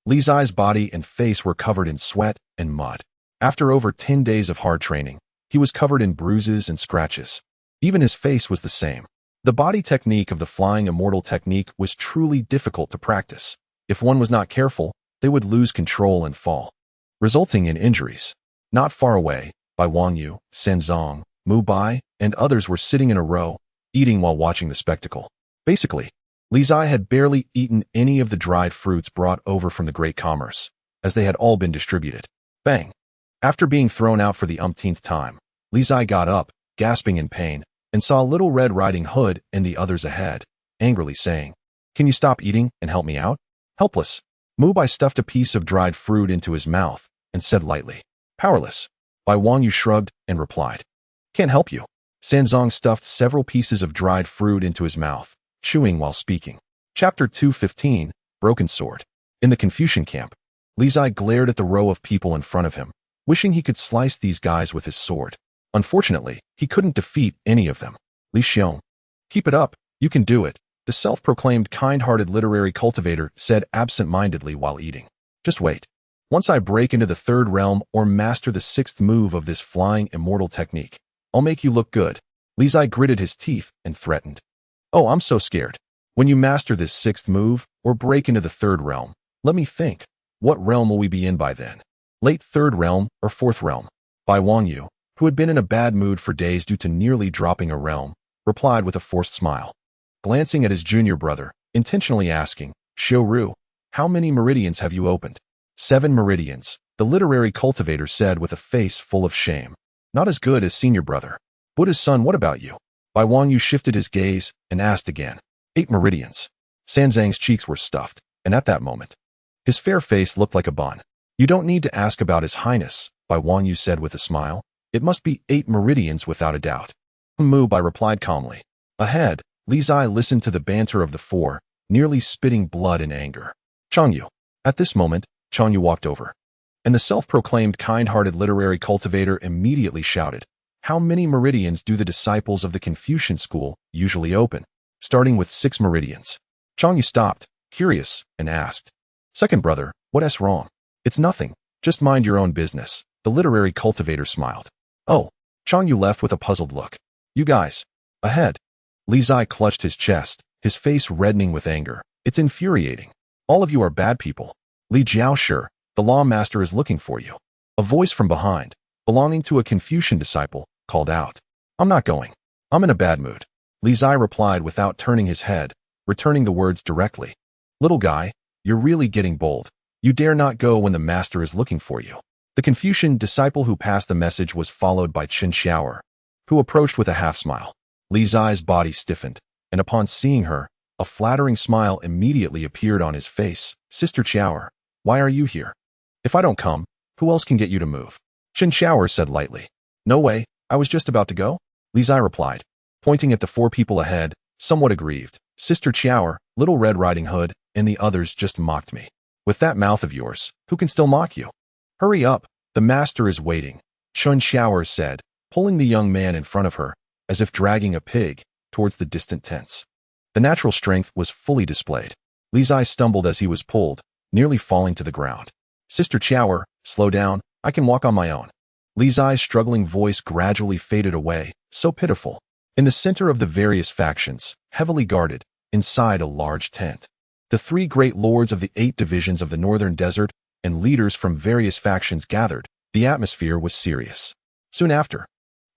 Li Zai's body and face were covered in sweat and mud. After over 10 days of hard training, he was covered in bruises and scratches. Even his face was the same. The body technique of the Flying Immortal technique was truly difficult to practice. If one was not careful, they would lose control and fall, resulting in injuries. Not far away, Bai Wangyu, Sanzong, Mu Bai, and others were sitting in a row, eating while watching the spectacle. Basically, Li Zai had barely eaten any of the dried fruits brought over from the Great Commerce, as they had all been distributed. Bang! After being thrown out for the umpteenth time, Li Zai got up, gasping in pain, and saw Little Red Riding Hood and the others ahead, angrily saying, "Can you stop eating and help me out?" Helpless, Mu Bai stuffed a piece of dried fruit into his mouth and said lightly, "Powerless." Bai Wangyu shrugged and replied, "Can't help you." Sanzong stuffed several pieces of dried fruit into his mouth, chewing while speaking. Chapter 215, Broken Sword. In the Confucian camp, Li Zai glared at the row of people in front of him, wishing he could slice these guys with his sword. Unfortunately, he couldn't defeat any of them. Li Xiong, "Keep it up, you can do it," the self-proclaimed kind-hearted literary cultivator said absent-mindedly while eating. "Just wait. Once I break into the third realm or master the sixth move of this Flying Immortal technique, I'll make you look good." Li Zai gritted his teeth and threatened, "Oh, I'm so scared. When you master this sixth move or break into the third realm, let me think. What realm will we be in by then? Late third realm or fourth realm?" Bai Wangyu, who had been in a bad mood for days due to nearly dropping a realm, replied with a forced smile, glancing at his junior brother, intentionally asking, "Xiu Ru, how many meridians have you opened?" 7 meridians, the literary cultivator said with a face full of shame. "Not as good as senior brother. Buddha's son, what about you?" Bai Wangyu shifted his gaze and asked again, 8 meridians. Sanzang's cheeks were stuffed, and at that moment, his fair face looked like a bun. "You don't need to ask about His Highness," Bai Wangyu said with a smile. "It must be 8 meridians without a doubt." Mu Bai replied calmly. Ahead, Li Zai listened to the banter of the 4, nearly spitting blood in anger. "Changyu." At this moment, Changyu walked over, and the self-proclaimed kind-hearted literary cultivator immediately shouted, "How many meridians do the disciples of the Confucian school usually open?" "Starting with 6 meridians." Changyu stopped, curious, and asked, "Second brother, what's wrong?" "It's nothing. Just mind your own business," the literary cultivator smiled. "Oh." Changyu left with a puzzled look. "You guys." Ahead, Li Zai clutched his chest, his face reddening with anger. "It's infuriating. All of you are bad people. Li Jiaoshi, the law master is looking for you." A voice from behind, belonging to a Confucian disciple, called out, "I'm not going. I'm in a bad mood." Li Zai replied without turning his head, returning the words directly. "Little guy, you're really getting bold. You dare not go when the master is looking for you." The Confucian disciple who passed the message was followed by Chen Xiaoer, who approached with a half-smile. Li Zai's body stiffened, and upon seeing her, a flattering smile immediately appeared on his face. "Sister Xiaoer, why are you here? If I don't come, who else can get you to move?" Chen Xiaoer said lightly. "No way, I was just about to go," Li Zai replied, pointing at the 4 people ahead, somewhat aggrieved. "Sister Xiaoer, Little Red Riding Hood, and the others just mocked me. With that mouth of yours, who can still mock you? Hurry up, The master is waiting, Chun Xiaoer said, pulling the young man in front of her, as if dragging a pig, towards the distant tents. The natural strength was fully displayed. Li Zai stumbled as he was pulled, nearly falling to the ground. Sister Xiaoer, slow down, I can walk on my own. Li Zai's struggling voice gradually faded away, so pitiful. In the center of the various factions, heavily guarded, inside a large tent, the 3 great lords of the 8 divisions of the northern desert and leaders from various factions gathered. The atmosphere was serious. Soon after,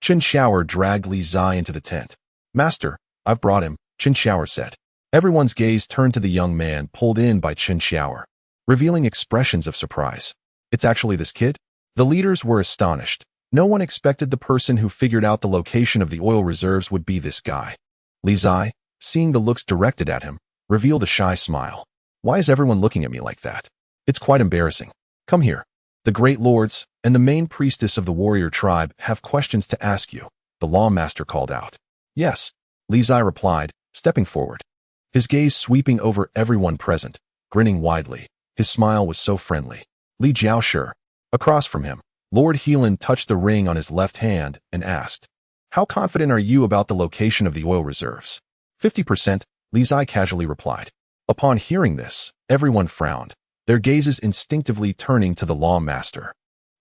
Chun Xiaoer dragged Li Zai into the tent. Master, I've brought him, Chun Xiaoer said. Everyone's gaze turned to the young man pulled in by Chun Xiaoer, revealing expressions of surprise. It's actually this kid? The leaders were astonished. No one expected the person who figured out the location of the oil reserves would be this guy. Li Zai, seeing the looks directed at him, revealed a shy smile. Why is everyone looking at me like that? It's quite embarrassing. Come here. The great lords and the main priestess of the warrior tribe have questions to ask you, the law master called out. Yes, Li Zai replied, stepping forward. His gaze sweeping over everyone present, grinning widely. His smile was so friendly. Li Jiaoshi, across from him, Lord Heelan touched the ring on his left hand and asked, How confident are you about the location of the oil reserves? 50%, Li Zai casually replied. Upon hearing this, everyone frowned, their gazes instinctively turning to the law master.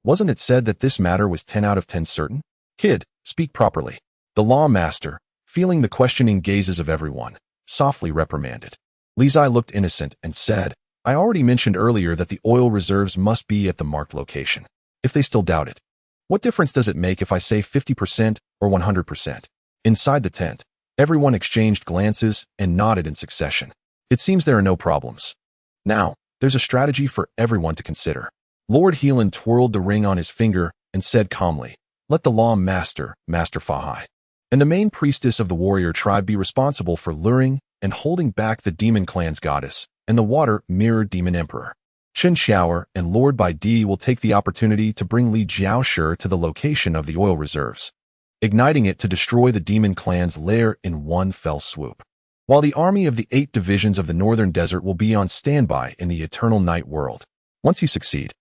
Wasn't it said that this matter was 10 out of 10 certain? Kid, speak properly. The law master, feeling the questioning gazes of everyone, softly reprimanded. Li Zai looked innocent and said, I already mentioned earlier that the oil reserves must be at the marked location. If they still doubt it, what difference does it make if I say 50% or 100%? Inside the tent, everyone exchanged glances and nodded in succession. It seems there are no problems. Now, there's a strategy for everyone to consider. Lord Heelan twirled the ring on his finger and said calmly, Let the law master, Master Fahai, and the main priestess of the warrior tribe be responsible for luring and holding back the demon clan's goddess and the water mirror demon emperor. Chun Xiaoer and Lord Bai Di will take the opportunity to bring Li Jiaoshi to the location of the oil reserves, igniting it to destroy the demon clan's lair in one fell swoop. While the army of the 8 divisions of the northern desert will be on standby in the eternal night world. Once you succeed,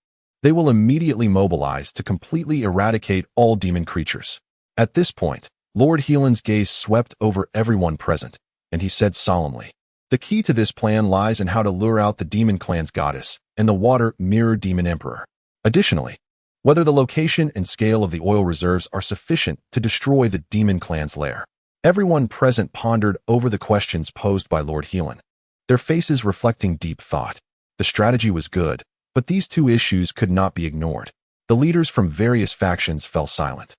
they will immediately mobilize to completely eradicate all demon creatures. At this point, Lord Heelan's gaze swept over everyone present, and he said solemnly, The key to this plan lies in how to lure out the demon clan's goddess and the water mirror demon emperor. Additionally, whether the location and scale of the oil reserves are sufficient to destroy the demon clan's lair. Everyone present pondered over the questions posed by Lord Heelan, their faces reflecting deep thought. The strategy was good, but these 2 issues could not be ignored. The leaders from various factions fell silent,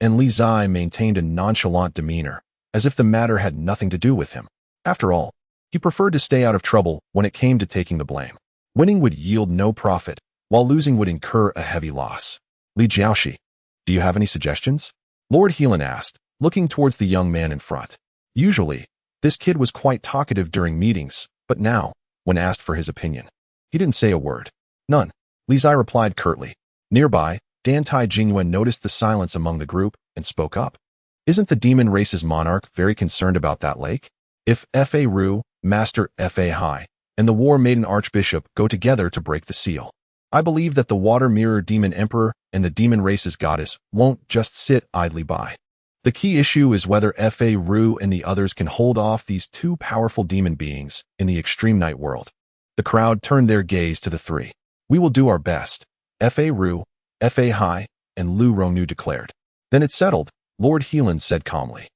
and Li Zai maintained a nonchalant demeanor, as if the matter had nothing to do with him. After all, he preferred to stay out of trouble when it came to taking the blame. Winning would yield no profit, while losing would incur a heavy loss. Li Jiaoshi, do you have any suggestions? Lord Heelan asked, looking towards the young man in front. Usually, this kid was quite talkative during meetings, but now, when asked for his opinion, he didn't say a word. None, Li Zai replied curtly. Nearby, Dan Tai Jingyuan noticed the silence among the group and spoke up. Isn't the demon race's monarch very concerned about that lake? If Fa Ru, Master Fa Hai, and the War Maiden Archbishop go together to break the seal, I believe that the Water Mirror Demon Emperor and the demon race's goddess won't just sit idly by. The key issue is whether Fa Ru and the others can hold off these 2 powerful demon beings in the extreme night world. The crowd turned their gaze to the 3. We will do our best, Fa Ru, Fa Hai, and Lu Rongnu declared. Then it's settled, Lord Heelan said calmly.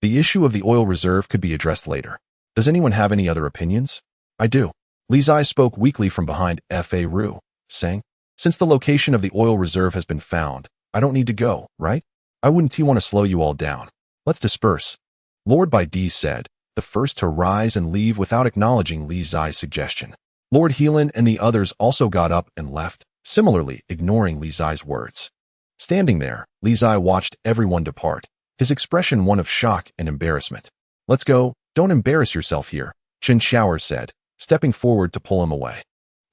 The issue of the oil reserve could be addressed later. Does anyone have any other opinions? I do. Li Zai spoke weakly from behind Fa Ru, saying, Since the location of the oil reserve has been found, I don't need to go, right? I wouldn't want to slow you all down. Let's disperse. Lord Bai Di said, the first to rise and leave without acknowledging Li Zai's suggestion. Lord Heelan and the others also got up and left, similarly ignoring Li Zai's words. Standing there, Li Zai watched everyone depart, his expression one of shock and embarrassment. Let's go, don't embarrass yourself here, Chun Xiaoer said, stepping forward to pull him away.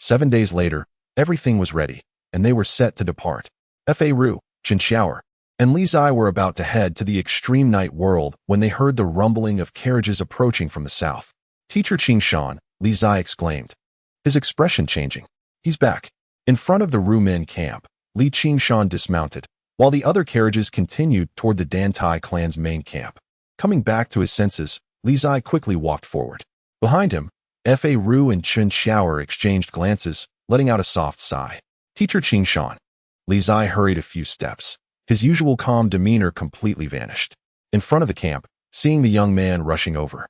7 days later, everything was ready, and they were set to depart. Fa Ru, Chun Xiaoer, and Li Zai were about to head to the extreme night world when they heard the rumbling of carriages approaching from the south. Teacher Qing Shan, Li Zai exclaimed, his expression changing. He's back. In front of the Ru Men camp, Li Qingshan dismounted, while the other carriages continued toward the Dantai clan's main camp. Coming back to his senses, Li Zai quickly walked forward. Behind him, Fa Ru and Chen Xiaoer exchanged glances, letting out a soft sigh. Teacher Qingshan. Li Zai hurried a few steps. His usual calm demeanor completely vanished. In front of the camp, seeing the young man rushing over,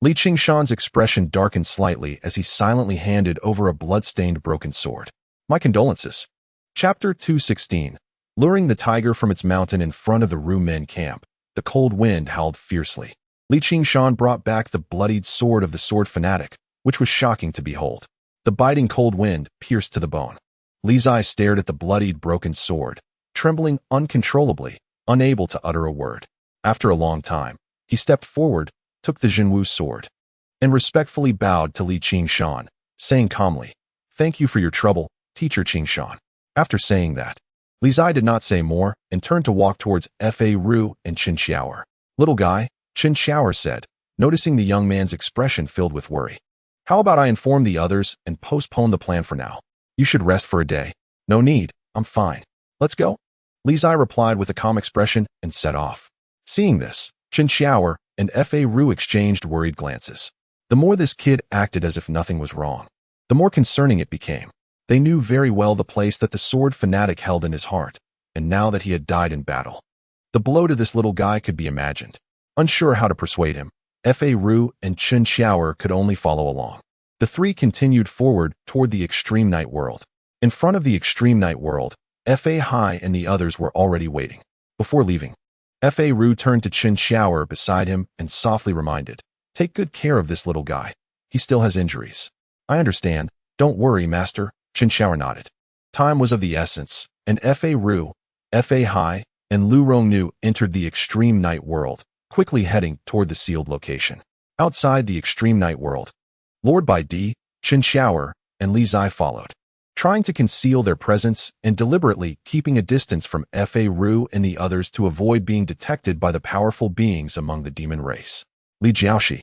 Li Qingshan's expression darkened slightly as he silently handed over a blood-stained broken sword. My condolences. Chapter 216. Luring the tiger from its mountain in front of the Ru men camp, the cold wind howled fiercely. Li Qingshan brought back the bloodied sword of the sword fanatic, which was shocking to behold. The biting cold wind pierced to the bone. Li Zai stared at the bloodied broken sword, trembling uncontrollably, unable to utter a word. After a long time, he stepped forward, took the Jinwu sword, and respectfully bowed to Li Qingshan, saying calmly, "Thank you for your trouble, Teacher Qingshan." After saying that, Li Zai did not say more and turned to walk towards Fa Ru and Chen Xiaoer. Little guy, Chen Xiaoer said, noticing the young man's expression filled with worry. How about I inform the others and postpone the plan for now? You should rest for a day. No need, I'm fine. Let's go. Li Zai replied with a calm expression and set off. Seeing this, Chen Xiaoer and Fa Ru exchanged worried glances. The more this kid acted as if nothing was wrong, the more concerning it became. They knew very well the place that the sword fanatic held in his heart, and now that he had died in battle, the blow to this little guy could be imagined. Unsure how to persuade him, Fa Ru and Chen Xiaoer could only follow along. The three continued forward toward the extreme night world. In front of the extreme night world, Fa Hai and the others were already waiting. Before leaving, Fa Ru turned to Chen Xiaoer beside him and softly reminded, "Take good care of this little guy. He still has injuries." "I understand. Don't worry, master." Chen Xiaoer nodded. Time was of the essence, and Fa Ru, Fa Hai, and Lu Rongnu entered the extreme night world, quickly heading toward the sealed location. Outside the extreme night world, Lord Bai Di, Chen Xiaoer, and Li Zai followed, trying to conceal their presence and deliberately keeping a distance from Fa Ru and the others to avoid being detected by the powerful beings among the demon race. Li Jiaoxi.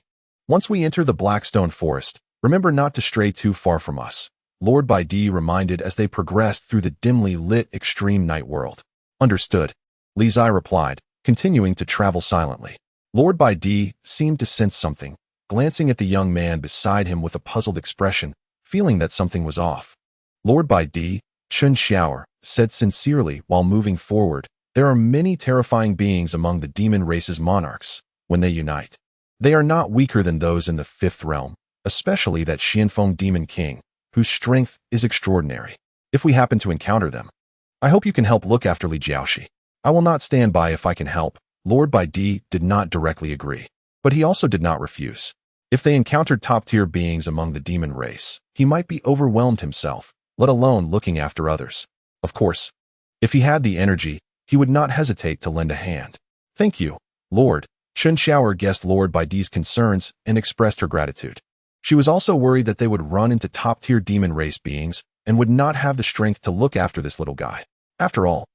Once we enter the Blackstone Forest, remember not to stray too far from us, Lord Bai Di reminded as they progressed through the dimly lit extreme night world. Understood, Li Zai replied, continuing to travel silently. Lord Bai Di seemed to sense something, glancing at the young man beside him with a puzzled expression, feeling that something was off. Lord Bai Di, Chen Xiaoer, said sincerely while moving forward, there are many terrifying beings among the demon race's monarchs. When they unite, they are not weaker than those in the fifth realm, especially that Xianfeng Demon King, whose strength is extraordinary. If we happen to encounter them, I hope you can help look after Li Jiaoxi. I will not stand by if I can help. Lord Bai Di did not directly agree, but he also did not refuse. If they encountered top-tier beings among the demon race, he might be overwhelmed himself, let alone looking after others. Of course, if he had the energy, he would not hesitate to lend a hand. Thank you, Lord. Chen Xiaoer guessed Lord Bai Di's concerns and expressed her gratitude. She was also worried that they would run into top-tier demon race beings and would not have the strength to look after this little guy. After all,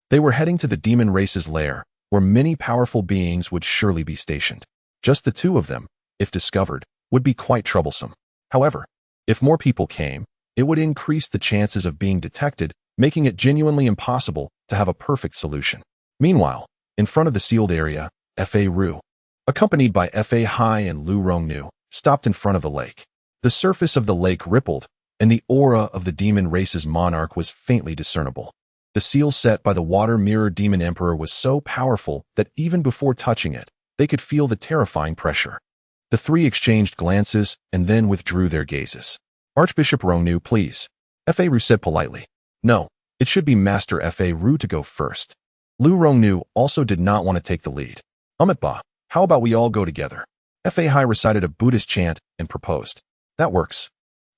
they were heading to the demon race's lair, where many powerful beings would surely be stationed. Just the two of them, if discovered, would be quite troublesome. However, if more people came, it would increase the chances of being detected, making it genuinely impossible to have a perfect solution. Meanwhile, in front of the sealed area, Fa Ru, accompanied by Fa Hai and Lu Rongnu, stopped in front of the lake. The surface of the lake rippled, and the aura of the demon race's monarch was faintly discernible. The seal set by the water mirror demon emperor was so powerful that even before touching it, they could feel the terrifying pressure. The three exchanged glances and then withdrew their gazes. Archbishop Rongnu, please. Fa Ru said politely. No, it should be Master Fa Ru to go first. Lu Rongnu also did not want to take the lead. Ba, how about we all go together? Fa Hai recited a Buddhist chant and proposed. That works.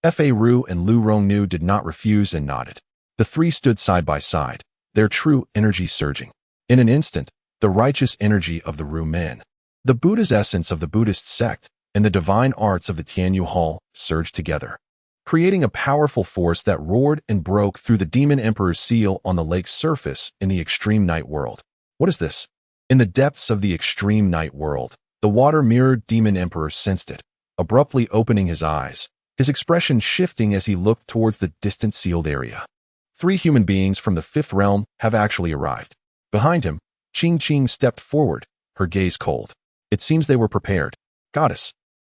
Fa Ru and Lu Rongnu did not refuse and nodded. The three stood side by side, their true energy surging. In an instant, the righteous energy of the Ru men, the Buddha's essence of the Buddhist sect, and the divine arts of the Tianyu Hall surged together, creating a powerful force that roared and broke through the demon emperor's seal on the lake's surface in the extreme night world. What is this? In the depths of the extreme night world, the water-mirrored demon emperor sensed it, abruptly opening his eyes, his expression shifting as he looked towards the distant sealed area. 3 human beings from the fifth realm have actually arrived. Behind him, Qing Qing stepped forward, her gaze cold. It seems they were prepared. Goddess.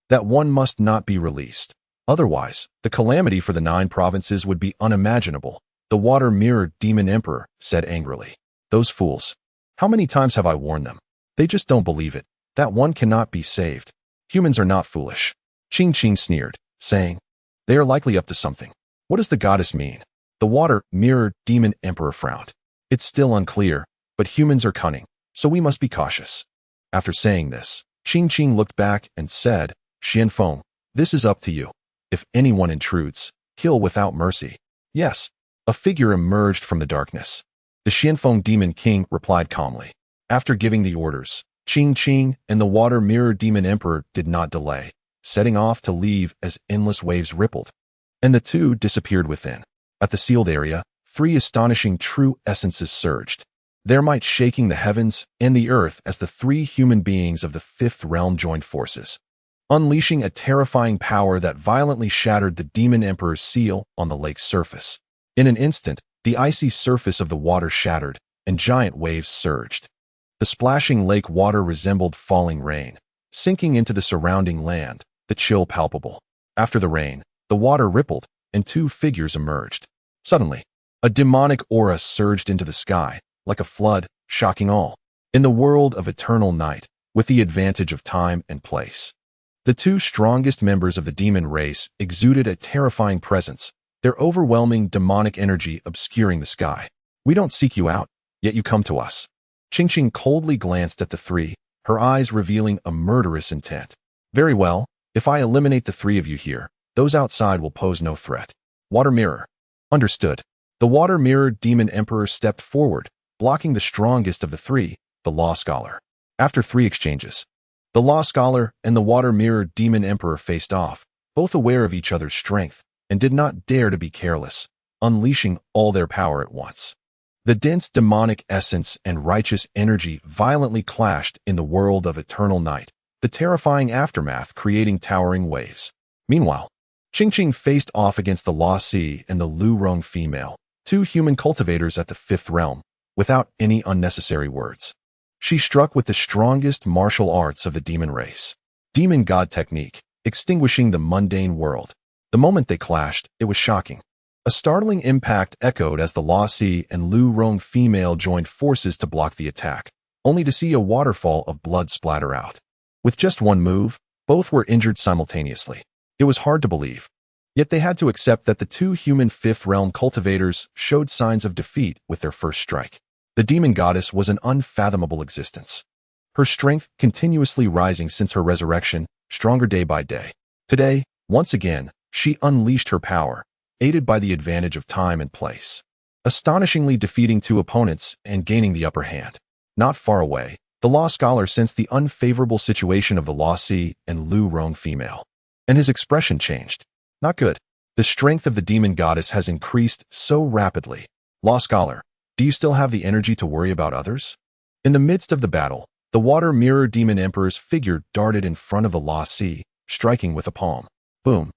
That one must not be released. Otherwise, the calamity for the 9 provinces would be unimaginable. The Water Mirror Demon Emperor said angrily. Those fools. How many times have I warned them? They just don't believe it. That one cannot be saved. Humans are not foolish. Qing Qing sneered, saying, they are likely up to something. What does the goddess mean? The Water Mirror Demon Emperor frowned. It's still unclear, but humans are cunning, so we must be cautious. After saying this, Qing Qing looked back and said, Xianfeng, this is up to you. If anyone intrudes, kill without mercy. Yes. A figure emerged from the darkness. The Xianfeng Demon King replied calmly. After giving the orders, Qing Qing and the Water Mirror Demon Emperor did not delay, setting off to leave as endless waves rippled. And the two disappeared within. At the sealed area, 3 astonishing true essences surged, their might shaking the heavens and the earth as the 3 human beings of the fifth realm joined forces, unleashing a terrifying power that violently shattered the Demon Emperor's seal on the lake's surface. In an instant, the icy surface of the water shattered, and giant waves surged. The splashing lake water resembled falling rain, sinking into the surrounding land, the chill palpable. After the rain, the water rippled, and 2 figures emerged. Suddenly, a demonic aura surged into the sky, like a flood, shocking all. In the world of eternal night, with the advantage of time and place, the 2 strongest members of the demon race exuded a terrifying presence, their overwhelming demonic energy obscuring the sky. We don't seek you out, yet you come to us. Qing Qing coldly glanced at the 3, her eyes revealing a murderous intent. Very well, if I eliminate the 3 of you here, those outside will pose no threat. Water Mirror. Understood. The Water Mirror Demon Emperor stepped forward, blocking the strongest of the 3, the Law Scholar. After 3 exchanges, the Law Scholar and the Water Mirror Demon Emperor faced off, both aware of each other's strength, and did not dare to be careless, unleashing all their power at once. The dense demonic essence and righteous energy violently clashed in the world of eternal night, the terrifying aftermath creating towering waves. Meanwhile, Qing Qing faced off against the Law Si and the Lu Rong female, 2 human cultivators at the fifth realm, without any unnecessary words. She struck with the strongest martial arts of the demon race. Demon God technique, extinguishing the mundane world. The moment they clashed, it was shocking. A startling impact echoed as the Law Si and Lu Rong female joined forces to block the attack, only to see a waterfall of blood splatter out. With just one move, both were injured simultaneously. It was hard to believe. Yet they had to accept that the 2 human fifth realm cultivators showed signs of defeat with their first strike. The demon goddess was an unfathomable existence. Her strength continuously rising since her resurrection, stronger day by day. Today, once again, she unleashed her power, aided by the advantage of time and place, astonishingly defeating 2 opponents and gaining the upper hand. Not far away, the Law Scholar sensed the unfavorable situation of the Law Si and Lu Rong female, and his expression changed. Not good. The strength of the demon goddess has increased so rapidly. Law Scholar, do you still have the energy to worry about others? In the midst of the battle, the Water Mirror Demon Emperor's figure darted in front of the Law Si, striking with a palm. Boom.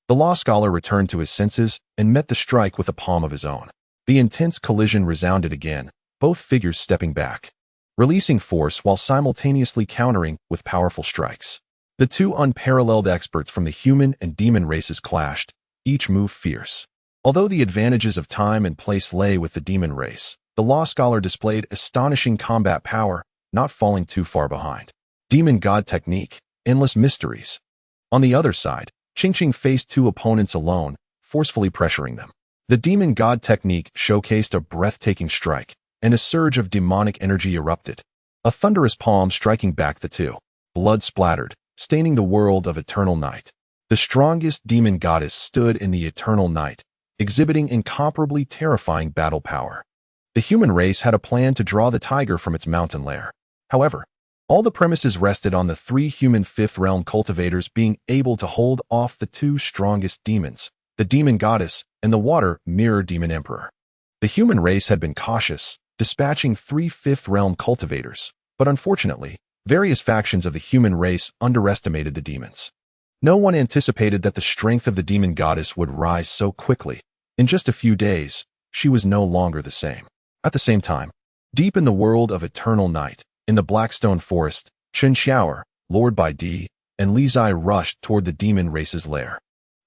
The Law Scholar returned to his senses and met the strike with a palm of his own. The intense collision resounded again, both figures stepping back, releasing force while simultaneously countering with powerful strikes. The 2 unparalleled experts from the human and demon races clashed, each move fierce. Although the advantages of time and place lay with the demon race, the Law Scholar displayed astonishing combat power, not falling too far behind. Demon God technique, endless mysteries. On the other side, Qing Qing faced 2 opponents alone, forcefully pressuring them. The Demon God technique showcased a breathtaking strike, and a surge of demonic energy erupted. A thunderous palm striking back the 2. Blood splattered, staining the world of eternal night. The strongest demon goddess stood in the eternal night, exhibiting incomparably terrifying battle power. The human race had a plan to draw the tiger from its mountain lair. However, all the premises rested on the 3 human fifth realm cultivators being able to hold off the 2 strongest demons, the demon goddess and the Water Mirror Demon Emperor. The human race had been cautious, dispatching 3 fifth realm cultivators, but unfortunately, various factions of the human race underestimated the demons. No one anticipated that the strength of the demon goddess would rise so quickly. In just a few days, she was no longer the same. At the same time, deep in the world of eternal night, in the Blackstone Forest, Chen Xiaoer, Lord Bai Di, and Li Zai rushed toward the demon race's lair.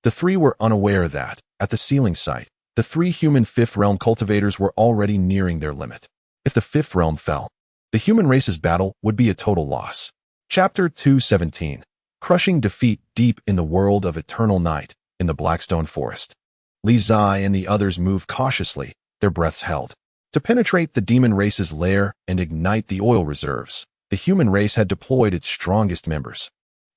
The three were unaware that, at the sealing site, the three human Fifth Realm cultivators were already nearing their limit. If the Fifth Realm fell, the human race's battle would be a total loss. Chapter 217. Crushing defeat deep in the world of eternal night, in the Blackstone Forest. Li Zai and the others moved cautiously, their breaths held. To penetrate the demon race's lair and ignite the oil reserves, the human race had deployed its strongest members.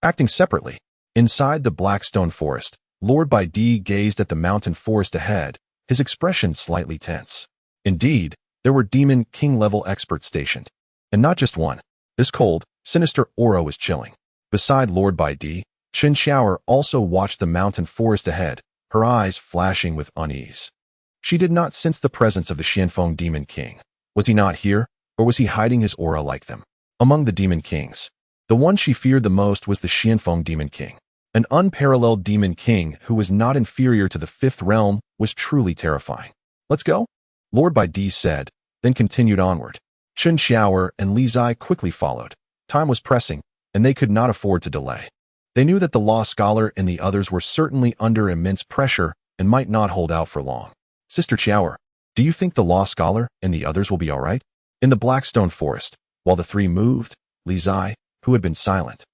Acting separately, inside the Blackstone Forest, Lord Bai Di gazed at the mountain forest ahead, his expression slightly tense. Indeed, there were Demon King-level experts stationed. And not just one. This cold, sinister aura was chilling. Beside Lord Bai Di, Chen Xiaoer also watched the mountain forest ahead, her eyes flashing with unease. She did not sense the presence of the Xianfeng Demon King. Was he not here, or was he hiding his aura like them? Among the Demon Kings, the one she feared the most was the Xianfeng Demon King. An unparalleled Demon King who was not inferior to the Fifth Realm was truly terrifying. Let's go, Lord Bai Di said, then continued onward. Chen Xiaoer and Li Zai quickly followed. Time was pressing, and they could not afford to delay. They knew that the Law Scholar and the others were certainly under immense pressure and might not hold out for long. Sister Xiaoer, do you think the Law Scholar and the others will be all right? In the Blackstone Forest, while the three moved, Li Zai, who had been silent,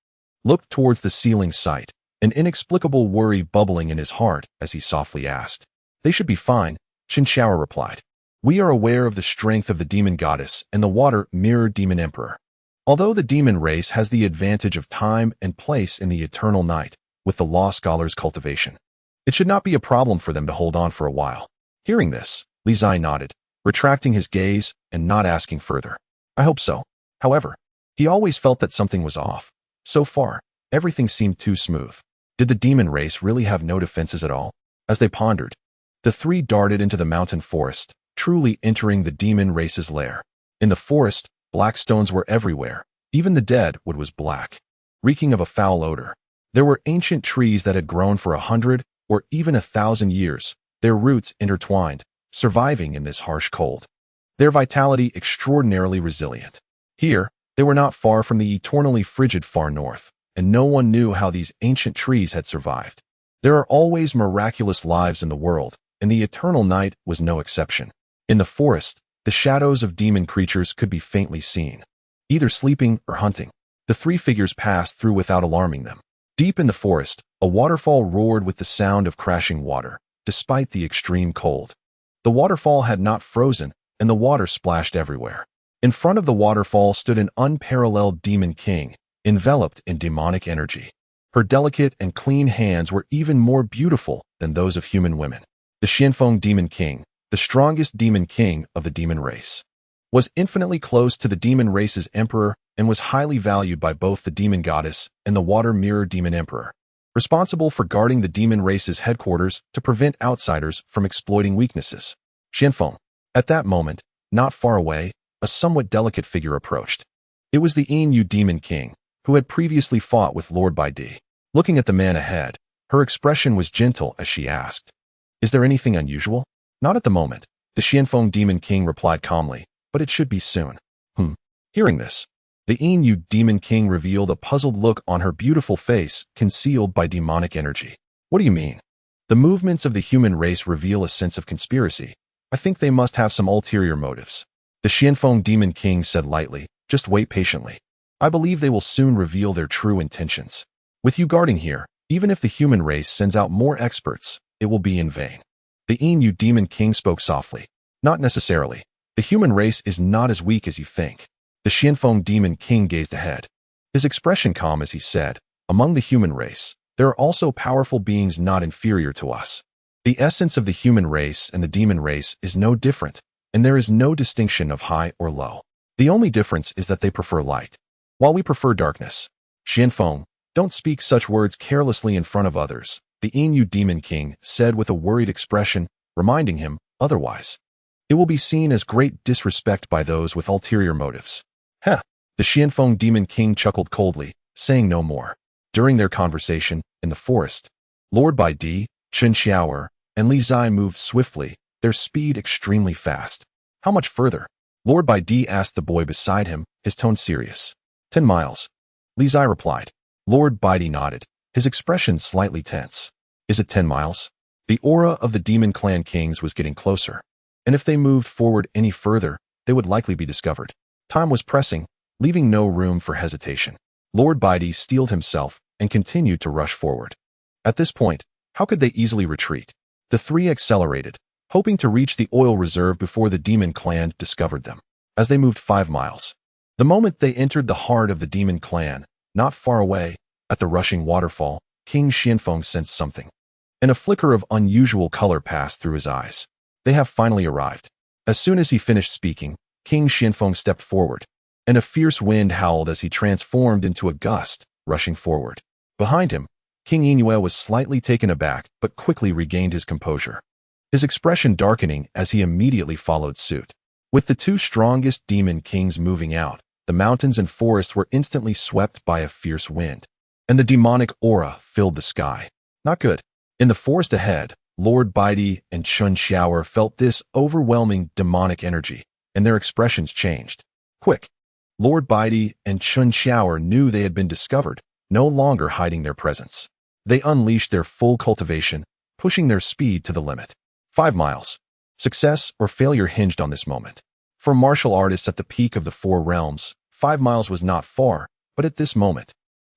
looked towards the sealing site, an inexplicable worry bubbling in his heart as he softly asked. They should be fine, Chen Xiaoer replied. We are aware of the strength of the demon goddess and the water mirror demon emperor. Although the demon race has the advantage of time and place in the eternal night with the Law Scholar's cultivation, it should not be a problem for them to hold on for a while. Hearing this, Li Zai nodded, retracting his gaze and not asking further. I hope so. However, he always felt that something was off. So far, everything seemed too smooth. Did the demon race really have no defenses at all? As they pondered, the three darted into the mountain forest, truly entering the demon race's lair. In the forest, black stones were everywhere. Even the dead wood was black, reeking of a foul odor. There were ancient trees that had grown for 100 or even 1,000 years, their roots intertwined, surviving in this harsh cold. Their vitality extraordinarily resilient. Here, they were not far from the eternally frigid far north, and no one knew how these ancient trees had survived. There are always miraculous lives in the world, and the eternal night was no exception. In the forest, the shadows of demon creatures could be faintly seen, either sleeping or hunting. The three figures passed through without alarming them. Deep in the forest, a waterfall roared with the sound of crashing water, despite the extreme cold. The waterfall had not frozen, and the water splashed everywhere. In front of the waterfall stood an unparalleled demon king, enveloped in demonic energy. Her delicate and clean hands were even more beautiful than those of human women. The Xianfeng Demon King, the strongest demon king of the demon race, was infinitely close to the demon race's emperor and was highly valued by both the demon goddess and the water mirror demon emperor, responsible for guarding the demon race's headquarters to prevent outsiders from exploiting weaknesses. Xianfeng. At that moment, not far away, a somewhat delicate figure approached. It was the Yin Demon King, who had previously fought with Lord Bai Di. Looking at the man ahead, her expression was gentle as she asked, "Is there anything unusual?" "Not at the moment," the Xianfeng Demon King replied calmly, "but it should be soon." Hearing this, the Yin Demon King revealed a puzzled look on her beautiful face concealed by demonic energy. "What do you mean?" "The movements of the human race reveal a sense of conspiracy. I think they must have some ulterior motives." The Xianfeng Demon King said lightly, "Just wait patiently. I believe they will soon reveal their true intentions. With you guarding here, even if the human race sends out more experts, it will be in vain." The Yin Demon King spoke softly. "Not necessarily. The human race is not as weak as you think." The Xianfeng Demon King gazed ahead, his expression calm as he said, "Among the human race, there are also powerful beings not inferior to us. The essence of the human race and the demon race is no different, and there is no distinction of high or low. The only difference is that they prefer light, while we prefer darkness." "Xianfeng, don't speak such words carelessly in front of others," the Yin Demon King said with a worried expression, reminding him, "Otherwise, it will be seen as great disrespect by those with ulterior motives." "Heh." The Xianfeng Demon King chuckled coldly, saying no more. During their conversation, in the forest, Lord Bai Di, Chen Xiaoer, and Li Zai moved swiftly, their speed extremely fast. How much further? Lord Baidi asked the boy beside him, his tone serious. 10 miles. Li Zai replied. Lord Baidi nodded, his expression slightly tense. Is it 10 miles? The aura of the Demon Clan kings was getting closer, and if they moved forward any further, they would likely be discovered. Time was pressing, leaving no room for hesitation. Lord Baidi steeled himself and continued to rush forward. At this point, how could they easily retreat? The three accelerated, hoping to reach the oil reserve before the Demon Clan discovered them. As they moved 5 miles, the moment they entered the heart of the Demon Clan, not far away, at the rushing waterfall, King Xianfeng sensed something. And a flicker of unusual color passed through his eyes. They have finally arrived. As soon as he finished speaking, King Xianfeng stepped forward, and a fierce wind howled as he transformed into a gust, rushing forward. Behind him, King Yingyue was slightly taken aback but quickly regained his composure, his expression darkening as he immediately followed suit. With the two strongest demon kings moving out, the mountains and forests were instantly swept by a fierce wind, and the demonic aura filled the sky. Not good. In the forest ahead, Lord Baidi and Chun Xiaoer felt this overwhelming demonic energy, and their expressions changed. Quick! Lord Baidi and Chun Xiaoer knew they had been discovered, no longer hiding their presence. They unleashed their full cultivation, pushing their speed to the limit. 5 miles. Success or failure hinged on this moment. For martial artists at the peak of the Four Realms, 5 miles was not far, but at this moment,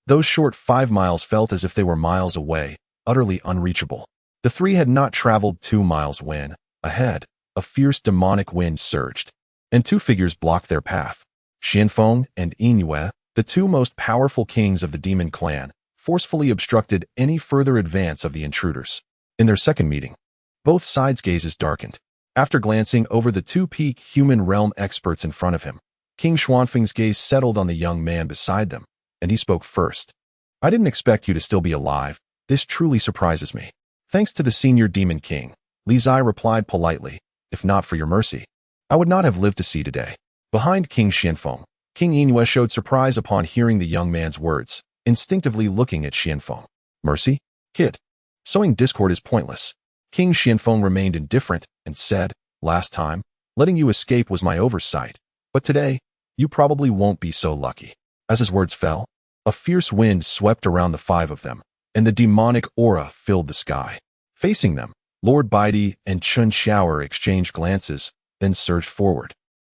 those short 5 miles felt as if they were miles away, utterly unreachable. The three had not traveled 2 miles when, ahead, a fierce demonic wind surged, and two figures blocked their path. Xianfeng and Yingyue, the two most powerful kings of the Demon Clan, forcefully obstructed any further advance of the intruders. In their second meeting, both sides' gazes darkened. After glancing over the two peak human realm experts in front of him, King Xuanfeng's gaze settled on the young man beside them, and he spoke first. I didn't expect you to still be alive. This truly surprises me. Thanks to the senior demon king, Li Zai replied politely. If not for your mercy, I would not have lived to see today. Behind King Xianfeng, King Yingyue showed surprise upon hearing the young man's words, instinctively looking at Xianfeng. Mercy? Kid. Sowing discord is pointless. King Xianfeng remained indifferent and said, last time, letting you escape was my oversight, but today, you probably won't be so lucky. As his words fell, a fierce wind swept around the five of them, and the demonic aura filled the sky. Facing them, Lord Baidi and Chun Xiaoer exchanged glances, then surged forward.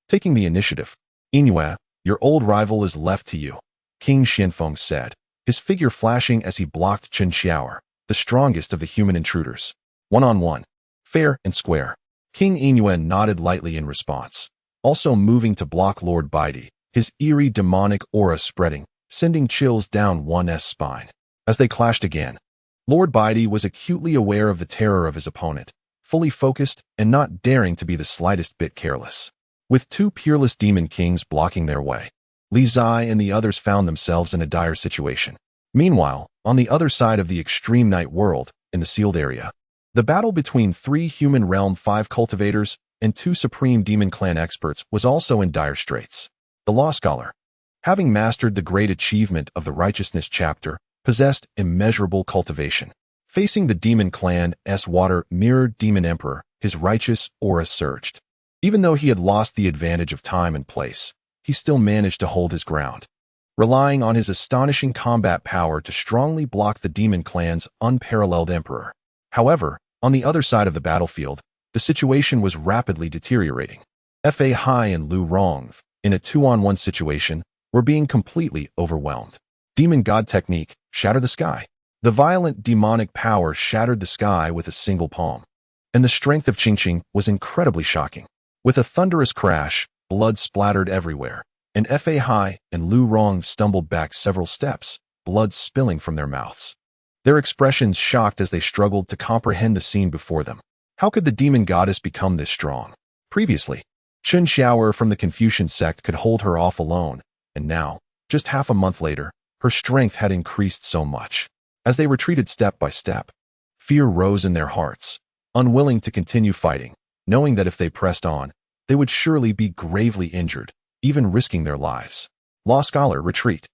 Taking the initiative, Yingyue, your old rival is left to you, King Xianfeng said, his figure flashing as he blocked Chun Xiaoer, the strongest of the human intruders. One-on-one, fair and square. King Yingyue nodded lightly in response, also moving to block Lord Baidi, his eerie demonic aura spreading, sending chills down one's spine. As they clashed again, Lord Baidi was acutely aware of the terror of his opponent, fully focused and not daring to be the slightest bit careless. With two peerless demon kings blocking their way, Li Zai and the others found themselves in a dire situation. Meanwhile, on the other side of the extreme night world, in the sealed area, the battle between 3 Human Realm 5 cultivators and 2 Supreme Demon Clan experts was also in dire straits. The Law Scholar, having mastered the great achievement of the Righteousness chapter, possessed immeasurable cultivation. Facing the Demon Clan's Water Mirror Demon Emperor, his righteous aura surged. Even though he had lost the advantage of time and place, he still managed to hold his ground, relying on his astonishing combat power to strongly block the Demon Clan's unparalleled emperor. However, on the other side of the battlefield, the situation was rapidly deteriorating. Fa Hai and Lu Rong, in a 2-on-1 situation, were being completely overwhelmed. Demon God technique, shatter the sky. The violent demonic power shattered the sky with a single palm, and the strength of Qingqing was incredibly shocking. With a thunderous crash, blood splattered everywhere, and Fa Hai and Lu Rong stumbled back several steps, blood spilling from their mouths. Their expressions shocked as they struggled to comprehend the scene before them. How could the demon goddess become this strong? Previously, Chun Xiaoer from the Confucian sect could hold her off alone, and now, just half a month later, her strength had increased so much. As they retreated step by step, fear rose in their hearts, unwilling to continue fighting, knowing that if they pressed on, they would surely be gravely injured, even risking their lives. Law Scholar, retreat.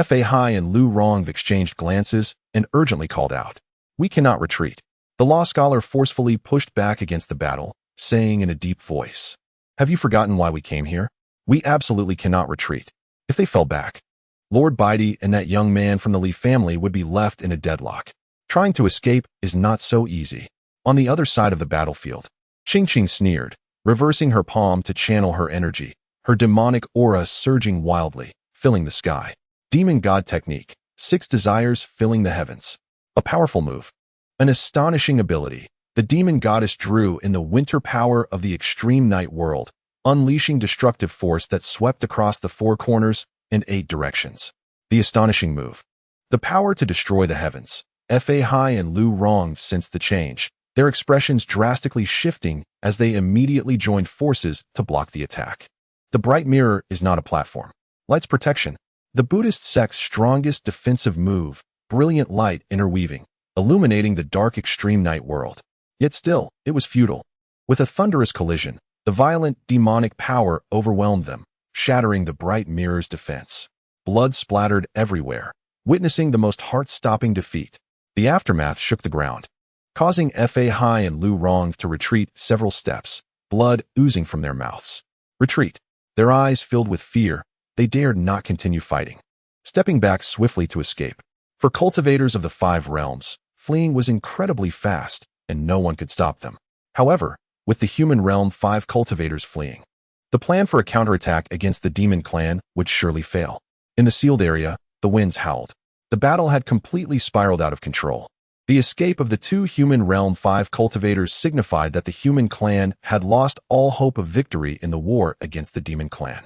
Fa Hai and Lu Rong exchanged glances and urgently called out, "We cannot retreat." The Law Scholar forcefully pushed back against the battle, saying in a deep voice, "Have you forgotten why we came here? We absolutely cannot retreat. If they fell back, Lord Bidey and that young man from the Lee family would be left in a deadlock. Trying to escape is not so easy." On the other side of the battlefield, Qingqing sneered, reversing her palm to channel her energy, her demonic aura surging wildly, filling the sky. Demon God Technique, 6 desires filling the heavens. A powerful move. An astonishing ability. The demon goddess drew in the winter power of the extreme night world, unleashing destructive force that swept across the 4 corners and 8 directions. The astonishing move. The power to destroy the heavens. Fa Hai and Lu Rong sensed the change, their expressions drastically shifting as they immediately joined forces to block the attack. The bright mirror is not a platform. Light's protection. The Buddhist sect's strongest defensive move, brilliant light interweaving, illuminating the dark extreme night world. Yet still, it was futile. With a thunderous collision, the violent demonic power overwhelmed them, shattering the bright mirror's defense. Blood splattered everywhere, witnessing the most heart-stopping defeat. The aftermath shook the ground, causing Fa Hai and Lu Rong to retreat several steps, blood oozing from their mouths. Retreat. Their eyes filled with fear, they dared not continue fighting, stepping back swiftly to escape. For cultivators of the 5 realms, fleeing was incredibly fast, and no one could stop them. However, with the human realm 5 cultivators fleeing, the plan for a counterattack against the demon clan would surely fail. In the sealed area, the winds howled. The battle had completely spiraled out of control. The escape of the 2 human realm 5 cultivators signified that the human clan had lost all hope of victory in the war against the demon clan.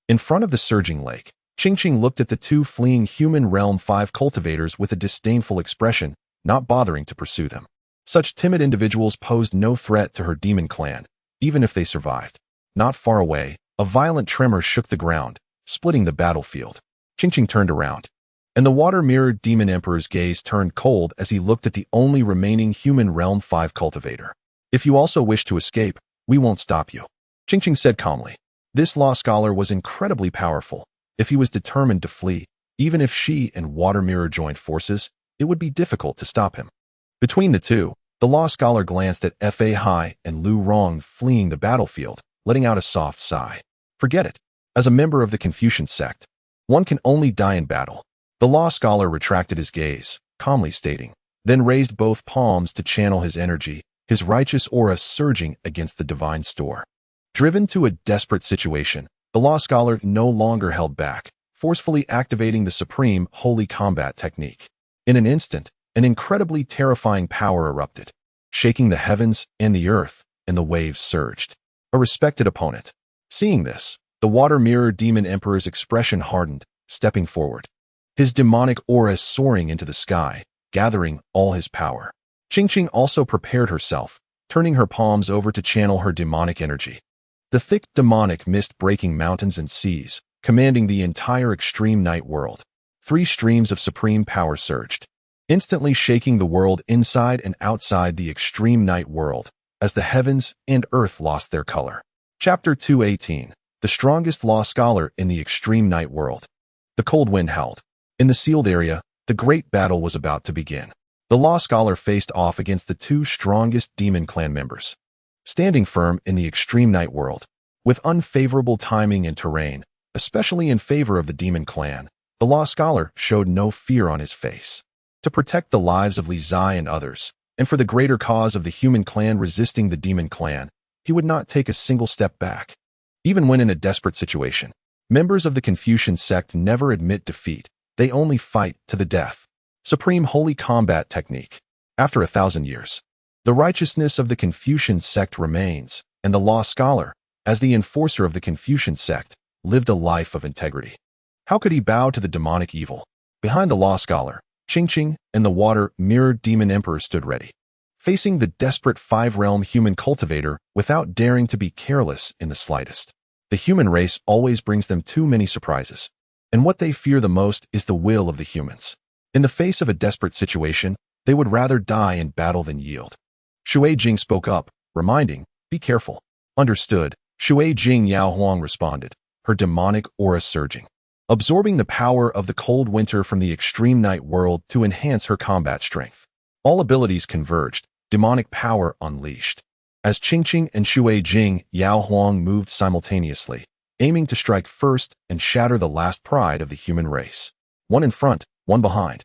In front of the surging lake, Qingqing looked at the 2 fleeing human realm 5 cultivators with a disdainful expression, not bothering to pursue them. Such timid individuals posed no threat to her demon clan, even if they survived. Not far away, a violent tremor shook the ground, splitting the battlefield. Qingqing turned around, and the water-mirrored demon emperor's gaze turned cold as he looked at the only remaining human realm 5 cultivator. "If you also wish to escape, we won't stop you," Qingqing said calmly. This law scholar was incredibly powerful. If he was determined to flee, even if she and Water Mirror joined forces, it would be difficult to stop him. Between the 2, the law scholar glanced at Fa Hai and Lu Rong fleeing the battlefield, letting out a soft sigh. Forget it. As a member of the Confucian sect, one can only die in battle. The law scholar retracted his gaze, calmly stating, then raised both palms to channel his energy, his righteous aura surging against the divine store. Driven to a desperate situation, the law scholar no longer held back, forcefully activating the supreme holy combat technique. In an instant, an incredibly terrifying power erupted, shaking the heavens and the earth, and the waves surged. A respected opponent. Seeing this, the water mirror demon emperor's expression hardened, stepping forward, his demonic aura soaring into the sky, gathering all his power. Qingqing also prepared herself, turning her palms over to channel her demonic energy. The thick demonic mist breaking mountains and seas, commanding the entire extreme night world. 3 streams of supreme power surged, instantly shaking the world inside and outside the extreme night world, as the heavens and earth lost their color. Chapter 218. The strongest law scholar in the extreme night world. The cold wind howled. In the sealed area, the great battle was about to begin. The law scholar faced off against the 2 strongest demon clan members. Standing firm in the extreme night world, with unfavorable timing and terrain, especially in favor of the demon clan, the law scholar showed no fear on his face. To protect the lives of Li Zai and others, and for the greater cause of the human clan resisting the demon clan, he would not take a single step back. Even when in a desperate situation, members of the Confucian sect never admit defeat, they only fight to the death. Supreme Holy Combat Technique. After 1,000 years, the righteousness of the Confucian sect remains, and the law scholar, as the enforcer of the Confucian sect, lived a life of integrity. How could he bow to the demonic evil? Behind the law scholar, Qingqing and the water-mirrored demon emperor stood ready, facing the desperate 5-realm human cultivator without daring to be careless in the slightest. The human race always brings them too many surprises, and what they fear the most is the will of the humans. In the face of a desperate situation, they would rather die in battle than yield. Shui Jing spoke up, reminding, "Be careful." Understood, Shui Jing Yao Huang responded, her demonic aura surging, absorbing the power of the cold winter from the extreme night world to enhance her combat strength. All abilities converged, demonic power unleashed. As Qingqing and Shui Jing Yao Huang moved simultaneously, aiming to strike first and shatter the last pride of the human race. One in front, one behind.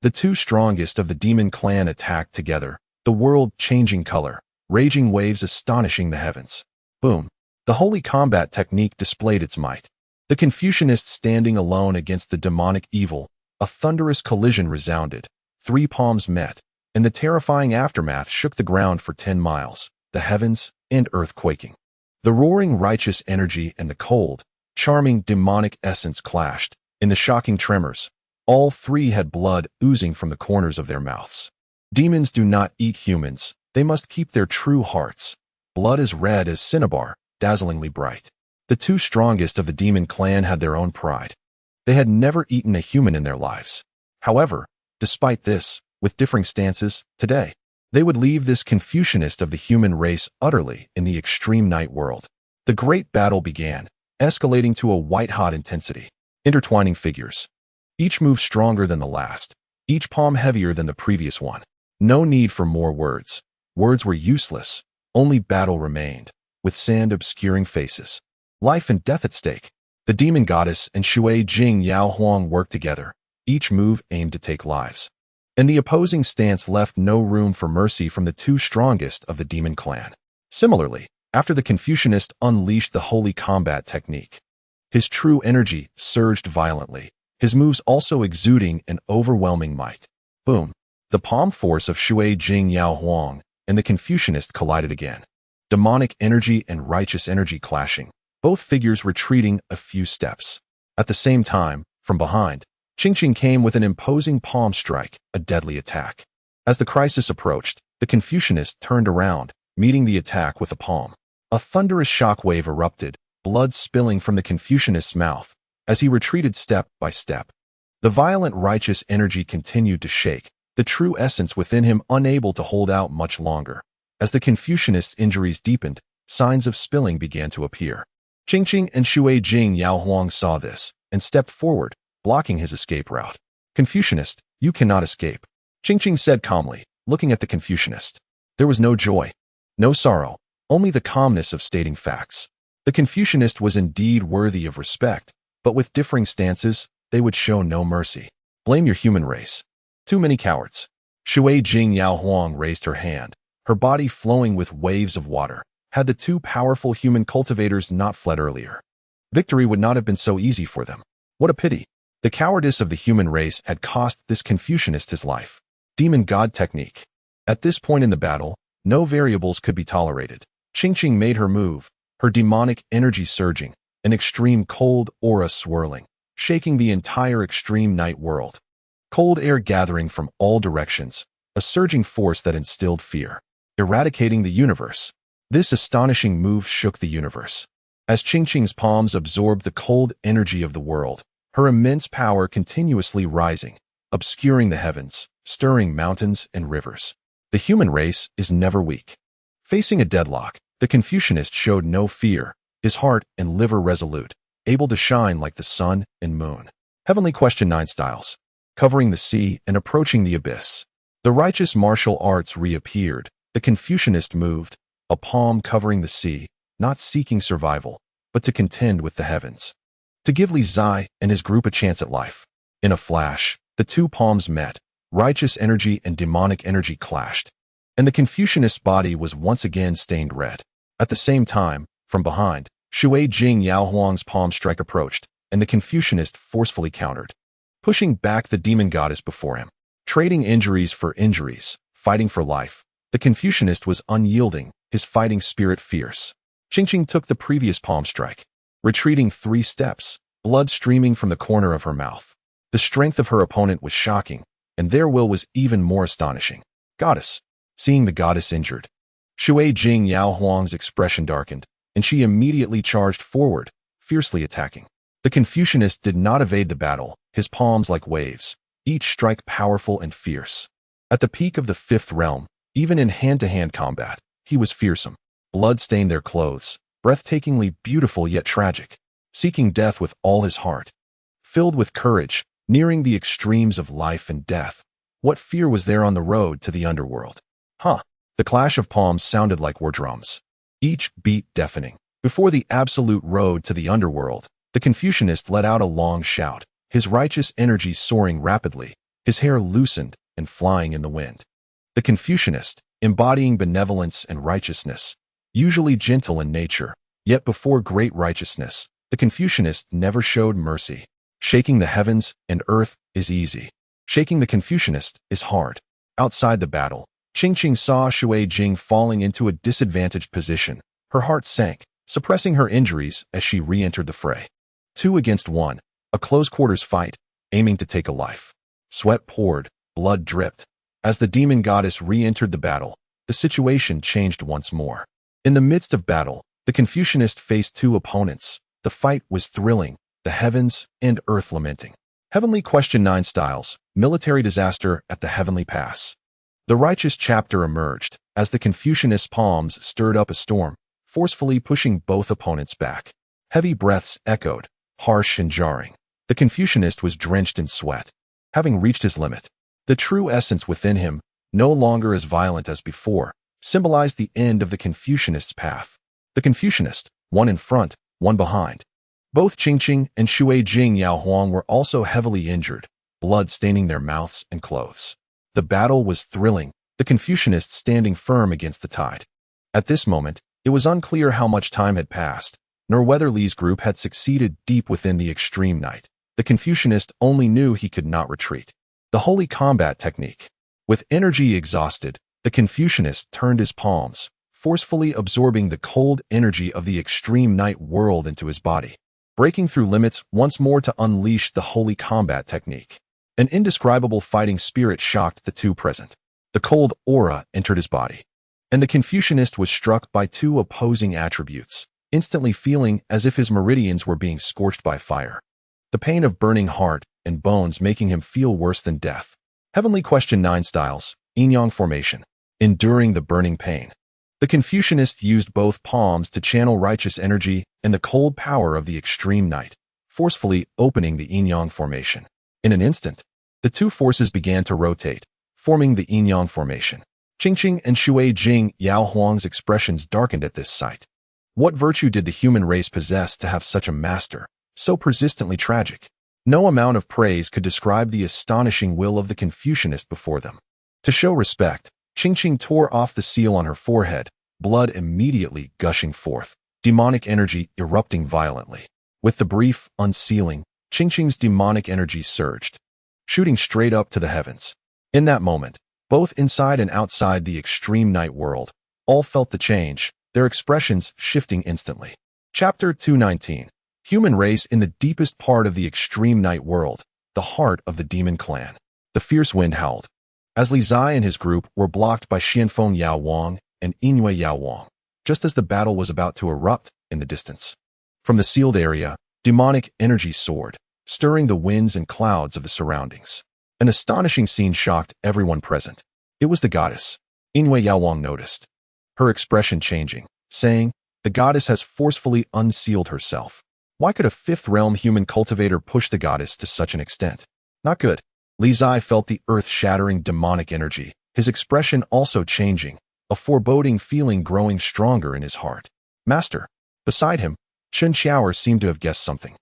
The two strongest of the demon clan attacked together, the world changing color, raging waves astonishing the heavens. Boom. The holy combat technique displayed its might. The Confucianists standing alone against the demonic evil, a thunderous collision resounded. 3 palms met, and the terrifying aftermath shook the ground for 10 miles, the heavens and earth quaking. The roaring righteous energy and the cold, charming demonic essence clashed. In the shocking tremors, all 3 had blood oozing from the corners of their mouths. Demons do not eat humans, they must keep their true hearts. Blood as red as cinnabar, dazzlingly bright. The 2 strongest of the demon clan had their own pride. They had never eaten a human in their lives. However, despite this, with differing stances, today, they would leave this Confucianist of the human race utterly in the extreme night world. The great battle began, escalating to a white-hot intensity. Intertwining figures. Each move stronger than the last, each palm heavier than the previous one. No need for more words. Words were useless, only battle remained, with sand obscuring faces. Life and death at stake. The demon goddess and Shui Jing Yao Huang worked together, each move aimed to take lives. And the opposing stance left no room for mercy from the 2 strongest of the demon clan. Similarly, after the Confucianist unleashed the holy combat technique, his true energy surged violently, his moves also exuding an overwhelming might. Boom. The palm force of Shui Jing Yao Huang and the Confucianist collided again. Demonic energy and righteous energy clashing, both figures retreating a few steps. At the same time, from behind, Qingqing came with an imposing palm strike, a deadly attack. As the crisis approached, the Confucianist turned around, meeting the attack with a palm. A thunderous shockwave erupted, blood spilling from the Confucianist's mouth, as he retreated step by step. The violent righteous energy continued to shake, the true essence within him unable to hold out much longer. As the Confucianist's injuries deepened, signs of spilling began to appear. Qingqing and Shui Jing Yao Huang saw this, and stepped forward, blocking his escape route. Confucianist, you cannot escape, Qingqing said calmly, looking at the Confucianist. There was no joy, no sorrow, only the calmness of stating facts. The Confucianist was indeed worthy of respect, but with differing stances, they would show no mercy. Blame your human race. Too many cowards. Shui Jing Yao Huang raised her hand, her body flowing with waves of water. Had the 2 powerful human cultivators not fled earlier, victory would not have been so easy for them. What a pity. The cowardice of the human race had cost this Confucianist his life. Demon God technique. At this point in the battle, no variables could be tolerated. Qingqing made her move, her demonic energy surging, an extreme cold aura swirling, shaking the entire extreme night world. Cold air gathering from all directions, a surging force that instilled fear, eradicating the universe. This astonishing move shook the universe. As Qingqing's palms absorbed the cold energy of the world, her immense power continuously rising, obscuring the heavens, stirring mountains and rivers. The human race is never weak. Facing a deadlock, the Confucianist showed no fear, his heart and liver resolute, able to shine like the sun and moon. Heavenly Question 9 styles. Covering the sea and approaching the abyss. The righteous martial arts reappeared, the Confucianist moved, a palm covering the sea, not seeking survival, but to contend with the heavens. To give Li Zai and his group a chance at life. In a flash, the 2 palms met, righteous energy and demonic energy clashed, and the Confucianist's body was once again stained red. At the same time, from behind, Shui Jing Yao Huang's palm strike approached, and the Confucianist forcefully countered, pushing back the demon goddess before him. Trading injuries for injuries, fighting for life, the Confucianist was unyielding, his fighting spirit fierce. Qingqing took the previous palm strike, retreating 3 steps, blood streaming from the corner of her mouth. The strength of her opponent was shocking, and their will was even more astonishing. Goddess. Seeing the goddess injured, Shui Jing Yao Huang's expression darkened, and she immediately charged forward, fiercely attacking. The Confucianist did not evade the battle, his palms like waves, each strike powerful and fierce. At the peak of the 5th realm, even in hand-to-hand combat, he was fearsome. Blood stained their clothes, breathtakingly beautiful yet tragic, seeking death with all his heart. Filled with courage, nearing the extremes of life and death, what fear was there on the road to the underworld? The clash of palms sounded like war drums, each beat deafening. Before the absolute road to the underworld, the Confucianist let out a long shout, his righteous energy soaring rapidly, his hair loosened and flying in the wind. The Confucianist, embodying benevolence and righteousness, usually gentle in nature, yet before great righteousness, the Confucianist never showed mercy. Shaking the heavens and earth is easy. Shaking the Confucianist is hard. Outside the battle, Qingqing saw Shui Jing falling into a disadvantaged position. Her heart sank, suppressing her injuries as she re-entered the fray. 2 against 1, a close-quarters fight, aiming to take a life. Sweat poured, blood dripped. As the demon goddess re-entered the battle, the situation changed once more. In the midst of battle, the Confucianist faced 2 opponents. The fight was thrilling, the heavens and earth lamenting. Heavenly Question 9 Styles, Military Disaster at the Heavenly Pass. The righteous chapter emerged, as the Confucianist's palms stirred up a storm, forcefully pushing both opponents back. Heavy breaths echoed, harsh and jarring. The Confucianist was drenched in sweat, having reached his limit. The true essence within him, no longer as violent as before, symbolized the end of the Confucianist's path. The Confucianist, one in front, one behind. Both Qingqing and Shui Jing Yaohuang were also heavily injured, blood staining their mouths and clothes. The battle was thrilling, the Confucianist standing firm against the tide. At this moment, it was unclear how much time had passed, nor whether Li's group had succeeded deep within the extreme night. The Confucianist only knew he could not retreat. The holy combat technique. With energy exhausted, the Confucianist turned his palms, forcefully absorbing the cold energy of the extreme night world into his body, breaking through limits once more to unleash the holy combat technique. An indescribable fighting spirit shocked the 2 present. The cold aura entered his body, and the Confucianist was struck by 2 opposing attributes, instantly feeling as if his meridians were being scorched by fire. The pain of burning heart and bones making him feel worse than death. Heavenly Question 9 Styles, Yin-Yang Formation. Enduring the burning pain. The Confucianist used both palms to channel righteous energy and the cold power of the extreme night, forcefully opening the Yin-Yang Formation. In an instant, the 2 forces began to rotate, forming the Yin-Yang Formation. Qingqing and Shui Jing Yaohuang's expressions darkened at this sight. What virtue did the human race possess to have such a master, so persistently tragic? No amount of praise could describe the astonishing will of the Confucianist before them. To show respect, Qingqing tore off the seal on her forehead, blood immediately gushing forth, demonic energy erupting violently. With the brief unsealing, Qingqing's demonic energy surged, shooting straight up to the heavens. In that moment, both inside and outside the extreme night world, all felt the change, their expressions shifting instantly. Chapter 219. Human race in the deepest part of the extreme night world, the heart of the demon clan. The fierce wind howled, as Li Zai and his group were blocked by Xianfeng Yaowang and Yingyue Yaowang, just as the battle was about to erupt in the distance. From the sealed area, demonic energy soared, stirring the winds and clouds of the surroundings. An astonishing scene shocked everyone present. It was the goddess. Yingyue Yaowang noticed, her expression changing, saying, "The goddess has forcefully unsealed herself." Why could a 5th realm human cultivator push the goddess to such an extent? Not good. Li Zai felt the earth-shattering demonic energy, his expression also changing, a foreboding feeling growing stronger in his heart. Master. Beside him, Chen Xiaoer seemed to have guessed something.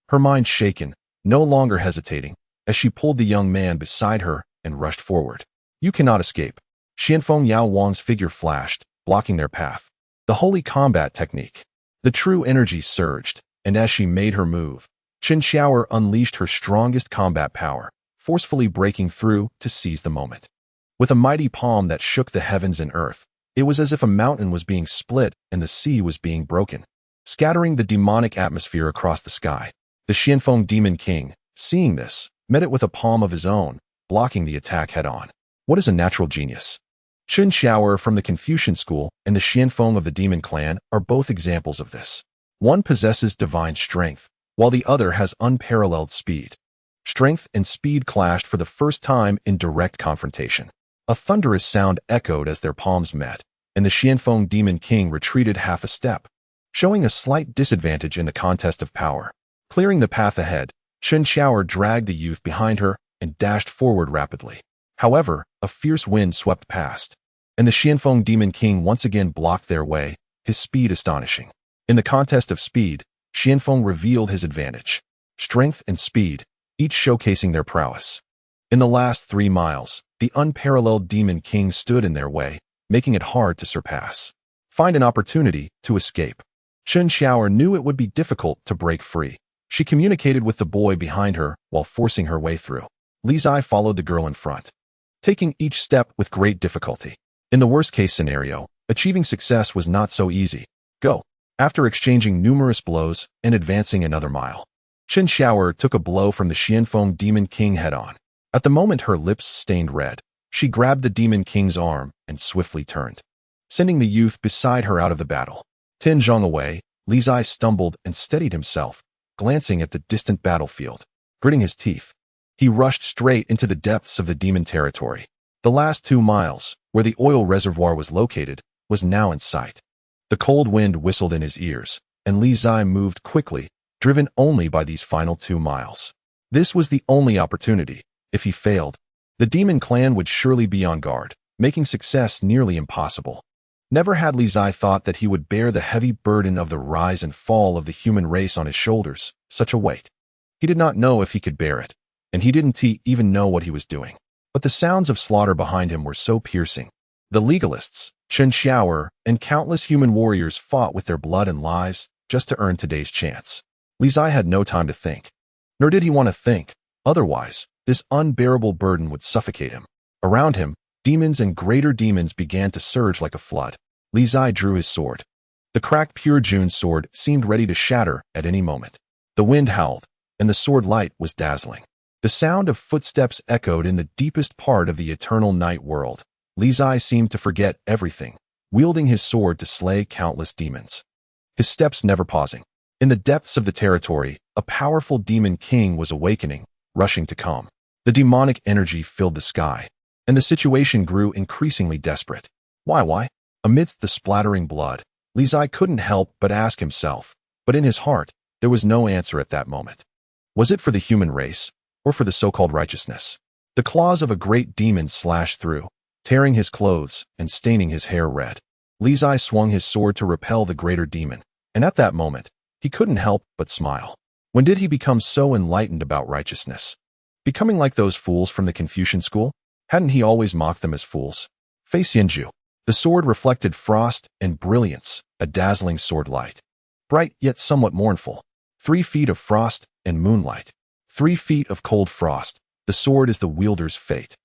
Her mind shaken, no longer hesitating, as she pulled the young man beside her and rushed forward. You cannot escape. Xianfeng Yaowang's figure flashed, blocking their path. The holy combat technique. The true energy surged, and as she made her move, Chen Xiaoer unleashed her strongest combat power, forcefully breaking through to seize the moment. With a mighty palm that shook the heavens and earth, it was as if a mountain was being split and the sea was being broken, scattering the demonic atmosphere across the sky. The Xianfeng Demon King, seeing this, met it with a palm of his own, blocking the attack head-on. What is a natural genius? Chen Xiaoer from the Confucian school and the Xianfeng of the Demon Clan are both examples of this. One possesses divine strength, while the other has unparalleled speed. Strength and speed clashed for the first time in direct confrontation. A thunderous sound echoed as their palms met, and the Xianfeng Demon King retreated half a step, showing a slight disadvantage in the contest of power. Clearing the path ahead, Chen Xiaoer dragged the youth behind her and dashed forward rapidly. However, a fierce wind swept past. and the Xianfeng Demon King once again blocked their way, his speed astonishing. In the contest of speed, Xianfeng revealed his advantage. Strength and speed, each showcasing their prowess. In the last 3 miles, the unparalleled Demon King stood in their way, making it hard to surpass. Find an opportunity to escape. Chen Xiaoer knew it would be difficult to break free. She communicated with the boy behind her while forcing her way through. Li Zai followed the girl in front, taking each step with great difficulty. In the worst-case scenario, achieving success was not so easy. Go. After exchanging numerous blows and advancing another mile, Chen Xiaoer took a blow from the Xianfeng Demon King head-on. At the moment her lips stained red, she grabbed the Demon King's arm and swiftly turned, sending the youth beside her out of the battle. 10 zhang away, Li Zai stumbled and steadied himself, glancing at the distant battlefield. Gritting his teeth, he rushed straight into the depths of the demon territory. The last 2 miles, where the oil reservoir was located, was now in sight. The cold wind whistled in his ears, and Li Zai moved quickly, driven only by these final 2 miles. This was the only opportunity. If he failed, the demon clan would surely be on guard, making success nearly impossible. Never had Li Zai thought that he would bear the heavy burden of the rise and fall of the human race on his shoulders, such a weight. He did not know if he could bear it, and he didn't even know what he was doing. But the sounds of slaughter behind him were so piercing. The legalists, Chen Xiaoer, and countless human warriors fought with their blood and lives just to earn today's chance. Li Zai had no time to think. Nor did he want to think. Otherwise, this unbearable burden would suffocate him. Around him, demons and greater demons began to surge like a flood. Li Zai drew his sword. The cracked Pure June sword seemed ready to shatter at any moment. The wind howled, and the sword light was dazzling. The sound of footsteps echoed in the deepest part of the eternal night world. Li Zai seemed to forget everything, wielding his sword to slay countless demons. His steps never pausing. In the depths of the territory, a powerful demon king was awakening, rushing to calm. The demonic energy filled the sky, and the situation grew increasingly desperate. Why? Amidst the splattering blood, Li Zai couldn't help but ask himself, but in his heart, there was no answer at that moment. Was it for the human race, or for the so-called righteousness? The claws of a great demon slashed through, tearing his clothes and staining his hair red. Li Zai swung his sword to repel the greater demon, and at that moment, he couldn't help but smile. When did he become so enlightened about righteousness? Becoming like those fools from the Confucian school? Hadn't he always mocked them as fools? Fei Xianju. The sword reflected frost and brilliance, a dazzling sword light. Bright yet somewhat mournful. 3 feet of frost and moonlight. 3 feet of cold frost. The sword is the wielder's fate.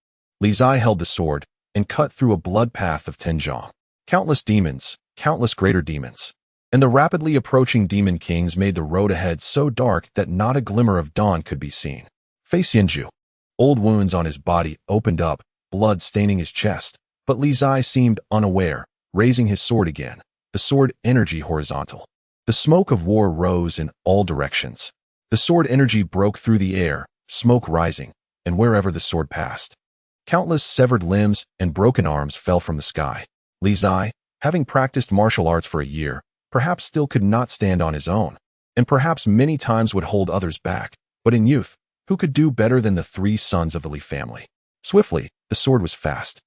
Li Zai held the sword and cut through a blood path of 10 zhang. Countless demons, countless greater demons. And the rapidly approaching demon kings made the road ahead so dark that not a glimmer of dawn could be seen. Fei Xianju. Old wounds on his body opened up, blood staining his chest, but Li Zai seemed unaware, raising his sword again, the sword energy horizontal. The smoke of war rose in all directions. The sword energy broke through the air, smoke rising, and wherever the sword passed, countless severed limbs and broken arms fell from the sky. Li Zai, having practiced martial arts for a year, perhaps still could not stand on his own, and perhaps many times would hold others back, but in youth, who could do better than the 3 sons of the Li family? Swiftly, the sword was fast,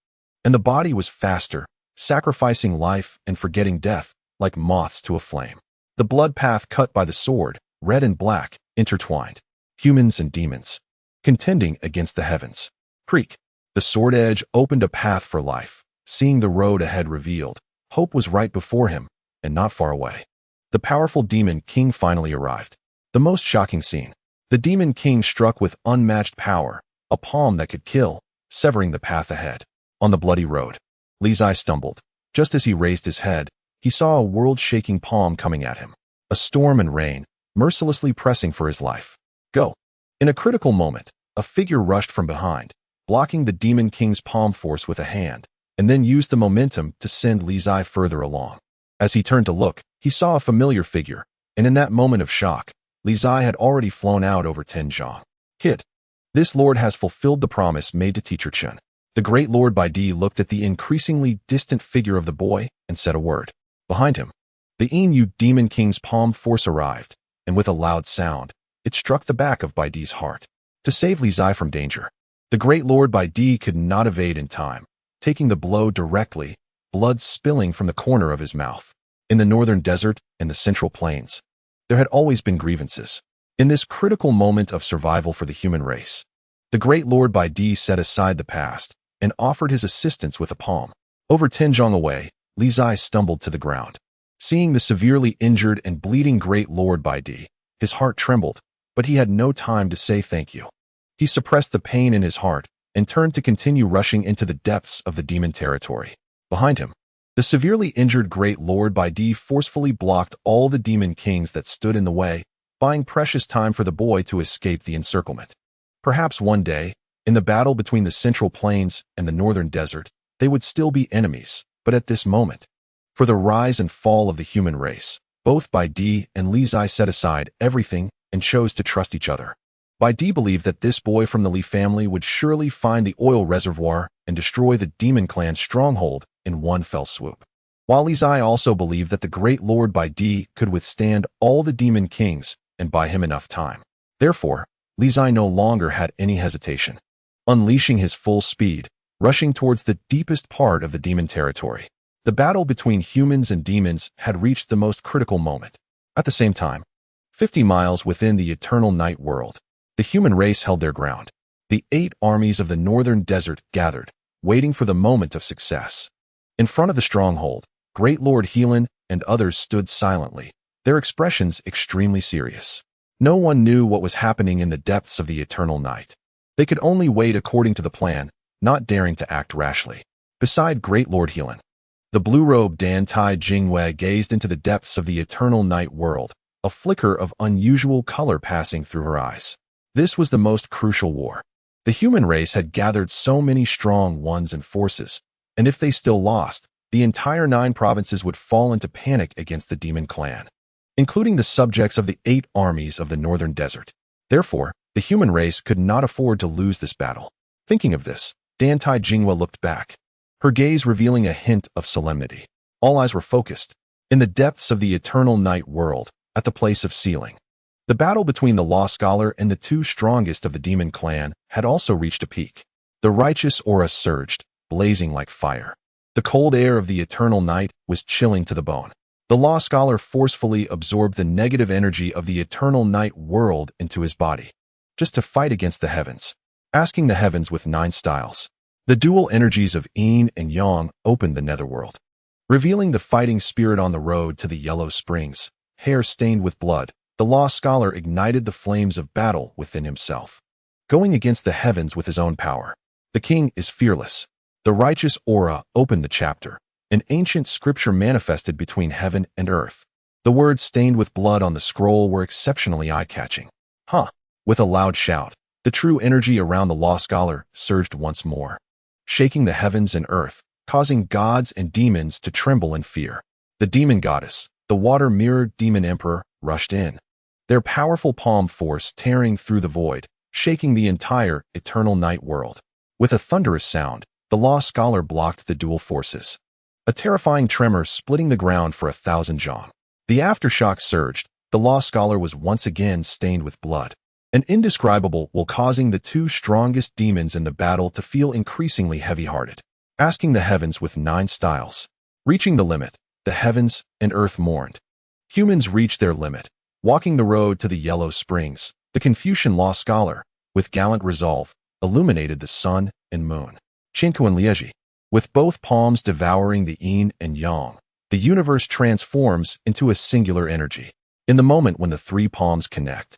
and the body was faster, sacrificing life and forgetting death, like moths to a flame. The blood path cut by the sword, red and black, intertwined. Humans and demons, contending against the heavens. Creak. The sword edge opened a path for life. Seeing the road ahead revealed, hope was right before him, and not far away. The powerful demon king finally arrived. The most shocking scene. The demon king struck with unmatched power, a palm that could kill, severing the path ahead. On the bloody road, Li Zai stumbled. Just as he raised his head, he saw a world-shaking palm coming at him. A storm and rain, mercilessly pressing for his life. Go. In a critical moment, a figure rushed from behind, blocking the demon king's palm force with a hand, and then used the momentum to send Li Zai further along. As he turned to look, he saw a familiar figure, and in that moment of shock, Li Zai had already flown out over 10 zhang. Kid. This lord has fulfilled the promise made to Teacher Chen. The great Lord Baidi looked at the increasingly distant figure of the boy and said a word. Behind him, the Yin demon king's palm force arrived, and with a loud sound, it struck the back of Baidi's heart. To save Li Zai from danger, the great Lord Baidi could not evade in time. taking the blow directly, blood spilling from the corner of his mouth. In the northern desert and the central plains, there had always been grievances. In this critical moment of survival for the human race, the great Lord Bai Di set aside the past and offered his assistance with a palm. Over 10 zhang away, Li Zai stumbled to the ground. Seeing the severely injured and bleeding great Lord Bai Di, his heart trembled, but he had no time to say thank you. He suppressed the pain in his heart and turned to continue rushing into the depths of the demon territory. Behind him, the severely injured great Lord Bai Di forcefully blocked all the demon kings that stood in the way, buying precious time for the boy to escape the encirclement. Perhaps one day, in the battle between the central plains and the northern desert, they would still be enemies, but at this moment, for the rise and fall of the human race, both Bai Di and Li Zai set aside everything and chose to trust each other. Bai Di believed that this boy from the Li family would surely find the oil reservoir and destroy the demon clan's stronghold in one fell swoop. While Li Zai also believed that the great Lord Bai Di could withstand all the demon kings and buy him enough time. Therefore, Li Zai no longer had any hesitation. Unleashing his full speed, rushing towards the deepest part of the demon territory. The battle between humans and demons had reached the most critical moment. At the same time, 50 miles within the eternal night world, the human race held their ground. The 8 armies of the northern desert gathered, waiting for the moment of success. In front of the stronghold, Great Lord Helan and others stood silently, their expressions extremely serious. No one knew what was happening in the depths of the eternal night. They could only wait according to the plan, not daring to act rashly. Beside Great Lord Helan, the blue-robed Dan Tai Jingwei gazed into the depths of the eternal night world, a flicker of unusual color passing through her eyes. This was the most crucial war. The human race had gathered so many strong ones and forces, and if they still lost, the entire 9 provinces would fall into panic against the demon clan, including the subjects of the 8 armies of the northern desert. Therefore, the human race could not afford to lose this battle. Thinking of this, Dan Tai Jingwei looked back, her gaze revealing a hint of solemnity. All eyes were focused, in the depths of the eternal night world, at the place of sealing. The battle between the law scholar and the 2 strongest of the demon clan had also reached a peak. The righteous aura surged, blazing like fire. The cold air of the eternal night was chilling to the bone. The law scholar forcefully absorbed the negative energy of the eternal night world into his body, just to fight against the heavens. Asking the heavens with 9 styles. The dual energies of yin and yang opened the netherworld, revealing the fighting spirit on the road to the yellow springs. Hair stained with blood, the law scholar ignited the flames of battle within himself, going against the heavens with his own power. The king is fearless. The righteous aura opened the chapter. An ancient scripture manifested between heaven and earth. The words stained with blood on the scroll were exceptionally eye-catching. With a loud shout, the true energy around the law scholar surged once more, shaking the heavens and earth, causing gods and demons to tremble in fear. The demon goddess, the water-mirrored demon emperor, rushed in, their powerful palm force tearing through the void, shaking the entire eternal night world. With a thunderous sound, the law scholar blocked the dual forces, a terrifying tremor splitting the ground for 1,000 zhang. The aftershock surged. The law scholar was once again stained with blood, an indescribable while causing the 2 strongest demons in the battle to feel increasingly heavy-hearted. Asking the heavens with 9 styles. Reaching the limit, the heavens and earth mourned. Humans reached their limit, walking the road to the yellow springs. The Confucian law scholar, with gallant resolve, illuminated the sun and moon. Chinko and Lieji, with both palms devouring the yin and yang, the universe transforms into a singular energy. In the moment when the 3 palms connect,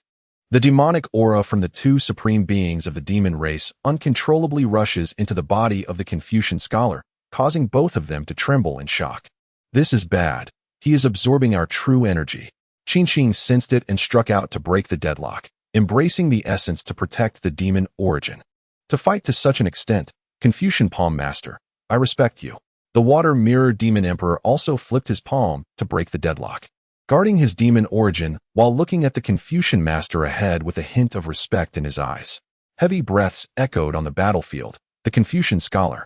the demonic aura from the 2 supreme beings of the demon race uncontrollably rushes into the body of the Confucian scholar, causing both of them to tremble in shock. This is bad. He is absorbing our true energy. Qingqing sensed it and struck out to break the deadlock, embracing the essence to protect the demon origin. To fight to such an extent, Confucian palm master, I respect you. The water mirror demon emperor also flipped his palm to break the deadlock, guarding his demon origin while looking at the Confucian master ahead with a hint of respect in his eyes. Heavy breaths echoed on the battlefield. The Confucian scholar,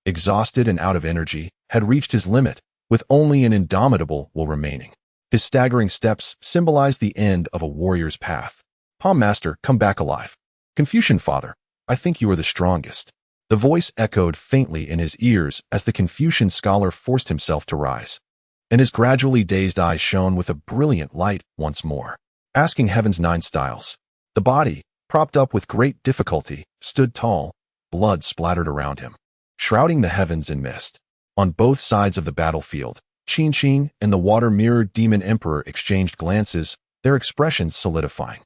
exhausted and out of energy, had reached his limit, with only an indomitable will remaining. His staggering steps symbolized the end of a warrior's path. Palm master, come back alive. Confucian father, I think you are the strongest. The voice echoed faintly in his ears as the Confucian scholar forced himself to rise, and his gradually dazed eyes shone with a brilliant light once more. Asking Heaven's 9 styles. The body, propped up with great difficulty, stood tall, blood splattered around him, shrouding the heavens in mist. On both sides of the battlefield, Qin Qing and the water-mirrored demon emperor exchanged glances, their expressions solidifying.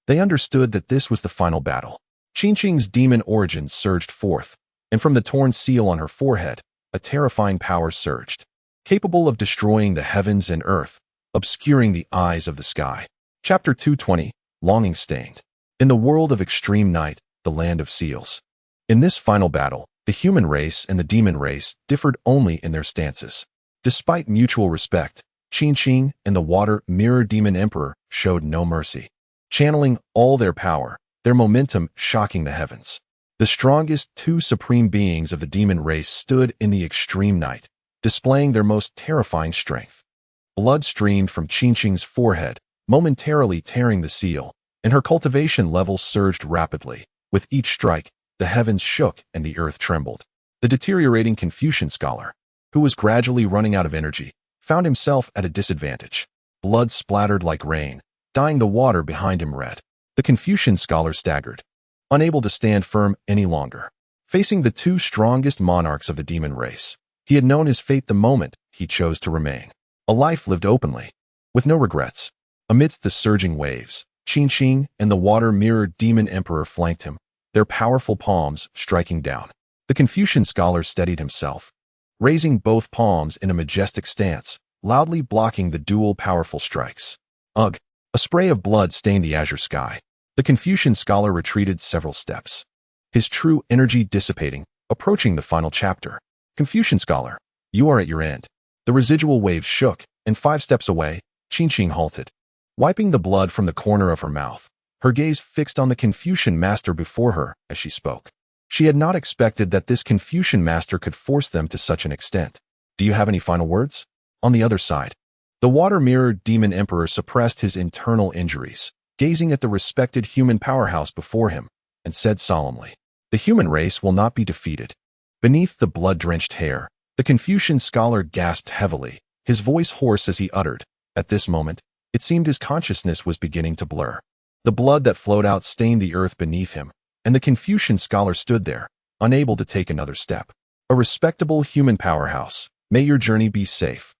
They understood that this was the final battle. Qin Qing's demon origin surged forth, and from the torn seal on her forehead, a terrifying power surged, capable of destroying the heavens and earth, obscuring the eyes of the sky. Chapter 220, Longing Stained. In the world of extreme night, the land of seals. In this final battle, the human race and the demon race differed only in their stances. Despite mutual respect, Qin Qing and the water-mirror demon emperor showed no mercy, channeling all their power, their momentum shocking the heavens. The strongest 2 supreme beings of the demon race stood in the extreme night, displaying their most terrifying strength. Blood streamed from Qin Qing's forehead, momentarily tearing the seal, and her cultivation levels surged rapidly. With each strike, the heavens shook and the earth trembled. The deteriorating Confucian scholar, who was gradually running out of energy, found himself at a disadvantage. Blood splattered like rain, dyeing the water behind him red. The Confucian scholar staggered, unable to stand firm any longer. Facing the 2 strongest monarchs of the demon race, he had known his fate the moment he chose to remain. A life lived openly, with no regrets. Amidst the surging waves, Qin Qing and the water-mirrored demon emperor flanked him, their powerful palms striking down. The Confucian scholar steadied himself, raising both palms in a majestic stance, loudly blocking the dual powerful strikes. Ugh! A spray of blood stained the azure sky. The Confucian scholar retreated several steps, his true energy dissipating, approaching the final chapter. Confucian scholar, you are at your end. The residual waves shook, and 5 steps away, Qin Qing halted, wiping the blood from the corner of her mouth, her gaze fixed on the Confucian master before her as she spoke. She had not expected that this Confucian master could force them to such an extent. Do you have any final words? On the other side, the water-mirrored demon emperor suppressed his internal injuries, gazing at the respected human powerhouse before him, and said solemnly, "The human race will not be defeated." Beneath the blood-drenched hair, the Confucian scholar gasped heavily, his voice hoarse as he uttered, "At this moment, it seemed his consciousness was beginning to blur. The blood that flowed out stained the earth beneath him, and the Confucian scholar stood there, unable to take another step. A respectable human powerhouse, may your journey be safe."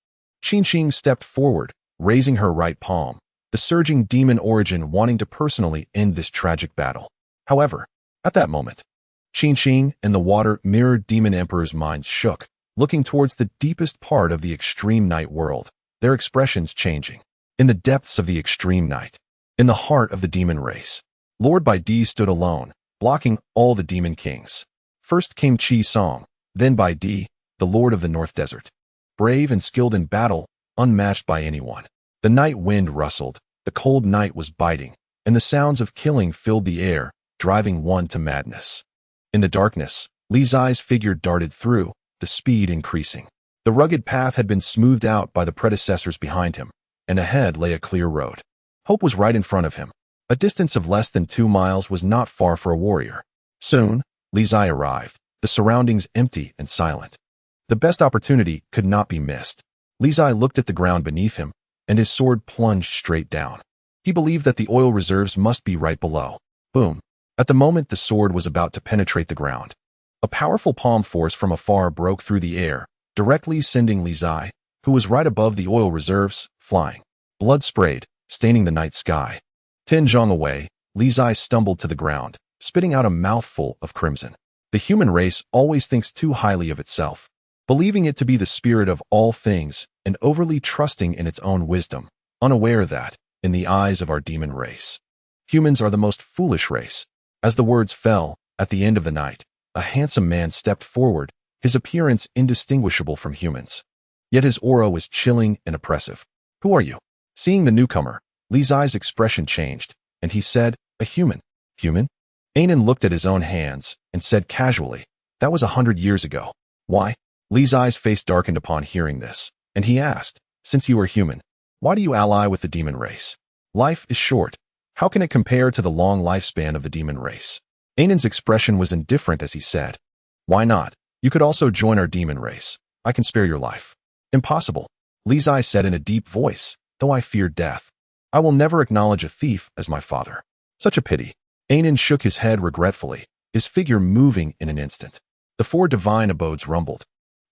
Qin Qing stepped forward, raising her right palm, the surging demon origin wanting to personally end this tragic battle. However, at that moment, Qin Qing and the water-mirrored demon emperor's minds shook, looking towards the deepest part of the extreme night world, their expressions changing. In the depths of the extreme night, in the heart of the demon race, Lord Bai Di stood alone, blocking all the demon kings. First came Qi Song, then Bai Di, the lord of the North Desert. Brave and skilled in battle, unmatched by anyone. The night wind rustled, the cold night was biting, and the sounds of killing filled the air, driving one to madness. In the darkness, Li Zai's figure darted through, the speed increasing. The rugged path had been smoothed out by the predecessors behind him, and ahead lay a clear road. Hope was right in front of him. A distance of less than 2 miles was not far for a warrior. Soon, Li Zai arrived, the surroundings empty and silent. The best opportunity could not be missed. Li Zai looked at the ground beneath him, and his sword plunged straight down. He believed that the oil reserves must be right below. Boom! At the moment the sword was about to penetrate the ground, a powerful palm force from afar broke through the air, directly sending Li Zai, who was right above the oil reserves, flying. Blood sprayed, staining the night sky. 10 zhang away, Li Zai stumbled to the ground, spitting out a mouthful of crimson. The human race always thinks too highly of itself, believing it to be the spirit of all things and overly trusting in its own wisdom, unaware that, in the eyes of our demon race, humans are the most foolish race. As the words fell, at the end of the night, a handsome man stepped forward, his appearance indistinguishable from humans. Yet his aura was chilling and oppressive. "Who are you?" Seeing the newcomer, Li Zai's expression changed, and he said, "A human." "Human?" Anan looked at his own hands and said casually, "That was 100 years ago." "Why?" Li Zai's face darkened upon hearing this, and he asked, "Since you are human, why do you ally with the demon race? Life is short. How can it compare to the long lifespan of the demon race?" Anan's expression was indifferent as he said, Why not? You could also join our demon race. I can spare your life. Impossible, Li Zai said in a deep voice, though I fear death. I will never acknowledge a thief as my father. Such a pity. Anan shook his head regretfully, his figure moving in an instant. The four divine abodes rumbled.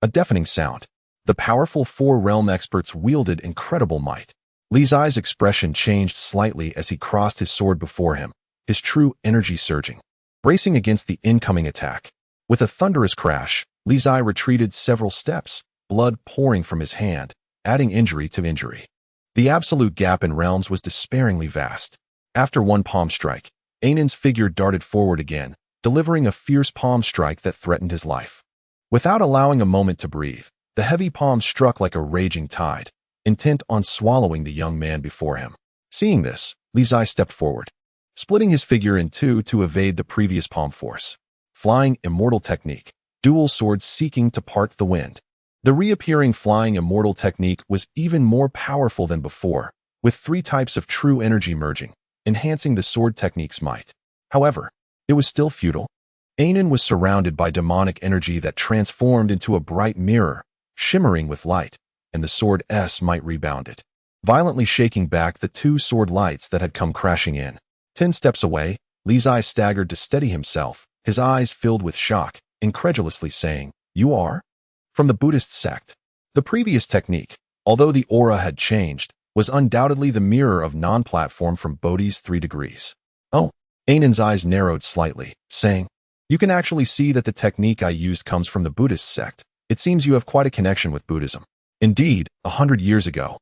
A deafening sound. The powerful four realm experts wielded incredible might. Li Zai's expression changed slightly as he crossed his sword before him, his true energy surging, bracing against the incoming attack. With a thunderous crash, Li Zai retreated several steps, blood pouring from his hand, adding injury to injury. The absolute gap in realms was despairingly vast. After one palm strike, Anan's figure darted forward again, delivering a fierce palm strike that threatened his life. Without allowing a moment to breathe, the heavy palm struck like a raging tide, intent on swallowing the young man before him. Seeing this, Li Zai stepped forward, splitting his figure in two to evade the previous palm force. Flying Immortal Technique, dual swords seeking to part the wind. The reappearing Flying Immortal Technique was even more powerful than before, with three types of true energy merging, enhancing the sword technique's might. However, it was still futile. Anan was surrounded by demonic energy that transformed into a bright mirror, shimmering with light, and the sword's might rebounded, violently shaking back the two sword lights that had come crashing in. 10 steps away, Li Zai staggered to steady himself, his eyes filled with shock, incredulously saying, "You are?" From the Buddhist sect. The previous technique, although the aura had changed, was undoubtedly the mirror of non-platform from Bodhi's 3 degrees. Oh, Anan's eyes narrowed slightly, saying, "You can actually see that the technique I used comes from the Buddhist sect. It seems you have quite a connection with Buddhism." Indeed, 100 years ago,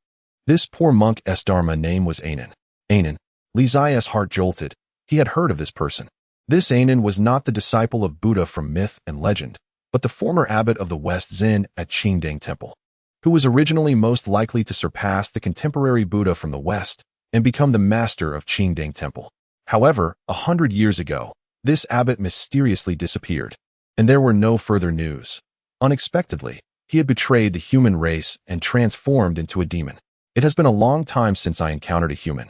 this poor monk's dharma name was Anan. Anan. Li Zai's heart jolted. He had heard of this person. This Anan was not the disciple of Buddha from myth and legend, but the former abbot of the West Zen at Qingdang Temple, who was originally most likely to surpass the contemporary Buddha from the West and become the master of Qingdang Temple. However, 100 years ago, this abbot mysteriously disappeared, and there were no further news. Unexpectedly, he had betrayed the human race and transformed into a demon. It has been a long time since I encountered a human.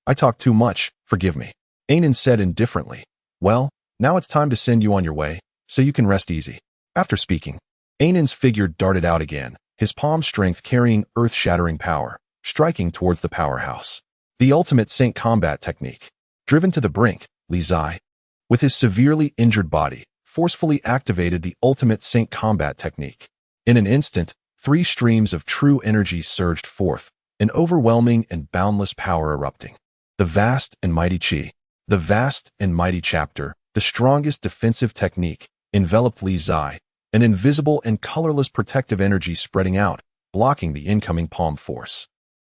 I talk too much, forgive me, Anan said indifferently. Well, now it's time to send you on your way, so you can rest easy. After speaking, Anan's figure darted out again, his palm strength carrying earth-shattering power, striking towards the powerhouse. The ultimate Saint combat technique. Driven to the brink, Li Zai, with his severely injured body, forcefully activated the ultimate Saint combat technique. In an instant, 3 streams of true energy surged forth, an overwhelming and boundless power erupting. The vast and mighty Qi, the vast and mighty chapter, the strongest defensive technique, enveloped Li Zai, an invisible and colorless protective energy spreading out, blocking the incoming palm force.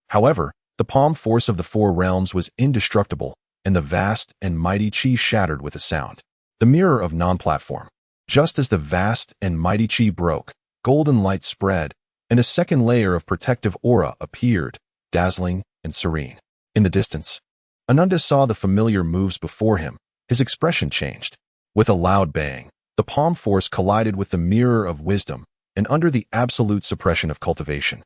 However, the palm force of the 4 realms was indestructible, and the vast and mighty Qi shattered with a sound. The mirror of non-platform. Just as the vast and mighty Qi broke, golden light spread, and a second layer of protective aura appeared, dazzling and serene. In the distance, Ananda saw the familiar moves before him. His expression changed. With a loud bang, the palm force collided with the mirror of wisdom, and under the absolute suppression of cultivation,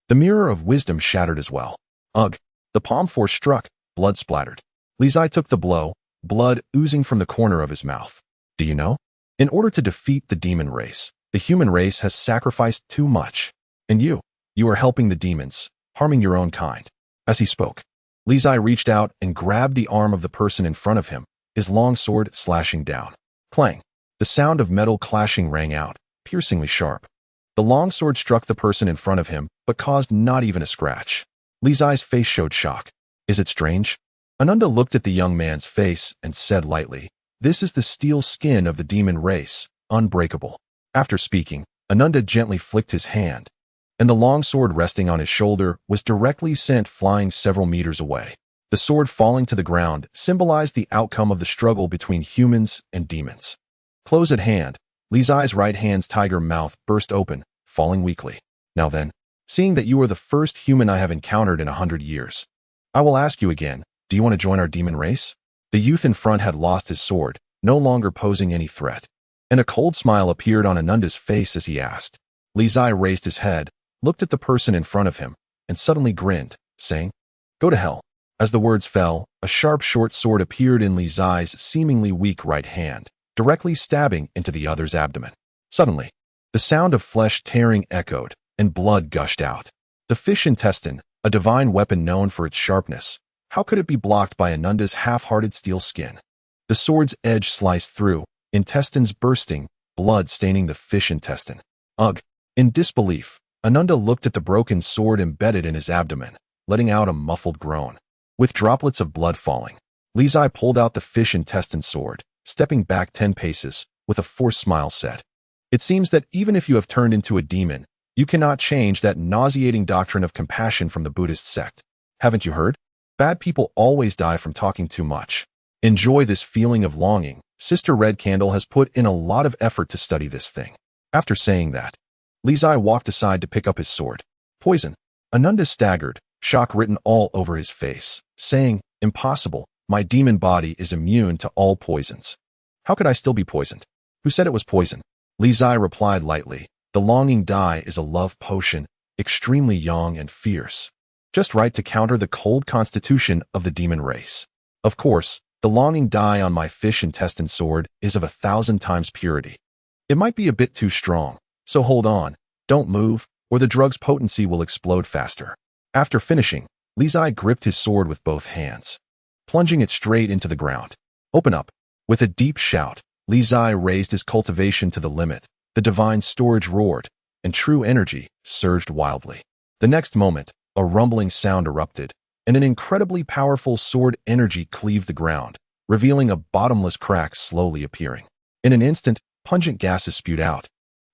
the mirror of wisdom shattered as well. Ugh! The palm force struck, blood splattered. Li Zai took the blow, blood oozing from the corner of his mouth. Do you know? In order to defeat the demon race, the human race has sacrificed too much. And you are helping the demons, harming your own kind. As he spoke, Li Zai reached out and grabbed the arm of the person in front of him, his long sword slashing down. Clang! The sound of metal clashing rang out, piercingly sharp. The long sword struck the person in front of him, but caused not even a scratch. Li Zai's face showed shock. Is it strange? Ananda looked at the young man's face and said lightly, "This is the steel skin of the demon race, unbreakable." After speaking, Ananda gently flicked his hand, and the long sword resting on his shoulder was directly sent flying several meters away. The sword falling to the ground symbolized the outcome of the struggle between humans and demons. Close at hand, Li Zai's right hand's tiger mouth burst open, falling weakly. Now then, seeing that you are the first human I have encountered in 100 years, I will ask you again, do you want to join our demon race? The youth in front had lost his sword, no longer posing any threat, and a cold smile appeared on Ananda's face as he asked. Li Zai raised his head, looked at the person in front of him, and suddenly grinned, saying, "Go to hell." As the words fell, a sharp short sword appeared in Li Zai's seemingly weak right hand, directly stabbing into the other's abdomen. Suddenly, the sound of flesh tearing echoed, and blood gushed out. The fish intestine, a divine weapon known for its sharpness, how could it be blocked by Anunda's half-hearted steel skin? The sword's edge sliced through, intestines bursting, blood staining the fish intestine. Ugh! In disbelief, Anunda looked at the broken sword embedded in his abdomen, letting out a muffled groan. With droplets of blood falling, Li Zai pulled out the fish intestine sword, stepping back 10 paces, with a forced smile said, "It seems that even if you have turned into a demon, you cannot change that nauseating doctrine of compassion from the Buddhist sect. Haven't you heard? Bad people always die from talking too much. Enjoy this feeling of longing. Sister Red Candle has put in a lot of effort to study this thing." After saying that, Li Zai walked aside to pick up his sword. Poison. Anunda staggered, shock written all over his face, saying, "Impossible. My demon body is immune to all poisons. How could I still be poisoned? Who said it was poison?" Li Zai replied lightly, "The longing dye is a love potion, extremely young and fierce. Just right to counter the cold constitution of the demon race. Of course, the longing dye on my fish intestine sword is of 1,000 times purity. It might be a bit too strong, so hold on, don't move, or the drug's potency will explode faster." After finishing, Li Zai gripped his sword with both hands, plunging it straight into the ground. "Open up." With a deep shout, Li Zai raised his cultivation to the limit. The divine storage roared, and true energy surged wildly. The next moment, a rumbling sound erupted, and an incredibly powerful sword energy cleaved the ground, revealing a bottomless crack slowly appearing. In an instant, pungent gases spewed out,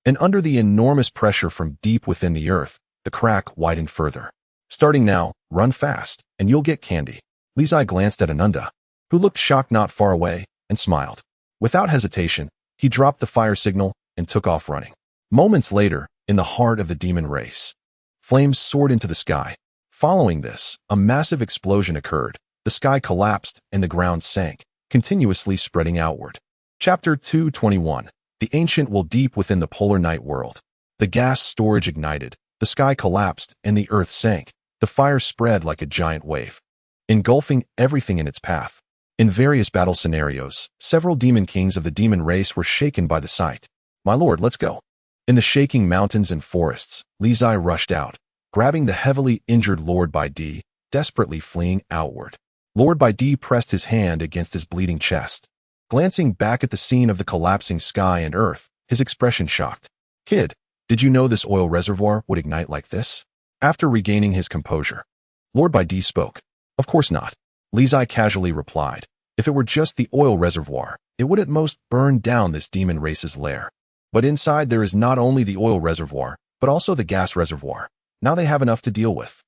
and under the enormous pressure from deep within the earth, the crack widened further. "Starting now, run fast, and you'll get candy." Li Zai glanced at Anunda, who looked shocked not far away, and smiled. Without hesitation, he dropped the fire signal and took off running. Moments later, in the heart of the demon race, flames soared into the sky. Following this, a massive explosion occurred. The sky collapsed and the ground sank, continuously spreading outward. Chapter 221. The Ancient Will Deep Within the Polar Night World. The gas storage ignited, the sky collapsed, and the earth sank. The fire spread like a giant wave, engulfing everything in its path. In various battle scenarios, several demon kings of the demon race were shaken by the sight. "My lord, let's go." In the shaking mountains and forests, Li Zai rushed out, grabbing the heavily injured Lord Bai Di, desperately fleeing outward. Lord Bai Di pressed his hand against his bleeding chest. Glancing back at the scene of the collapsing sky and earth, his expression shocked. "Kid, did you know this oil reservoir would ignite like this?" After regaining his composure, Lord Bai Di spoke. "Of course not," Li Zai casually replied. "If it were just the oil reservoir, it would at most burn down this demon race's lair. But inside there is not only the oil reservoir, but also the gas reservoir. Now they have enough to deal with."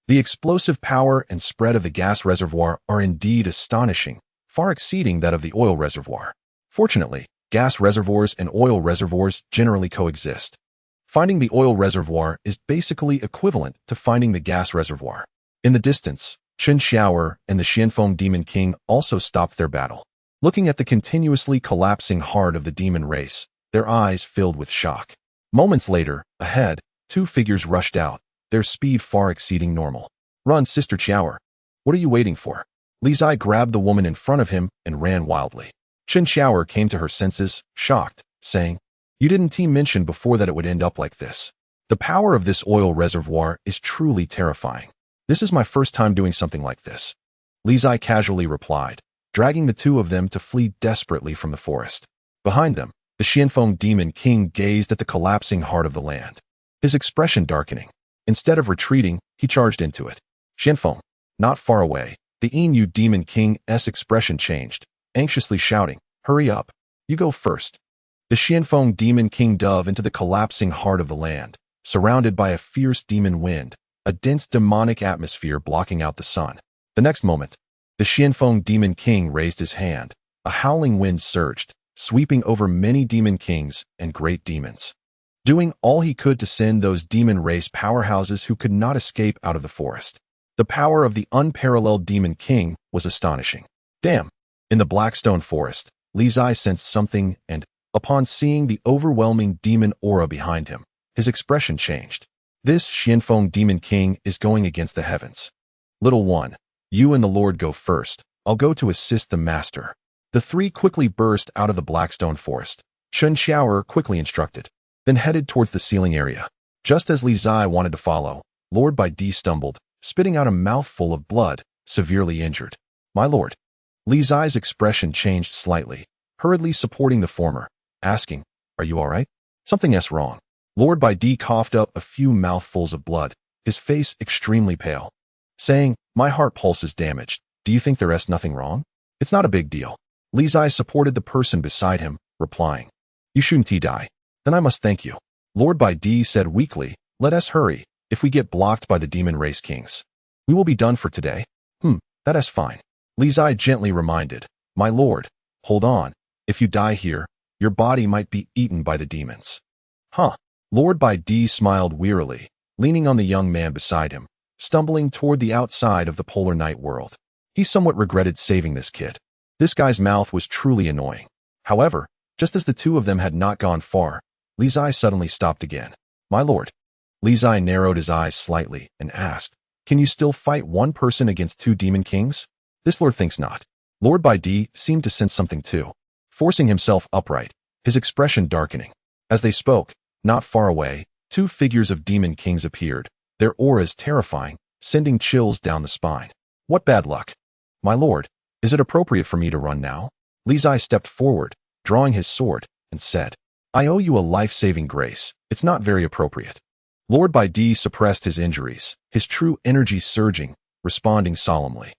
The explosive power and spread of the gas reservoir are indeed astonishing, far exceeding that of the oil reservoir. Fortunately, gas reservoirs and oil reservoirs generally coexist. Finding the oil reservoir is basically equivalent to finding the gas reservoir. In the distance, Chen Xiaoer and the Xianfeng Demon King also stopped their battle. Looking at the continuously collapsing heart of the demon race, their eyes filled with shock. Moments later, ahead, 2 figures rushed out, their speed far exceeding normal. "Run, Sister Xiaoer. What are you waiting for?" Li Zai grabbed the woman in front of him and ran wildly. Chen Xiaoer came to her senses, shocked, saying, "You didn't mention before that it would end up like this. The power of this oil reservoir is truly terrifying." "This is my first time doing something like this," Li Zai casually replied, dragging the 2 of them to flee desperately from the forest. Behind them, the Xianfeng Demon King gazed at the collapsing heart of the land, his expression darkening. Instead of retreating, he charged into it. Xianfeng, not far away, the Yin Demon King's expression changed, anxiously shouting, "Hurry up. You go first." The Xianfeng Demon King dove into the collapsing heart of the land, surrounded by a fierce demon wind, a dense demonic atmosphere blocking out the sun. The next moment, the Xianfeng Demon King raised his hand. A howling wind surged, sweeping over many demon kings and great demons, doing all he could to send those demon race powerhouses who could not escape out of the forest. The power of the unparalleled Demon King was astonishing. Damn! In the Blackstone Forest, Li Zai sensed something and, upon seeing the overwhelming demon aura behind him, his expression changed. This Xianfeng Demon King is going against the heavens. "Little one, you and the Lord go first. I'll go to assist the master." The 3 quickly burst out of the Blackstone Forest, Chen Xiaoer quickly instructed, then headed towards the ceiling area. Just as Li Zai wanted to follow, Lord Bai Di stumbled, spitting out a mouthful of blood, severely injured. My lord. Li Zai's expression changed slightly, hurriedly supporting the former, asking, Are you all right? Something's wrong. Lord Bai Di coughed up a few mouthfuls of blood, his face extremely pale, saying, My heart pulse is damaged. Do you think there's nothing wrong? It's not a big deal. Li Zai supported the person beside him, replying, You shouldn't die. Then I must thank you. Lord Bai Di said weakly, Let us hurry. If we get blocked by the demon race kings, we will be done for today. That is fine. Li Zai gently reminded, My lord, hold on. If you die here, your body might be eaten by the demons. Lord Bai Di smiled wearily, leaning on the young man beside him, stumbling toward the outside of the polar night world. He somewhat regretted saving this kid. This guy's mouth was truly annoying. However, just as the two of them had not gone far, Li Zai suddenly stopped again. My lord. Li Zai narrowed his eyes slightly and asked, Can you still fight one person against two demon kings? This lord thinks not. Lord Bai Di seemed to sense something too, forcing himself upright, his expression darkening. As they spoke, not far away, two figures of demon kings appeared, their auras terrifying, sending chills down the spine. What bad luck. My lord, is it appropriate for me to run now? Li Zai stepped forward, drawing his sword, and said, I owe you a life-saving grace. It's not very appropriate. Lord Bai Di suppressed his injuries, his true energy surging, responding solemnly.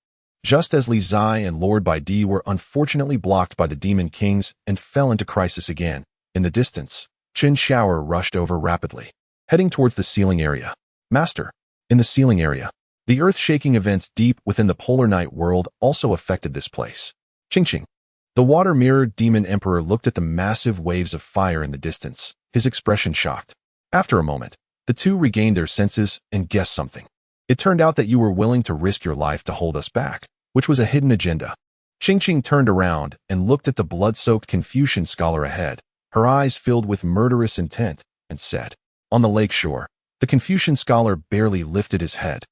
Just as Li Zai and Lord Bai Di were unfortunately blocked by the demon kings and fell into crisis again, in the distance, Chen Xiaoer rushed over rapidly, heading towards the ceiling area. Master. In the ceiling area, the earth-shaking events deep within the polar night world also affected this place. Ching. The water-mirrored demon emperor looked at the massive waves of fire in the distance, his expression shocked. After a moment, the two regained their senses and guessed something. It turned out that you were willing to risk your life to hold us back, which was a hidden agenda. Ching turned around and looked at the blood-soaked Confucian scholar ahead, her eyes filled with murderous intent, and said, On the lake shore, the Confucian scholar barely lifted his head,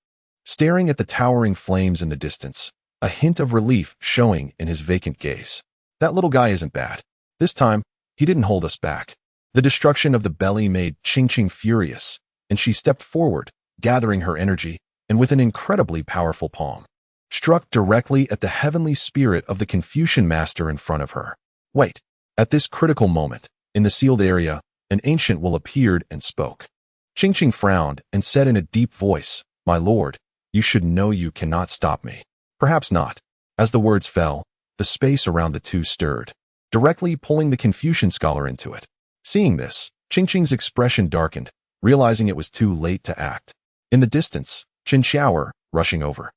staring at the towering flames in the distance, a hint of relief showing in his vacant gaze. That little guy isn't bad. This time, he didn't hold us back. The destruction of the belly made Ching furious, and she stepped forward, gathering her energy, and with an incredibly powerful palm, struck directly at the heavenly spirit of the Confucian master in front of her. Wait. At this critical moment, in the sealed area, an ancient will appeared and spoke. Ching frowned and said in a deep voice, My lord, you should know you cannot stop me. Perhaps not. As the words fell, the space around the two stirred, directly pulling the Confucian scholar into it. Seeing this, Ching's expression darkened, realizing it was too late to act. In the distance, Chen Xiaoer, rushing over,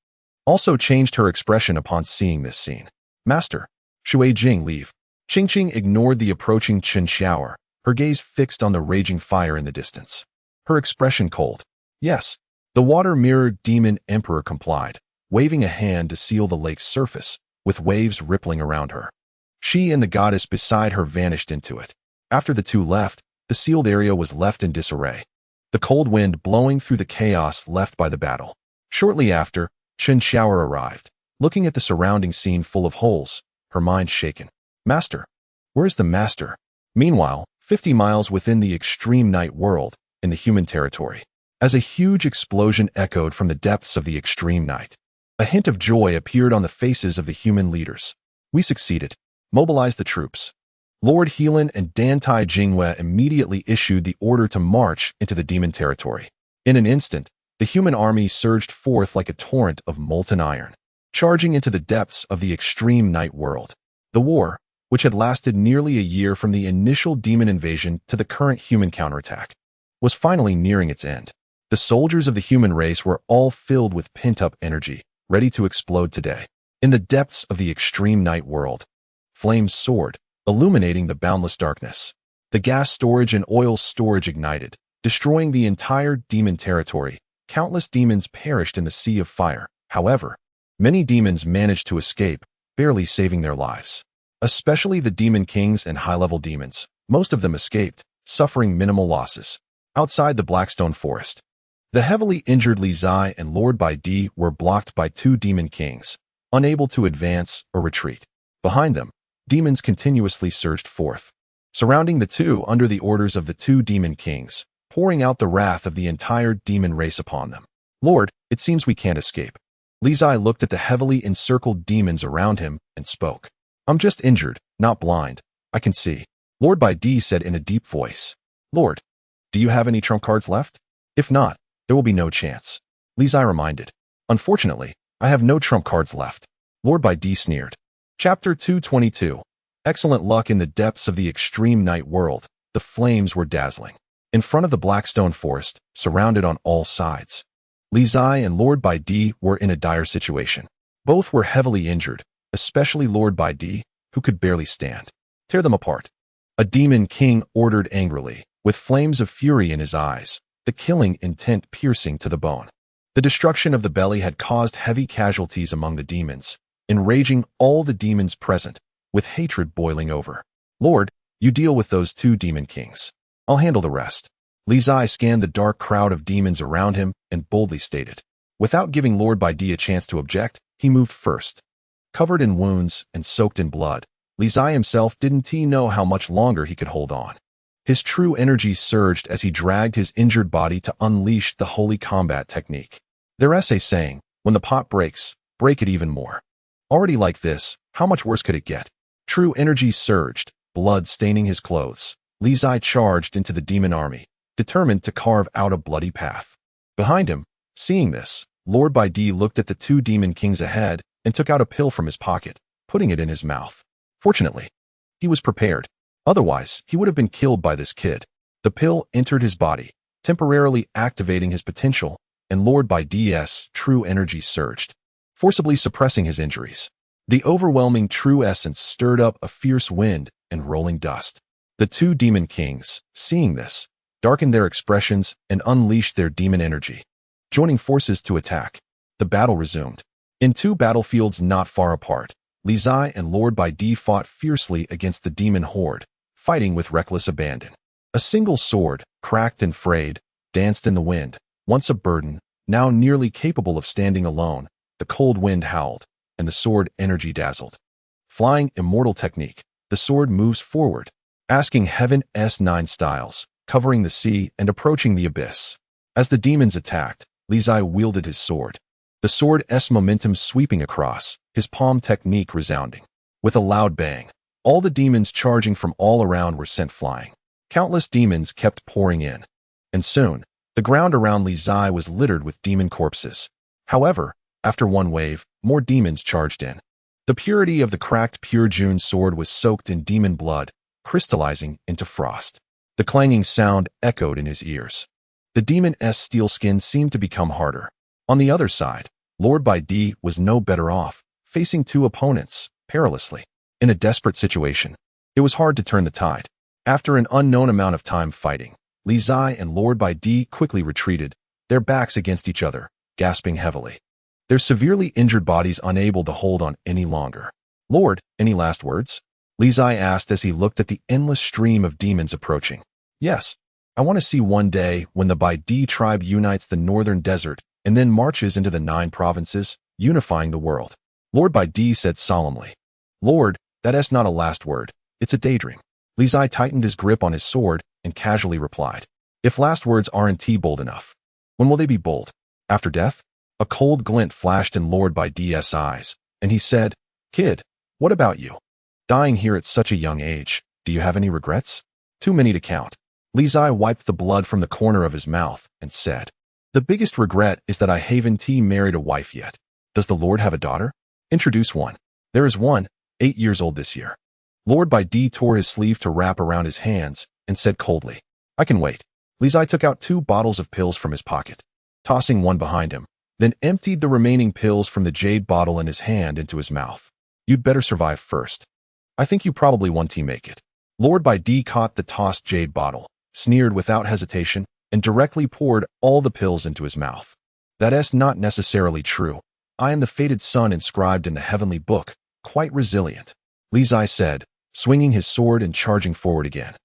also changed her expression upon seeing this scene. Master. Shui Jing leave. Ching ignored the approaching Chen Xiaoer, her gaze fixed on the raging fire in the distance. Her expression cold. Yes. The water-mirrored demon emperor complied, waving a hand to seal the lake's surface, with waves rippling around her. She and the goddess beside her vanished into it. After the two left, the sealed area was left in disarray, the cold wind blowing through the chaos left by the battle. Shortly after, Chen Xiaoer arrived, looking at the surrounding scene full of holes, her mind shaken. Master. Where's the master? Meanwhile, 50 miles within the extreme night world, in the human territory, as a huge explosion echoed from the depths of the extreme night, a hint of joy appeared on the faces of the human leaders. We succeeded. Mobilize the troops. Lord Helan and Dantai Jingwei immediately issued the order to march into the demon territory. In an instant, the human army surged forth like a torrent of molten iron, charging into the depths of the extreme night world. The war, which had lasted nearly a year from the initial demon invasion to the current human counterattack, was finally nearing its end. The soldiers of the human race were all filled with pent-up energy, ready to explode today. In the depths of the extreme night world, flames soared, illuminating the boundless darkness. The gas storage and oil storage ignited, destroying the entire demon territory. Countless demons perished in the sea of fire. However, many demons managed to escape, barely saving their lives. Especially the demon kings and high-level demons. Most of them escaped, suffering minimal losses. Outside the Blackstone Forest, the heavily injured Li Zai and Lord Bai Di were blocked by two demon kings, unable to advance or retreat. Behind them, demons continuously surged forth, surrounding the two under the orders of the two demon kings, pouring out the wrath of the entire demon race upon them. Lord, it seems we can't escape. Li Zai looked at the heavily encircled demons around him and spoke. I'm just injured, not blind. I can see. Lord Bai Di said in a deep voice. Lord, do you have any trump cards left? If not, there will be no chance. Li Zai reminded. Unfortunately, I have no trump cards left. Lord Bai Di sneered. Chapter 222. Excellent luck in the depths of the extreme night world. The flames were dazzling. In front of the Blackstone Forest, surrounded on all sides. Li Zai and Lord Bai Di were in a dire situation. Both were heavily injured, especially Lord Bai Di, who could barely stand. Tear them apart. A demon king ordered angrily, with flames of fury in his eyes, the killing intent piercing to the bone. The destruction of the belly had caused heavy casualties among the demons, enraging all the demons present, with hatred boiling over. Lord, you deal with those two demon kings. I'll handle the rest. Li Zai scanned the dark crowd of demons around him and boldly stated. Without giving Lord Bai Di a chance to object, he moved first. Covered in wounds and soaked in blood, Li Zai himself didn't know how much longer he could hold on. His true energy surged as he dragged his injured body to unleash the holy combat technique. Their essay saying, when the pot breaks, break it even more. Already like this, how much worse could it get? True energy surged, blood staining his clothes. Li Zai charged into the demon army, determined to carve out a bloody path. Behind him, seeing this, Lord Bai Di looked at the two demon kings ahead and took out a pill from his pocket, putting it in his mouth. Fortunately, he was prepared. Otherwise, he would have been killed by this kid. The pill entered his body, temporarily activating his potential, and Lord Bai Di's true energy surged, forcibly suppressing his injuries. The overwhelming true essence stirred up a fierce wind and rolling dust. The two demon kings, seeing this, darkened their expressions and unleashed their demon energy. Joining forces to attack, the battle resumed. In two battlefields not far apart, Li Zai and Lord Bai Di fought fiercely against the demon horde, fighting with reckless abandon. A single sword, cracked and frayed, danced in the wind. Once a burden, now nearly capable of standing alone, the cold wind howled, and the sword energy dazzled. Flying immortal technique, the sword moves forward, asking Heaven S9 styles, covering the sea and approaching the abyss. As the demons attacked, Li Zai wielded his sword. The sword S momentum sweeping across, his palm technique resounding. With a loud bang, all the demons charging from all around were sent flying. Countless demons kept pouring in. And soon, the ground around Li Zai was littered with demon corpses. However, after one wave, more demons charged in. The purity of the cracked Pure June sword was soaked in demon blood, crystallizing into frost. The clanging sound echoed in his ears. The demon S steel skin seemed to become harder. On the other side, Lord Bai Di was no better off, facing two opponents, perilously. In a desperate situation, it was hard to turn the tide. After an unknown amount of time fighting, Li Zai and Lord Bai Di quickly retreated, their backs against each other, gasping heavily. Their severely injured bodies unable to hold on any longer. Lord, any last words? Li Zai asked as he looked at the endless stream of demons approaching. Yes, I want to see one day when the Bai Di tribe unites the northern desert and then marches into the 9 provinces, unifying the world. Lord Bai Di said solemnly. Lord, that's not a last word, it's a daydream. Li Zai tightened his grip on his sword and casually replied. If last words aren't bold enough, when will they be bold? After death? A cold glint flashed in Lord Bai Di's eyes, and he said, Kid, what about you? Dying here at such a young age, do you have any regrets? Too many to count. Li Zai wiped the blood from the corner of his mouth and said, The biggest regret is that I haven't married a wife yet. Does the Lord have a daughter? Introduce one. There is one, 8 years old this year. Lord Bai Di tore his sleeve to wrap around his hands and said coldly, I can wait. Li Zai took out 2 bottles of pills from his pocket, tossing one behind him, then emptied the remaining pills from the jade bottle in his hand into his mouth. You'd better survive first. I think you probably won't make it. Lord Bai Di caught the tossed jade bottle, sneered without hesitation, and directly poured all the pills into his mouth. That's not necessarily true. I am the fated son inscribed in the heavenly book, quite resilient. Li Zai said, swinging his sword and charging forward again.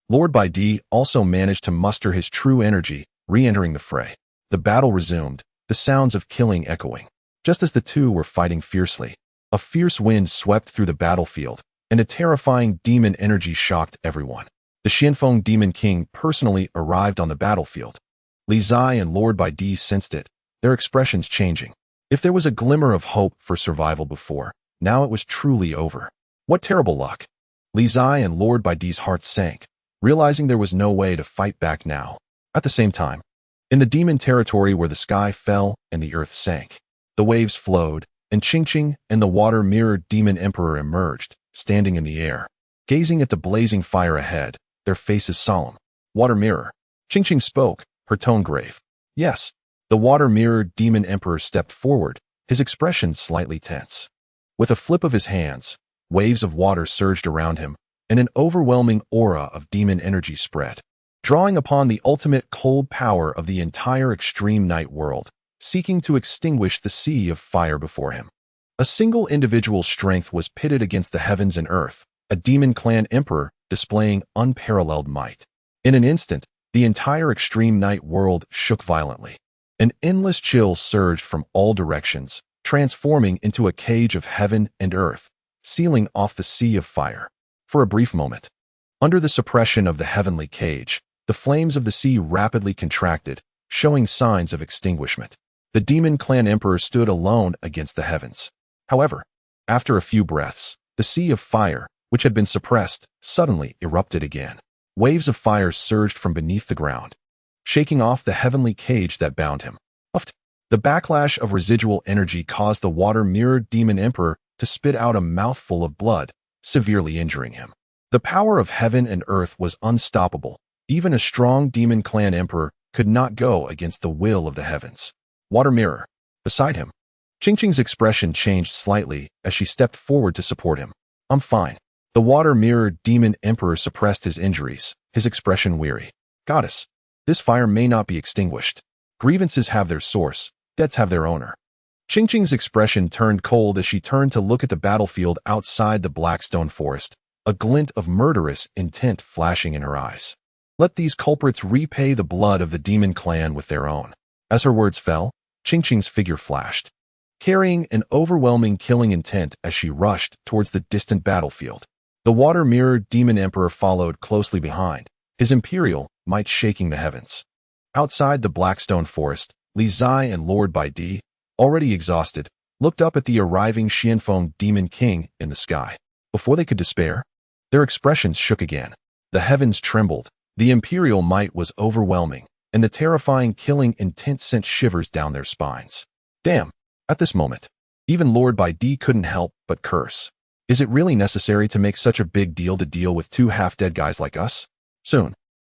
Lord Bai Di also managed to muster his true energy, re-entering the fray. The battle resumed, the sounds of killing echoing. Just as the two were fighting fiercely, a fierce wind swept through the battlefield, and a terrifying demon energy shocked everyone. The Xianfeng Demon King personally arrived on the battlefield. Li Zai and Lord Bai Di sensed it, their expressions changing. If there was a glimmer of hope for survival before, now it was truly over. What terrible luck! Li Zai and Lord Bai Di's hearts sank, realizing there was no way to fight back now. At the same time, in the demon territory where the sky fell and the earth sank, the waves flowed, and Qingqing and the water-mirrored demon emperor emerged, standing in the air, gazing at the blazing fire ahead, their faces solemn. Water mirror. Qingqing spoke, her tone grave. Yes, the water-mirrored demon emperor stepped forward, his expression slightly tense. With a flip of his hands, waves of water surged around him, and an overwhelming aura of demon energy spread, drawing upon the ultimate cold power of the entire extreme night world, seeking to extinguish the sea of fire before him. A single individual's strength was pitted against the heavens and earth, a demon clan emperor displaying unparalleled might. In an instant, the entire extreme night world shook violently. An endless chill surged from all directions, transforming into a cage of heaven and earth, sealing off the sea of fire. For a brief moment, under the suppression of the heavenly cage, the flames of the sea rapidly contracted, showing signs of extinguishment. The demon clan emperor stood alone against the heavens. However, after a few breaths, the sea of fire, which had been suppressed, suddenly erupted again. Waves of fire surged from beneath the ground, shaking off the heavenly cage that bound him. The backlash of residual energy caused the water-mirrored demon emperor to spit out a mouthful of blood, severely injuring him. The power of heaven and earth was unstoppable. Even a strong demon clan emperor could not go against the will of the heavens. Water mirror. Beside him, Qingqing's expression changed slightly as she stepped forward to support him. I'm fine. The water-mirrored demon emperor suppressed his injuries, his expression weary. Goddess, this fire may not be extinguished. Grievances have their source, debts have their owner. Qingqing's expression turned cold as she turned to look at the battlefield outside the Blackstone Forest, a glint of murderous intent flashing in her eyes. Let these culprits repay the blood of the demon clan with their own. As her words fell, Qingqing's figure flashed, carrying an overwhelming killing intent as she rushed towards the distant battlefield. The water-mirrored demon emperor followed closely behind, his imperial might shaking the heavens. Outside the Blackstone Forest, Li Zai and Lord Bai Di, already exhausted, looked up at the arriving Xianfeng Demon King in the sky. Before they could despair, their expressions shook again. The heavens trembled, the imperial might was overwhelming, and the terrifying killing intent sent shivers down their spines. Damn! At this moment, even Lord Bai Di couldn't help but curse. Is it really necessary to make such a big deal to deal with two half-dead guys like us? Soon,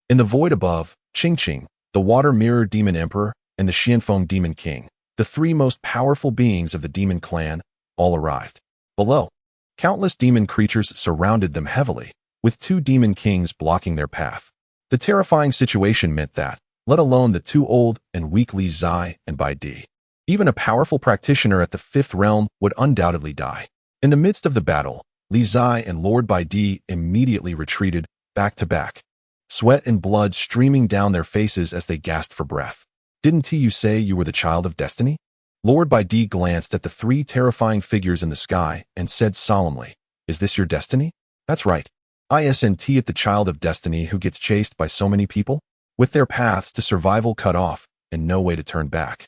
in the void above, Qingqing, the water-mirror demon emperor, and the Xianfeng Demon King, the three most powerful beings of the demon clan, all arrived. Below, countless demon creatures surrounded them heavily, with two demon kings blocking their path. The terrifying situation meant that, let alone the two old and weak Li Zai and Bai Di, even a powerful practitioner at the fifth realm would undoubtedly die. In the midst of the battle, Li Zai and Lord Bai Di immediately retreated, back to back, sweat and blood streaming down their faces as they gasped for breath. Didn't you say you were the child of destiny? Lord Bai Di glanced at the three terrifying figures in the sky and said solemnly, Is this your destiny? That's right. Isn't it the child of destiny who gets chased by so many people, with their paths to survival cut off and no way to turn back?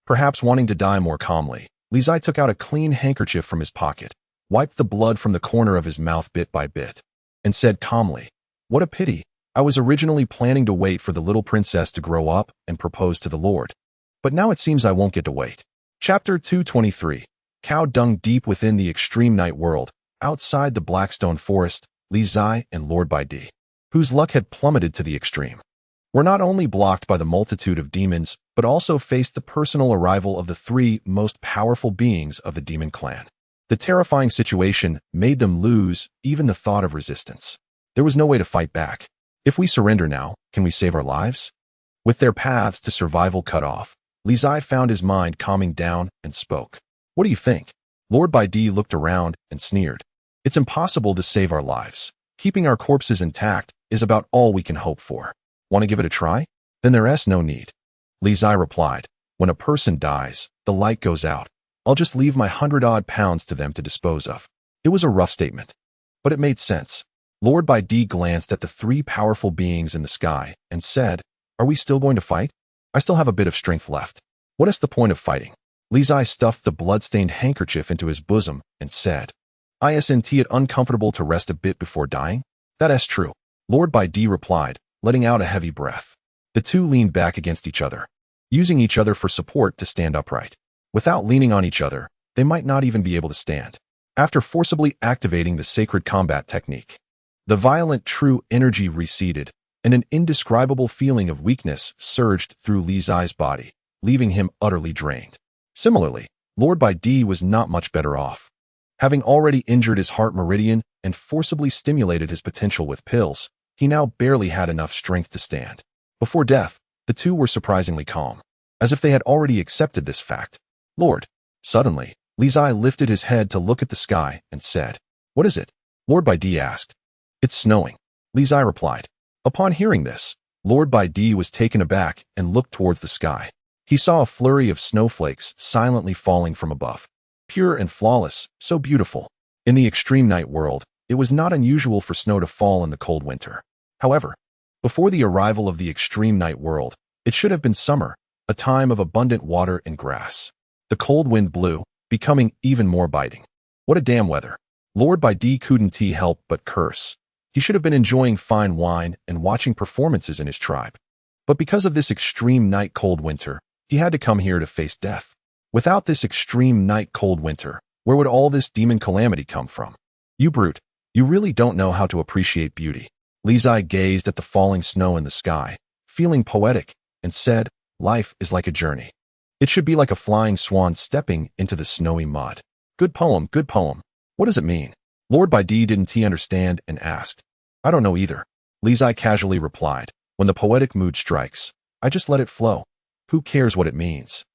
Perhaps wanting to die more calmly, Li Zai took out a clean handkerchief from his pocket, wiped the blood from the corner of his mouth bit by bit, and said calmly, What a pity. I was originally planning to wait for the little princess to grow up and propose to the Lord. But now it seems I won't get to wait. Chapter 223. Cow dung deep within the extreme night world, outside the Blackstone Forest, Li Zai and Lord Bai Di, whose luck had plummeted to the extreme, were not only blocked by the multitude of demons, but also faced the personal arrival of the three most powerful beings of the demon clan. The terrifying situation made them lose even the thought of resistance. There was no way to fight back. If we surrender now, can we save our lives? With their paths to survival cut off, Li Zai found his mind calming down and spoke. What do you think? Lord Bai Di looked around and sneered. It's impossible to save our lives. Keeping our corpses intact is about all we can hope for. Want to give it a try? Then there's no need. Li Zai replied, When a person dies, the light goes out. I'll just leave my 100-odd pounds to them to dispose of. It was a rough statement, But it made sense. Lord Bai Di glanced at the three powerful beings in the sky and said, "Are we still going to fight? I still have a bit of strength left. What is the point of fighting?" Li Zai stuffed the blood-stained handkerchief into his bosom and said, "Isn't it uncomfortable to rest a bit before dying?" "That is true," Lord Bai Di replied, letting out a heavy breath. The two leaned back against each other, using each other for support to stand upright. Without leaning on each other, they might not even be able to stand. After forcibly activating the sacred combat technique, the violent true energy receded, and an indescribable feeling of weakness surged through Li Zai's body, leaving him utterly drained. Similarly, Lord Bai Di was not much better off. Having already injured his heart meridian and forcibly stimulated his potential with pills, he now barely had enough strength to stand. Before death, the two were surprisingly calm, as if they had already accepted this fact. "Lord." Suddenly, Li Zai lifted his head to look at the sky and said, "What is it?" Lord Bai Di asked. "It's snowing," Li Zai replied. Upon hearing this, Lord Bai Di was taken aback and looked towards the sky. He saw a flurry of snowflakes silently falling from above. Pure and flawless, so beautiful. In the extreme night world, it was not unusual for snow to fall in the cold winter. However, before the arrival of the extreme night world, it should have been summer, a time of abundant water and grass. The cold wind blew, becoming even more biting. What a damn weather. Lord Bai Di couldn't help but curse. He should have been enjoying fine wine and watching performances in his tribe. But because of this extreme night cold winter, he had to come here to face death. Without this extreme night cold winter, where would all this demon calamity come from? "You brute, you really don't know how to appreciate beauty." Li Zai gazed at the falling snow in the sky, feeling poetic, and said, "Life is like a journey. It should be like a flying swan stepping into the snowy mud." Good poem, good poem. What does it mean? Lord Bai Di didn't understand and asked. "I don't know either," Li Zai casually replied. "When the poetic mood strikes, I just let it flow. Who cares what it means?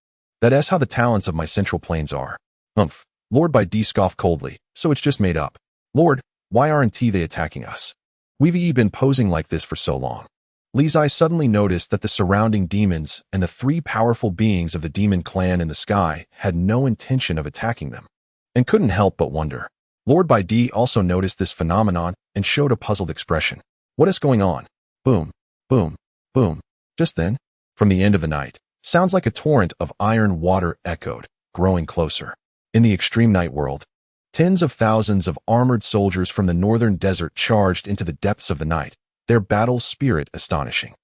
That is how the talents of my central planes are." "Humph," Lord Bai Di scoffed coldly, "so it's just made up." "Lord, why aren't they attacking us? We've been posing like this for so long." Li Zai suddenly noticed that the surrounding demons and the three powerful beings of the demon clan in the sky had no intention of attacking them, and couldn't help but wonder. Lord Bai Di also noticed this phenomenon and showed a puzzled expression. "What is going on?" Boom, boom, boom. Just then, from the end of the night, sounds like a torrent of iron water echoed, growing closer. In the extreme night world, tens of thousands of armored soldiers from the northern desert charged into the depths of the night, their battle spirit astonishing.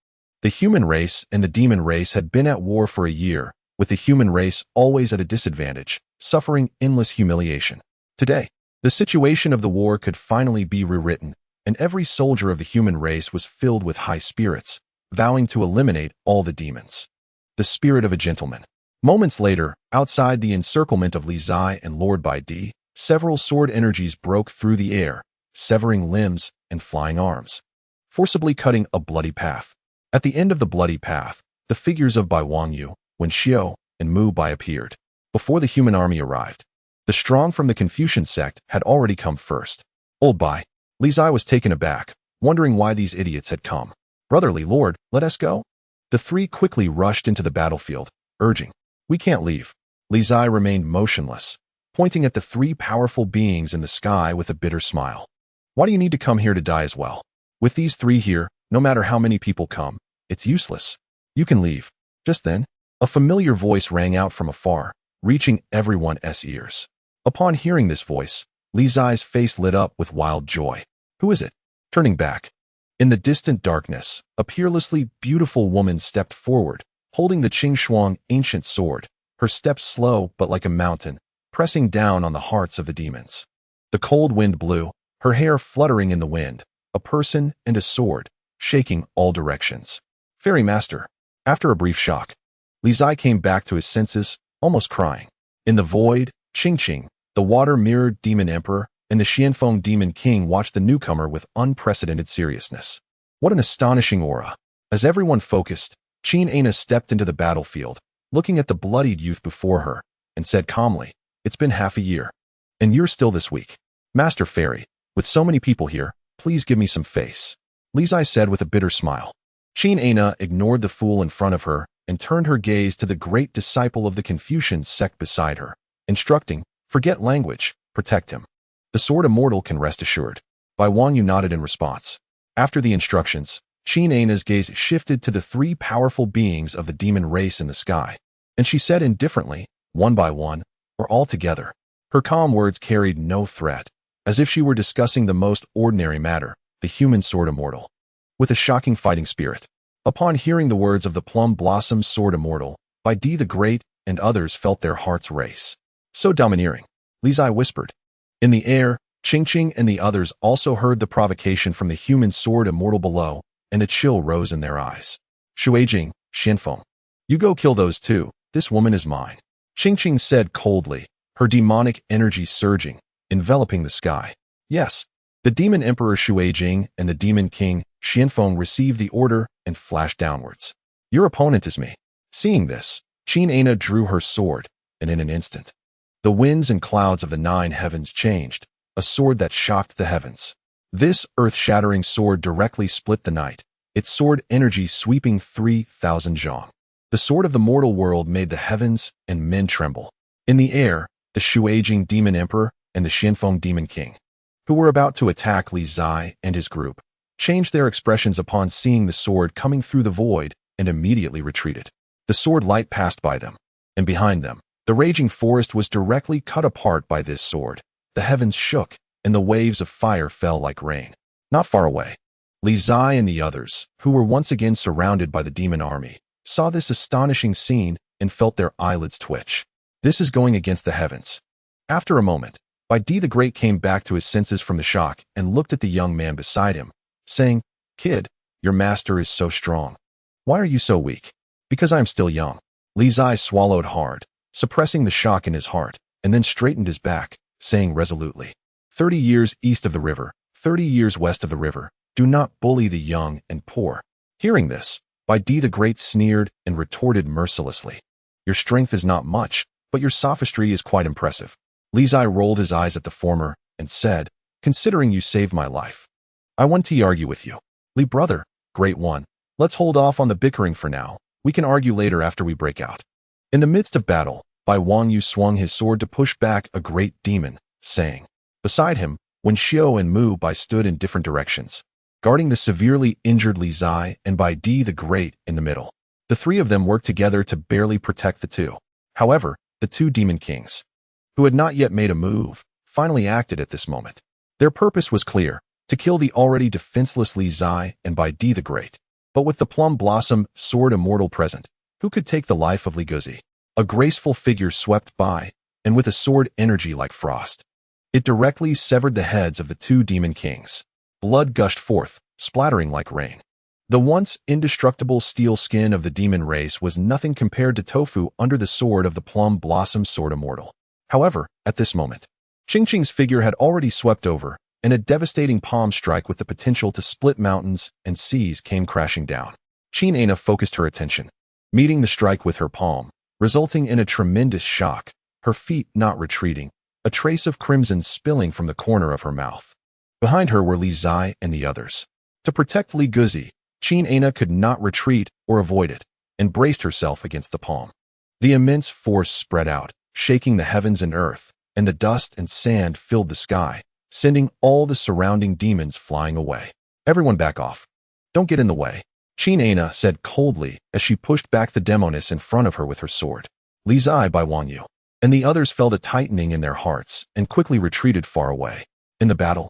The human race and the demon race had been at war for a year, with the human race always at a disadvantage, suffering endless humiliation. Today, the situation of the war could finally be rewritten, and every soldier of the human race was filled with high spirits, vowing to eliminate all the demons. The spirit of a gentleman. Moments later, outside the encirclement of Li Zai and Lord Bai Di, several sword energies broke through the air, severing limbs and flying arms, forcibly cutting a bloody path. At the end of the bloody path, the figures of Bai Wangyu, Wen Xiao, and Mu Bai appeared. Before the human army arrived, the strong from the Confucian sect had already come first. "Old Bai," Li Zai was taken aback, wondering why these idiots had come. "Brotherly lord, let us go." The three quickly rushed into the battlefield, urging, "We can't leave." Li Zai remained motionless, pointing at the three powerful beings in the sky with a bitter smile. "Why do you need to come here to die as well? With these three here, no matter how many people come, it's useless. You can leave." Just then, a familiar voice rang out from afar, reaching everyone's ears. Upon hearing this voice, Li Zai's face lit up with wild joy. "Who is it?" Turning back, in the distant darkness, a peerlessly beautiful woman stepped forward, holding the Qing ancient sword, her steps slow but like a mountain, pressing down on the hearts of the demons. The cold wind blew, her hair fluttering in the wind, a person and a sword, shaking all directions. "Fairy Master." After a brief shock, Li Zai came back to his senses, almost crying. In the void, Qing, the water-mirrored demon emperor, and the Xianfeng demon king watched the newcomer with unprecedented seriousness. What an astonishing aura! As everyone focused, Qin Ana stepped into the battlefield, looking at the bloodied youth before her, and said calmly, "It's been half a year, and you're still this weak. Master Fairy, with so many people here, please give me some face." Li Zai said with a bitter smile. Qin Ana ignored the fool in front of her and turned her gaze to the great disciple of the Confucian sect beside her, instructing, "Forget language, protect him. The sword immortal can rest assured." Bai Wangyu nodded in response. After the instructions, Qin Ana's gaze shifted to the three powerful beings of the demon race in the sky, and she said indifferently, one by one, or all together. Her calm words carried no threat, as if she were discussing the most ordinary matter, the human sword immortal. With a shocking fighting spirit. Upon hearing the words of the Plum Blossom Sword Immortal, Bai Di the Great and others felt their hearts race. So domineering, Li Zai whispered. In the air, Qingqing and the others also heard the provocation from the human sword immortal below, and a chill rose in their eyes. Shuijing, Xianfeng. You go kill those two, this woman is mine. Qingqing said coldly, her demonic energy surging, enveloping the sky. Yes, the demon emperor Shuijing and the demon king Xianfeng received the order and flashed downwards. Your opponent is me. Seeing this, Qin Ana drew her sword, and in an instant, the winds and clouds of the 9 heavens changed, a sword that shocked the heavens. This earth-shattering sword directly split the night, its sword energy sweeping 3,000 zhang. The sword of the mortal world made the heavens and men tremble. In the air, the Shuijing demon emperor and the Xianfeng demon king, who were about to attack Li Zai and his group, changed their expressions upon seeing the sword coming through the void and immediately retreated. The sword light passed by them, and behind them, the raging forest was directly cut apart by this sword. The heavens shook, and the waves of fire fell like rain. Not far away, Li Zai and the others, who were once again surrounded by the demon army, saw this astonishing scene and felt their eyelids twitch. This is going against the heavens. After a moment, Bai Di the Great came back to his senses from the shock and looked at the young man beside him, saying, Kid, your master is so strong. Why are you so weak? Because I am still young. Li Zai swallowed hard, suppressing the shock in his heart, and then straightened his back, saying resolutely, 30 years east of the river, 30 years west of the river, do not bully the young and poor. Hearing this, Bai Di the Great sneered and retorted mercilessly. Your strength is not much, but your sophistry is quite impressive. Li Zai rolled his eyes at the former and said, considering you saved my life, I want to argue with you. Li brother, great one, let's hold off on the bickering for now. We can argue later after we break out. In the midst of battle, Bai Wangyu swung his sword to push back a great demon, saying. Beside him, Wen Xiao and Mu Bai stood in different directions, guarding the severely injured Li Zai and Bai Di the Great in the middle. The three of them worked together to barely protect the two. However, the two demon kings, who had not yet made a move, finally acted at this moment. Their purpose was clear, to kill the already defenseless Li Zai and Bai Di the Great. But with the Plum Blossom Sword Immortal present, who could take the life of Li Guzi? A graceful figure swept by, and with a sword energy like frost, it directly severed the heads of the two demon kings. Blood gushed forth, splattering like rain. The once indestructible steel skin of the demon race was nothing compared to tofu under the sword of the Plum Blossom Sword Immortal. However, at this moment, Qingqing's figure had already swept over, and a devastating palm strike with the potential to split mountains and seas came crashing down. Qin Ana focused her attention, meeting the strike with her palm, resulting in a tremendous shock, her feet not retreating, a trace of crimson spilling from the corner of her mouth. Behind her were Li Zai and the others. To protect Li Guzi, Qin Ana could not retreat or avoid it, and braced herself against the palm. The immense force spread out, shaking the heavens and earth, and the dust and sand filled the sky, sending all the surrounding demons flying away. Everyone back off. Don't get in the way, Qin Ana said coldly as she pushed back the demoness in front of her with her sword. Li Zai Bai Wangyu, and the others felt a tightening in their hearts and quickly retreated far away. In the battle,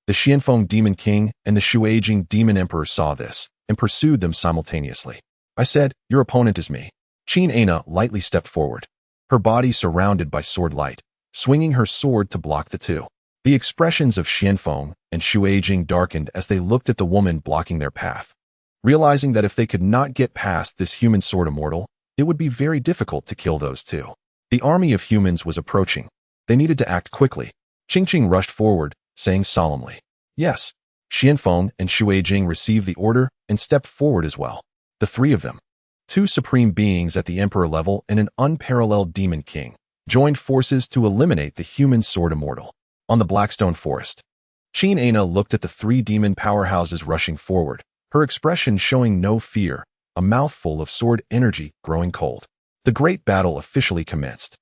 the Xianfeng Demon King and the Shuijing Demon Emperor saw this and pursued them simultaneously. I said, your opponent is me. Qin Ana lightly stepped forward, her body surrounded by sword light, swinging her sword to block the two. The expressions of Xianfeng and Shuijing darkened as they looked at the woman blocking their path, realizing that if they could not get past this human sword immortal, it would be very difficult to kill those two. The army of humans was approaching. They needed to act quickly. Qingqing rushed forward, saying solemnly, yes. Xianfeng and Shuijing received the order and stepped forward as well. The three of them, two supreme beings at the emperor level and an unparalleled demon king, joined forces to eliminate the human sword immortal. On the Blackstone Forest, Qin Ana looked at the three demon powerhouses rushing forward, her expression showing no fear, a mouthful of sword energy growing cold. The great battle officially commenced.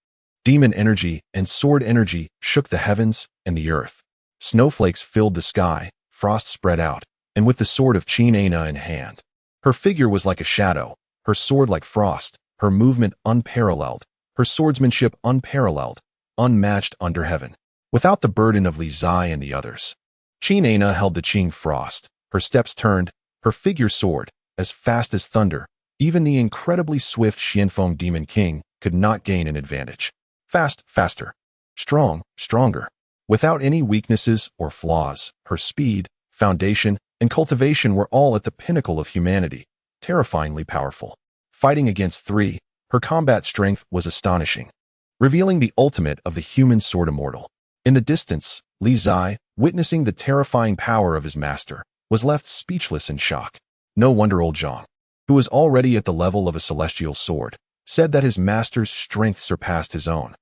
Demon energy and sword energy shook the heavens and the earth. Snowflakes filled the sky, frost spread out, and with the sword of Qin Ana in hand. Her figure was like a shadow, her sword like frost, her movement unparalleled, her swordsmanship unparalleled, unmatched under heaven. Without the burden of Li Zai and the others. Qin Ana held the Qing frost, her steps turned, her figure soared, as fast as thunder. Even the incredibly swift Xianfeng Demon King could not gain an advantage. Fast, faster. Strong, stronger. Without any weaknesses or flaws, her speed, foundation, and cultivation were all at the pinnacle of humanity, terrifyingly powerful. Fighting against three, her combat strength was astonishing, revealing the ultimate of the human sword immortal. In the distance, Li Zai, witnessing the terrifying power of his master, was left speechless in shock. No wonder old Zhang, who was already at the level of a celestial sword, said that his master's strength surpassed his own.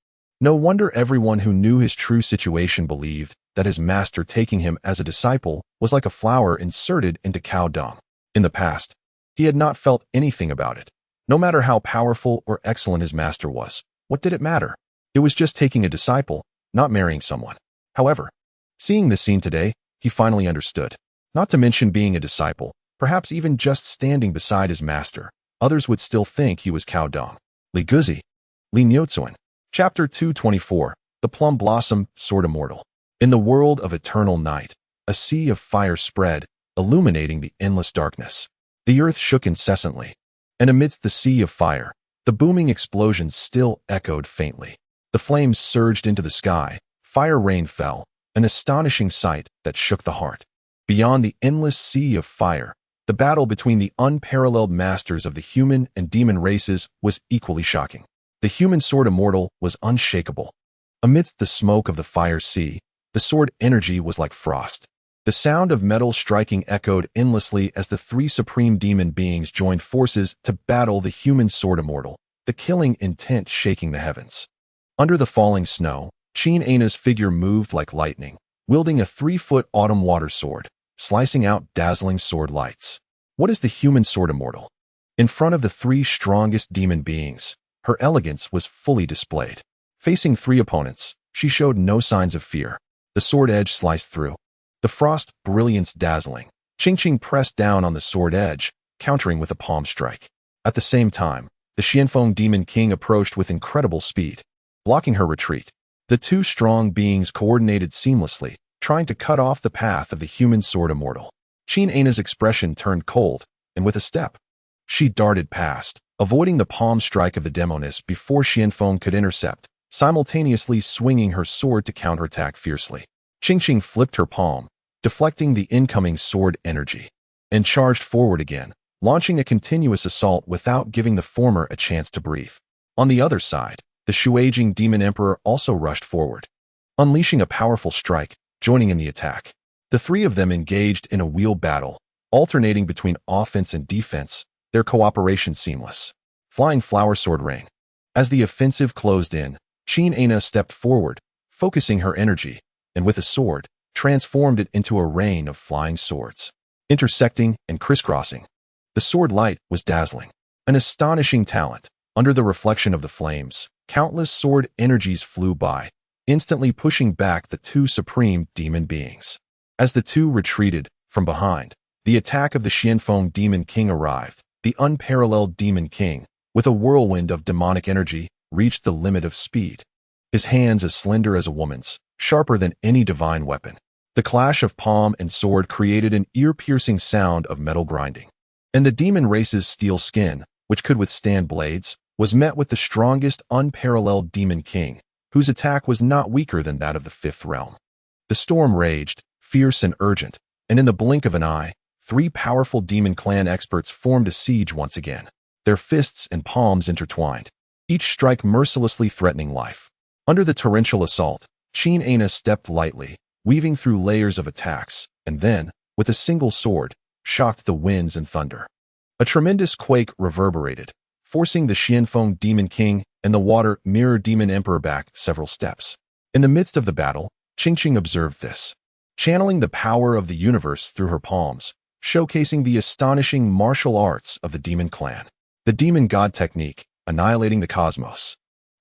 No wonder everyone who knew his true situation believed that his master taking him as a disciple was like a flower inserted into cow dung. In the past, he had not felt anything about it. No matter how powerful or excellent his master was, what did it matter? It was just taking a disciple, not marrying someone. However, seeing this scene today, he finally understood. Not to mention being a disciple, perhaps even just standing beside his master, others would still think he was cow dung. Li Guzi, Li Niuzuan. Chapter 224, The Plum Blossom, Sword Immortal. In the world of eternal night, a sea of fire spread, illuminating the endless darkness. The earth shook incessantly, and amidst the sea of fire, the booming explosions still echoed faintly. The flames surged into the sky, fire rain fell, an astonishing sight that shook the heart. Beyond the endless sea of fire, the battle between the unparalleled masters of the human and demon races was equally shocking. The human sword immortal was unshakable. Amidst the smoke of the fire sea, the sword energy was like frost. The sound of metal striking echoed endlessly as the three supreme demon beings joined forces to battle the human sword immortal, the killing intent shaking the heavens. Under the falling snow, Qin Ana's figure moved like lightning, wielding a 3-foot autumn water sword, slicing out dazzling sword lights. What is the human sword immortal? In front of the three strongest demon beings, her elegance was fully displayed. Facing three opponents, she showed no signs of fear. The sword edge sliced through. The frost brilliance dazzling. Qing pressed down on the sword edge, countering with a palm strike. At the same time, the Xianfeng Demon King approached with incredible speed, blocking her retreat. The two strong beings coordinated seamlessly, trying to cut off the path of the human sword immortal. Qin Ana's expression turned cold, and with a step, she darted past, avoiding the palm strike of the demoness before Xianfeng could intercept, simultaneously swinging her sword to counterattack fiercely. Qing flipped her palm, deflecting the incoming sword energy, and charged forward again, launching a continuous assault without giving the former a chance to breathe. On the other side, the Shuijing Demon Emperor also rushed forward, unleashing a powerful strike, joining in the attack. The three of them engaged in a wheel battle, alternating between offense and defense, their cooperation seamless. Flying flower sword rain. As the offensive closed in, Qin Ana stepped forward, focusing her energy, and with a sword, transformed it into a rain of flying swords, intersecting and crisscrossing. The sword light was dazzling. An astonishing talent. Under the reflection of the flames, countless sword energies flew by, instantly pushing back the two supreme demon beings. As the two retreated, from behind, the attack of the Xianfeng Demon King arrived. The unparalleled Demon King, with a whirlwind of demonic energy, reached the limit of speed. His hands as slender as a woman's, sharper than any divine weapon. The clash of palm and sword created an ear-piercing sound of metal grinding. And the demon race's steel skin, which could withstand blades, was met with the strongest unparalleled Demon King, whose attack was not weaker than that of the fifth realm. The storm raged, fierce and urgent, and in the blink of an eye, three powerful demon clan experts formed a siege once again, their fists and palms intertwined, each strike mercilessly threatening life. Under the torrential assault, Qin Ana stepped lightly, weaving through layers of attacks, and then, with a single sword, shocked the winds and thunder. A tremendous quake reverberated, forcing the Xianfeng Demon King and the Water Mirror Demon Emperor back several steps. In the midst of the battle, Qing observed this, channeling the power of the universe through her palms, showcasing the astonishing martial arts of the demon clan. The demon god technique, annihilating the cosmos.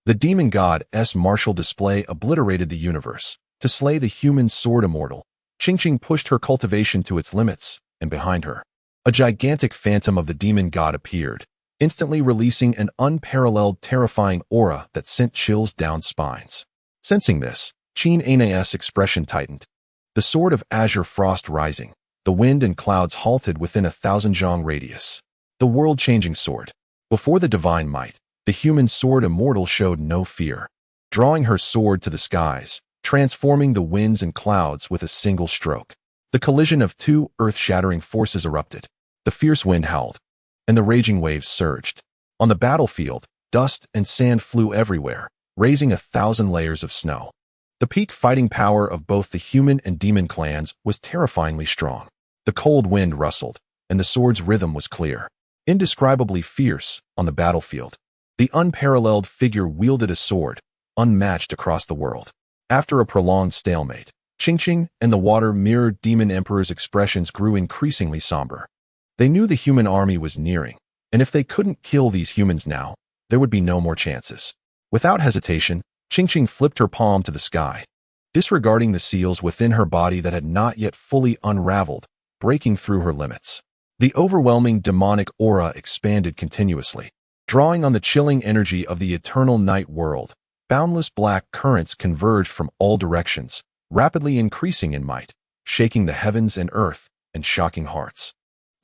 The demon god's martial display obliterated the universe, To slay the human sword immortal, Qingqing pushed her cultivation to its limits, and behind her, a gigantic phantom of the demon god appeared, instantly releasing an unparalleled terrifying aura that sent chills down spines. Sensing this, Qin Ana's expression tightened. The sword of azure frost rising, the wind and clouds halted within 1,000 zhang radius. The world-changing sword. Before the divine might, the human sword immortal showed no fear, drawing her sword to the skies, transforming the winds and clouds with a single stroke. The collision of two earth-shattering forces erupted. The fierce wind howled, and the raging waves surged. On the battlefield, dust and sand flew everywhere, raising 1,000 layers of snow. The peak fighting power of both the human and demon clans was terrifyingly strong. The cold wind rustled, and the sword's rhythm was clear, indescribably fierce on the battlefield. The unparalleled figure wielded a sword, unmatched across the world. After a prolonged stalemate, Qingqing and the water-mirrored demon emperor's expressions grew increasingly somber. They knew the human army was nearing, and if they couldn't kill these humans now, there would be no more chances. Without hesitation, Qingqing flipped her palm to the sky, disregarding the seals within her body that had not yet fully unraveled, breaking through her limits. The overwhelming demonic aura expanded continuously, drawing on the chilling energy of the eternal night world. Boundless black currents converged from all directions, rapidly increasing in might, shaking the heavens and earth, and shocking hearts.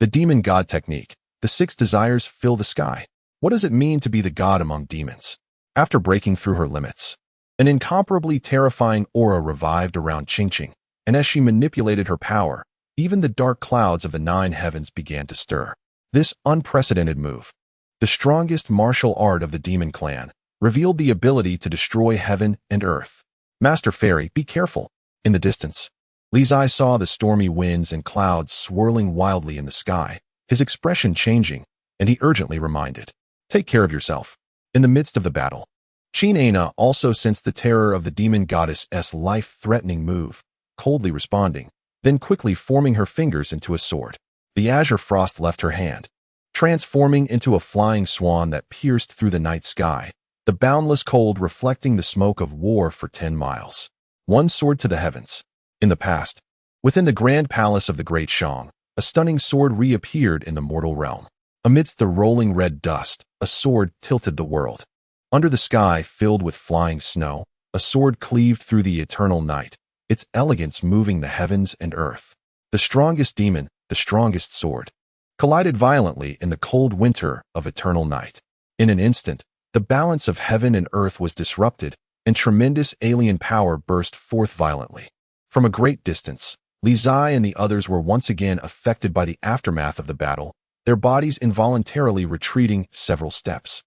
The demon god technique. The 6 desires fill the sky. What does it mean to be the god among demons? After breaking through her limits, an incomparably terrifying aura revived around Qingqing, and as she manipulated her power, even the dark clouds of the 9 heavens began to stir. This unprecedented move, the strongest martial art of the demon clan, revealed the ability to destroy heaven and earth. Master Fairy, be careful. In the distance, Li Zai saw the stormy winds and clouds swirling wildly in the sky, his expression changing, and he urgently reminded, "Take care of yourself." In the midst of the battle, Qin Ana also sensed the terror of the demon goddess's life-threatening move, coldly responding, then quickly forming her fingers into a sword. The azure frost left her hand, transforming into a flying swan that pierced through the night sky, the boundless cold reflecting the smoke of war for 10 miles. One sword to the heavens. In the past, within the grand palace of the Great Shang, a stunning sword reappeared in the mortal realm. Amidst the rolling red dust, a sword tilted the world. Under the sky filled with flying snow, a sword cleaved through the eternal night, its elegance moving the heavens and earth. The strongest demon, the strongest sword, collided violently in the cold winter of eternal night. In an instant, the balance of heaven and earth was disrupted, and tremendous alien power burst forth violently. From a great distance, Li Zai and the others were once again affected by the aftermath of the battle, their bodies involuntarily retreating several steps.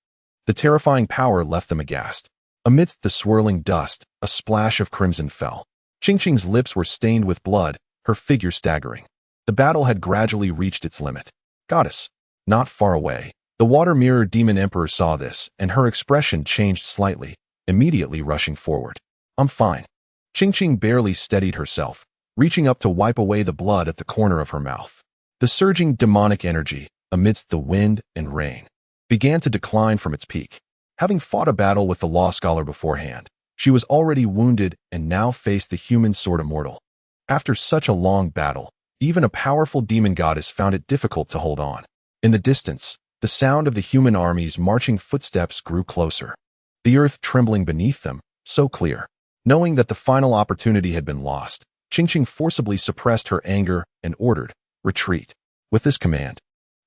The terrifying power left them aghast. Amidst the swirling dust, a splash of crimson fell. Qingqing's lips were stained with blood, her figure staggering. The battle had gradually reached its limit. Goddess, not far away. The water mirror demon emperor saw this, and her expression changed slightly, immediately rushing forward. "I'm fine." Qingqing barely steadied herself, reaching up to wipe away the blood at the corner of her mouth. The surging demonic energy, amidst the wind and rain, began to decline from its peak. Having fought a battle with the law scholar beforehand, she was already wounded and now faced the human sword immortal. After such a long battle, even a powerful demon goddess found it difficult to hold on. In the distance, the sound of the human army's marching footsteps grew closer, the earth trembling beneath them, so clear. Knowing that the final opportunity had been lost, Qingqing forcibly suppressed her anger and ordered, "Retreat." With this command,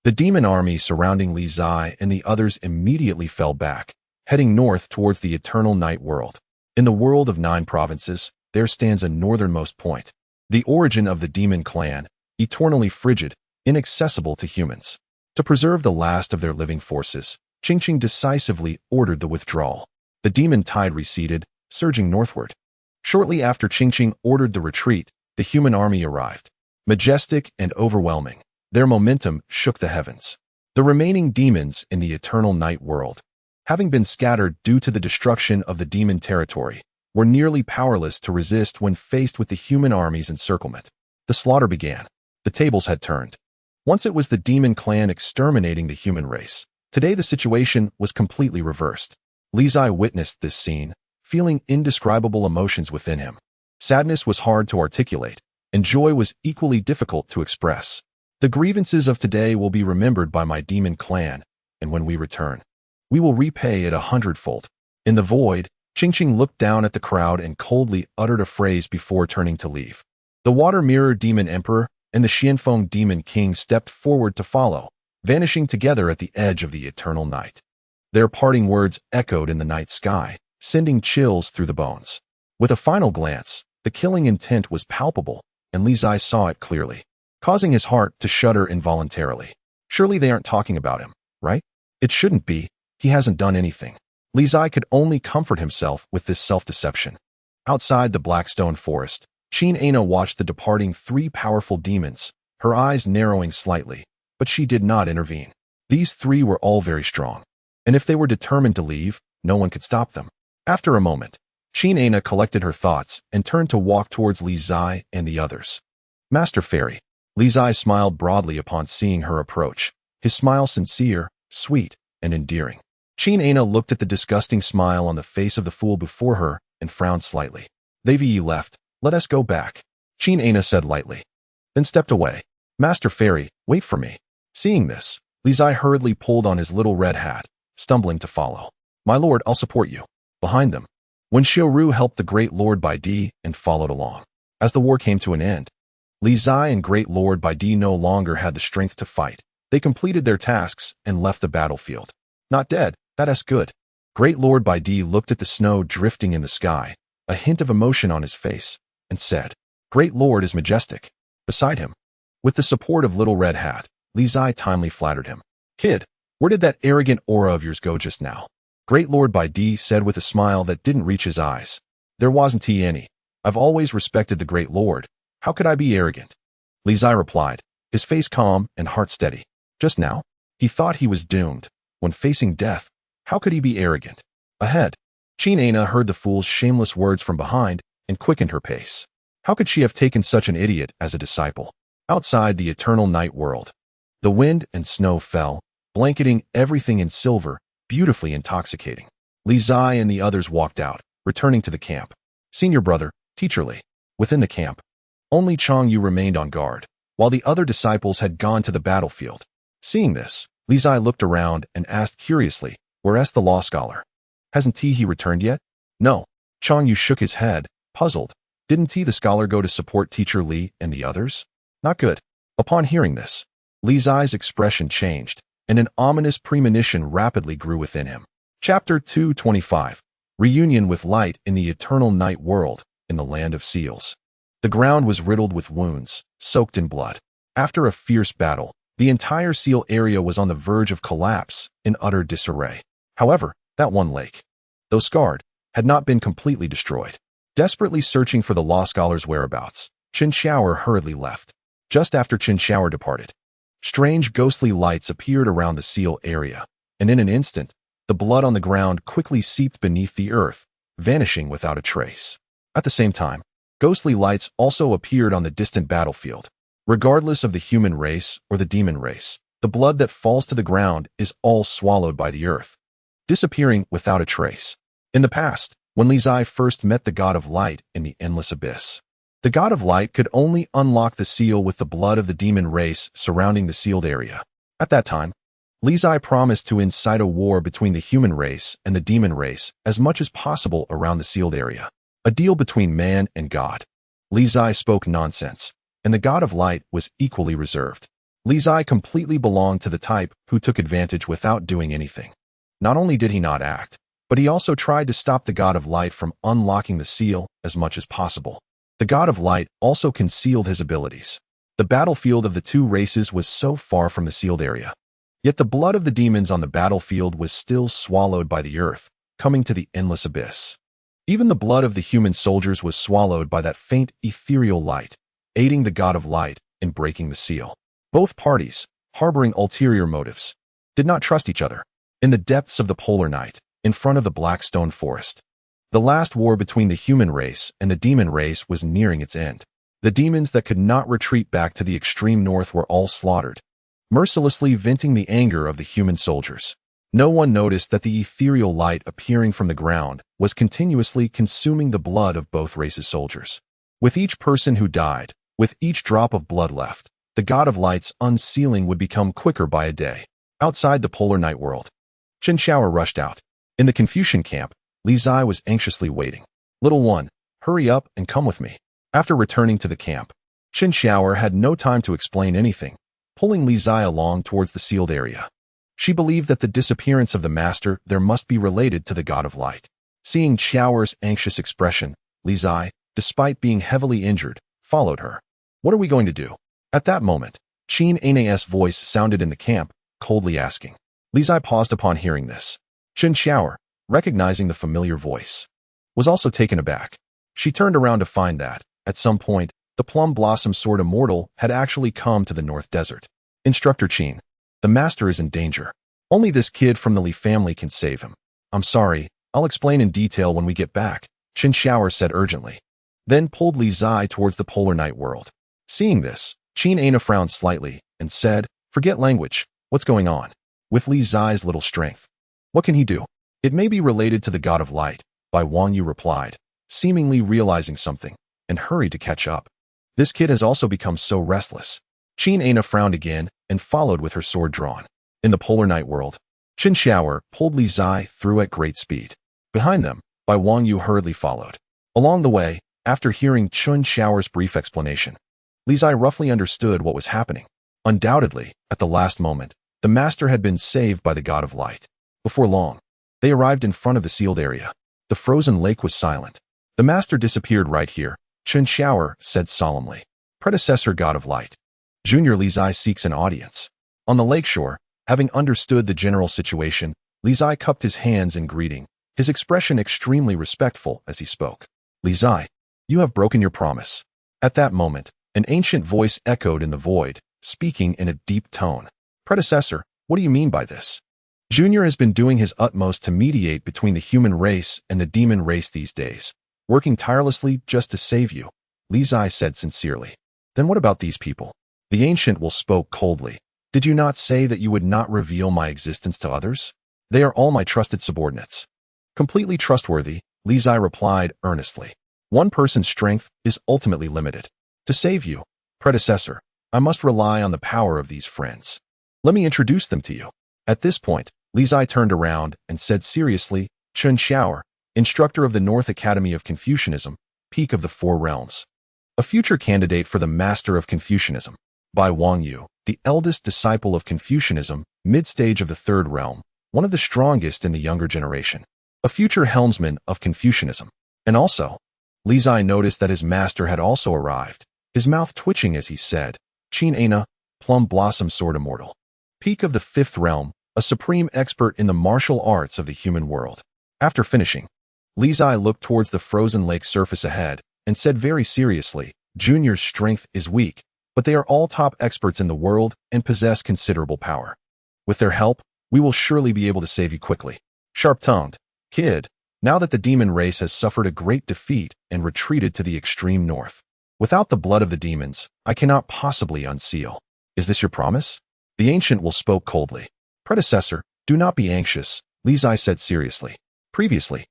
the demon army surrounding Li Zai and the others immediately fell back, heading north towards the eternal night world. In the world of 9 provinces, there stands a northernmost point, the origin of the demon clan, eternally frigid, inaccessible to humans. To preserve the last of their living forces, Qingqing decisively ordered the withdrawal. The demon tide receded, surging northward. Shortly after Qingqing ordered the retreat, the human army arrived. Majestic and overwhelming, their momentum shook the heavens. The remaining demons in the eternal night world, having been scattered due to the destruction of the demon territory, were nearly powerless to resist when faced with the human army's encirclement. The slaughter began. The tables had turned. Once it was the demon clan exterminating the human race. Today the situation was completely reversed. Li Zai witnessed this scene, feeling indescribable emotions within him. Sadness was hard to articulate, and joy was equally difficult to express. The grievances of today will be remembered by my demon clan, and when we return, we will repay it 100-fold. In the void, Qingqing looked down at the crowd and coldly uttered a phrase before turning to leave. The Water Mirror Demon Emperor and the Xianfeng Demon King stepped forward to follow, vanishing together at the edge of the eternal night. Their parting words echoed in the night sky, sending chills through the bones. With a final glance, the killing intent was palpable, and Li Zai saw it clearly, causing his heart to shudder involuntarily. Surely they aren't talking about him, right? It shouldn't be. He hasn't done anything. Li Zai could only comfort himself with this self-deception. Outside the Blackstone Forest, Qin Aina watched the departing three powerful demons, her eyes narrowing slightly, but she did not intervene. These three were all very strong, and if they were determined to leave, no one could stop them. After a moment, Qin Aina collected her thoughts and turned to walk towards Li Zai and the others. Master Fairy. Li Zai smiled broadly upon seeing her approach, his smile sincere, sweet, and endearing. Qin Aina looked at the disgusting smile on the face of the fool before her and frowned slightly. They've left. Let us go back, Qin Aina said lightly, then stepped away. Master Fairy, wait for me. Seeing this, Li Zai hurriedly pulled on his little red hat, stumbling to follow. My lord, I'll support you. Behind them, Wen Xiaoru helped the Great Lord Baidi and followed along. As the war came to an end, Li Zai and Great Lord Baidi no longer had the strength to fight. They completed their tasks and left the battlefield. Not dead, that's good. Great Lord Baidi looked at the snow drifting in the sky, a hint of emotion on his face, and said, Great Lord is majestic. Beside him, with the support of Little Red Hat, Li Zai timely flattered him. Kid, where did that arrogant aura of yours go just now? Great Lord Baidi said with a smile that didn't reach his eyes. There wasn't any. I've always respected the Great Lord. How could I be arrogant? Li Zai replied, his face calm and heart steady. Just now, he thought he was doomed. When facing death, how could he be arrogant? Ahead, Qin Aina heard the fool's shameless words from behind and quickened her pace. How could she have taken such an idiot as a disciple? Outside the eternal night world, the wind and snow fell, blanketing everything in silver, beautifully intoxicating. Li Zai and the others walked out, returning to the camp. Senior brother, Teacher Li. Within the camp, only Chang Yu remained on guard, while the other disciples had gone to the battlefield. Seeing this, Li Zai looked around and asked curiously, where's the law scholar? Hasn't he returned yet? No. Chang Yu shook his head, puzzled. Didn't the scholar go to support Teacher Li and the others? Not good. Upon hearing this, Li Zai's expression changed, and an ominous premonition rapidly grew within him. Chapter 225. Reunion with Light in the Eternal Night World, in the Land of Seals. The ground was riddled with wounds, soaked in blood. After a fierce battle, the entire seal area was on the verge of collapse, in utter disarray. However, that one lake, though scarred, had not been completely destroyed. Desperately searching for the law scholar's whereabouts, Chen Xiaoer hurriedly left. Just after Chen Xiaoer departed, strange ghostly lights appeared around the seal area, and in an instant, the blood on the ground quickly seeped beneath the earth, vanishing without a trace. At the same time, ghostly lights also appeared on the distant battlefield. Regardless of the human race or the demon race, the blood that falls to the ground is all swallowed by the earth, disappearing without a trace. In the past, when Li Zai first met the God of Light in the Endless Abyss, the God of Light could only unlock the seal with the blood of the demon race surrounding the sealed area. At that time, Li Zai promised to incite a war between the human race and the demon race as much as possible around the sealed area. A deal between man and God. Li Zai spoke nonsense, and the God of Light was equally reserved. Li Zai completely belonged to the type who took advantage without doing anything. Not only did he not act, but he also tried to stop the God of Light from unlocking the seal as much as possible. The God of Light also concealed his abilities. The battlefield of the two races was so far from the sealed area. Yet the blood of the demons on the battlefield was still swallowed by the earth, coming to the endless abyss. Even the blood of the human soldiers was swallowed by that faint ethereal light, aiding the God of Light in breaking the seal. Both parties, harboring ulterior motives, did not trust each other. In the depths of the polar night, in front of the Blackstone Forest, the last war between the human race and the demon race was nearing its end. The demons that could not retreat back to the extreme north were all slaughtered, mercilessly venting the anger of the human soldiers. No one noticed that the ethereal light appearing from the ground was continuously consuming the blood of both races' soldiers. With each person who died, with each drop of blood left, the God of Light's unsealing would become quicker by a day. Outside the polar night world, Chen Xiaoer rushed out. In the Confucian camp, Li Zai was anxiously waiting. Little one, hurry up and come with me. After returning to the camp, Chen Xiaoer had no time to explain anything, pulling Li Zai along towards the sealed area. She believed that the disappearance of the master there must be related to the God of Light. Seeing Xiaoer's anxious expression, Li Zai, despite being heavily injured, followed her. What are we going to do? At that moment, Qin Ana's voice sounded in the camp, coldly asking. Li Zai paused upon hearing this. Chen Xiaoer, recognizing the familiar voice, was also taken aback. She turned around to find that, at some point, the Plum Blossom Sword Immortal had actually come to the North Desert. Instructor Qin, the master is in danger. Only this kid from the Li family can save him. I'm sorry, I'll explain in detail when we get back, Chen Xiaoer said urgently. Then pulled Li Zai towards the polar night world. Seeing this, Qin Ana frowned slightly and said, forget language, what's going on? With Li Zai's little strength, what can he do? It may be related to the God of Light, Bai Wangyu replied, seemingly realizing something, and hurried to catch up. This kid has also become so restless. Qin Ana frowned again and followed with her sword drawn. In the polar night world, Chen Xiaoer pulled Li Zai through at great speed. Behind them, Bai Wangyu hurriedly followed. Along the way, after hearing Chen Xiaoer's brief explanation, Li Zai roughly understood what was happening. Undoubtedly, at the last moment, the master had been saved by the God of Light. Before long, they arrived in front of the sealed area. The frozen lake was silent. The master disappeared right here, Chen Xiaoer said solemnly. Predecessor God of Light. Junior Li Zai seeks an audience. On the lakeshore, having understood the general situation, Li Zai cupped his hands in greeting, his expression extremely respectful as he spoke. Li Zai, you have broken your promise. At that moment, an ancient voice echoed in the void, speaking in a deep tone. Predecessor, what do you mean by this? Junior has been doing his utmost to mediate between the human race and the demon race these days, working tirelessly just to save you, Li Zai said sincerely. Then what about these people? The ancient will spoke coldly. Did you not say that you would not reveal my existence to others? They are all my trusted subordinates. Completely trustworthy, Li Zai replied earnestly. One person's strength is ultimately limited. To save you, predecessor, I must rely on the power of these friends. Let me introduce them to you. At this point, Li Zai turned around and said seriously, Chen Xiaoer, instructor of the North Academy of Confucianism, peak of the Four Realms. A future candidate for the Master of Confucianism. Bai Wangyu, the eldest disciple of Confucianism, mid-stage of the Third Realm, one of the strongest in the younger generation. A future helmsman of Confucianism. And also, Li Zai noticed that his master had also arrived, his mouth twitching as he said, Qin Ana, Plum Blossom Sword Immortal. Peak of the Fifth Realm, a supreme expert in the martial arts of the human world. After finishing, Li Zai looked towards the frozen lake surface ahead and said very seriously, Junior's strength is weak, but they are all top experts in the world and possess considerable power. With their help, we will surely be able to save you quickly. Sharp-tongued, kid, now that the demon race has suffered a great defeat and retreated to the extreme north. Without the blood of the demons, I cannot possibly unseal. Is this your promise? The ancient will spoke coldly. Predecessor, do not be anxious, Li Zai said seriously. Previously,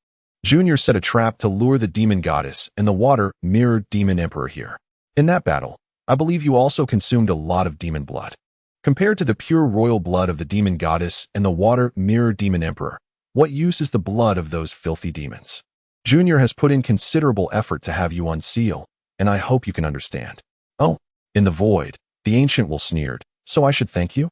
Junior set a trap to lure the demon goddess and the water mirrored demon emperor here. In that battle, I believe you also consumed a lot of demon blood. Compared to the pure royal blood of the demon goddess and the water mirrored demon emperor, what use is the blood of those filthy demons? Junior has put in considerable effort to have you unseal, and I hope you can understand. Oh, in the void, the ancient will sneered, so I should thank you?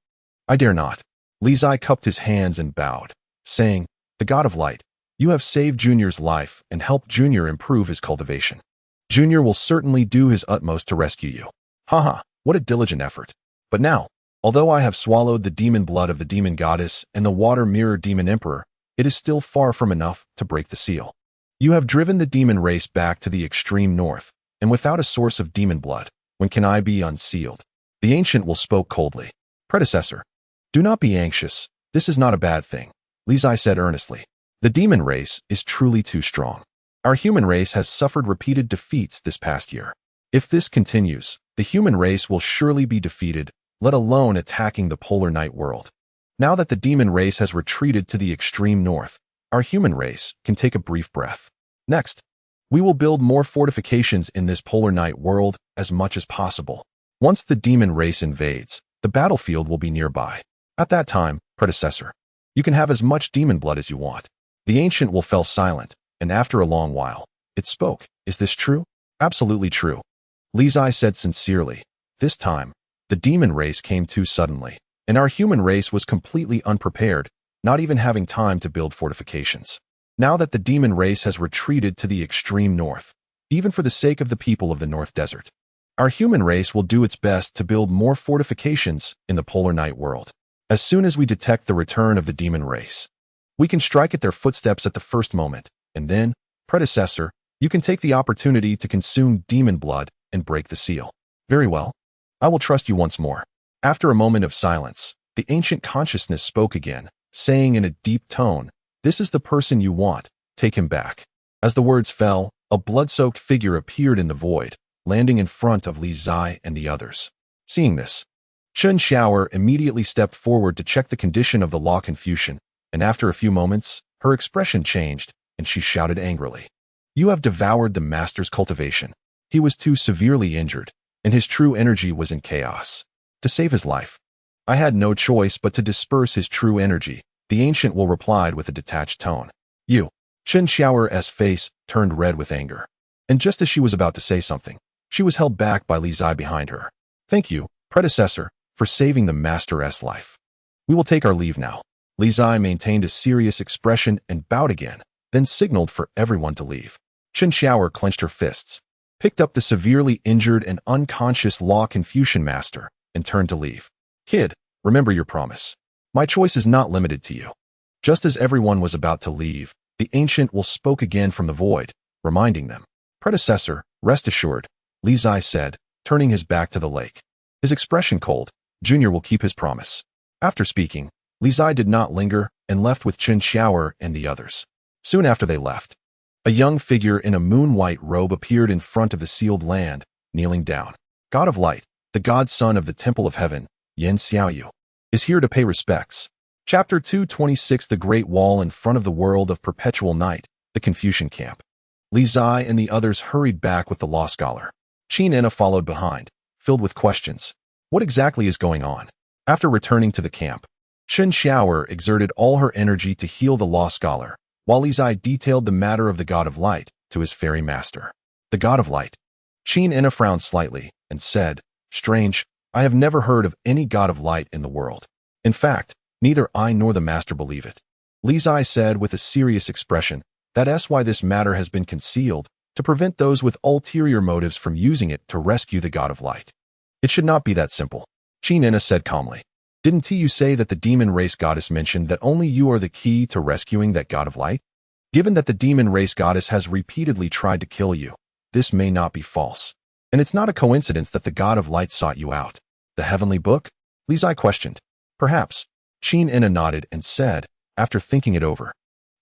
I dare not. Li Zai cupped his hands and bowed, saying, the God of Light, you have saved Junior's life and helped Junior improve his cultivation. Junior will certainly do his utmost to rescue you. Haha, what a diligent effort. But now, although I have swallowed the demon blood of the demon goddess and the water mirror demon emperor, it is still far from enough to break the seal. You have driven the demon race back to the extreme north, and without a source of demon blood, when can I be unsealed? The ancient will spoke coldly. Predecessor, do not be anxious, this is not a bad thing, Li Zai said earnestly. The demon race is truly too strong. Our human race has suffered repeated defeats this past year. If this continues, the human race will surely be defeated, let alone attacking the polar night world. Now that the demon race has retreated to the extreme north, our human race can take a brief breath. Next, We will build more fortifications in this polar night world as much as possible. Once the demon race invades, the battlefield will be nearby. At that time, predecessor, you can have as much demon blood as you want. The ancient will fell silent, and after a long while, it spoke. Is this true? Absolutely true. Li Zai said sincerely. This time, the demon race came too suddenly, and our human race was completely unprepared, not even having time to build fortifications. Now that the demon race has retreated to the extreme north, even for the sake of the people of the North Desert, our human race will do its best to build more fortifications in the polar night world. As soon as we detect the return of the demon race, we can strike at their footsteps at the first moment, and then, predecessor, you can take the opportunity to consume demon blood and break the seal. Very well. I will trust you once more. After a moment of silence, the ancient consciousness spoke again, saying in a deep tone, "This is the person you want. Take him back." As the words fell, a blood-soaked figure appeared in the void, landing in front of Li Zai and the others. Seeing this, Chen Xiaoer immediately stepped forward to check the condition of the Law Confucian, and after a few moments, her expression changed, and she shouted angrily, "You have devoured the master's cultivation." He was too severely injured, and his true energy was in chaos. To save his life, I had no choice but to disperse his true energy, the ancient will replied with a detached tone. You. Chen Xiaoer's face turned red with anger, and just as she was about to say something, she was held back by Li Zai behind her. Thank you, predecessor, for saving the master's life. We will take our leave now. Li Zai maintained a serious expression and bowed again, then signaled for everyone to leave. Chen Xiaoer clenched her fists, picked up the severely injured and unconscious Law Confucian master, and turned to leave. Kid, remember your promise. My choice is not limited to you. Just as everyone was about to leave, the ancient will spoke again from the void, reminding them. Predecessor, rest assured, Li Zai said, turning his back to the lake. His expression cold. Junior will keep his promise. After speaking, Li Zai did not linger and left with Chen Xiaoer and the others. Soon after they left, a young figure in a moon-white robe appeared in front of the sealed land, kneeling down. God of Light, the godson of the Temple of Heaven, Yan Xiaoyu, is here to pay respects. Chapter 226 The Great Wall in front of the world of perpetual night, the Confucian camp. Li Zai and the others hurried back with the law scholar. Qin Enna followed behind, filled with questions. What exactly is going on? After returning to the camp, Chen Xiaoer exerted all her energy to heal the law scholar, while Li Zai detailed the matter of the God of Light to his fairy master. The God of Light. Qin Enna frowned slightly and said, Strange, I have never heard of any God of Light in the world. In fact, neither I nor the master believe it. Li Zai said with a serious expression, that's why this matter has been concealed, to prevent those with ulterior motives from using it to rescue the God of Light. It should not be that simple. Qin Enna said calmly. Didn't you say that the demon race goddess mentioned that only you are the key to rescuing that God of Light? Given that the demon race goddess has repeatedly tried to kill you, this may not be false. And it's not a coincidence that the God of Light sought you out. The heavenly book? Li Zai questioned. Perhaps. Qin Enna nodded and said, after thinking it over.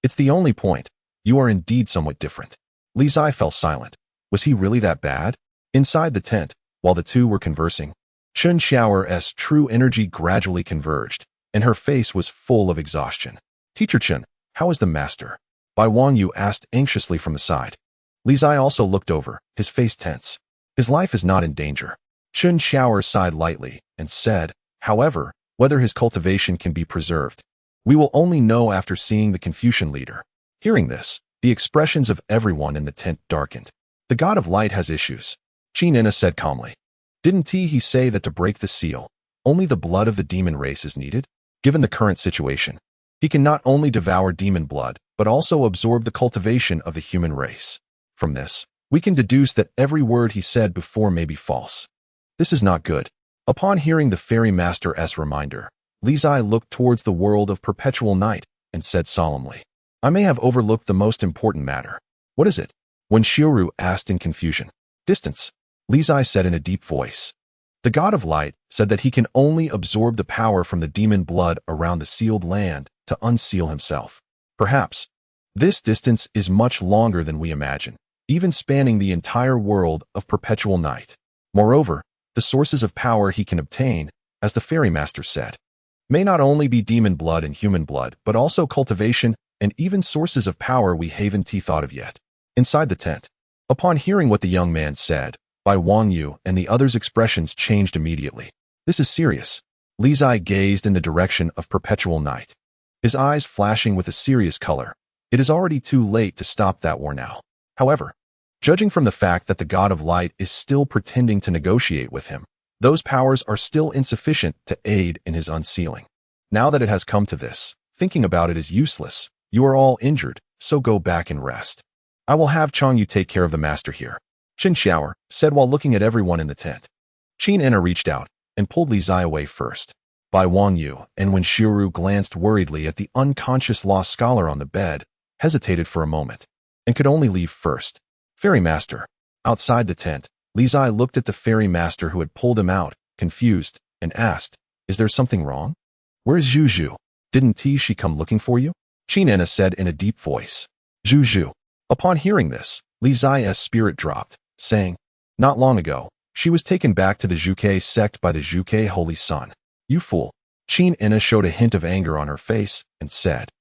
It's the only point. You are indeed somewhat different. Li Zai fell silent. Was he really that bad? Inside the tent, while the two were conversing, Chen Xiaoer's true energy gradually converged, and her face was full of exhaustion. Teacher Chen, how is the master? Bai Wangyu asked anxiously from the side. Li Zai also looked over, his face tense. His life is not in danger. Chen Xiaoer sighed lightly and said, however, whether his cultivation can be preserved, we will only know after seeing the Confucian leader. Hearing this, the expressions of everyone in the tent darkened. The God of Light has issues, Qin Enna said calmly. Didn't he say that to break the seal, only the blood of the demon race is needed? Given the current situation, he can not only devour demon blood, but also absorb the cultivation of the human race. From this, we can deduce that every word he said before may be false. This is not good. Upon hearing the fairy master's reminder, Li Zai looked towards the world of perpetual night and said solemnly, I may have overlooked the most important matter. What is it? When Xiuru asked in confusion. Distance. Li Zai said in a deep voice. The God of Light said that he can only absorb the power from the demon blood around the sealed land to unseal himself. Perhaps this distance is much longer than we imagine, even spanning the entire world of perpetual night. Moreover, the sources of power he can obtain, as the fairy master said, may not only be demon blood and human blood, but also cultivation and even sources of power we haven't thought of yet. Inside the tent, Upon hearing what the young man said, Bai Wangyu and the others' expressions changed immediately. This is serious. Li Zai gazed in the direction of perpetual night, his eyes flashing with a serious color. It is already too late to stop that war now. However, judging from the fact that the God of Light is still pretending to negotiate with him, those powers are still insufficient to aid in his unsealing. Now that it has come to this, thinking about it is useless. You are all injured, so go back and rest. I will have Chang Yu take care of the master here, Qin Xiaoer said while looking at everyone in the tent. Qin Enna reached out and pulled Li Zai away first. Bai Wangyu and Wen Shiru glanced worriedly at the unconscious lost scholar on the bed, hesitated for a moment, and could only leave first. Fairy Master. Outside the tent, Li Zai looked at the fairy master who had pulled him out, confused, and asked, "Is there something wrong? Where is Zhu? Didn't she come looking for you?" Qin Enna said in a deep voice. Zhu. Upon hearing this, Li Zai's spirit dropped, saying, "Not long ago, she was taken back to the Zhuke sect by the Zhuke Holy Sun." "You fool." Qin Enna showed a hint of anger on her face and said,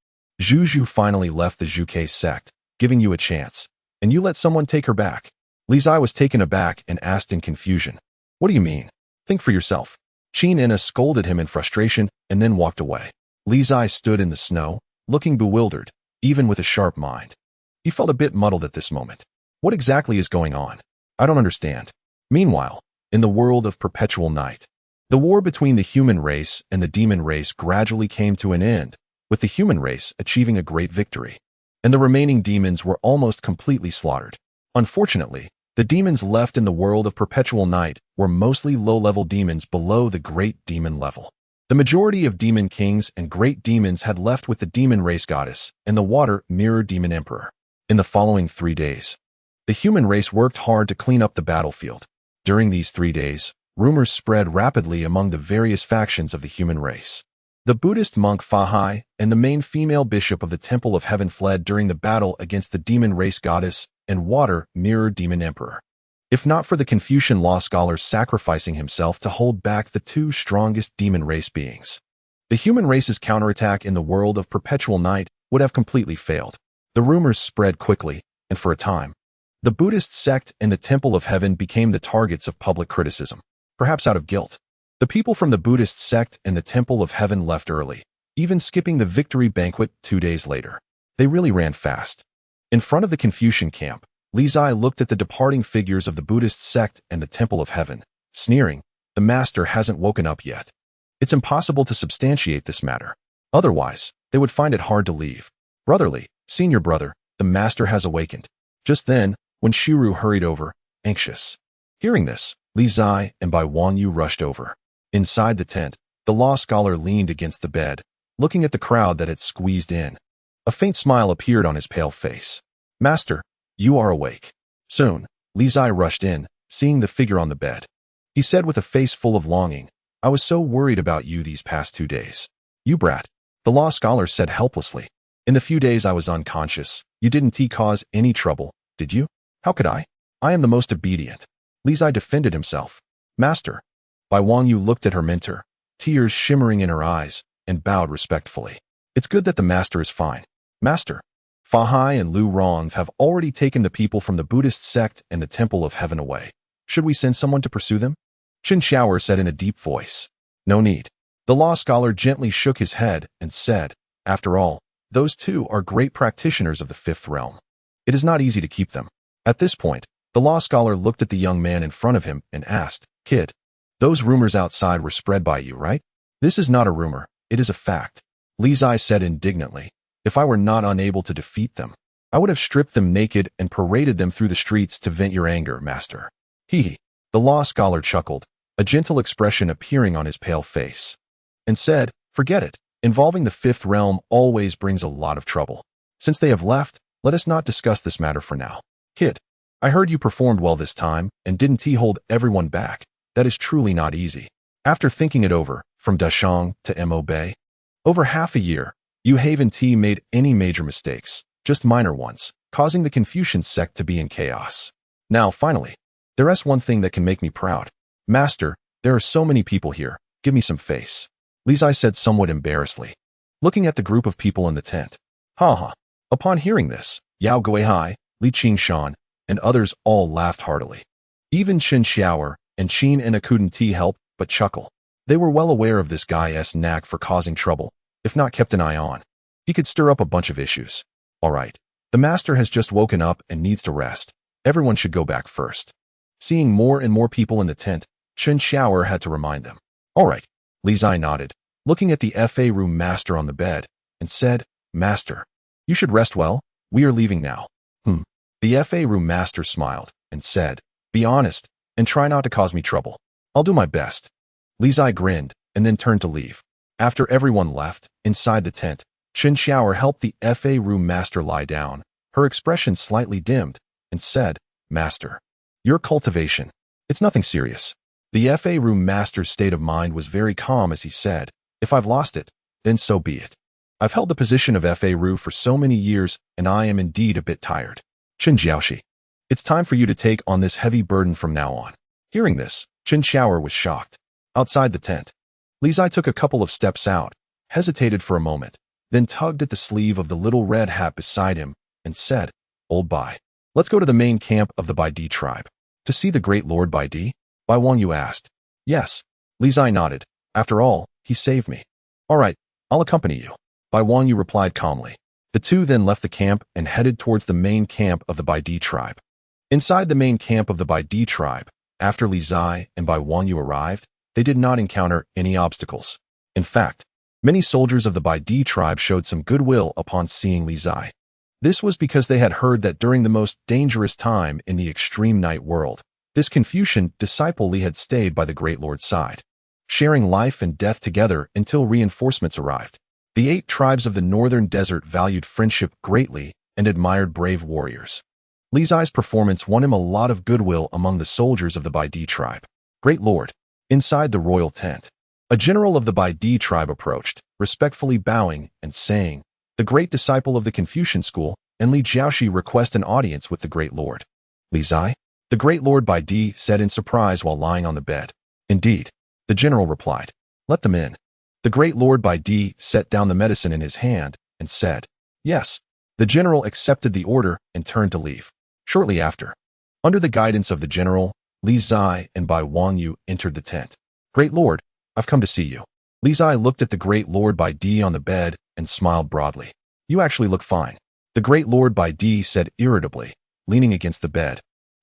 "Zhu finally left the Zhuke sect, giving you a chance, and you let someone take her back." Li Zai was taken aback and asked in confusion, "What do you mean? Think for yourself." Qin Enna scolded him in frustration and then walked away. Li Zai stood in the snow, looking bewildered, even with a sharp mind. He felt a bit muddled at this moment. What exactly is going on? I don't understand. Meanwhile, in the world of perpetual night, the war between the human race and the demon race gradually came to an end, with the human race achieving a great victory, and the remaining demons were almost completely slaughtered. Unfortunately, the demons left in the world of perpetual night were mostly low-level demons below the great demon level. The majority of demon kings and great demons had left with the demon race goddess and the water mirror demon emperor. In the following 3 days, the human race worked hard to clean up the battlefield. During these 3 days, rumors spread rapidly among the various factions of the human race. The Buddhist monk Fa Hai and the main female bishop of the Temple of Heaven fled during the battle against the demon race goddess and water mirror demon emperor. If not for the Confucian law scholar sacrificing himself to hold back the 2 strongest demon race beings, the human race's counterattack in the world of perpetual night would have completely failed. The rumors spread quickly, and for a time, the Buddhist sect and the Temple of Heaven became the targets of public criticism, perhaps out of guilt. The people from the Buddhist sect and the Temple of Heaven left early, even skipping the victory banquet 2 days later. They really ran fast. In front of the Confucian camp, Li Zai looked at the departing figures of the Buddhist sect and the Temple of Heaven, sneering, "The master hasn't woken up yet. It's impossible to substantiate this matter. Otherwise, they would find it hard to leave. Brotherly, senior brother, the master has awakened." Just then, Wen Shiru hurried over, anxious. Hearing this, Li Zai and Bai Wangyu rushed over. Inside the tent, the law scholar leaned against the bed, looking at the crowd that had squeezed in. A faint smile appeared on his pale face. "Master, you are awake." Soon, Li Zai rushed in, seeing the figure on the bed. He said with a face full of longing, "I was so worried about you these past 2 days." "You brat," the law scholar said helplessly. "In the few days I was unconscious, you didn't cause any trouble, did you?" "How could I? I am the most obedient." Li Zai defended himself. "Master." Bai Wangyu looked at her mentor, tears shimmering in her eyes, and bowed respectfully. "It's good that the master is fine." "Master." Fa Hai and Lu Rong have already taken the people from the Buddhist sect and the Temple of Heaven away. Should we send someone to pursue them? Qin Xiaoer said in a deep voice. "No need." The law scholar gently shook his head and said, "After all, those 2 are great practitioners of the 5th realm. It is not easy to keep them." At this point, the law scholar looked at the young man in front of him and asked, "Kid, those rumors outside were spread by you, right?" "This is not a rumor, it is a fact," Li Zai said indignantly. "If I were not unable to defeat them, I would have stripped them naked and paraded them through the streets to vent your anger, master." He. The law scholar chuckled, a gentle expression appearing on his pale face, and said, "Forget it. Involving the 5th realm always brings a lot of trouble. Since they have left, let us not discuss this matter for now. Kid, I heard you performed well this time, and didn't hold everyone back. That is truly not easy." After thinking it over, from Dashang to Mo Bay, over half a year, Yu Haven made any major mistakes, just minor ones, causing the Confucian sect to be in chaos. Now, finally, there is one thing that can make me proud. "Master, there are so many people here, give me some face," Li Zai said somewhat embarrassedly, looking at the group of people in the tent. "Ha ha." Upon hearing this, Yao Guihai, Li Qingshan, and others all laughed heartily. Even Chen Xiaoer and Qin Ina couldn't help but chuckle. They were well aware of this guy's knack for causing trouble. If not kept an eye on, he could stir up a bunch of issues. All right, the master has just woken up and needs to rest. Everyone should go back first. Seeing more and more people in the tent, Chen Xiaoer had to remind them. All right, Li Zai nodded, looking at the FA room master on the bed, and said, Master, you should rest well. We are leaving now. The FA room master smiled and said, Be honest and try not to cause me trouble. I'll do my best. Li Zai grinned and then turned to leave. After everyone left, inside the tent, Chen Xiaoer helped the FA room master lie down. Her expression slightly dimmed and said, Master, your cultivation. It's nothing serious. The FA room master's state of mind was very calm as he said, If I've lost it, then so be it. I've held the position of FA Ru for so many years, and I am indeed a bit tired. Chen Jiaoxi, it's time for you to take on this heavy burden from now on. Hearing this, Chen Xiaoer was shocked. Outside the tent, Li Zai took a couple of steps out, hesitated for a moment, then tugged at the sleeve of the little red hat beside him, and said, Old Bai, let's go to the main camp of the Bai Di tribe. To see the great Lord Bai Di? Bai Wanyu asked. Yes. Li Zai nodded. After all, he saved me. All right, I'll accompany you. Bai Wanyu replied calmly. The two then left the camp and headed towards the main camp of the Bai Di tribe. Inside the main camp of the Bai Di tribe, after Li Zai and Bai Wanyu arrived, they did not encounter any obstacles. In fact, many soldiers of the Bai Di tribe showed some goodwill upon seeing Li Zai. This was because they had heard that during the most dangerous time in the extreme night world, this Confucian disciple Li had stayed by the Great Lord's side, sharing life and death together until reinforcements arrived. The 8 tribes of the northern desert valued friendship greatly and admired brave warriors. Li Zai's performance won him a lot of goodwill among the soldiers of the Bai Di tribe. Great Lord. Inside the royal tent, a general of the Bai Di tribe approached, respectfully bowing and saying, The great disciple of the Confucian school, and Li Jiaoxi request an audience with the Great Lord. Li Zai? The Great Lord Bai Di said in surprise while lying on the bed. Indeed. The general replied. Let them in. The Great Lord Bai Di set down the medicine in his hand and said, Yes. The general accepted the order and turned to leave. Shortly after, under the guidance of the general, Li Zai and Bai Wanyu entered the tent. Great Lord, I've come to see you. Li Zai looked at the Great Lord Bai Di on the bed and smiled broadly. You actually look fine. The Great Lord Bai Di said irritably, leaning against the bed.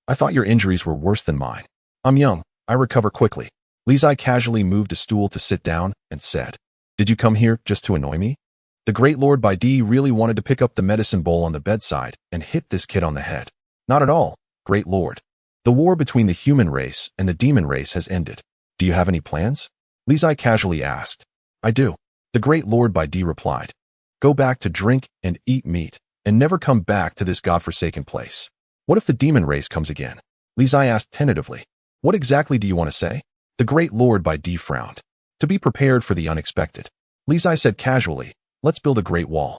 I thought your injuries were worse than mine. I'm young. I recover quickly. Li Zai casually moved a stool to sit down and said, Did you come here just to annoy me? The Great Lord Bai Di really wanted to pick up the medicine bowl on the bedside and hit this kid on the head. Not at all, Great Lord. The war between the human race and the demon race has ended. Do you have any plans? Li Zai casually asked. I do. The Great Lord Bai Di replied. Go back to drink and eat meat, and never come back to this godforsaken place. What if the demon race comes again? Li Zai asked tentatively. What exactly do you want to say? The Great Lord Bai Di frowned. To be prepared for the unexpected. Li Zai said casually, Let's build a great wall.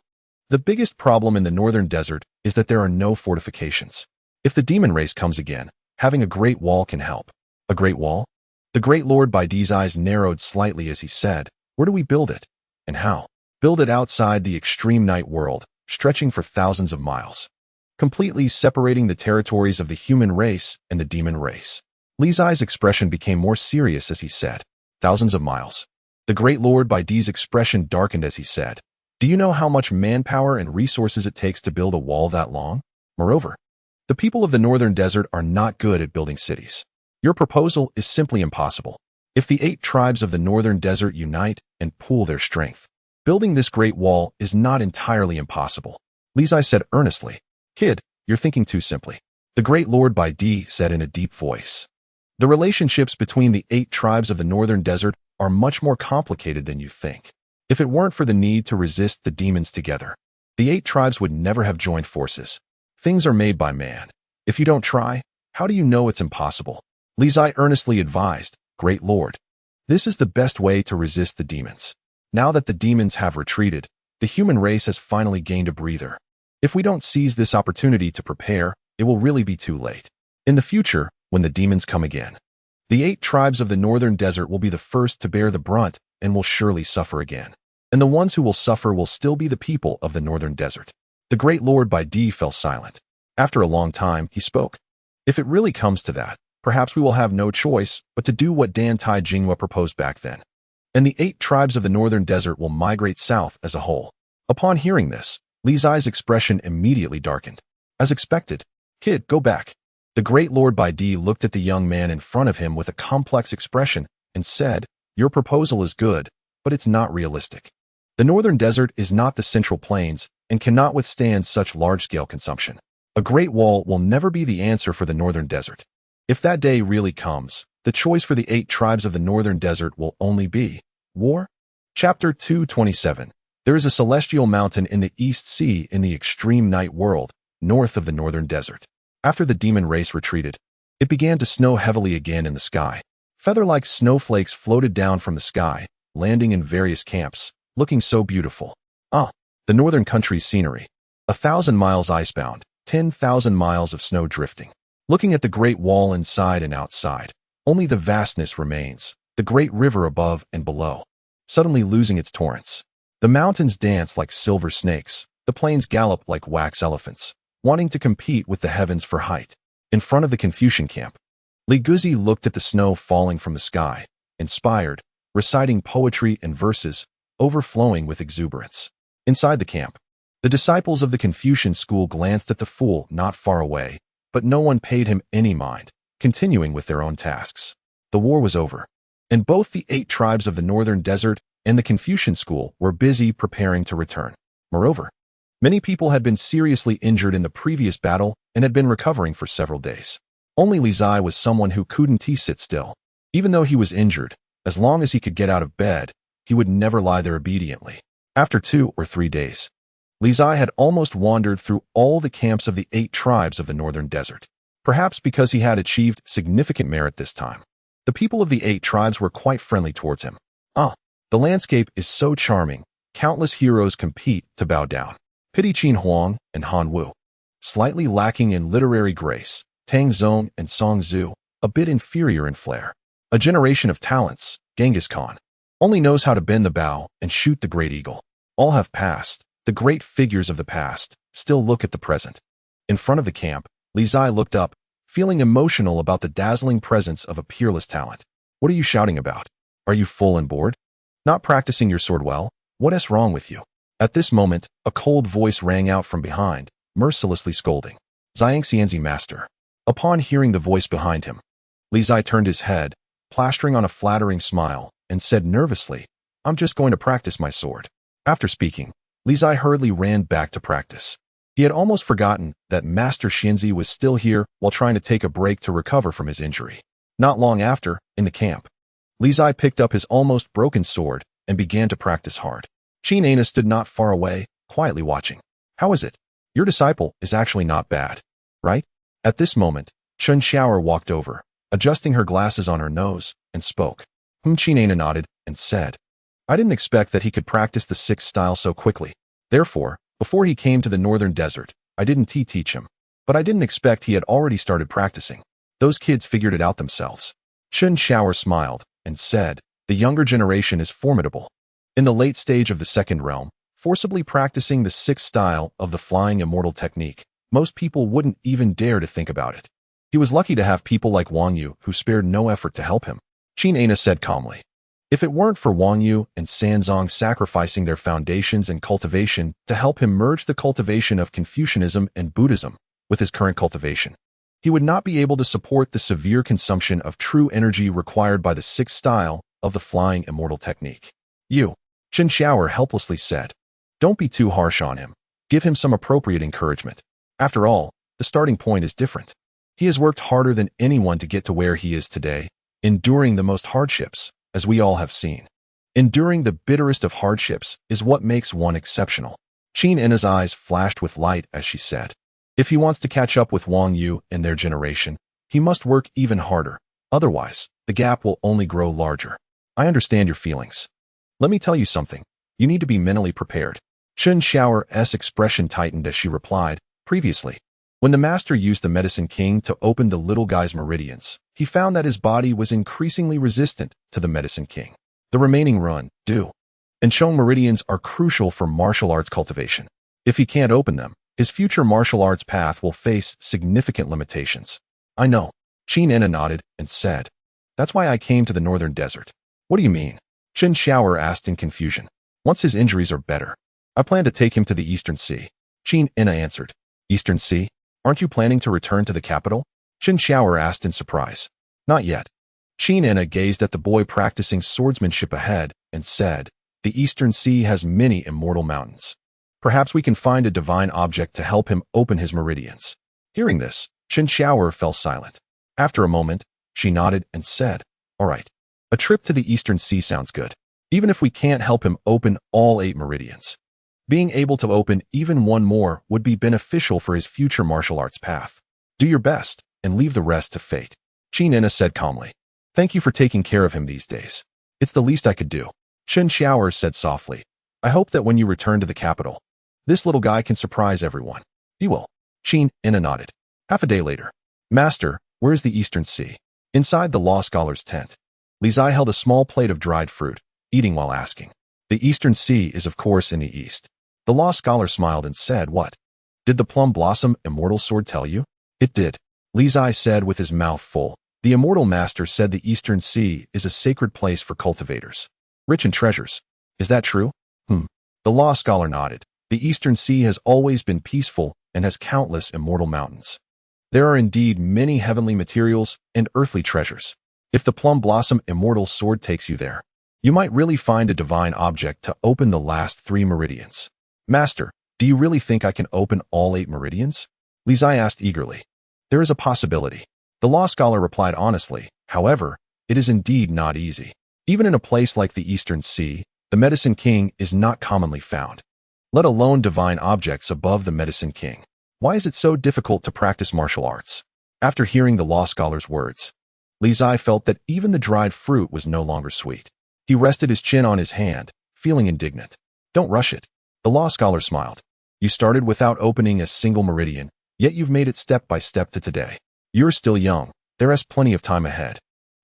The biggest problem in the northern desert is that there are no fortifications. If the demon race comes again, having a great wall can help. A great wall? The Great Lord Bai Di's eyes narrowed slightly as he said, Where do we build it? And how? Build it outside the extreme night world, stretching for thousands of miles, completely separating the territories of the human race and the demon race. Li Zai's expression became more serious as he said, Thousands of miles. The Great Lord Bai Di's expression darkened as he said, Do you know how much manpower and resources it takes to build a wall that long? Moreover, the people of the northern desert are not good at building cities. Your proposal is simply impossible. If the 8 tribes of the northern desert unite and pool their strength, building this great wall is not entirely impossible. Li Zai said earnestly, Kid, you're thinking too simply. The Great Lord Bai Di said in a deep voice. The relationships between the 8 tribes of the northern desert are much more complicated than you think. If it weren't for the need to resist the demons together, the 8 tribes would never have joined forces. Things are made by man. If you don't try, how do you know it's impossible? Li Zai earnestly advised, Great Lord. This is the best way to resist the demons. Now that the demons have retreated, the human race has finally gained a breather. If we don't seize this opportunity to prepare, it will really be too late. In the future, when the demons come again, the 8 tribes of the northern desert will be the first to bear the brunt and will surely suffer again. And the ones who will suffer will still be the people of the northern desert. The Great Lord Bai Di fell silent. After a long time, he spoke. If it really comes to that, perhaps we will have no choice but to do what Dan Tai Jinghua proposed back then. And the 8 tribes of the northern desert will migrate south as a whole. Upon hearing this, Li Zai's expression immediately darkened. As expected, "Kid, go back." The great Lord Bai Di looked at the young man in front of him with a complex expression and said, "Your proposal is good, but it's not realistic. The northern desert is not the Central Plains and cannot withstand such large-scale consumption. A Great Wall will never be the answer for the northern desert. If that day really comes, the choice for the 8 tribes of the northern desert will only be war." Chapter 227. There is a celestial mountain in the East Sea in the extreme night world, north of the northern desert. After the demon race retreated, it began to snow heavily again in the sky. Feather-like snowflakes floated down from the sky, landing in various camps, looking so beautiful. The northern country's scenery. 1,000 miles icebound, 10,000 miles of snow drifting. Looking at the Great Wall inside and outside, only the vastness remains, the great river above and below, suddenly losing its torrents. The mountains dance like silver snakes, the plains gallop like wax elephants, wanting to compete with the heavens for height. In front of the Confucian camp, Li Guzi looked at the snow falling from the sky, inspired, reciting poetry and verses, overflowing with exuberance. Inside the camp, the disciples of the Confucian school glanced at the fool not far away, but no one paid him any mind, continuing with their own tasks. The war was over, and both the 8 tribes of the northern desert and the Confucian school were busy preparing to return. Moreover, many people had been seriously injured in the previous battle and had been recovering for several days. Only Li Zai was someone who couldn't sit still. Even though he was injured, as long as he could get out of bed, he would never lie there obediently. After 2 or 3 days, Li Zai had almost wandered through all the camps of the 8 tribes of the northern desert. Perhaps because he had achieved significant merit this time. The people of the 8 tribes were quite friendly towards him. The landscape is so charming, countless heroes compete to bow down. Pity Qin Huang and Han Wu. Slightly lacking in literary grace, Tang Zong and Song Zhu, a bit inferior in flair. A generation of talents, Genghis Khan. Only knows how to bend the bow and shoot the great eagle. All have passed. The great figures of the past still look at the present. In front of the camp, Li Zai looked up, feeling emotional about the dazzling presence of a peerless talent. "What are you shouting about? Are you full and bored? Not practicing your sword well? What's wrong with you?" At this moment, a cold voice rang out from behind, mercilessly scolding. "Zhang Xianzi, master." Upon hearing the voice behind him, Li Zai turned his head, plastering on a flattering smile, and said nervously, "I'm just going to practice my sword." After speaking, Li Zai hurriedly ran back to practice. He had almost forgotten that Master Xianzi was still here while trying to take a break to recover from his injury. Not long after, in the camp, Li Zai picked up his almost broken sword and began to practice hard. Qin Ana stood not far away, quietly watching. "How is it? Your disciple is actually not bad, right?" At this moment, Chen Xiaoer walked over, adjusting her glasses on her nose, and spoke. Qin Ana nodded and said, "I didn't expect that he could practice the 6th style so quickly. Therefore, before he came to the northern desert, I didn't teach him. But I didn't expect he had already started practicing. Those kids figured it out themselves." Chen Xiaoer smiled and said, "The younger generation is formidable. In the late stage of the 2nd realm, forcibly practicing the 6th style of the flying immortal technique, most people wouldn't even dare to think about it. He was lucky to have people like Wang Yu who spared no effort to help him." Qin Ana said calmly. If it weren't for Wang Yu and Sanzong sacrificing their foundations and cultivation to help him merge the cultivation of Confucianism and Buddhism with his current cultivation, he would not be able to support the severe consumption of true energy required by the 6th style of the flying immortal technique. Chen Xiaoer helplessly said, "Don't be too harsh on him. Give him some appropriate encouragement. After all, the starting point is different. He has worked harder than anyone to get to where he is today, enduring the most hardships, as we all have seen. Enduring the bitterest of hardships is what makes one exceptional." Qin Ana's eyes flashed with light as she said, "If he wants to catch up with Wang Yu and their generation, he must work even harder. Otherwise, the gap will only grow larger. I understand your feelings. Let me tell you something. You need to be mentally prepared." Chen Xiaoer's expression tightened as she replied, "Previously, when the master used the Medicine King to open the little guy's meridians, he found that his body was increasingly resistant to the Medicine King. The remaining Run, Du, and Chong meridians are crucial for martial arts cultivation. If he can't open them, His future martial arts path will face significant limitations. I know. Qin Ena nodded and said, "That's why I came to the northern desert." "What do you mean?" Chen Xiaoer asked in confusion. "Once his injuries are better, I plan to take him to the Eastern Sea." Qin Ena answered. "Eastern Sea? Aren't you planning to return to the capital?" Chen Xiaoer asked in surprise. "Not yet." Qin Ena gazed at the boy practicing swordsmanship ahead and said, "The Eastern Sea has many immortal mountains. Perhaps we can find a divine object to help him open his meridians." Hearing this, Chen Xiaoer fell silent. After a moment, she nodded and said, "All right. A trip to the Eastern Sea sounds good, even if we can't help him open all 8 meridians. Being able to open even one more would be beneficial for his future martial arts path. Do your best and leave the rest to fate." Qin Ena said calmly. "Thank you for taking care of him these days. It's the least I could do." Chen Xiaoer said softly, "I hope that when you return to the capital, this little guy can surprise everyone." "He will." Qin Ena nodded. Half a day later. "Master, where is the Eastern Sea?" Inside the law scholar's tent, Li Zai held a small plate of dried fruit, eating while asking. "The Eastern Sea is of course in the east." The law scholar smiled and said, "What? Did the Plum Blossom Immortal Sword tell you?" "It did," Li Zai said with his mouth full. "The Immortal Master said the Eastern Sea is a sacred place for cultivators, rich in treasures. Is that true?" The law scholar nodded. "The Eastern Sea has always been peaceful and has countless immortal mountains. There are indeed many heavenly materials and earthly treasures. If the Plum Blossom Immortal Sword takes you there, you might really find a divine object to open the last 3 meridians." "Master, do you really think I can open all 8 meridians?" Li Zai asked eagerly. "There is a possibility," the law scholar replied honestly. "However, it is indeed not easy. Even in a place like the Eastern Sea, the Medicine King is not commonly found, let alone divine objects above the Medicine King. Why is it so difficult to practice martial arts?" After hearing the law scholar's words, Li Zai felt that even the dried fruit was no longer sweet. He rested his chin on his hand, feeling indignant. "Don't rush it." The law scholar smiled. "You started without opening a single meridian, yet you've made it step by step to today. You're still young, there is plenty of time ahead,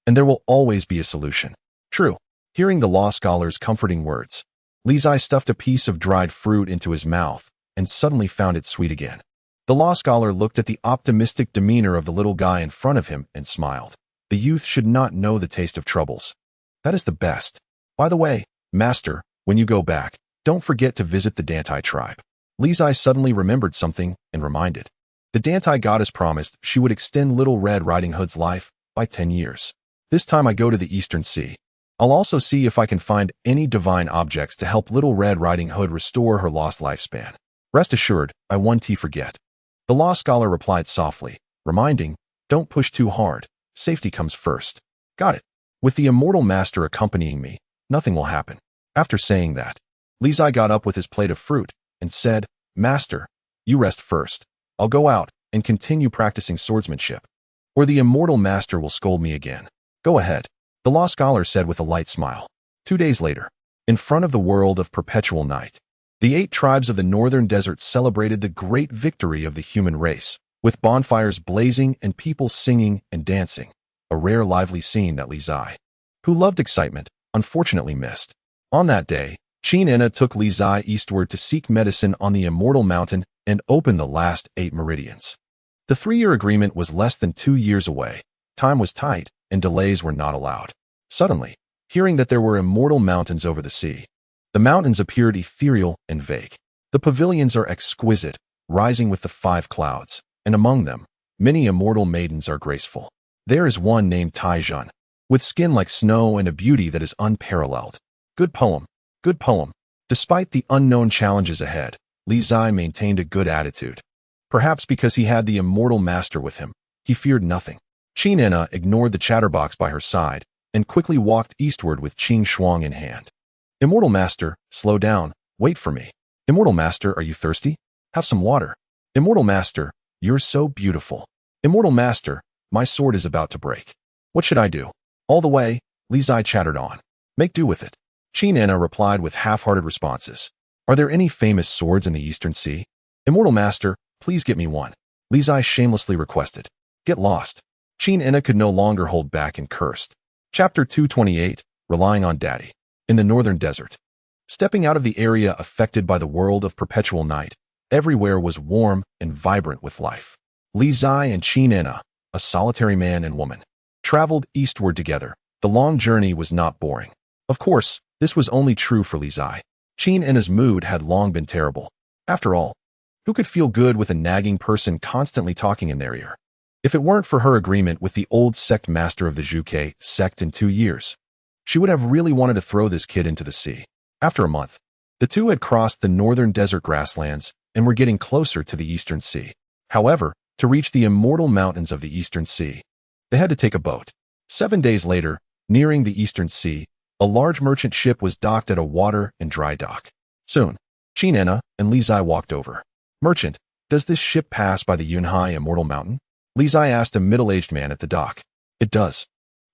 and there will always be a solution." "True." Hearing the law scholar's comforting words, Li Zai stuffed a piece of dried fruit into his mouth and suddenly found it sweet again. The law scholar looked at the optimistic demeanor of the little guy in front of him and smiled. The youth should not know the taste of troubles. That is the best. By the way, Master, when you go back, don't forget to visit the Dantai tribe. Li Zai suddenly remembered something and reminded. The Dantai goddess promised she would extend Little Red Riding Hood's life by 10 years. This time I go to the Eastern Sea. I'll also see if I can find any divine objects to help Little Red Riding Hood restore her lost lifespan. Rest assured, I won't forget." The law scholar replied softly, reminding, "Don't push too hard. Safety comes first." "Got it. With the Immortal Master accompanying me, nothing will happen." After saying that, Li Zai got up with his plate of fruit and said, "Master, you rest first. I'll go out and continue practicing swordsmanship, or the Immortal Master will scold me again." "Go ahead," the law scholar said with a light smile. 2 days later, in front of the world of perpetual night, the 8 tribes of the northern desert celebrated the great victory of the human race, with bonfires blazing and people singing and dancing, a rare lively scene that Li Zai, who loved excitement, unfortunately missed. On that day, Qin Ena took Li Zai eastward to seek medicine on the Immortal Mountain and open the last 8 meridians. The 3-year agreement was less than 2 years away. Time was tight, and delays were not allowed. Suddenly, hearing that there were immortal mountains over the sea, the mountains appeared ethereal and vague. The pavilions are exquisite, rising with the 5 clouds, and among them, many immortal maidens are graceful. There is one named Taizhun, with skin like snow and a beauty that is unparalleled. Good poem. Good poem. Despite the unknown challenges ahead, Li Zai maintained a good attitude. Perhaps because he had the Immortal Master with him, he feared nothing. Qin Ena ignored the chatterbox by her side and quickly walked eastward with Qing Shuang in hand. "Immortal Master, slow down, wait for me." "Immortal Master, are you thirsty? Have some water." "Immortal Master, you're so beautiful." "Immortal Master, my sword is about to break. What should I do?" All the way, Li Zai chattered on. "Make do with it." Qin Ena replied with half-hearted responses. "Are there any famous swords in the Eastern Sea?" "Immortal Master, please get me one," Li Zai shamelessly requested. "Get lost." Qin Ena could no longer hold back and cursed. Chapter 228, Relying on Daddy. In the northern desert. Stepping out of the area affected by the world of perpetual night, Everywhere was warm and vibrant with life. Li Zai and Qin Ena, a solitary man and woman, traveled eastward together. The long journey was not boring. Of course, this was only true for Li Zai. Qin Ena's mood had long been terrible. After all, who could feel good with a nagging person constantly talking in their ear? If it weren't for her agreement with the old sect master of the Zhuge sect in 2 years, she would have really wanted to throw this kid into the sea. After a month, the two had crossed the northern desert grasslands and were getting closer to the eastern sea. However, to reach the immortal mountains of the eastern sea, they had to take a boat. 7 days later, nearing the eastern sea, a large merchant ship was docked at a water and dry dock. Soon, Qin Ena and Li Zai walked over. "Merchant, does this ship pass by the Yunhai Immortal Mountain?" Li Zai asked a middle-aged man at the dock. "It does."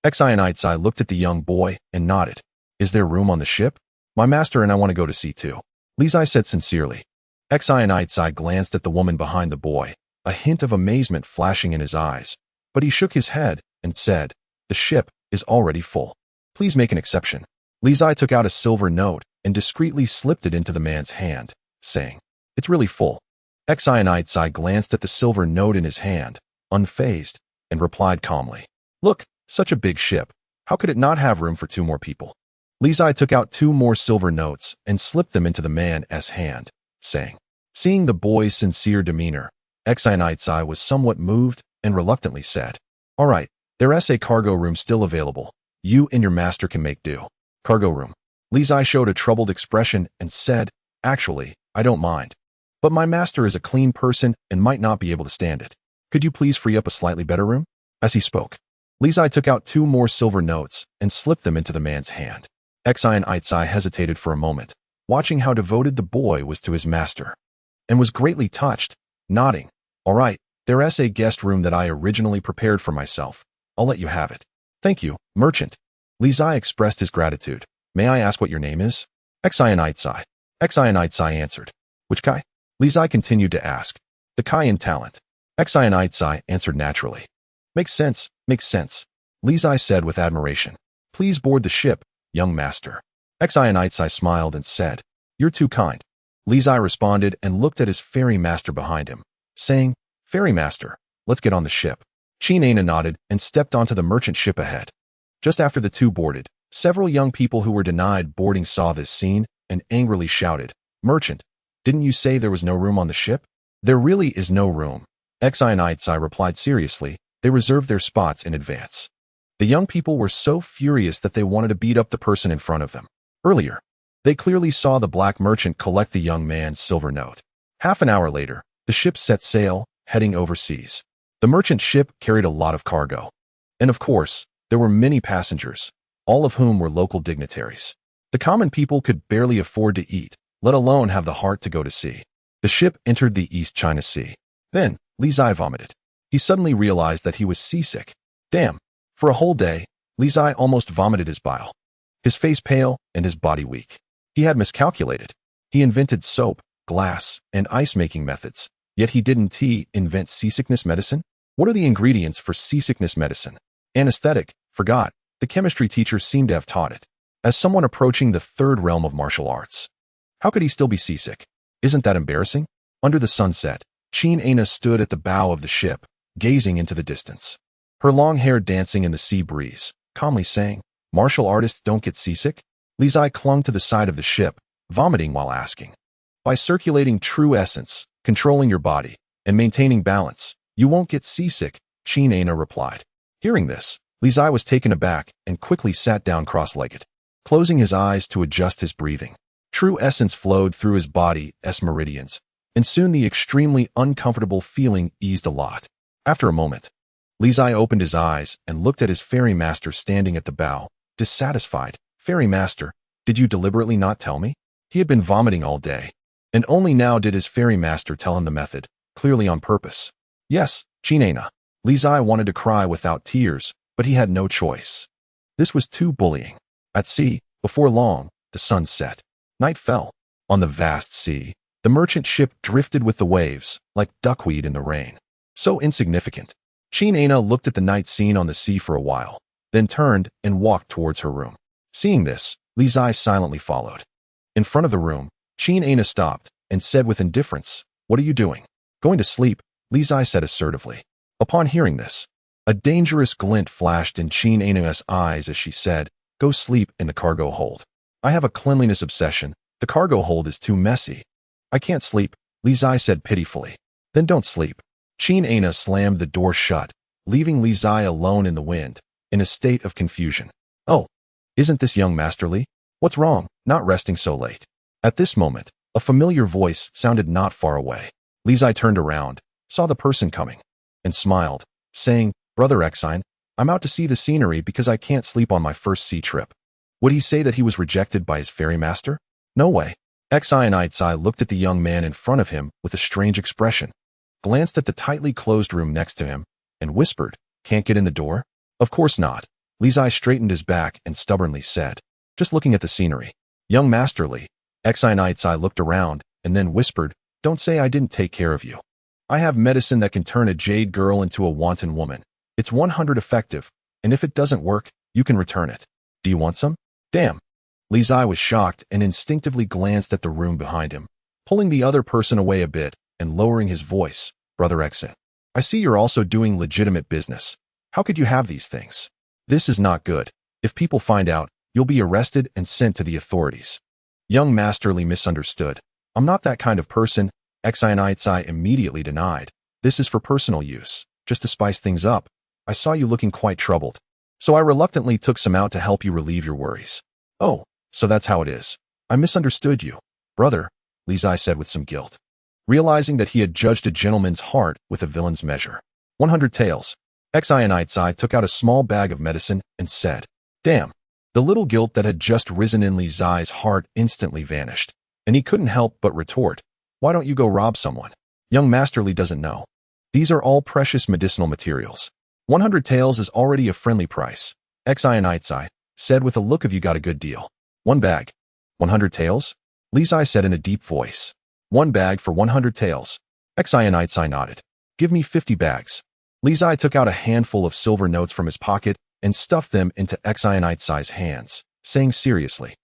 Xi and Itzai looked at the young boy and nodded. "Is there room on the ship? My master and I want to go to sea too," Li Zai said sincerely. Xi and Itzai glanced at the woman behind the boy, a hint of amazement flashing in his eyes, but he shook his head and said, "The ship is already full. Please make an exception." Li Zai took out a silver note and discreetly slipped it into the man's hand, saying, "It's really full." Xi and Itzai glanced at the silver note in his hand, unfazed, and replied calmly, "Look, such a big ship. How could it not have room for 2 more people?" Li Zai took out 2 more silver notes and slipped them into the man's hand, saying, Seeing the boy's sincere demeanor, Xi and Itzai was somewhat moved and reluctantly said, "All right, there's a cargo room still available. You and your master can make do." "Cargo room." Li Zai showed a troubled expression and said, "Actually, I don't mind. But my master is a clean person and might not be able to stand it. Could you please free up a slightly better room?" As he spoke, Li Zai took out 2 more silver notes and slipped them into the man's hand. Xi and Itzai hesitated for a moment, watching how devoted the boy was to his master, and was greatly touched, nodding. "All right, there's a guest room that I originally prepared for myself. I'll let you have it." "Thank you, merchant." Li Zai expressed his gratitude. "May I ask what your name is?" Xi and Itzai answered. "Which Kai?" Li Zai continued to ask. "The Kai in talent." Xi and Itzai answered naturally. Makes sense. Li Zai said with admiration. "Please board the ship, young master." Xi and Itzai smiled and said, "You're too kind." Li Zai responded and looked at his fairy master behind him, saying, "Fairy master, let's get on the ship." Qin Ena nodded and stepped onto the merchant ship ahead. Just after the two boarded, several young people who were denied boarding saw this scene and angrily shouted, "Merchant, didn't you say there was no room on the ship?" "There really is no room." Xi and Itzai replied seriously. They reserved their spots in advance. The young people were so furious that they wanted to beat up the person in front of them. Earlier, they clearly saw the black merchant collect the young man's silver note. Half an hour later, the ship set sail, heading overseas. The merchant ship carried a lot of cargo. And of course, there were many passengers, all of whom were local dignitaries. The common people could barely afford to eat, let alone have the heart to go to sea. The ship entered the East China Sea. Then, Li Zai vomited. He suddenly realized that he was seasick. Damn. For a whole day, Li Zai almost vomited his bile. His face pale and his body weak. He had miscalculated. He invented soap, glass, and ice-making methods, yet he didn't invent seasickness medicine? What are the ingredients for seasickness medicine? Anesthetic, forgot. The chemistry teacher seemed to have taught it. As someone approaching the 3rd realm of martial arts, how could he still be seasick? Isn't that embarrassing? Under the sunset, Qin Ena stood at the bow of the ship, gazing into the distance. Her long hair dancing in the sea breeze, calmly saying, "Martial artists don't get seasick?" Li Zai clung to the side of the ship, vomiting while asking. "By circulating true essence, controlling your body, and maintaining balance, you won't get seasick," Qin Ena replied. Hearing this, Li Zai was taken aback and quickly sat down cross-legged, closing his eyes to adjust his breathing. True essence flowed through his body's meridians, and soon the extremely uncomfortable feeling eased a lot. After a moment, Li Zai opened his eyes and looked at his fairy master standing at the bow, dissatisfied. "Fairy master, did you deliberately not tell me?" He had been vomiting all day, and only now did his fairy master tell him the method, clearly on purpose. "Yes, Qin Ena." Li Zai wanted to cry without tears, but he had no choice. This was too bullying. At sea, before long, the sun set. Night fell. On the vast sea, the merchant ship drifted with the waves, like duckweed in the rain. So insignificant. Qin Ena looked at the night scene on the sea for a while, then turned and walked towards her room. Seeing this, Li Zai silently followed. In front of the room, Qin Ena stopped and said with indifference, What are you doing? Going to sleep, Li Zai said assertively. Upon hearing this, a dangerous glint flashed in Qin Aina's eyes as she said, go sleep in the cargo hold. I have a cleanliness obsession. The cargo hold is too messy. I can't sleep, Li Zai said pitifully. Then don't sleep. Qin Aina slammed the door shut, leaving Li Zai alone in the wind, in a state of confusion. Oh, isn't this young Master Li? What's wrong, not resting so late? At this moment, a familiar voice sounded not far away. Li Zai turned around, saw the person coming, and smiled, saying, Brother Exine, I'm out to see the scenery because I can't sleep on my first sea trip. Would he say that he was rejected by his ferry master? No way. Exine Aitsai looked at the young man in front of him with a strange expression, glanced at the tightly closed room next to him, and whispered, Can't get in the door? Of course not. Li Zai straightened his back and stubbornly said, Just looking at the scenery. Young Master Li. Exine Aitsai looked around and then whispered, Don't say I didn't take care of you. I have medicine that can turn a jade girl into a wanton woman. It's 100 effective, and if it doesn't work, you can return it. Do you want some? Damn. Li Zai was shocked and instinctively glanced at the room behind him, pulling the other person away a bit and lowering his voice. Brother Exine, I see you're also doing legitimate business. How could you have these things? This is not good. If people find out, you'll be arrested and sent to the authorities. Young Master Li misunderstood. I'm not that kind of person, Exine Aitsai immediately denied. This is for personal use, just to spice things up. I saw you looking quite troubled, so I reluctantly took some out to help you relieve your worries. Oh, so that's how it is. I misunderstood you. Brother, Li Zai said with some guilt, realizing that he had judged a gentleman's heart with a villain's measure. 100 taels. Exine Aitsai took out a small bag of medicine and said, Damn. The little guilt that had just risen in Li Zai's heart instantly vanished, and he couldn't help but retort, Why don't you go rob someone? Young Master Li doesn't know. These are all precious medicinal materials. 100 taels is already a friendly price, Exine Aitsai said with a look of you got a good deal. One bag. 100 taels? Li Zai said in a deep voice. One bag for 100 taels. Exine Aitsai nodded. Give me 50 bags. Li Zai took out a handful of silver notes from his pocket and stuffed them into Exine Aitsai's hands, saying seriously.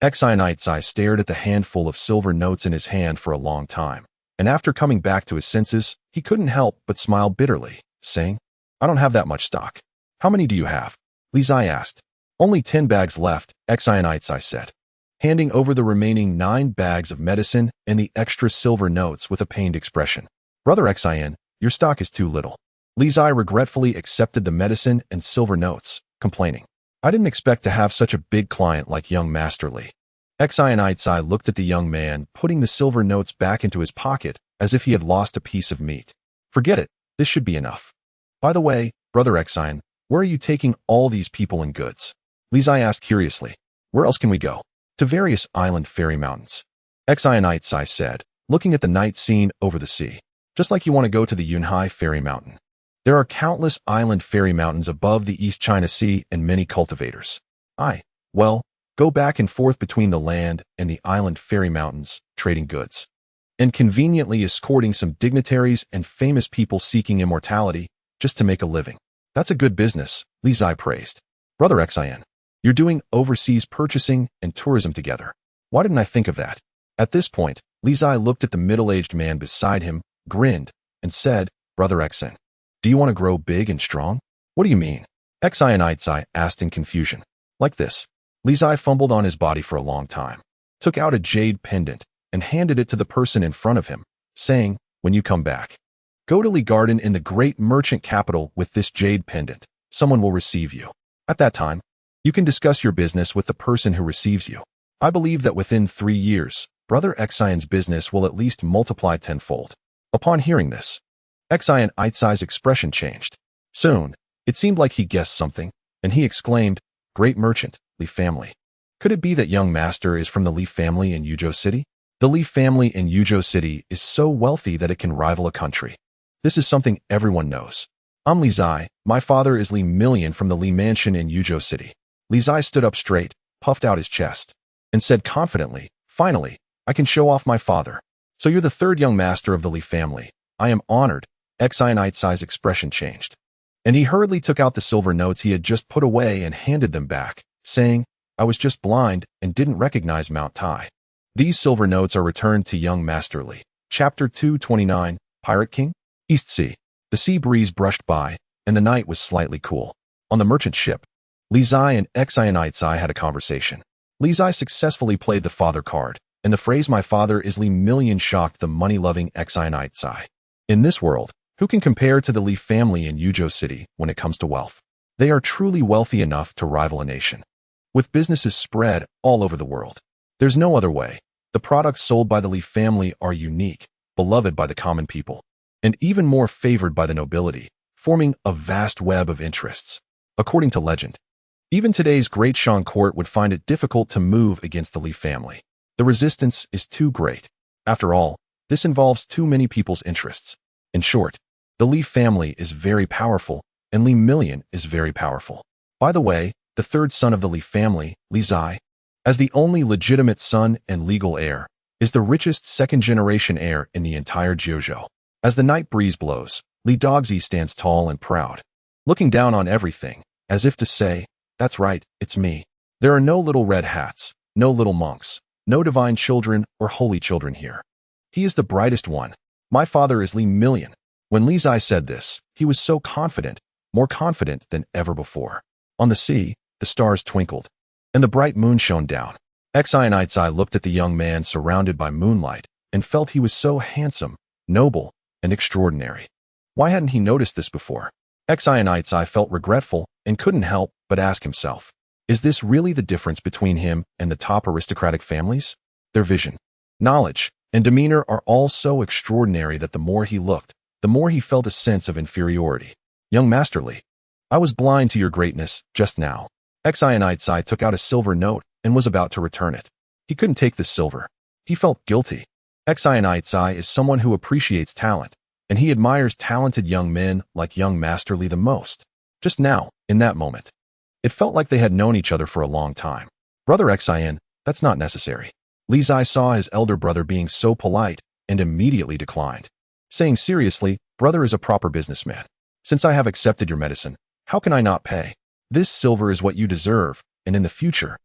Exine Aitsai stared at the handful of silver notes in his hand for a long time, and after coming back to his senses, he couldn't help but smile bitterly, saying, I don't have that much stock. How many do you have? Li Zai asked. Only 10 bags left, Exine Aitsai said, handing over the remaining 9 bags of medicine and the extra silver notes with a pained expression. Brother Exine, your stock is too little. Li Zai regretfully accepted the medicine and silver notes, complaining, I didn't expect to have such a big client like young Master Li. Exine Aitsai looked at the young man, putting the silver notes back into his pocket as if he had lost a piece of meat. Forget it, this should be enough. By the way, Brother Exine, where are you taking all these people and goods? Li Zai asked curiously. Where else can we go? To various island fairy mountains. Exine Aitsai said, looking at the night scene over the sea. Just like you want to go to the Yunhai Fairy Mountain. There are countless island fairy mountains above the East China Sea and many cultivators. Well, go back and forth between the land and the island fairy mountains, trading goods. And conveniently escorting some dignitaries and famous people seeking immortality, just to make a living. That's a good business, Li Zai praised. Brother Exine, you're doing overseas purchasing and tourism together. Why didn't I think of that? At this point, Li Zai looked at the middle-aged man beside him, grinned, and said, Brother Exine, do you want to grow big and strong? What do you mean? Exine Aitsai asked in confusion. Like this. Li Zai fumbled on his body for a long time, took out a jade pendant, and handed it to the person in front of him, saying, When you come back, go to Li Garden in the great merchant capital with this jade pendant. Someone will receive you. At that time, you can discuss your business with the person who receives you. I believe that within 3 years, Brother Exine's business will at least multiply tenfold. Upon hearing this, Exine Aitsai's expression changed. Soon, it seemed like he guessed something, and he exclaimed, Great merchant, Li family. Could it be that young master is from the Li family in Yuzhou City? The Li family in Yuzhou City is so wealthy that it can rival a country. This is something everyone knows. I'm Li Zai. My father is Li Million from the Li Mansion in Yuzhou City. Li Zai stood up straight, puffed out his chest, and said confidently, Finally, I can show off my father. So you're the third young master of the Li family. I am honored. Exine Aitsai's expression changed, and he hurriedly took out the silver notes he had just put away and handed them back, saying, I was just blind and didn't recognize Mount Tai. These silver notes are returned to young Master Li. Chapter 229, Pirate King? East Sea. The sea breeze brushed by, and the night was slightly cool. On the merchant ship, Li Zai and Xianzai had a conversation. Li Zai successfully played the father card, and the phrase "my father is Li Million" shocked the money-loving Xianzai. In this world, who can compare to the Li family in Yuzhou City when it comes to wealth? They are truly wealthy enough to rival a nation, with businesses spread all over the world. There's no other way. The products sold by the Li family are unique, beloved by the common people, and even more favored by the nobility, forming a vast web of interests. According to legend, even today's Great Shan court would find it difficult to move against the Li family. The resistance is too great. After all, this involves too many people's interests. In short, the Li family is very powerful, and Li Million is very powerful. By the way, the third son of the Li family, Li Zai, as the only legitimate son and legal heir, is the richest second-generation heir in the entire Jiuzhou. As the night breeze blows, Li Dogzi stands tall and proud, looking down on everything, as if to say, "That's right, it's me. There are no little red hats, no little monks, no divine children or holy children here. He is the brightest one. My father is Li Million." When Li Zai said this, he was so confident, more confident than ever before. On the sea, the stars twinkled, and the bright moon shone down. Xianzai looked at the young man surrounded by moonlight and felt he was so handsome, noble, and extraordinary. Why hadn't he noticed this before? Xianzai felt regretful and couldn't help but ask himself, is this really the difference between him and the top aristocratic families? Their vision, knowledge, and demeanor are all so extraordinary that the more he looked, the more he felt a sense of inferiority. Young Master Li, I was blind to your greatness just now. Xianzai took out a silver note and was about to return it. He couldn't take this silver. He felt guilty. Xianzai is someone who appreciates talent, and he admires talented young men like young Master Li the most. Just now, in that moment, it felt like they had known each other for a long time. Brother Xian, that's not necessary. Li Zai saw his elder brother being so polite and immediately declined, saying seriously, "Brother is a proper businessman. Since I have accepted your medicine, how can I not pay? This silver is what you deserve, and in the future,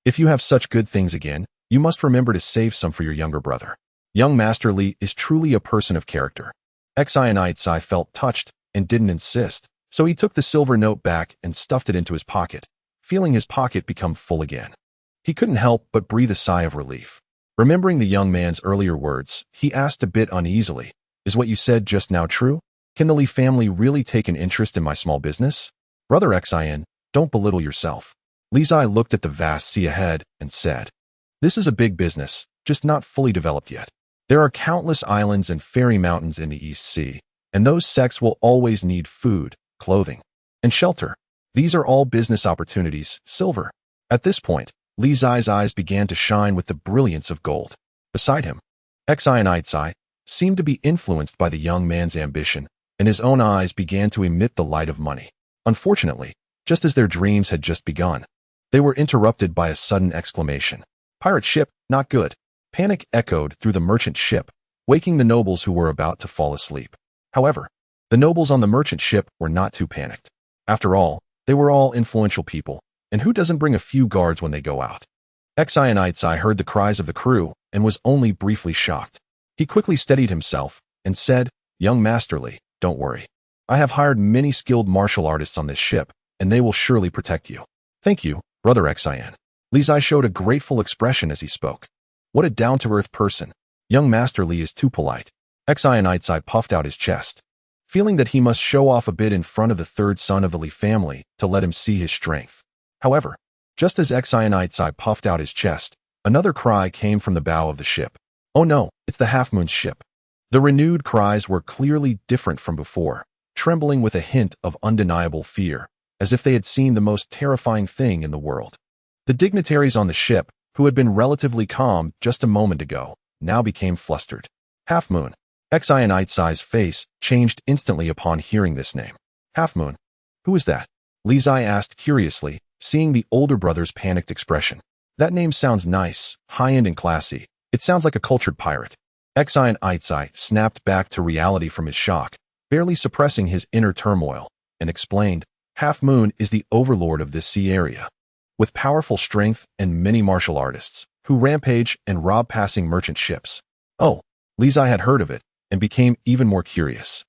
if you have such good things again, you must remember to save some for your younger brother." Young Master Li is truly a person of character. Xianzai felt touched and didn't insist, so he took the silver note back and stuffed it into his pocket, feeling his pocket become full again. He couldn't help but breathe a sigh of relief. Remembering the young man's earlier words, he asked a bit uneasily, "Is what you said just now true? Can the Li family really take an interest in my small business?" "Brother Xian, don't belittle yourself." Li Zai looked at the vast sea ahead and said, "This is a big business, just not fully developed yet. There are countless islands and fairy mountains in the East Sea, and those sects will always need food, clothing, and shelter. These are all business opportunities, silver." At this point, Li Zai's eyes began to shine with the brilliance of gold. Beside him, Xianzai seemed to be influenced by the young man's ambition, and his own eyes began to emit the light of money. Unfortunately, just as their dreams had just begun, they were interrupted by a sudden exclamation. "Pirate ship, not good." Panic echoed through the merchant ship, waking the nobles who were about to fall asleep. However, the nobles on the merchant ship were not too panicked. After all, they were all influential people, and who doesn't bring a few guards when they go out? Xianzai heard the cries of the crew and was only briefly shocked. He quickly steadied himself and said, "Young Master Li, don't worry. I have hired many skilled martial artists on this ship, and they will surely protect you." "Thank you, Brother Xian." Li Zai showed a grateful expression as he spoke. What a down-to-earth person. Young Master Li is too polite. Xianzai puffed out his chest, feeling that he must show off a bit in front of the third son of the Li family to let him see his strength. However, just as Xianzai puffed out his chest, another cry came from the bow of the ship. "Oh no, it's the Half Moon's ship." The renewed cries were clearly different from before, trembling with a hint of undeniable fear, as if they had seen the most terrifying thing in the world. The dignitaries on the ship, who had been relatively calm just a moment ago, now became flustered. Half Moon. Xianzai's face changed instantly upon hearing this name. Half Moon? Who is that? Li Zai asked curiously, seeing the older brother's panicked expression. That name sounds nice, high-end and classy. It sounds like a cultured pirate. Xianzai snapped back to reality from his shock, barely suppressing his inner turmoil, and explained, Half Moon is the overlord of this sea area, with powerful strength and many martial artists, who rampage and rob passing merchant ships. Oh, Li Zai had heard of it and became even more curious.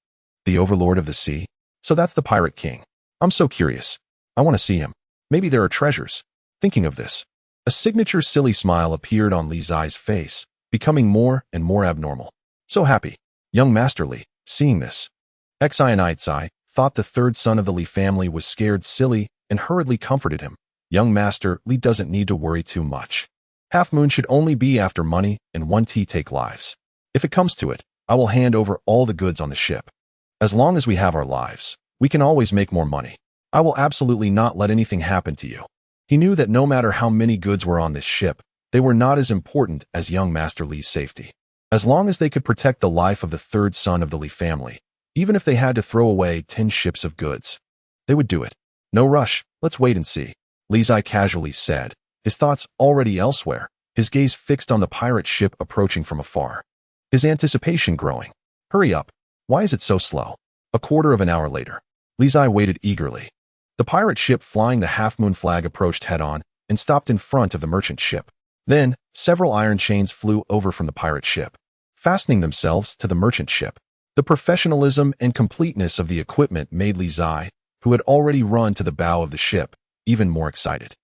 The Overlord of the Sea? So that's the Pirate King. I'm so curious. I want to see him. Maybe there are treasures. Thinking of this, a signature silly smile appeared on Li Zai's face, becoming more and more abnormal. So happy. Young Master Li, seeing this. Xi and Itsai thought the third son of the Li family was scared silly and hurriedly comforted him. Young Master Li doesn't need to worry too much. Half Moon should only be after money and 1T take lives. If it comes to it, I will hand over all the goods on the ship. As long as we have our lives, we can always make more money. I will absolutely not let anything happen to you. He knew that no matter how many goods were on this ship, they were not as important as young Master Li's safety. As long as they could protect the life of the third son of the Li family, even if they had to throw away 10 ships of goods, they would do it. No rush, let's wait and see, Li Zai casually said, his thoughts already elsewhere, his gaze fixed on the pirate ship approaching from afar. His anticipation growing. Hurry up. Why is it so slow? A quarter of an hour later, Li Zai waited eagerly. The pirate ship flying the half-moon flag approached head-on and stopped in front of the merchant ship. Then, several iron chains flew over from the pirate ship, fastening themselves to the merchant ship. The professionalism and completeness of the equipment made Li Zai, who had already run to the bow of the ship, even more excited.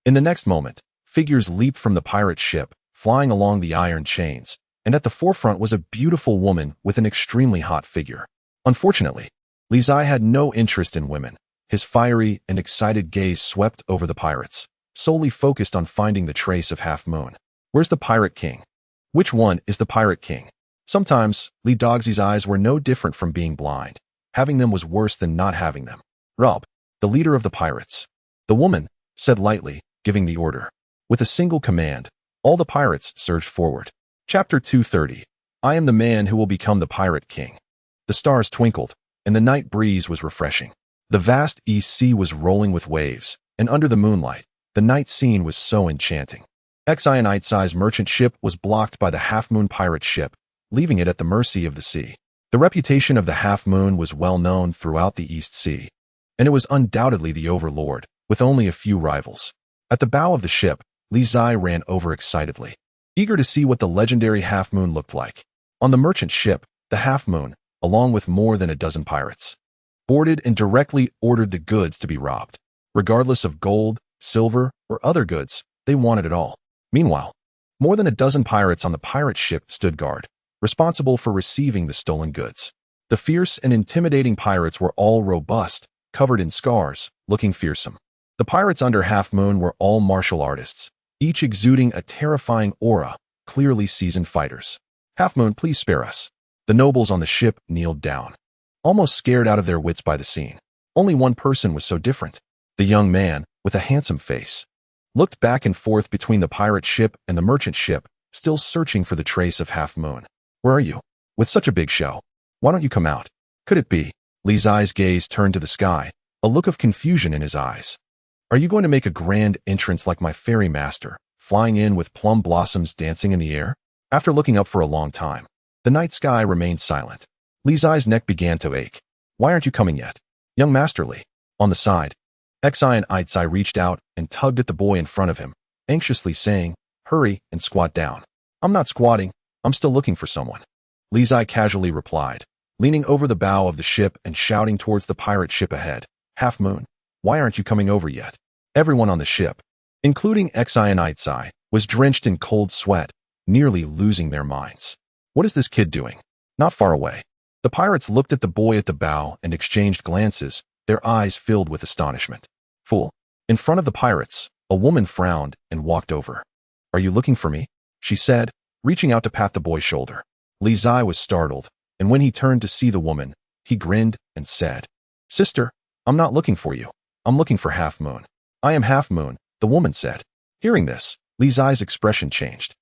In the next moment, figures leaped from the pirate ship, flying along the iron chains, and at the forefront was a beautiful woman with an extremely hot figure. Unfortunately, Li Zai had no interest in women. His fiery and excited gaze swept over the pirates, solely focused on finding the trace of Half Moon. Where's the Pirate King? Which one is the Pirate King? Sometimes, Li Doxi's eyes were no different from being blind. Having them was worse than not having them. Rob, the leader of the pirates. The woman said lightly, giving the order. With a single command, all the pirates surged forward. Chapter 230. I am the man who will become the Pirate King. The stars twinkled, and the night breeze was refreshing. The vast East Sea was rolling with waves, and under the moonlight, the night scene was so enchanting. Xi and Itsai's merchant ship was blocked by the Half-Moon pirate ship, leaving it at the mercy of the sea. The reputation of the Half-Moon was well known throughout the East Sea, and it was undoubtedly the overlord, with only a few rivals. At the bow of the ship, Li Zai ran over excitedly, eager to see what the legendary Half-Moon looked like. On the merchant ship, the Half-Moon, along with more than a dozen pirates, boarded and directly ordered the goods to be robbed. Regardless of gold, silver, or other goods, they wanted it all. Meanwhile, more than a dozen pirates on the pirate ship stood guard, responsible for receiving the stolen goods. The fierce and intimidating pirates were all robust, covered in scars, looking fearsome. The pirates under Half Moon were all martial artists, each exuding a terrifying aura, clearly seasoned fighters. Half Moon, please spare us. The nobles on the ship kneeled down, almost scared out of their wits by the scene. Only one person was so different. The young man, with a handsome face, looked back and forth between the pirate ship and the merchant ship, still searching for the trace of Half Moon. Where are you? With such a big show, why don't you come out? Could it be? Li Zai's gaze turned to the sky, a look of confusion in his eyes. Are you going to make a grand entrance like my fairy master, flying in with plum blossoms dancing in the air? After looking up for a long time, the night sky remained silent. Li Zai's neck began to ache. Why aren't you coming yet? Young Master Li. On the side, Xi and Itsai reached out and tugged at the boy in front of him, anxiously saying, hurry and squat down. I'm not squatting, I'm still looking for someone. Li Zai casually replied, leaning over the bow of the ship and shouting towards the pirate ship ahead. Half Moon, why aren't you coming over yet? Everyone on the ship, including Xi and Itsai, was drenched in cold sweat, nearly losing their minds. What is this kid doing? Not far away. The pirates looked at the boy at the bow and exchanged glances, their eyes filled with astonishment. Fool. In front of the pirates, a woman frowned and walked over. Are you looking for me? She said, reaching out to pat the boy's shoulder. Li Zai was startled, and when he turned to see the woman, he grinned and said, Sister, I'm not looking for you. I'm looking for Half Moon. I am Half Moon, the woman said. Hearing this, Li Zai's expression changed,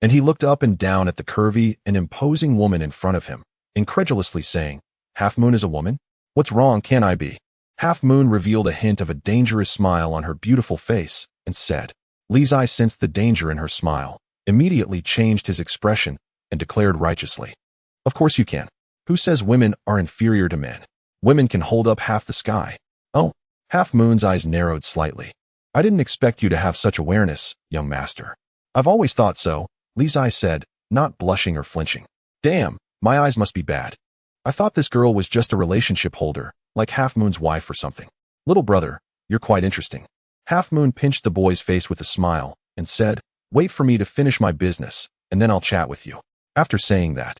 and he looked up and down at the curvy and imposing woman in front of him, incredulously saying, Half Moon is a woman? What's wrong can I be? Half Moon revealed a hint of a dangerous smile on her beautiful face and said, Li Zai sensed the danger in her smile, immediately changed his expression and declared righteously, Of course you can. Who says women are inferior to men? Women can hold up half the sky. Oh, Half Moon's eyes narrowed slightly. I didn't expect you to have such awareness, young master. I've always thought so, Li Zai said, not blushing or flinching. Damn, my eyes must be bad. I thought this girl was just a relationship holder, like Half Moon's wife or something. Little brother, you're quite interesting. Half Moon pinched the boy's face with a smile and said, wait for me to finish my business, and then I'll chat with you. After saying that,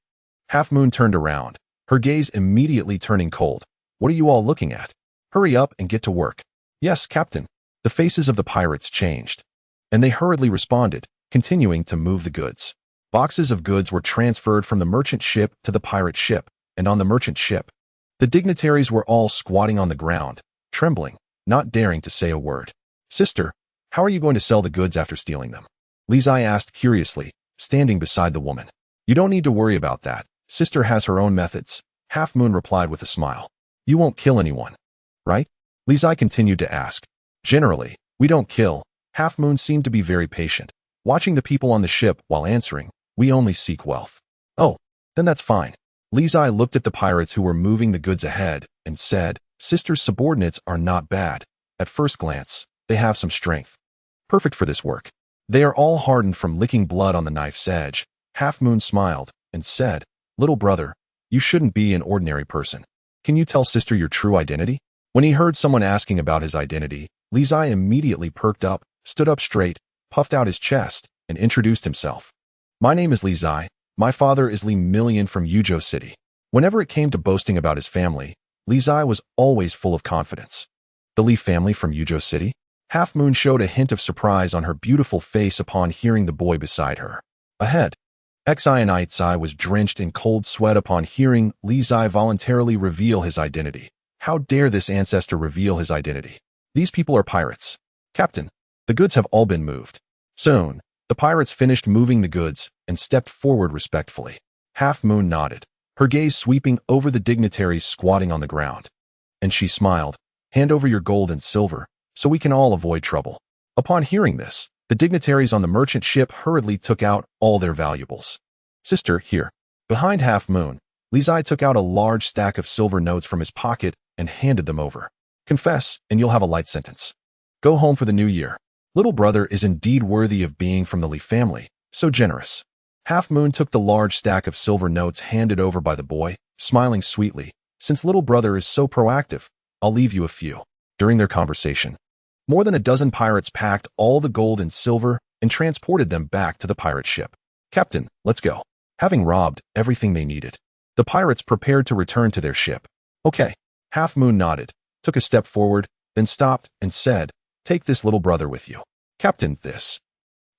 Half Moon turned around, her gaze immediately turning cold. What are you all looking at? Hurry up and get to work. Yes, Captain. The faces of the pirates changed, and they hurriedly responded, continuing to move the goods. Boxes of goods were transferred from the merchant ship to the pirate ship, and on the merchant ship, the dignitaries were all squatting on the ground, trembling, not daring to say a word. Sister, how are you going to sell the goods after stealing them? Li Zai asked curiously, standing beside the woman. You don't need to worry about that. Sister has her own methods, Half Moon replied with a smile. You won't kill anyone, right? Li Zai continued to ask. Generally, we don't kill. Half Moon seemed to be very patient, watching the people on the ship while answering, we only seek wealth. Oh, then that's fine. Li Zai looked at the pirates who were moving the goods ahead and said, Sister's subordinates are not bad. At first glance, they have some strength. Perfect for this work. They are all hardened from licking blood on the knife's edge. Half Moon smiled and said, Little brother, you shouldn't be an ordinary person. Can you tell Sister your true identity? When he heard someone asking about his identity, Li Zai immediately perked up, stood up straight, puffed out his chest, and introduced himself. My name is Li Zai. My father is Li Million from Yuzhou City. Whenever it came to boasting about his family, Li Zai was always full of confidence. The Li family from Yuzhou City? Half Moon showed a hint of surprise on her beautiful face upon hearing the boy beside her. Ahead, Xi was drenched in cold sweat upon hearing Li Zai voluntarily reveal his identity. How dare this ancestor reveal his identity? These people are pirates. Captain, the goods have all been moved. Soon, the pirates finished moving the goods and stepped forward respectfully. Half Moon nodded, her gaze sweeping over the dignitaries squatting on the ground. And she smiled, hand over your gold and silver, so we can all avoid trouble. Upon hearing this, the dignitaries on the merchant ship hurriedly took out all their valuables. Sister, here. Behind Half Moon, Li Zai took out a large stack of silver notes from his pocket and handed them over. Confess, and you'll have a light sentence. Go home for the new year. Little brother is indeed worthy of being from the Li family, so generous. Half Moon took the large stack of silver notes handed over by the boy, smiling sweetly. Since little brother is so proactive, I'll leave you a few. During their conversation, more than a dozen pirates packed all the gold and silver and transported them back to the pirate ship. Captain, let's go. Having robbed everything they needed, the pirates prepared to return to their ship. Okay. Half Moon nodded, took a step forward, then stopped and said, take this little brother with you. Captain, this.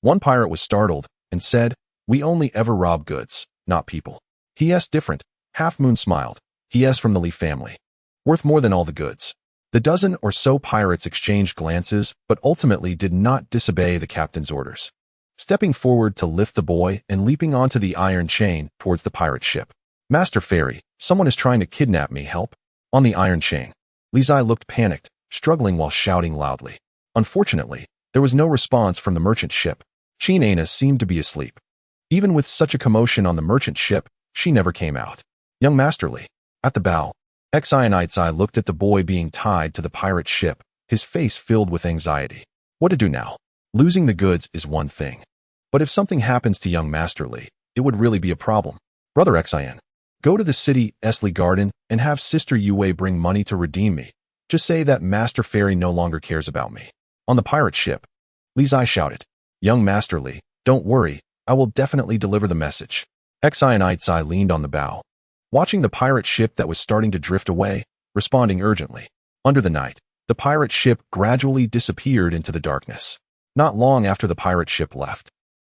One pirate was startled and said, we only ever rob goods, not people. He*s different. Half Moon smiled. He*s from the Li family. Worth more than all the goods. The dozen or so pirates exchanged glances, but ultimately did not disobey the captain's orders. Stepping forward to lift the boy and leaping onto the iron chain towards the pirate ship. Master Fairy, someone is trying to kidnap me, help. On the iron chain, Li Zai looked panicked, struggling while shouting loudly. Unfortunately, there was no response from the merchant ship. Qin Aina seemed to be asleep. Even with such a commotion on the merchant ship, she never came out. Young Master Li. At the bow, Xi looked at the boy being tied to the pirate ship, his face filled with anxiety. What to do now? Losing the goods is one thing. But if something happens to young Master Li, it would really be a problem. Brother Xin, go to the city Esli Garden and have Sister Yue bring money to redeem me. Just say that Master Fairy no longer cares about me. On the pirate ship, Li Zai shouted, Young Master Li, don't worry, I will definitely deliver the message. Xi leaned on the bow, watching the pirate ship that was starting to drift away, responding urgently. Under the night, the pirate ship gradually disappeared into the darkness. Not long after the pirate ship left.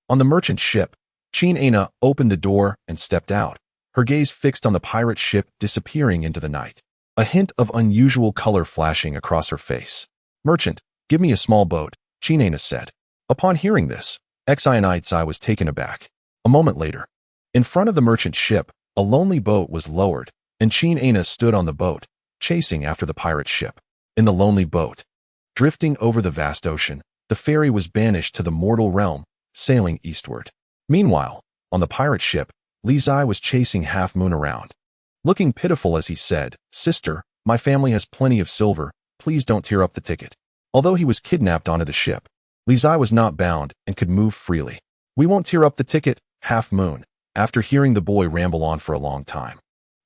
On the merchant ship, Qin Aina opened the door and stepped out, her gaze fixed on the pirate ship disappearing into the night. A hint of unusual color flashing across her face. Merchant, give me a small boat, Qin Aina said. Upon hearing this, Xi was taken aback. A moment later, in front of the merchant ship, a lonely boat was lowered, and Qin Aina stood on the boat, chasing after the pirate ship. In the lonely boat, drifting over the vast ocean, the fairy was banished to the mortal realm, sailing eastward. Meanwhile, on the pirate ship, Li Zai was chasing Half Moon around. Looking pitiful as he said, Sister, my family has plenty of silver, please don't tear up the ticket. Although he was kidnapped onto the ship, Li Zai was not bound and could move freely. We won't tear up the ticket, Half Moon. after hearing the boy ramble on for a long time,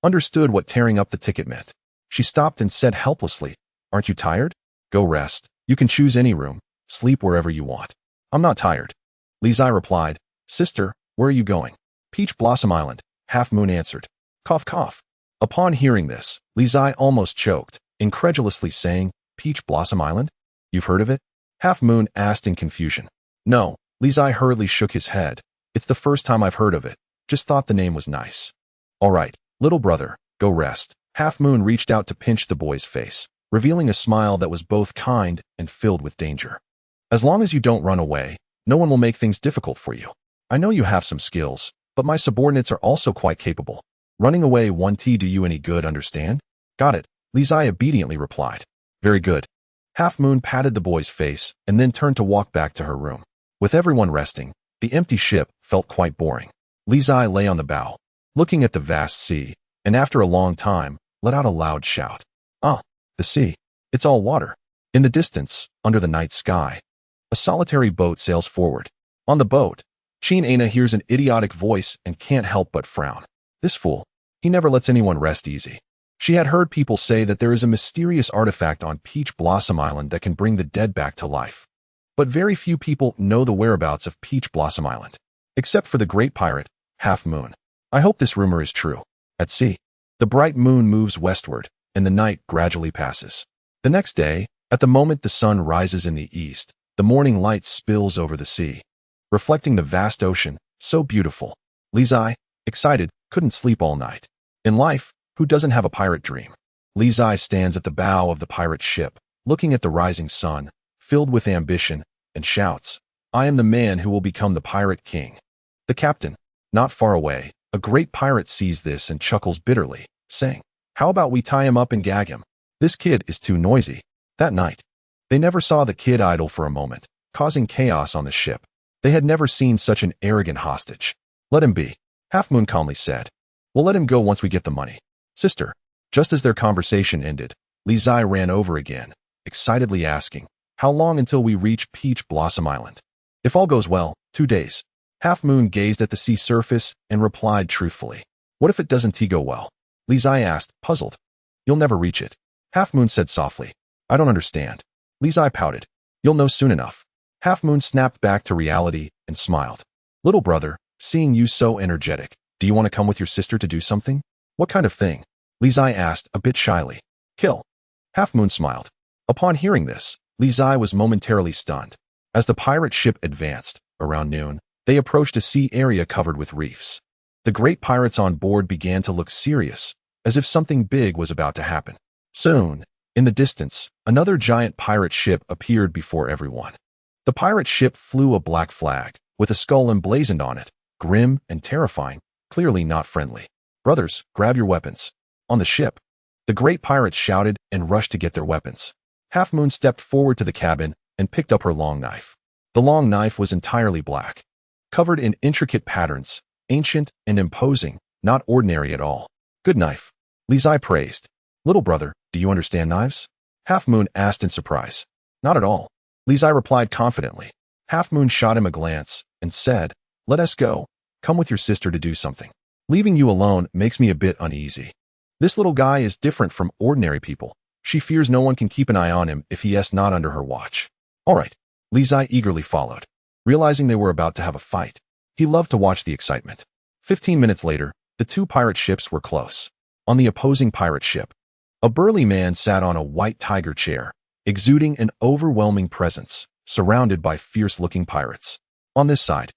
understood what tearing up the ticket meant. She stopped and said helplessly, "Aren't you tired? Go rest. You can choose any room. Sleep wherever you want." "I'm not tired." Li Zai replied. "Sister, where are you going?" "Peach Blossom Island," Half Moon answered. Cough, cough. Upon hearing this, Li Zai almost choked, incredulously saying, "Peach Blossom Island? You've heard of it?" Half Moon asked in confusion. "No," Li Zai hurriedly shook his head. "It's the first time I've heard of it. Just thought the name was nice." "All right, little brother, go rest." Half Moon reached out to pinch the boy's face, revealing a smile that was both kind and filled with danger. "As long as you don't run away, no one will make things difficult for you. I know you have some skills, but my subordinates are also quite capable. Running away won't do you any good, understand?" "Got it," Li Zai obediently replied. "Very good." Half Moon patted the boy's face and then turned to walk back to her room. With everyone resting, the empty ship felt quite boring. Li Zai lay on the bow, looking at the vast sea, and after a long time, let out a loud shout. "Ah, the sea. It's all water." In the distance, under the night sky, a solitary boat sails forward. On the boat, Qin Aina hears an idiotic voice and can't help but frown. This fool, he never lets anyone rest easy. She had heard people say that there is a mysterious artifact on Peach Blossom Island that can bring the dead back to life. But very few people know the whereabouts of Peach Blossom Island, except for the great pirate, Half Moon. I hope this rumor is true. At sea, the bright moon moves westward, and the night gradually passes. The next day, at the moment the sun rises in the east, the morning light spills over the sea, reflecting the vast ocean, so beautiful. Li Zai, excited, couldn't sleep all night. In life, who doesn't have a pirate dream? Li Zai stands at the bow of the pirate ship, looking at the rising sun, filled with ambition, and shouts, "I am the man who will become the pirate king." The captain, not far away, a great pirate, sees this and chuckles bitterly, saying, "How about we tie him up and gag him? This kid is too noisy." That night, they never saw the kid idle for a moment, causing chaos on the ship. They had never seen such an arrogant hostage. "Let him be," Half Moon calmly said. "We'll let him go once we get the money." "Sister." Just as their conversation ended, Li Zai ran over again, excitedly asking, "How long until we reach Peach Blossom Island?" "If all goes well, 2 days." Half Moon gazed at the sea surface and replied truthfully. "What if it doesn't go well?" Li Zai asked, puzzled. "You'll never reach it." Half Moon said softly. "I don't understand." Li Zai pouted. "You'll know soon enough." Half Moon snapped back to reality and smiled. "Little brother, seeing you so energetic, do you want to come with your sister to do something?" "What kind of thing?" Li Zai asked a bit shyly. "Kill." Half Moon smiled. Upon hearing this, Li Zai was momentarily stunned. As the pirate ship advanced, around noon, they approached a sea area covered with reefs. The great pirates on board began to look serious, as if something big was about to happen. Soon, in the distance, another giant pirate ship appeared before everyone. The pirate ship flew a black flag, with a skull emblazoned on it, grim and terrifying, clearly not friendly. "Brothers, grab your weapons." On the ship, the great pirates shouted and rushed to get their weapons. Half Moon stepped forward to the cabin and picked up her long knife. The long knife was entirely black, covered in intricate patterns, ancient and imposing, not ordinary at all. "Good knife," Li Zai praised. "Little brother, do you understand knives?" Half Moon asked in surprise. "Not at all," Li Zai replied confidently. Half Moon shot him a glance and said, "Let us go. Come with your sister to do something. Leaving you alone makes me a bit uneasy. This little guy is different from ordinary people. She fears no one can keep an eye on him if he is not under her watch." "All right." Li Zai eagerly followed, realizing they were about to have a fight. He loved to watch the excitement. 15 minutes later, the two pirate ships were close. On the opposing pirate ship, a burly man sat on a white tiger chair, exuding an overwhelming presence, surrounded by fierce-looking pirates. On this side,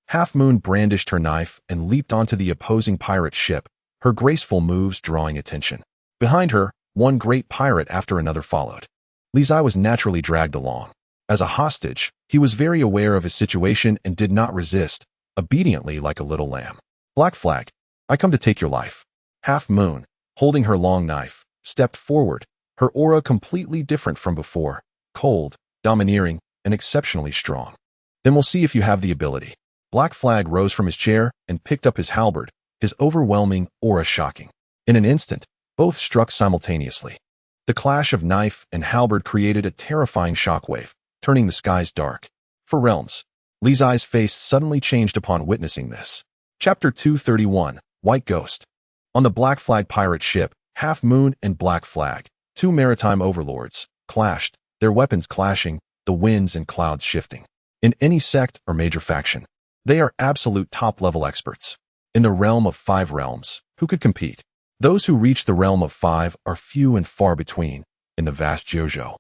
Half Moon brandished her knife and leaped onto the opposing pirate ship, her graceful moves drawing attention. Behind her, one great pirate after another followed. Li Zai was naturally dragged along. As a hostage, he was very aware of his situation and did not resist, obediently like a little lamb. "Black Flag, I come to take your life." Half Moon, holding her long knife, stepped forward, her aura completely different from before, cold, domineering, and exceptionally strong. "Then we'll see if you have the ability." Black Flag rose from his chair and picked up his halberd, his overwhelming aura shocking. In an instant, both struck simultaneously. The clash of knife and halberd created a terrifying shockwave, turning the skies dark. For realms, Li Zai's face suddenly changed upon witnessing this. Chapter 231, White Ghost. On the Black Flag pirate ship, Half Moon and Black Flag, two maritime overlords, clashed, their weapons clashing, the winds and clouds shifting. In any sect or major faction, they are absolute top-level experts. In the realm of 5 realms, who could compete? Those who reach the realm of 5 are few and far between in the vast JoJo.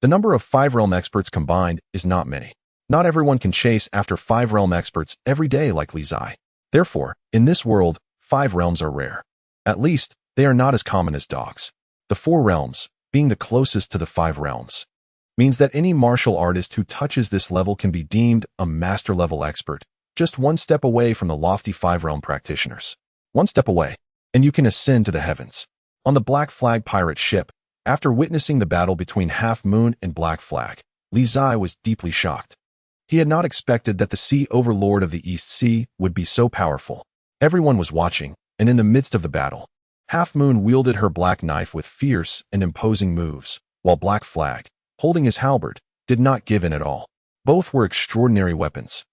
The number of 5-realm experts combined is not many. Not everyone can chase after 5-realm experts every day like Li Zai. Therefore, in this world, 5 realms are rare. At least, they are not as common as dogs. The 4 realms, being the closest to the 5 realms, means that any martial artist who touches this level can be deemed a master-level expert, just one step away from the lofty 5-realm practitioners. One step away, and you can ascend to the heavens. On the Black Flag pirate ship, after witnessing the battle between Half Moon and Black Flag, Li Zai was deeply shocked. He had not expected that the Sea Overlord of the East Sea would be so powerful. Everyone was watching, and in the midst of the battle, Half Moon wielded her black knife with fierce and imposing moves, while Black Flag, holding his halberd, did not give in at all. Both were extraordinary weapons,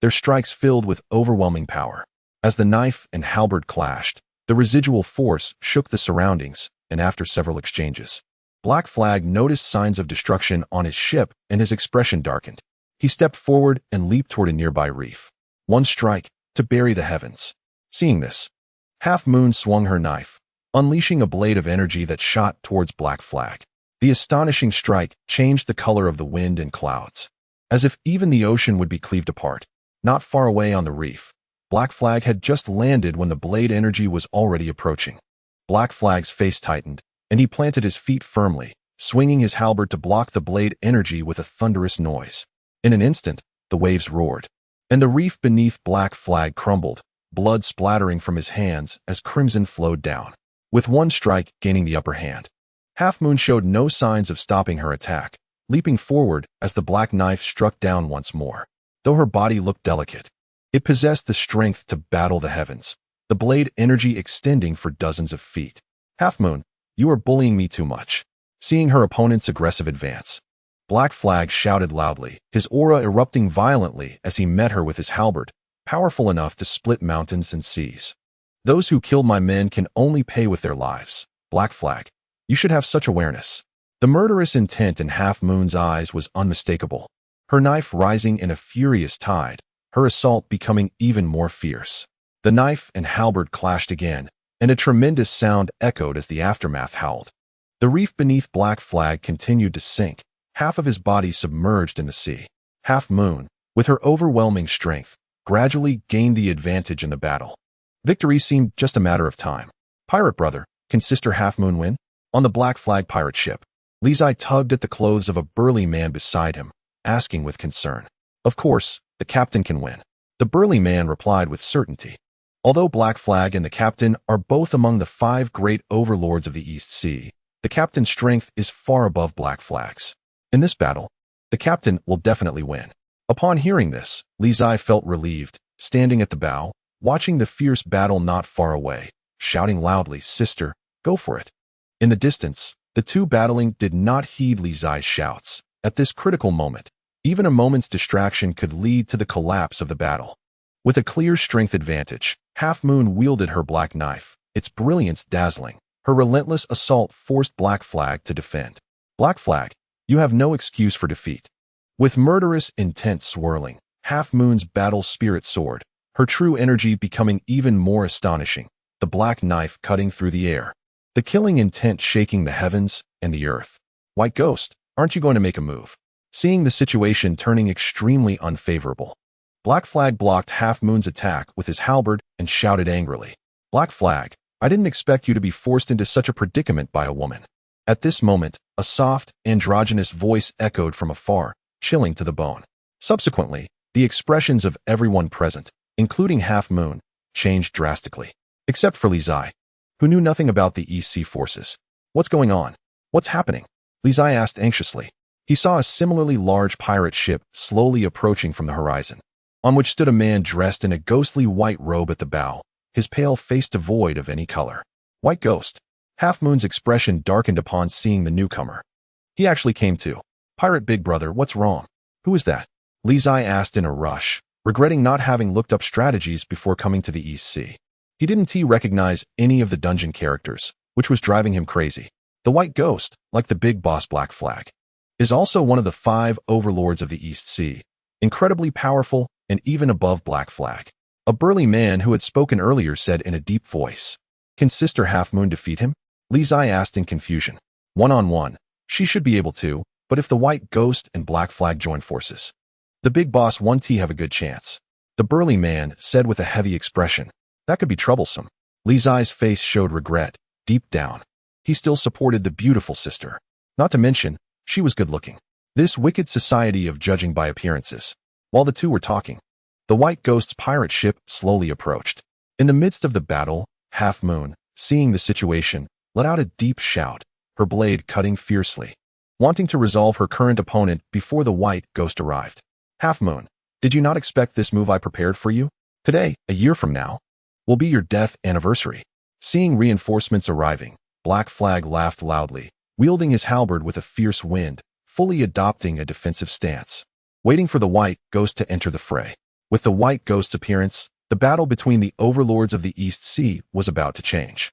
their strikes filled with overwhelming power. As the knife and halberd clashed, the residual force shook the surroundings, and after several exchanges, Black Flag noticed signs of destruction on his ship and his expression darkened. He stepped forward and leaped toward a nearby reef. One strike, to bury the heavens. Seeing this, Half Moon swung her knife, unleashing a blade of energy that shot towards Black Flag. The astonishing strike changed the color of the wind and clouds, as if even the ocean would be cleaved apart. Not far away on the reef, Black Flag had just landed when the blade energy was already approaching. Black Flag's face tightened, and he planted his feet firmly, swinging his halberd to block the blade energy with a thunderous noise. In an instant, the waves roared, and the reef beneath Black Flag crumbled, blood splattering from his hands as crimson flowed down. With one strike gaining the upper hand, Half Moon showed no signs of stopping her attack, leaping forward as the black knife struck down once more. Though her body looked delicate, it possessed the strength to battle the heavens, the blade energy extending for dozens of feet. Half Moon, you are bullying me too much. Seeing her opponent's aggressive advance, Black Flag shouted loudly, his aura erupting violently as he met her with his halberd, powerful enough to split mountains and seas. Those who kill my men can only pay with their lives. Black Flag, you should have such awareness. The murderous intent in Half Moon's eyes was unmistakable. Her knife rising in a furious tide, her assault becoming even more fierce. The knife and halberd clashed again, and a tremendous sound echoed as the aftermath howled. The reef beneath Black Flag continued to sink, half of his body submerged in the sea. Half Moon, with her overwhelming strength, gradually gained the advantage in the battle. Victory seemed just a matter of time. Pirate brother, can Sister Half Moon win? On the Black Flag pirate ship, Li Zai tugged at the clothes of a burly man beside him, asking with concern. Of course, the captain can win. The burly man replied with certainty. Although Black Flag and the captain are both among the 5 great overlords of the East Sea, the captain's strength is far above Black Flag's. In this battle, the captain will definitely win. Upon hearing this, Li Zai felt relieved, standing at the bow, watching the fierce battle not far away, shouting loudly, "Sister, go for it." In the distance, the two battling did not heed Li Zai's shouts. At this critical moment, even a moment's distraction could lead to the collapse of the battle. With a clear strength advantage, Half Moon wielded her black knife, its brilliance dazzling. Her relentless assault forced Black Flag to defend. Black Flag, you have no excuse for defeat. With murderous intent swirling, Half Moon's battle spirit soared, her true energy becoming even more astonishing, the black knife cutting through the air, the killing intent shaking the heavens and the earth. White Ghost, aren't you going to make a move? Seeing the situation turning extremely unfavorable, Black Flag blocked Half Moon's attack with his halberd and shouted angrily, "Black Flag, I didn't expect you to be forced into such a predicament by a woman." At this moment, a soft, androgynous voice echoed from afar, chilling to the bone. Subsequently, the expressions of everyone present, including Half Moon, changed drastically. Except for Li Zai, who knew nothing about the East Sea forces. What's going on? What's happening? Li Zai asked anxiously. He saw a similarly large pirate ship slowly approaching from the horizon, on which stood a man dressed in a ghostly white robe at the bow, his pale face devoid of any color. White Ghost. Half Moon's expression darkened upon seeing the newcomer. He actually came too. Pirate Big Brother, what's wrong? Who is that? Li Zai asked in a rush, regretting not having looked up strategies before coming to the East Sea. He didn't recognize any of the dungeon characters, which was driving him crazy. The White Ghost, like the big boss Black Flag, is also one of the 5 overlords of the East Sea, incredibly powerful and even above Black Flag. A burly man who had spoken earlier said in a deep voice, "Can Sister Half Moon defeat him?" Li Zai asked in confusion. One-on-one, she should be able to, but if the White Ghost and Black Flag join forces, the big boss won't have a good chance. The burly man said with a heavy expression. That could be troublesome. Li Zai's face showed regret. Deep down, he still supported the beautiful sister. Not to mention, she was good-looking. This wicked society of judging by appearances. While the two were talking, the White Ghost's pirate ship slowly approached. In the midst of the battle, Half Moon, seeing the situation, let out a deep shout, her blade cutting fiercely, wanting to resolve her current opponent before the White Ghost arrived. Half Moon, did you not expect this move I prepared for you? Today, a year from now, will be your death anniversary. Seeing reinforcements arriving, Black Flag laughed loudly, wielding his halberd with a fierce wind, fully adopting a defensive stance, waiting for the White Ghost to enter the fray. With the White Ghost's appearance, the battle between the overlords of the East Sea was about to change.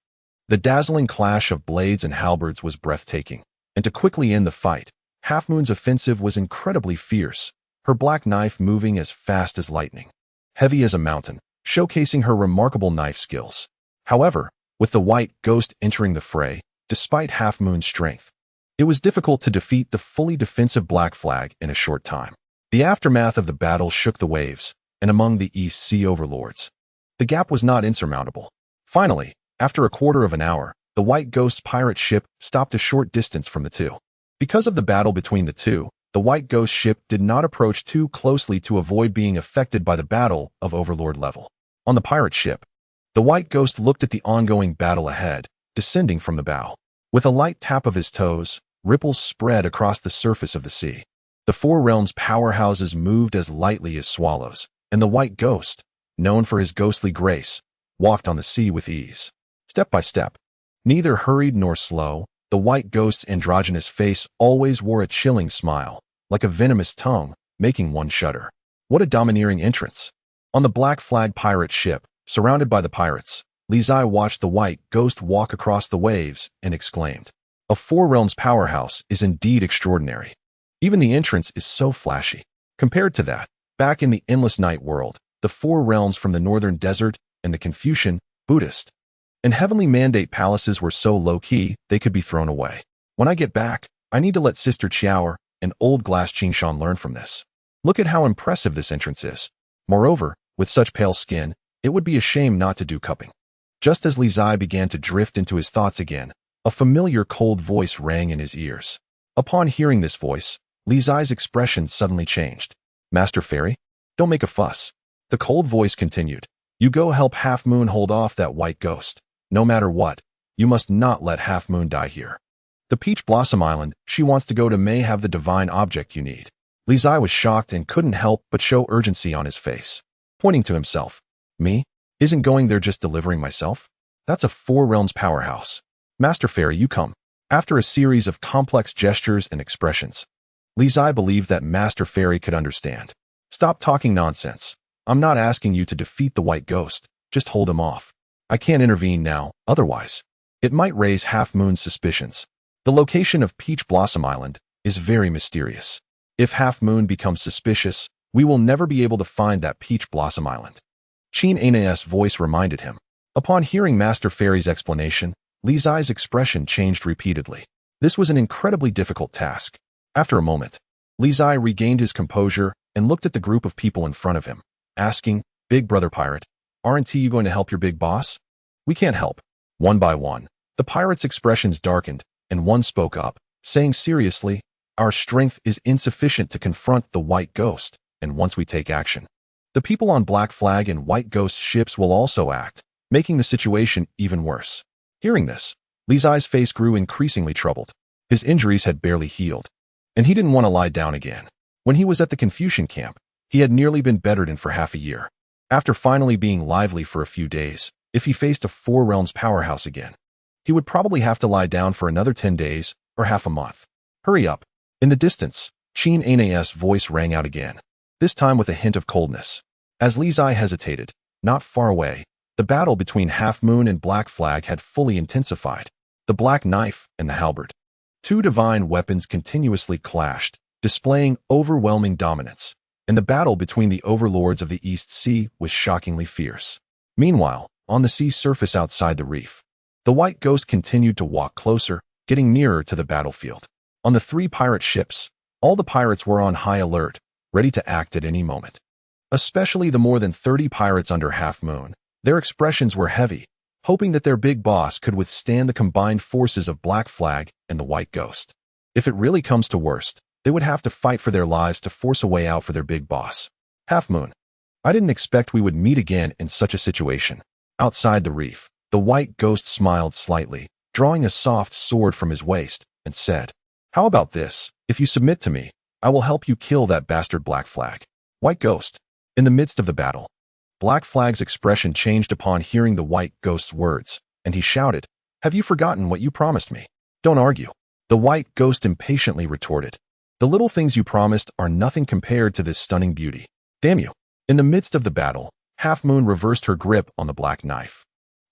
The dazzling clash of blades and halberds was breathtaking, and to quickly end the fight, Half Moon's offensive was incredibly fierce, her black knife moving as fast as lightning, heavy as a mountain, showcasing her remarkable knife skills. However, with the White Ghost entering the fray, despite Half Moon's strength, it was difficult to defeat the fully defensive Black Flag in a short time. The aftermath of the battle shook the waves, and among the East Sea overlords, the gap was not insurmountable. Finally, after a quarter of an hour, the White Ghost's pirate ship stopped a short distance from the two. Because of the battle between the two, the White Ghost ship did not approach too closely to avoid being affected by the battle of overlord level. On the pirate ship, the White Ghost looked at the ongoing battle ahead, descending from the bow. With a light tap of his toes, ripples spread across the surface of the sea. The Four Realms powerhouses moved as lightly as swallows, and the White Ghost, known for his ghostly grace, walked on the sea with ease. Step by step, neither hurried nor slow, the White Ghost's androgynous face always wore a chilling smile, like a venomous tongue, making one shudder. What a domineering entrance! On the Black Flag pirate ship, surrounded by the pirates, Li Zai watched the White Ghost walk across the waves and exclaimed, "A Four Realms powerhouse is indeed extraordinary. Even the entrance is so flashy. Compared to that, back in the Endless Night world, the Four Realms from the Northern Desert and the Confucian, Buddhist, and Heavenly Mandate palaces were so low-key they could be thrown away. When I get back, I need to let Sister Qiao and Old Glass Qingshan learn from this. Look at how impressive this entrance is. Moreover, with such pale skin, it would be a shame not to do cupping." Just as Li Zai began to drift into his thoughts again, a familiar cold voice rang in his ears. Upon hearing this voice, Li Zai's expression suddenly changed. "Master Fairy, don't make a fuss." The cold voice continued. "You go help Half Moon hold off that White Ghost. No matter what, you must not let Half Moon die here. The Peach Blossom Island she wants to go to may have the divine object you need." Li Zai was shocked and couldn't help but show urgency on his face. Pointing to himself, "Me? Isn't going there just delivering myself? That's a Four Realms powerhouse. Master Fairy, you come." After a series of complex gestures and expressions, Li Zai believed that Master Fairy could understand. "Stop talking nonsense. I'm not asking you to defeat the White Ghost, just hold him off. I can't intervene now, otherwise it might raise Half Moon's suspicions. The location of Peach Blossom Island is very mysterious. If Half Moon becomes suspicious, we will never be able to find that Peach Blossom Island." Qin Ana's voice reminded him. Upon hearing Master Fairy's explanation, Li Zai's expression changed repeatedly. This was an incredibly difficult task. After a moment, Li Zai regained his composure and looked at the group of people in front of him, asking, "Big Brother Pirate, aren't you going to help your big boss?" "We can't help." One by one, the pirates' expressions darkened, and one spoke up, saying seriously, "Our strength is insufficient to confront the White Ghost, and once we take action, the people on Black Flag and White Ghost ships will also act, making the situation even worse." Hearing this, Li Zai's face grew increasingly troubled. His injuries had barely healed, and he didn't want to lie down again. When he was at the Confucian camp, he had nearly been bedridden for half a year. After finally being lively for a few days, if he faced a Four Realms powerhouse again, he would probably have to lie down for another 10 days or half a month. "Hurry up." In the distance, Qin Ana's voice rang out again, this time with a hint of coldness. As Li Zai hesitated, not far away, the battle between Half Moon and Black Flag had fully intensified. The black knife and the halberd. Two divine weapons continuously clashed, displaying overwhelming dominance, and the battle between the overlords of the East Sea was shockingly fierce. Meanwhile, on the sea surface outside the reef, the White Ghost continued to walk closer, getting nearer to the battlefield. On the three pirate ships, all the pirates were on high alert, ready to act at any moment. Especially the more than 30 pirates under Half Moon. Their expressions were heavy, hoping that their big boss could withstand the combined forces of Black Flag and the White Ghost. If it really comes to worst, they would have to fight for their lives to force a way out for their big boss. Half Moon. I didn't expect we would meet again in such a situation. Outside the reef, the White Ghost smiled slightly, drawing a soft sword from his waist, and said, "How about this? If you submit to me, I will help you kill that bastard Black Flag." White Ghost. In the midst of the battle, Black Flag's expression changed upon hearing the White Ghost's words, and he shouted, "Have you forgotten what you promised me? Don't argue." The White Ghost impatiently retorted, "The little things you promised are nothing compared to this stunning beauty. Damn you." In the midst of the battle, Half Moon reversed her grip on the black knife.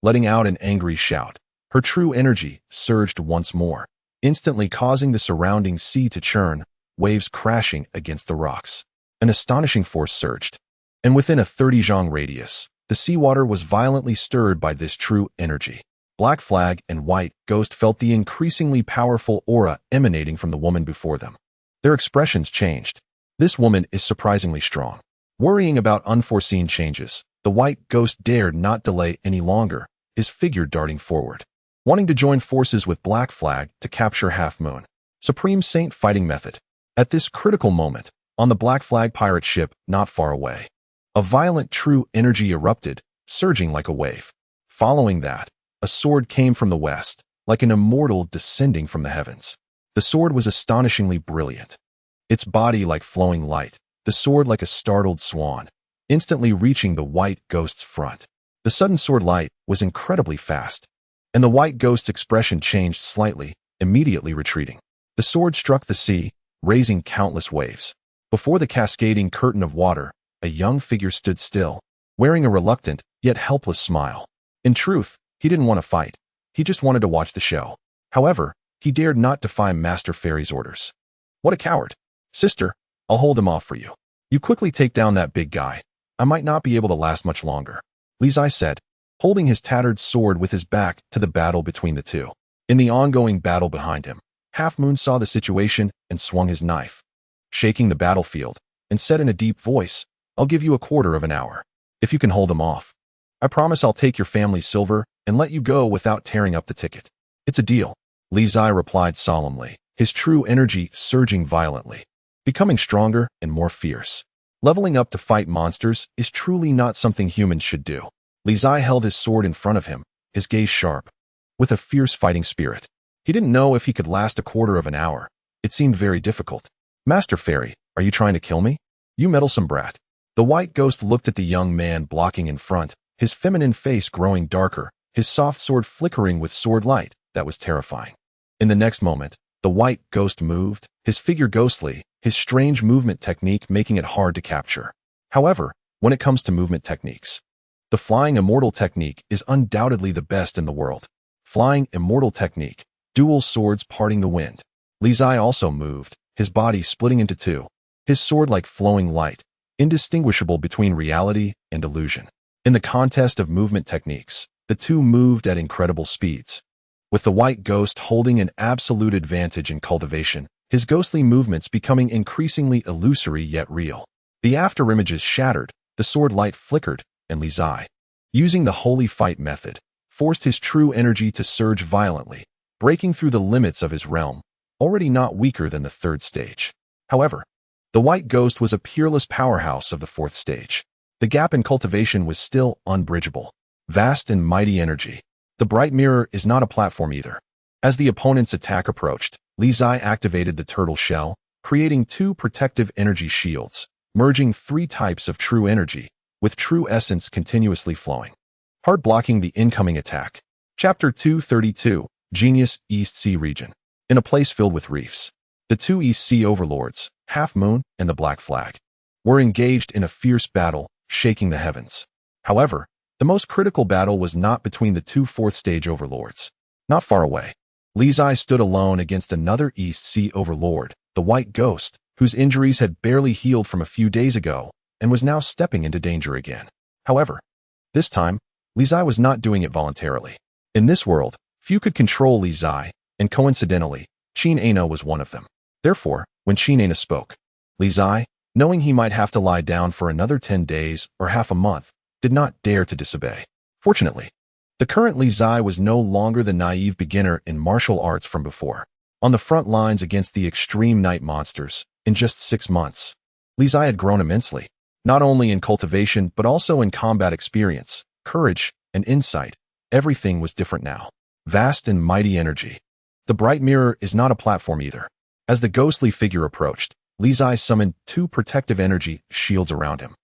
Letting out an angry shout, her true energy surged once more, instantly causing the surrounding sea to churn, waves crashing against the rocks. An astonishing force surged, and within a 30 zhang radius, the seawater was violently stirred by this true energy. Black Flag and White Ghost felt the increasingly powerful aura emanating from the woman before them. Their expressions changed. This woman is surprisingly strong. Worrying about unforeseen changes, the White Ghost dared not delay any longer, his figure darting forward, wanting to join forces with Black Flag to capture Half Moon. Supreme Saint fighting method. At this critical moment, on the Black Flag pirate ship not far away, a violent true energy erupted, surging like a wave. Following that, a sword came from the west, like an immortal descending from the heavens. The sword was astonishingly brilliant. Its body like flowing light, the sword like a startled swan, instantly reaching the White Ghost's front. The sudden sword light was incredibly fast, and the White Ghost's expression changed slightly, immediately retreating. The sword struck the sea, raising countless waves. Before the cascading curtain of water, a young figure stood still, wearing a reluctant, yet helpless smile. In truth, he didn't want to fight. He just wanted to watch the show. However, he dared not defy Master Fairy's orders. What a coward. Sister, I'll hold him off for you. You quickly take down that big guy. I might not be able to last much longer, Li Zai said, holding his tattered sword with his back to the battle between the two. In the ongoing battle behind him, Half Moon saw the situation and swung his knife, shaking the battlefield, and said in a deep voice, "I'll give you a quarter of an hour. If you can hold them off, I promise I'll take your family's silver and let you go without tearing up the ticket." "It's a deal," Li Zai replied solemnly, his true energy surging violently, becoming stronger and more fierce. Leveling up to fight monsters is truly not something humans should do. Li Zai held his sword in front of him, his gaze sharp, with a fierce fighting spirit. He didn't know if he could last a quarter of an hour. It seemed very difficult. "Master Fairy, are you trying to kill me? You meddlesome brat." The White Ghost looked at the young man blocking in front, his feminine face growing darker, his soft sword flickering with sword light that was terrifying. In the next moment, the White Ghost moved, his figure ghostly, his strange movement technique making it hard to capture. However, when it comes to movement techniques, the Flying Immortal technique is undoubtedly the best in the world. Flying Immortal technique, dual swords parting the wind. Li Zai also moved, his body splitting into two, his sword like flowing light, indistinguishable between reality and illusion. In the contest of movement techniques, the two moved at incredible speeds, with the White Ghost holding an absolute advantage in cultivation, his ghostly movements becoming increasingly illusory yet real. The afterimages shattered, the sword light flickered, and Li Zai, using the holy fight method, forced his true energy to surge violently, breaking through the limits of his realm, already not weaker than the third stage. However, the White Ghost was a peerless powerhouse of the fourth stage. The gap in cultivation was still unbridgeable. Vast and mighty energy. The bright mirror is not a platform either. As the opponent's attack approached, Li Zai activated the turtle shell, creating two protective energy shields, merging three types of true energy, with true essence continuously flowing. Hard blocking the incoming attack. Chapter 232, Genius East Sea Region. In a place filled with reefs, the two East Sea overlords, Half Moon and the Black Flag, were engaged in a fierce battle, shaking the heavens. However, the most critical battle was not between the two fourth-stage overlords. Not far away, Li Zai stood alone against another East Sea overlord, the White Ghost, whose injuries had barely healed from a few days ago and was now stepping into danger again. However, this time, Li Zai was not doing it voluntarily. In this world, few could control Li Zai, and coincidentally, Qin Ana was one of them. Therefore, when Qin Ana spoke, Li Zai, knowing he might have to lie down for another 10 days or half a month, did not dare to disobey. Fortunately, the current Li Zai was no longer the naive beginner in martial arts from before. On the front lines against the extreme night monsters, in just 6 months, Li Zai had grown immensely, not only in cultivation but also in combat experience, courage, and insight. Everything was different now. Vast and mighty energy. The bright mirror is not a platform either. As the ghostly figure approached, Li Zai summoned 2 protective energy shields around him.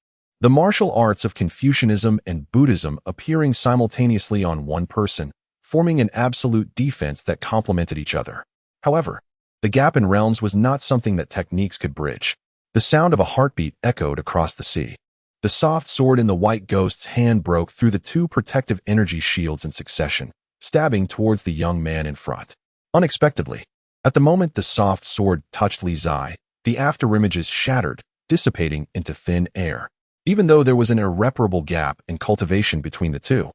The martial arts of Confucianism and Buddhism appearing simultaneously on one person, forming an absolute defense that complemented each other. However, the gap in realms was not something that techniques could bridge. The sound of a heartbeat echoed across the sea. The soft sword in the White Ghost's hand broke through the 2 protective energy shields in succession, stabbing towards the young man in front. Unexpectedly, at the moment the soft sword touched Li Zai, the afterimages shattered, dissipating into thin air. Even though there was an irreparable gap in cultivation between the two,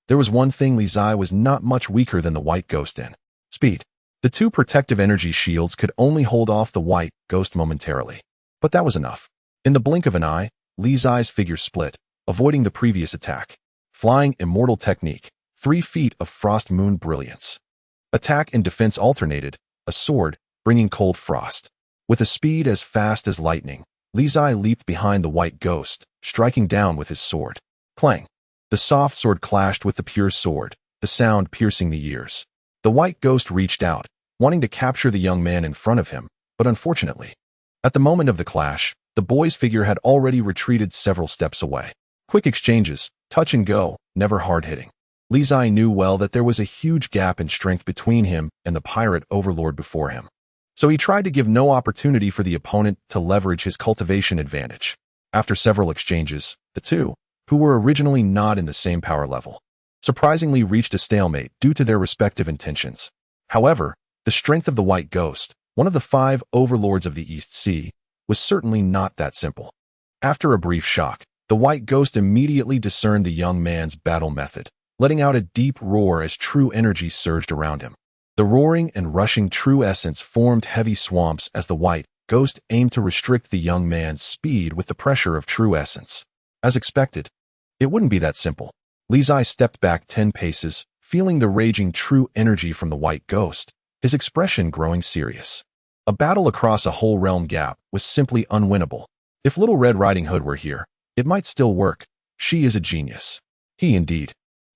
there was one thing Li Zai was not much weaker than the White Ghost in: speed. The 2 protective energy shields could only hold off the White Ghost momentarily. But that was enough. In the blink of an eye, Li Zai's figure split, avoiding the previous attack. Flying immortal technique, 3 feet of frost moon brilliance. Attack and defense alternated, a sword, bringing cold frost. With a speed as fast as lightning, Li Zai leaped behind the White Ghost, striking down with his sword. Clang! The soft sword clashed with the pure sword, the sound piercing the ears. The White Ghost reached out, wanting to capture the young man in front of him, but unfortunately, at the moment of the clash, the boy's figure had already retreated several steps away. Quick exchanges, touch and go, never hard-hitting. Li Zai knew well that there was a huge gap in strength between him and the pirate overlord before him. So he tried to give no opportunity for the opponent to leverage his cultivation advantage. After several exchanges, the two, who were originally not in the same power level, surprisingly reached a stalemate due to their respective intentions. However, the strength of the White Ghost, one of the 5 overlords of the East Sea, was certainly not that simple. After a brief shock, the White Ghost immediately discerned the young man's battle method, letting out a deep roar as true energy surged around him. The roaring and rushing true essence formed heavy swamps as the White Ghost aimed to restrict the young man's speed with the pressure of true essence. As expected, it wouldn't be that simple. Li Zai stepped back 10 paces, feeling the raging true energy from the White Ghost, his expression growing serious. A battle across a whole realm gap was simply unwinnable. If Little Red Riding Hood were here, it might still work. She is a genius. He, indeed,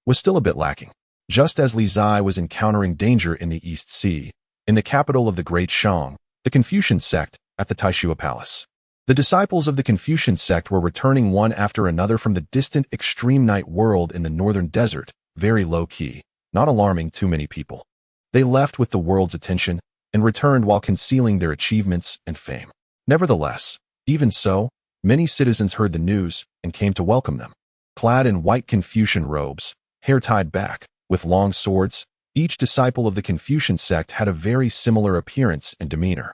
was still a bit lacking. Just as Li Zai was encountering danger in the East Sea, in the capital of the Great Shang, the Confucian sect, at the Taishua Palace. The disciples of the Confucian sect were returning one after another from the distant extreme night world in the northern desert, very low-key, not alarming too many people. They left with the world's attention and returned while concealing their achievements and fame. Nevertheless, even so, many citizens heard the news and came to welcome them. Clad in white Confucian robes, hair tied back, with long swords, each disciple of the Confucian sect had a very similar appearance and demeanor.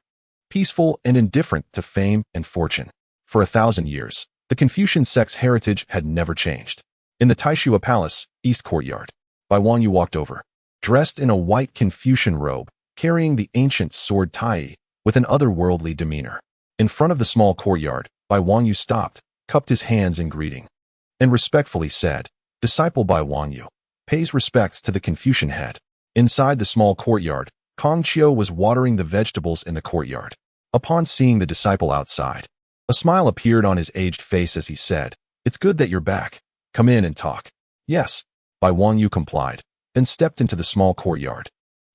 Peaceful and indifferent to fame and fortune. For 1,000 years, the Confucian sect's heritage had never changed. In the Taishua Palace, East Courtyard, Bai Wangyu walked over, dressed in a white Confucian robe, carrying the ancient sword Tai, with an otherworldly demeanor. In front of the small courtyard, Bai Wangyu stopped, cupped his hands in greeting, and respectfully said, "Disciple Bai Wangyu pays respects to the Confucian head." Inside the small courtyard, Kong Qiu was watering the vegetables in the courtyard. Upon seeing the disciple outside, a smile appeared on his aged face as he said, "It's good that you're back. Come in and talk." "Yes," Bai Wangyu complied, then stepped into the small courtyard.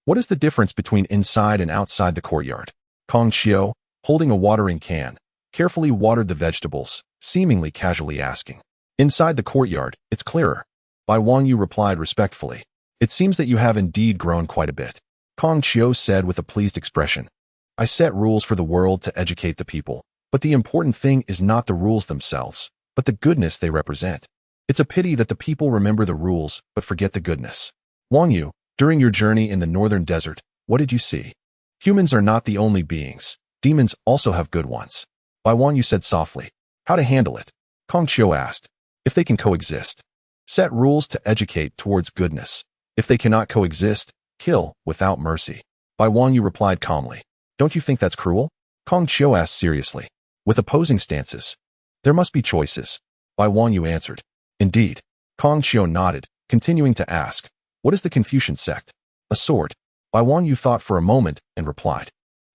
"What is the difference between inside and outside the courtyard?" Kong Qiu, holding a watering can, carefully watered the vegetables, seemingly casually asking. "Inside the courtyard, it's clearer," Bai Wangyu replied respectfully. "It seems that you have indeed grown quite a bit," Kong Qiu said with a pleased expression. "I set rules for the world to educate the people, but the important thing is not the rules themselves, but the goodness they represent. It's a pity that the people remember the rules but forget the goodness. Wang Yu, during your journey in the northern desert, what did you see? Humans are not the only beings. Demons also have good ones. Bai Wanyu said softly. How to handle it? Kong Qiu asked. If they can coexist. Set rules to educate towards goodness. If they cannot coexist, kill without mercy. Bai Wanyu replied calmly. Don't you think that's cruel? Kong Qiu asked seriously. With opposing stances. There must be choices. Bai Wanyu answered. Indeed. Kong Qiu nodded, continuing to ask. What is the Confucian sect? A sword. Bai Wanyu thought for a moment and replied.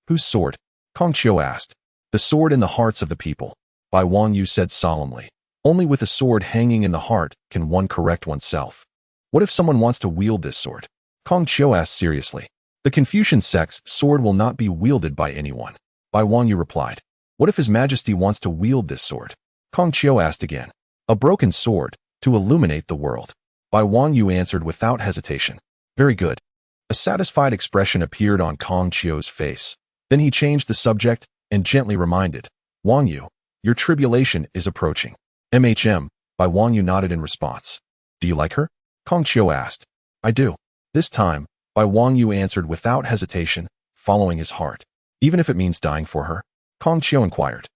Whose sword? Kong Qiu asked. The sword in the hearts of the people. Bai Wanyu said solemnly. Only with a sword hanging in the heart can one correct oneself. What if someone wants to wield this sword? Kong Qiu asked seriously. The Confucian sect's sword will not be wielded by anyone. Bai Wanyu replied. What if His Majesty wants to wield this sword? Kong Qiu asked again. A broken sword, to illuminate the world. Bai Wanyu answered without hesitation. Very good. A satisfied expression appeared on Kong Qiu's face. Then he changed the subject and gently reminded. Wang Yu, your tribulation is approaching. Bai Wanyu nodded in response. Do you like her? Kong Qiu asked. I do. This time, Bai Wanyu answered without hesitation, following his heart. Even if it means dying for her? Kong Qiu inquired.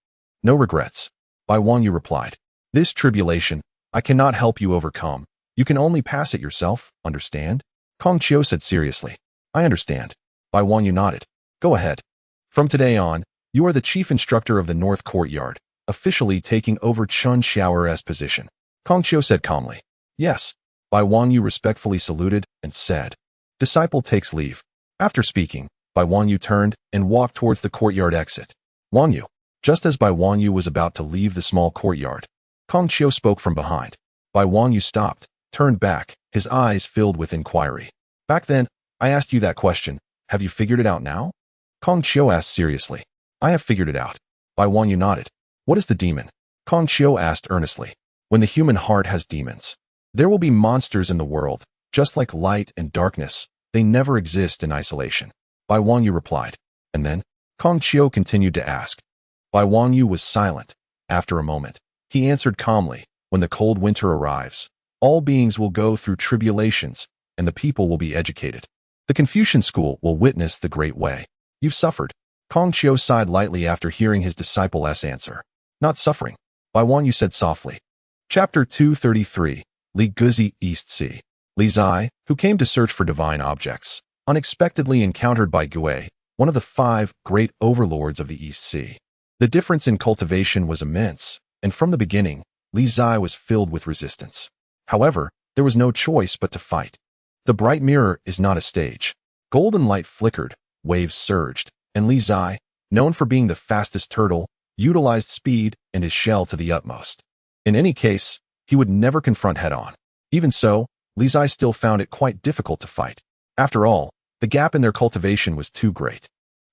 No regrets. Bai Wanyu replied. This tribulation, I cannot help you overcome. You can only pass it yourself, understand? Kong Qiu said seriously. I understand. Bai Wanyu nodded. Go ahead. From today on, you are the chief instructor of the North Courtyard, officially taking over Chun Xiaoer's position. Kong Qiu said calmly. Yes. Bai Wanyu respectfully saluted and said. Disciple takes leave. After speaking, Bai Wanyu turned and walked towards the courtyard exit. Wang Yu. Just as Bai Wanyu was about to leave the small courtyard, Kong Qiu spoke from behind. Bai Wanyu stopped, turned back, his eyes filled with inquiry. Back then, I asked you that question. Have you figured it out now? Kong Qiu asked seriously. I have figured it out. Bai Wanyu nodded. What is the demon? Kong Qiu asked earnestly. When the human heart has demons, there will be monsters in the world, just like light and darkness. They never exist in isolation. Bai Wanyu replied. And then? Kong Qiu continued to ask. Bai Wanyu was silent. After a moment, he answered calmly. When the cold winter arrives, all beings will go through tribulations, and the people will be educated. The Confucian school will witness the great way. You've suffered. Kong Qiu sighed lightly after hearing his disciple's answer. Not suffering. Bai Wanyu said softly. Chapter 233, Li Guzi East Sea. Li Zai, who came to search for divine objects, unexpectedly encountered Bai Gui, one of the 5 great overlords of the East Sea. The difference in cultivation was immense, and from the beginning, Li Zai was filled with resistance. However, there was no choice but to fight. The bright mirror is not a stage. Golden light flickered, waves surged, and Li Zai, known for being the fastest turtle, utilized speed and his shell to the utmost. In any case, he would never confront head-on. Even so, Li Zai still found it quite difficult to fight. After all, the gap in their cultivation was too great.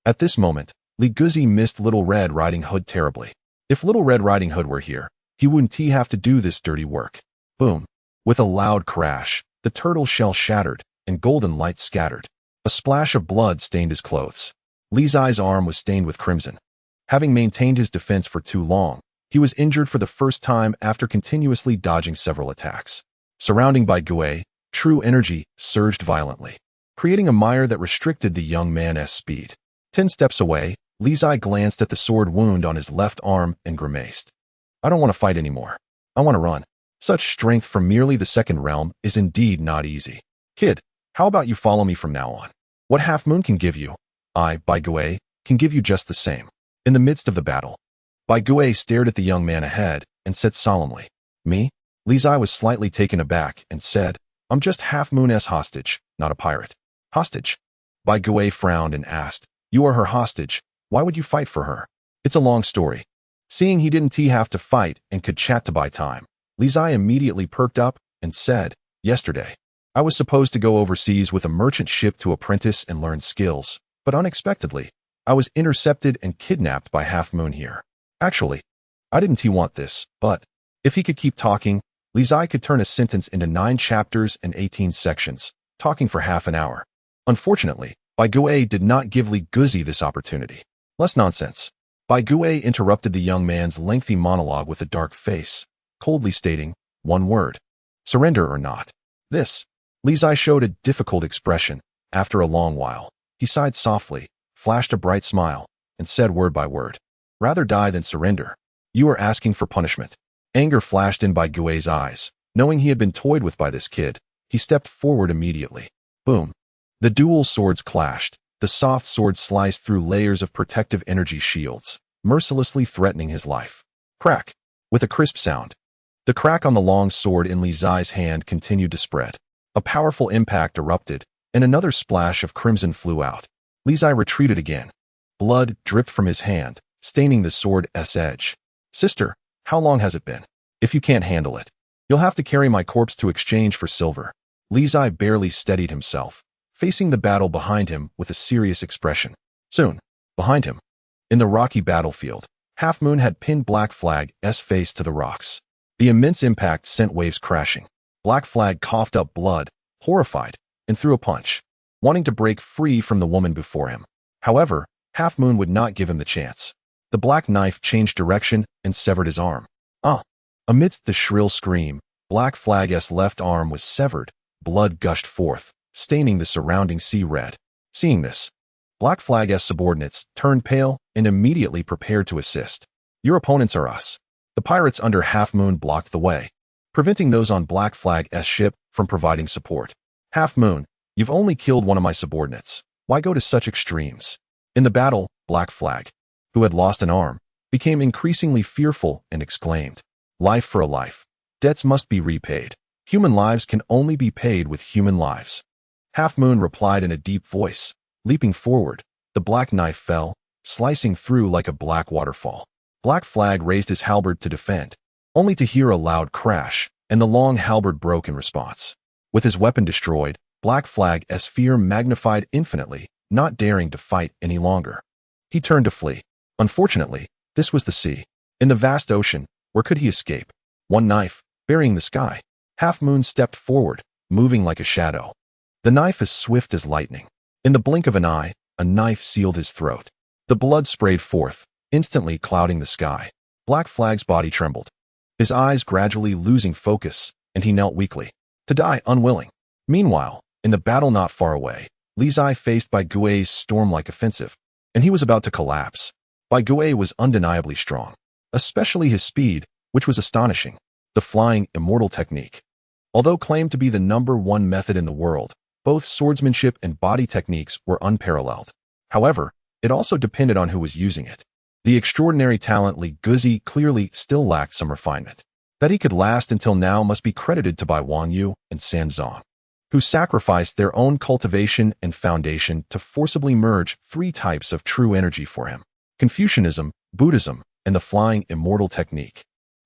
At this moment, Li Guzi missed Little Red Riding Hood terribly. If Little Red Riding Hood were here, he wouldn't have to do this dirty work. Boom. With a loud crash, the turtle shell shattered, and golden light scattered. A splash of blood stained his clothes. Li Zai's arm was stained with crimson. Having maintained his defense for too long, he was injured for the first time after continuously dodging several attacks. Surrounding Bai Gui, true energy surged violently, creating a mire that restricted the young man's speed. 10 steps away, Li Zai glanced at the sword wound on his left arm and grimaced. I don't want to fight anymore. I want to run. Such strength from merely the second realm is indeed not easy. Kid, how about you follow me from now on? What Half Moon can give you, I, Bai Gui, can give you just the same. In the midst of the battle, Bai Gui stared at the young man ahead and said solemnly, Me? Li Zai was slightly taken aback and said, I'm just Half Moon's hostage, not a pirate. Hostage? Bai Gui frowned and asked, You are her hostage. Why would you fight for her? It's a long story. Seeing he didn't have to fight and could chat to buy time, Li Zai immediately perked up and said, Yesterday, I was supposed to go overseas with a merchant ship to apprentice and learn skills, but unexpectedly, I was intercepted and kidnapped by Half Moon here. Actually, I didn't want this, but if he could keep talking, Li Zai could turn a sentence into 9 chapters and 18 sections, talking for half an hour. Unfortunately, Bai Gui did not give Li Guzi this opportunity. Less nonsense. Bai Gui interrupted the young man's lengthy monologue with a dark face. coldly stating, "One word. Surrender or not." This. Li Zai showed a difficult expression. After a long while, he sighed softly, flashed a bright smile, and said word by word, "Rather die than surrender. You are asking for punishment." Anger flashed in Bai Gui's eyes. Knowing he had been toyed with by this kid, he stepped forward immediately. Boom. The dual swords clashed. The soft sword sliced through layers of protective energy shields, mercilessly threatening his life. Crack. With a crisp sound. The crack on the long sword in Li Zai's hand continued to spread. A powerful impact erupted, and another splash of crimson flew out. Li Zai retreated again. Blood dripped from his hand, staining the sword's edge. "Sister, how long has it been? If you can't handle it, you'll have to carry my corpse to exchange for silver." Li Zai barely steadied himself, facing the battle behind him with a serious expression. Soon, behind him, in the rocky battlefield, Half Moon had pinned Black Flag's face to the rocks. The immense impact sent waves crashing. Black Flag coughed up blood, horrified, and threw a punch, wanting to break free from the woman before him. However, Half Moon would not give him the chance. The black knife changed direction and severed his arm. Amidst the shrill scream, Black Flag's left arm was severed. Blood gushed forth, staining the surrounding sea red. Seeing this, Black Flag's subordinates turned pale and immediately prepared to assist. "Your opponents are us." The pirates under Half Moon blocked the way, preventing those on Black Flag's ship from providing support. "Half Moon, you've only killed one of my subordinates. Why go to such extremes?" In the battle, Black Flag, who had lost an arm, became increasingly fearful and exclaimed, "Life for a life. Debts must be repaid. Human lives can only be paid with human lives." Half Moon replied in a deep voice. Leaping forward, the black knife fell, slicing through like a black waterfall. Black Flag raised his halberd to defend, only to hear a loud crash, and the long halberd broke in response. With his weapon destroyed, Black Flag's fear magnified infinitely, not daring to fight any longer. He turned to flee. Unfortunately, this was the sea. In the vast ocean, where could he escape? One knife, burying the sky. Half Moon stepped forward, moving like a shadow. The knife as swift as lightning. In the blink of an eye, a knife sealed his throat. The blood sprayed forth, instantly clouding the sky. Black Flag's body trembled, his eyes gradually losing focus, and he knelt weakly, to die unwilling. Meanwhile, in the battle not far away, Li Zai faced Bai Gui's storm-like offensive, and he was about to collapse. Bai Gui was undeniably strong, especially his speed, which was astonishing. The flying immortal technique. Although claimed to be the #1 method in the world, both swordsmanship and body techniques were unparalleled. However, it also depended on who was using it. The extraordinary talent Li Guzi clearly still lacked some refinement. That he could last until now must be credited to Bai Wangyu and San Zong, who sacrificed their own cultivation and foundation to forcibly merge 3 types of true energy for him: Confucianism, Buddhism, and the flying immortal technique.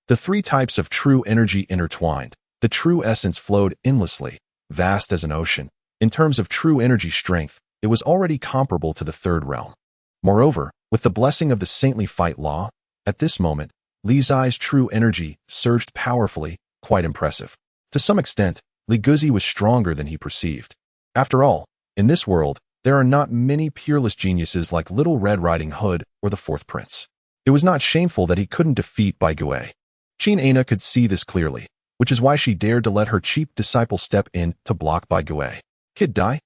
The 3 types of true energy intertwined. The true essence flowed endlessly, vast as an ocean. In terms of true energy strength, it was already comparable to the third realm. Moreover, with the blessing of the saintly fight law, at this moment, Li Zai's true energy surged powerfully, quite impressive. To some extent, Li Guzi was stronger than he perceived. After all, in this world, there are not many peerless geniuses like Little Red Riding Hood or the Fourth Prince. It was not shameful that he couldn't defeat Bai Gui. Qin Ana could see this clearly, which is why she dared to let her cheap disciple step in to block Bai Gui. "Kid die?"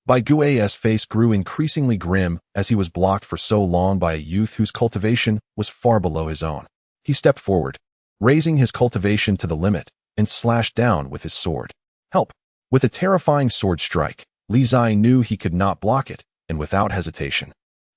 Bai Gui's face grew increasingly grim as he was blocked for so long by a youth whose cultivation was far below his own. He stepped forward, raising his cultivation to the limit, and slashed down with his sword. "Help!" With a terrifying sword strike, Li Zai knew he could not block it, and without hesitation,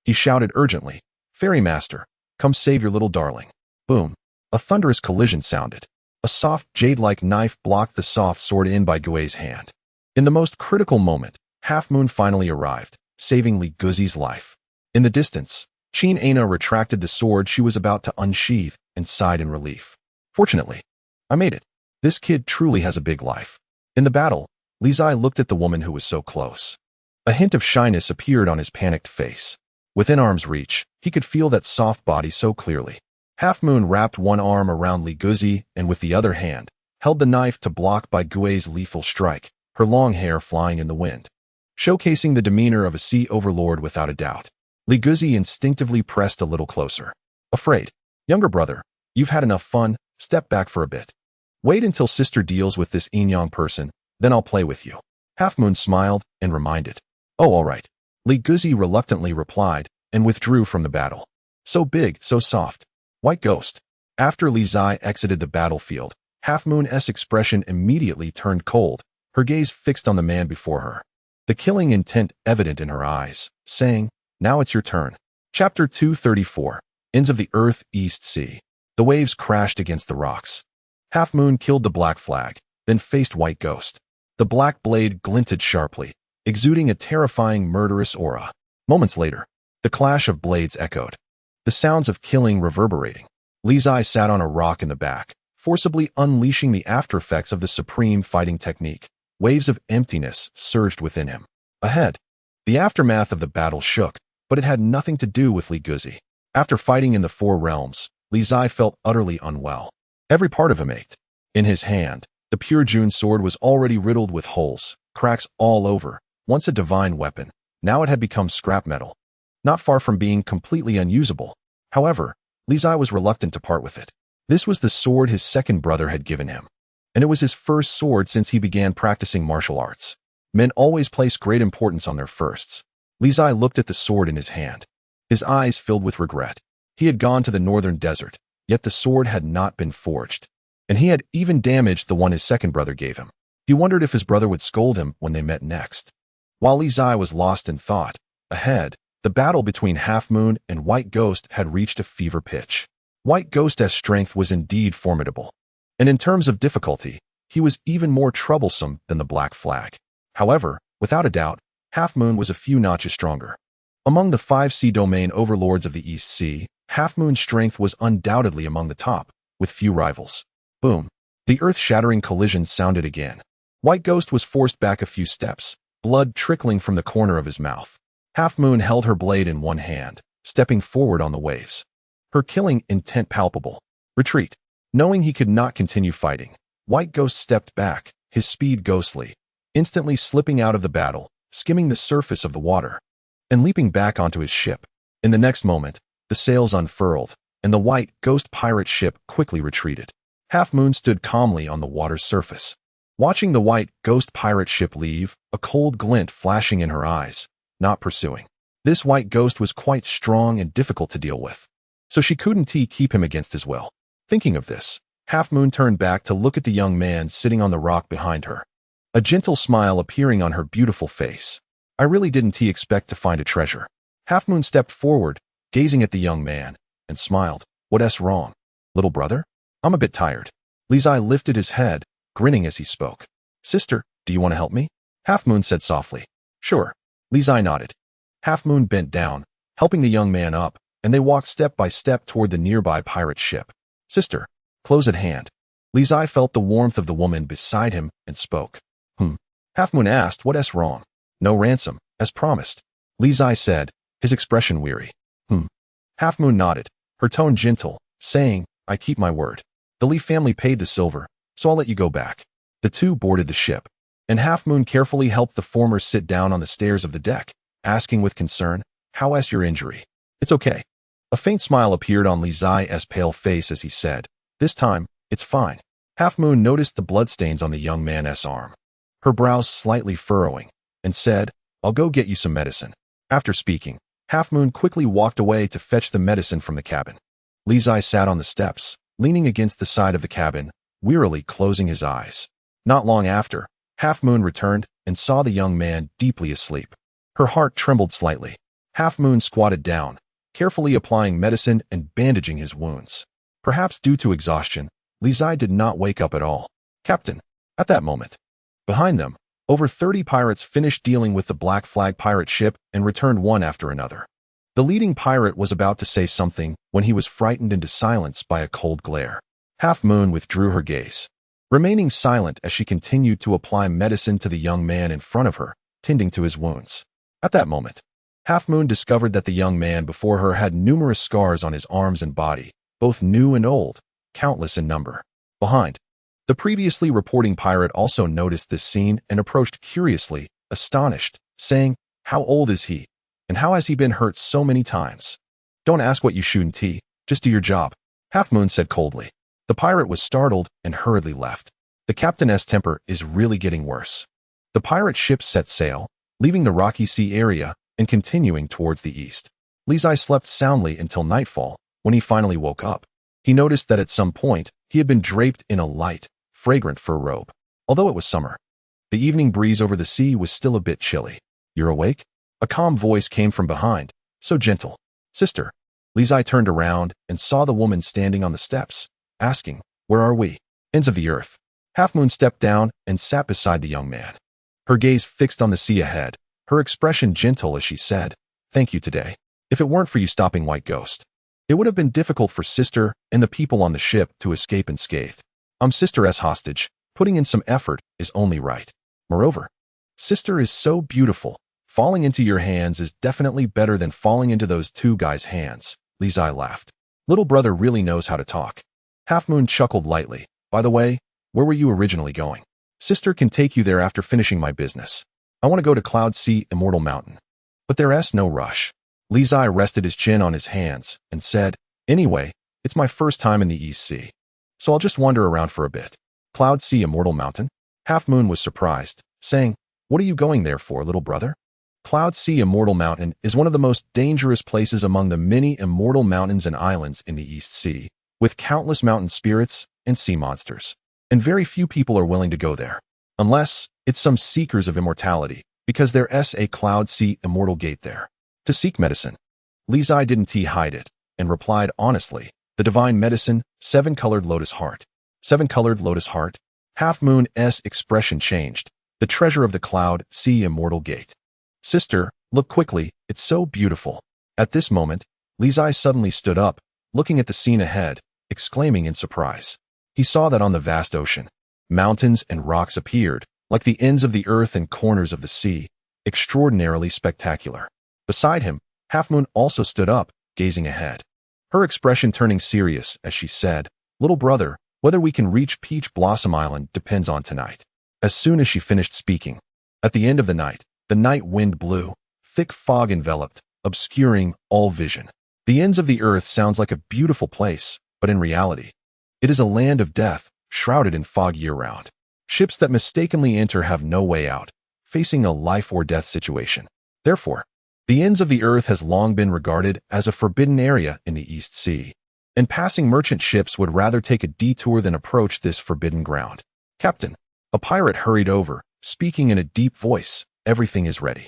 he shouted urgently, "Fairy Master, come save your little darling." Boom! A thunderous collision sounded. A soft jade-like knife blocked the soft sword in Bai Gui's hand. In the most critical moment, Half Moon finally arrived, saving Li Guzi's life. In the distance, Qin Ana retracted the sword she was about to unsheath and sighed in relief. "Fortunately, I made it. This kid truly has a big life." In the battle, Li Zai looked at the woman who was so close. A hint of shyness appeared on his panicked face. Within arm's reach, he could feel that soft body so clearly. Half Moon wrapped one arm around Li Guzi and with the other hand, held the knife to block Bai Gui's lethal strike, her long hair flying in the wind, showcasing the demeanor of a sea overlord without a doubt. Li Guzi instinctively pressed a little closer. "Afraid? Younger brother, you've had enough fun, step back for a bit." Wait until sister deals with this Inyang person, then I'll play with you. Half Moon smiled and reminded. Oh, all right. Li Guzi reluctantly replied and withdrew from the battle. So big, so soft. White Ghost. After Li Zai exited the battlefield, Half Moon's expression immediately turned cold, her gaze fixed on the man before her. The killing intent evident in her eyes, saying, now it's your turn. Chapter 234. Ends of the Earth East Sea. The waves crashed against the rocks. Half Moon killed the Black Flag, then faced White Ghost. The black blade glinted sharply, exuding a terrifying murderous aura. Moments later, the clash of blades echoed, the sounds of killing reverberating. Li Zai sat on a rock in the back, forcibly unleashing the aftereffects of the supreme fighting technique. Waves of emptiness surged within him. Ahead, the aftermath of the battle shook, but it had nothing to do with Li Guzi. After fighting in the Four Realms, Li Zai felt utterly unwell. Every part of him ached. In his hand, the pure June sword was already riddled with holes, cracks all over. Once a divine weapon, now it had become scrap metal. Not far from being completely unusable. However, Li Zai was reluctant to part with it. This was the sword his second brother had given him, and it was his first sword since he began practicing martial arts. Men always place great importance on their firsts. Li Zai looked at the sword in his hand. His eyes filled with regret. He had gone to the northern desert, yet the sword had not been forged, and he had even damaged the one his second brother gave him. He wondered if his brother would scold him when they met next. While Li Zai was lost in thought, ahead, the battle between Half Moon and White Ghost had reached a fever pitch. White Ghost's strength was indeed formidable, and in terms of difficulty, he was even more troublesome than the Black Flag. However, without a doubt, Half Moon was a few notches stronger. Among the 5 sea domain overlords of the East Sea, Half Moon's strength was undoubtedly among the top, with few rivals. Boom. The earth-shattering collision sounded again. White Ghost was forced back a few steps, blood trickling from the corner of his mouth. Half Moon held her blade in one hand, stepping forward on the waves. Her killing intent palpable. Retreat. Knowing he could not continue fighting, White Ghost stepped back, his speed ghostly, instantly slipping out of the battle, skimming the surface of the water, and leaping back onto his ship. In the next moment, the sails unfurled, and the White Ghost pirate ship quickly retreated. Half Moon stood calmly on the water's surface, watching the White Ghost pirate ship leave, a cold glint flashing in her eyes, not pursuing. This White Ghost was quite strong and difficult to deal with, so she couldn't keep him against his will. Thinking of this, Half Moon turned back to look at the young man sitting on the rock behind her, a gentle smile appearing on her beautiful face. I really didn't expect to find a treasure. Half Moon stepped forward, gazing at the young man, and smiled. What's wrong, little brother? I'm a bit tired. Li Zai lifted his head, grinning as he spoke. Sister, do you want to help me? Half Moon said softly. Sure. Li Zai nodded. Half Moon bent down, helping the young man up, and they walked step by step toward the nearby pirate ship. Sister, close at hand. Li Zai felt the warmth of the woman beside him and spoke. Half Moon asked what's wrong. No ransom, as promised. Li Zai said, his expression weary. Half Moon nodded, her tone gentle, saying, I keep my word. The Li family paid the silver, so I'll let you go back. The two boarded the ship, and Half Moon carefully helped the former sit down on the stairs of the deck, asking with concern, how's your injury? It's okay. A faint smile appeared on Li Zai's pale face as he said, this time, it's fine. Half Moon noticed the bloodstains on the young man's arm, her brows slightly furrowing, and said, I'll go get you some medicine. After speaking, Half Moon quickly walked away to fetch the medicine from the cabin. Li Zai sat on the steps, leaning against the side of the cabin, wearily closing his eyes. Not long after, Half Moon returned and saw the young man deeply asleep. Her heart trembled slightly. Half Moon squatted down, carefully applying medicine and bandaging his wounds. Perhaps due to exhaustion, Li Zai did not wake up at all. Captain. At that moment, behind them, over 30 pirates finished dealing with the Black Flag pirate ship and returned one after another. The leading pirate was about to say something when he was frightened into silence by a cold glare. Half Moon withdrew her gaze, remaining silent as she continued to apply medicine to the young man in front of her, tending to his wounds. At that moment, Half Moon discovered that the young man before her had numerous scars on his arms and body, both new and old, countless in number. Behind, the previously reporting pirate also noticed this scene and approached curiously, astonished, saying, how old is he? And how has he been hurt so many times? Don't ask what you shouldn't, just do your job, Half Moon said coldly. The pirate was startled and hurriedly left. The captain's temper is really getting worse. The pirate ship set sail, leaving the rocky sea area and continuing towards the east. Li Zai slept soundly until nightfall. When he finally woke up, he noticed that at some point he had been draped in a light, fragrant fur robe. Although it was summer, the evening breeze over the sea was still a bit chilly. "You're awake?" A calm voice came from behind, so gentle. "Sister." Li Zai turned around and saw the woman standing on the steps, asking, "Where are we?" "Ends of the earth." Half Moon stepped down and sat beside the young man. Her gaze fixed on the sea ahead, her expression gentle as she said, "Thank you today. If it weren't for you stopping White Ghost, it would have been difficult for Sister and the people on the ship to escape unscathed. I'm Sister's hostage. Putting in some effort is only right. Moreover, Sister is so beautiful. Falling into your hands is definitely better than falling into those two guys' hands." Li Zai laughed. Little brother really knows how to talk. Half Moon chuckled lightly. "By the way, where were you originally going?" "Sister can take you there after finishing my business. I want to go to Cloud Sea Immortal Mountain." "But there's no rush." Li Zai rested his chin on his hands and said, "Anyway, it's my first time in the East Sea, so I'll just wander around for a bit." "Cloud Sea Immortal Mountain?" Half Moon was surprised, saying, "What are you going there for, little brother?" Cloud Sea Immortal Mountain is one of the most dangerous places among the many immortal mountains and islands in the East Sea, with countless mountain spirits and sea monsters. And very few people are willing to go there, unless it's some seekers of immortality, because there's a Cloud Sea Immortal Gate there. To seek medicine. Li Zai didn't hide it, and replied honestly, "The divine medicine, seven-colored lotus heart." "Seven-colored lotus heart?" Half Moon's expression changed. "The treasure of the Cloud Sea Immortal Gate." "Sister, look quickly, it's so beautiful." At this moment, Li Zai suddenly stood up, looking at the scene ahead, exclaiming in surprise. He saw that on the vast ocean, mountains and rocks appeared, like the ends of the earth and corners of the sea, extraordinarily spectacular. Beside him, Half Moon also stood up, gazing ahead. Her expression turning serious as she said, "Little brother, whether we can reach Peach Blossom Island depends on tonight." As soon as she finished speaking, at the end of the night wind blew, thick fog enveloped, obscuring all vision. The ends of the earth sounds like a beautiful place, but in reality, it is a land of death, shrouded in fog year-round. Ships that mistakenly enter have no way out, facing a life-or-death situation. Therefore, the ends of the earth has long been regarded as a forbidden area in the East Sea, and passing merchant ships would rather take a detour than approach this forbidden ground. "Captain," a pirate hurried over, speaking in a deep voice, "everything is ready."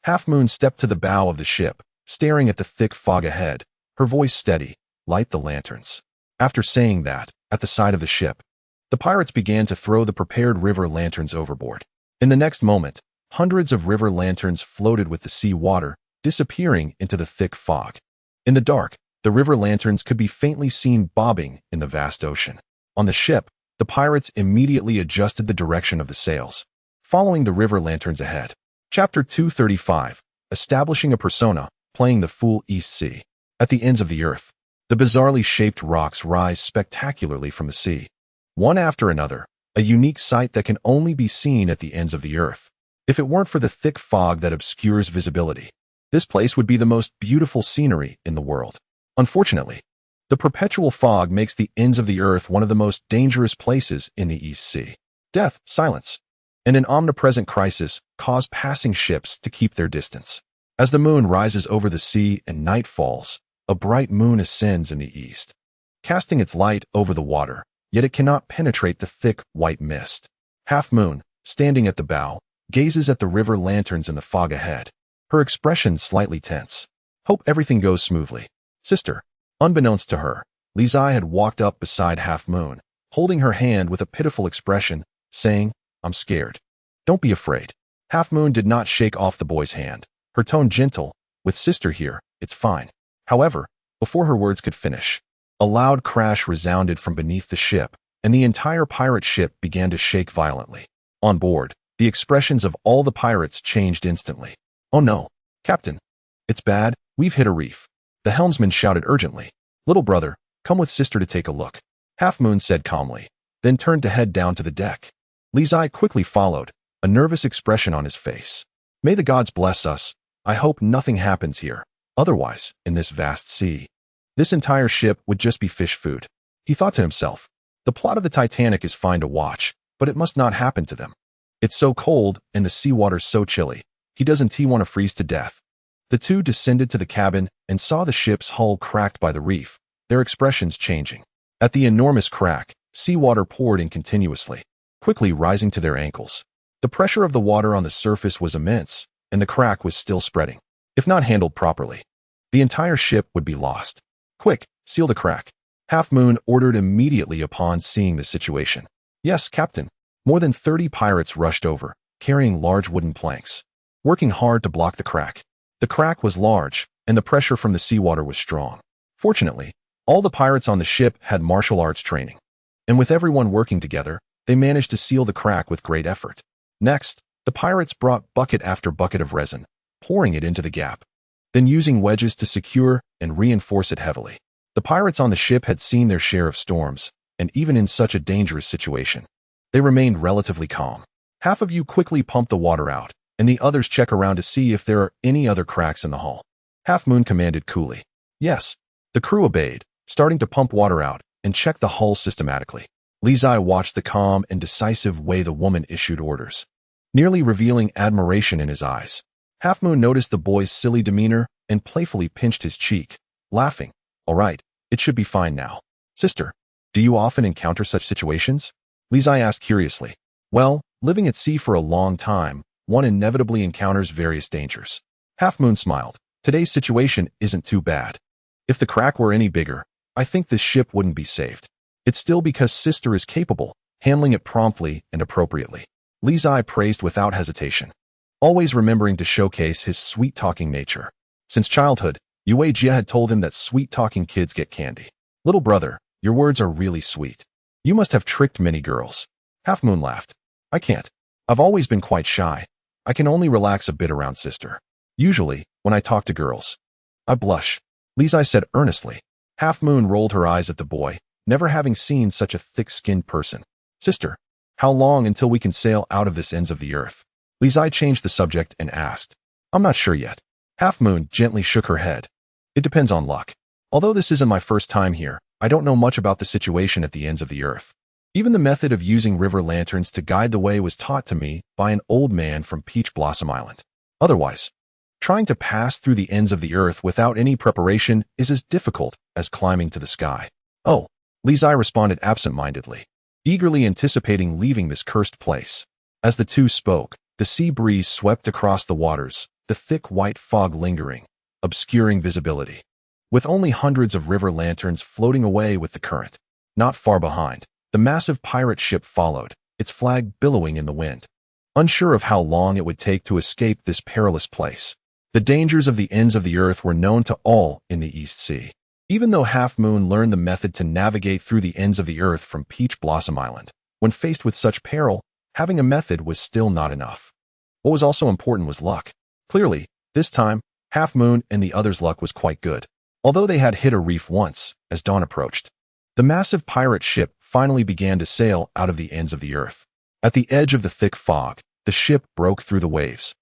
Half Moon stepped to the bow of the ship, staring at the thick fog ahead, her voice steady, "Light the lanterns." After saying that, at the side of the ship, the pirates began to throw the prepared river lanterns overboard. In the next moment, hundreds of river lanterns floated with the sea water, disappearing into the thick fog. In the dark, the river lanterns could be faintly seen bobbing in the vast ocean. On the ship, the pirates immediately adjusted the direction of the sails, following the river lanterns ahead. Chapter 235, Establishing a Persona, Playing the Fool East Sea. At the ends of the earth, the bizarrely shaped rocks rise spectacularly from the sea. One after another, a unique sight that can only be seen at the ends of the earth. If it weren't for the thick fog that obscures visibility, this place would be the most beautiful scenery in the world. Unfortunately, the perpetual fog makes the ends of the earth one of the most dangerous places in the East Sea. Death, silence, and an omnipresent crisis cause passing ships to keep their distance. As the moon rises over the sea and night falls, a bright moon ascends in the east, casting its light over the water, yet it cannot penetrate the thick, white mist. Half Moon, standing at the bow, gazes at the river lanterns in the fog ahead, her expression slightly tense. "Hope everything goes smoothly." "Sister." Unbeknownst to her, Li Zai had walked up beside Half Moon, holding her hand with a pitiful expression, saying, "I'm scared." "Don't be afraid." Half Moon did not shake off the boy's hand, her tone gentle, "With Sister here, it's fine." However, before her words could finish, a loud crash resounded from beneath the ship, and the entire pirate ship began to shake violently. On board, the expressions of all the pirates changed instantly. "Oh no, Captain. It's bad, we've hit a reef." The helmsman shouted urgently. "Little brother, come with Sister to take a look." Half Moon said calmly, then turned to head down to the deck. Li Zai quickly followed, a nervous expression on his face. "May the gods bless us. I hope nothing happens here. Otherwise, in this vast sea, this entire ship would just be fish food." He thought to himself, the plot of the Titanic is fine to watch, but it must not happen to them. It's so cold and the seawater's so chilly. He doesn't want to freeze to death. The two descended to the cabin and saw the ship's hull cracked by the reef, their expressions changing. At the enormous crack, seawater poured in continuously, quickly rising to their ankles. The pressure of the water on the surface was immense, and the crack was still spreading. If not handled properly, the entire ship would be lost. Quick, seal the crack. Half Moon ordered immediately upon seeing the situation. Yes, Captain. More than 30 pirates rushed over, carrying large wooden planks, working hard to block the crack. The crack was large, and the pressure from the seawater was strong. Fortunately, all the pirates on the ship had martial arts training, and with everyone working together, they managed to seal the crack with great effort. Next, the pirates brought bucket after bucket of resin, pouring it into the gap, then using wedges to secure and reinforce it heavily. The pirates on the ship had seen their share of storms, and even in such a dangerous situation, they remained relatively calm. Half of you quickly pump the water out, and the others check around to see if there are any other cracks in the hull. Half Moon commanded coolly. Yes. The crew obeyed, starting to pump water out and check the hull systematically. Li Zai watched the calm and decisive way the woman issued orders, nearly revealing admiration in his eyes. Half Moon noticed the boy's silly demeanor and playfully pinched his cheek, laughing. All right, it should be fine now. Sister, do you often encounter such situations? Li Zai asked curiously. Well, living at sea for a long time, one inevitably encounters various dangers. Half Moon smiled. Today's situation isn't too bad. If the crack were any bigger, I think this ship wouldn't be saved. It's still because Sister is capable, handling it promptly and appropriately. Li Zai praised without hesitation, always remembering to showcase his sweet-talking nature. Since childhood, Yue Jia had told him that sweet-talking kids get candy. Little brother, your words are really sweet. You must have tricked many girls. Half Moon laughed. I can't. I've always been quite shy. I can only relax a bit around Sister. Usually, when I talk to girls, I blush. Li Zai said earnestly. Half Moon rolled her eyes at the boy, never having seen such a thick-skinned person. Sister, how long until we can sail out of this ends of the earth? Li Zai changed the subject and asked. I'm not sure yet. Half Moon gently shook her head. It depends on luck. Although this isn't my first time here, I don't know much about the situation at the ends of the earth. Even the method of using river lanterns to guide the way was taught to me by an old man from Peach Blossom Island. Otherwise, trying to pass through the ends of the earth without any preparation is as difficult as climbing to the sky. Oh, Li Zai responded absent-mindedly, eagerly anticipating leaving this cursed place. As the two spoke, the sea breeze swept across the waters, the thick white fog lingering, obscuring visibility, with only hundreds of river lanterns floating away with the current. Not far behind, the massive pirate ship followed, its flag billowing in the wind. Unsure of how long it would take to escape this perilous place, the dangers of the ends of the earth were known to all in the East Sea. Even though Half Moon learned the method to navigate through the ends of the earth from Peach Blossom Island, when faced with such peril, having a method was still not enough. What was also important was luck. Clearly, this time, Half Moon and the others' luck was quite good. Although they had hit a reef once, as dawn approached, the massive pirate ship finally began to sail out of the ends of the earth. At the edge of the thick fog, the ship broke through the waves,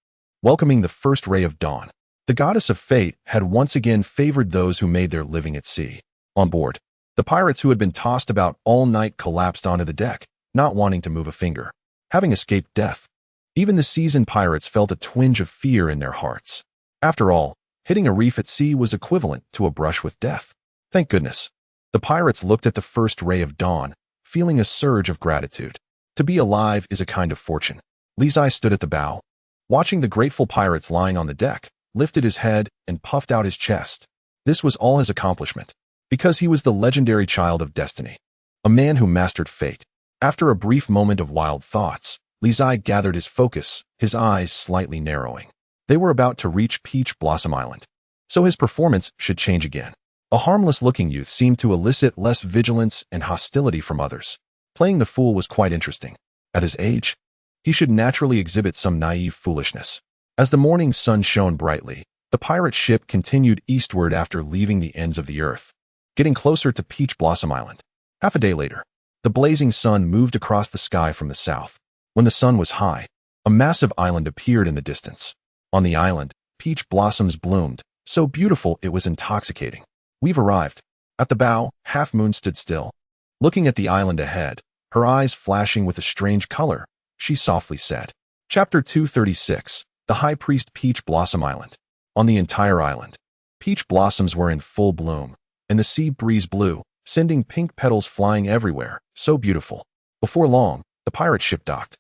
welcoming the first ray of dawn. The goddess of fate had once again favored those who made their living at sea. On board, the pirates who had been tossed about all night collapsed onto the deck, not wanting to move a finger, having escaped death. Even the seasoned pirates felt a twinge of fear in their hearts. After all, hitting a reef at sea was equivalent to a brush with death. Thank goodness. The pirates looked at the first ray of dawn, feeling a surge of gratitude. To be alive is a kind of fortune. Li Zai stood at the bow, watching the grateful pirates lying on the deck, lifted his head and puffed out his chest. This was all his accomplishment, because he was the legendary child of destiny, a man who mastered fate. After a brief moment of wild thoughts, Li Zai gathered his focus, his eyes slightly narrowing. They were about to reach Peach Blossom Island, so his performance should change again. A harmless-looking youth seemed to elicit less vigilance and hostility from others. Playing the fool was quite interesting. At his age, he should naturally exhibit some naive foolishness. As the morning sun shone brightly, the pirate ship continued eastward after leaving the ends of the earth, getting closer to Peach Blossom Island. Half a day later, the blazing sun moved across the sky from the south. When the sun was high, a massive island appeared in the distance. On the island, peach blossoms bloomed, so beautiful it was intoxicating. We've arrived. At the bow, Half Moon stood still, Looking at the island ahead, her eyes flashing with a strange color, she softly said. Chapter 236. The High Priest Peach Blossom Island. On the entire island, peach blossoms were in full bloom, and the sea breeze blew, sending pink petals flying everywhere, so beautiful. Before long, the pirate ship docked.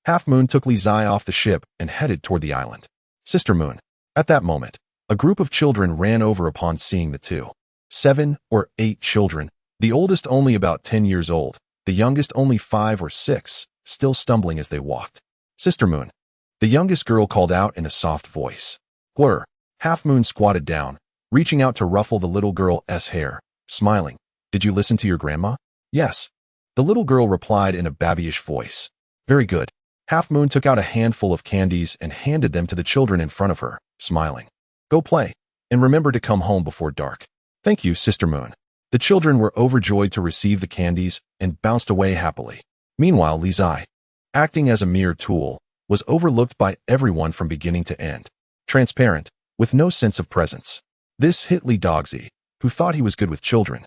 Half Moon took Li Zai off the ship and headed toward the island. Sister Moon. At that moment, a group of children ran over upon seeing the two. 7 or 8 children, the oldest only about 10 years old, the youngest only 5 or 6, still stumbling as they walked. Sister Moon. The youngest girl called out in a soft voice. Blur. Half Moon squatted down, reaching out to ruffle the little girl's hair, smiling. Did you listen to your grandma? Yes. The little girl replied in a babyish voice. Very good. Half Moon took out a handful of candies and handed them to the children in front of her, smiling. Go play, and remember to come home before dark. Thank you, Sister Moon. The children were overjoyed to receive the candies and bounced away happily. Meanwhile, Li Zai, acting as a mere tool, was overlooked by everyone from beginning to end. Transparent, with no sense of presence. This hit Li Dogsy, who thought he was good with children.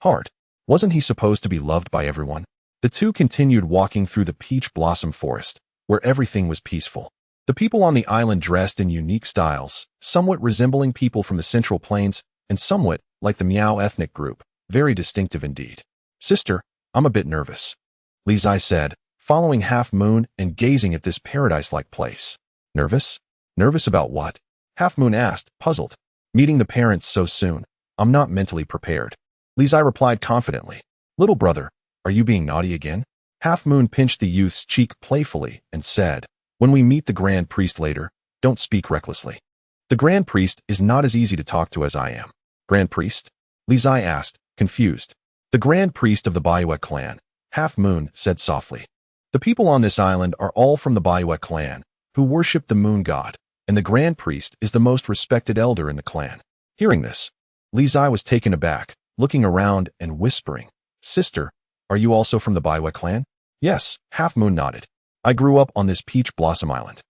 Hard. Wasn't he supposed to be loved by everyone? The two continued walking through the peach blossom forest, where everything was peaceful. The people on the island dressed in unique styles, somewhat resembling people from the Central Plains, and somewhat like the Miao ethnic group, very distinctive indeed. Sister, I'm a bit nervous, Li Zai said, following Half Moon and gazing at this paradise-like place. Nervous? Nervous about what? Half Moon asked, puzzled. Meeting the parents so soon. I'm not mentally prepared. Li Zai replied confidently. Little brother, are you being naughty again? Half Moon pinched the youth's cheek playfully and said, when we meet the Grand Priest later, don't speak recklessly. The Grand Priest is not as easy to talk to as I am. Grand Priest? Li Zai asked, confused. The Grand Priest of the Bayue clan, Half Moon said softly. The people on this island are all from the Bayue clan, who worship the moon god, and the Grand Priest is the most respected elder in the clan. Hearing this, Li Zai was taken aback, looking around and whispering, Sister, are you also from the Bayue clan? Yes, Half Moon nodded. I grew up on this peach blossom island.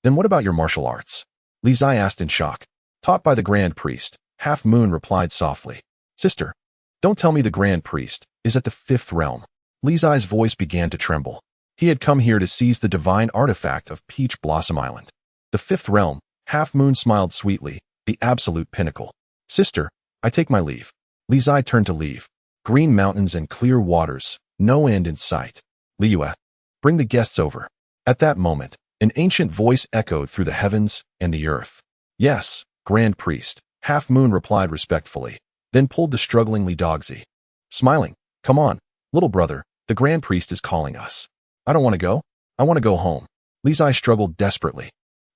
Then what about your martial arts? Li Zai asked in shock. Taught by the Grand Priest, Half Moon replied softly. Sister, don't tell me the Grand Priest is at the 5th realm. Li Zai's voice began to tremble. He had come here to seize the divine artifact of Peach Blossom Island. The 5th realm, Half Moon smiled sweetly, the absolute pinnacle. Sister, I take my leave. Li Zai turned to leave. Green mountains and clear waters, no end in sight. Liyue, bring the guests over. At that moment, an ancient voice echoed through the heavens and the earth. Yes, Grand Priest, Half Moon replied respectfully, then pulled the struggling Li Dogsy. Smiling, come on, little brother, the Grand Priest is calling us. I don't want to go. I want to go home. Li Zai struggled desperately.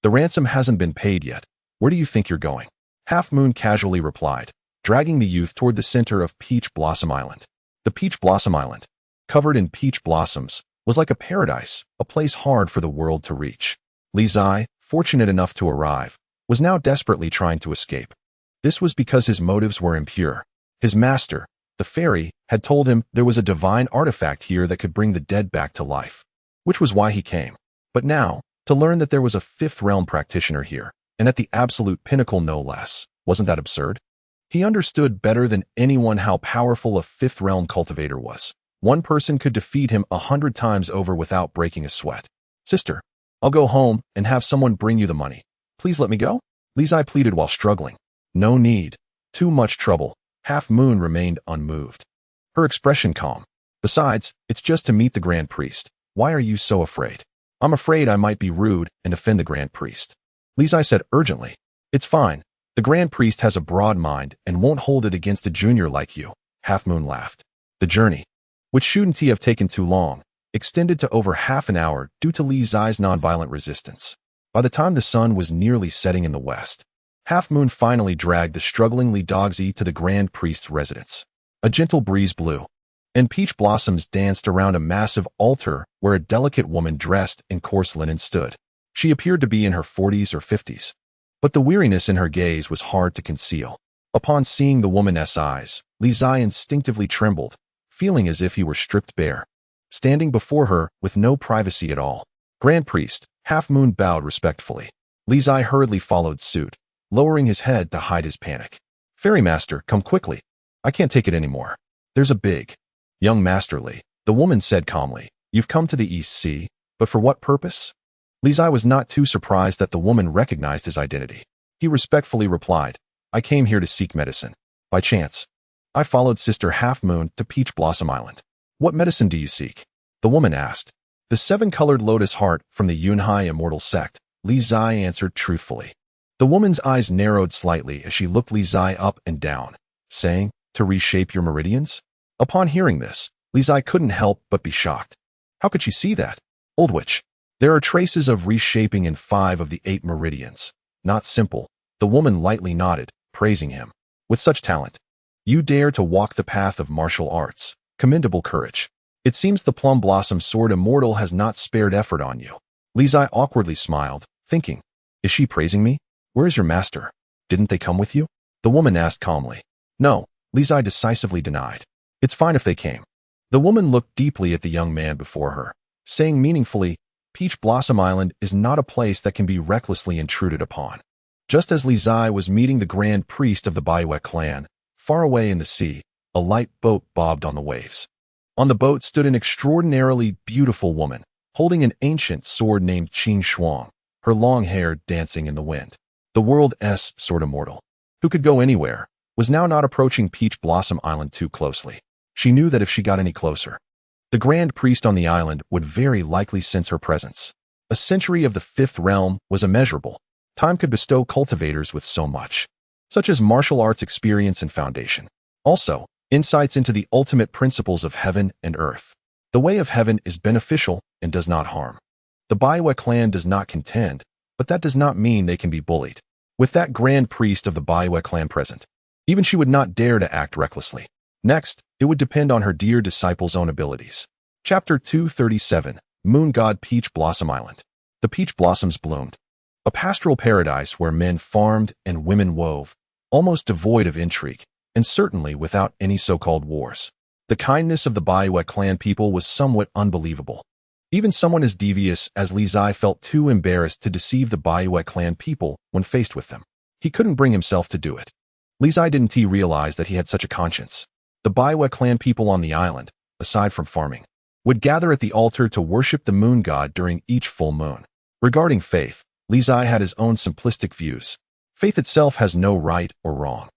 The ransom hasn't been paid yet. Where do you think you're going? Half Moon casually replied, dragging the youth toward the center of Peach Blossom Island. The Peach Blossom Island, covered in peach blossoms, was like a paradise, a place hard for the world to reach. Li Zai, fortunate enough to arrive, was now desperately trying to escape. This was because his motives were impure. His master, the fairy, had told him there was a divine artifact here that could bring the dead back to life, which was why he came. But now, to learn that there was a 5th realm practitioner here, and at the absolute pinnacle no less, wasn't that absurd? He understood better than anyone how powerful a 5th realm cultivator was. One person could defeat him 100 times over without breaking a sweat. Sister, I'll go home and have someone bring you the money. Please let me go? Li Zai pleaded while struggling. No need. Too much trouble. Half Moon remained unmoved. Her expression calm. Besides, it's just to meet the Grand Priest. Why are you so afraid? I'm afraid I might be rude and offend the Grand Priest. Li Zai said urgently. It's fine. The Grand Priest has a broad mind and won't hold it against a junior like you. Half Moon laughed. The journey, which shouldn't have taken too long, extended to over half an hour due to Li Zai's nonviolent resistance. By the time the sun was nearly setting in the west, Half Moon finally dragged the struggling Li Dogsy to the Grand Priest's residence. A gentle breeze blew, and peach blossoms danced around a massive altar where a delicate woman dressed in coarse linen stood. She appeared to be in her 40s or 50s, but the weariness in her gaze was hard to conceal. Upon seeing the woman's eyes, Li Zai instinctively trembled, feeling as if he were stripped bare, standing before her with no privacy at all. Grand Priest, Half Moon bowed respectfully. Li Zai hurriedly followed suit, lowering his head to hide his panic. Fairy Master, come quickly. I can't take it anymore. There's a big Young Master Li, the woman said calmly, you've come to the East Sea, but for what purpose? Li Zai was not too surprised that the woman recognized his identity. He respectfully replied, I came here to seek medicine. By chance, I followed Sister Half Moon to Peach Blossom Island. What medicine do you seek? The woman asked. The seven-colored lotus heart from the Yunhai immortal sect, Li Zai answered truthfully. The woman's eyes narrowed slightly as she looked Li Zai up and down, saying, to reshape your meridians? Upon hearing this, Li Zai couldn't help but be shocked. How could she see that? Old witch. There are traces of reshaping in 5 of the 8 meridians. Not simple. The woman lightly nodded, praising him. With such talent, you dare to walk the path of martial arts. Commendable courage. It seems the Plum Blossom Sword Immortal has not spared effort on you. Li Zai awkwardly smiled, thinking, is she praising me? Where is your master? Didn't they come with you? The woman asked calmly. No, Li Zai decisively denied. It's fine if they came. The woman looked deeply at the young man before her, saying meaningfully, Peach Blossom Island is not a place that can be recklessly intruded upon. Just as Li Zai was meeting the grand priest of the Baiwei clan, far away in the sea, a light boat bobbed on the waves. On the boat stood an extraordinarily beautiful woman, holding an ancient sword named Qing Shuang, her long hair dancing in the wind. The world's sword immortal, who could go anywhere, was now not approaching Peach Blossom Island too closely. She knew that if she got any closer, the grand priest on the island would very likely sense her presence. A century of the 5th realm was immeasurable. Time could bestow cultivators with so much, such as martial arts experience and foundation. Also, insights into the ultimate principles of heaven and earth. The way of heaven is beneficial and does not harm. The Baiwei clan does not contend, but that does not mean they can be bullied. With that grand priest of the Baiwei clan present, even she would not dare to act recklessly. Next, it would depend on her dear disciple's own abilities. Chapter 237, Moon God Peach Blossom Island. The peach blossoms bloomed. A pastoral paradise where men farmed and women wove, almost devoid of intrigue, and certainly without any so-called wars. The kindness of the Baiwei clan people was somewhat unbelievable. Even someone as devious as Li Zai felt too embarrassed to deceive the Baiwei clan people when faced with them. He couldn't bring himself to do it. Li Zai didn't realize that he had such a conscience. The Baiwei clan people on the island, aside from farming, would gather at the altar to worship the moon god during each full moon. Regarding faith, Li Zai had his own simplistic views. Faith itself has no right or wrong.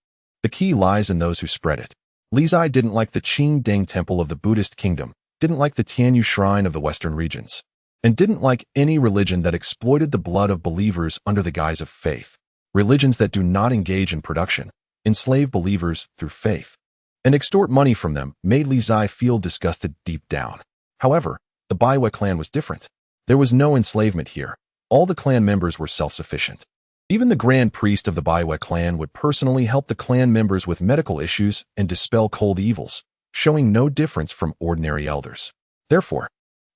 The key lies in those who spread it. Li Zai didn't like the Qing Deng Temple of the Buddhist kingdom, didn't like the Tianyu Shrine of the Western regions, and didn't like any religion that exploited the blood of believers under the guise of faith. Religions that do not engage in production, enslave believers through faith, and extort money from them made Li Zai feel disgusted deep down. However, the Baiwei clan was different. There was no enslavement here. All the clan members were self-sufficient. Even the grand priest of the Baiwei clan would personally help the clan members with medical issues and dispel cold evils, showing no difference from ordinary elders. Therefore,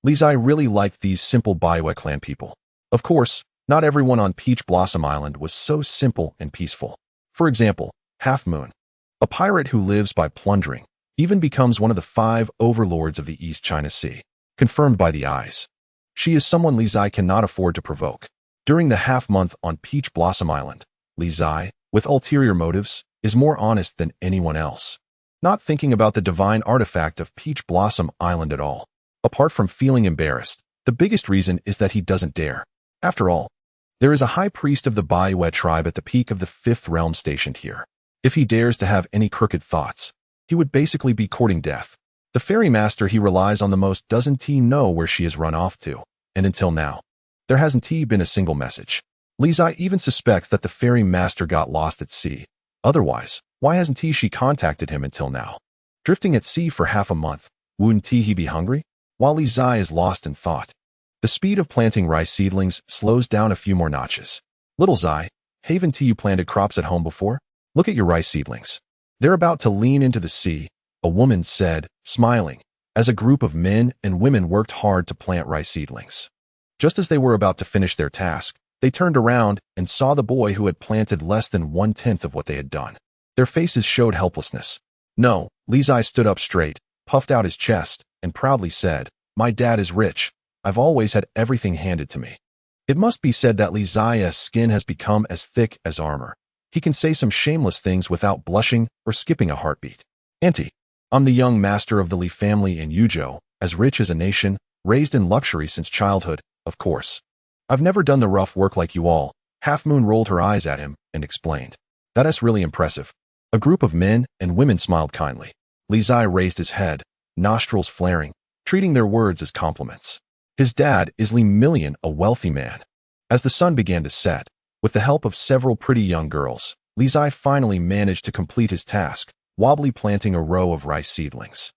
Li Zai really liked these simple Baiwei clan people. Of course, not everyone on Peach Blossom Island was so simple and peaceful. For example, Half Moon, a pirate who lives by plundering, even becomes one of the 5 overlords of the East China Sea, confirmed by the eyes. She is someone Li Zai cannot afford to provoke. During the half-month on Peach Blossom Island, Li Zai, with ulterior motives, is more honest than anyone else. Not thinking about the divine artifact of Peach Blossom Island at all. Apart from feeling embarrassed, the biggest reason is that he doesn't dare. After all, there is a high priest of the Baiwei tribe at the peak of the 5th realm stationed here. If he dares to have any crooked thoughts, he would basically be courting death. The fairy master he relies on the most doesn't know where she has run off to, and until now, there hasn't been a single message. Li Zai even suspects that the fairy master got lost at sea. Otherwise, why hasn't she contacted him until now? Drifting at sea for half a month, wouldn't he be hungry? While Li Zai is lost in thought, the speed of planting rice seedlings slows down a few more notches. Little Zai, haven't you planted crops at home before? Look at your rice seedlings. They're about to lean into the sea, a woman said, smiling, as a group of men and women worked hard to plant rice seedlings. Just as they were about to finish their task, they turned around and saw the boy who had planted less than 1/10 of what they had done. Their faces showed helplessness. No, Li Zai stood up straight, puffed out his chest, and proudly said, "My dad is rich. I've always had everything handed to me." It must be said that Li Zai's skin has become as thick as armor. He can say some shameless things without blushing or skipping a heartbeat. Auntie, I'm the young master of the Li family in Yuzhou, as rich as a nation, raised in luxury since childhood, of course. I've never done the rough work like you all. Half Moon rolled her eyes at him and explained. That's really impressive. A group of men and women smiled kindly. Li Zai raised his head, nostrils flaring, treating their words as compliments. His dad is Li Million, a wealthy man. As the sun began to set, with the help of several pretty young girls, Li Zai finally managed to complete his task, wobbly planting a row of rice seedlings.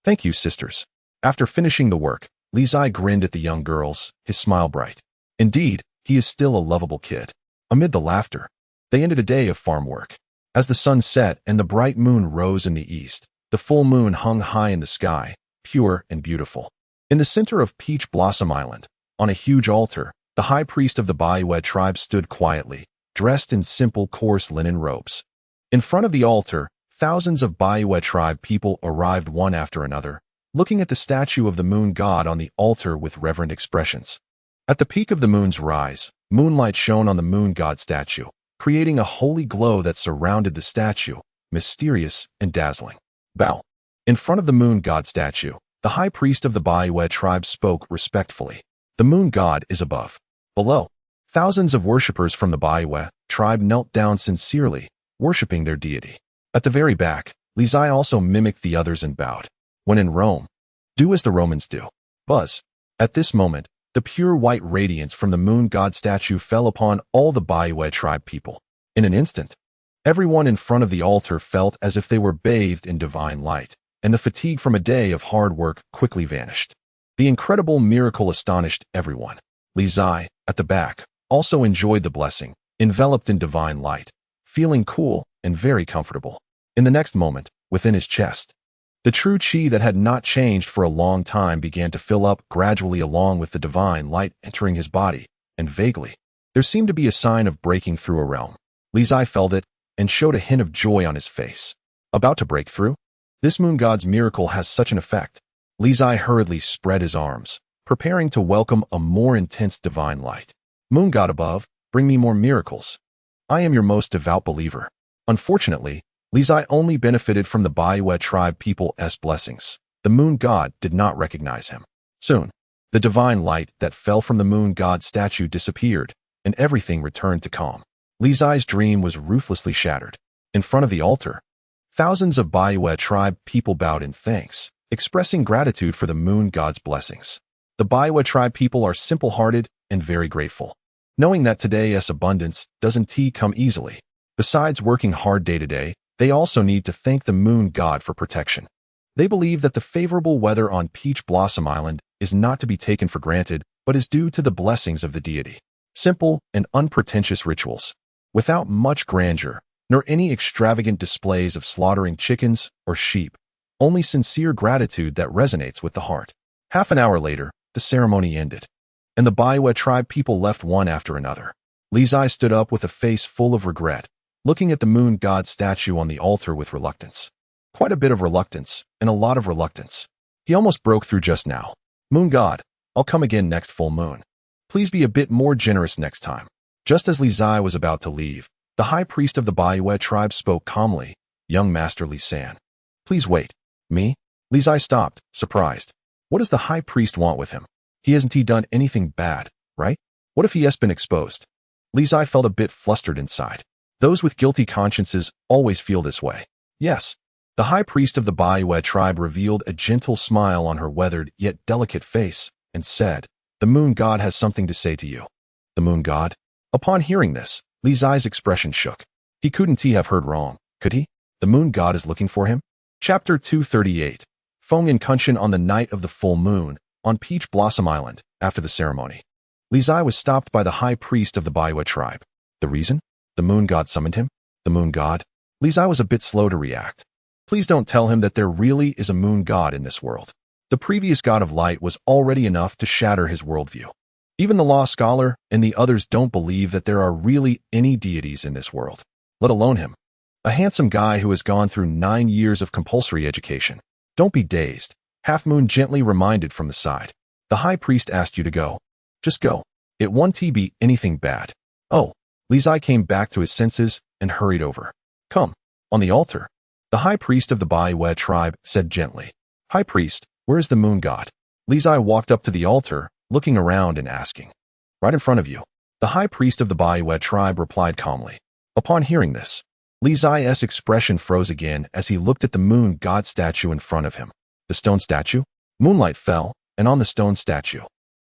Thank you, sisters. After finishing the work, Li Zai grinned at the young girls, his smile bright. Indeed, he is still a lovable kid. Amid the laughter, they ended a day of farm work. As the sun set and the bright moon rose in the east, the full moon hung high in the sky, pure and beautiful. In the center of Peach Blossom Island, on a huge altar, the high priest of the Baiwei tribe stood quietly, dressed in simple coarse linen robes. In front of the altar, thousands of Baiwei tribe people arrived one after another, looking at the statue of the moon god on the altar with reverent expressions. At the peak of the moon's rise, moonlight shone on the moon god statue, creating a holy glow that surrounded the statue, mysterious and dazzling. Bow. In front of the moon god statue, the high priest of the Baiwei tribe spoke respectfully. The moon god is above. Below, thousands of worshippers from the Baiwei tribe knelt down sincerely, worshipping their deity. At the very back, Li Zai also mimicked the others and bowed. When in Rome, do as the Romans do. Buzz. At this moment, the pure white radiance from the moon god statue fell upon all the Baiwei tribe people. In an instant, everyone in front of the altar felt as if they were bathed in divine light, and the fatigue from a day of hard work quickly vanished. The incredible miracle astonished everyone. Li Zai, at the back, also enjoyed the blessing, enveloped in divine light, feeling cool and very comfortable. In the next moment, within his chest, the true chi that had not changed for a long time began to fill up gradually along with the divine light entering his body, and vaguely, there seemed to be a sign of breaking through a realm. Li Zai felt it and showed a hint of joy on his face. About to break through? This moon god's miracle has such an effect. Li Zai hurriedly spread his arms, preparing to welcome a more intense divine light. Moon god above, bring me more miracles. I am your most devout believer. Unfortunately, Li Zai only benefited from the Baiwei tribe people's blessings. The moon god did not recognize him. Soon, the divine light that fell from the moon god statue disappeared, and everything returned to calm. Li Zai's dream was ruthlessly shattered. In front of the altar, thousands of Baiwei tribe people bowed in thanks, expressing gratitude for the moon god's blessings. The Baiwei tribe people are simple-hearted and very grateful, knowing that today's abundance doesn't come easily. Besides working hard day to day, they also need to thank the moon god for protection. They believe that the favorable weather on Peach Blossom Island is not to be taken for granted, but is due to the blessings of the deity. Simple and unpretentious rituals, without much grandeur, nor any extravagant displays of slaughtering chickens or sheep, only sincere gratitude that resonates with the heart. Half an hour later, the ceremony ended, and the Baiwei tribe people left one after another. Li Zai stood up with a face full of regret, looking at the moon god statue on the altar with reluctance. Quite a bit of reluctance, and a lot of reluctance. He almost broke through just now. Moon god, I'll come again next full moon. Please be a bit more generous next time. Just as Li Zai was about to leave, the high priest of the Baiwei tribe spoke calmly. Young Master Li San. Please wait. Me? Li Zai stopped, surprised. What does the high priest want with him? Hasn't he done anything bad, right? What if he has been exposed? Li Zai felt a bit flustered inside. Those with guilty consciences always feel this way. Yes. The high priest of the Baiwei tribe revealed a gentle smile on her weathered yet delicate face and said, the moon god has something to say to you. The moon god? Upon hearing this, Li Zai's expression shook. He couldn't have heard wrong, could he? The moon god is looking for him? Chapter 238. Feng and Kunshan on the night of the full moon, on Peach Blossom Island, after the ceremony. Li Zai was stopped by the high priest of the Baiwei tribe. The reason? The moon god summoned him? The moon god? Li Zai was a bit slow to react. Please don't tell him that there really is a moon god in this world. The previous god of light was already enough to shatter his worldview. Even the law scholar and the others don't believe that there are really any deities in this world, let alone him. A handsome guy who has gone through 9 years of compulsory education. Don't be dazed, Half Moon gently reminded from the side. The high priest asked you to go. Just go. It won't be anything bad. Oh. Li Zai came back to his senses and hurried over. Come. On the altar. The high priest of the Baiwe tribe said gently. High priest, where is the moon god? Li Zai walked up to the altar, looking around and asking. Right in front of you. The high priest of the Baiwe tribe replied calmly. Upon hearing this, Li Zai's expression froze again as he looked at the moon god statue in front of him. The stone statue? Moonlight fell, and on the stone statue,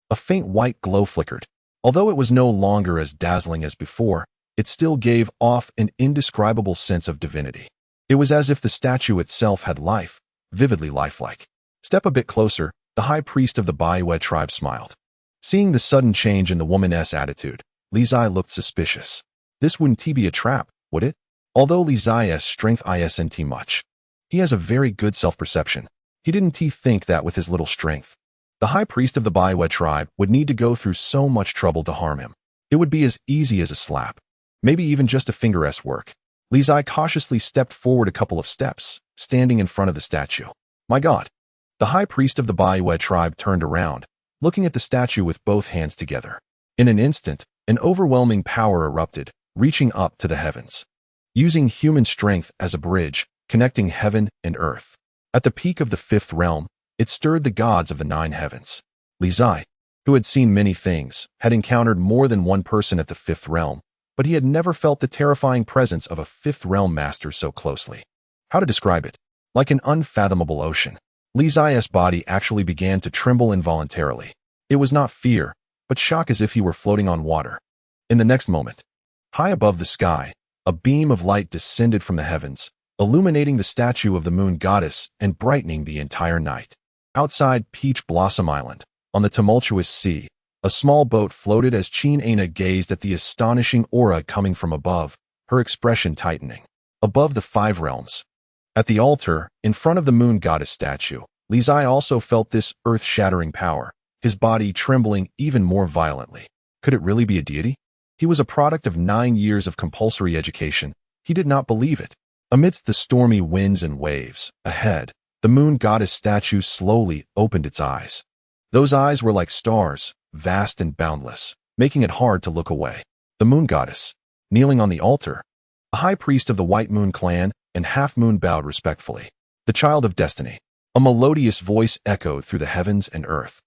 a faint white glow flickered. Although it was no longer as dazzling as before, it still gave off an indescribable sense of divinity. It was as if the statue itself had life, vividly lifelike. Step a bit closer, the high priest of the Baiwe tribe smiled. Seeing the sudden change in the woman's attitude, Li Zai looked suspicious. This wouldn't be a trap, would it? Although Li Zai's strength isn't much, he has a very good self-perception. He didn't think that with his little strength, the high priest of the Baiwe tribe would need to go through so much trouble to harm him. It would be as easy as a slap, maybe even just a finger's work. Li Zai cautiously stepped forward a couple of steps, standing in front of the statue. My God! The high priest of the Baiwe tribe turned around, looking at the statue with both hands together. In an instant, an overwhelming power erupted, reaching up to the heavens. Using human strength as a bridge, connecting heaven and earth. At the peak of the fifth realm, it stirred the gods of the 9 heavens. Li Zai, who had seen many things, had encountered more than one person at the fifth realm, but he had never felt the terrifying presence of a fifth realm master so closely. How to describe it? Like an unfathomable ocean. Li Zai's body actually began to tremble involuntarily. It was not fear, but shock, as if he were floating on water. In the next moment, high above the sky, a beam of light descended from the heavens, illuminating the statue of the moon goddess and brightening the entire night. Outside Peach Blossom Island, on the tumultuous sea, a small boat floated as Qin Aina gazed at the astonishing aura coming from above, her expression tightening. Above the 5 realms, at the altar, in front of the moon goddess statue, Li Zai also felt this earth-shattering power, his body trembling even more violently. Could it really be a deity? He was a product of 9 years of compulsory education. He did not believe it. Amidst the stormy winds and waves, ahead, the moon goddess statue slowly opened its eyes. Those eyes were like stars, vast and boundless, making it hard to look away. The moon goddess, kneeling on the altar, a high priest of the White Moon clan and Half Moon bowed respectfully. The child of destiny. A melodious voice echoed through the heavens and earth,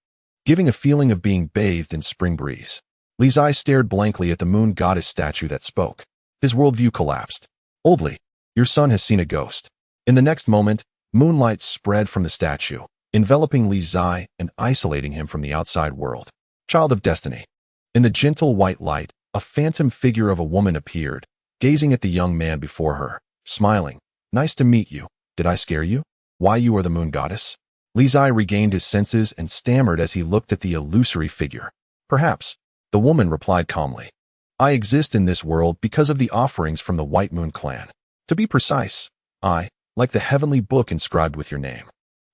giving a feeling of being bathed in spring breeze. Li Zai stared blankly at the moon goddess statue that spoke. His worldview collapsed. Old Li, your son has seen a ghost. In the next moment, moonlight spread from the statue, enveloping Li Zai and isolating him from the outside world. Child of destiny. In the gentle white light, a phantom figure of a woman appeared, gazing at the young man before her, smiling. Nice to meet you. Did I scare you? Why, you are the moon goddess? Li Zai regained his senses and stammered as he looked at the illusory figure. Perhaps, the woman replied calmly. I exist in this world because of the offerings from the White Moon clan. To be precise, I, like the heavenly book inscribed with your name,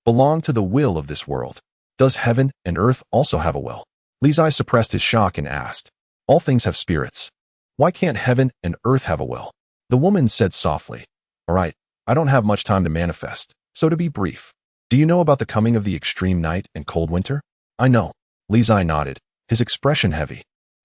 belong to the will of this world. Does heaven and earth also have a will? Li Zai suppressed his shock and asked. All things have spirits. Why can't heaven and earth have a will? The woman said softly. All right, I don't have much time to manifest, so to be brief. Do you know about the coming of the extreme night and cold winter? I know. Li Zai nodded, his expression heavy.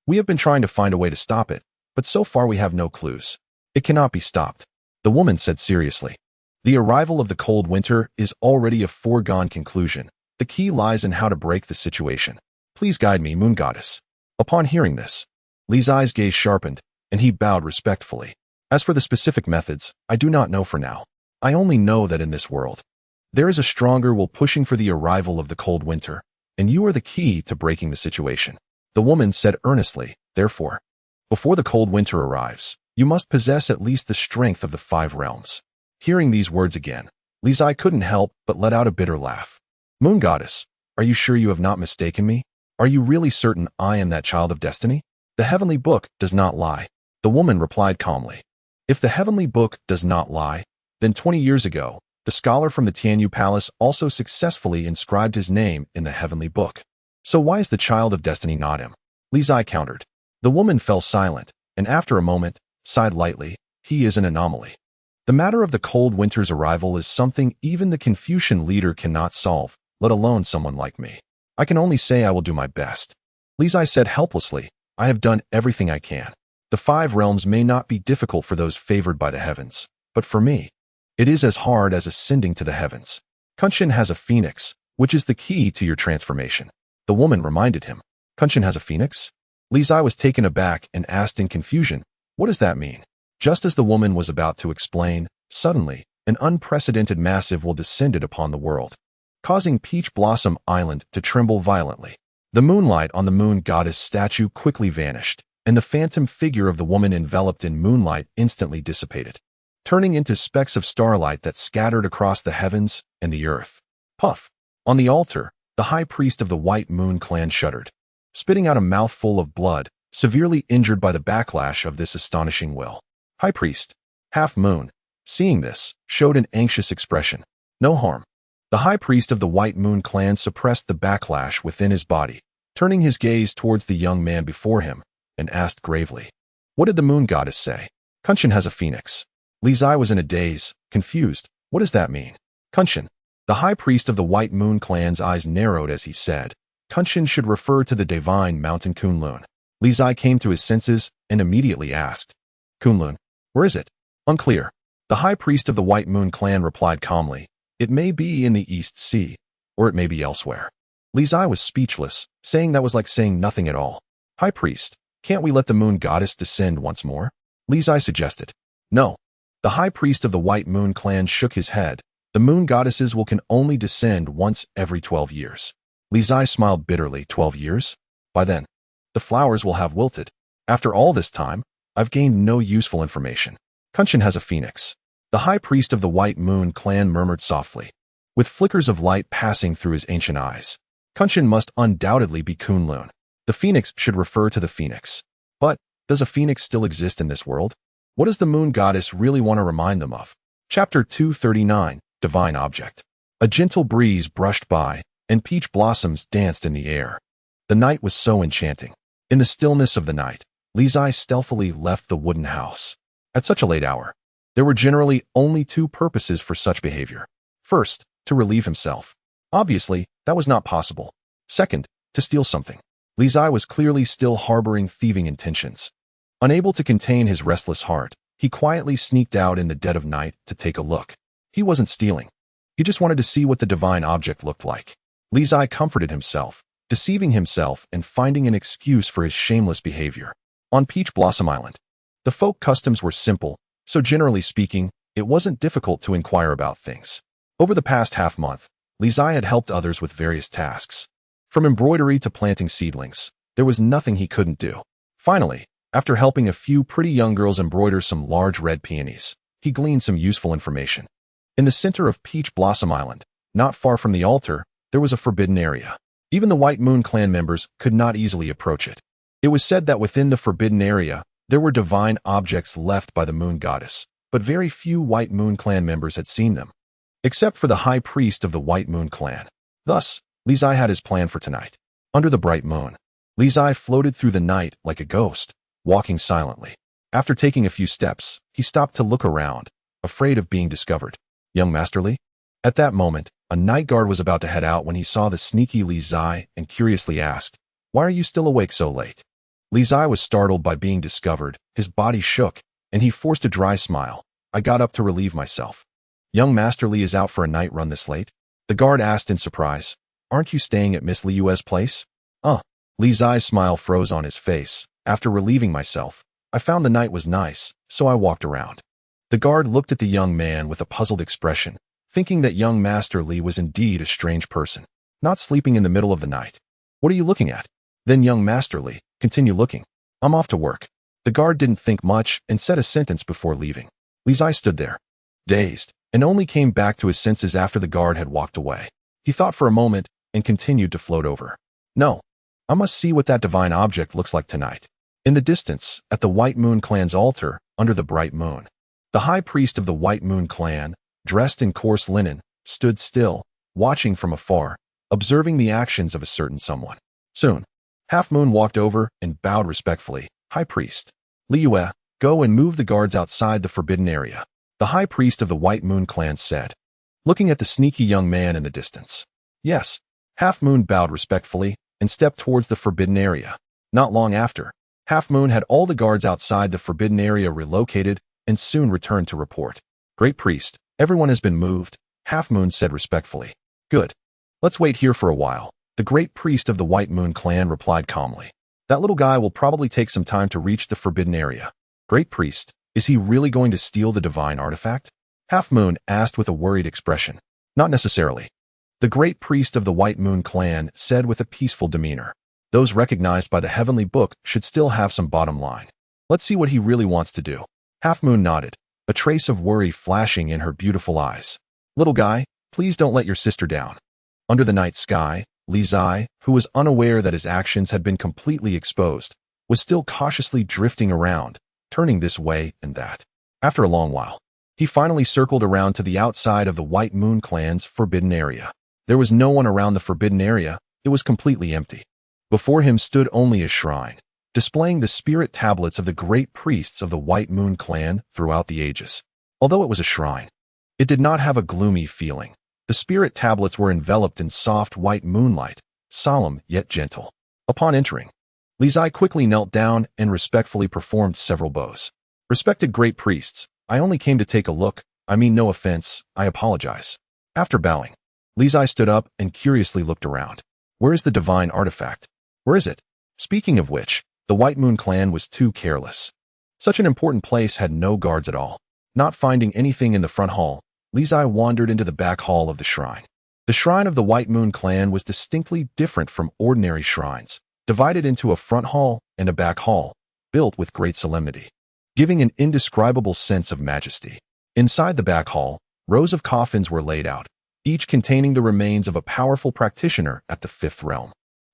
We have been trying to find a way to stop it, but so far we have no clues. It cannot be stopped. The woman said seriously. The arrival of the cold winter is already a foregone conclusion. The key lies in how to break the situation. Please guide me, moon goddess. Upon hearing this, Li Zai's gaze sharpened, and he bowed respectfully. As for the specific methods, I do not know for now. I only know that in this world, there is a stronger will pushing for the arrival of the cold winter, and you are the key to breaking the situation. The woman said earnestly, therefore, before the cold winter arrives, you must possess at least the strength of the 5 realms. Hearing these words again, Li Zai couldn't help but let out a bitter laugh. Moon goddess, are you sure you have not mistaken me? Are you really certain I am that child of destiny? The heavenly book does not lie. The woman replied calmly. If the heavenly book does not lie, then 20 years ago, the scholar from the Tianyu Palace also successfully inscribed his name in the heavenly book. So why is the child of destiny not him? Li Zai countered. The woman fell silent, and after a moment, sighed lightly. He is an anomaly. The matter of the cold winter's arrival is something even the Confucian leader cannot solve, let alone someone like me. I can only say I will do my best. Li Zai said helplessly, I have done everything I can. The 5 realms may not be difficult for those favored by the heavens, but for me, It is as hard as ascending to the heavens. Kunshin has a phoenix, which is the key to your transformation. The woman reminded him. Kunshin has a phoenix? Li Zai was taken aback and asked in confusion, what does that mean? Just as the woman was about to explain, suddenly, an unprecedented massive will descended upon the world, causing Peach Blossom Island to tremble violently. The moonlight on the moon goddess statue quickly vanished, and the phantom figure of the woman enveloped in moonlight instantly dissipated, turning into specks of starlight that scattered across the heavens and the earth. Puff! On the altar, the high priest of the White Moon clan shuddered, spitting out a mouthful of blood, severely injured by the backlash of this astonishing will. High priest, Half Moon, seeing this, showed an anxious expression. No harm. The high priest of the White Moon clan suppressed the backlash within his body, turning his gaze towards the young man before him, and asked gravely, what did the moon goddess say? Kunshin has a phoenix. Li Zai was in a daze, confused. What does that mean? Kunshin. The high priest of the White Moon clan's eyes narrowed as he said, Kunshin should refer to the divine mountain Kunlun. Li Zai came to his senses and immediately asked, Kunlun, where is it? Unclear. The high priest of the White Moon clan replied calmly, it may be in the East Sea, or it may be elsewhere. Li Zai was speechless, saying that was like saying nothing at all. High priest, can't we let the moon goddess descend once more? Li Zai suggested. No. The high priest of the White Moon clan shook his head. The moon goddesses can only descend once every 12 years. Li Zai smiled bitterly. 12 years? By then, the flowers will have wilted. After all this time, I've gained no useful information. Kunshin has a phoenix. The high priest of the White Moon clan murmured softly, with flickers of light passing through his ancient eyes. Kunshin must undoubtedly be Kunlun. The phoenix should refer to the phoenix. But, does a phoenix still exist in this world? What does the moon goddess really want to remind them of? Chapter 239, Divine Object. A gentle breeze brushed by, and peach blossoms danced in the air. The night was so enchanting. In the stillness of the night, Li Zai stealthily left the wooden house. At such a late hour, there were generally only two purposes for such behavior. First, to relieve himself. Obviously, that was not possible. Second, to steal something. Li Zai was clearly still harboring thieving intentions. Unable to contain his restless heart, he quietly sneaked out in the dead of night to take a look. He wasn't stealing. He just wanted to see what the divine object looked like. Li Zai comforted himself, deceiving himself and finding an excuse for his shameless behavior. On Peach Blossom Island, the folk customs were simple, so generally speaking, it wasn't difficult to inquire about things. Over the past half-month, Li Zai had helped others with various tasks. From embroidery to planting seedlings, there was nothing he couldn't do. Finally, after helping a few pretty young girls embroider some large red peonies, he gleaned some useful information. In the center of Peach Blossom Island, not far from the altar, there was a forbidden area. Even the White Moon clan members could not easily approach it. It was said that within the forbidden area, there were divine objects left by the moon goddess, but very few White Moon clan members had seen them, except for the high priest of the White Moon clan. Thus, Li Zai had his plan for tonight. Under the bright moon, Li Zai floated through the night like a ghost, walking silently. After taking a few steps, he stopped to look around, afraid of being discovered. Young Master Li? At that moment, a night guard was about to head out when he saw the sneaky Li Zai and curiously asked, why are you still awake so late? Li Zai was startled by being discovered, his body shook, and he forced a dry smile. I got up to relieve myself. Young Master Li is out for a night run this late? The guard asked in surprise. Aren't you staying at Miss Li Yue's place? Li Zai's smile froze on his face. After relieving myself, I found the night was nice, so I walked around. The guard looked at the young man with a puzzled expression, thinking that young Master Li was indeed a strange person, not sleeping in the middle of the night. What are you looking at? Then young Master Li, continue looking. I'm off to work. The guard didn't think much and said a sentence before leaving. Li Zai stood there, dazed, and only came back to his senses after the guard had walked away. He thought for a moment and continued to float over. No, I must see what that divine object looks like tonight. In the distance, at the White Moon clan's altar, under the bright moon, the high priest of the White Moon clan, dressed in coarse linen, stood still, watching from afar, observing the actions of a certain someone. Soon, Half Moon walked over and bowed respectfully. High priest, Li Yue, go and move the guards outside the forbidden area, the high priest of the White Moon clan said, looking at the sneaky young man in the distance. Yes, Half Moon bowed respectfully and stepped towards the forbidden area. Not long after, Half Moon had all the guards outside the forbidden area relocated and soon returned to report. Great priest, Everyone has been moved, Half Moon said respectfully. Good. Let's wait here for a while. The great priest of the White Moon clan replied calmly. That little guy will probably take some time to reach the forbidden area. Great priest, is he really going to steal the divine artifact? Half Moon asked with a worried expression. Not necessarily. The great priest of the White Moon clan said with a peaceful demeanor. Those recognized by the heavenly book should still have some bottom line. Let's see what he really wants to do. Half Moon nodded, a trace of worry flashing in her beautiful eyes. Little guy, please don't let your sister down. Under the night sky, Li Zai, who was unaware that his actions had been completely exposed, was still cautiously drifting around, turning this way and that. After a long while, he finally circled around to the outside of the White Moon clan's forbidden area. There was no one around the forbidden area, it was completely empty. Before him stood only a shrine, displaying the spirit tablets of the great priests of the White Moon clan throughout the ages. Although it was a shrine, it did not have a gloomy feeling. The spirit tablets were enveloped in soft white moonlight, solemn yet gentle. Upon entering, Li Zai quickly knelt down and respectfully performed several bows. Respected great priests, I only came to take a look. I mean no offense, I apologize. After bowing, Li Zai stood up and curiously looked around. Where is the divine artifact? Where is it? Speaking of which, the White Moon clan was too careless. Such an important place had no guards at all. Not finding anything in the front hall, Li Zai wandered into the back hall of the shrine. The shrine of the White Moon clan was distinctly different from ordinary shrines, divided into a front hall and a back hall, built with great solemnity, giving an indescribable sense of majesty. Inside the back hall, rows of coffins were laid out, each containing the remains of a powerful practitioner at the fifth realm.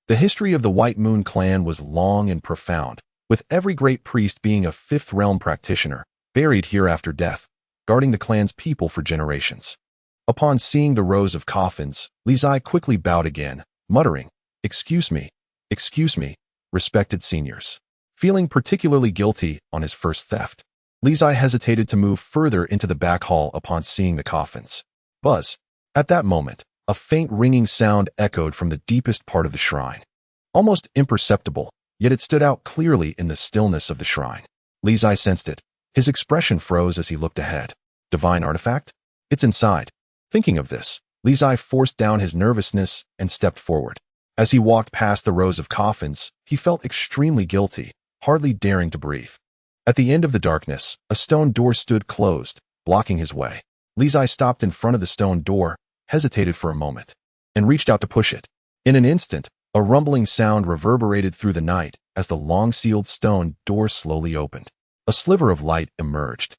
The history of the White Moon clan was long and profound, with every great priest being a fifth realm practitioner, buried here after death, guarding the clan's people for generations. Upon seeing the rows of coffins, Li Zai quickly bowed again, muttering, excuse me, respected seniors. Feeling particularly guilty on his first theft, Li Zai hesitated to move further into the back hall upon seeing the coffins. Buzz. At that moment, a faint ringing sound echoed from the deepest part of the shrine. Almost imperceptible, yet it stood out clearly in the stillness of the shrine. Li Zai sensed it. His expression froze as he looked ahead. Divine artifact? It's inside. Thinking of this, Li Zai forced down his nervousness and stepped forward. As he walked past the rows of coffins, he felt extremely guilty, hardly daring to breathe. At the end of the darkness, a stone door stood closed, blocking his way. Li Zai stopped in front of the stone door, hesitated for a moment, and reached out to push it. In an instant, a rumbling sound reverberated through the night as the long-sealed stone door slowly opened. A sliver of light emerged,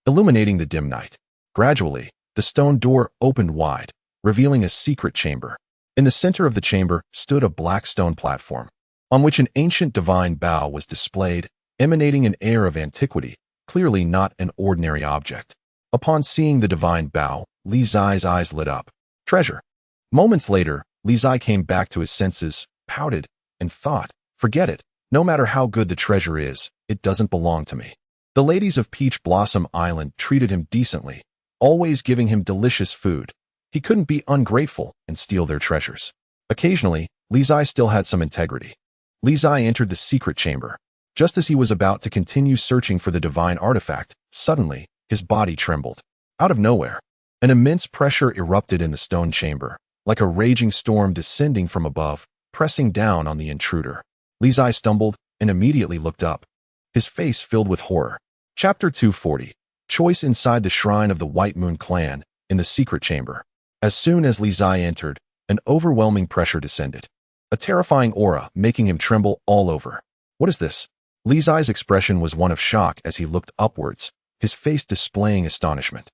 illuminating the dim night. Gradually, the stone door opened wide, revealing a secret chamber. In the center of the chamber stood a black stone platform, on which an ancient divine bow was displayed, emanating an air of antiquity, clearly not an ordinary object. Upon seeing the divine bow, Li Zai's eyes lit up. Treasure. Moments later, Li Zai came back to his senses, pouted, and thought, forget it. No matter how good the treasure is, it doesn't belong to me. The ladies of Peach Blossom Island treated him decently, always giving him delicious food. He couldn't be ungrateful and steal their treasures. Occasionally, Li Zai still had some integrity. Li Zai entered the secret chamber. Just as he was about to continue searching for the divine artifact, suddenly, his body trembled. Out of nowhere, an immense pressure erupted in the stone chamber, like a raging storm descending from above, pressing down on the intruder. Li Zai stumbled and immediately looked up, his face filled with horror. Chapter 240. Choice inside the shrine of the White Moon clan, in the secret chamber. As soon as Li Zai entered, an overwhelming pressure descended, a terrifying aura making him tremble all over. What is this? Li Zai's expression was one of shock as he looked upwards, his face displaying astonishment.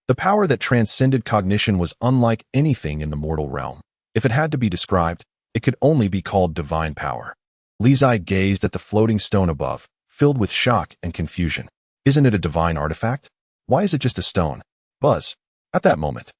The power that transcended cognition was unlike anything in the mortal realm. If it had to be described, it could only be called divine power. Li Zai gazed at the floating stone above, filled with shock and confusion. Isn't it a divine artifact? Why is it just a stone? Buzz. At that moment,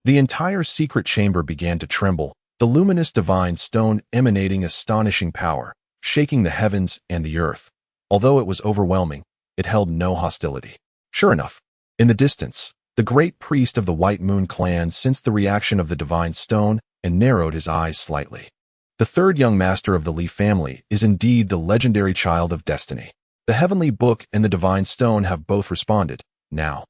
the entire secret chamber began to tremble, the luminous divine stone emanating astonishing power, shaking the heavens and the earth. Although it was overwhelming, it held no hostility. Sure enough, in the distance, the great priest of the White Moon clan sensed the reaction of the divine stone and narrowed his eyes slightly. The third young master of the Li family is indeed the legendary child of destiny. The heavenly book and the divine stone have both responded. Now,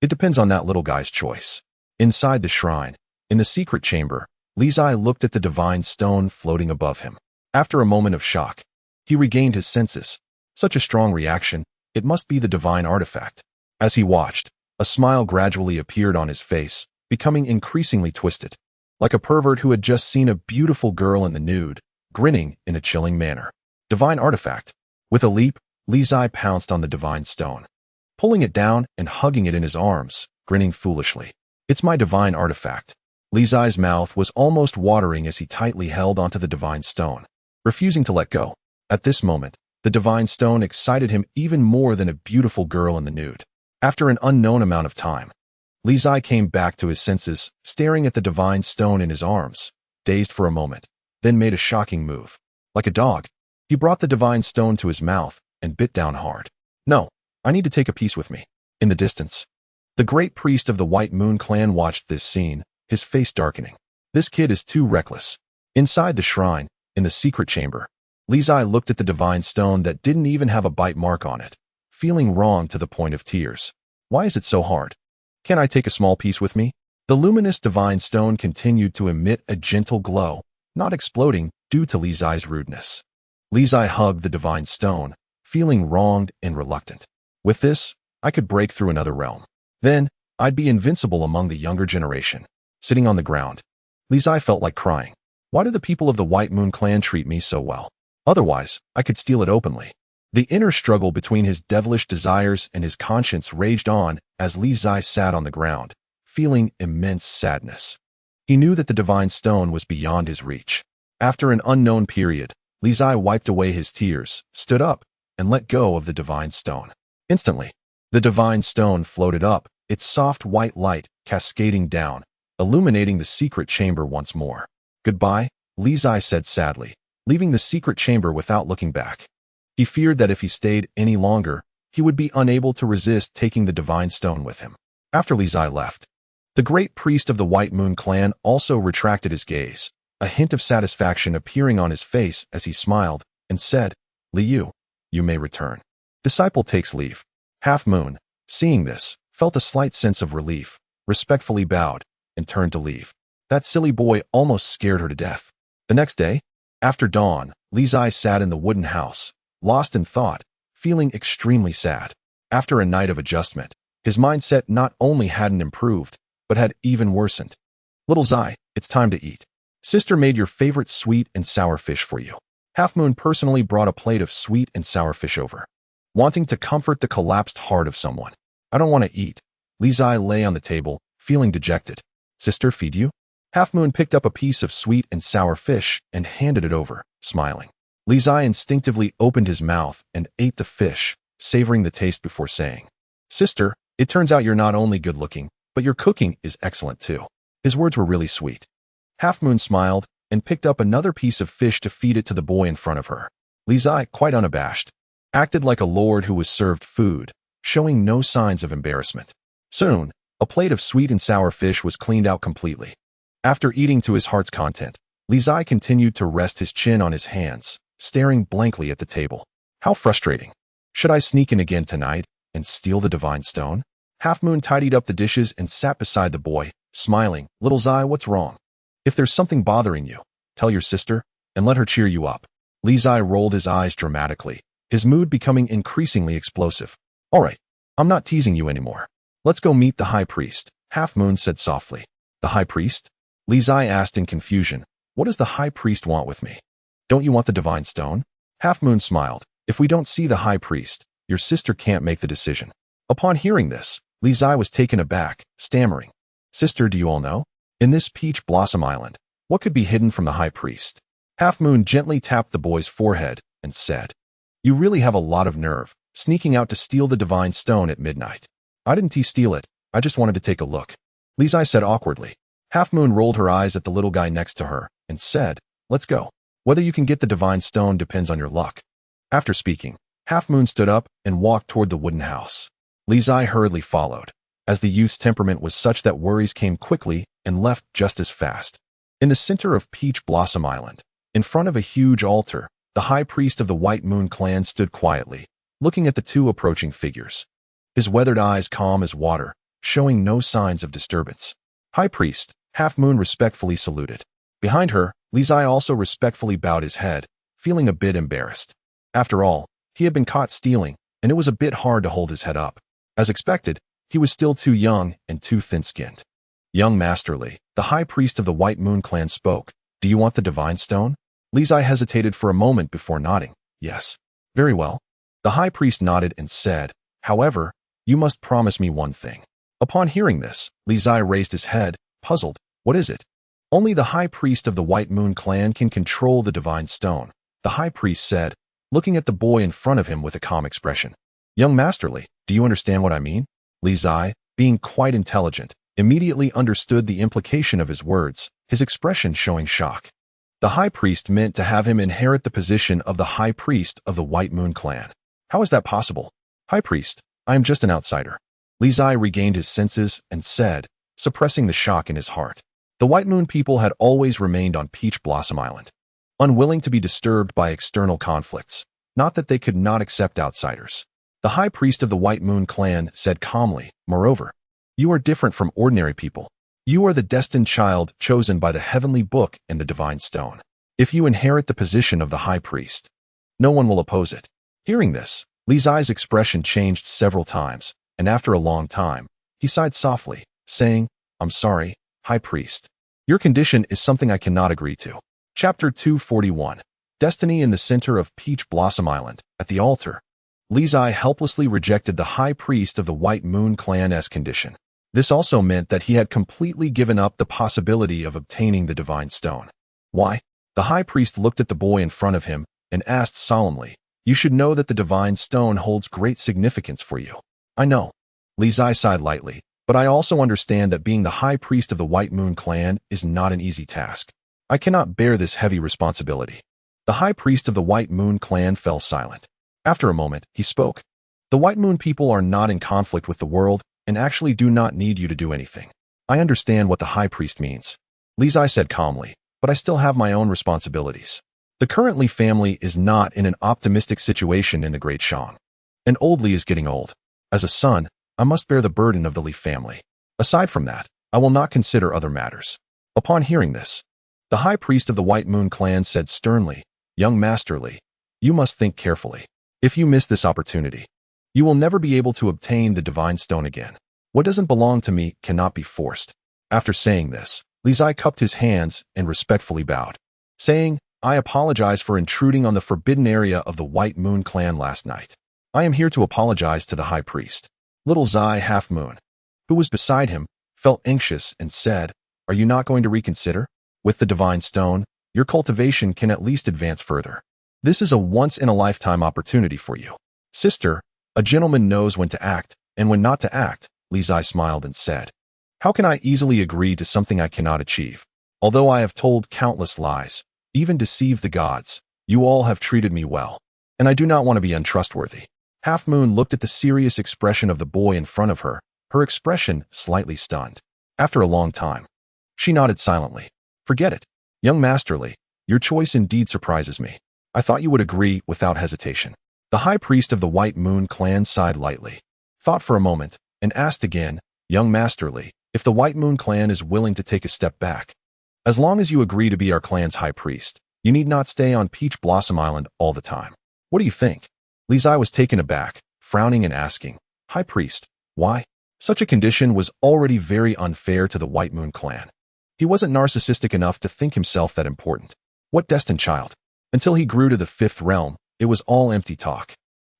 It depends on that little guy's choice. Inside the shrine, in the secret chamber, Li Zai looked at the divine stone floating above him. After a moment of shock, he regained his senses. Such a strong reaction, it must be the divine artifact. As he watched, a smile gradually appeared on his face, becoming increasingly twisted, like a pervert who had just seen a beautiful girl in the nude, grinning in a chilling manner. Divine artifact. With a leap, Li Zai pounced on the divine stone, pulling it down and hugging it in his arms, grinning foolishly. It's my divine artifact. Li Zai's mouth was almost watering as he tightly held onto the divine stone, refusing to let go. At this moment, the divine stone excited him even more than a beautiful girl in the nude. After an unknown amount of time, Li Zai came back to his senses, staring at the divine stone in his arms, dazed for a moment, then made a shocking move. Like a dog, he brought the divine stone to his mouth and bit down hard. No, I need to take a piece with me. In the distance, the great priest of the White Moon clan watched this scene, his face darkening. This kid is too reckless. Inside the shrine, in the secret chamber, Li Zai looked at the divine stone that didn't even have a bite mark on it, feeling wrong to the point of tears. Why is it so hard? Can I take a small piece with me? The luminous divine stone continued to emit a gentle glow, not exploding due to Li Zai's rudeness. Li Zai hugged the divine stone, feeling wronged and reluctant. With this, I could break through another realm. Then, I'd be invincible among the younger generation. Sitting on the ground, Li Zai felt like crying. Why do the people of the White Moon clan treat me so well? Otherwise, I could steal it openly. The inner struggle between his devilish desires and his conscience raged on as Li Zai sat on the ground, feeling immense sadness. He knew that the divine stone was beyond his reach. After an unknown period, Li Zai wiped away his tears, stood up, and let go of the divine stone. Instantly, the divine stone floated up, its soft white light cascading down, illuminating the secret chamber once more. Goodbye, Li Zai said sadly, leaving the secret chamber without looking back. He feared that if he stayed any longer, he would be unable to resist taking the divine stone with him. After Li Zai left, the great priest of the White Moon clan also retracted his gaze, a hint of satisfaction appearing on his face as he smiled and said, Li Yu, you may return. Disciple takes leave. Half Moon, seeing this, felt a slight sense of relief, respectfully bowed, and turned to leave. That silly boy almost scared her to death. The next day, after dawn, Li Zai sat in the wooden house, lost in thought, feeling extremely sad. After a night of adjustment, his mindset not only hadn't improved, but had even worsened. Little Zai, it's time to eat. Sister made your favorite sweet and sour fish for you. Half Moon personally brought a plate of sweet and sour fish over, wanting to comfort the collapsed heart of someone. I don't want to eat. Li Zai lay on the table, feeling dejected. Sister, feed you? Half Moon picked up a piece of sweet and sour fish and handed it over, smiling. Li Zai instinctively opened his mouth and ate the fish, savoring the taste before saying, Sister, it turns out you're not only good looking, but your cooking is excellent too. His words were really sweet. Half Moon smiled and picked up another piece of fish to feed it to the boy in front of her. Li Zai, quite unabashed, acted like a lord who was served food, showing no signs of embarrassment. Soon, a plate of sweet and sour fish was cleaned out completely. After eating to his heart's content, Li Zai continued to rest his chin on his hands, staring blankly at the table. How frustrating. Should I sneak in again tonight and steal the divine stone? Half Moon tidied up the dishes and sat beside the boy, smiling. Little Zai, what's wrong? If there's something bothering you, tell your sister and let her cheer you up. Li Zai rolled his eyes dramatically, his mood becoming increasingly explosive. All right, I'm not teasing you anymore. Let's go meet the high priest, Half Moon said softly. The high priest? Li Zai asked in confusion. What does the high priest want with me? Don't you want the divine stone? Half Moon smiled. If we don't see the high priest, your sister can't make the decision. Upon hearing this, Li Zai was taken aback, stammering. Sister, do you all know? In this Peach Blossom Island, what could be hidden from the high priest? Half Moon gently tapped the boy's forehead and said, You really have a lot of nerve, sneaking out to steal the divine stone at midnight. I didn't steal it, I just wanted to take a look. Li Zai said awkwardly. Half Moon rolled her eyes at the little guy next to her and said, Let's go. Whether you can get the divine stone depends on your luck. After speaking, Half Moon stood up and walked toward the wooden house. Li Zai hurriedly followed, as the youth's temperament was such that worries came quickly and left just as fast. In the center of Peach Blossom Island, in front of a huge altar, the high priest of the White Moon clan stood quietly, looking at the two approaching figures. His weathered eyes calm as water, showing no signs of disturbance. High Priest, Half Moon respectfully saluted. Behind her, Li Zai also respectfully bowed his head, feeling a bit embarrassed. After all, he had been caught stealing, and it was a bit hard to hold his head up. As expected, he was still too young and too thin-skinned. Young Master Li, the High Priest of the White Moon Clan, spoke. Do you want the Divine Stone? Li Zai hesitated for a moment before nodding. Yes. Very well. The High Priest nodded and said, however, you must promise me one thing. Upon hearing this, Li Zai raised his head, puzzled. What is it? Only the High Priest of the White Moon Clan can control the Divine Stone, the High Priest said, looking at the boy in front of him with a calm expression. Young Master Li, do you understand what I mean? Li Zai, being quite intelligent, immediately understood the implication of his words, his expression showing shock. The High Priest meant to have him inherit the position of the High Priest of the White Moon Clan. How is that possible? High Priest, I am just an outsider. Li Zai regained his senses and said, suppressing the shock in his heart. The White Moon people had always remained on Peach Blossom Island, unwilling to be disturbed by external conflicts, not that they could not accept outsiders. The High Priest of the White Moon Clan said calmly, moreover, you are different from ordinary people. You are the destined child chosen by the Heavenly Book and the Divine Stone. If you inherit the position of the High Priest, no one will oppose it. Hearing this, Li Zai's expression changed several times, and after a long time, he sighed softly, saying, I'm sorry, High Priest. Your condition is something I cannot agree to. Chapter 241. Destiny in the center of Peach Blossom Island. At the altar, Li Zai helplessly rejected the High Priest of the White Moon Clan's condition. This also meant that he had completely given up the possibility of obtaining the Divine Stone. Why? The High Priest looked at the boy in front of him and asked solemnly, you should know that the Divine Stone holds great significance for you. I know. Li Zai sighed lightly, but I also understand that being the High Priest of the White Moon Clan is not an easy task. I cannot bear this heavy responsibility. The High Priest of the White Moon Clan fell silent. After a moment, he spoke. The White Moon people are not in conflict with the world and actually do not need you to do anything. I understand what the High Priest means. Li Zai said calmly, but I still have my own responsibilities. The current Li family is not in an optimistic situation in the Great Shang. And old Li is getting old. As a son, I must bear the burden of the Li family. Aside from that, I will not consider other matters. Upon hearing this, the High Priest of the White Moon Clan said sternly, Young Master Li, you must think carefully. If you miss this opportunity, you will never be able to obtain the Divine Stone again. What doesn't belong to me cannot be forced. After saying this, Li Zai cupped his hands and respectfully bowed, saying, I apologize for intruding on the forbidden area of the White Moon Clan last night. I am here to apologize to the High Priest. Little Zai Half Moon, who was beside him, felt anxious and said, Are you not going to reconsider? With the Divine Stone, your cultivation can at least advance further. This is a once-in-a-lifetime opportunity for you. Sister, a gentleman knows when to act and when not to act, Li Zai smiled and said. How can I easily agree to something I cannot achieve? Although I have told countless lies, even deceived the gods, you all have treated me well, and I do not want to be untrustworthy. Half Moon looked at the serious expression of the boy in front of her, her expression slightly stunned. After a long time, she nodded silently. Forget it. Young Master Li, your choice indeed surprises me. I thought you would agree without hesitation. The High Priest of the White Moon Clan sighed lightly, thought for a moment, and asked again, Young Master Li, if the White Moon Clan is willing to take a step back. As long as you agree to be our clan's High Priest, you need not stay on Peach Blossom Island all the time. What do you think? Li Zai was taken aback, frowning and asking, High Priest, why? Such a condition was already very unfair to the White Moon Clan. He wasn't narcissistic enough to think himself that important. What destined child? Until he grew to the 5th realm, it was all empty talk.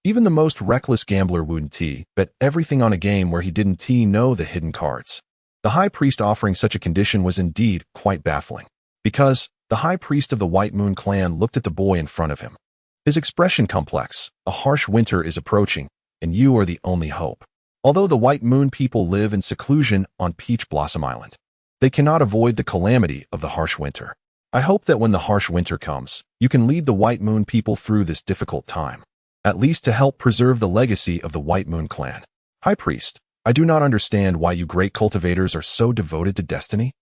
Even the most reckless gambler wouldn't bet everything on a game where he didn't know the hidden cards. The High Priest offering such a condition was indeed quite baffling, because the High Priest of the White Moon Clan looked at the boy in front of him. His expression complex, a harsh winter is approaching, and you are the only hope. Although the White Moon people live in seclusion on Peach Blossom Island, they cannot avoid the calamity of the harsh winter. I hope that when the harsh winter comes, you can lead the White Moon people through this difficult time, at least to help preserve the legacy of the White Moon Clan. High Priest, I do not understand why you great cultivators are so devoted to destiny.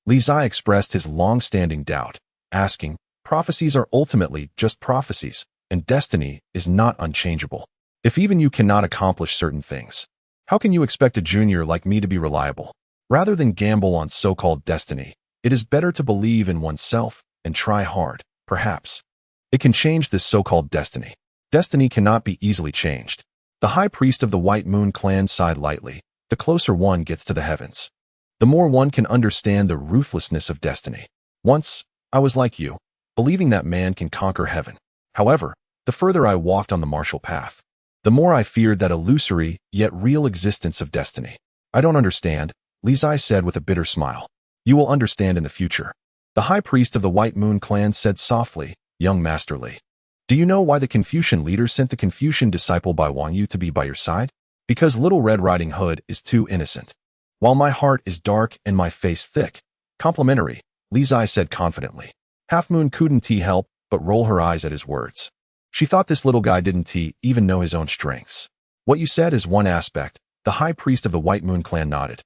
Li Zai expressed his long-standing doubt, asking, prophecies are ultimately just prophecies, and destiny is not unchangeable. If even you cannot accomplish certain things, How can you expect a junior like me to be reliable? Rather than gamble on so-called destiny, it is better to believe in oneself and try hard, perhaps. It can change this so-called destiny. Destiny cannot be easily changed. The high priest of the White Moon clan sighed lightly. The closer one gets to the heavens, the more one can understand the ruthlessness of destiny. Once, I was like you, believing that man can conquer heaven. However, the further I walked on the martial path, the more I feared that illusory yet real existence of destiny. I don't understand, Li Zai said with a bitter smile. You will understand in the future. The high priest of the White Moon clan said softly, young Master Li. Do you know why the Confucian leader sent the Confucian disciple Bai Wanyu to be by your side? Because Little Red Riding Hood is too innocent. While my heart is dark and my face thick. Complimentary, Li Zai said confidently. Half Moon couldn't help but roll her eyes at his words. She thought this little guy didn't even know his own strengths. What you said is one aspect, the high priest of the White Moon clan nodded.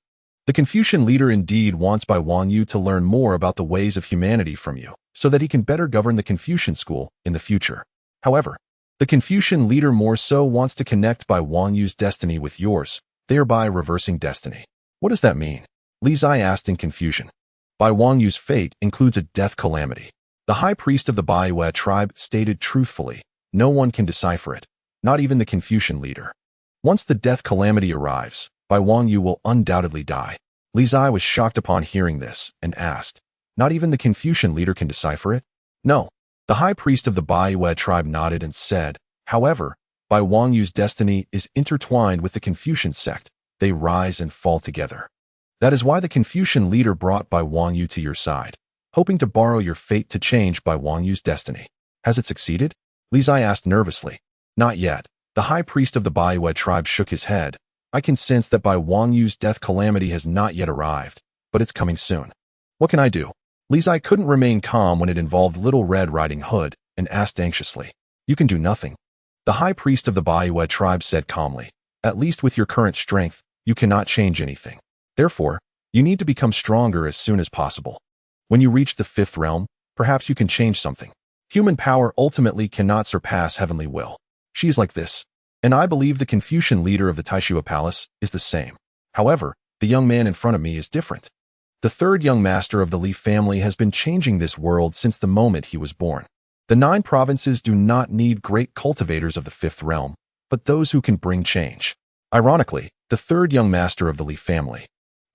The Confucian leader indeed wants Bai Wanyu to learn more about the ways of humanity from you, so that he can better govern the Confucian school in the future. However, the Confucian leader more so wants to connect Bai Wanyu's destiny with yours, thereby reversing destiny. What does that mean? Li Zai asked in confusion. Bai Wanyu's fate includes a death calamity. The high priest of the Baiyu tribe stated truthfully, no one can decipher it, not even the Confucian leader. Once the death calamity arrives, Bai Wanyu will undoubtedly die. Li Zai was shocked upon hearing this and asked, not even the Confucian leader can decipher it? No. The high priest of the Baiyu tribe nodded and said, however, Bai Wanyu's destiny is intertwined with the Confucian sect. They rise and fall together. That is why the Confucian leader brought Bai Wanyu to your side, hoping to borrow your fate to change Bai Wanyu's destiny. Has it succeeded? Li Zai asked nervously. Not yet. The high priest of the Baiyu tribe shook his head. I can sense that Bai Wanyu's death calamity has not yet arrived, but it's coming soon. What can I do? Li Zai couldn't remain calm when it involved Little Red Riding Hood and asked anxiously. You can do nothing. The high priest of the Baiyu tribe said calmly. At least with your current strength, you cannot change anything. Therefore, you need to become stronger as soon as possible. When you reach the fifth realm, perhaps you can change something. Human power ultimately cannot surpass heavenly will. She is like this. And I believe the Confucian leader of the Taishua Palace is the same. However, the young man in front of me is different. The third young master of the Li family has been changing this world since the moment he was born. The 9 provinces do not need great cultivators of the fifth realm, but those who can bring change. Ironically, the third young master of the Li family,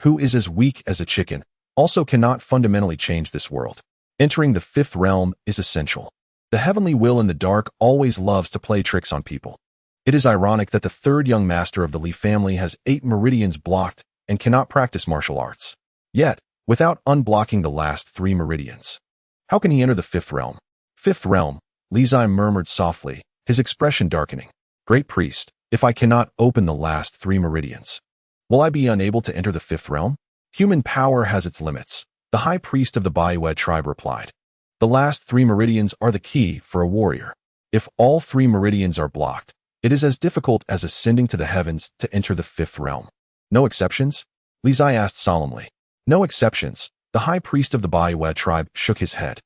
who is as weak as a chicken, also cannot fundamentally change this world. Entering the fifth realm is essential. The heavenly will in the dark always loves to play tricks on people. It is ironic that the third young master of the Li family has 8 meridians blocked and cannot practice martial arts. Yet, without unblocking the last 3 meridians. How can he enter the fifth realm? Fifth realm, Li Zai murmured softly, his expression darkening. Great priest, if I cannot open the last 3 meridians, will I be unable to enter the fifth realm? Human power has its limits, the high priest of the Baiyu tribe replied. The last 3 meridians are the key for a warrior. If all 3 meridians are blocked, it is as difficult as ascending to the heavens to enter the fifth realm. No exceptions? Li Zai asked solemnly. No exceptions. The high priest of the Baiyu tribe shook his head.